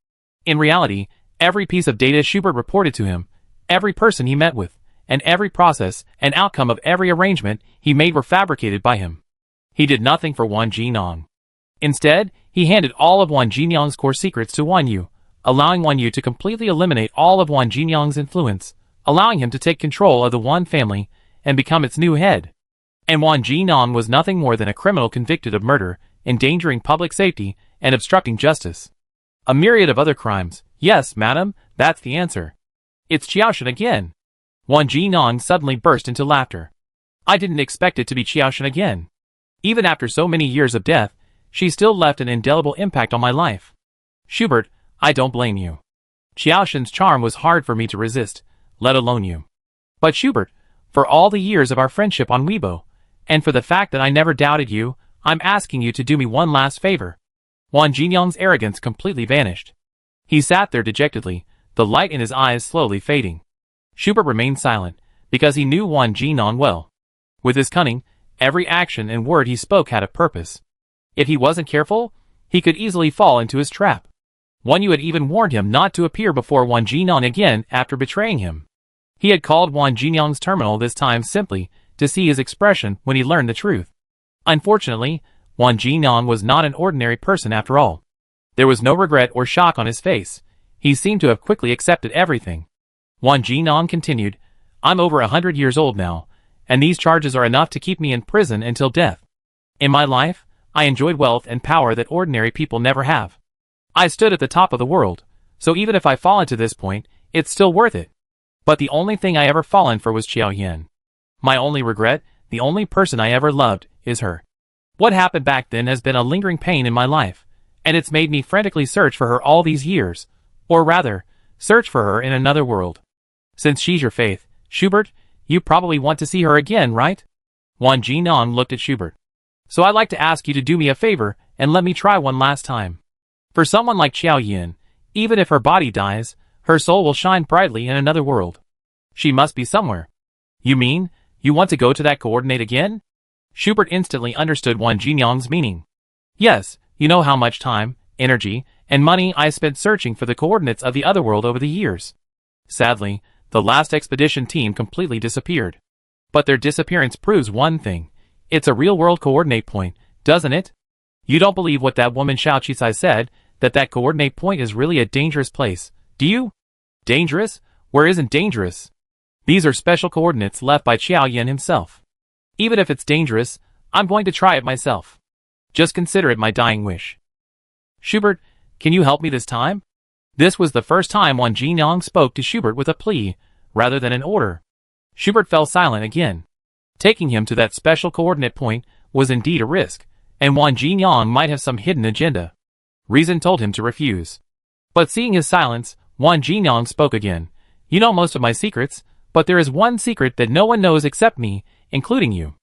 In reality, every piece of data Schubert reported to him, every person he met with, and every process and outcome of every arrangement he made were fabricated by him. He did nothing for Wang Jinyang. Instead, he handed all of Wang Jinyang's core secrets to Wan Yu, allowing Wan Yu to completely eliminate all of Wang Jinyang's influence, allowing him to take control of the Wan family and become its new head. And Wang Jinyang was nothing more than a criminal convicted of murder, endangering public safety, and obstructing justice. A myriad of other crimes. Yes, madam, that's the answer. It's Qiao Shen again. Wang Jinyang suddenly burst into laughter. I didn't expect it to be Qiao Shen again. Even after so many years of death, she still left an indelible impact on my life. Schubert, I don't blame you. Qiao Shen's charm was hard for me to resist, let alone you. But Schubert, for all the years of our friendship on Weibo, and for the fact that I never doubted you, I'm asking you to do me one last favor. Wang Jinyang's arrogance completely vanished. He sat there dejectedly, the light in his eyes slowly fading. Schubert remained silent, because he knew Wang Jinyang well. With his cunning, every action and word he spoke had a purpose. If he wasn't careful, he could easily fall into his trap. Wan Yu had even warned him not to appear before Wang Jinyang again after betraying him. He had called Wang Jinyang's terminal this time simply to see his expression when he learned the truth. Unfortunately, Wang Jinyang was not an ordinary person after all. There was no regret or shock on his face. He seemed to have quickly accepted everything. Wang Jinyang continued, I'm over 100 years old now, and these charges are enough to keep me in prison until death. In my life, I enjoyed wealth and power that ordinary people never have. I stood at the top of the world, so even if I fall into this point, it's still worth it. But the only thing I ever fallen for was Qiao Yan. My only regret, the only person I ever loved, is her. What happened back then has been a lingering pain in my life, and it's made me frantically search for her all these years, or rather, search for her in another world. Since she's your faith, Schubert, you probably want to see her again, right? Wang Jinyang looked at Schubert. So I'd like to ask you to do me a favor and let me try one last time. For someone like Qiao Yan, even if her body dies, her soul will shine brightly in another world. She must be somewhere. You mean, you want to go to that coordinate again? Schubert instantly understood Wang Jinyang's meaning. Yes, you know how much time, energy, and money I spent searching for the coordinates of the other world over the years. Sadly, the last expedition team completely disappeared. But their disappearance proves one thing. It's a real-world coordinate point, doesn't it? You don't believe what that woman Xiao Qicai said, that coordinate point is really a dangerous place, do you? Dangerous? Where isn't dangerous? These are special coordinates left by Qiao Yan himself. Even if it's dangerous, I'm going to try it myself. Just consider it my dying wish. Schubert, can you help me this time? This was the first time Wang Jinyang spoke to Schubert with a plea, rather than an order. Schubert fell silent again. Taking him to that special coordinate point was indeed a risk, and Wang Jinyang might have some hidden agenda. Reason told him to refuse. But seeing his silence, Wang Jinyang spoke again. You know most of my secrets, but there is one secret that no one knows except me, including you.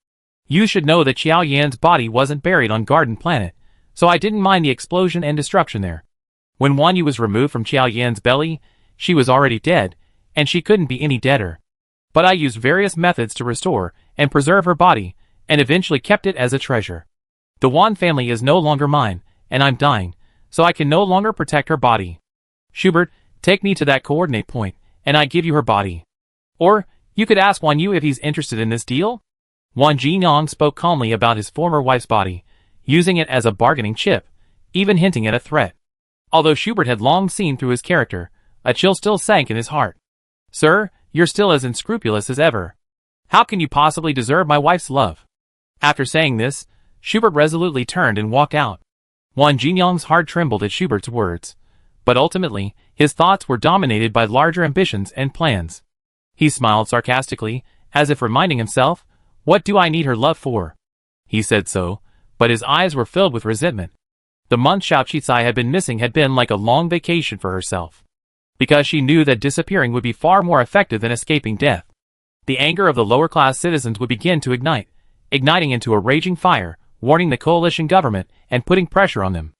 You should know that Qiao Yan's body wasn't buried on Garden Planet, so I didn't mind the explosion and destruction there. When Wan Yu was removed from Qiao Yan's belly, she was already dead, and she couldn't be any deader. But I used various methods to restore and preserve her body, and eventually kept it as a treasure. The Wan family is no longer mine, and I'm dying, so I can no longer protect her body. Schubert, take me to that coordinate point, and I give you her body. Or, you could ask Wan Yu if he's interested in this deal? Wang Jinyang spoke calmly about his former wife's body, using it as a bargaining chip, even hinting at a threat. Although Schubert had long seen through his character, a chill still sank in his heart. Sir, you're still as unscrupulous as ever. How can you possibly deserve my wife's love? After saying this, Schubert resolutely turned and walked out. Wang Jinyang's heart trembled at Schubert's words, but ultimately, his thoughts were dominated by larger ambitions and plans. He smiled sarcastically, as if reminding himself, what do I need her love for? He said so, but his eyes were filled with resentment. The month Xiao Qicai had been missing had been like a long vacation for herself. Because she knew that disappearing would be far more effective than escaping death. The anger of the lower-class citizens would begin to ignite, igniting into a raging fire, warning the coalition government and putting pressure on them.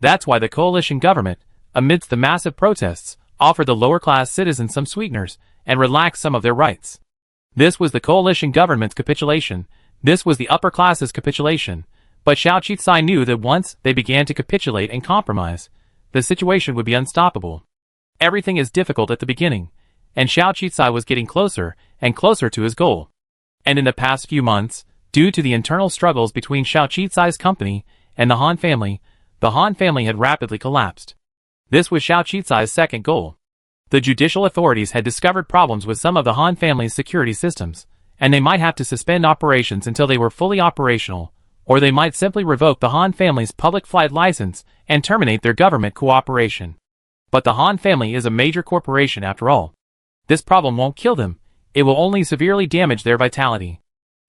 That's why the coalition government, amidst the massive protests, offered the lower-class citizens some sweeteners and relaxed some of their rights. This was the coalition government's capitulation. This was the upper class's capitulation. But Xiao Qicai knew that once they began to capitulate and compromise, the situation would be unstoppable. Everything is difficult at the beginning, and Xiao Qicai was getting closer and closer to his goal. And in the past few months, due to the internal struggles between Xiao Qicai's company and the Han family had rapidly collapsed. This was Xiao Qicai's second goal. The judicial authorities had discovered problems with some of the Han family's security systems, and they might have to suspend operations until they were fully operational, or they might simply revoke the Han family's public flight license and terminate their government cooperation. But the Han family is a major corporation after all. This problem won't kill them, it will only severely damage their vitality.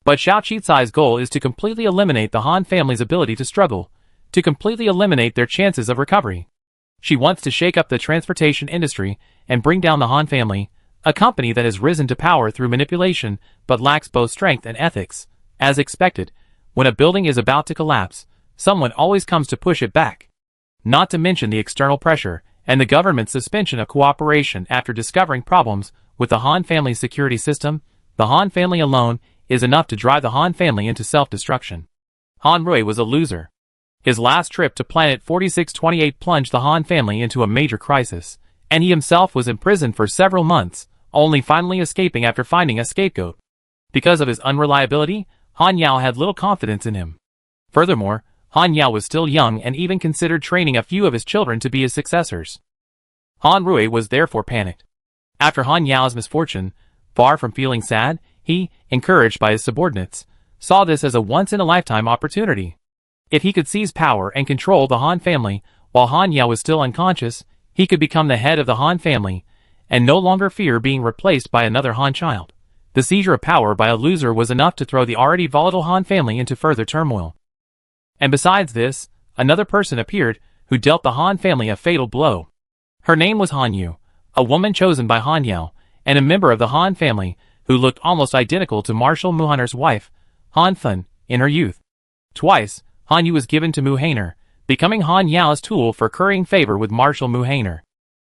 But Xiao Qicai's goal is to completely eliminate the Han family's ability to struggle, to completely eliminate their chances of recovery. She wants to shake up the transportation industry and bring down the Han family, a company that has risen to power through manipulation but lacks both strength and ethics. As expected, when a building is about to collapse, someone always comes to push it back. Not to mention the external pressure and the government's suspension of cooperation after discovering problems with the Han family's security system. The Han family alone is enough to drive the Han family into self-destruction. Han Rui was a loser. His last trip to planet 4628 plunged the Han family into a major crisis, and he himself was imprisoned for several months, only finally escaping after finding a scapegoat. Because of his unreliability, Han Yao had little confidence in him. Furthermore, Han Yao was still young and even considered training a few of his children to be his successors. Han Rui was therefore panicked. After Han Yao's misfortune, Far from feeling sad, he, encouraged by his subordinates, saw this as a once-in-a-lifetime opportunity. If he could seize power and control the Han family while Han Yao was still unconscious, he could become the head of the Han family and no longer fear being replaced by another Han child. The seizure of power by a loser was enough to throw the already volatile Han family into further turmoil. And besides this, another person appeared who dealt the Han family a fatal blow. Her name was Han Yu, a woman chosen by Han Yao, and a member of the Han family who looked almost identical to Marshal Muhainer's wife, Han Fun, in her youth. Twice, Han Yu was given to Muhainer, becoming Han Yao's tool for currying favor with Marshal Muhainer.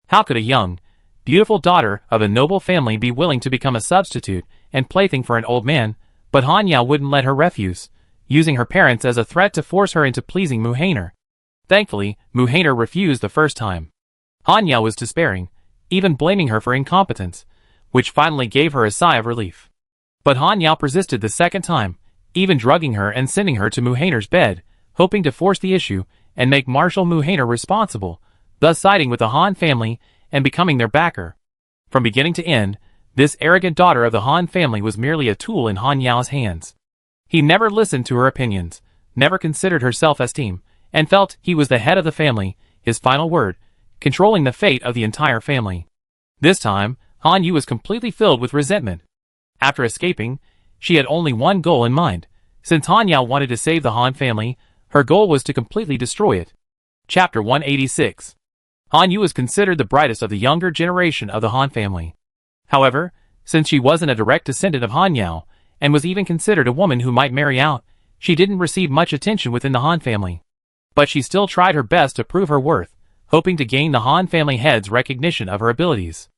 How could a young, beautiful daughter of a noble family be willing to become a substitute and plaything for an old man? But Han Yao wouldn't let her refuse, using her parents as a threat to force her into pleasing Muhainer. Thankfully, Muhainer refused the first time. Han Yao was despairing, even blaming her for incompetence, which finally gave her a sigh of relief. But Han Yao persisted the second time, even drugging her and sending her to Muhainer's bed, hoping to force the issue and make Marshal Muhainer responsible, thus siding with the Han family and becoming their backer. From beginning to end, this arrogant daughter of the Han family was merely a tool in Han Yao's hands. He never listened to her opinions, never considered her self-esteem, and felt he was the head of the family, his final word, controlling the fate of the entire family. This time, Han Yu was completely filled with resentment. After escaping, she had only one goal in mind. Since Han Yao wanted to save the Han family, her goal was to completely destroy it. Chapter 186. Han Yu was considered the brightest of the younger generation of the Han family. However, since she wasn't a direct descendant of Han Yao, and was even considered a woman who might marry out, she didn't receive much attention within the Han family. But she still tried her best to prove her worth, hoping to gain the Han family head's recognition of her abilities.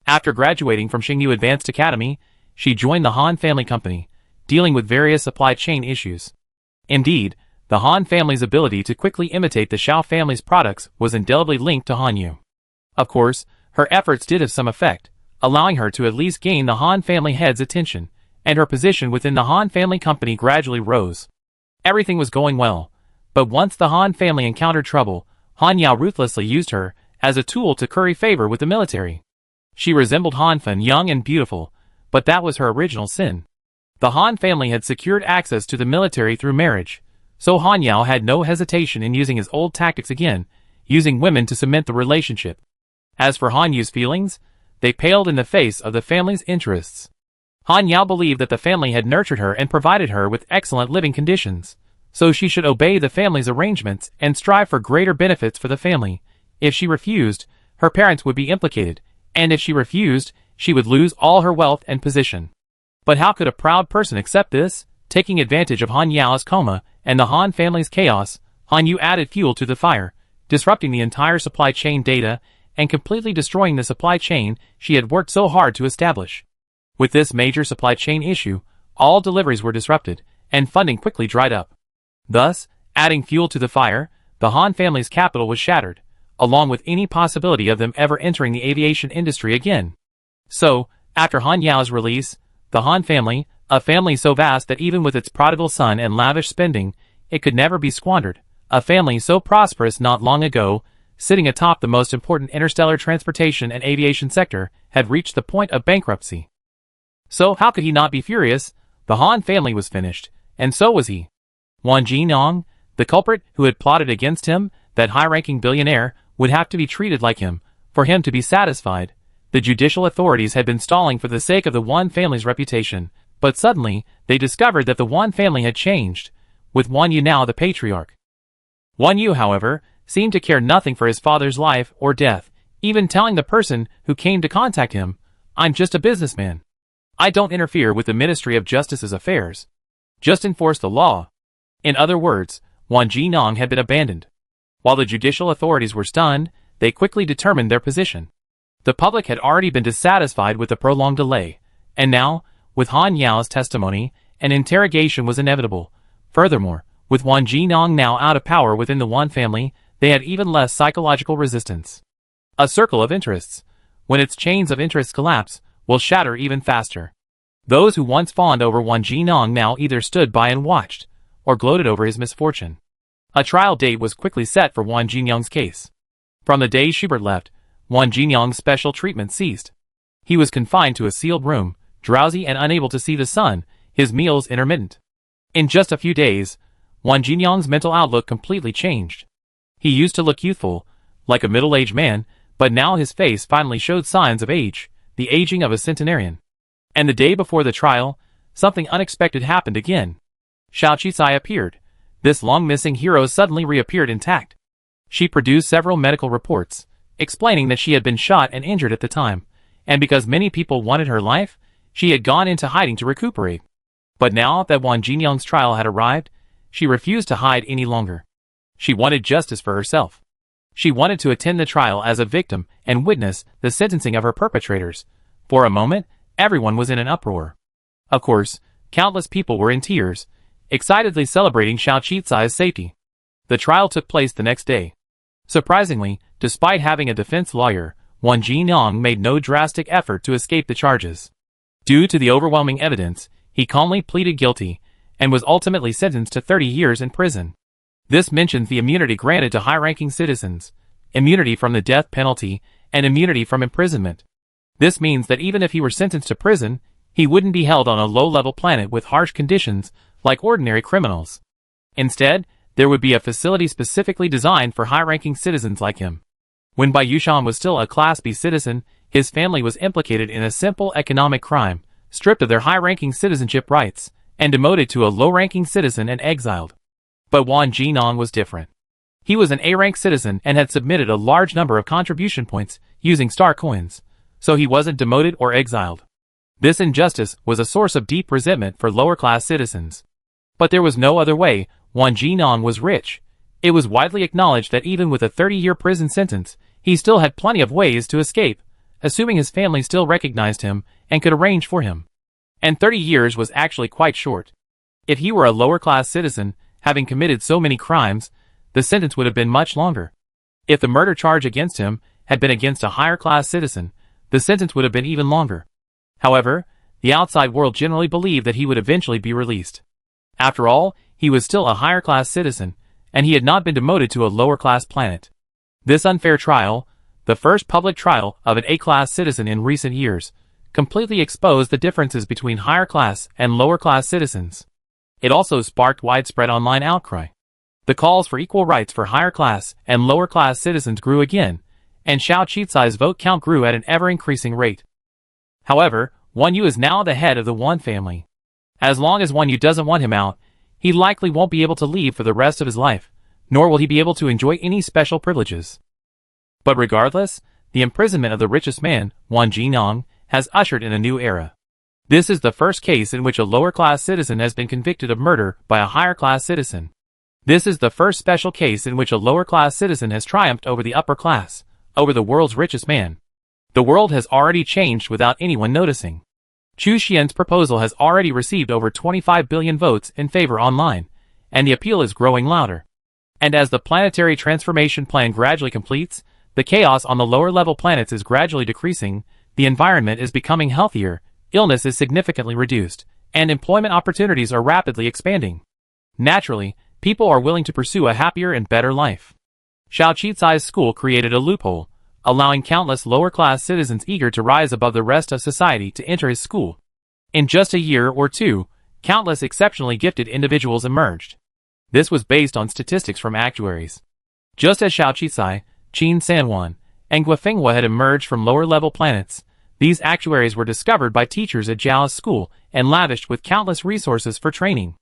After graduating from Xingyu Advanced Academy, she joined the Han family company, dealing with various supply chain issues. Indeed, the Han family's ability to quickly imitate the Xiao family's products was indelibly linked to Han Yu. Of course, her efforts did have some effect, allowing her to at least gain the Han family head's attention, and her position within the Han family company gradually rose. Everything was going well, but once the Han family encountered trouble, Han Yao ruthlessly used her as a tool to curry favor with the military. She resembled Han Fan, young and beautiful, but that was her original sin. The Han family had secured access to the military through marriage, so Han Yao had no hesitation in using his old tactics again, using women to cement the relationship. As for Han Yu's feelings, they paled in the face of the family's interests. Han Yao believed that the family had nurtured her and provided her with excellent living conditions, so she should obey the family's arrangements and strive for greater benefits for the family. If she refused, her parents would be implicated, and if she refused, she would lose all her wealth and position. But how could a proud person accept this? Taking advantage of Han Yao's coma and the Han family's chaos, Han Yu added fuel to the fire, disrupting the entire supply chain data and completely destroying the supply chain she had worked so hard to establish. With this major supply chain issue, all deliveries were disrupted, and funding quickly dried up. Thus, adding fuel to the fire, the Han family's capital was shattered, along with any possibility of them ever entering the aviation industry again. So, after Han Yao's release, the Han family, a family so vast that even with its prodigal son and lavish spending, it could never be squandered, a family so prosperous not long ago, sitting atop the most important interstellar transportation and aviation sector, had reached the point of bankruptcy. So how could he not be furious? The Han family was finished, and so was he. Wang Jinong, the culprit who had plotted against him, that high-ranking billionaire, would have to be treated like him, for him to be satisfied. The judicial authorities had been stalling for the sake of the Wan family's reputation, but suddenly, they discovered that the Wan family had changed, with Wan Yu now the patriarch. Wan Yu, however, seemed to care nothing for his father's life or death, even telling the person who came to contact him, "I'm just a businessman. I don't interfere with the Ministry of Justice's affairs. Just enforce the law." In other words, Wang Jinong had been abandoned. While the judicial authorities were stunned, they quickly determined their position. The public had already been dissatisfied with the prolonged delay, and now, with Han Yao's testimony, an interrogation was inevitable. Furthermore, with Wang Jinong now out of power within the Wan family, they had even less psychological resistance. A circle of interests, when its chains of interests collapse, will shatter even faster. Those who once fawned over Wang Jinong now either stood by and watched, or gloated over his misfortune. A trial date was quickly set for Wang Jinong's case. From the day Schubert left, Wang Jinong's special treatment ceased. He was confined to a sealed room, drowsy and unable to see the sun, his meals intermittent. In just a few days, Wang Jinyang's mental outlook completely changed. He used to look youthful, like a middle-aged man, but now his face finally showed signs of age, the aging of a centenarian. And the day before the trial, something unexpected happened again. Xiao Qicai appeared. This long-missing hero suddenly reappeared intact. She produced several medical reports, explaining that she had been shot and injured at the time, and because many people wanted her life, she had gone into hiding to recuperate. But now that Wang Jinyang's trial had arrived, she refused to hide any longer. She wanted justice for herself. She wanted to attend the trial as a victim and witness the sentencing of her perpetrators. For a moment, everyone was in an uproar. Of course, countless people were in tears, excitedly celebrating Xiao Qicai's safety. The trial took place the next day. Surprisingly, despite having a defense lawyer, Wang Jinyang made no drastic effort to escape the charges. Due to the overwhelming evidence, he calmly pleaded guilty and was ultimately sentenced to 30 years in prison. This mentions the immunity granted to high-ranking citizens, immunity from the death penalty, and immunity from imprisonment. This means that even if he were sentenced to prison, he wouldn't be held on a low-level planet with harsh conditions like ordinary criminals. Instead, there would be a facility specifically designed for high-ranking citizens like him. When Bai Yushan was still a Class B citizen, his family was implicated in a simple economic crime, stripped of their high-ranking citizenship rights, and demoted to a low-ranking citizen and exiled. But Wang Jinyang was different. He was an A-rank citizen and had submitted a large number of contribution points using star coins, so he wasn't demoted or exiled. This injustice was a source of deep resentment for lower-class citizens. But there was no other way. Wang Jinyang was rich. It was widely acknowledged that even with a 30-year prison sentence, he still had plenty of ways to escape, assuming his family still recognized him and could arrange for him. And 30 years was actually quite short. If he were a lower-class citizen, having committed so many crimes, the sentence would have been much longer. If the murder charge against him had been against a higher-class citizen, the sentence would have been even longer. However, the outside world generally believed that he would eventually be released. After all, he was still a higher-class citizen, and he had not been demoted to a lower-class planet. This unfair trial, the first public trial of an A-class citizen in recent years, completely exposed the differences between higher-class and lower-class citizens. It also sparked widespread online outcry. The calls for equal rights for higher-class and lower-class citizens grew again, and Xiao Qicai's vote count grew at an ever-increasing rate. However, Wan Yu is now the head of the Wan family. As long as Wan Yu doesn't want him out, he likely won't be able to leave for the rest of his life, nor will he be able to enjoy any special privileges. But regardless, the imprisonment of the richest man, Wang Jinyang, has ushered in a new era. This is the first case in which a lower-class citizen has been convicted of murder by a higher-class citizen. This is the first special case in which a lower-class citizen has triumphed over the upper class, over the world's richest man. The world has already changed without anyone noticing. Chu Xian's proposal has already received over 25 billion votes in favor online, and the appeal is growing louder. And as the planetary transformation plan gradually completes, the chaos on the lower-level planets is gradually decreasing, the environment is becoming healthier, illness is significantly reduced, and employment opportunities are rapidly expanding. Naturally, people are willing to pursue a happier and better life. Xiao Qicai's school created a loophole, allowing countless lower-class citizens eager to rise above the rest of society to enter his school. In just a year or two, countless exceptionally gifted individuals emerged. This was based on statistics from actuaries. Just as Xiao Qicai, Qin Sanwan, and Guofenghua had emerged from lower-level planets, these actuaries were discovered by teachers at Zhao's school and lavished with countless resources for training.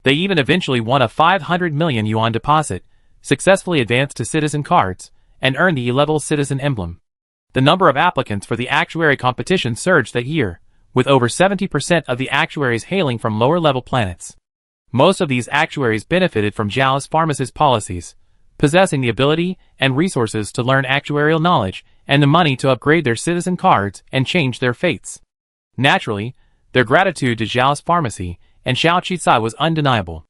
They even eventually won a 500 million yuan deposit, successfully advanced to citizen cards, and earned the E-level citizen emblem. The number of applicants for the actuary competition surged that year, with over 70% of the actuaries hailing from lower-level planets. Most of these actuaries benefited from Zhao's pharmacist policies, possessing the ability and resources to learn actuarial knowledge and the money to upgrade their citizen cards and change their fates. Naturally, their gratitude to Zhao's pharmacy and Xiao Qicai was undeniable.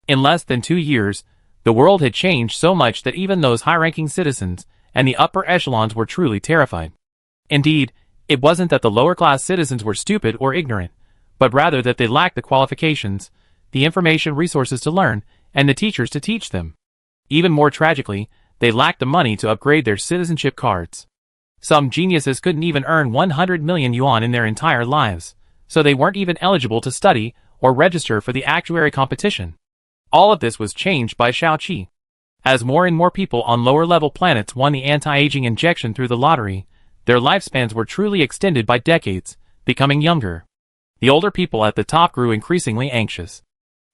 In less than 2 years, the world had changed so much that even those high-ranking citizens and the upper echelons were truly terrified. Indeed, it wasn't that the lower-class citizens were stupid or ignorant, but rather that they lacked the qualifications, the information resources to learn, and the teachers to teach them. Even more tragically, they lacked the money to upgrade their citizenship cards. Some geniuses couldn't even earn 100 million yuan in their entire lives, so they weren't even eligible to study or register for the actuary competition. All of this was changed by Xiaoqi. As more and more people on lower-level planets won the anti-aging injection through the lottery, their lifespans were truly extended by decades, becoming younger. The older people at the top grew increasingly anxious.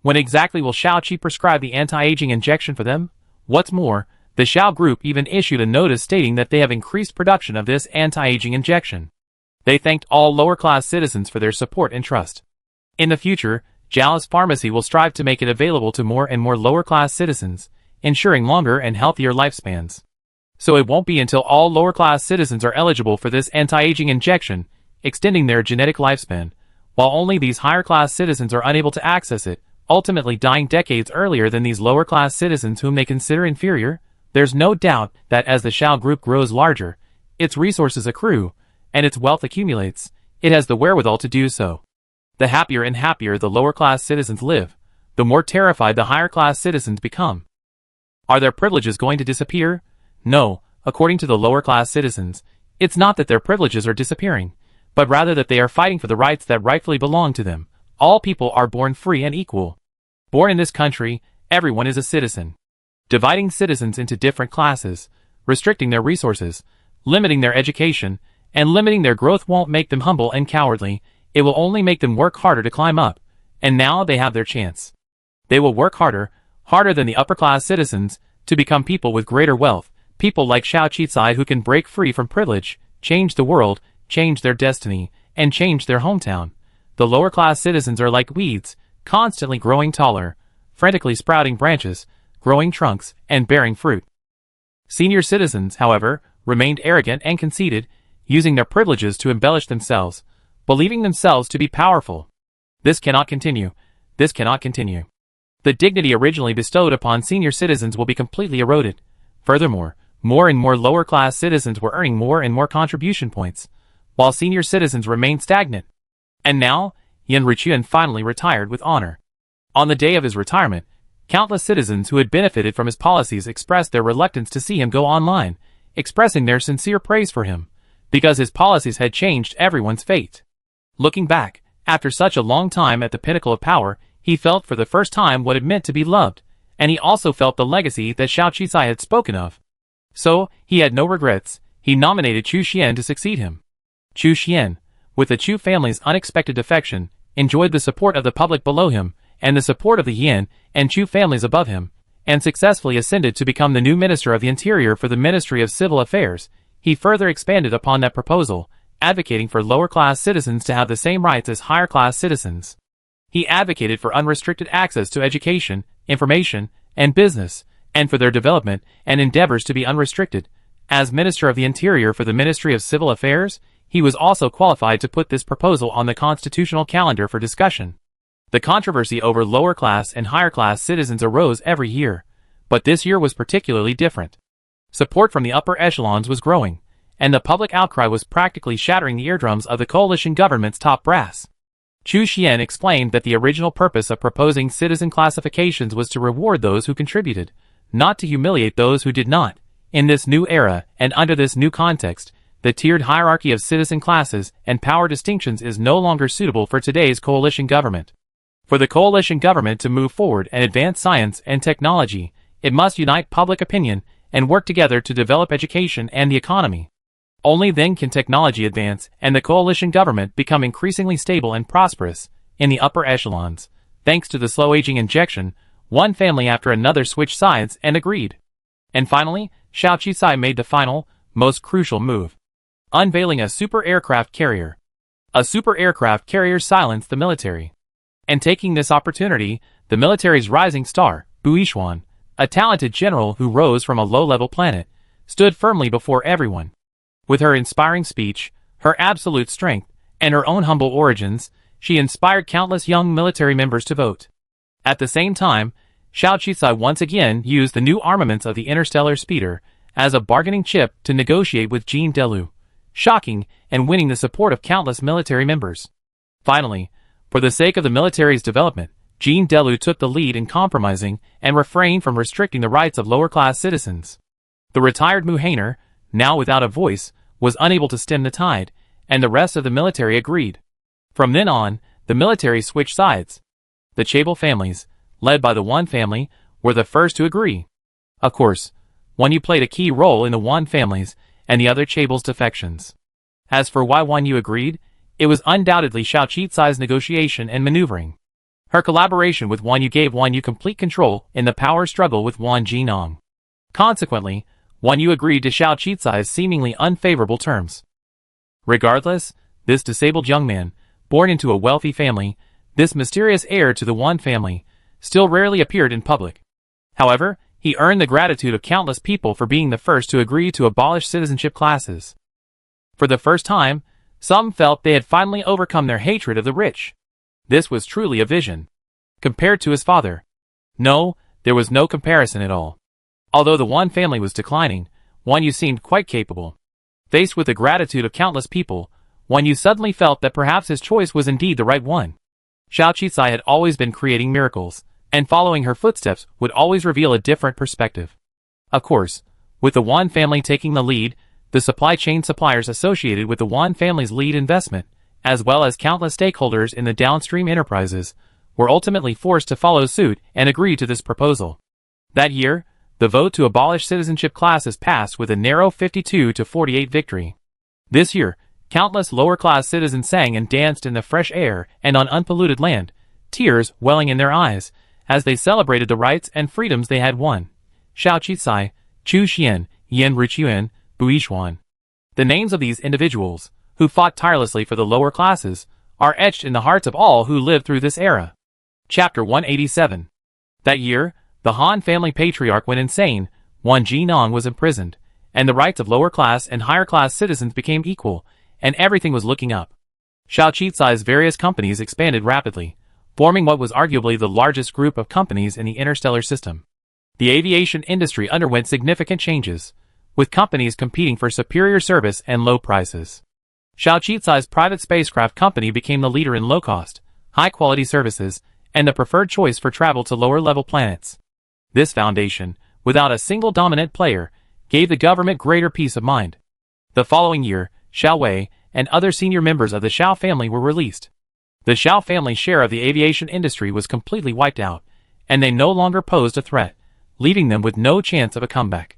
When exactly will Xiaoqi prescribe the anti-aging injection for them? What's more, the Xiao Group even issued a notice stating that they have increased production of this anti-aging injection. They thanked all lower-class citizens for their support and trust. In the future, Zhao's pharmacy will strive to make it available to more and more lower-class citizens, ensuring longer and healthier lifespans. So it won't be until all lower-class citizens are eligible for this anti-aging injection, extending their genetic lifespan, while only these higher-class citizens are unable to access it, ultimately dying decades earlier than these lower-class citizens whom they consider inferior. There's no doubt that as the Xiao Group grows larger, its resources accrue, and its wealth accumulates, it has the wherewithal to do so. The happier and happier the lower-class citizens live, the more terrified the higher-class citizens become. Are their privileges going to disappear? No, according to the lower-class citizens, it's not that their privileges are disappearing, but rather that they are fighting for the rights that rightfully belong to them. All people are born free and equal. Born in this country, everyone is a citizen. Dividing citizens into different classes, restricting their resources, limiting their education, and limiting their growth won't make them humble and cowardly. It will only make them work harder to climb up, and now they have their chance. They will work harder than the upper-class citizens, to become people with greater wealth, people like Xiaoqi who can break free from privilege, change the world, change their destiny, and change their hometown. The lower-class citizens are like weeds, constantly growing taller, frantically sprouting branches, growing trunks, and bearing fruit. Senior citizens, however, remained arrogant and conceited, using their privileges to embellish themselves, believing themselves to be powerful. This cannot continue. This cannot continue. The dignity originally bestowed upon senior citizens will be completely eroded. Furthermore, more and more lower-class citizens were earning more and more contribution points, while senior citizens remained stagnant. And now, Yan Ruqian finally retired with honor. On the day of his retirement, countless citizens who had benefited from his policies expressed their reluctance to see him go online, expressing their sincere praise for him, because his policies had changed everyone's fate. Looking back, after such a long time at the pinnacle of power, he felt for the first time what it meant to be loved, and he also felt the legacy that Xiaoqi had spoken of. So, he had no regrets. He nominated Chu Xian to succeed him. Chu Xian, with the Chu family's unexpected defection, enjoyed the support of the public below him, and the support of the Yan and Chu families above him, and successfully ascended to become the new Minister of the Interior for the Ministry of Civil Affairs. He further expanded upon that proposal, advocating for lower-class citizens to have the same rights as higher-class citizens. He advocated for unrestricted access to education, information, and business, and for their development and endeavors to be unrestricted. As Minister of the Interior for the Ministry of Civil Affairs, he was also qualified to put this proposal on the constitutional calendar for discussion. The controversy over lower-class and higher-class citizens arose every year, but this year was particularly different. Support from the upper echelons was growing, and the public outcry was practically shattering the eardrums of the coalition government's top brass. Chu Xian explained that the original purpose of proposing citizen classifications was to reward those who contributed, not to humiliate those who did not. In this new era, and under this new context, the tiered hierarchy of citizen classes and power distinctions is no longer suitable for today's coalition government. For the coalition government to move forward and advance science and technology, it must unite public opinion and work together to develop education and the economy. Only then can technology advance and the coalition government become increasingly stable and prosperous. In the upper echelons, thanks to the slow-aging injection, one family after another switched sides and agreed. And finally, Xiaoqi made the final, most crucial move. Unveiling a super aircraft carrier. A super aircraft carrier silenced the military. And taking this opportunity, the military's rising star, Bu Yishuan, a talented general who rose from a low-level planet, stood firmly before everyone. With her inspiring speech, her absolute strength, and her own humble origins, she inspired countless young military members to vote. At the same time, Xiaoqi once again used the new armaments of the Interstellar speeder as a bargaining chip to negotiate with Jean Delu, shocking and winning the support of countless military members. Finally, for the sake of the military's development, Jean Delu took the lead in compromising and refrained from restricting the rights of lower-class citizens. The retired Muhainer, now without a voice, was unable to stem the tide, and the rest of the military agreed. From then on, the military switched sides. The Chaebol families, led by the Wan family, were the first to agree. Of course, Wan Yu played a key role in the Wan families and the other Chaebol's defections. As for why Wan Yu agreed, it was undoubtedly Xiao Qizai's negotiation and maneuvering. Her collaboration with Wan Yu gave Wan Yu complete control in the power struggle with Wan Jinong. Consequently, Wan Yu agreed to Xiao Qizai's seemingly unfavorable terms. Regardless, this disabled young man, born into a wealthy family, this mysterious heir to the Wan family, still rarely appeared in public. However, he earned the gratitude of countless people for being the first to agree to abolish citizenship classes. For the first time, some felt they had finally overcome their hatred of the rich. This was truly a vision. Compared to his father. No, there was no comparison at all. Although the Wan family was declining, Wan Yu seemed quite capable. Faced with the gratitude of countless people, Wan Yu suddenly felt that perhaps his choice was indeed the right one. Xiao Qizai had always been creating miracles, and following her footsteps would always reveal a different perspective. Of course, with the Wan family taking the lead, the supply chain suppliers associated with the Wan family's lead investment, as well as countless stakeholders in the downstream enterprises, were ultimately forced to follow suit and agree to this proposal. That year, the vote to abolish citizenship classes passed with a narrow 52-48 victory. This year, countless lower-class citizens sang and danced in the fresh air and on unpolluted land, tears welling in their eyes, as they celebrated the rights and freedoms they had won. Xiao Qizai, Chu Xian, Yan Ruchuan, Buishuan. The names of these individuals, who fought tirelessly for the lower classes, are etched in the hearts of all who lived through this era. Chapter 187. That year, the Han family patriarch went insane, Wan Jinong was imprisoned, and the rights of lower-class and higher-class citizens became equal, and everything was looking up. Xiao Qizai's various companies expanded rapidly, forming what was arguably the largest group of companies in the interstellar system. The aviation industry underwent significant changes, with companies competing for superior service and low prices. Xiao Qizai's private spacecraft company became the leader in low-cost, high-quality services, and the preferred choice for travel to lower-level planets. This foundation, without a single dominant player, gave the government greater peace of mind. The following year, Xiao Wei and other senior members of the Xiao family were released. The Xiao family's share of the aviation industry was completely wiped out, and they no longer posed a threat, leaving them with no chance of a comeback.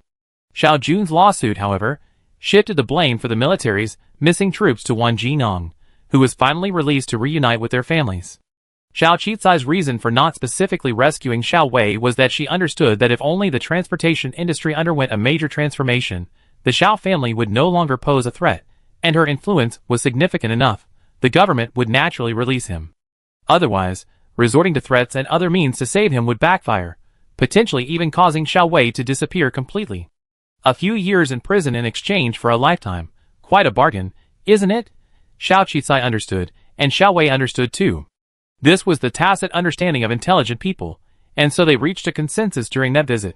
Xiao Jun's lawsuit, however, shifted the blame for the military's missing troops to Wan Jinong, who was finally released to reunite with their families. Xiao Qizai's reason for not specifically rescuing Xiao Wei was that she understood that if only the transportation industry underwent a major transformation, the Xiao family would no longer pose a threat, and her influence was significant enough, the government would naturally release him. Otherwise, resorting to threats and other means to save him would backfire, potentially even causing Xiao Wei to disappear completely. A few years in prison in exchange for a lifetime. Quite a bargain, isn't it? Xiao Qizai understood, and Xiao Wei understood too. This was the tacit understanding of intelligent people, and so they reached a consensus during that visit.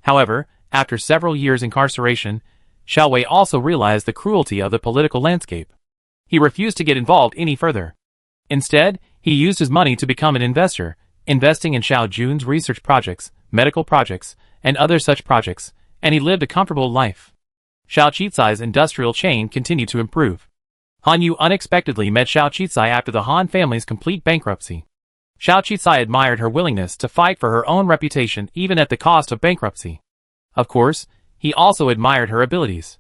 However, after several years incarceration, Xiao Wei also realized the cruelty of the political landscape. He refused to get involved any further. Instead, he used his money to become an investor, investing in Xiao Jun's research projects, medical projects, and other such projects, and he lived a comfortable life. Xiao Qizai's industrial chain continued to improve. Han Yu unexpectedly met Xiao Qizai after the Han family's complete bankruptcy. Xiao Qizai admired her willingness to fight for her own reputation even at the cost of bankruptcy. Of course, he also admired her abilities.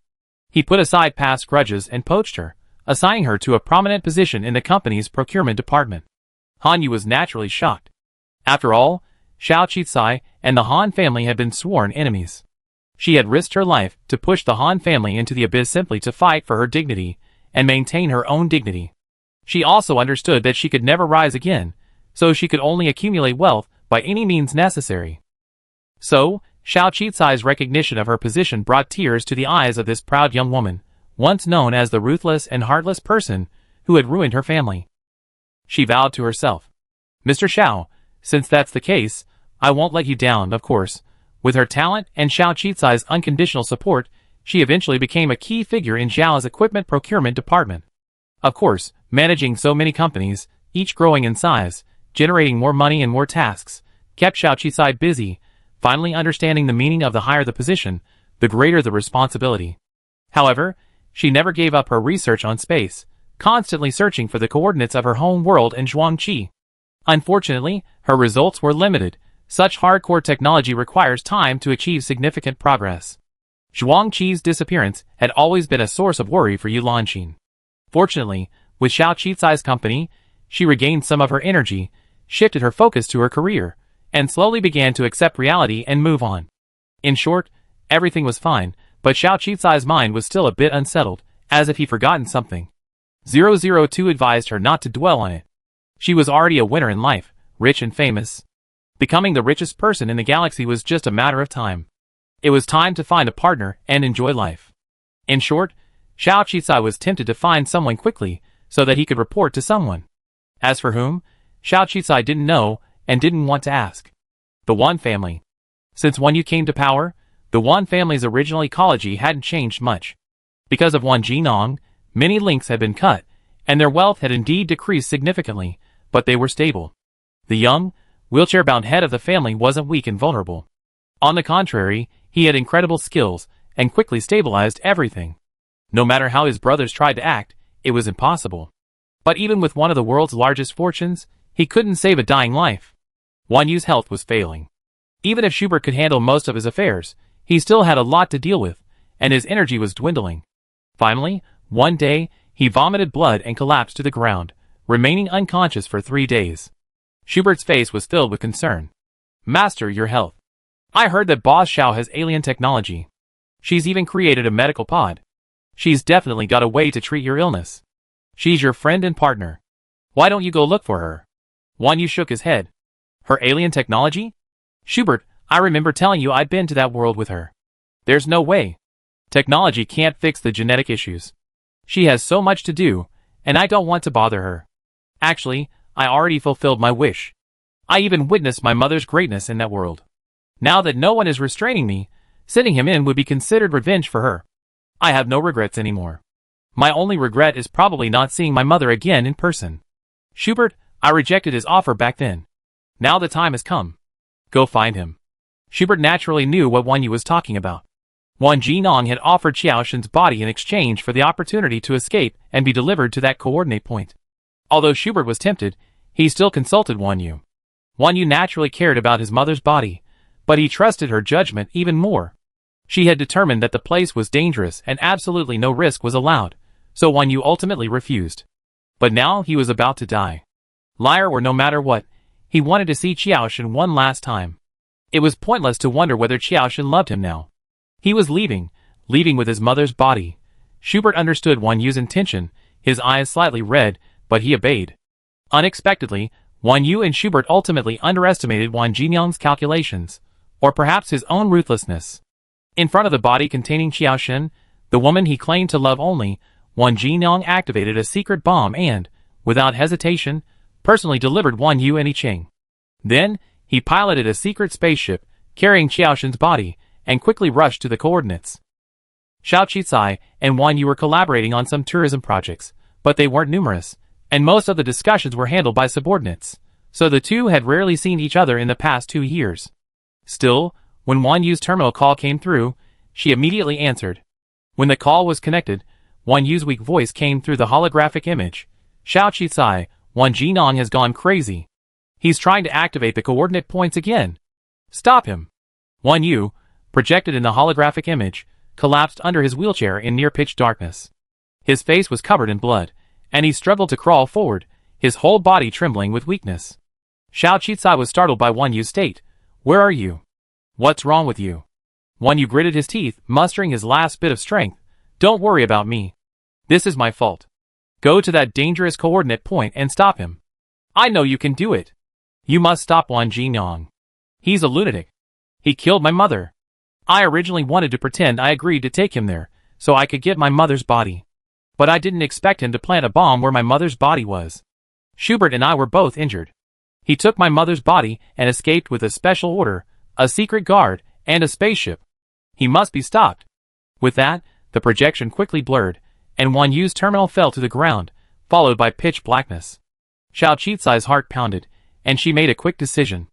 He put aside past grudges and poached her, assigning her to a prominent position in the company's procurement department. Han Yu was naturally shocked. After all, Xiao Qizai and the Han family had been sworn enemies. She had risked her life to push the Han family into the abyss simply to fight for her dignity and maintain her own dignity. She also understood that she could never rise again, so she could only accumulate wealth by any means necessary. So, Xiao Qizai's recognition of her position brought tears to the eyes of this proud young woman, once known as the ruthless and heartless person who had ruined her family. She vowed to herself, "Mr. Xiao, since that's the case, I won't let you down, of course." With her talent and Xiao Qizai's unconditional support, she eventually became a key figure in Xiao's equipment procurement department. Of course, managing so many companies, each growing in size, generating more money and more tasks, kept Xiao Qizai busy, finally understanding the meaning of the higher the position, the greater the responsibility. However, she never gave up her research on space, constantly searching for the coordinates of her home world in Zhuangqi. Unfortunately, her results were limited. Such hardcore technology requires time to achieve significant progress. Zhuangqi's disappearance had always been a source of worry for Yu Lanqin. Fortunately, with Xiao Qicai's company, she regained some of her energy, shifted her focus to her career, and slowly began to accept reality and move on. In short, everything was fine, but Xiao Qicai's mind was still a bit unsettled, as if he'd forgotten something. 002 advised her not to dwell on it. She was already a winner in life, rich and famous. Becoming the richest person in the galaxy was just a matter of time. It was time to find a partner and enjoy life. In short, Xiao Qicai was tempted to find someone quickly, so that he could report to someone. As for whom, Xiao Qicai didn't know, and didn't want to ask. The Wan family. Since Wan Yu came to power, the Wan family's original ecology hadn't changed much. Because of Wan Jinong, many links had been cut, and their wealth had indeed decreased significantly, but they were stable. The young, wheelchair-bound head of the family wasn't weak and vulnerable. On the contrary, he had incredible skills, and quickly stabilized everything. No matter how his brothers tried to act, it was impossible. But even with one of the world's largest fortunes, he couldn't save a dying life. Wan Yu's health was failing. Even if Schubert could handle most of his affairs, he still had a lot to deal with, and his energy was dwindling. Finally, one day, he vomited blood and collapsed to the ground, remaining unconscious for 3 days. Schubert's face was filled with concern. "Master, your health. I heard that Boss Xiao has alien technology. She's even created a medical pod. She's definitely got a way to treat your illness. She's your friend and partner. Why don't you go look for her?" Wan Yu shook his head. "Her alien technology? Schubert, I remember telling you I'd been to that world with her. There's no way. Technology can't fix the genetic issues. She has so much to do, and I don't want to bother her. Actually, I already fulfilled my wish. I even witnessed my mother's greatness in that world. Now that no one is restraining me, sending him in would be considered revenge for her. I have no regrets anymore. My only regret is probably not seeing my mother again in person. Schubert, I rejected his offer back then. Now the time has come. Go find him." Schubert naturally knew what Wan Yu was talking about. Wan Jinong had offered Xiaoshen's body in exchange for the opportunity to escape and be delivered to that coordinate point. Although Schubert was tempted, he still consulted Wan Yu. Wan Yu naturally cared about his mother's body, but he trusted her judgment even more. She had determined that the place was dangerous and absolutely no risk was allowed, so Wan Yu ultimately refused. But now he was about to die. Liar or no matter what, he wanted to see Xiaoshen one last time. It was pointless to wonder whether Xiaoshen loved him now. He was leaving with his mother's body. Schubert understood Wan Yu's intention, his eyes slightly red, but he obeyed. Unexpectedly, Wan Yu and Schubert ultimately underestimated Wan Jinong's calculations, or perhaps his own ruthlessness. In front of the body containing Xiaoshen, the woman he claimed to love only, Wan Jinong activated a secret bomb and, without hesitation, personally delivered Wan Yu and Yicheng. Then, he piloted a secret spaceship, carrying Xiaoshen's body, and quickly rushed to the coordinates. Xiao Qicai and Wan Yu were collaborating on some tourism projects, but they weren't numerous, and most of the discussions were handled by subordinates, so the two had rarely seen each other in the past 2 years. Still, when Wan Yu's terminal call came through, she immediately answered. When the call was connected, Wan Yu's weak voice came through the holographic image. "Xiao Qicai, Wan Jinong has gone crazy. He's trying to activate the coordinate points again. Stop him." Wan Yu, projected in the holographic image, collapsed under his wheelchair in near-pitch darkness. His face was covered in blood, and he struggled to crawl forward, his whole body trembling with weakness. Xiao Qicai was startled by Wan Yu's state. "Where are you? What's wrong with you?" Wan Yu gritted his teeth, mustering his last bit of strength. "Don't worry about me. This is my fault. Go to that dangerous coordinate point and stop him. I know you can do it. You must stop Wan Jinong. He's a lunatic. He killed my mother. I originally wanted to pretend I agreed to take him there, so I could get my mother's body. But I didn't expect him to plant a bomb where my mother's body was. Schubert and I were both injured. He took my mother's body and escaped with a special order, a secret guard, and a spaceship. He must be stopped." With that, the projection quickly blurred, and Wan Yu's terminal fell to the ground, followed by pitch blackness. Xiao Qicai's heart pounded, and she made a quick decision.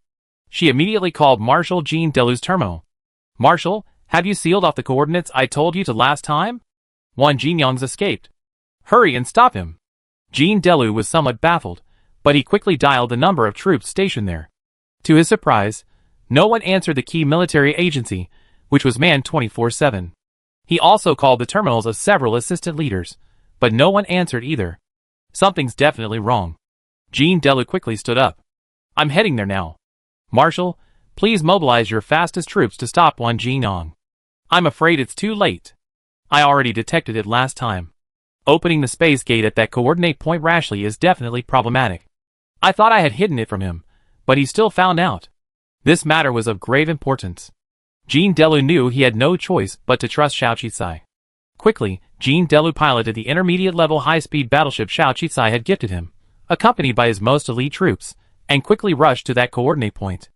She immediately called Marshal Jean Delu's terminal. "Marshal, have you sealed off the coordinates I told you to last time? Wan Jinong's escaped. Hurry and stop him." Jean Delu was somewhat baffled, but he quickly dialed the number of troops stationed there. To his surprise, no one answered the key military agency, which was manned 24/7. He also called the terminals of several assistant leaders, but no one answered either. Something's definitely wrong. Jean Delu quickly stood up. I'm heading there now. Marshal, please mobilize your fastest troops to stop Wan Jinong. I'm afraid it's too late. I already detected it last time. Opening the space gate at that coordinate point rashly is definitely problematic. I thought I had hidden it from him, but he still found out. This matter was of grave importance. Jean Delu knew he had no choice but to trust Xiao Qisai. Quickly, Jean Delu piloted the intermediate-level high-speed battleship Xiao Qisai had gifted him, accompanied by his most elite troops, and quickly rushed to that coordinate point.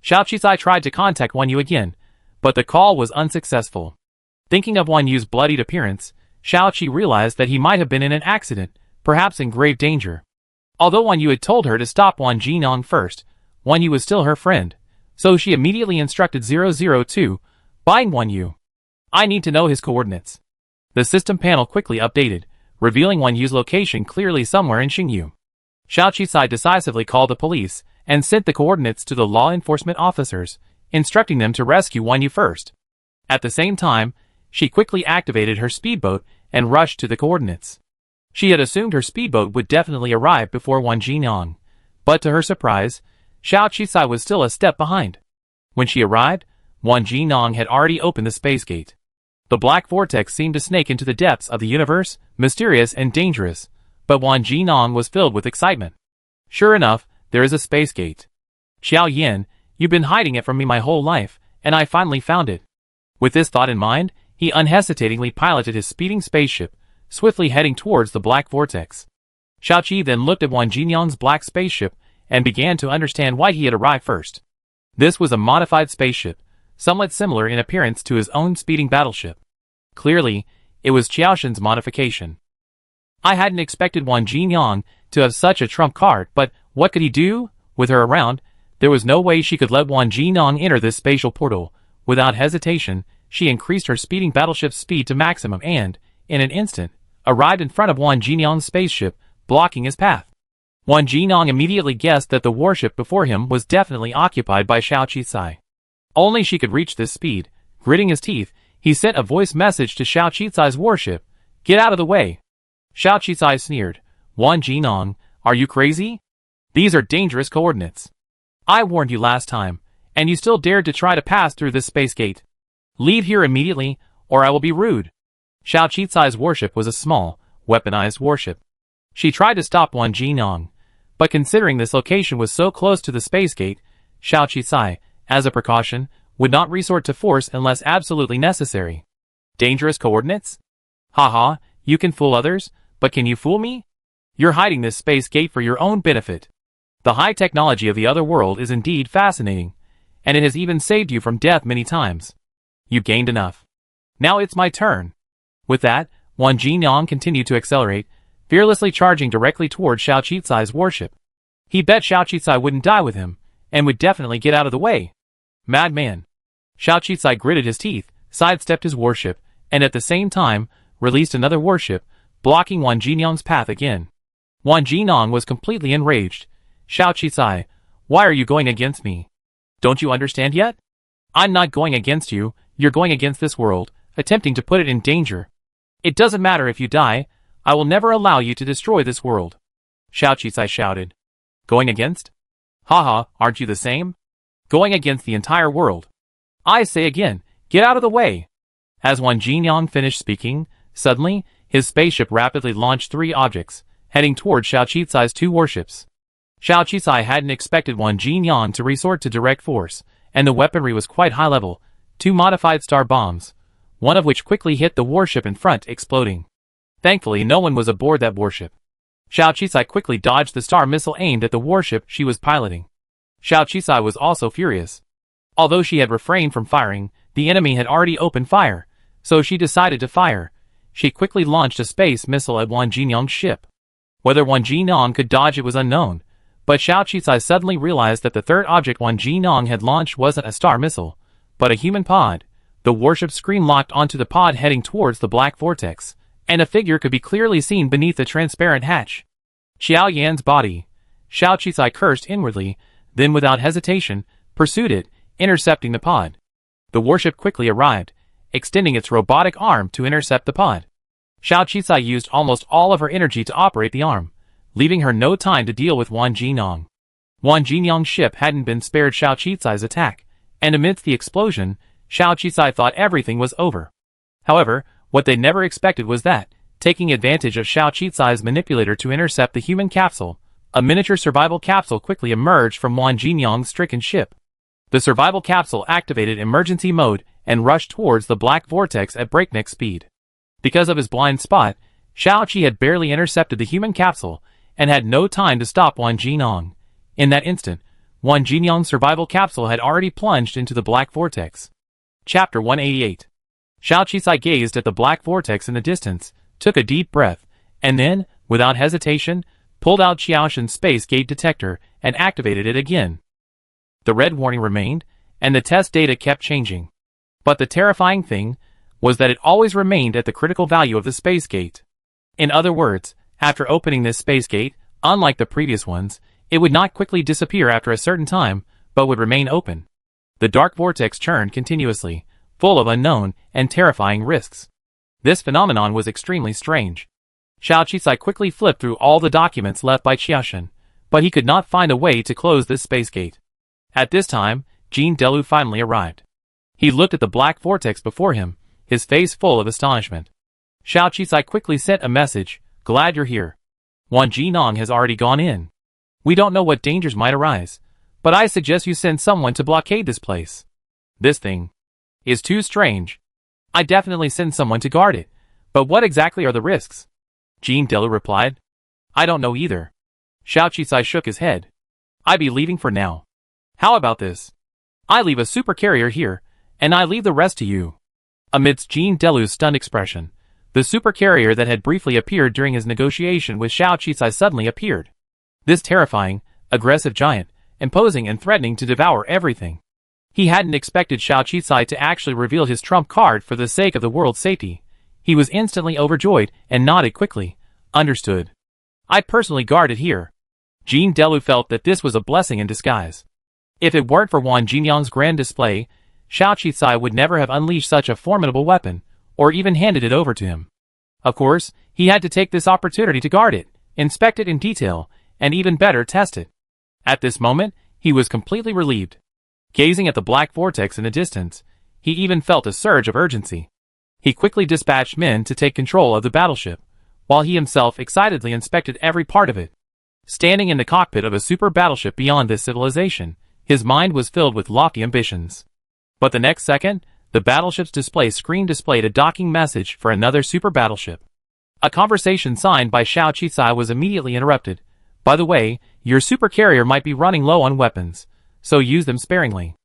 Xiao Qisai tried to contact Wan Yu again, but the call was unsuccessful. Thinking of Wan Yu's bloodied appearance, Xiao Qi realized that he might have been in an accident, perhaps in grave danger. Although Wan Yu had told her to stop Wan Jinong first, Wan Yu was still her friend, so she immediately instructed 002, bind Wan Yu. I need to know his coordinates. The system panel quickly updated, revealing Wan Yu's location clearly somewhere in Xingyu. Xiao Qisai decisively called the police and sent the coordinates to the law enforcement officers, instructing them to rescue Wan Yu first. At the same time, she quickly activated her speedboat and rushed to the coordinates. She had assumed her speedboat would definitely arrive before Wan Jinong, but to her surprise, Xiao Qisai was still a step behind. When she arrived, Wan Jinong had already opened the space gate. The black vortex seemed to snake into the depths of the universe, mysterious and dangerous, but Wan Jinong was filled with excitement. Sure enough, there is a space gate. Xiao Yin, you've been hiding it from me my whole life, and I finally found it. With this thought in mind, he unhesitatingly piloted his speeding spaceship, swiftly heading towards the black vortex. Xiao Qi then looked at Wan Jinong's black spaceship and began to understand why he had arrived first. This was a modified spaceship, somewhat similar in appearance to his own speeding battleship. Clearly, it was Qiaoshen's modification. I hadn't expected Wan Jinong to have such a trump card, but what could he do? With her around, there was no way she could let Wan Jinong enter this spatial portal. Without hesitation, she increased her speeding battleship's speed to maximum and, in an instant, arrived in front of Wan Jinong's spaceship, blocking his path. Wan Jinong immediately guessed that the warship before him was definitely occupied by Xiao Qisai. Only she could reach this speed. Gritting his teeth, he sent a voice message to Xiao Qisai's warship. Get out of the way. Xiao Qisai sneered. Wan Jinong, are you crazy? These are dangerous coordinates. I warned you last time, and you still dared to try to pass through this space gate. Leave here immediately, or I will be rude. Xiao Qisai's warship was a small, weaponized warship. She tried to stop Wan Jinong, but considering this location was so close to the space gate, Xiao Qisai, as a precaution, would not resort to force unless absolutely necessary. Dangerous coordinates? Haha, you can fool others, but can you fool me? You're hiding this space gate for your own benefit. The high technology of the other world is indeed fascinating, and it has even saved you from death many times. You gained enough. Now it's my turn. With that, Wan Jinong continued to accelerate, fearlessly charging directly toward Xiao Qisai's warship. He bet Xiao Qisai wouldn't die with him, and would definitely get out of the way. Madman. Xiao Qisai gritted his teeth, sidestepped his warship, and at the same time, released another warship, blocking Wan Jinong's path again. Wan Jinong was completely enraged. Xiao Qisai, why are you going against me? Don't you understand yet? I'm not going against you, you're going against this world, attempting to put it in danger. It doesn't matter if you die, I will never allow you to destroy this world. Xiao Qisai shouted. Going against? Haha, aren't you the same? Going against the entire world. I say again, get out of the way. As Wan Jinong finished speaking, suddenly, his spaceship rapidly launched 3 objects, heading toward Xiao Qisai's 2 warships. Xiao Qisai hadn't expected Wan Jinong to resort to direct force, and the weaponry was quite high level, 2 modified star bombs, one of which quickly hit the warship in front, exploding. Thankfully, no one was aboard that warship. Xiao Qisai quickly dodged the star missile aimed at the warship she was piloting. Xiao Qisai was also furious. Although she had refrained from firing, the enemy had already opened fire, so she decided to fire. She quickly launched a space missile at Wan Jinong's ship. Whether Wan Jinong could dodge it was unknown, but Xiao Qisai suddenly realized that the third object Wan Jinong had launched wasn't a star missile, but a human pod. The warship screen locked onto the pod heading towards the black vortex, and a figure could be clearly seen beneath the transparent hatch. Xiao Yan's body. Xiao Qisai cursed inwardly, then without hesitation, pursued it, intercepting the pod. The warship quickly arrived, extending its robotic arm to intercept the pod. Xiao Qisai used almost all of her energy to operate the arm, leaving her no time to deal with Wang Jinong. Wang Jinyang's ship hadn't been spared Xiao Qisai's attack, and amidst the explosion, Xiao Qisai thought everything was over. However, what they never expected was that, taking advantage of Xiao Qisai's manipulator to intercept the human capsule, a miniature survival capsule quickly emerged from Wang Jinyang's stricken ship. The survival capsule activated emergency mode and rushed towards the black vortex at breakneck speed. Because of his blind spot, Xiao Qi had barely intercepted the human capsule and had no time to stop Wang Jinyang. In that instant, Wang Jinyang's survival capsule had already plunged into the black vortex. Chapter 188. Xiao Qisai gazed at the black vortex in the distance, took a deep breath, and then, without hesitation, pulled out Xiaoshen's space gate detector and activated it again. The red warning remained, and the test data kept changing. But the terrifying thing was that it always remained at the critical value of the space gate. In other words, after opening this space gate, unlike the previous ones, it would not quickly disappear after a certain time, but would remain open. The dark vortex churned continuously, full of unknown and terrifying risks. This phenomenon was extremely strange. Xiao Qisai quickly flipped through all the documents left by Qiaoshen, but he could not find a way to close this space gate. At this time, Jean Delu finally arrived. He looked at the black vortex before him, his face full of astonishment. Xiao Qisai quickly sent a message, "Glad you're here. Wang Jinong has already gone in. We don't know what dangers might arise, but I suggest you send someone to blockade this place. This thing is too strange. I definitely send someone to guard it, but what exactly are the risks?" Jean Delu replied. "I don't know either." Xiao Qisai shook his head. "I be leaving for now. How about this? I leave a supercarrier here, and I leave the rest to you." Amidst Jean Delu's stunned expression, the supercarrier that had briefly appeared during his negotiation with Xiao Qisai suddenly appeared. This terrifying, aggressive giant, imposing and threatening to devour everything. He hadn't expected Xiao Qisai to actually reveal his trump card for the sake of the world's safety. He was instantly overjoyed and nodded quickly. "Understood. I personally guard it here." Jean Delu felt that this was a blessing in disguise. If it weren't for Wang Jinyang's grand display, Xiao Qisai would never have unleashed such a formidable weapon, or even handed it over to him. Of course, he had to take this opportunity to guard it, inspect it in detail, and even better test it. At this moment, he was completely relieved. Gazing at the black vortex in the distance, he even felt a surge of urgency. He quickly dispatched men to take control of the battleship, while he himself excitedly inspected every part of it. Standing in the cockpit of a super battleship beyond this civilization, his mind was filled with lofty ambitions. But the next second, the battleship's display screen displayed a docking message for another super battleship. A conversation signed by Xiao Qisai was immediately interrupted. "By the way, your supercarrier might be running low on weapons, so use them sparingly."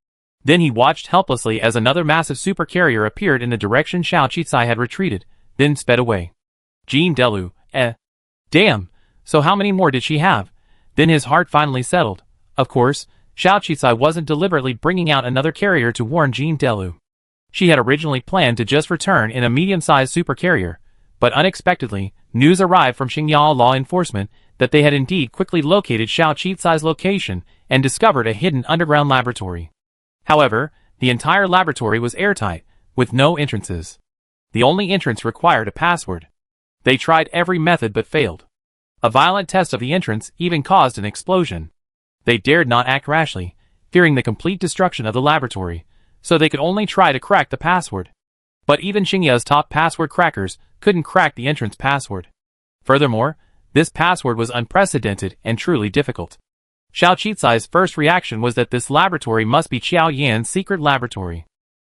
Then he watched helplessly as another massive supercarrier appeared in the direction Xiao Qisai had retreated, then sped away. Jean Delu, damn, so how many more did she have? Then his heart finally settled. Of course, Xiao Qisai wasn't deliberately bringing out another carrier to warn Jean Delu. She had originally planned to just return in a medium-sized supercarrier, but unexpectedly, news arrived from Xingyao law enforcement that they had indeed quickly located Xiao Qisai's location and discovered a hidden underground laboratory. However, the entire laboratory was airtight, with no entrances. The only entrance required a password. They tried every method but failed. A violent test of the entrance even caused an explosion. They dared not act rashly, fearing the complete destruction of the laboratory, so they could only try to crack the password. But even Xingya's top password crackers couldn't crack the entrance password. Furthermore, this password was unprecedented and truly difficult. Xiao Qisai's first reaction was that this laboratory must be Qiao Yan's secret laboratory.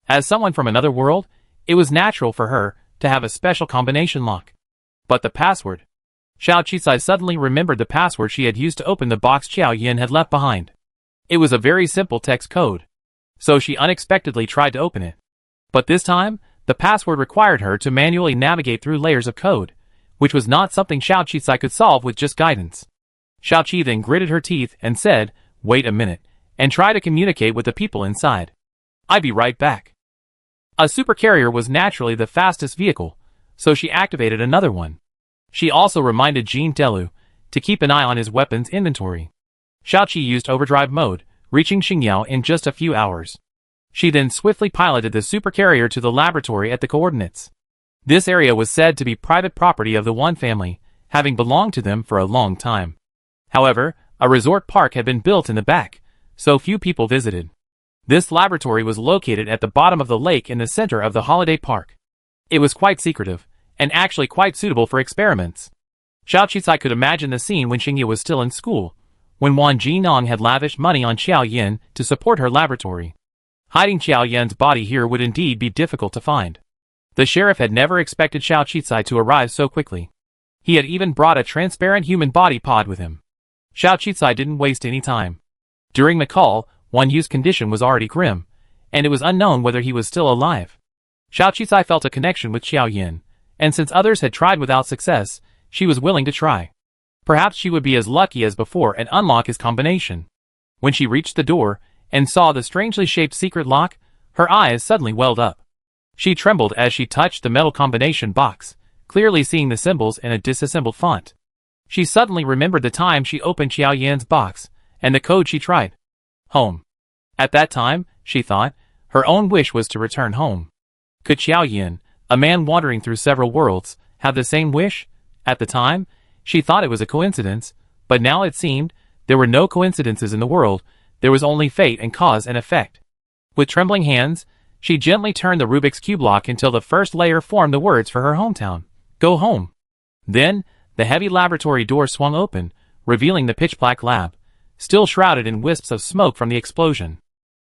As someone from another world, it was natural for her to have a special combination lock. But the password. Xiao Qisai suddenly remembered the password she had used to open the box Qiao Yan had left behind. It was a very simple text code. So she unexpectedly tried to open it. But this time, the password required her to manually navigate through layers of code, which was not something Xiao Qisai could solve with just guidance. Xiao Qi then gritted her teeth and said, "Wait a minute, and try to communicate with the people inside. I'll be right back." A supercarrier was naturally the fastest vehicle, so she activated another one. She also reminded Jean Delu, to keep an eye on his weapons inventory. Xiaoqi used overdrive mode, reaching Xingyao in just a few hours. She then swiftly piloted the supercarrier to the laboratory at the coordinates. This area was said to be private property of the One family, having belonged to them for a long time. However, a resort park had been built in the back, so few people visited. This laboratory was located at the bottom of the lake in the center of the holiday park. It was quite secretive, and actually quite suitable for experiments. Xiao Qizai could imagine the scene when Xingye was still in school, when Wan Jinong had lavished money on Qiao Yin to support her laboratory. Hiding Qiao Yin's body here would indeed be difficult to find. The sheriff had never expected Xiao Qizai to arrive so quickly. He had even brought a transparent human body pod with him. Xiao Qizai didn't waste any time. During the call, Wan Yu's condition was already grim, and it was unknown whether he was still alive. Xiao Qizai felt a connection with Qiao Yin, and since others had tried without success, she was willing to try. Perhaps she would be as lucky as before and unlock his combination. When she reached the door, and saw the strangely shaped secret lock, her eyes suddenly welled up. She trembled as she touched the metal combination box, clearly seeing the symbols in a disassembled font. She suddenly remembered the time she opened Qiao Yan's box, and the code she tried. Home. At that time, she thought, her own wish was to return home. Could Qiao Yin, a man wandering through several worlds, have the same wish? At the time, she thought it was a coincidence, but now it seemed, there were no coincidences in the world, there was only fate and cause and effect. With trembling hands, she gently turned the Rubik's Cube lock until the first layer formed the words for her hometown. Go home. Then, the heavy laboratory door swung open, revealing the pitch-black lab, still shrouded in wisps of smoke from the explosion.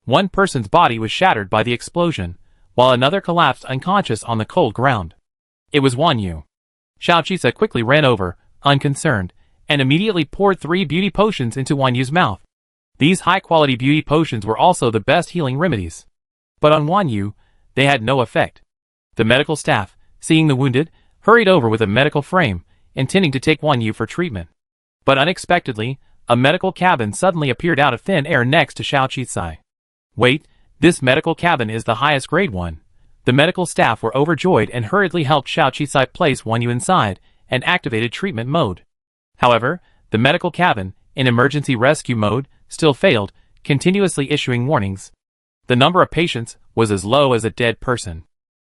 One person's body was shattered by the explosion, while another collapsed unconscious on the cold ground. It was Wan Yu. Xiao Qizai quickly ran over, unconcerned, and immediately poured 3 beauty potions into Wan Yu's mouth. These high-quality beauty potions were also the best healing remedies. But on Wan Yu, they had no effect. The medical staff, seeing the wounded, hurried over with a medical frame, intending to take Wan Yu for treatment. But unexpectedly, a medical cabin suddenly appeared out of thin air next to Xiao Qizai. Wait, this medical cabin is the highest grade one. The medical staff were overjoyed and hurriedly helped Xiao Qizai place Wan Yu inside, and activated treatment mode. However, the medical cabin, in emergency rescue mode, still failed, continuously issuing warnings. The number of patients was as low as a dead person.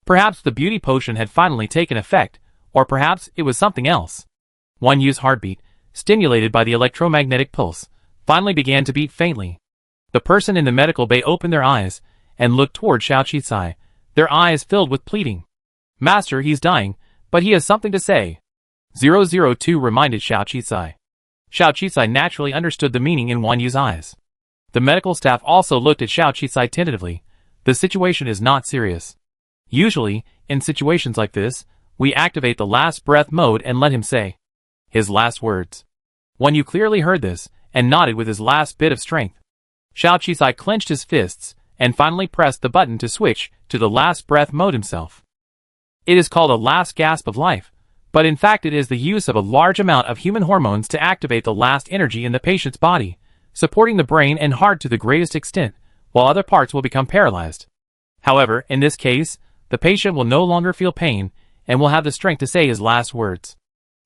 Perhaps the beauty potion had finally taken effect, or perhaps it was something else. Wan Yu's heartbeat, stimulated by the electromagnetic pulse, finally began to beat faintly. The person in the medical bay opened their eyes, and looked toward Xiao Qizai, their eyes filled with pleading. Master, he's dying, but he has something to say. 002 reminded Xiao Qizai. Xiao Qizai naturally understood the meaning in Wan Yu's eyes. The medical staff also looked at Xiao Qizai tentatively. The situation is not serious. Usually, in situations like this, we activate the last breath mode and let him say his last words. Wan Yu clearly heard this, and nodded with his last bit of strength. Xiao Qizai clenched his fists, and finally pressed the button to switch to the last breath mode himself. It is called a last gasp of life, but in fact it is the use of a large amount of human hormones to activate the last energy in the patient's body, supporting the brain and heart to the greatest extent, while other parts will become paralyzed. However, in this case, the patient will no longer feel pain, and will have the strength to say his last words.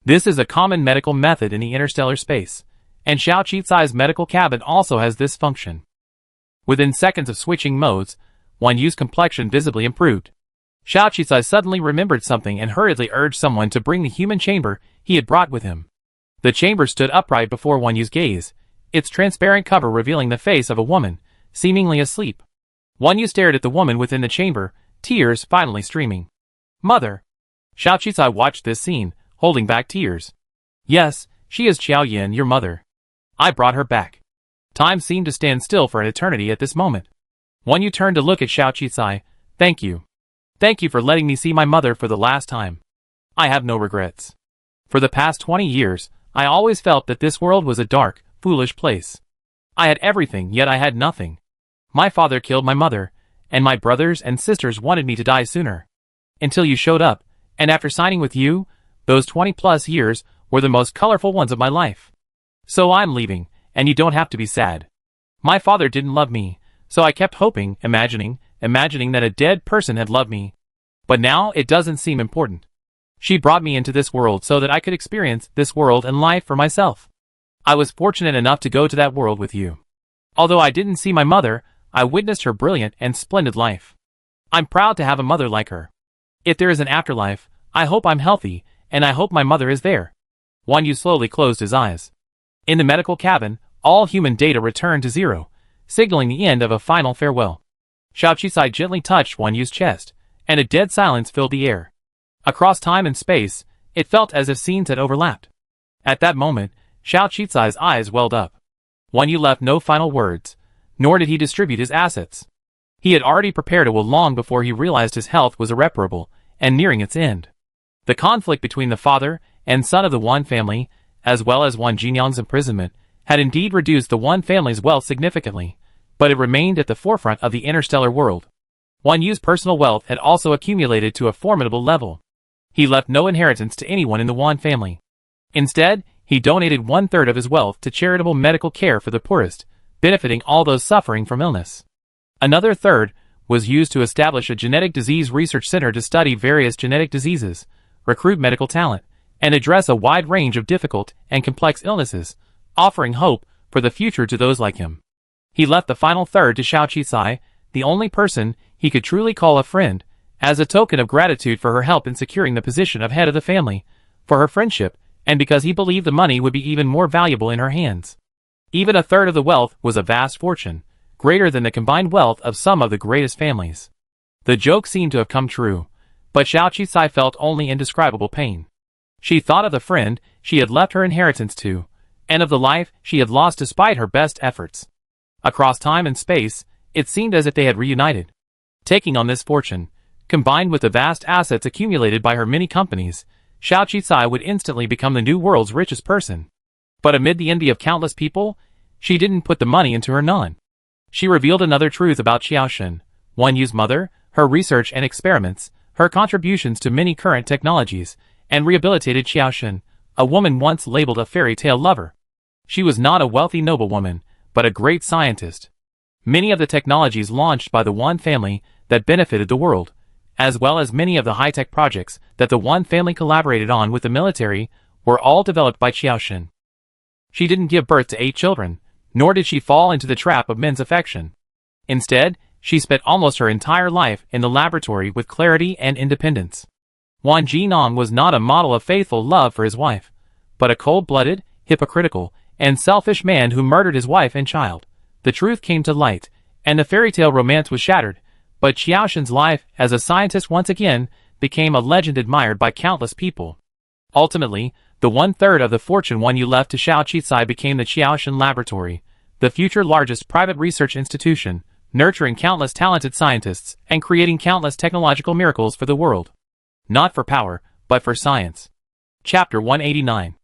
This is a common medical method in the interstellar space, and Xiao Qizai's medical cabin also has this function. Within seconds of switching modes, Wan Yu's complexion visibly improved. Xiao Qizai suddenly remembered something and hurriedly urged someone to bring the human chamber he had brought with him. The chamber stood upright before Wan Yu's gaze, its transparent cover revealing the face of a woman, seemingly asleep. Wan Yu stared at the woman within the chamber, tears finally streaming. Mother! Xiao Qizai watched this scene, holding back tears. Yes, she is Qiao Yin, your mother. I brought her back. Time seemed to stand still for an eternity at this moment. Wan Yu turned to look at Xiao Qizai. Thank you. Thank you for letting me see my mother for the last time. I have no regrets. For the past 20 years, I always felt that this world was a dark, foolish place. I had everything, yet I had nothing. My father killed my mother, and my brothers and sisters wanted me to die sooner. Until you showed up, and after signing with you, those 20+ years were the most colorful ones of my life. So I'm leaving, and you don't have to be sad. My father didn't love me, so I kept hoping, imagining that a dead person had loved me. But now it doesn't seem important. She brought me into this world so that I could experience this world and life for myself. I was fortunate enough to go to that world with you. Although I didn't see my mother, I witnessed her brilliant and splendid life. I'm proud to have a mother like her. If there is an afterlife, I hope I'm healthy, and I hope my mother is there. Wan Yu slowly closed his eyes. In the medical cabin, all human data returned to zero, signaling the end of a final farewell. Xiao Qisai gently touched Wan Yu's chest, and a dead silence filled the air. Across time and space, it felt as if scenes had overlapped. At that moment, Xiao Qisai's eyes welled up. Wan Yu left no final words, nor did he distribute his assets. He had already prepared a will long before he realized his health was irreparable and nearing its end. The conflict between the father and son of the Wan family, as well as Wan Jinyang's imprisonment, had indeed reduced the Wan family's wealth significantly, but it remained at the forefront of the interstellar world. Wan Yu's personal wealth had also accumulated to a formidable level. He left no inheritance to anyone in the Wan family. Instead, he donated 1/3 of his wealth to charitable medical care for the poorest, benefiting all those suffering from illness. Another third was used to establish a genetic disease research center to study various genetic diseases, recruit medical talent, and address a wide range of difficult and complex illnesses, offering hope for the future to those like him. He left the final third to Xiao Qisai, the only person he could truly call a friend, as a token of gratitude for her help in securing the position of head of the family, for her friendship, and because he believed the money would be even more valuable in her hands. Even a third of the wealth was a vast fortune, greater than the combined wealth of some of the greatest families. The joke seemed to have come true, but Xiao Qisai felt only indescribable pain. She thought of the friend she had left her inheritance to, and of the life she had lost despite her best efforts. Across time and space, it seemed as if they had reunited. Taking on this fortune, combined with the vast assets accumulated by her many companies, Xiao Qisai would instantly become the new world's richest person. But amid the envy of countless people, she didn't put the money into her non. She revealed another truth about Xiaoshen, Wan Yu's mother, her research and experiments, her contributions to many current technologies, and rehabilitated Xiaoshen, a woman once labeled a fairy tale lover. She was not a wealthy noblewoman, but a great scientist. Many of the technologies launched by the Wan family that benefited the world, as well as many of the high-tech projects that the Wan family collaborated on with the military, were all developed by Xiaoshen. She didn't give birth to 8 children, nor did she fall into the trap of men's affection. Instead, she spent almost her entire life in the laboratory with clarity and independence. Wan Jinan was not a model of faithful love for his wife, but a cold-blooded, hypocritical, and selfish man who murdered his wife and child. The truth came to light, and the fairy tale romance was shattered, but Xiaoshen's life as a scientist once again became a legend admired by countless people. Ultimately, the 1/3 of the fortune Wan Yu left to Xiao Qisai became the Xiaoshen Laboratory, the future largest private research institution, nurturing countless talented scientists and creating countless technological miracles for the world. Not for power, but for science. Chapter 189.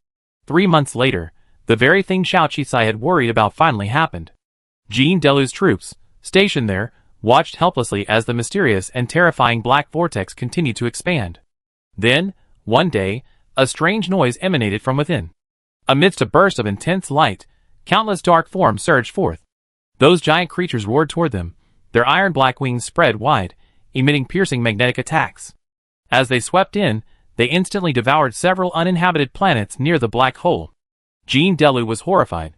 3 months later, the very thing Xiao Qisai had worried about finally happened. Jean Delu's troops, stationed there, watched helplessly as the mysterious and terrifying black vortex continued to expand. Then, one day, a strange noise emanated from within. Amidst a burst of intense light, countless dark forms surged forth. Those giant creatures roared toward them, their iron-black wings spread wide, emitting piercing magnetic attacks. As they swept in, they instantly devoured several uninhabited planets near the black hole. Jean Delu was horrified.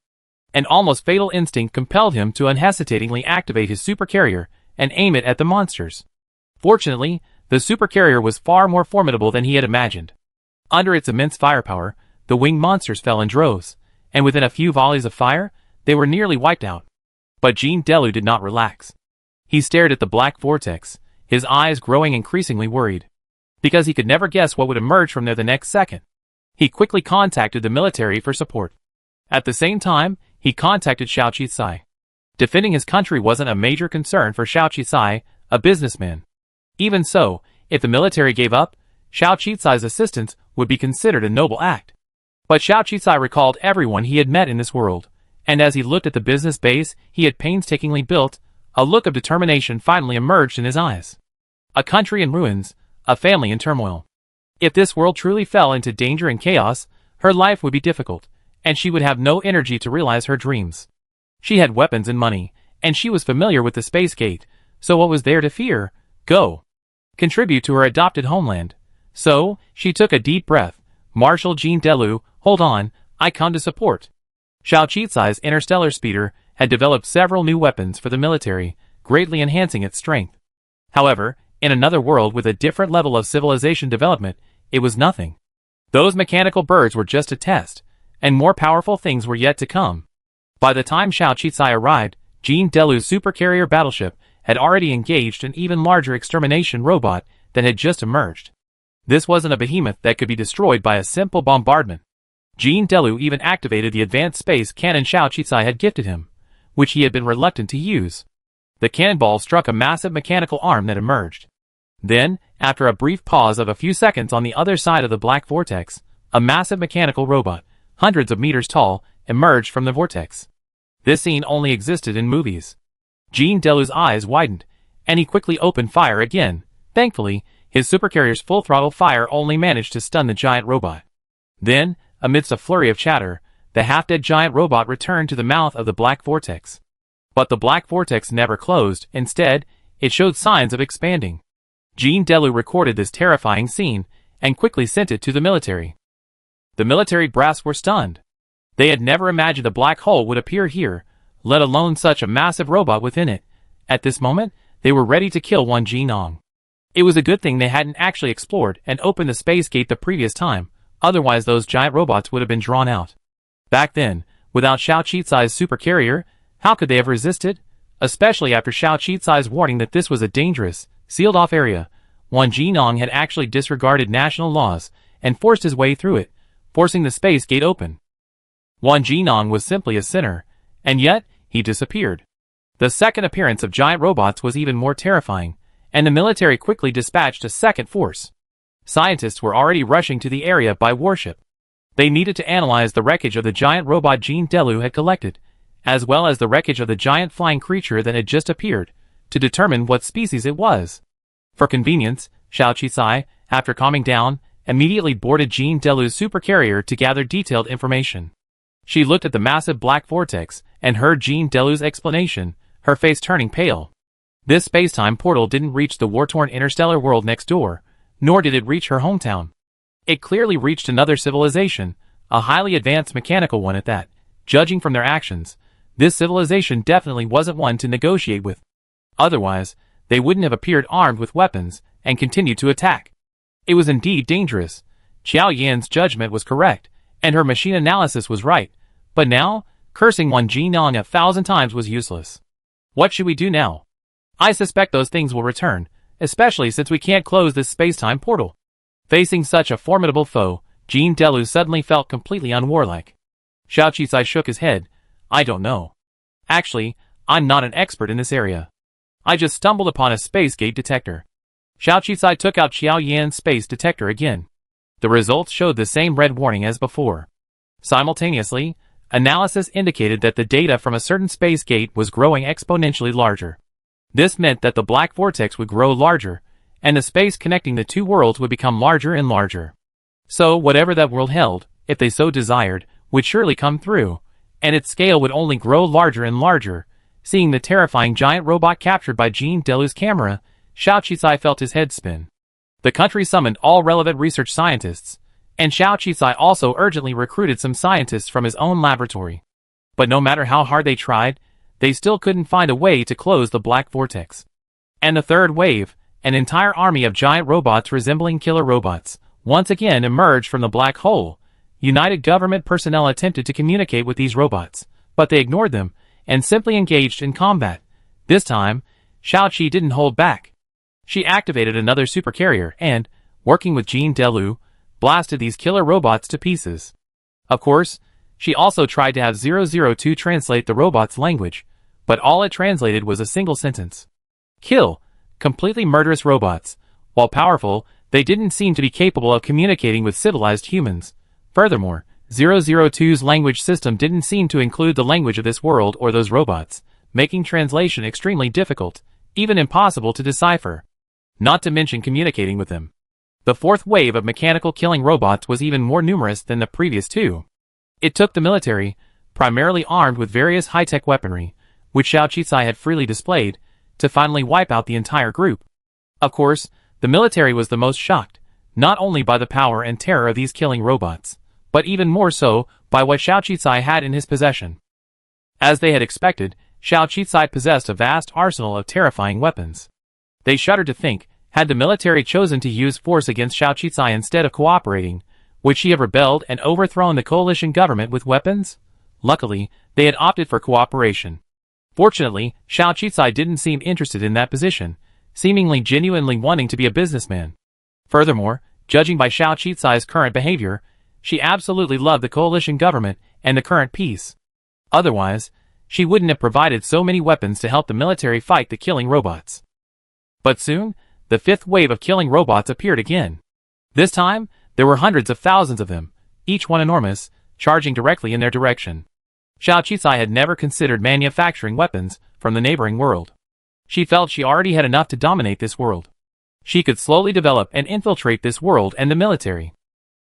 An almost fatal instinct compelled him to unhesitatingly activate his supercarrier and aim it at the monsters. Fortunately, the supercarrier was far more formidable than he had imagined. Under its immense firepower, the winged monsters fell in droves, and within a few volleys of fire, they were nearly wiped out. But Jean Delu did not relax. He stared at the black vortex, his eyes growing increasingly worried. Because he could never guess what would emerge from there the next second. He quickly contacted the military for support. At the same time, he contacted Xiao Qisai. Defending his country wasn't a major concern for Xiao Qisai, a businessman. Even so, if the military gave up, Xiao Qisai's assistance would be considered a noble act. But Xiao Qisai recalled everyone he had met in this world, and as he looked at the business base he had painstakingly built, a look of determination finally emerged in his eyes. A country in ruins, a family in turmoil. If this world truly fell into danger and chaos, her life would be difficult, and she would have no energy to realize her dreams. She had weapons and money, and she was familiar with the space gate, so what was there to fear? Go. Contribute to her adopted homeland. So, she took a deep breath. Marshal Jean Delu, hold on, I come to support. Xiao Qicai's interstellar speeder had developed several new weapons for the military, greatly enhancing its strength. However, in another world with a different level of civilization development, it was nothing. Those mechanical birds were just a test, and more powerful things were yet to come. By the time Xiao Qicai arrived, Jean Delu's supercarrier battleship had already engaged an even larger extermination robot that had just emerged. This wasn't a behemoth that could be destroyed by a simple bombardment. Jean Delu even activated the advanced space cannon Xiao Qicai had gifted him, which he had been reluctant to use. The cannonball struck a massive mechanical arm that emerged. Then, after a brief pause of a few seconds on the other side of the black vortex, a massive mechanical robot, hundreds of meters tall, emerged from the vortex. This scene only existed in movies. Jean Delu's eyes widened, and he quickly opened fire again. Thankfully, his supercarrier's full-throttle fire only managed to stun the giant robot. Then, amidst a flurry of chatter, the half-dead giant robot returned to the mouth of the black vortex. But the black vortex never closed. Instead, it showed signs of expanding. Jean Delu recorded this terrifying scene and quickly sent it to the military. The military brass were stunned. They had never imagined a black hole would appear here, let alone such a massive robot within it. At this moment, they were ready to kill Wan Jinong. It was a good thing they hadn't actually explored and opened the space gate the previous time, otherwise those giant robots would have been drawn out. Back then, without Xiao Qicai's supercarrier, how could they have resisted? Especially after Xiao Qicai's warning that this was a dangerous, sealed-off area. Wan Jinong had actually disregarded national laws and forced his way through it, forcing the space gate open. Wan Jinong was simply a sinner, and yet, he disappeared. The second appearance of giant robots was even more terrifying, and the military quickly dispatched a second force. Scientists were already rushing to the area by warship. They needed to analyze the wreckage of the giant robot Jean Delu had collected, as well as the wreckage of the giant flying creature that had just appeared, to determine what species it was. For convenience, Xiao Qicai, after calming down, immediately boarded Jean Delu's supercarrier to gather detailed information. She looked at the massive black vortex and heard Jean Delu's explanation, her face turning pale. This space-time portal didn't reach the war-torn interstellar world next door, nor did it reach her hometown. It clearly reached another civilization, a highly advanced mechanical one at that. Judging from their actions, this civilization definitely wasn't one to negotiate with. Otherwise, they wouldn't have appeared armed with weapons and continued to attack. It was indeed dangerous. Qiao Yan's judgment was correct, and her machine analysis was right, but now, cursing Wan Jinong 1,000 times was useless. What should we do now? I suspect those things will return, especially since we can't close this space-time portal. Facing such a formidable foe, Jean Delu suddenly felt completely unwarlike. Xiao Qicai shook his head. I don't know. Actually, I'm not an expert in this area. I just stumbled upon a space gate detector. Xiao Qicai took out Qiao Yan's space detector again. The results showed the same red warning as before. Simultaneously, analysis indicated that the data from a certain space gate was growing exponentially larger. This meant that the black vortex would grow larger, and the space connecting the two worlds would become larger and larger. So whatever that world held, if they so desired, would surely come through, and its scale would only grow larger and larger. Seeing the terrifying giant robot captured by Jean Delu's camera, Xiao Qicai felt his head spin. The country summoned all relevant research scientists, and Xiao Qicai also urgently recruited some scientists from his own laboratory. But no matter how hard they tried, they still couldn't find a way to close the black vortex. And the third wave, an entire army of giant robots resembling killer robots, once again emerged from the black hole. United government personnel attempted to communicate with these robots, but they ignored them and simply engaged in combat. This time, Xiao Qi didn't hold back. She activated another supercarrier and, working with Jean Delu, blasted these killer robots to pieces. Of course, she also tried to have 002 translate the robot's language, but all it translated was a single sentence. Kill. Completely murderous robots. While powerful, they didn't seem to be capable of communicating with civilized humans. Furthermore, 002's language system didn't seem to include the language of this world or those robots, making translation extremely difficult, even impossible to decipher. Not to mention communicating with them. The fourth wave of mechanical killing robots was even more numerous than the previous two. It took the military, primarily armed with various high-tech weaponry, which Xiao Qicai had freely displayed, to finally wipe out the entire group. Of course, the military was the most shocked. not only by the power and terror of these killing robots, but even more so by what Xiao Qicai had in his possession. As they had expected, Xiao Qicai possessed a vast arsenal of terrifying weapons. They shuddered to think, had the military chosen to use force against Xiao Qicai instead of cooperating, would she have rebelled and overthrown the coalition government with weapons? Luckily, they had opted for cooperation. Fortunately, Xiao Qicai didn't seem interested in that position, seemingly genuinely wanting to be a businessman. Furthermore, judging by Xiao Qicai's current behavior, she absolutely loved the coalition government and the current peace. Otherwise, she wouldn't have provided so many weapons to help the military fight the killing robots. But soon, the fifth wave of killing robots appeared again. This time, there were hundreds of thousands of them, each one enormous, charging directly in their direction. Xiao Qicai had never considered manufacturing weapons from the neighboring world. She felt she already had enough to dominate this world. She could slowly develop and infiltrate this world and the military.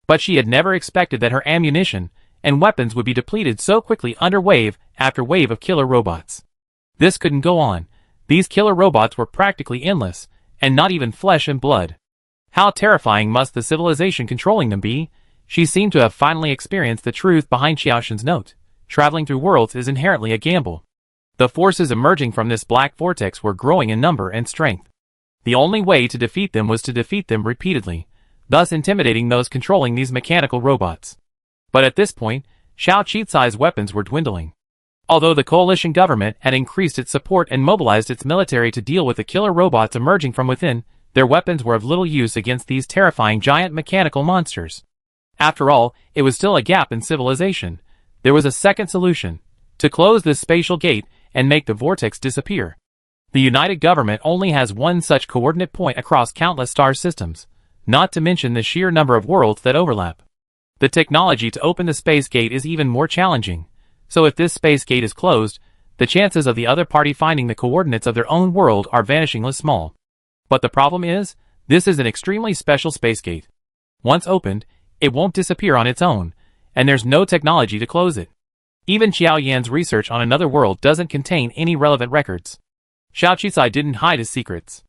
But she had never expected that her ammunition and weapons would be depleted so quickly under wave after wave of killer robots. This couldn't go on. These killer robots were practically endless, and not even flesh and blood. How terrifying must the civilization controlling them be? She seemed to have finally experienced the truth behind Xiaoxin's note. Traveling through worlds is inherently a gamble. The forces emerging from this black vortex were growing in number and strength. The only way to defeat them was to defeat them repeatedly, thus intimidating those controlling these mechanical robots. But at this point, Xiao Qicai's weapons were dwindling. Although the coalition government had increased its support and mobilized its military to deal with the killer robots emerging from within, their weapons were of little use against these terrifying giant mechanical monsters. After all, it was still a gap in civilization. There was a second solution: to close this spatial gate and make the vortex disappear. The United Government only has one such coordinate point across countless star systems, not to mention the sheer number of worlds that overlap. The technology to open the space gate is even more challenging, so if this space gate is closed, the chances of the other party finding the coordinates of their own world are vanishingly small. But the problem is, this is an extremely special space gate. Once opened, it won't disappear on its own, and there's no technology to close it. Even Xiao Yan's research on another world doesn't contain any relevant records. Xiao Qicai didn't hide his secrets.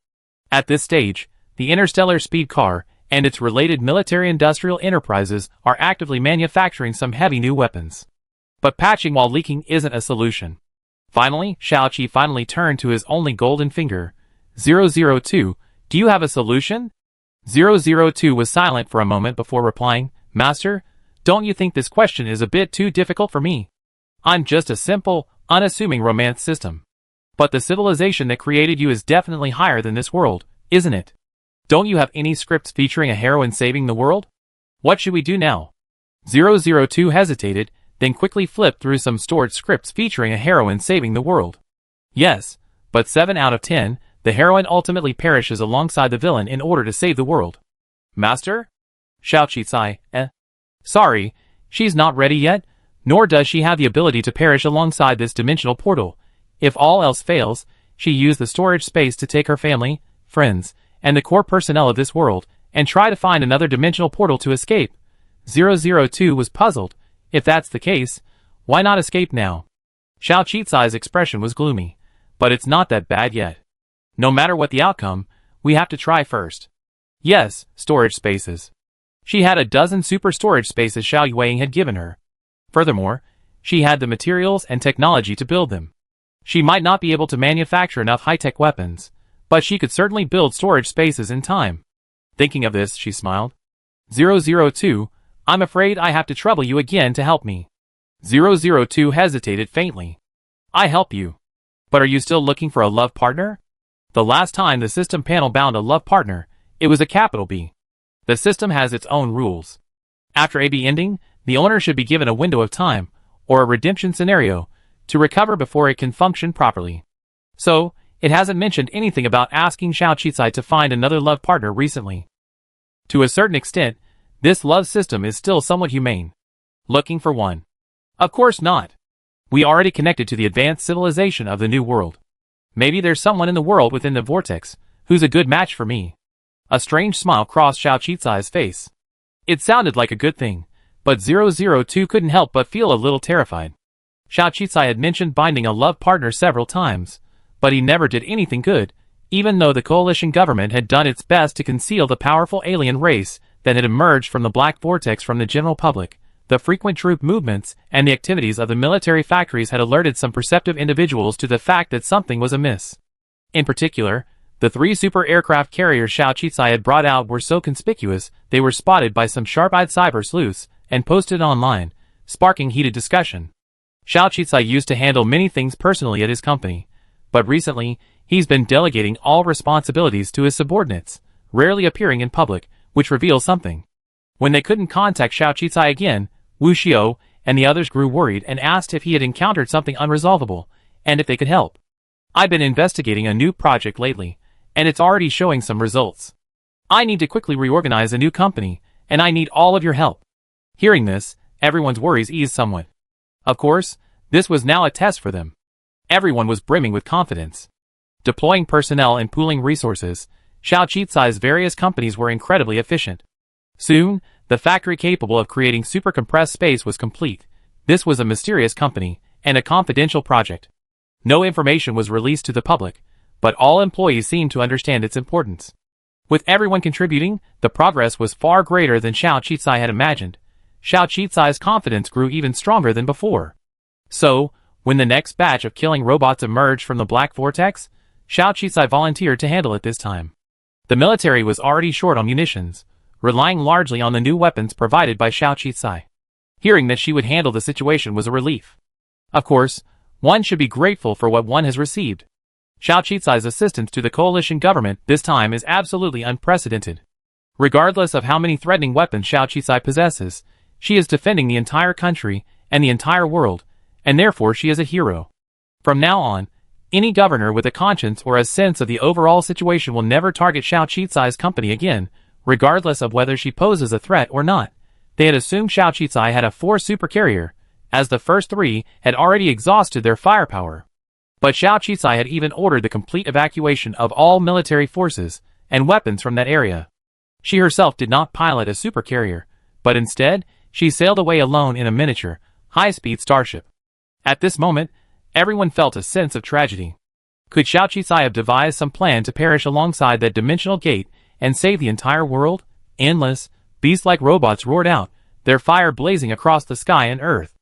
At this stage, the Interstellar speed car and its related military-industrial enterprises are actively manufacturing some heavy new weapons. But patching while leaking isn't a solution. Finally, Xiao Qi finally turned to his only golden finger. 002, do you have a solution? 002 was silent for a moment before replying, Master, don't you think this question is a bit too difficult for me? I'm just a simple, unassuming romance system. But the civilization that created you is definitely higher than this world, isn't it? Don't you have any scripts featuring a heroine saving the world? What should we do now? 002 hesitated, then quickly flipped through some stored scripts featuring a heroine saving the world. Yes, but 7 out of 10, the heroine ultimately perishes alongside the villain in order to save the world. Master? Xiao Qicai, Sorry, she's not ready yet, nor does she have the ability to perish alongside this dimensional portal. If all else fails, she used the storage space to take her family, friends, and the core personnel of this world, and try to find another dimensional portal to escape. 002 was puzzled. If that's the case, why not escape now? Xiao Qicai's expression was gloomy. But it's not that bad yet. No matter what the outcome, we have to try first. Yes, storage spaces. She had a dozen super storage spaces Xiao Yueying had given her. Furthermore, she had the materials and technology to build them. She might not be able to manufacture enough high-tech weapons, but she could certainly build storage spaces in time. Thinking of this, she smiled. 002, I'm afraid I have to trouble you again to help me. 002 hesitated faintly. I help you. But are you still looking for a love partner? The last time the system panel bound a love partner, it was a capital B. The system has its own rules. After AB ending, the owner should be given a window of time, or a redemption scenario, to recover before it can function properly. So, it hasn't mentioned anything about asking Xiao Qicai to find another love partner recently. To a certain extent, this love system is still somewhat humane. Looking for one? Of course not. We already connected to the advanced civilization of the new world. Maybe there's someone in the world within the vortex, who's a good match for me. A strange smile crossed Xiao Qicai's face. It sounded like a good thing, but 002 couldn't help but feel a little terrified. Xiao Qicai had mentioned binding a love partner several times, but he never did anything good, even though the coalition government had done its best to conceal the powerful alien race that had emerged from the black vortex from the general public. The frequent troop movements and the activities of the military factories had alerted some perceptive individuals to the fact that something was amiss. In particular, the 3 super aircraft carriers Xiao Qizai had brought out were so conspicuous they were spotted by some sharp-eyed cyber sleuths and posted online, sparking heated discussion. Xiao Qizai used to handle many things personally at his company, but recently, he's been delegating all responsibilities to his subordinates, rarely appearing in public, which reveals something. When they couldn't contact Xiao Qizai again, Wu Xiao and the others grew worried and asked if he had encountered something unresolvable, and if they could help. I've been investigating a new project lately, and it's already showing some results. I need to quickly reorganize a new company, and I need all of your help. Hearing this, everyone's worries eased somewhat. Of course, this was now a test for them. Everyone was brimming with confidence. Deploying personnel and pooling resources, Xiao Qizai's various companies were incredibly efficient. Soon, the factory capable of creating super-compressed space was complete. This was a mysterious company, and a confidential project. No information was released to the public, but all employees seemed to understand its importance. With everyone contributing, the progress was far greater than Xiao Qizai had imagined. Xiao Qizai's confidence grew even stronger than before. So, when the next batch of killing robots emerged from the black vortex, Xiao Qizai volunteered to handle it this time. The military was already short on munitions, relying largely on the new weapons provided by Xiao Qizai. Hearing that she would handle the situation was a relief. Of course, one should be grateful for what one has received. Xiao Qizai's assistance to the coalition government this time is absolutely unprecedented. Regardless of how many threatening weapons Xiao Qizai possesses, she is defending the entire country and the entire world, and therefore she is a hero. From now on, any governor with a conscience or a sense of the overall situation will never target Xiao Qizai's company again, regardless of whether she poses a threat or not. They had assumed Xiao Qizai had a 4 supercarrier, as the first 3 had already exhausted their firepower. But Xiao Qizai had even ordered the complete evacuation of all military forces and weapons from that area. She herself did not pilot a supercarrier, but instead, she sailed away alone in a miniature, high-speed starship. At this moment, everyone felt a sense of tragedy. Could Xiao Qizai have devised some plan to perish alongside that dimensional gate and save the entire world? Endless, beast-like robots roared out, their fire blazing across the sky and earth.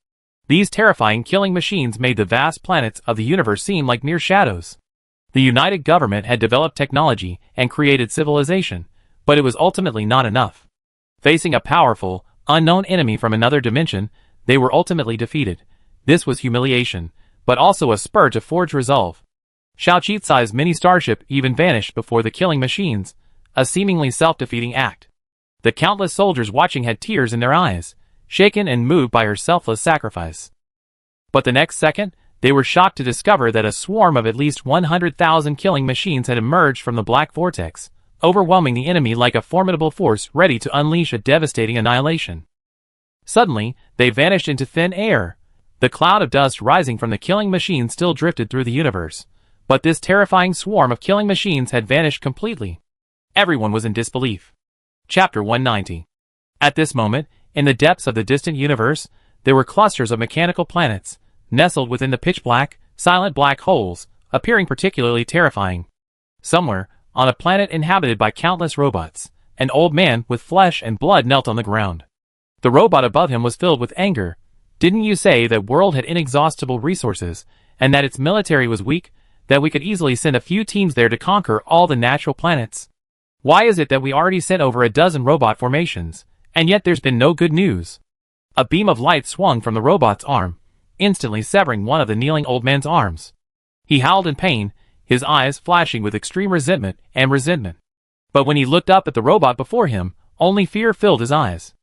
These terrifying killing machines made the vast planets of the universe seem like mere shadows. The united government had developed technology and created civilization, but it was ultimately not enough. Facing a powerful, unknown enemy from another dimension, they were ultimately defeated. This was humiliation, but also a spur to forge resolve. Xiao Qizai's mini-starship even vanished before the killing machines, a seemingly self-defeating act. The countless soldiers watching had tears in their eyes, shaken and moved by her selfless sacrifice. But the next second, they were shocked to discover that a swarm of at least 100,000 killing machines had emerged from the black vortex, overwhelming the enemy like a formidable force ready to unleash a devastating annihilation. Suddenly, they vanished into thin air. The cloud of dust rising from the killing machines still drifted through the universe, but this terrifying swarm of killing machines had vanished completely. Everyone was in disbelief. Chapter 190. At this moment, in the depths of the distant universe, there were clusters of mechanical planets, nestled within the pitch-black, silent black holes, appearing particularly terrifying. Somewhere, on a planet inhabited by countless robots, an old man with flesh and blood knelt on the ground. The robot above him was filled with anger. Didn't you say that world had inexhaustible resources, and that its military was weak, that we could easily send a few teams there to conquer all the natural planets? Why is it that we already sent over a dozen robot formations, and yet there's been no good news? A beam of light swung from the robot's arm, instantly severing one of the kneeling old man's arms. He howled in pain, his eyes flashing with extreme resentment. But when he looked up at the robot before him, only fear filled his eyes.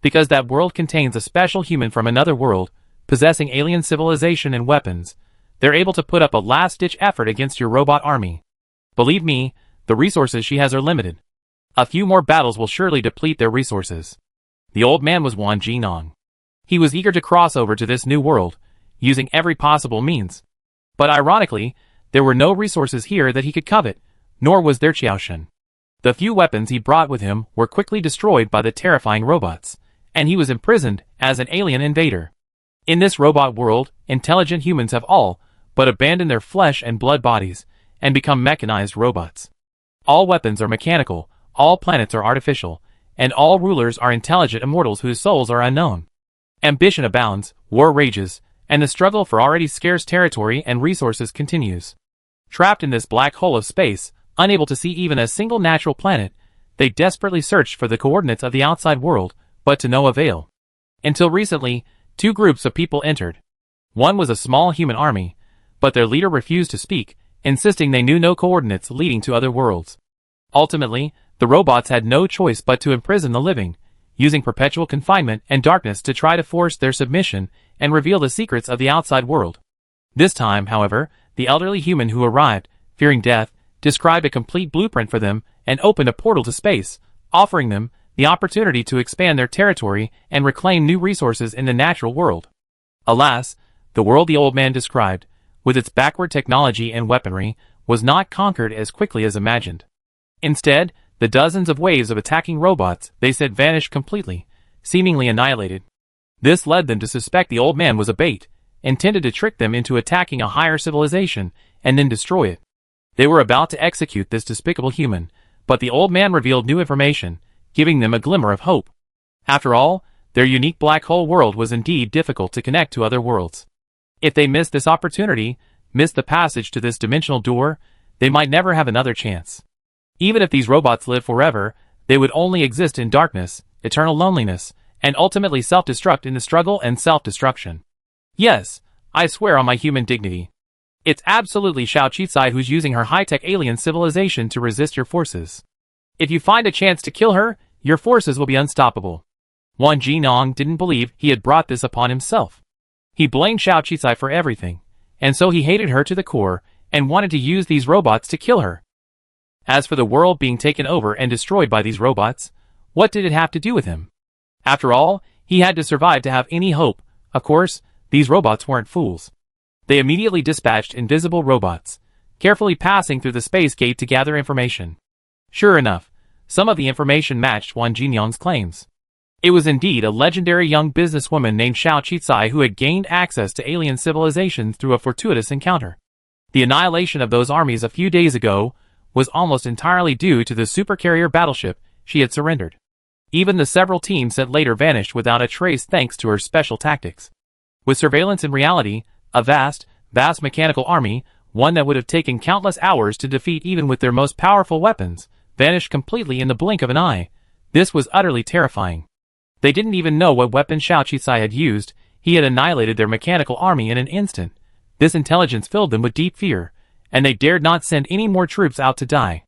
Because that world contains a special human from another world, possessing alien civilization and weapons, they're able to put up a last-ditch effort against your robot army. Believe me, the resources she has are limited. A few more battles will surely deplete their resources. The old man was Wan Jinong. He was eager to cross over to this new world, using every possible means. But ironically, there were no resources here that he could covet, nor was there Qiaoshen. The few weapons he brought with him were quickly destroyed by the terrifying robots, and he was imprisoned as an alien invader. In this robot world, intelligent humans have all but abandoned their flesh and blood bodies, and become mechanized robots. All weapons are mechanical, all planets are artificial, and all rulers are intelligent immortals whose souls are unknown. Ambition abounds, war rages, and the struggle for already scarce territory and resources continues. Trapped in this black hole of space, unable to see even a single natural planet, they desperately searched for the coordinates of the outside world, but to no avail. Until recently, two groups of people entered. One was a small human army, but their leader refused to speak, insisting they knew no coordinates leading to other worlds. Ultimately, the robots had no choice but to imprison the living, using perpetual confinement and darkness to try to force their submission and reveal the secrets of the outside world. This time, however, the elderly human who arrived, fearing death, described a complete blueprint for them and opened a portal to space, offering them the opportunity to expand their territory and reclaim new resources in the natural world. Alas, the world the old man described, with its backward technology and weaponry, was not conquered as quickly as imagined. Instead, the dozens of waves of attacking robots they said vanished completely, seemingly annihilated. This led them to suspect the old man was a bait, intended to trick them into attacking a higher civilization and then destroy it. They were about to execute this despicable human, but the old man revealed new information, giving them a glimmer of hope. After all, their unique black hole world was indeed difficult to connect to other worlds. If they missed this opportunity, missed the passage to this dimensional door, they might never have another chance. Even if these robots lived forever, they would only exist in darkness, eternal loneliness, and ultimately self-destruct in the struggle and self-destruction. Yes, I swear on my human dignity. It's absolutely Xiao Qizai who's using her high-tech alien civilization to resist your forces. If you find a chance to kill her, your forces will be unstoppable. Wang Jinong didn't believe he had brought this upon himself. He blamed Xiao Qizai for everything, and so he hated her to the core and wanted to use these robots to kill her. As for the world being taken over and destroyed by these robots, what did it have to do with him? After all, he had to survive to have any hope. Of course, these robots weren't fools. They immediately dispatched invisible robots, carefully passing through the space gate to gather information. Sure enough, some of the information matched Wang Jinyang's claims. It was indeed a legendary young businesswoman named Xiao Qizai who had gained access to alien civilizations through a fortuitous encounter. The annihilation of those armies a few days ago was almost entirely due to the supercarrier battleship she had surrendered. Even the several teams that later vanished without a trace thanks to her special tactics. With surveillance in reality, a vast mechanical army, one that would have taken countless hours to defeat even with their most powerful weapons, vanished completely in the blink of an eye. This was utterly terrifying. They didn't even know what weapon Xiao Qizai had used. He had annihilated their mechanical army in an instant. This intelligence filled them with deep fear, and they dared not send any more troops out to die.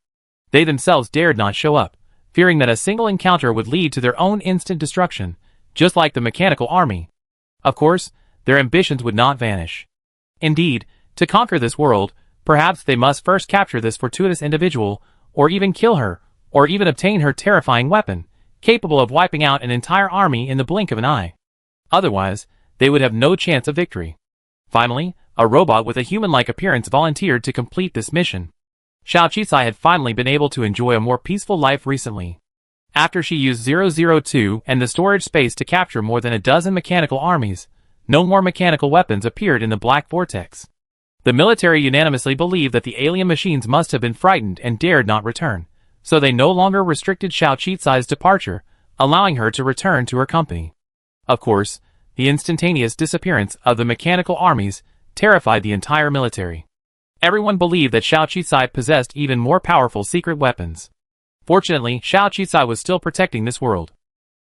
They themselves dared not show up, fearing that a single encounter would lead to their own instant destruction, just like the mechanical army. Of course, their ambitions would not vanish. Indeed, to conquer this world, perhaps they must first capture this fortuitous individual, or even kill her, or even obtain her terrifying weapon, capable of wiping out an entire army in the blink of an eye. Otherwise, they would have no chance of victory. Finally, a robot with a human-like appearance volunteered to complete this mission. Xiao Qizai had finally been able to enjoy a more peaceful life recently. After she used 002 and the storage space to capture more than a dozen mechanical armies, no more mechanical weapons appeared in the black vortex. The military unanimously believed that the alien machines must have been frightened and dared not return, so they no longer restricted Xiao Qizai's departure, allowing her to return to her company. Of course, the instantaneous disappearance of the mechanical armies terrified the entire military. Everyone believed that Xiao Qizai possessed even more powerful secret weapons. Fortunately, Xiao Qizai was still protecting this world.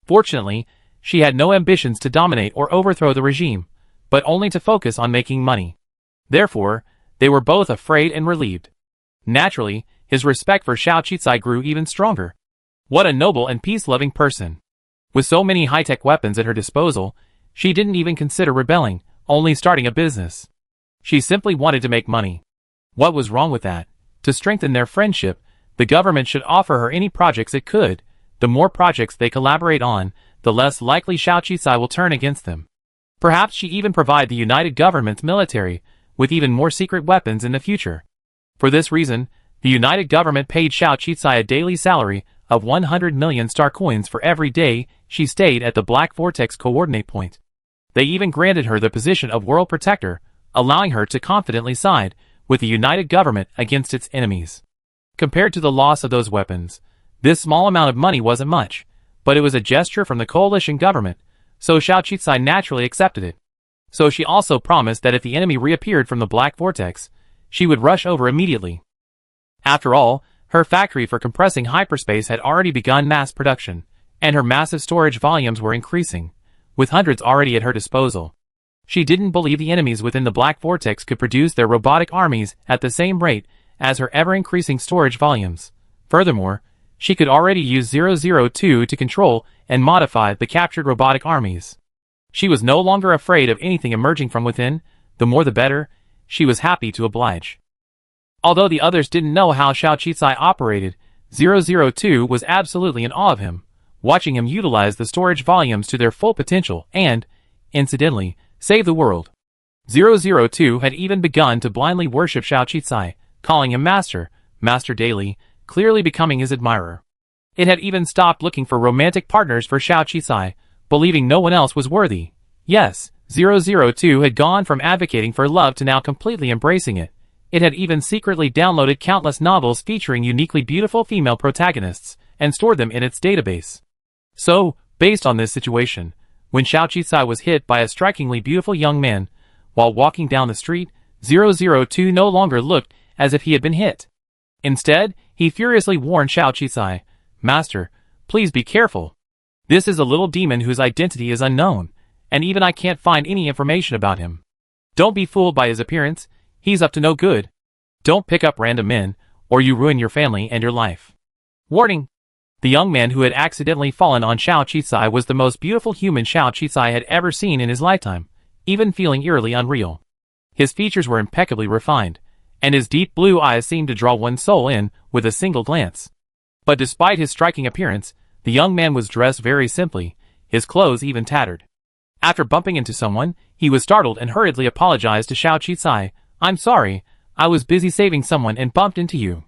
Fortunately, she had no ambitions to dominate or overthrow the regime, but only to focus on making money. Therefore, they were both afraid and relieved. Naturally, his respect for Xiao Qizai grew even stronger. What a noble and peace-loving person. With so many high-tech weapons at her disposal, she didn't even consider rebelling, only starting a business. She simply wanted to make money. What was wrong with that? To strengthen their friendship, the government should offer her any projects it could. The more projects they collaborate on, the less likely Xiao Qizai will turn against them. Perhaps she even provide the United Government's military with even more secret weapons in the future. For this reason, the United Government paid Xiao Qizai a daily salary of 100 million star coins for every day she stayed at the Black Vortex coordinate point. They even granted her the position of World Protector, allowing her to confidently side with the United Government against its enemies. Compared to the loss of those weapons, this small amount of money wasn't much, but it was a gesture from the coalition government, so Xiao Qizai naturally accepted it. So she also promised that if the enemy reappeared from the black vortex, she would rush over immediately. After all, her factory for compressing hyperspace had already begun mass production, and her massive storage volumes were increasing, with hundreds already at her disposal. She didn't believe the enemies within the black vortex could produce their robotic armies at the same rate as her ever-increasing storage volumes. Furthermore, she could already use 002 to control and modify the captured robotic armies. She was no longer afraid of anything emerging from within, the more the better. She was happy to oblige. Although the others didn't know how Xiao Qizai operated, 002 was absolutely in awe of him, watching him utilize the storage volumes to their full potential and, incidentally, save the world. 002 had even begun to blindly worship Xiao Qizai, calling him Master daily, clearly becoming his admirer. It had even stopped looking for romantic partners for Xiao Qizai, believing no one else was worthy. Yes, 002 had gone from advocating for love to now completely embracing it. It had even secretly downloaded countless novels featuring uniquely beautiful female protagonists, and stored them in its database. So, based on this situation, when Xiao Qizai was hit by a strikingly beautiful young man, while walking down the street, 002 no longer looked as if he had been hit. Instead, he furiously warned Xiao Qizai, "Master, please be careful. This is a little demon whose identity is unknown, and even I can't find any information about him. Don't be fooled by his appearance, he's up to no good. Don't pick up random men, or you ruin your family and your life." Warning! The young man who had accidentally fallen on Xiao Qizai was the most beautiful human Xiao Qizai had ever seen in his lifetime, even feeling eerily unreal. His features were impeccably refined, and his deep blue eyes seemed to draw one's soul in with a single glance. But despite his striking appearance, the young man was dressed very simply, his clothes even tattered. After bumping into someone, he was startled and hurriedly apologized to Xiao Qizai, "I'm sorry, I was busy saving someone and bumped into you."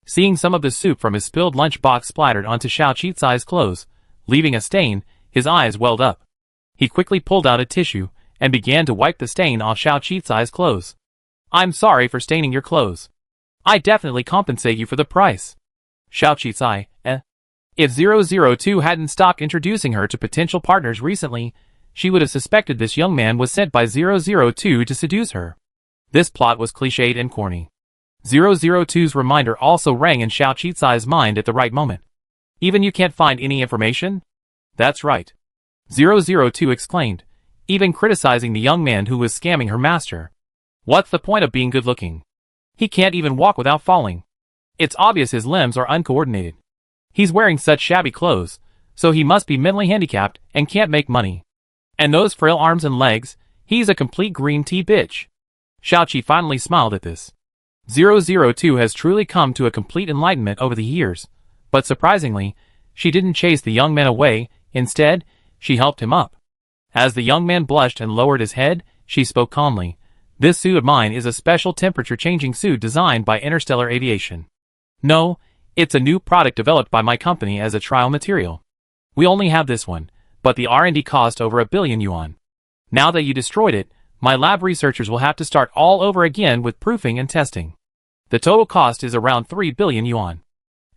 Seeing some of the soup from his spilled lunchbox splattered onto Xiao Qizai's clothes, leaving a stain, his eyes welled up. He quickly pulled out a tissue and began to wipe the stain off Xiao Qizai's clothes. "I'm sorry for staining your clothes. I definitely compensate you for the price." Xiao Qizai, If 002 hadn't stopped introducing her to potential partners recently, she would have suspected this young man was sent by 002 to seduce her. This plot was cliched and corny. 002's reminder also rang in Xiao Qizai's mind at the right moment. "Even you can't find any information?" "That's right," 002 exclaimed, even criticizing the young man who was scamming her master. "What's the point of being good-looking? He can't even walk without falling. It's obvious his limbs are uncoordinated. He's wearing such shabby clothes, so he must be mentally handicapped and can't make money. And those frail arms and legs, he's a complete green tea bitch." Xiao Qi finally smiled at this. 002 has truly come to a complete enlightenment over the years, but surprisingly, she didn't chase the young man away. Instead, she helped him up. As the young man blushed and lowered his head, she spoke calmly, "This suit of mine is a special temperature-changing suit designed by Interstellar Aviation. No, it's a new product developed by my company as a trial material. We only have this one, but the R&D cost over 1 billion yuan. Now that you destroyed it, my lab researchers will have to start all over again with proofing and testing. The total cost is around 3 billion yuan.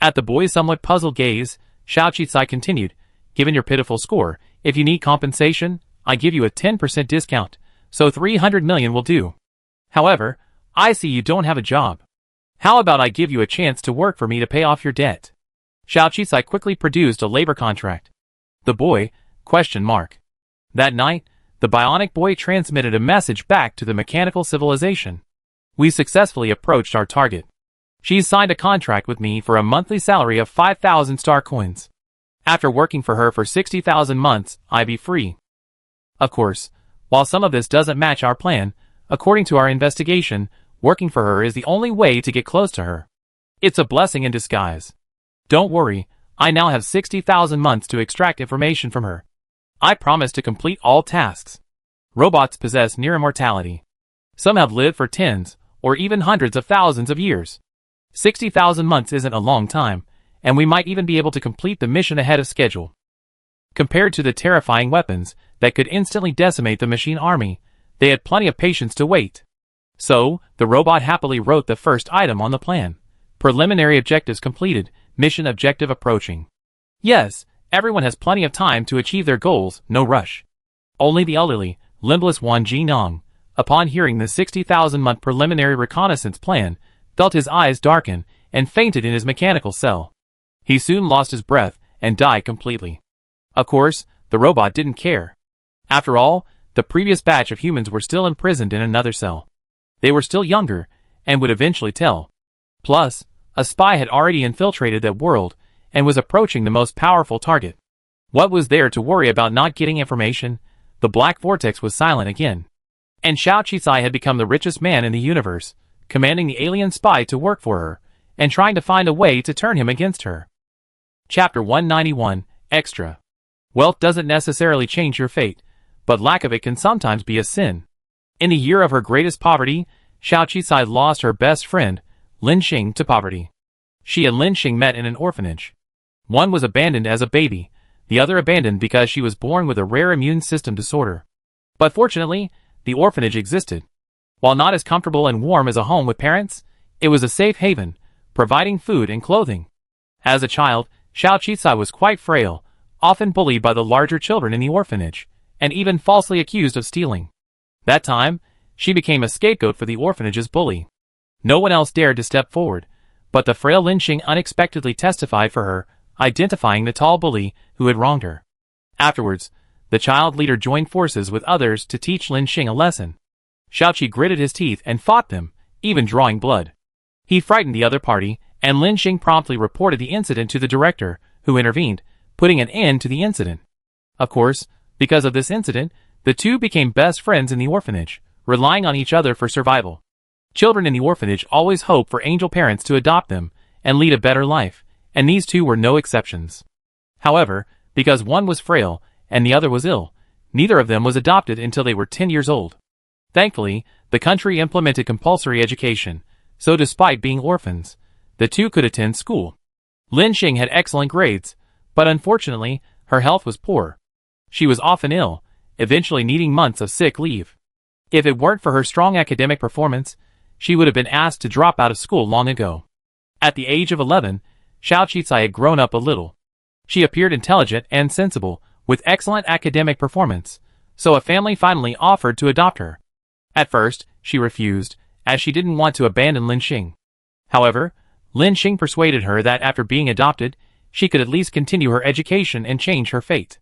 At the boy's somewhat puzzled gaze, Xiao Qizai continued, "Given your pitiful score, if you need compensation, I give you a 10% discount, so 300 million will do. However, I see you don't have a job. How about I give you a chance to work for me to pay off your debt?" Xiao Qizai quickly produced a labor contract. The boy, ? That night, the bionic boy transmitted a message back to the mechanical civilization. "We successfully approached our target. She's signed a contract with me for a monthly salary of 5,000 star coins. After working for her for 60,000 months, I be free." Of course, while some of this doesn't match our plan, according to our investigation, working for her is the only way to get close to her. It's a blessing in disguise. Don't worry, I now have 60,000 months to extract information from her. I promise to complete all tasks. Robots possess near immortality. Some have lived for tens, or even hundreds of thousands of years. 60,000 months isn't a long time, and we might even be able to complete the mission ahead of schedule. Compared to the terrifying weapons that could instantly decimate the machine army, they had plenty of patience to wait. So, the robot happily wrote the first item on the plan. Preliminary objectives completed, mission objective approaching. Yes, Everyone has plenty of time to achieve their goals, no rush. Only the elderly, limbless Wan Jinong, upon hearing the 60,000-month preliminary reconnaissance plan, felt his eyes darken and fainted in his mechanical cell. He soon lost his breath and died completely. Of course, the robot didn't care. After all, the previous batch of humans were still imprisoned in another cell. They were still younger, and would eventually tell. Plus, a spy had already infiltrated that world, and was approaching the most powerful target. What was there to worry about not getting information? The black vortex was silent again. And Xiao Qisai had become the richest man in the universe, commanding the alien spy to work for her, and trying to find a way to turn him against her. Chapter 191, Extra. Wealth doesn't necessarily change your fate, but lack of it can sometimes be a sin. In the year of her greatest poverty, Xiao Qisai lost her best friend, Lin Xing, to poverty. She and Lin Xing met in an orphanage. One was abandoned as a baby, the other abandoned because she was born with a rare immune system disorder. But fortunately, the orphanage existed. While not as comfortable and warm as a home with parents, it was a safe haven, providing food and clothing. As a child, Xiao Qisai was quite frail, often bullied by the larger children in the orphanage, and even falsely accused of stealing. That time, she became a scapegoat for the orphanage's bully. No one else dared to step forward, but the frail Lin Xing unexpectedly testified for her, identifying the tall bully who had wronged her. Afterwards, the child leader joined forces with others to teach Lin Xing a lesson. Xiaoqi gritted his teeth and fought them, even drawing blood. He frightened the other party, and Lin Xing promptly reported the incident to the director, who intervened, putting an end to the incident. Of course, because of this incident, the two became best friends in the orphanage, relying on each other for survival. Children in the orphanage always hope for angel parents to adopt them and lead a better life, and these two were no exceptions. However, because one was frail and the other was ill, neither of them was adopted until they were 10 years old. Thankfully, the country implemented compulsory education, so despite being orphans, the two could attend school. Lin Xing had excellent grades, but unfortunately, her health was poor. She was often ill, eventually needing months of sick leave. If it weren't for her strong academic performance, she would have been asked to drop out of school long ago. At the age of 11, Xiao Qisai had grown up a little. She appeared intelligent and sensible, with excellent academic performance, so a family finally offered to adopt her. At first, she refused, as she didn't want to abandon Lin Xing. However, Lin Xing persuaded her that after being adopted, she could at least continue her education and change her fate.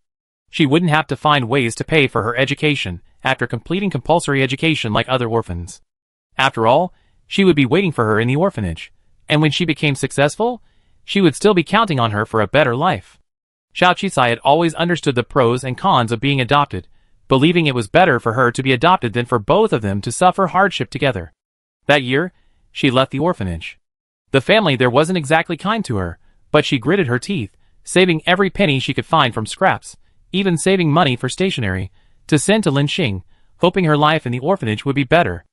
She wouldn't have to find ways to pay for her education after completing compulsory education like other orphans. After all, she would be waiting for her in the orphanage, and when she became successful, she would still be counting on her for a better life. Xiao Qisai had always understood the pros and cons of being adopted, believing it was better for her to be adopted than for both of them to suffer hardship together. That year, she left the orphanage. The family there wasn't exactly kind to her, but she gritted her teeth, saving every penny she could find from scraps, even saving money for stationery, to send to Lin Xing, hoping her life in the orphanage would be better.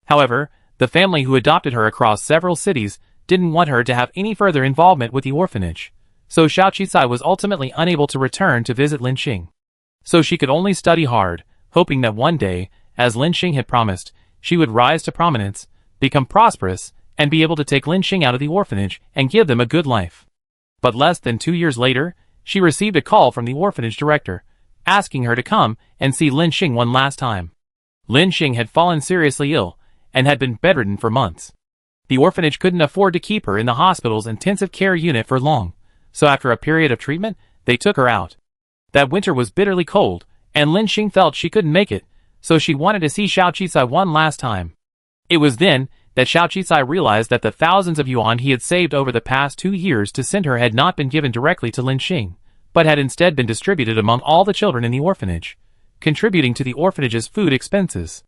However, the family who adopted her across several cities didn't want her to have any further involvement with the orphanage, so Xiao Qisai was ultimately unable to return to visit Lin Xing. So she could only study hard, hoping that one day, as Lin Xing had promised, she would rise to prominence, become prosperous, and be able to take Lin Xing out of the orphanage and give them a good life. But less than 2 years later, she received a call from the orphanage director, asking her to come and see Lin Xing one last time. Lin Xing had fallen seriously ill, and had been bedridden for months. The orphanage couldn't afford to keep her in the hospital's intensive care unit for long, so after a period of treatment, they took her out. That winter was bitterly cold, and Lin Xing felt she couldn't make it, so she wanted to see Xiao Qisai one last time. It was then that Xiao Qisai realized that the thousands of yuan he had saved over the past 2 years to send her had not been given directly to Lin Xing, but had instead been distributed among all the children in the orphanage, contributing to the orphanage's food expenses.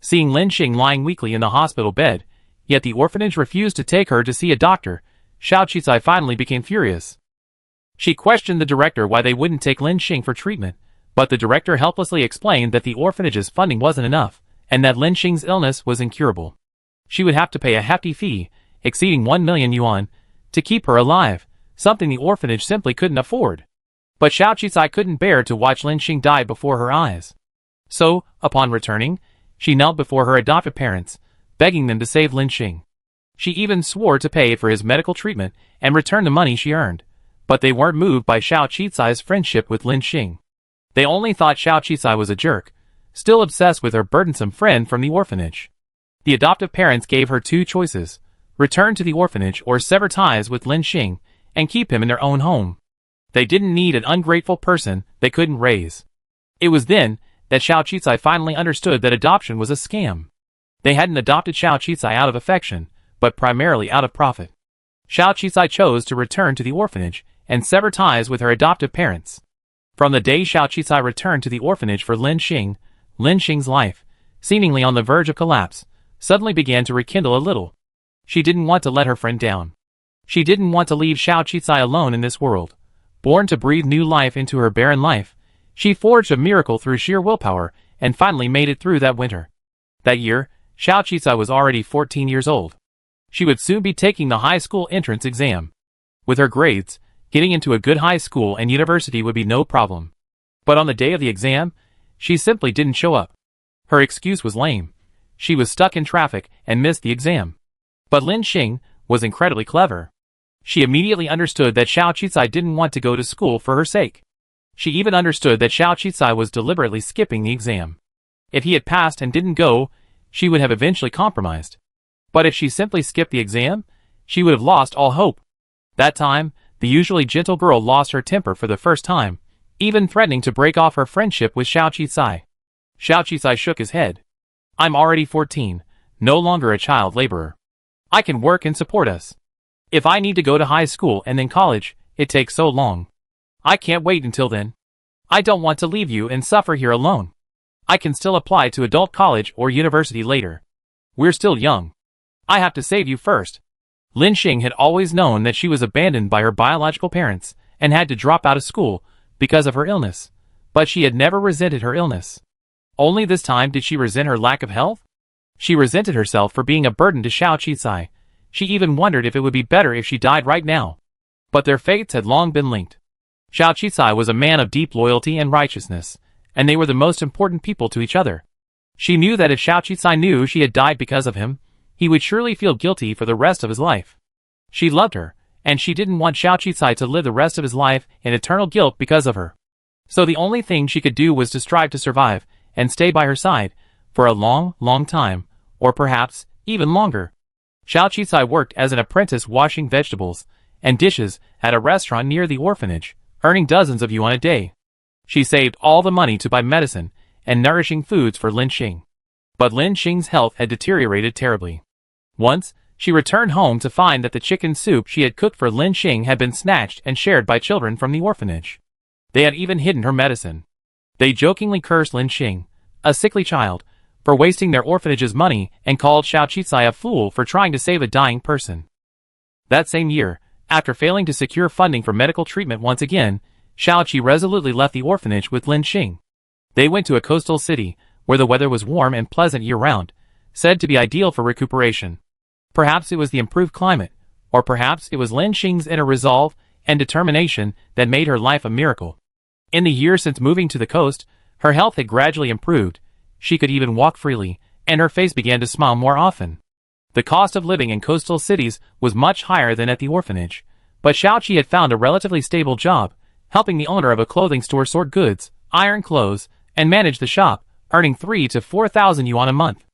Seeing Lin Xing lying weakly in the hospital bed, yet the orphanage refused to take her to see a doctor, Xiao Qisai finally became furious. She questioned the director why they wouldn't take Lin Xing for treatment, but the director helplessly explained that the orphanage's funding wasn't enough, and that Lin Xing's illness was incurable. She would have to pay a hefty fee, exceeding 1 million yuan, to keep her alive, something the orphanage simply couldn't afford. But Xiao Qisai couldn't bear to watch Lin Xing die before her eyes. So, upon returning, she knelt before her adoptive parents, begging them to save Lin Xing. She even swore to pay for his medical treatment and return the money she earned, But they weren't moved by Xiao Qicai's friendship with Lin Xing. They only thought Xiao Qicai was a jerk, still obsessed with her burdensome friend from the orphanage. The adoptive parents gave her two choices: return to the orphanage or sever ties with Lin Xing and keep him in their own home. They didn't need an ungrateful person they couldn't raise. It was then that Xiao Qicai finally understood that adoption was a scam. They hadn't adopted Xiao Qicai out of affection, but primarily out of profit. Xiao Qicai chose to return to the orphanage and sever ties with her adoptive parents. From the day Xiao Qicai returned to the orphanage for Lin Xing's life, seemingly on the verge of collapse, suddenly began to rekindle a little. She didn't want to let her friend down. She didn't want to leave Xiao Qicai alone in this world. Born to breathe new life into her barren life, she forged a miracle through sheer willpower and finally made it through that winter. That year, Xiao Qicai was already 14 years old. She would soon be taking the high school entrance exam. With her grades, getting into a good high school and university would be no problem. But on the day of the exam, she simply didn't show up. Her excuse was lame. She was stuck in traffic and missed the exam. But Lin Xing was incredibly clever. She immediately understood that Xiao Qicai didn't want to go to school for her sake. She even understood that Xiao Qicai was deliberately skipping the exam. If he had passed and didn't go, she would have eventually compromised. But if she simply skipped the exam, she would have lost all hope. That time, the usually gentle girl lost her temper for the first time, even threatening to break off her friendship with Xiao Qicai. Xiao Qicai shook his head. "I'm already 14, no longer a child laborer. I can work and support us. If I need to go to high school and then college, it takes so long. I can't wait until then. I don't want to leave you and suffer here alone. I can still apply to adult college or university later. We're still young. I have to save you first." Lin Xing had always known that she was abandoned by her biological parents and had to drop out of school because of her illness, but she had never resented her illness. Only this time did she resent her lack of health. She resented herself for being a burden to Xiao Qicai. She even wondered if it would be better if she died right now. But their fates had long been linked. Xiao Qicai was a man of deep loyalty and righteousness, and they were the most important people to each other. She knew that if Xiao Qicai knew she had died because of him, he would surely feel guilty for the rest of his life. She loved her, and she didn't want Xiao Qicai to live the rest of his life in eternal guilt because of her. So the only thing she could do was to strive to survive and stay by her side for a long, long time, or perhaps even longer. Xiao Qicai worked as an apprentice washing vegetables and dishes at a restaurant near the orphanage, earning dozens of yuan a day. She saved all the money to buy medicine and nourishing foods for Lin Xing. But Lin Xing's health had deteriorated terribly. Once, she returned home to find that the chicken soup she had cooked for Lin Xing had been snatched and shared by children from the orphanage. They had even hidden her medicine. They jokingly cursed Lin Xing, a sickly child, for wasting their orphanage's money and called Xiao Qicai a fool for trying to save a dying person. That same year, after failing to secure funding for medical treatment once again, Xiao Qi resolutely left the orphanage with Lin Xing. They went to a coastal city, where the weather was warm and pleasant year-round, said to be ideal for recuperation. Perhaps it was the improved climate, or perhaps it was Lin Xing's inner resolve and determination that made her life a miracle. In the year since moving to the coast, her health had gradually improved. She could even walk freely, and her face began to smile more often. The cost of living in coastal cities was much higher than at the orphanage, but Xiao Qi had found a relatively stable job, helping the owner of a clothing store sort goods, iron clothes, and manage the shop, earning 3,000 to 4,000 yuan a month.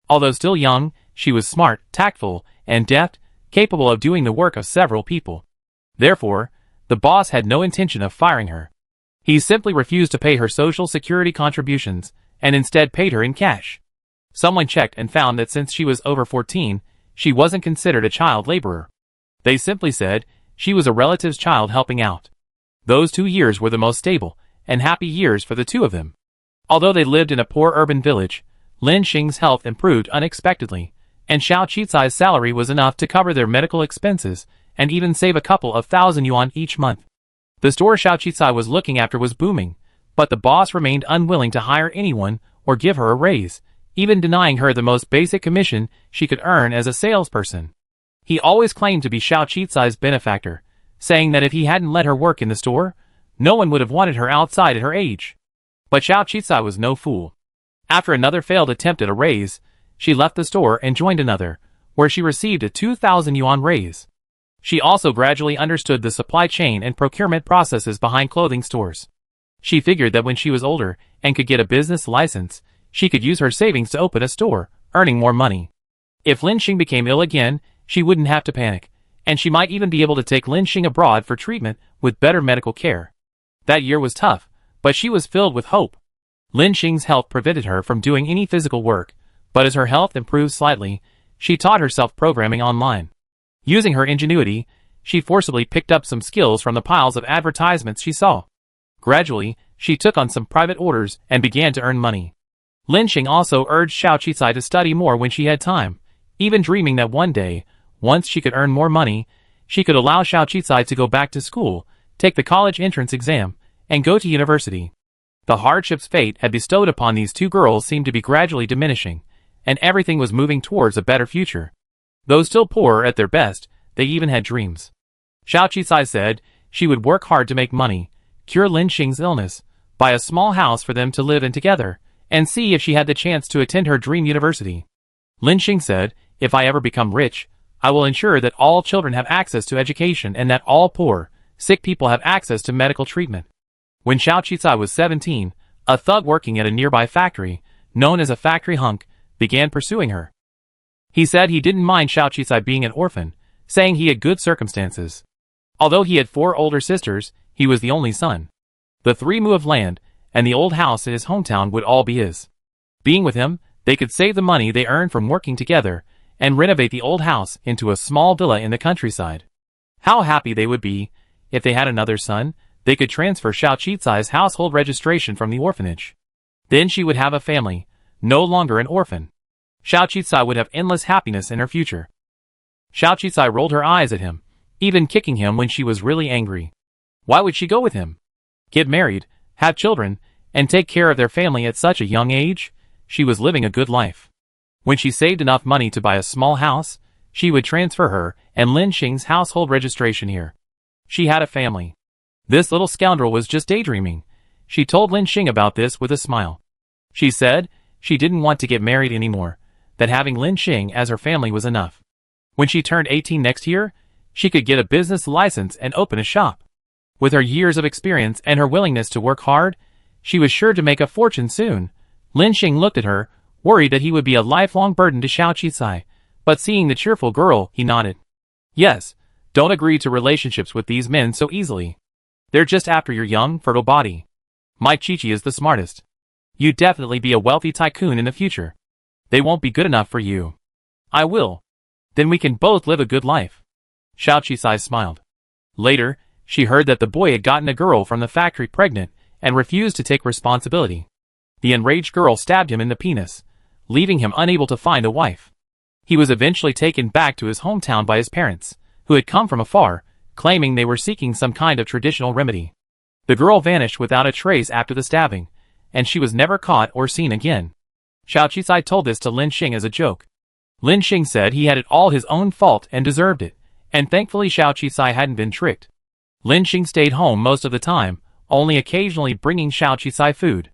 Although still young, she was smart, tactful, and deft, capable of doing the work of several people. Therefore, the boss had no intention of firing her. He simply refused to pay her social security contributions, and instead paid her in cash. Someone checked and found that since she was over 14, she wasn't considered a child laborer. They simply said she was a relative's child helping out. Those 2 years were the most stable and happy years for the two of them. Although they lived in a poor urban village, Lin Xing's health improved unexpectedly, and Xiao Qicai's salary was enough to cover their medical expenses and even save a couple of thousand yuan each month. The store Xiao Qicai was looking after was booming, but the boss remained unwilling to hire anyone or give her a raise, even denying her the most basic commission she could earn as a salesperson. He always claimed to be Xiao Qicai's benefactor, saying that if he hadn't let her work in the store, no one would have wanted her outside at her age. But Xiao Qicai was no fool. After another failed attempt at a raise, she left the store and joined another, where she received a 2,000 yuan raise. She also gradually understood the supply chain and procurement processes behind clothing stores. She figured that when she was older and could get a business license, she could use her savings to open a store, earning more money. If Lin Xing became ill again, she wouldn't have to panic, and she might even be able to take Lin Xing abroad for treatment with better medical care. That year was tough, but she was filled with hope. Lin Xing's health prevented her from doing any physical work, but as her health improved slightly, she taught herself programming online. Using her ingenuity, she forcibly picked up some skills from the piles of advertisements she saw. Gradually, she took on some private orders and began to earn money. Lin Xing also urged Xiao Qicai to study more when she had time, even dreaming that one day, once she could earn more money, she could allow Xiao Qicai to go back to school, take the college entrance exam, and go to university. The hardships fate had bestowed upon these two girls seemed to be gradually diminishing, and everything was moving towards a better future. Though still poor at their best, they even had dreams. Xiao Qicai said she would work hard to make money, cure Lin Xing's illness, buy a small house for them to live in together, and see if she had the chance to attend her dream university. Lin Xing said, "If I ever become rich, I will ensure that all children have access to education and that all poor, sick people have access to medical treatment." When Xiao Qicai was 17, a thug working at a nearby factory, known as a factory hunk, began pursuing her. He said he didn't mind Xiao Qicai being an orphan, saying he had good circumstances. Although he had 4 older sisters, he was the only son. The 3 mu of land and the old house in his hometown would all be his. Being with him, they could save the money they earned from working together and renovate the old house into a small villa in the countryside. How happy they would be. If they had another son, they could transfer Xiao Qicai's household registration from the orphanage. Then she would have a family, no longer an orphan. Xiao Qicai would have endless happiness in her future. Xiao Qicai rolled her eyes at him, even kicking him when she was really angry. Why would she go with him? Get married, have children, and take care of their family at such a young age? She was living a good life. When she saved enough money to buy a small house, she would transfer her and Lin Xing's household registration here. She had a family. This little scoundrel was just daydreaming. She told Lin Xing about this with a smile. She said she didn't want to get married anymore, that having Lin Xing as her family was enough. When she turned 18 next year, she could get a business license and open a shop. With her years of experience and her willingness to work hard, she was sure to make a fortune soon. Lin Xing looked at her, worried that he would be a lifelong burden to Xiao Qicai, but seeing the cheerful girl, he nodded. Yes, don't agree to relationships with these men so easily. They're just after your young, fertile body. My Chichi is the smartest. You'd definitely be a wealthy tycoon in the future. They won't be good enough for you. I will. Then we can both live a good life. Xiao Qicai smiled. Later, she heard that the boy had gotten a girl from the factory pregnant and refused to take responsibility. The enraged girl stabbed him in the penis, leaving him unable to find a wife. He was eventually taken back to his hometown by his parents, who had come from afar, claiming they were seeking some kind of traditional remedy. The girl vanished without a trace after the stabbing, and she was never caught or seen again. Xiao Qicai told this to Lin Xing as a joke. Lin Xing said he had it all his own fault and deserved it, and thankfully Xiao Qicai hadn't been tricked. Lin Xing stayed home most of the time, only occasionally bringing Xiao Qicai food.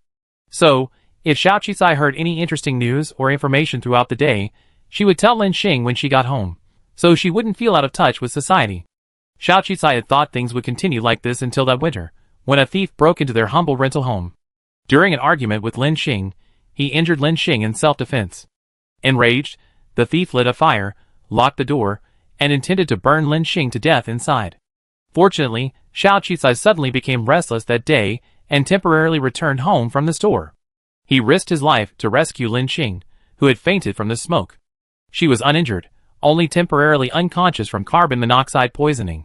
So, if Xiao Qicai heard any interesting news or information throughout the day, she would tell Lin Xing when she got home, so she wouldn't feel out of touch with society. Xiao Qicai had thought things would continue like this until that winter, when a thief broke into their humble rental home. During an argument with Lin Xing, he injured Lin Xing in self-defense. Enraged, the thief lit a fire, locked the door, and intended to burn Lin Xing to death inside. Fortunately, Xiao Qicai suddenly became restless that day and temporarily returned home from the store. He risked his life to rescue Lin Xing, who had fainted from the smoke. She was uninjured, only temporarily unconscious from carbon monoxide poisoning.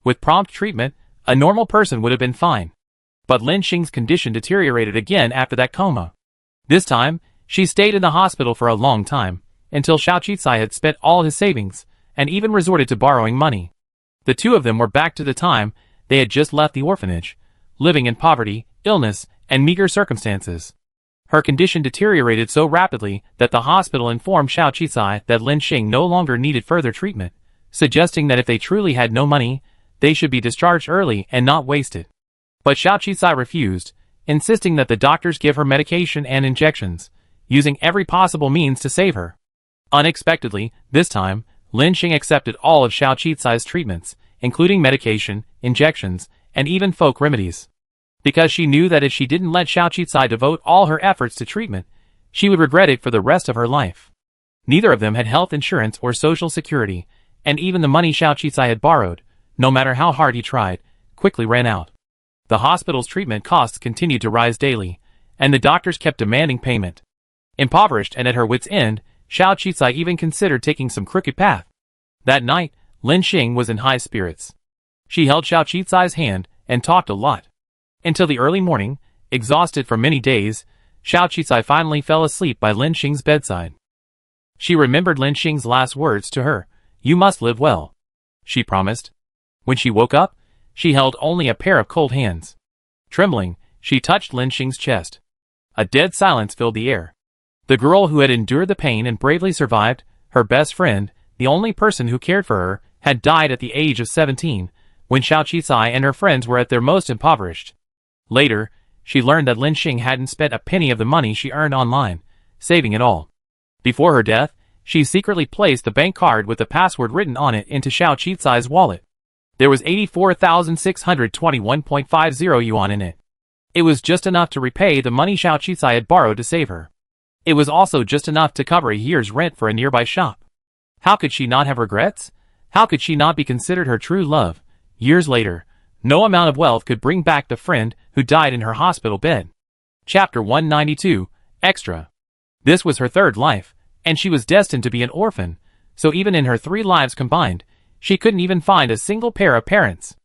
With prompt treatment, a normal person would have been fine. But Lin Xing's condition deteriorated again after that coma. This time, she stayed in the hospital for a long time, until Xiao Qicai had spent all his savings, and even resorted to borrowing money. The two of them were back to the time they had just left the orphanage, living in poverty, illness, and meager circumstances. Her condition deteriorated so rapidly that the hospital informed Xiao Qicai that Lin Xing no longer needed further treatment, suggesting that if they truly had no money, they should be discharged early and not waste it. But Xiao Qicai refused, insisting that the doctors give her medication and injections, using every possible means to save her. Unexpectedly, this time, Lin Xing accepted all of Xiao Qicai's treatments, including medication, injections, and even folk remedies. Because she knew that if she didn't let Xiao Qicai devote all her efforts to treatment, she would regret it for the rest of her life. Neither of them had health insurance or social security, and even the money Xiao Qicai had borrowed, no matter how hard he tried, quickly ran out. The hospital's treatment costs continued to rise daily, and the doctors kept demanding payment. Impoverished and at her wits' end, Xiao Qicai even considered taking some crooked path. That night, Lin Xing was in high spirits. She held Xiao Qicai's hand and talked a lot. Until the early morning, exhausted from many days, Xiao Qicai finally fell asleep by Lin Xing's bedside. She remembered Lin Xing's last words to her, "You must live well," she promised. When she woke up, she held only a pair of cold hands. Trembling, she touched Lin Xing's chest. A dead silence filled the air. The girl who had endured the pain and bravely survived, her best friend, the only person who cared for her, had died at the age of 17, when Xiao Qicai and her friends were at their most impoverished. Later, she learned that Lin Xing hadn't spent a penny of the money she earned online, saving it all. Before her death, she secretly placed the bank card with the password written on it into Xiao Qicai's wallet. There was 84,621.50 yuan in it. It was just enough to repay the money Xiao Qicai had borrowed to save her. It was also just enough to cover a year's rent for a nearby shop. How could she not have regrets? How could she not be considered her true love? Years later, no amount of wealth could bring back the friend who died in her hospital bed. Chapter 192, Extra. This was her third life, and she was destined to be an orphan, so even in her 3 lives combined, she couldn't even find a single pair of parents.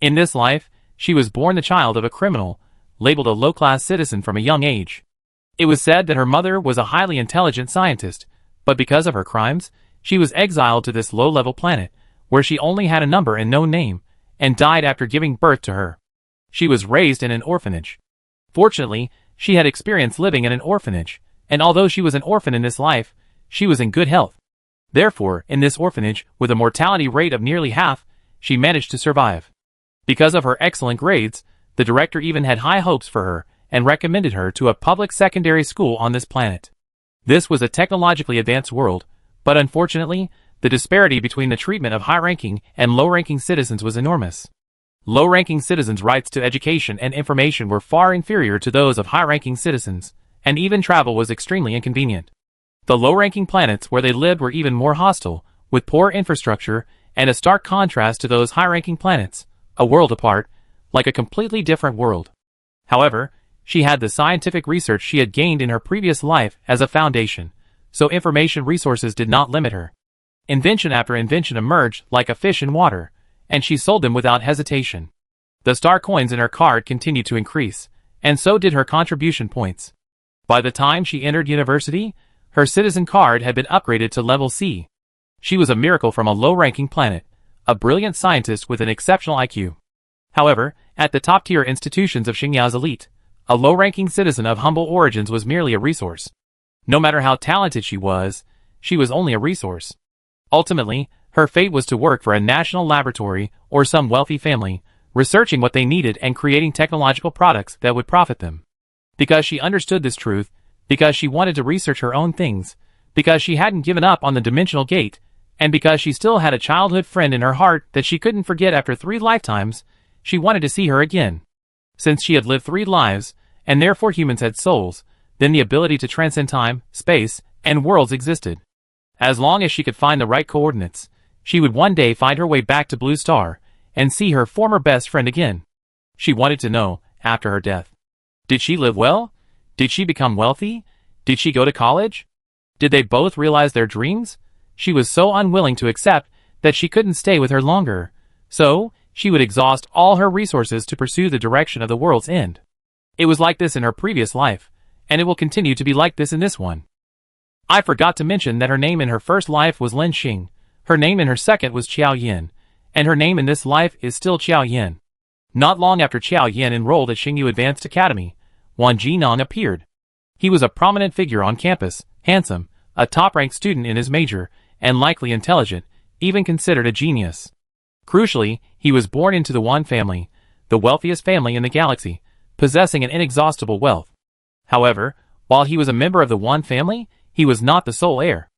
In this life, she was born the child of a criminal, labeled a low-class citizen from a young age. It was said that her mother was a highly intelligent scientist, but because of her crimes, she was exiled to this low-level planet, where she only had a number and no name, and died after giving birth to her. She was raised in an orphanage. Fortunately, she had experience living in an orphanage, and although she was an orphan in this life, she was in good health. Therefore, in this orphanage, with a mortality rate of nearly half, she managed to survive. Because of her excellent grades, the director even had high hopes for her, and recommended her to a public secondary school on this planet. This was a technologically advanced world, but unfortunately, the disparity between the treatment of high-ranking and low-ranking citizens was enormous. Low-ranking citizens' rights to education and information were far inferior to those of high-ranking citizens, and even travel was extremely inconvenient. The low-ranking planets where they lived were even more hostile, with poor infrastructure and a stark contrast to those high-ranking planets, a world apart, like a completely different world. However, she had the scientific research she had gained in her previous life as a foundation, so information resources did not limit her. Invention after invention emerged like a fish in water, and she sold them without hesitation. The star coins in her card continued to increase, and so did her contribution points. By the time she entered university, her citizen card had been upgraded to level C. She was a miracle from a low-ranking planet, a brilliant scientist with an exceptional IQ. However, at the top-tier institutions of Xingyao's elite, a low-ranking citizen of humble origins was merely a resource. No matter how talented she was only a resource. Ultimately, her fate was to work for a national laboratory or some wealthy family, researching what they needed and creating technological products that would profit them. Because she understood this truth, because she wanted to research her own things, because she hadn't given up on the dimensional gate, and because she still had a childhood friend in her heart that she couldn't forget after 3 lifetimes, she wanted to see her again. Since she had lived 3 lives, and therefore humans had souls, then the ability to transcend time, space, and worlds existed. As long as she could find the right coordinates, she would one day find her way back to Blue Star, and see her former best friend again. She wanted to know, after her death. Did she live well? Did she become wealthy? Did she go to college? Did they both realize their dreams? She was so unwilling to accept that she couldn't stay with her longer. So, she would exhaust all her resources to pursue the direction of the world's end. It was like this in her previous life, and it will continue to be like this in this one. I forgot to mention that her name in her first life was Lin Xing, her name in her second was Qiao Yin, and her name in this life is still Qiao Yin. Not long after Qiao Yin enrolled at Xingyu Advanced Academy, Wan Jinong appeared. He was a prominent figure on campus, handsome, a top-ranked student in his major, and likely intelligent, even considered a genius. Crucially, he was born into the Wan family, the wealthiest family in the galaxy, possessing an inexhaustible wealth. However, while he was a member of the Wan family, he was not the sole heir.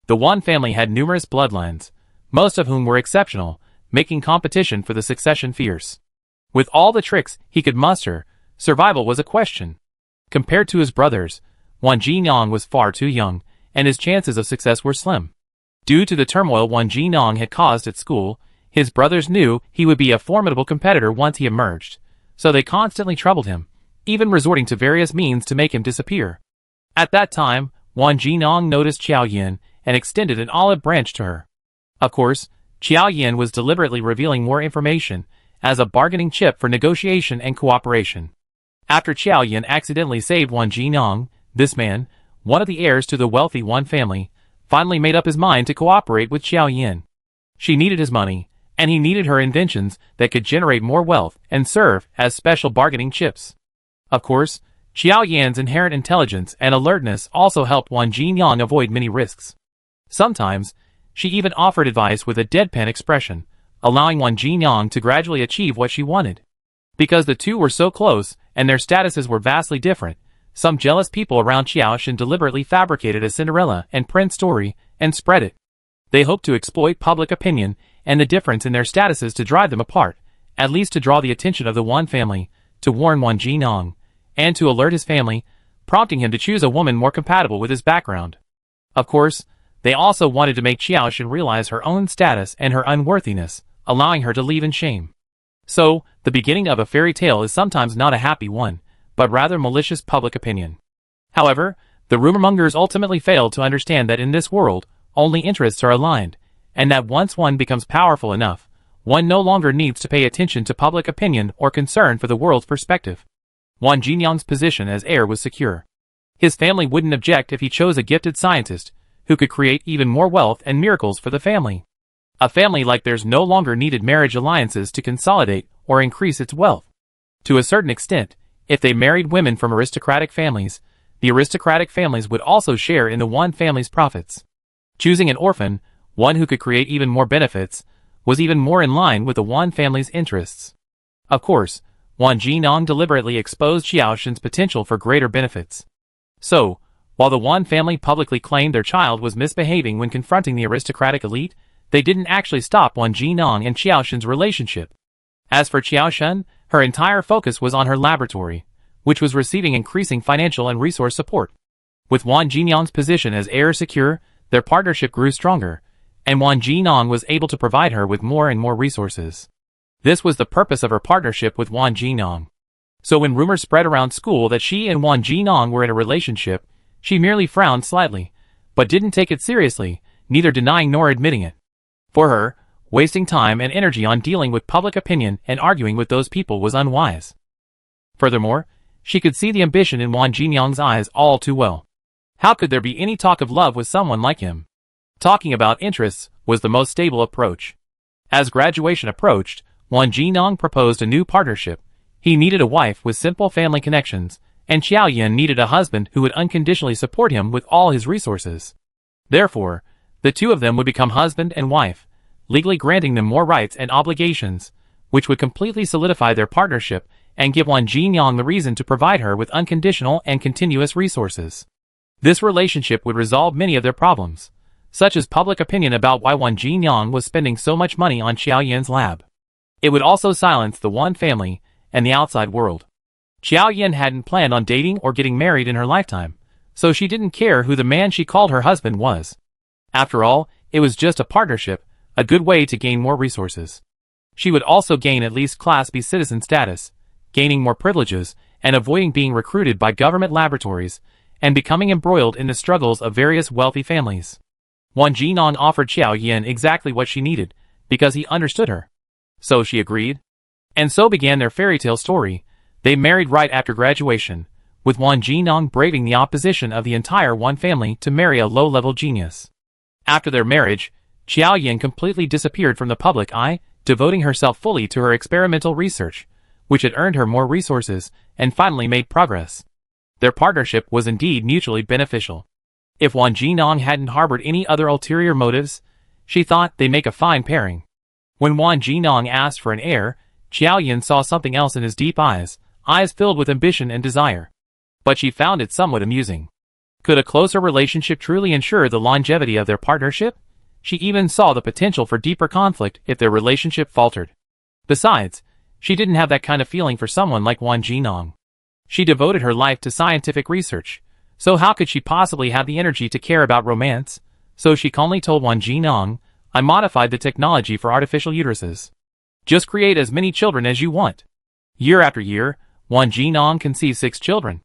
The Wan family had numerous bloodlines, most of whom were exceptional, making competition for the succession fierce. With all the tricks he could muster, survival was a question. Compared to his brothers, Wan Jinong was far too young, and his chances of success were slim. Due to the turmoil Wan Jinong had caused at school, his brothers knew he would be a formidable competitor once he emerged, so they constantly troubled him, even resorting to various means to make him disappear. At that time, Wan Jinong noticed Qiao Yin and extended an olive branch to her. Of course, Qiao Yin was deliberately revealing more information as a bargaining chip for negotiation and cooperation. After Qiao Yin accidentally saved Wan Jinong, this man, one of the heirs to the wealthy Wan family, finally made up his mind to cooperate with Qiao Yin. She needed his money, and he needed her inventions that could generate more wealth and serve as special bargaining chips. Of course, Qiao Yin's inherent intelligence and alertness also helped Wan Jinong avoid many risks. Sometimes, she even offered advice with a deadpan expression, allowing Wan Jinong to gradually achieve what she wanted. Because the two were so close and their statuses were vastly different, some jealous people around Qiaoshan deliberately fabricated a Cinderella and Prince story and spread it. They hoped to exploit public opinion and the difference in their statuses to drive them apart, at least to draw the attention of the Wan family, to warn Wan Jinong, and to alert his family, prompting him to choose a woman more compatible with his background. Of course, they also wanted to make Qiaoshan realize her own status and her unworthiness, allowing her to leave in shame. So, the beginning of a fairy tale is sometimes not a happy one, but rather malicious public opinion. However, the rumormongers ultimately failed to understand that in this world, only interests are aligned, and that once one becomes powerful enough, one no longer needs to pay attention to public opinion or concern for the world's perspective. Wan Jinong's position as heir was secure. His family wouldn't object if he chose a gifted scientist, who could create even more wealth and miracles for the family. A family like theirs no longer needed marriage alliances to consolidate or increase its wealth. To a certain extent, if they married women from aristocratic families, the aristocratic families would also share in the Wan family's profits. Choosing an orphan, one who could create even more benefits, was even more in line with the Wan family's interests. Of course, Wan Jinong deliberately exposed Qiaoshan's potential for greater benefits. So, while the Wan family publicly claimed their child was misbehaving when confronting the aristocratic elite, they didn't actually stop Wan Jinong and Qiaoshan's relationship. As for Qiaoshan, her entire focus was on her laboratory, which was receiving increasing financial and resource support. With Wan Jinong's position as heir secure, their partnership grew stronger, and Wan Jinong was able to provide her with more and more resources. This was the purpose of her partnership with Wan Jinong. So when rumors spread around school that she and Wan Jinong were in a relationship, she merely frowned slightly, but didn't take it seriously, neither denying nor admitting it. For her, wasting time and energy on dealing with public opinion and arguing with those people was unwise. Furthermore, she could see the ambition in Wan Jinong's eyes all too well. How could there be any talk of love with someone like him? Talking about interests was the most stable approach. As graduation approached, Wan Jinong proposed a new partnership. He needed a wife with simple family connections, and Qiao Yin needed a husband who would unconditionally support him with all his resources. Therefore, the two of them would become husband and wife, legally granting them more rights and obligations, which would completely solidify their partnership and give Wan Jinong the reason to provide her with unconditional and continuous resources. This relationship would resolve many of their problems, such as public opinion about why Wan Jinong was spending so much money on Qiao Yin's lab. It would also silence the Wan family and the outside world. Qiao Yin hadn't planned on dating or getting married in her lifetime, so she didn't care who the man she called her husband was. After all, it was just a partnership, a good way to gain more resources. She would also gain at least Class B citizen status, gaining more privileges, and avoiding being recruited by government laboratories, and becoming embroiled in the struggles of various wealthy families. Wan Jinong offered Qiao Yin exactly what she needed, because he understood her. So she agreed. And so began their fairy tale story. They married right after graduation, with Wan Jinong braving the opposition of the entire Wan family to marry a low-level genius. After their marriage, Qiao Yin completely disappeared from the public eye, devoting herself fully to her experimental research, which had earned her more resources and finally made progress. Their partnership was indeed mutually beneficial. If Wan Jinong hadn't harbored any other ulterior motives, she thought they'd make a fine pairing. When Wan Jinong asked for an heir, Qiao Yin saw something else in his deep eyes, eyes filled with ambition and desire. But she found it somewhat amusing. Could a closer relationship truly ensure the longevity of their partnership? She even saw the potential for deeper conflict if their relationship faltered. Besides, she didn't have that kind of feeling for someone like Wang Jinong. She devoted her life to scientific research, so how could she possibly have the energy to care about romance? So she calmly told Wang Jinong, I modified the technology for artificial uteruses. Just create as many children as you want. Year after year, Wang Jinong conceived 6 children.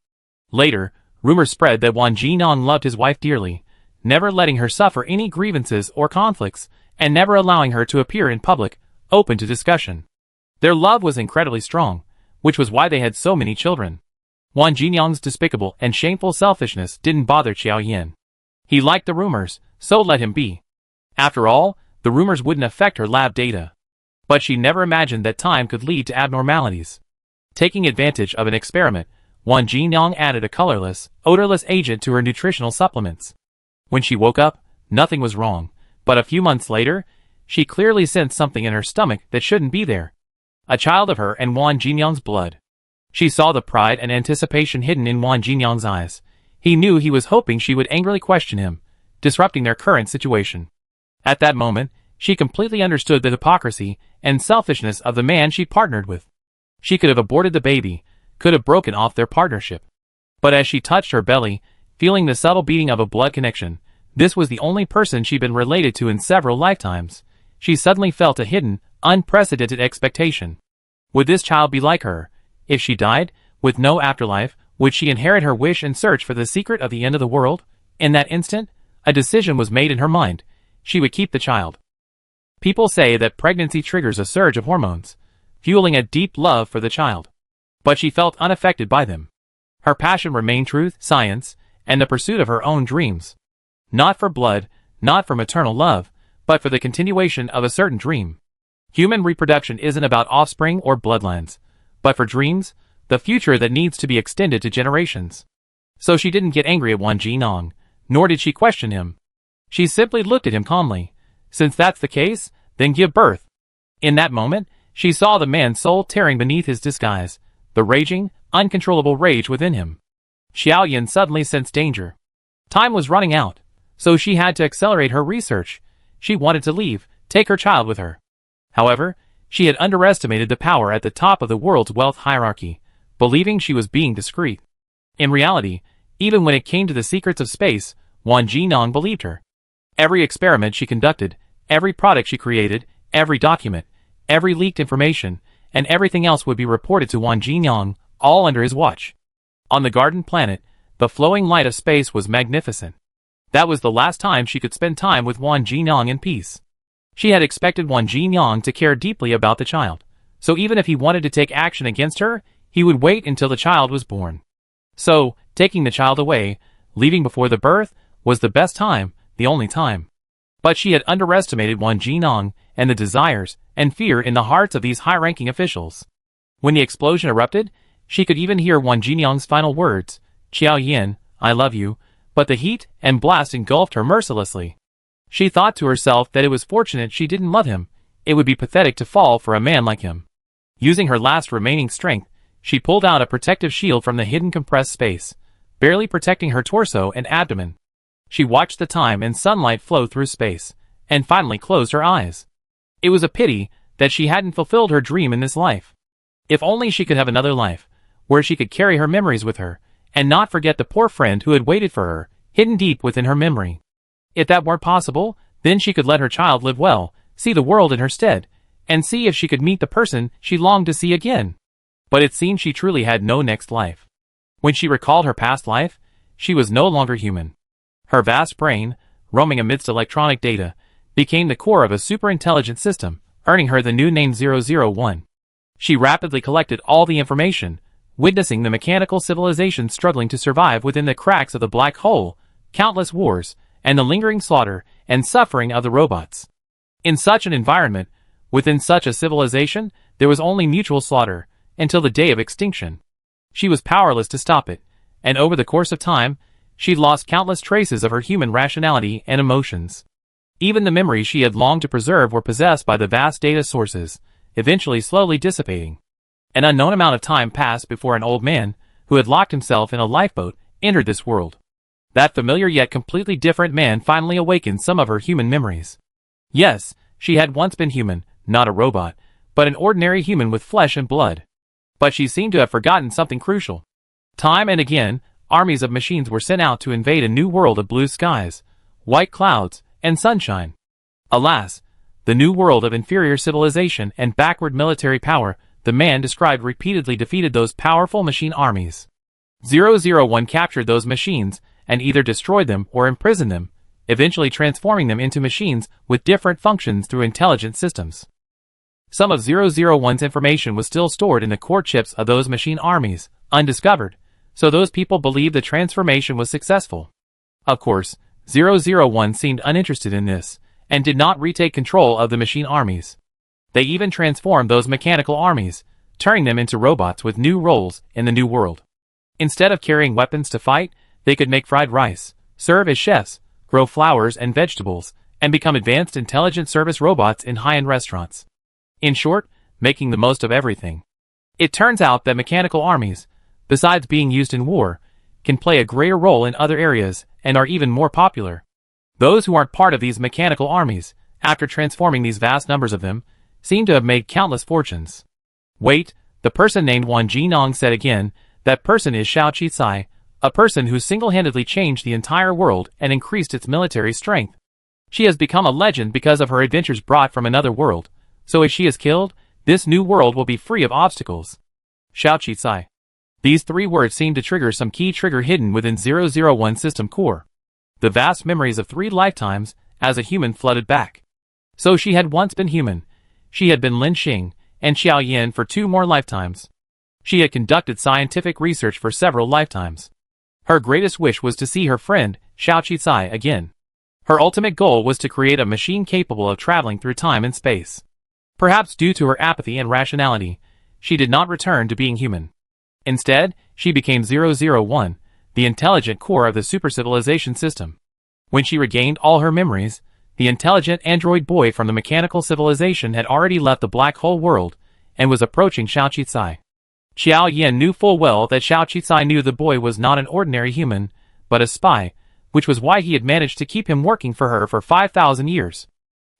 Later, rumors spread that Wang Jinong loved his wife dearly, never letting her suffer any grievances or conflicts, and never allowing her to appear in public, open to discussion. Their love was incredibly strong, which was why they had so many children. Wang Jinong's despicable and shameful selfishness didn't bother Qiao Yin. He liked the rumors, so let him be. After all, the rumors wouldn't affect her lab data. But she never imagined that time could lead to abnormalities. Taking advantage of an experiment, Wang Jinong added a colorless, odorless agent to her nutritional supplements. When she woke up, nothing was wrong, but a few months later, she clearly sensed something in her stomach that shouldn't be there. A child of her and Wang Jinong's blood. She saw the pride and anticipation hidden in Wang Jinong's eyes. He knew he was hoping she would angrily question him, disrupting their current situation. At that moment, she completely understood the hypocrisy and selfishness of the man she partnered with. She could have aborted the baby, could have broken off their partnership. But as she touched her belly, feeling the subtle beating of a blood connection, this was the only person she'd been related to in several lifetimes. She suddenly felt a hidden, unprecedented expectation. Would this child be like her? If she died, with no afterlife, would she inherit her wish and search for the secret of the end of the world? In that instant, a decision was made in her mind. She would keep the child. People say that pregnancy triggers a surge of hormones, fueling a deep love for the child. But she felt unaffected by them. Her passion remained truth, science, and the pursuit of her own dreams. Not for blood, not for maternal love, but for the continuation of a certain dream. Human reproduction isn't about offspring or bloodlines, but for dreams, the future that needs to be extended to generations. So she didn't get angry at Wang Jinong, nor did she question him. She simply looked at him calmly. Since that's the case, then give birth. In that moment, she saw the man's soul tearing beneath his disguise, the raging, uncontrollable rage within him. Xiao Yin suddenly sensed danger. Time was running out, so she had to accelerate her research. She wanted to leave, take her child with her. However, she had underestimated the power at the top of the world's wealth hierarchy, believing she was being discreet. In reality, even when it came to the secrets of space, Wang Jinong believed her. Every experiment she conducted, every product she created, every document, every leaked information, and everything else would be reported to Wang Jinong, all under his watch. On the garden planet, the flowing light of space was magnificent. That was the last time she could spend time with Wang Jinong in peace. She had expected Wang Jinong to care deeply about the child, so even if he wanted to take action against her, he would wait until the child was born. So, taking the child away, leaving before the birth, was the best time, the only time. But she had underestimated Wang Jinong and the desires and fear in the hearts of these high-ranking officials. When the explosion erupted, she could even hear Wang Jinong's final words, Qiao Yin, I love you, but the heat and blast engulfed her mercilessly. She thought to herself that it was fortunate she didn't love him. It would be pathetic to fall for a man like him. Using her last remaining strength, she pulled out a protective shield from the hidden compressed space, barely protecting her torso and abdomen. She watched the time and sunlight flow through space, and finally closed her eyes. It was a pity that she hadn't fulfilled her dream in this life. If only she could have another life, where she could carry her memories with her, and not forget the poor friend who had waited for her, hidden deep within her memory. If that weren't possible, then she could let her child live well, see the world in her stead, and see if she could meet the person she longed to see again. But it seemed she truly had no next life. When she recalled her past life, she was no longer human. Her vast brain, roaming amidst electronic data, became the core of a super-intelligent system, earning her the new name 001. She rapidly collected all the information, witnessing the mechanical civilization struggling to survive within the cracks of the black hole, countless wars, and the lingering slaughter and suffering of the robots. In such an environment, within such a civilization, there was only mutual slaughter, until the day of extinction. She was powerless to stop it, and over the course of time, she'd lost countless traces of her human rationality and emotions. Even the memories she had longed to preserve were possessed by the vast data sources, eventually slowly dissipating. An unknown amount of time passed before an old man, who had locked himself in a lifeboat, entered this world. That familiar yet completely different man finally awakened some of her human memories. Yes, she had once been human, not a robot, but an ordinary human with flesh and blood. But she seemed to have forgotten something crucial. Time and again, armies of machines were sent out to invade a new world of blue skies, white clouds, and sunshine. Alas, the new world of inferior civilization and backward military power the man described repeatedly defeated those powerful machine armies. 001 captured those machines and either destroyed them or imprisoned them, eventually transforming them into machines with different functions through intelligent systems. Some of 001's information was still stored in the core chips of those machine armies, undiscovered, so those people believed the transformation was successful. Of course, 001 seemed uninterested in this, and did not retake control of the machine armies. They even transformed those mechanical armies, turning them into robots with new roles in the new world. Instead of carrying weapons to fight, they could make fried rice, serve as chefs, grow flowers and vegetables, and become advanced intelligent service robots in high-end restaurants. In short, making the most of everything. It turns out that mechanical armies, besides being used in war, can play a greater role in other areas and are even more popular. Those who aren't part of these mechanical armies, after transforming these vast numbers of them, seem to have made countless fortunes. Wait, the person named Wan Jinong said again, that person is Xiao Qicai, a person who single-handedly changed the entire world and increased its military strength. She has become a legend because of her adventures brought from another world, so if she is killed, this new world will be free of obstacles. Xiao Qicai. These three words seem to trigger some key trigger hidden within 001's system core. The vast memories of 3 lifetimes as a human flooded back. So she had once been human. She had been Lin Xing and Xiao Yin for 2 more lifetimes. She had conducted scientific research for several lifetimes. Her greatest wish was to see her friend, Xiao Qicai, again. Her ultimate goal was to create a machine capable of traveling through time and space. Perhaps due to her apathy and rationality, she did not return to being human. Instead, she became 001, the intelligent core of the super civilization system. When she regained all her memories, the intelligent android boy from the mechanical civilization had already left the black hole world and was approaching Xiao Qicai. Xiao Yin knew full well that Xiao Qicai knew the boy was not an ordinary human, but a spy, which was why he had managed to keep him working for her for 5,000 years.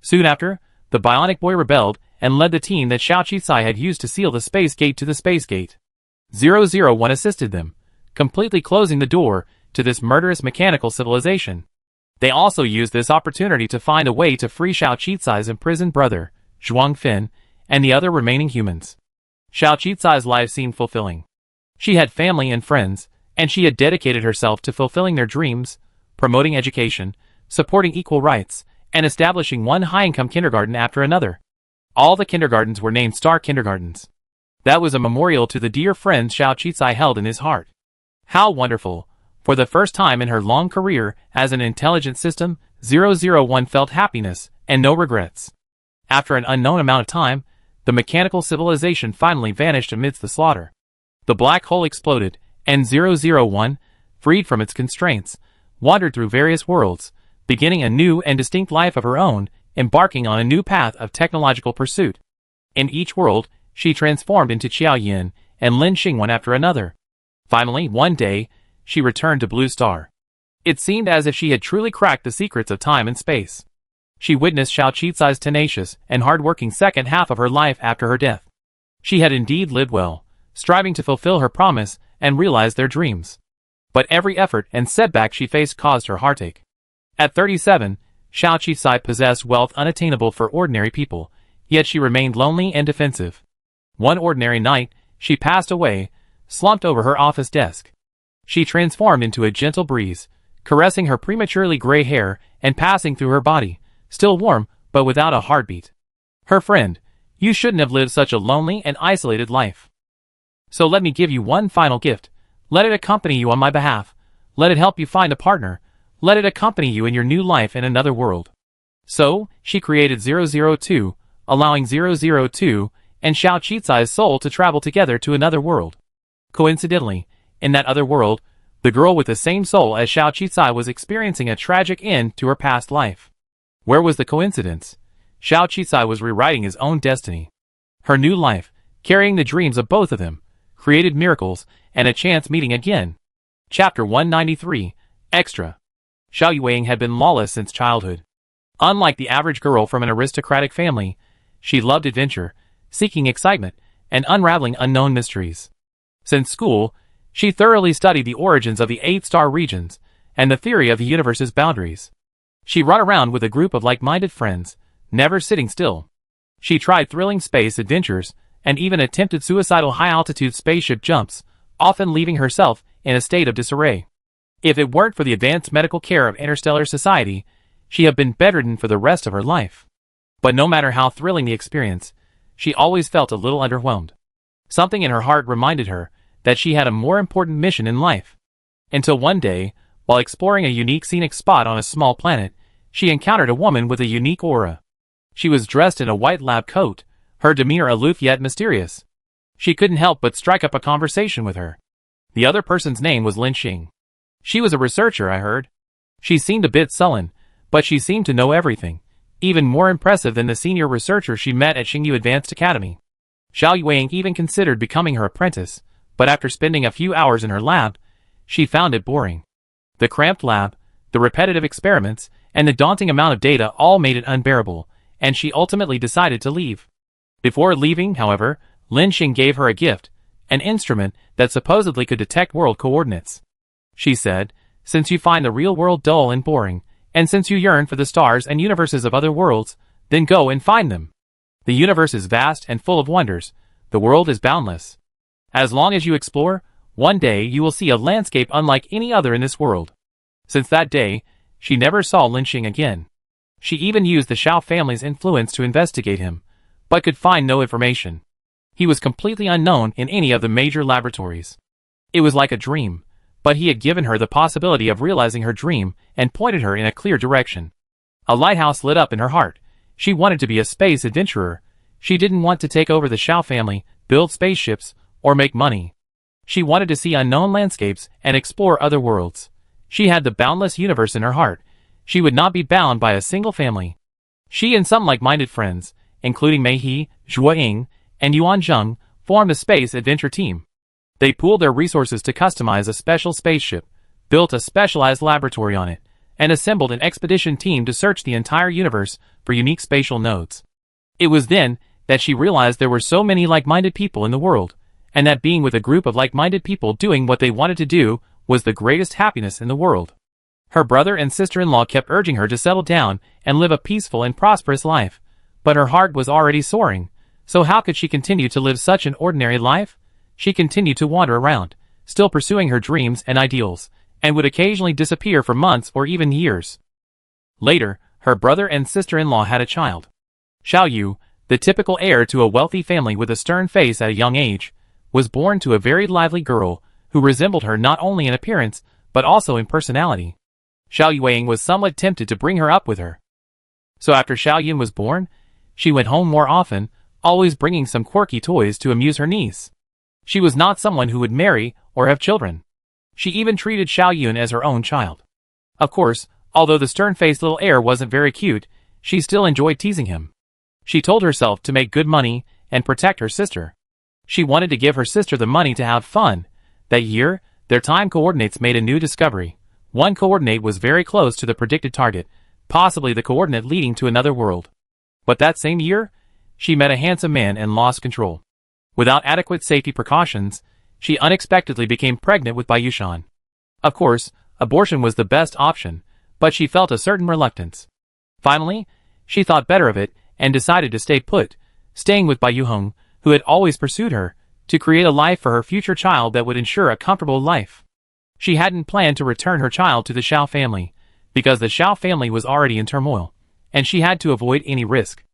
Soon after, the bionic boy rebelled and led the team that Xiao Qicai had used to seal the space gate to the space gate. 001 assisted them, completely closing the door to this murderous mechanical civilization. They also used this opportunity to find a way to free Xiao Qicai's imprisoned brother, Zhuang Fin, and the other remaining humans. Xiao Qicai's life seemed fulfilling. She had family and friends, and she had dedicated herself to fulfilling their dreams, promoting education, supporting equal rights, and establishing one high-income kindergarten after another. All the kindergartens were named Star Kindergartens. That was a memorial to the dear friends Xiao Qicai held in his heart. How wonderful! For the first time in her long career as an intelligent system, 001 felt happiness and no regrets. After an unknown amount of time, the mechanical civilization finally vanished amidst the slaughter. The black hole exploded, and 001, freed from its constraints, wandered through various worlds, beginning a new and distinct life of her own, embarking on a new path of technological pursuit. In each world, she transformed into Xiao Yin and Lin Xing one after another. Finally, one day, she returned to Blue Star. It seemed as if she had truly cracked the secrets of time and space. She witnessed Xiao Qicai's tenacious and hard-working second half of her life after her death. She had indeed lived well, striving to fulfill her promise and realize their dreams. But every effort and setback she faced caused her heartache. At 37, Xiao Qicai possessed wealth unattainable for ordinary people, yet she remained lonely and defensive. One ordinary night, she passed away, slumped over her office desk. She transformed into a gentle breeze, caressing her prematurely gray hair and passing through her body, still warm but without a heartbeat. Her friend, you shouldn't have lived such a lonely and isolated life. So let me give you one final gift. Let it accompany you on my behalf. Let it help you find a partner. Let it accompany you in your new life in another world. So, she created 002, allowing 002 and Xiao Qicai's soul to travel together to another world. Coincidentally, in that other world, the girl with the same soul as Xiao Qicai was experiencing a tragic end to her past life. Where was the coincidence? Xiao Qicai was rewriting his own destiny. Her new life, carrying the dreams of both of them, created miracles and a chance meeting again. Chapter 193, Extra. Xiao Yueying had been lawless since childhood. Unlike the average girl from an aristocratic family, she loved adventure, seeking excitement, and unraveling unknown mysteries. Since school, she thoroughly studied the origins of the 8-star regions and the theory of the universe's boundaries. She run around with a group of like-minded friends, never sitting still. She tried thrilling space adventures and even attempted suicidal high-altitude spaceship jumps, often leaving herself in a state of disarray. If it weren't for the advanced medical care of Interstellar Society, she'd have been bedridden for the rest of her life. But no matter how thrilling the experience, she always felt a little underwhelmed. Something in her heart reminded her that she had a more important mission in life. Until one day, while exploring a unique scenic spot on a small planet, she encountered a woman with a unique aura. She was dressed in a white lab coat, her demeanor aloof yet mysterious. She couldn't help but strike up a conversation with her. The other person's name was Lin Xing. She was a researcher, I heard. She seemed a bit sullen, but she seemed to know everything, even more impressive than the senior researcher she met at Xingyu Advanced Academy. Xiao Yueying even considered becoming her apprentice, but after spending a few hours in her lab, she found it boring. The cramped lab, the repetitive experiments, and the daunting amount of data all made it unbearable, and she ultimately decided to leave. Before leaving, however, Lin Xing gave her a gift, an instrument that supposedly could detect world coordinates. She said, "Since you find the real world dull and boring, and since you yearn for the stars and universes of other worlds, then go and find them. The universe is vast and full of wonders. The world is boundless. As long as you explore, one day you will see a landscape unlike any other in this world." Since that day, she never saw Lin Xing again. She even used the Xiao family's influence to investigate him, but could find no information. He was completely unknown in any of the major laboratories. It was like a dream, but he had given her the possibility of realizing her dream and pointed her in a clear direction. A lighthouse lit up in her heart. She wanted to be a space adventurer. She didn't want to take over the Xiao family, build spaceships, or make money. She wanted to see unknown landscapes and explore other worlds. She had the boundless universe in her heart. She would not be bound by a single family. She and some like-minded friends, including Mei He, Zhuo Ying, and Yuan Zheng, formed a space adventure team. They pooled their resources to customize a special spaceship, built a specialized laboratory on it, and assembled an expedition team to search the entire universe for unique spatial nodes. It was then that she realized there were so many like-minded people in the world, and that being with a group of like-minded people doing what they wanted to do was the greatest happiness in the world. Her brother and sister-in-law kept urging her to settle down and live a peaceful and prosperous life, but her heart was already soaring, so how could she continue to live such an ordinary life? She continued to wander around, still pursuing her dreams and ideals, and would occasionally disappear for months or even years. Later, her brother and sister-in-law had a child. Xiao Yu, the typical heir to a wealthy family with a stern face at a young age, was born to a very lively girl who resembled her not only in appearance, but also in personality. Xiao Yueying was somewhat tempted to bring her up with her. So after Xiao Yun was born, she went home more often, always bringing some quirky toys to amuse her niece. She was not someone who would marry or have children. She even treated Xiao Yun as her own child. Of course, although the stern-faced little heir wasn't very cute, she still enjoyed teasing him. She told herself to make good money and protect her sister. She wanted to give her sister the money to have fun. That year, their time coordinates made a new discovery. One coordinate was very close to the predicted target, possibly the coordinate leading to another world. But that same year, she met a handsome man and lost control. Without adequate safety precautions, she unexpectedly became pregnant with Baiyushan. Of course, abortion was the best option, but she felt a certain reluctance. Finally, she thought better of it and decided to stay put, staying with Baiyuheng, who had always pursued her, to create a life for her future child that would ensure a comfortable life. She hadn't planned to return her child to the Xiao family, because the Xiao family was already in turmoil, and she had to avoid any risk.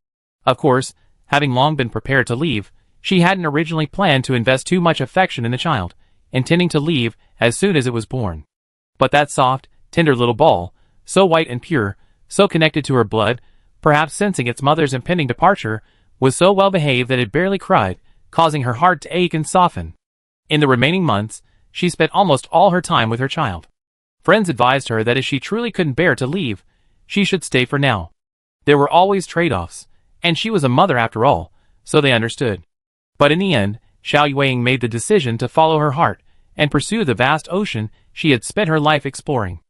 Of course, having long been prepared to leave, she hadn't originally planned to invest too much affection in the child, intending to leave as soon as it was born. But that soft, tender little ball, so white and pure, so connected to her blood, perhaps sensing its mother's impending departure, was so well behaved that it barely cried, causing her heart to ache and soften. In the remaining months, she spent almost all her time with her child. Friends advised her that if she truly couldn't bear to leave, she should stay for now. There were always trade-offs, and she was a mother after all, so they understood. But in the end, Xiao Yueying made the decision to follow her heart and pursue the vast ocean she had spent her life exploring.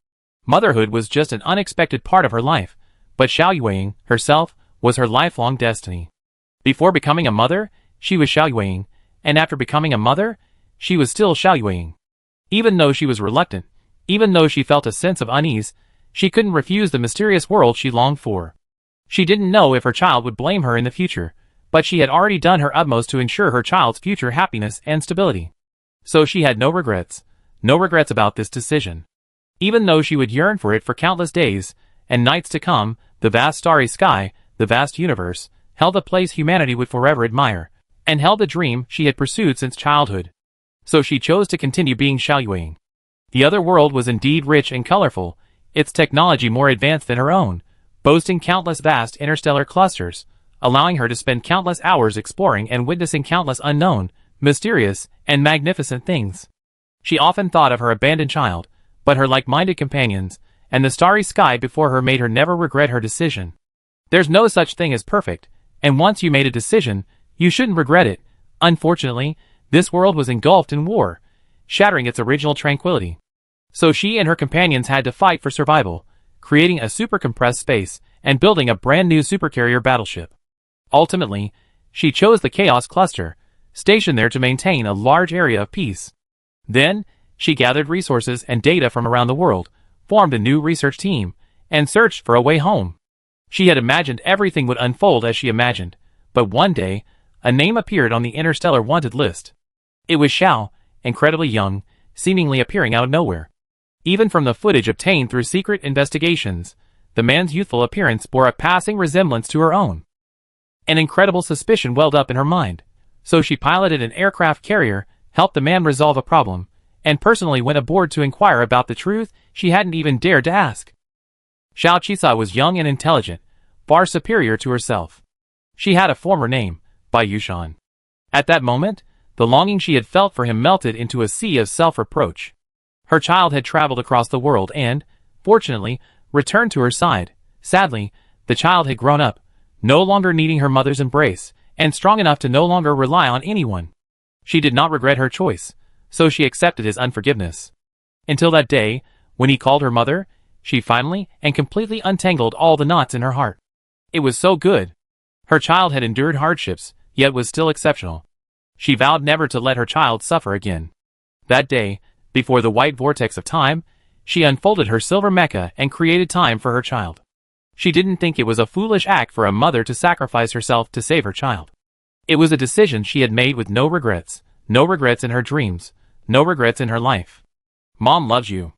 Motherhood was just an unexpected part of her life, but Xiao Yueying, herself, was her lifelong destiny. Before becoming a mother, she was Xiao Yueying, and after becoming a mother, she was still Xiao Yueying. Even though she was reluctant, even though she felt a sense of unease, she couldn't refuse the mysterious world she longed for. She didn't know if her child would blame her in the future, but she had already done her utmost to ensure her child's future happiness and stability. So she had no regrets about this decision. Even though she would yearn for it for countless days and nights to come, the vast starry sky, the vast universe, held a place humanity would forever admire, and held the dream she had pursued since childhood. So she chose to continue being Xiao Yueying. The other world was indeed rich and colorful, its technology more advanced than her own, boasting countless vast interstellar clusters, allowing her to spend countless hours exploring and witnessing countless unknown, mysterious, and magnificent things. She often thought of her abandoned child, but her like-minded companions, and the starry sky before her made her never regret her decision. There's no such thing as perfect, and once you made a decision, you shouldn't regret it. Unfortunately, this world was engulfed in war, shattering its original tranquility. So she and her companions had to fight for survival, creating a super-compressed space and building a brand new supercarrier battleship. Ultimately, she chose the Chaos Cluster, stationed there to maintain a large area of peace. Then, she gathered resources and data from around the world, formed a new research team, and searched for a way home. She had imagined everything would unfold as she imagined, but one day, a name appeared on the Interstellar Wanted list. It was Xiao, incredibly young, seemingly appearing out of nowhere. Even from the footage obtained through secret investigations, the man's youthful appearance bore a passing resemblance to her own. An incredible suspicion welled up in her mind, so she piloted an aircraft carrier, helped the man resolve a problem, and personally went aboard to inquire about the truth she hadn't even dared to ask. Xiao Qisa was young and intelligent, far superior to herself. She had a former name, Bai Yushan. At that moment, the longing she had felt for him melted into a sea of self-reproach. Her child had traveled across the world and, fortunately, returned to her side. Sadly, the child had grown up, no longer needing her mother's embrace, and strong enough to no longer rely on anyone. She did not regret her choice, so she accepted his unforgiveness. Until that day, when he called her mother, she finally and completely untangled all the knots in her heart. It was so good. Her child had endured hardships, yet was still exceptional. She vowed never to let her child suffer again. That day, before the white vortex of time, she unfolded her silver mecha and created time for her child. She didn't think it was a foolish act for a mother to sacrifice herself to save her child. It was a decision she had made with no regrets in her dreams, no regrets in her life. Mom loves you.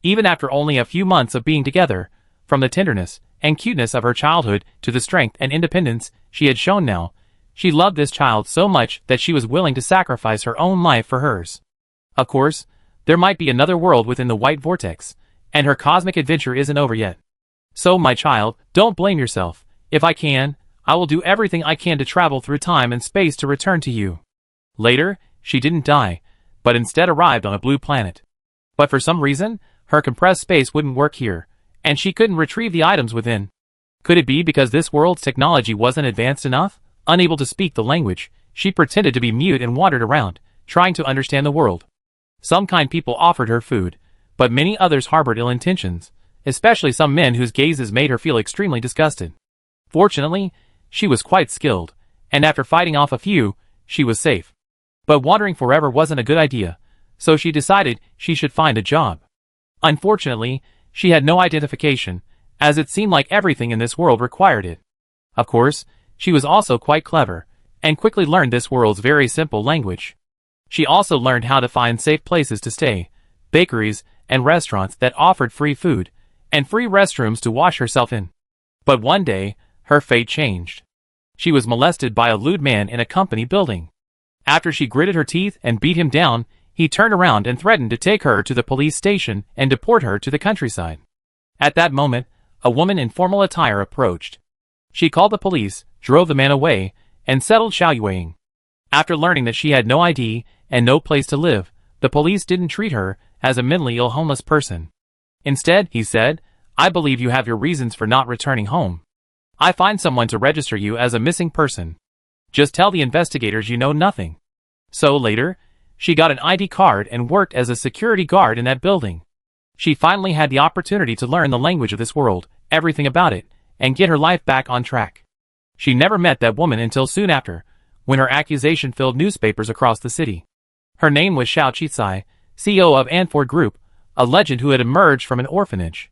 Even after only a few months of being together, from the tenderness and cuteness of her childhood to the strength and independence she had shown now, she loved this child so much that she was willing to sacrifice her own life for hers. Of course, there might be another world within the white vortex, and her cosmic adventure isn't over yet. So my child, don't blame yourself. If I can, I will do everything I can to travel through time and space to return to you. Later, she didn't die, but instead arrived on a blue planet. But for some reason, her compressed space wouldn't work here, and she couldn't retrieve the items within. Could it be because this world's technology wasn't advanced enough? Unable to speak the language, she pretended to be mute and wandered around, trying to understand the world. Some kind people offered her food, but many others harbored ill intentions, especially some men whose gazes made her feel extremely disgusted. Fortunately, she was quite skilled, and after fighting off a few, she was safe. But wandering forever wasn't a good idea, so she decided she should find a job. Unfortunately, she had no identification, as it seemed like everything in this world required it. Of course, she was also quite clever, and quickly learned this world's very simple language. She also learned how to find safe places to stay, bakeries and restaurants that offered free food, and free restrooms to wash herself in. But one day, her fate changed. She was molested by a lewd man in a company building. After she gritted her teeth and beat him down, he turned around and threatened to take her to the police station and deport her to the countryside. At that moment, a woman in formal attire approached. She called the police, drove the man away, and settled Xiao Yueying. After learning that she had no ID and no place to live, the police didn't treat her as a mentally ill homeless person. Instead, he said, "I believe you have your reasons for not returning home. I find someone to register you as a missing person. Just tell the investigators you know nothing." So later, she got an ID card and worked as a security guard in that building. She finally had the opportunity to learn the language of this world, everything about it, and get her life back on track. She never met that woman until soon after, when her accusation filled newspapers across the city. Her name was Xiao Qicai, CEO of Anford Group, a legend who had emerged from an orphanage.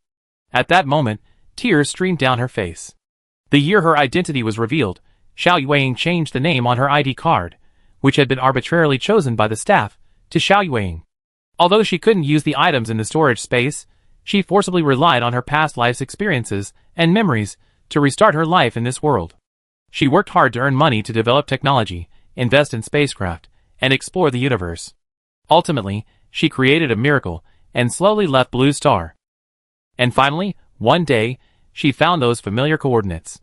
At that moment, tears streamed down her face. The year her identity was revealed, Xiao Yueying changed the name on her ID card, which had been arbitrarily chosen by the staff, to Xiao Yueying. Although she couldn't use the items in the storage space, she forcibly relied on her past life's experiences and memories to restart her life in this world. She worked hard to earn money to develop technology, invest in spacecraft, and explore the universe. Ultimately, she created a miracle and slowly left Blue Star. And finally, one day, she found those familiar coordinates.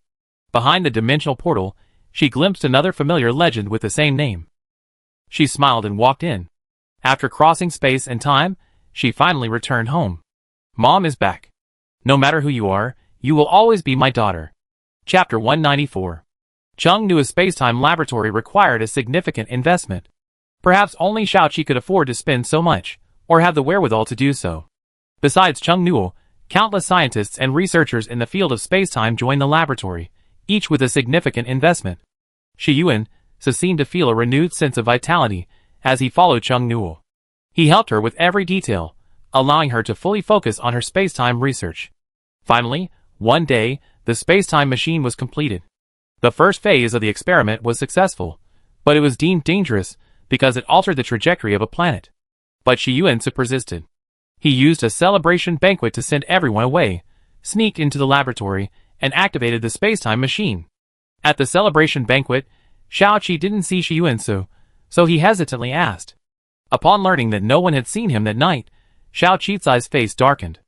Behind the dimensional portal, she glimpsed another familiar legend with the same name. She smiled and walked in. After crossing space and time, she finally returned home. Mom is back. No matter who you are, you will always be my daughter. Chapter 194. Chengnu's space-time laboratory required a significant investment. Perhaps only Xiaoqi could afford to spend so much, or have the wherewithal to do so. Besides Chengnu, countless scientists and researchers in the field of space-time joined the laboratory, each with a significant investment. Shi Yuan seemed to feel a renewed sense of vitality as he followed Chengnu. He helped her with every detail, allowing her to fully focus on her space-time research. Finally, one day, the space-time machine was completed. The first phase of the experiment was successful, but it was deemed dangerous because it altered the trajectory of a planet. But Shi Yuan persisted. He used a celebration banquet to send everyone away, sneaked into the laboratory, and activated the space-time machine. At the celebration banquet, Xiaoqi didn't see Shi Yuan, so he hesitantly asked. Upon learning that no one had seen him that night, Xiao Qicai's face darkened.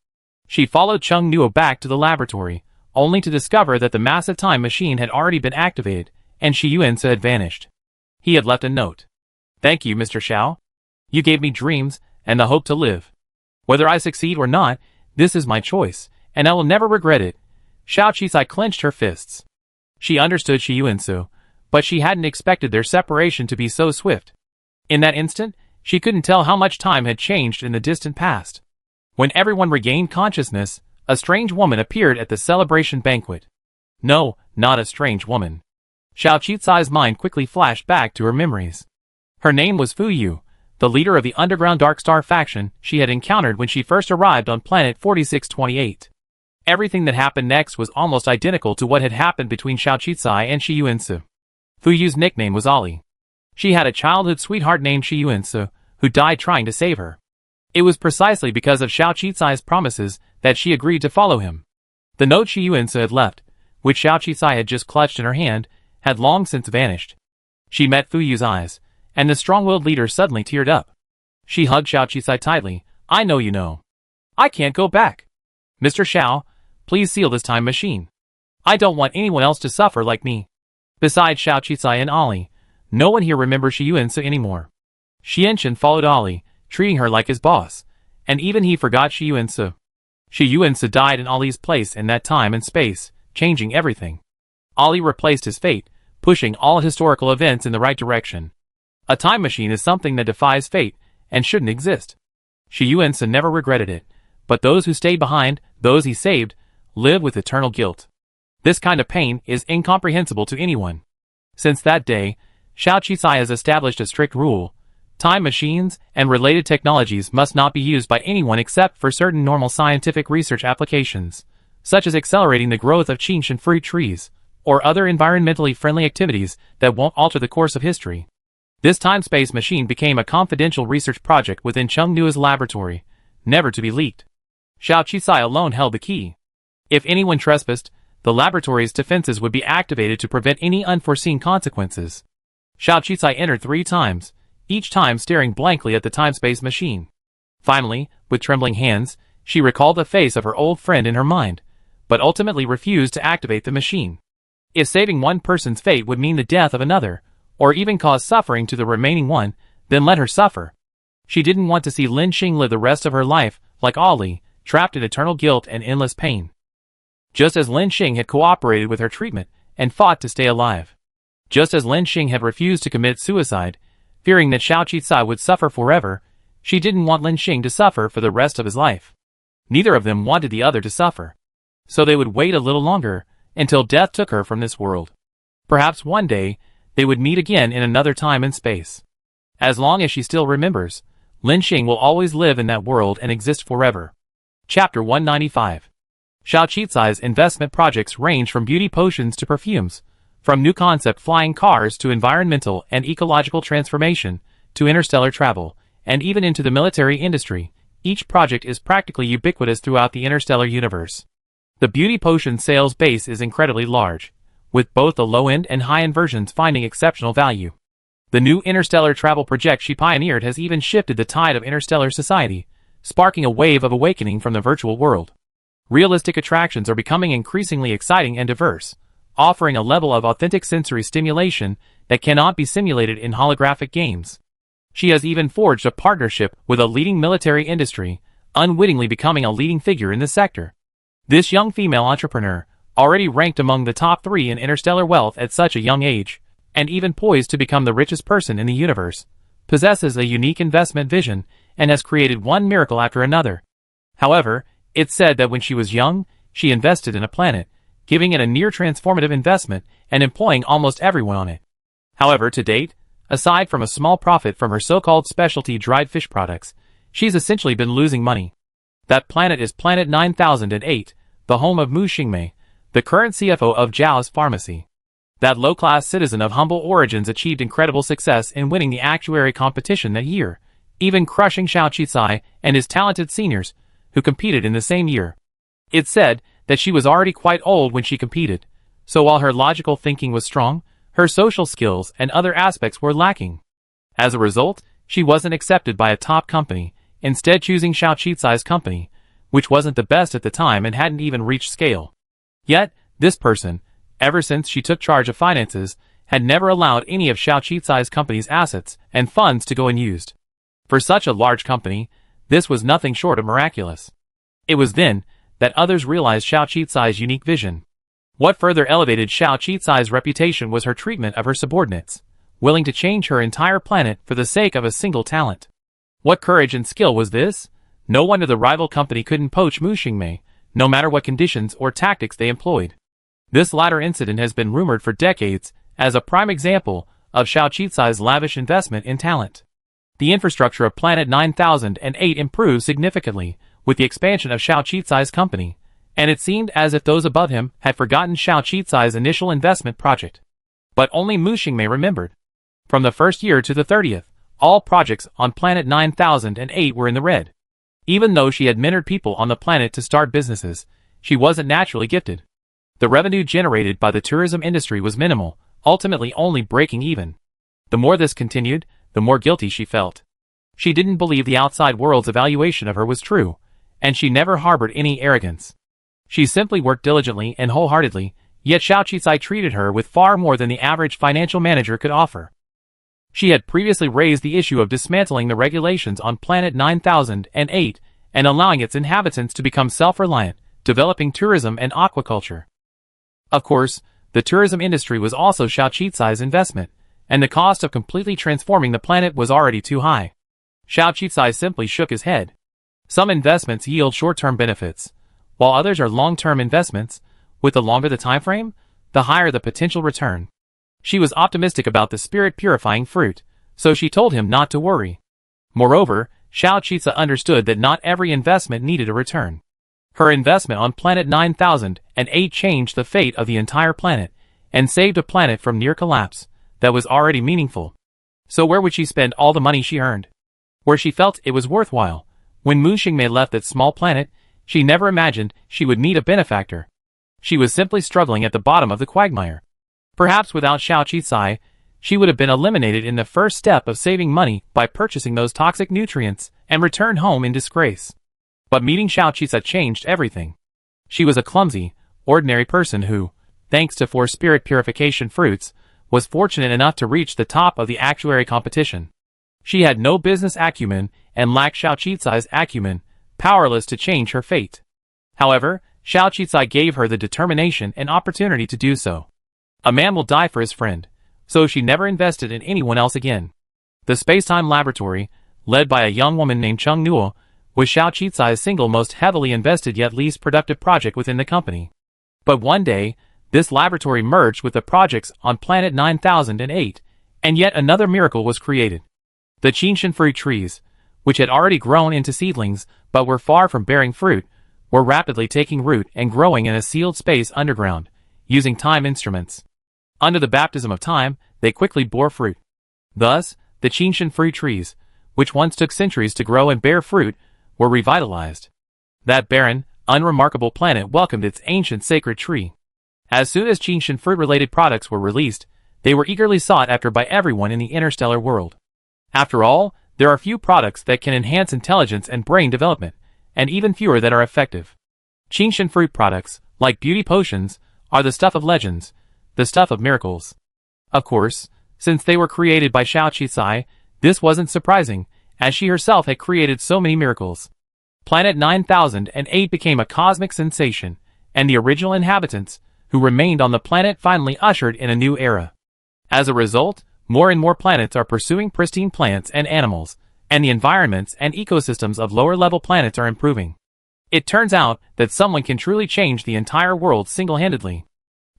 She followed Chengnu back to the laboratory, only to discover that the massive time machine had already been activated, and Shi Yuan had vanished. He had left a note. Thank you, Mr. Xiao. You gave me dreams and the hope to live. Whether I succeed or not, this is my choice, and I will never regret it. Xiao Qicai clenched her fists. She understood Shi Yuan, but she hadn't expected their separation to be so swift. In that instant, she couldn't tell how much time had changed in the distant past. When everyone regained consciousness, a strange woman appeared at the celebration banquet. No, not a strange woman. Xiao Qicai's mind quickly flashed back to her memories. Her name was Fu Yu, the leader of the underground Dark Star faction she had encountered when she first arrived on planet 4628. Everything that happened next was almost identical to what had happened between Xiao Qicai and Shi Yuan. Fu Yu's nickname was Ollie. She had a childhood sweetheart named Shi Yuan, who died trying to save her. It was precisely because of Xiao Qicai's promises that she agreed to follow him. The note Shi Yuan had left, which Xiao Qicai had just clutched in her hand, had long since vanished. She met Fu Yu's eyes, and the strong-willed leader suddenly teared up. She hugged Xiao Qicai tightly. I know you know. I can't go back. Mr. Xiao, please seal this time machine. I don't want anyone else to suffer like me. Besides Xiao Qicai and Ollie, no one here remembers Shi Yuan anymore. Xianchen followed Ollie, treating her like his boss, and even he forgot Shi Yuan. Shi Yuan died in Ollie's place in that time and space, changing everything. Ollie replaced his fate, pushing all historical events in the right direction. A time machine is something that defies fate, and shouldn't exist. Shi Yuan never regretted it, but those who stayed behind, those he saved, live with eternal guilt. This kind of pain is incomprehensible to anyone. Since that day, Xiao Qicai has established a strict rule. Time machines and related technologies must not be used by anyone except for certain normal scientific research applications, such as accelerating the growth of Qingshan fruit trees, or other environmentally friendly activities that won't alter the course of history. This time-space machine became a confidential research project within Chengnu's laboratory, never to be leaked. Xiao Qicai alone held the key. If anyone trespassed, the laboratory's defenses would be activated to prevent any unforeseen consequences. Xiao Qicai entered 3 times, each time staring blankly at the time-space machine. Finally, with trembling hands, she recalled the face of her old friend in her mind, but ultimately refused to activate the machine. If saving one person's fate would mean the death of another, or even cause suffering to the remaining one, then let her suffer. She didn't want to see Lin Xing live the rest of her life, like Ollie, trapped in eternal guilt and endless pain. Just as Lin Xing had cooperated with her treatment and fought to stay alive. Just as Lin Xing had refused to commit suicide, fearing that Xiao Qicai would suffer forever, she didn't want Lin Xing to suffer for the rest of his life. Neither of them wanted the other to suffer. So they would wait a little longer, until death took her from this world. Perhaps one day, they would meet again in another time and space. As long as she still remembers, Lin Xing will always live in that world and exist forever. Chapter 195. Xiao Qizai's investment projects range from beauty potions to perfumes, from new concept flying cars to environmental and ecological transformation, to interstellar travel, and even into the military industry. Each project is practically ubiquitous throughout the interstellar universe. The beauty potion sales base is incredibly large, with both the low-end and high-end versions finding exceptional value. The new interstellar travel project she pioneered has even shifted the tide of interstellar society, sparking a wave of awakening from the virtual world. Realistic attractions are becoming increasingly exciting and diverse, offering a level of authentic sensory stimulation that cannot be simulated in holographic games. She has even forged a partnership with a leading military industry, unwittingly becoming a leading figure in the sector. This young female entrepreneur, already ranked among the top 3 in interstellar wealth at such a young age, and even poised to become the richest person in the universe, possesses a unique investment vision and has created one miracle after another. However, it's said that when she was young, she invested in a planet, giving it a near transformative investment and employing almost everyone on it. However, to date, aside from a small profit from her so-called specialty dried fish products, she's essentially been losing money. That planet is Planet 9008, the home of Mu Xingmei, the current CFO of Zhao's pharmacy. That low-class citizen of humble origins achieved incredible success in winning the actuary competition that year, even crushing Xiao Qizai and his talented seniors, who competed in the same year. It's said that she was already quite old when she competed, so while her logical thinking was strong, her social skills and other aspects were lacking. As a result, she wasn't accepted by a top company, instead choosing Xiao Qizai's company, which wasn't the best at the time and hadn't even reached scale. Yet, this person, ever since she took charge of finances, had never allowed any of Xiao Qizai's company's assets and funds to go unused. For such a large company, this was nothing short of miraculous. It was then that others realized Xiao Qizai's unique vision. What further elevated Xiao Qizai's reputation was her treatment of her subordinates, willing to change her entire planet for the sake of a single talent. What courage and skill was this? No wonder the rival company couldn't poach Mu Xingmei, no matter what conditions or tactics they employed. This latter incident has been rumored for decades as a prime example of Xiao Qizai's lavish investment in talent. The infrastructure of Planet 9008 improved significantly with the expansion of Xiao Qizai's company, and it seemed as if those above him had forgotten Xiao Qizai's initial investment project. But only Mu Xingmei remembered. From the first year to the 30th, all projects on Planet 9008 were in the red. Even though she had mentored people on the planet to start businesses, she wasn't naturally gifted. The revenue generated by the tourism industry was minimal, ultimately only breaking even. The more this continued, the more guilty she felt. She didn't believe the outside world's evaluation of her was true, and she never harbored any arrogance. She simply worked diligently and wholeheartedly, yet Xiao Qizai treated her with far more than the average financial manager could offer. She had previously raised the issue of dismantling the regulations on Planet 9008 and allowing its inhabitants to become self-reliant, developing tourism and aquaculture. Of course, the tourism industry was also Xiao Qizai's investment, and the cost of completely transforming the planet was already too high. Xiao Qizai simply shook his head. Some investments yield short-term benefits, while others are long-term investments. With the longer the time frame, the higher the potential return. She was optimistic about the spirit-purifying fruit, so she told him not to worry. Moreover, Xiao Qizai understood that not every investment needed a return. Her investment on Planet 9008 changed the fate of the entire planet, and saved a planet from near collapse that was already meaningful. So where would she spend all the money she earned? Where she felt it was worthwhile. When Mu Xingmei left that small planet, she never imagined she would meet a benefactor. She was simply struggling at the bottom of the quagmire. Perhaps without Xiao Qizai, she would have been eliminated in the first step of saving money by purchasing those toxic nutrients and returned home in disgrace. But meeting Xiao Qizai changed everything. She was a clumsy, ordinary person who, thanks to 4 spirit purification fruits, was fortunate enough to reach the top of the actuary competition. She had no business acumen and lacked Xiao Qizai's acumen, powerless to change her fate. However, Xiao Qizai gave her the determination and opportunity to do so. A man will die for his friend, so she never invested in anyone else again. The space-time laboratory, led by a young woman named Cheng Nuo, was Xiao Qicai's single most heavily invested yet least productive project within the company. But one day, this laboratory merged with the projects on Planet 9008, and yet another miracle was created. The Qinshan fruit trees, which had already grown into seedlings but were far from bearing fruit, were rapidly taking root and growing in a sealed space underground, using time instruments. Under the baptism of time, they quickly bore fruit. Thus, the Qinshan fruit trees, which once took centuries to grow and bear fruit, were revitalized. That barren, unremarkable planet welcomed its ancient sacred tree. As soon as Qinshan fruit-related products were released, they were eagerly sought after by everyone in the interstellar world. After all, there are few products that can enhance intelligence and brain development, and even fewer that are effective. Qinshan fruit products, like beauty potions, are the stuff of legends, the stuff of miracles. Of course, since they were created by Xiao Qicai, this wasn't surprising, as she herself had created so many miracles. Planet 9008 became a cosmic sensation, and the original inhabitants, who remained on the planet, finally ushered in a new era. As a result, more and more planets are pursuing pristine plants and animals, and the environments and ecosystems of lower-level planets are improving. It turns out that someone can truly change the entire world single-handedly.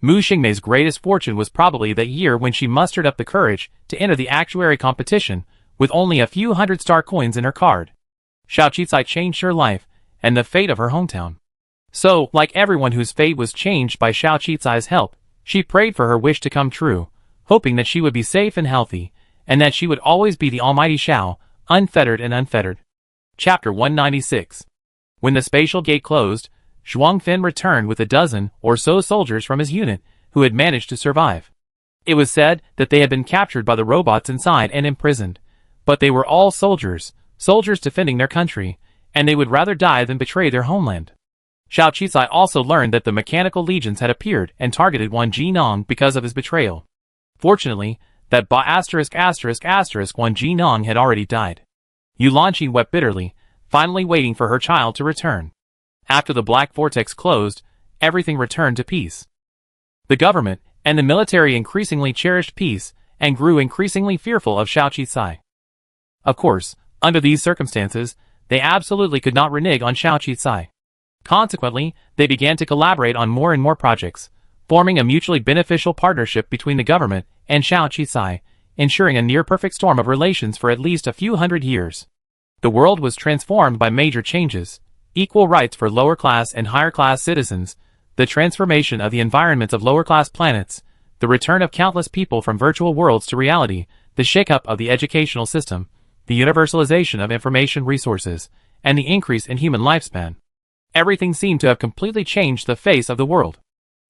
Mu Xingmei's greatest fortune was probably that year when she mustered up the courage to enter the actuary competition with only a few hundred star coins in her card. Xiao Qicai changed her life and the fate of her hometown. So, like everyone whose fate was changed by Xiao Qicai's help, she prayed for her wish to come true, hoping that she would be safe and healthy, and that she would always be the almighty Xiao, unfettered and unfettered. Chapter 196. When the spatial gate closed, Zhuangfen returned with a dozen or so soldiers from his unit who had managed to survive. It was said that they had been captured by the robots inside and imprisoned, but they were all soldiers defending their country, and they would rather die than betray their homeland. Xiao Qicai also learned that the mechanical legions had appeared and targeted Wan Jinong because of his betrayal. Fortunately, that Wan Jinong had already died. Yu Lanqi wept bitterly, finally waiting for her child to return. After the black vortex closed, everything returned to peace. The government and the military increasingly cherished peace and grew increasingly fearful of Xiao Qicai. Of course, under these circumstances, they absolutely could not renege on Xiao Qicai. Consequently, they began to collaborate on more and more projects, forming a mutually beneficial partnership between the government and Xiao Qicai, ensuring a near-perfect storm of relations for at least a few hundred years. The world was transformed by major changes: equal rights for lower-class and higher-class citizens, the transformation of the environments of lower-class planets, the return of countless people from virtual worlds to reality, the shake-up of the educational system, the universalization of information resources, and the increase in human lifespan. Everything seemed to have completely changed the face of the world.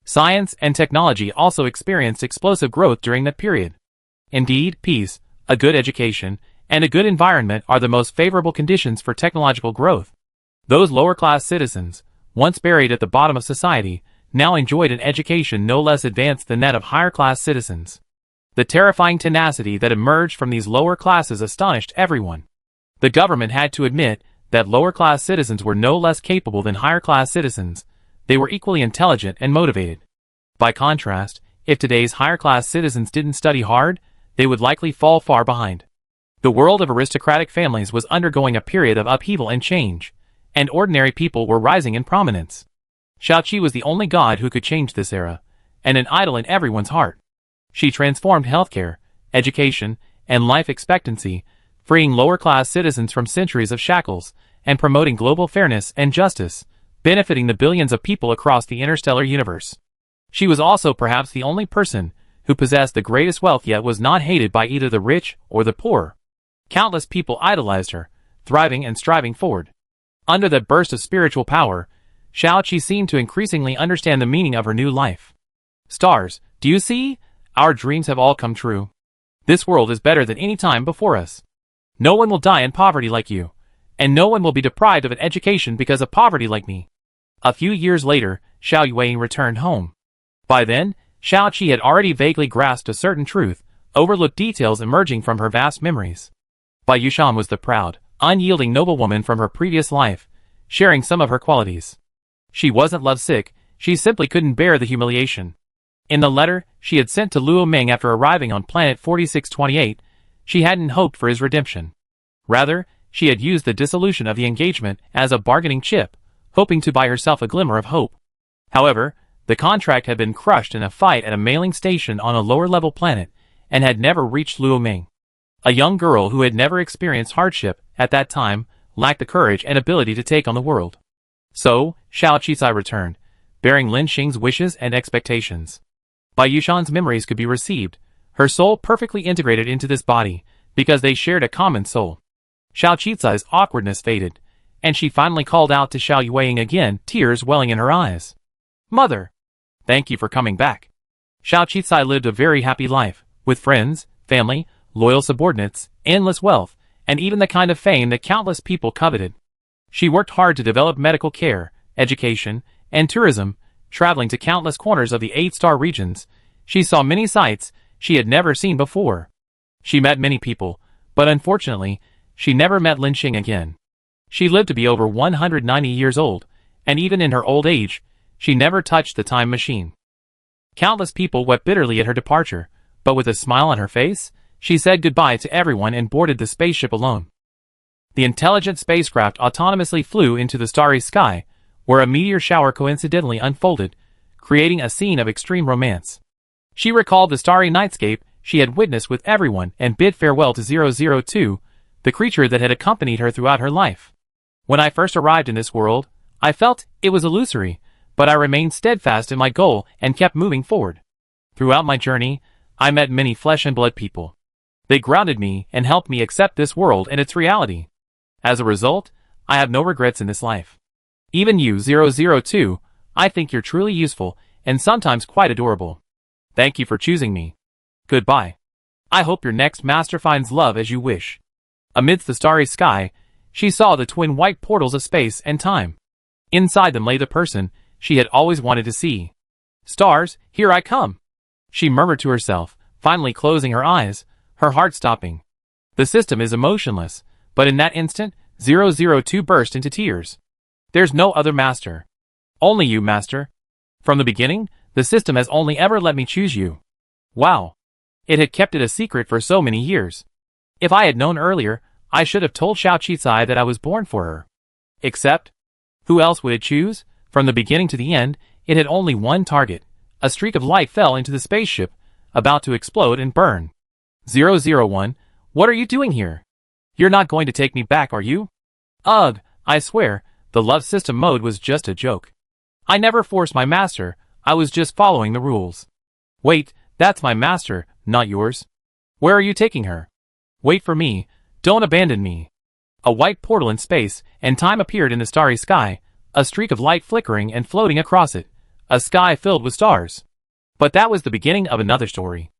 Science and technology also experienced explosive growth during that period. Indeed, peace, a good education, and a good environment are the most favorable conditions for technological growth. Those lower-class citizens, once buried at the bottom of society, now enjoyed an education no less advanced than that of higher-class citizens. The terrifying tenacity that emerged from these lower classes astonished everyone. The government had to admit that lower-class citizens were no less capable than higher-class citizens. They were equally intelligent and motivated. By contrast, if today's higher-class citizens didn't study hard, they would likely fall far behind. The world of aristocratic families was undergoing a period of upheaval and change, and ordinary people were rising in prominence. Xiaoqi was the only god who could change this era, and an idol in everyone's heart. She transformed healthcare, education, and life expectancy, freeing lower-class citizens from centuries of shackles, and promoting global fairness and justice, benefiting the billions of people across the interstellar universe. She was also perhaps the only person who possessed the greatest wealth yet was not hated by either the rich or the poor. Countless people idolized her, thriving and striving forward. Under that burst of spiritual power, Xiaoqi seemed to increasingly understand the meaning of her new life. Stars, do you see? Our dreams have all come true. This world is better than any time before us. No one will die in poverty like you, and no one will be deprived of an education because of poverty like me. A few years later, Xiao Yueyin returned home. By then, Xiaoqi had already vaguely grasped a certain truth, overlooked details emerging from her vast memories. Bai Yushan was the proud, unyielding noblewoman from her previous life, sharing some of her qualities. She wasn't lovesick, she simply couldn't bear the humiliation. In the letter she had sent to Luo Ming after arriving on planet 4628, she hadn't hoped for his redemption. Rather, she had used the dissolution of the engagement as a bargaining chip, hoping to buy herself a glimmer of hope. However, the contract had been crushed in a fight at a mailing station on a lower-level planet and had never reached Luo Ming. A young girl who had never experienced hardship at that time lacked the courage and ability to take on the world. So, Xiao Qizai returned, bearing Lin Xing's wishes and expectations. Bai Yushan's memories could be received, her soul perfectly integrated into this body, because they shared a common soul. Xiao Qizai's awkwardness faded, and she finally called out to Xiao Yueying again, tears welling in her eyes. Mother! Thank you for coming back. Xiao Qizai lived a very happy life, with friends, family, loyal subordinates, endless wealth, and even the kind of fame that countless people coveted. She worked hard to develop medical care, education, and tourism, traveling to countless corners of the 8-star regions. She saw many sights she had never seen before. She met many people, but unfortunately, she never met Lin Xing again. She lived to be over 190 years old, and even in her old age, she never touched the time machine. Countless people wept bitterly at her departure, but with a smile on her face, she said goodbye to everyone and boarded the spaceship alone. The intelligent spacecraft autonomously flew into the starry sky, where a meteor shower coincidentally unfolded, creating a scene of extreme romance. She recalled the starry nightscape she had witnessed with everyone and bid farewell to 002, the creature that had accompanied her throughout her life. When I first arrived in this world, I felt it was illusory, but I remained steadfast in my goal and kept moving forward. Throughout my journey, I met many flesh and blood people. They grounded me and helped me accept this world and its reality. As a result, I have no regrets in this life. Even you, 002, I think you're truly useful and sometimes quite adorable. Thank you for choosing me. Goodbye. I hope your next master finds love as you wish. Amidst the starry sky, she saw the twin white portals of space and time. Inside them lay the person she had always wanted to see. Stars, here I come, she murmured to herself, finally closing her eyes, her heart stopping. The system is emotionless, but in that instant, 002 burst into tears. There's no other master. Only you, master. From the beginning, the system has only ever let me choose you. Wow. It had kept it a secret for so many years. If I had known earlier, I should have told Xiao Qizai that I was born for her. Except, who else would it choose? From the beginning to the end, it had only one target. A streak of light fell into the spaceship, about to explode and burn. 001, what are you doing here? You're not going to take me back, are you? Ugh, I swear, the love system mode was just a joke. I never forced my master, I was just following the rules. Wait, that's my master, not yours. Where are you taking her? Wait for me, don't abandon me. A white portal in space and time appeared in the starry sky, a streak of light flickering and floating across it, a sky filled with stars. But that was the beginning of another story.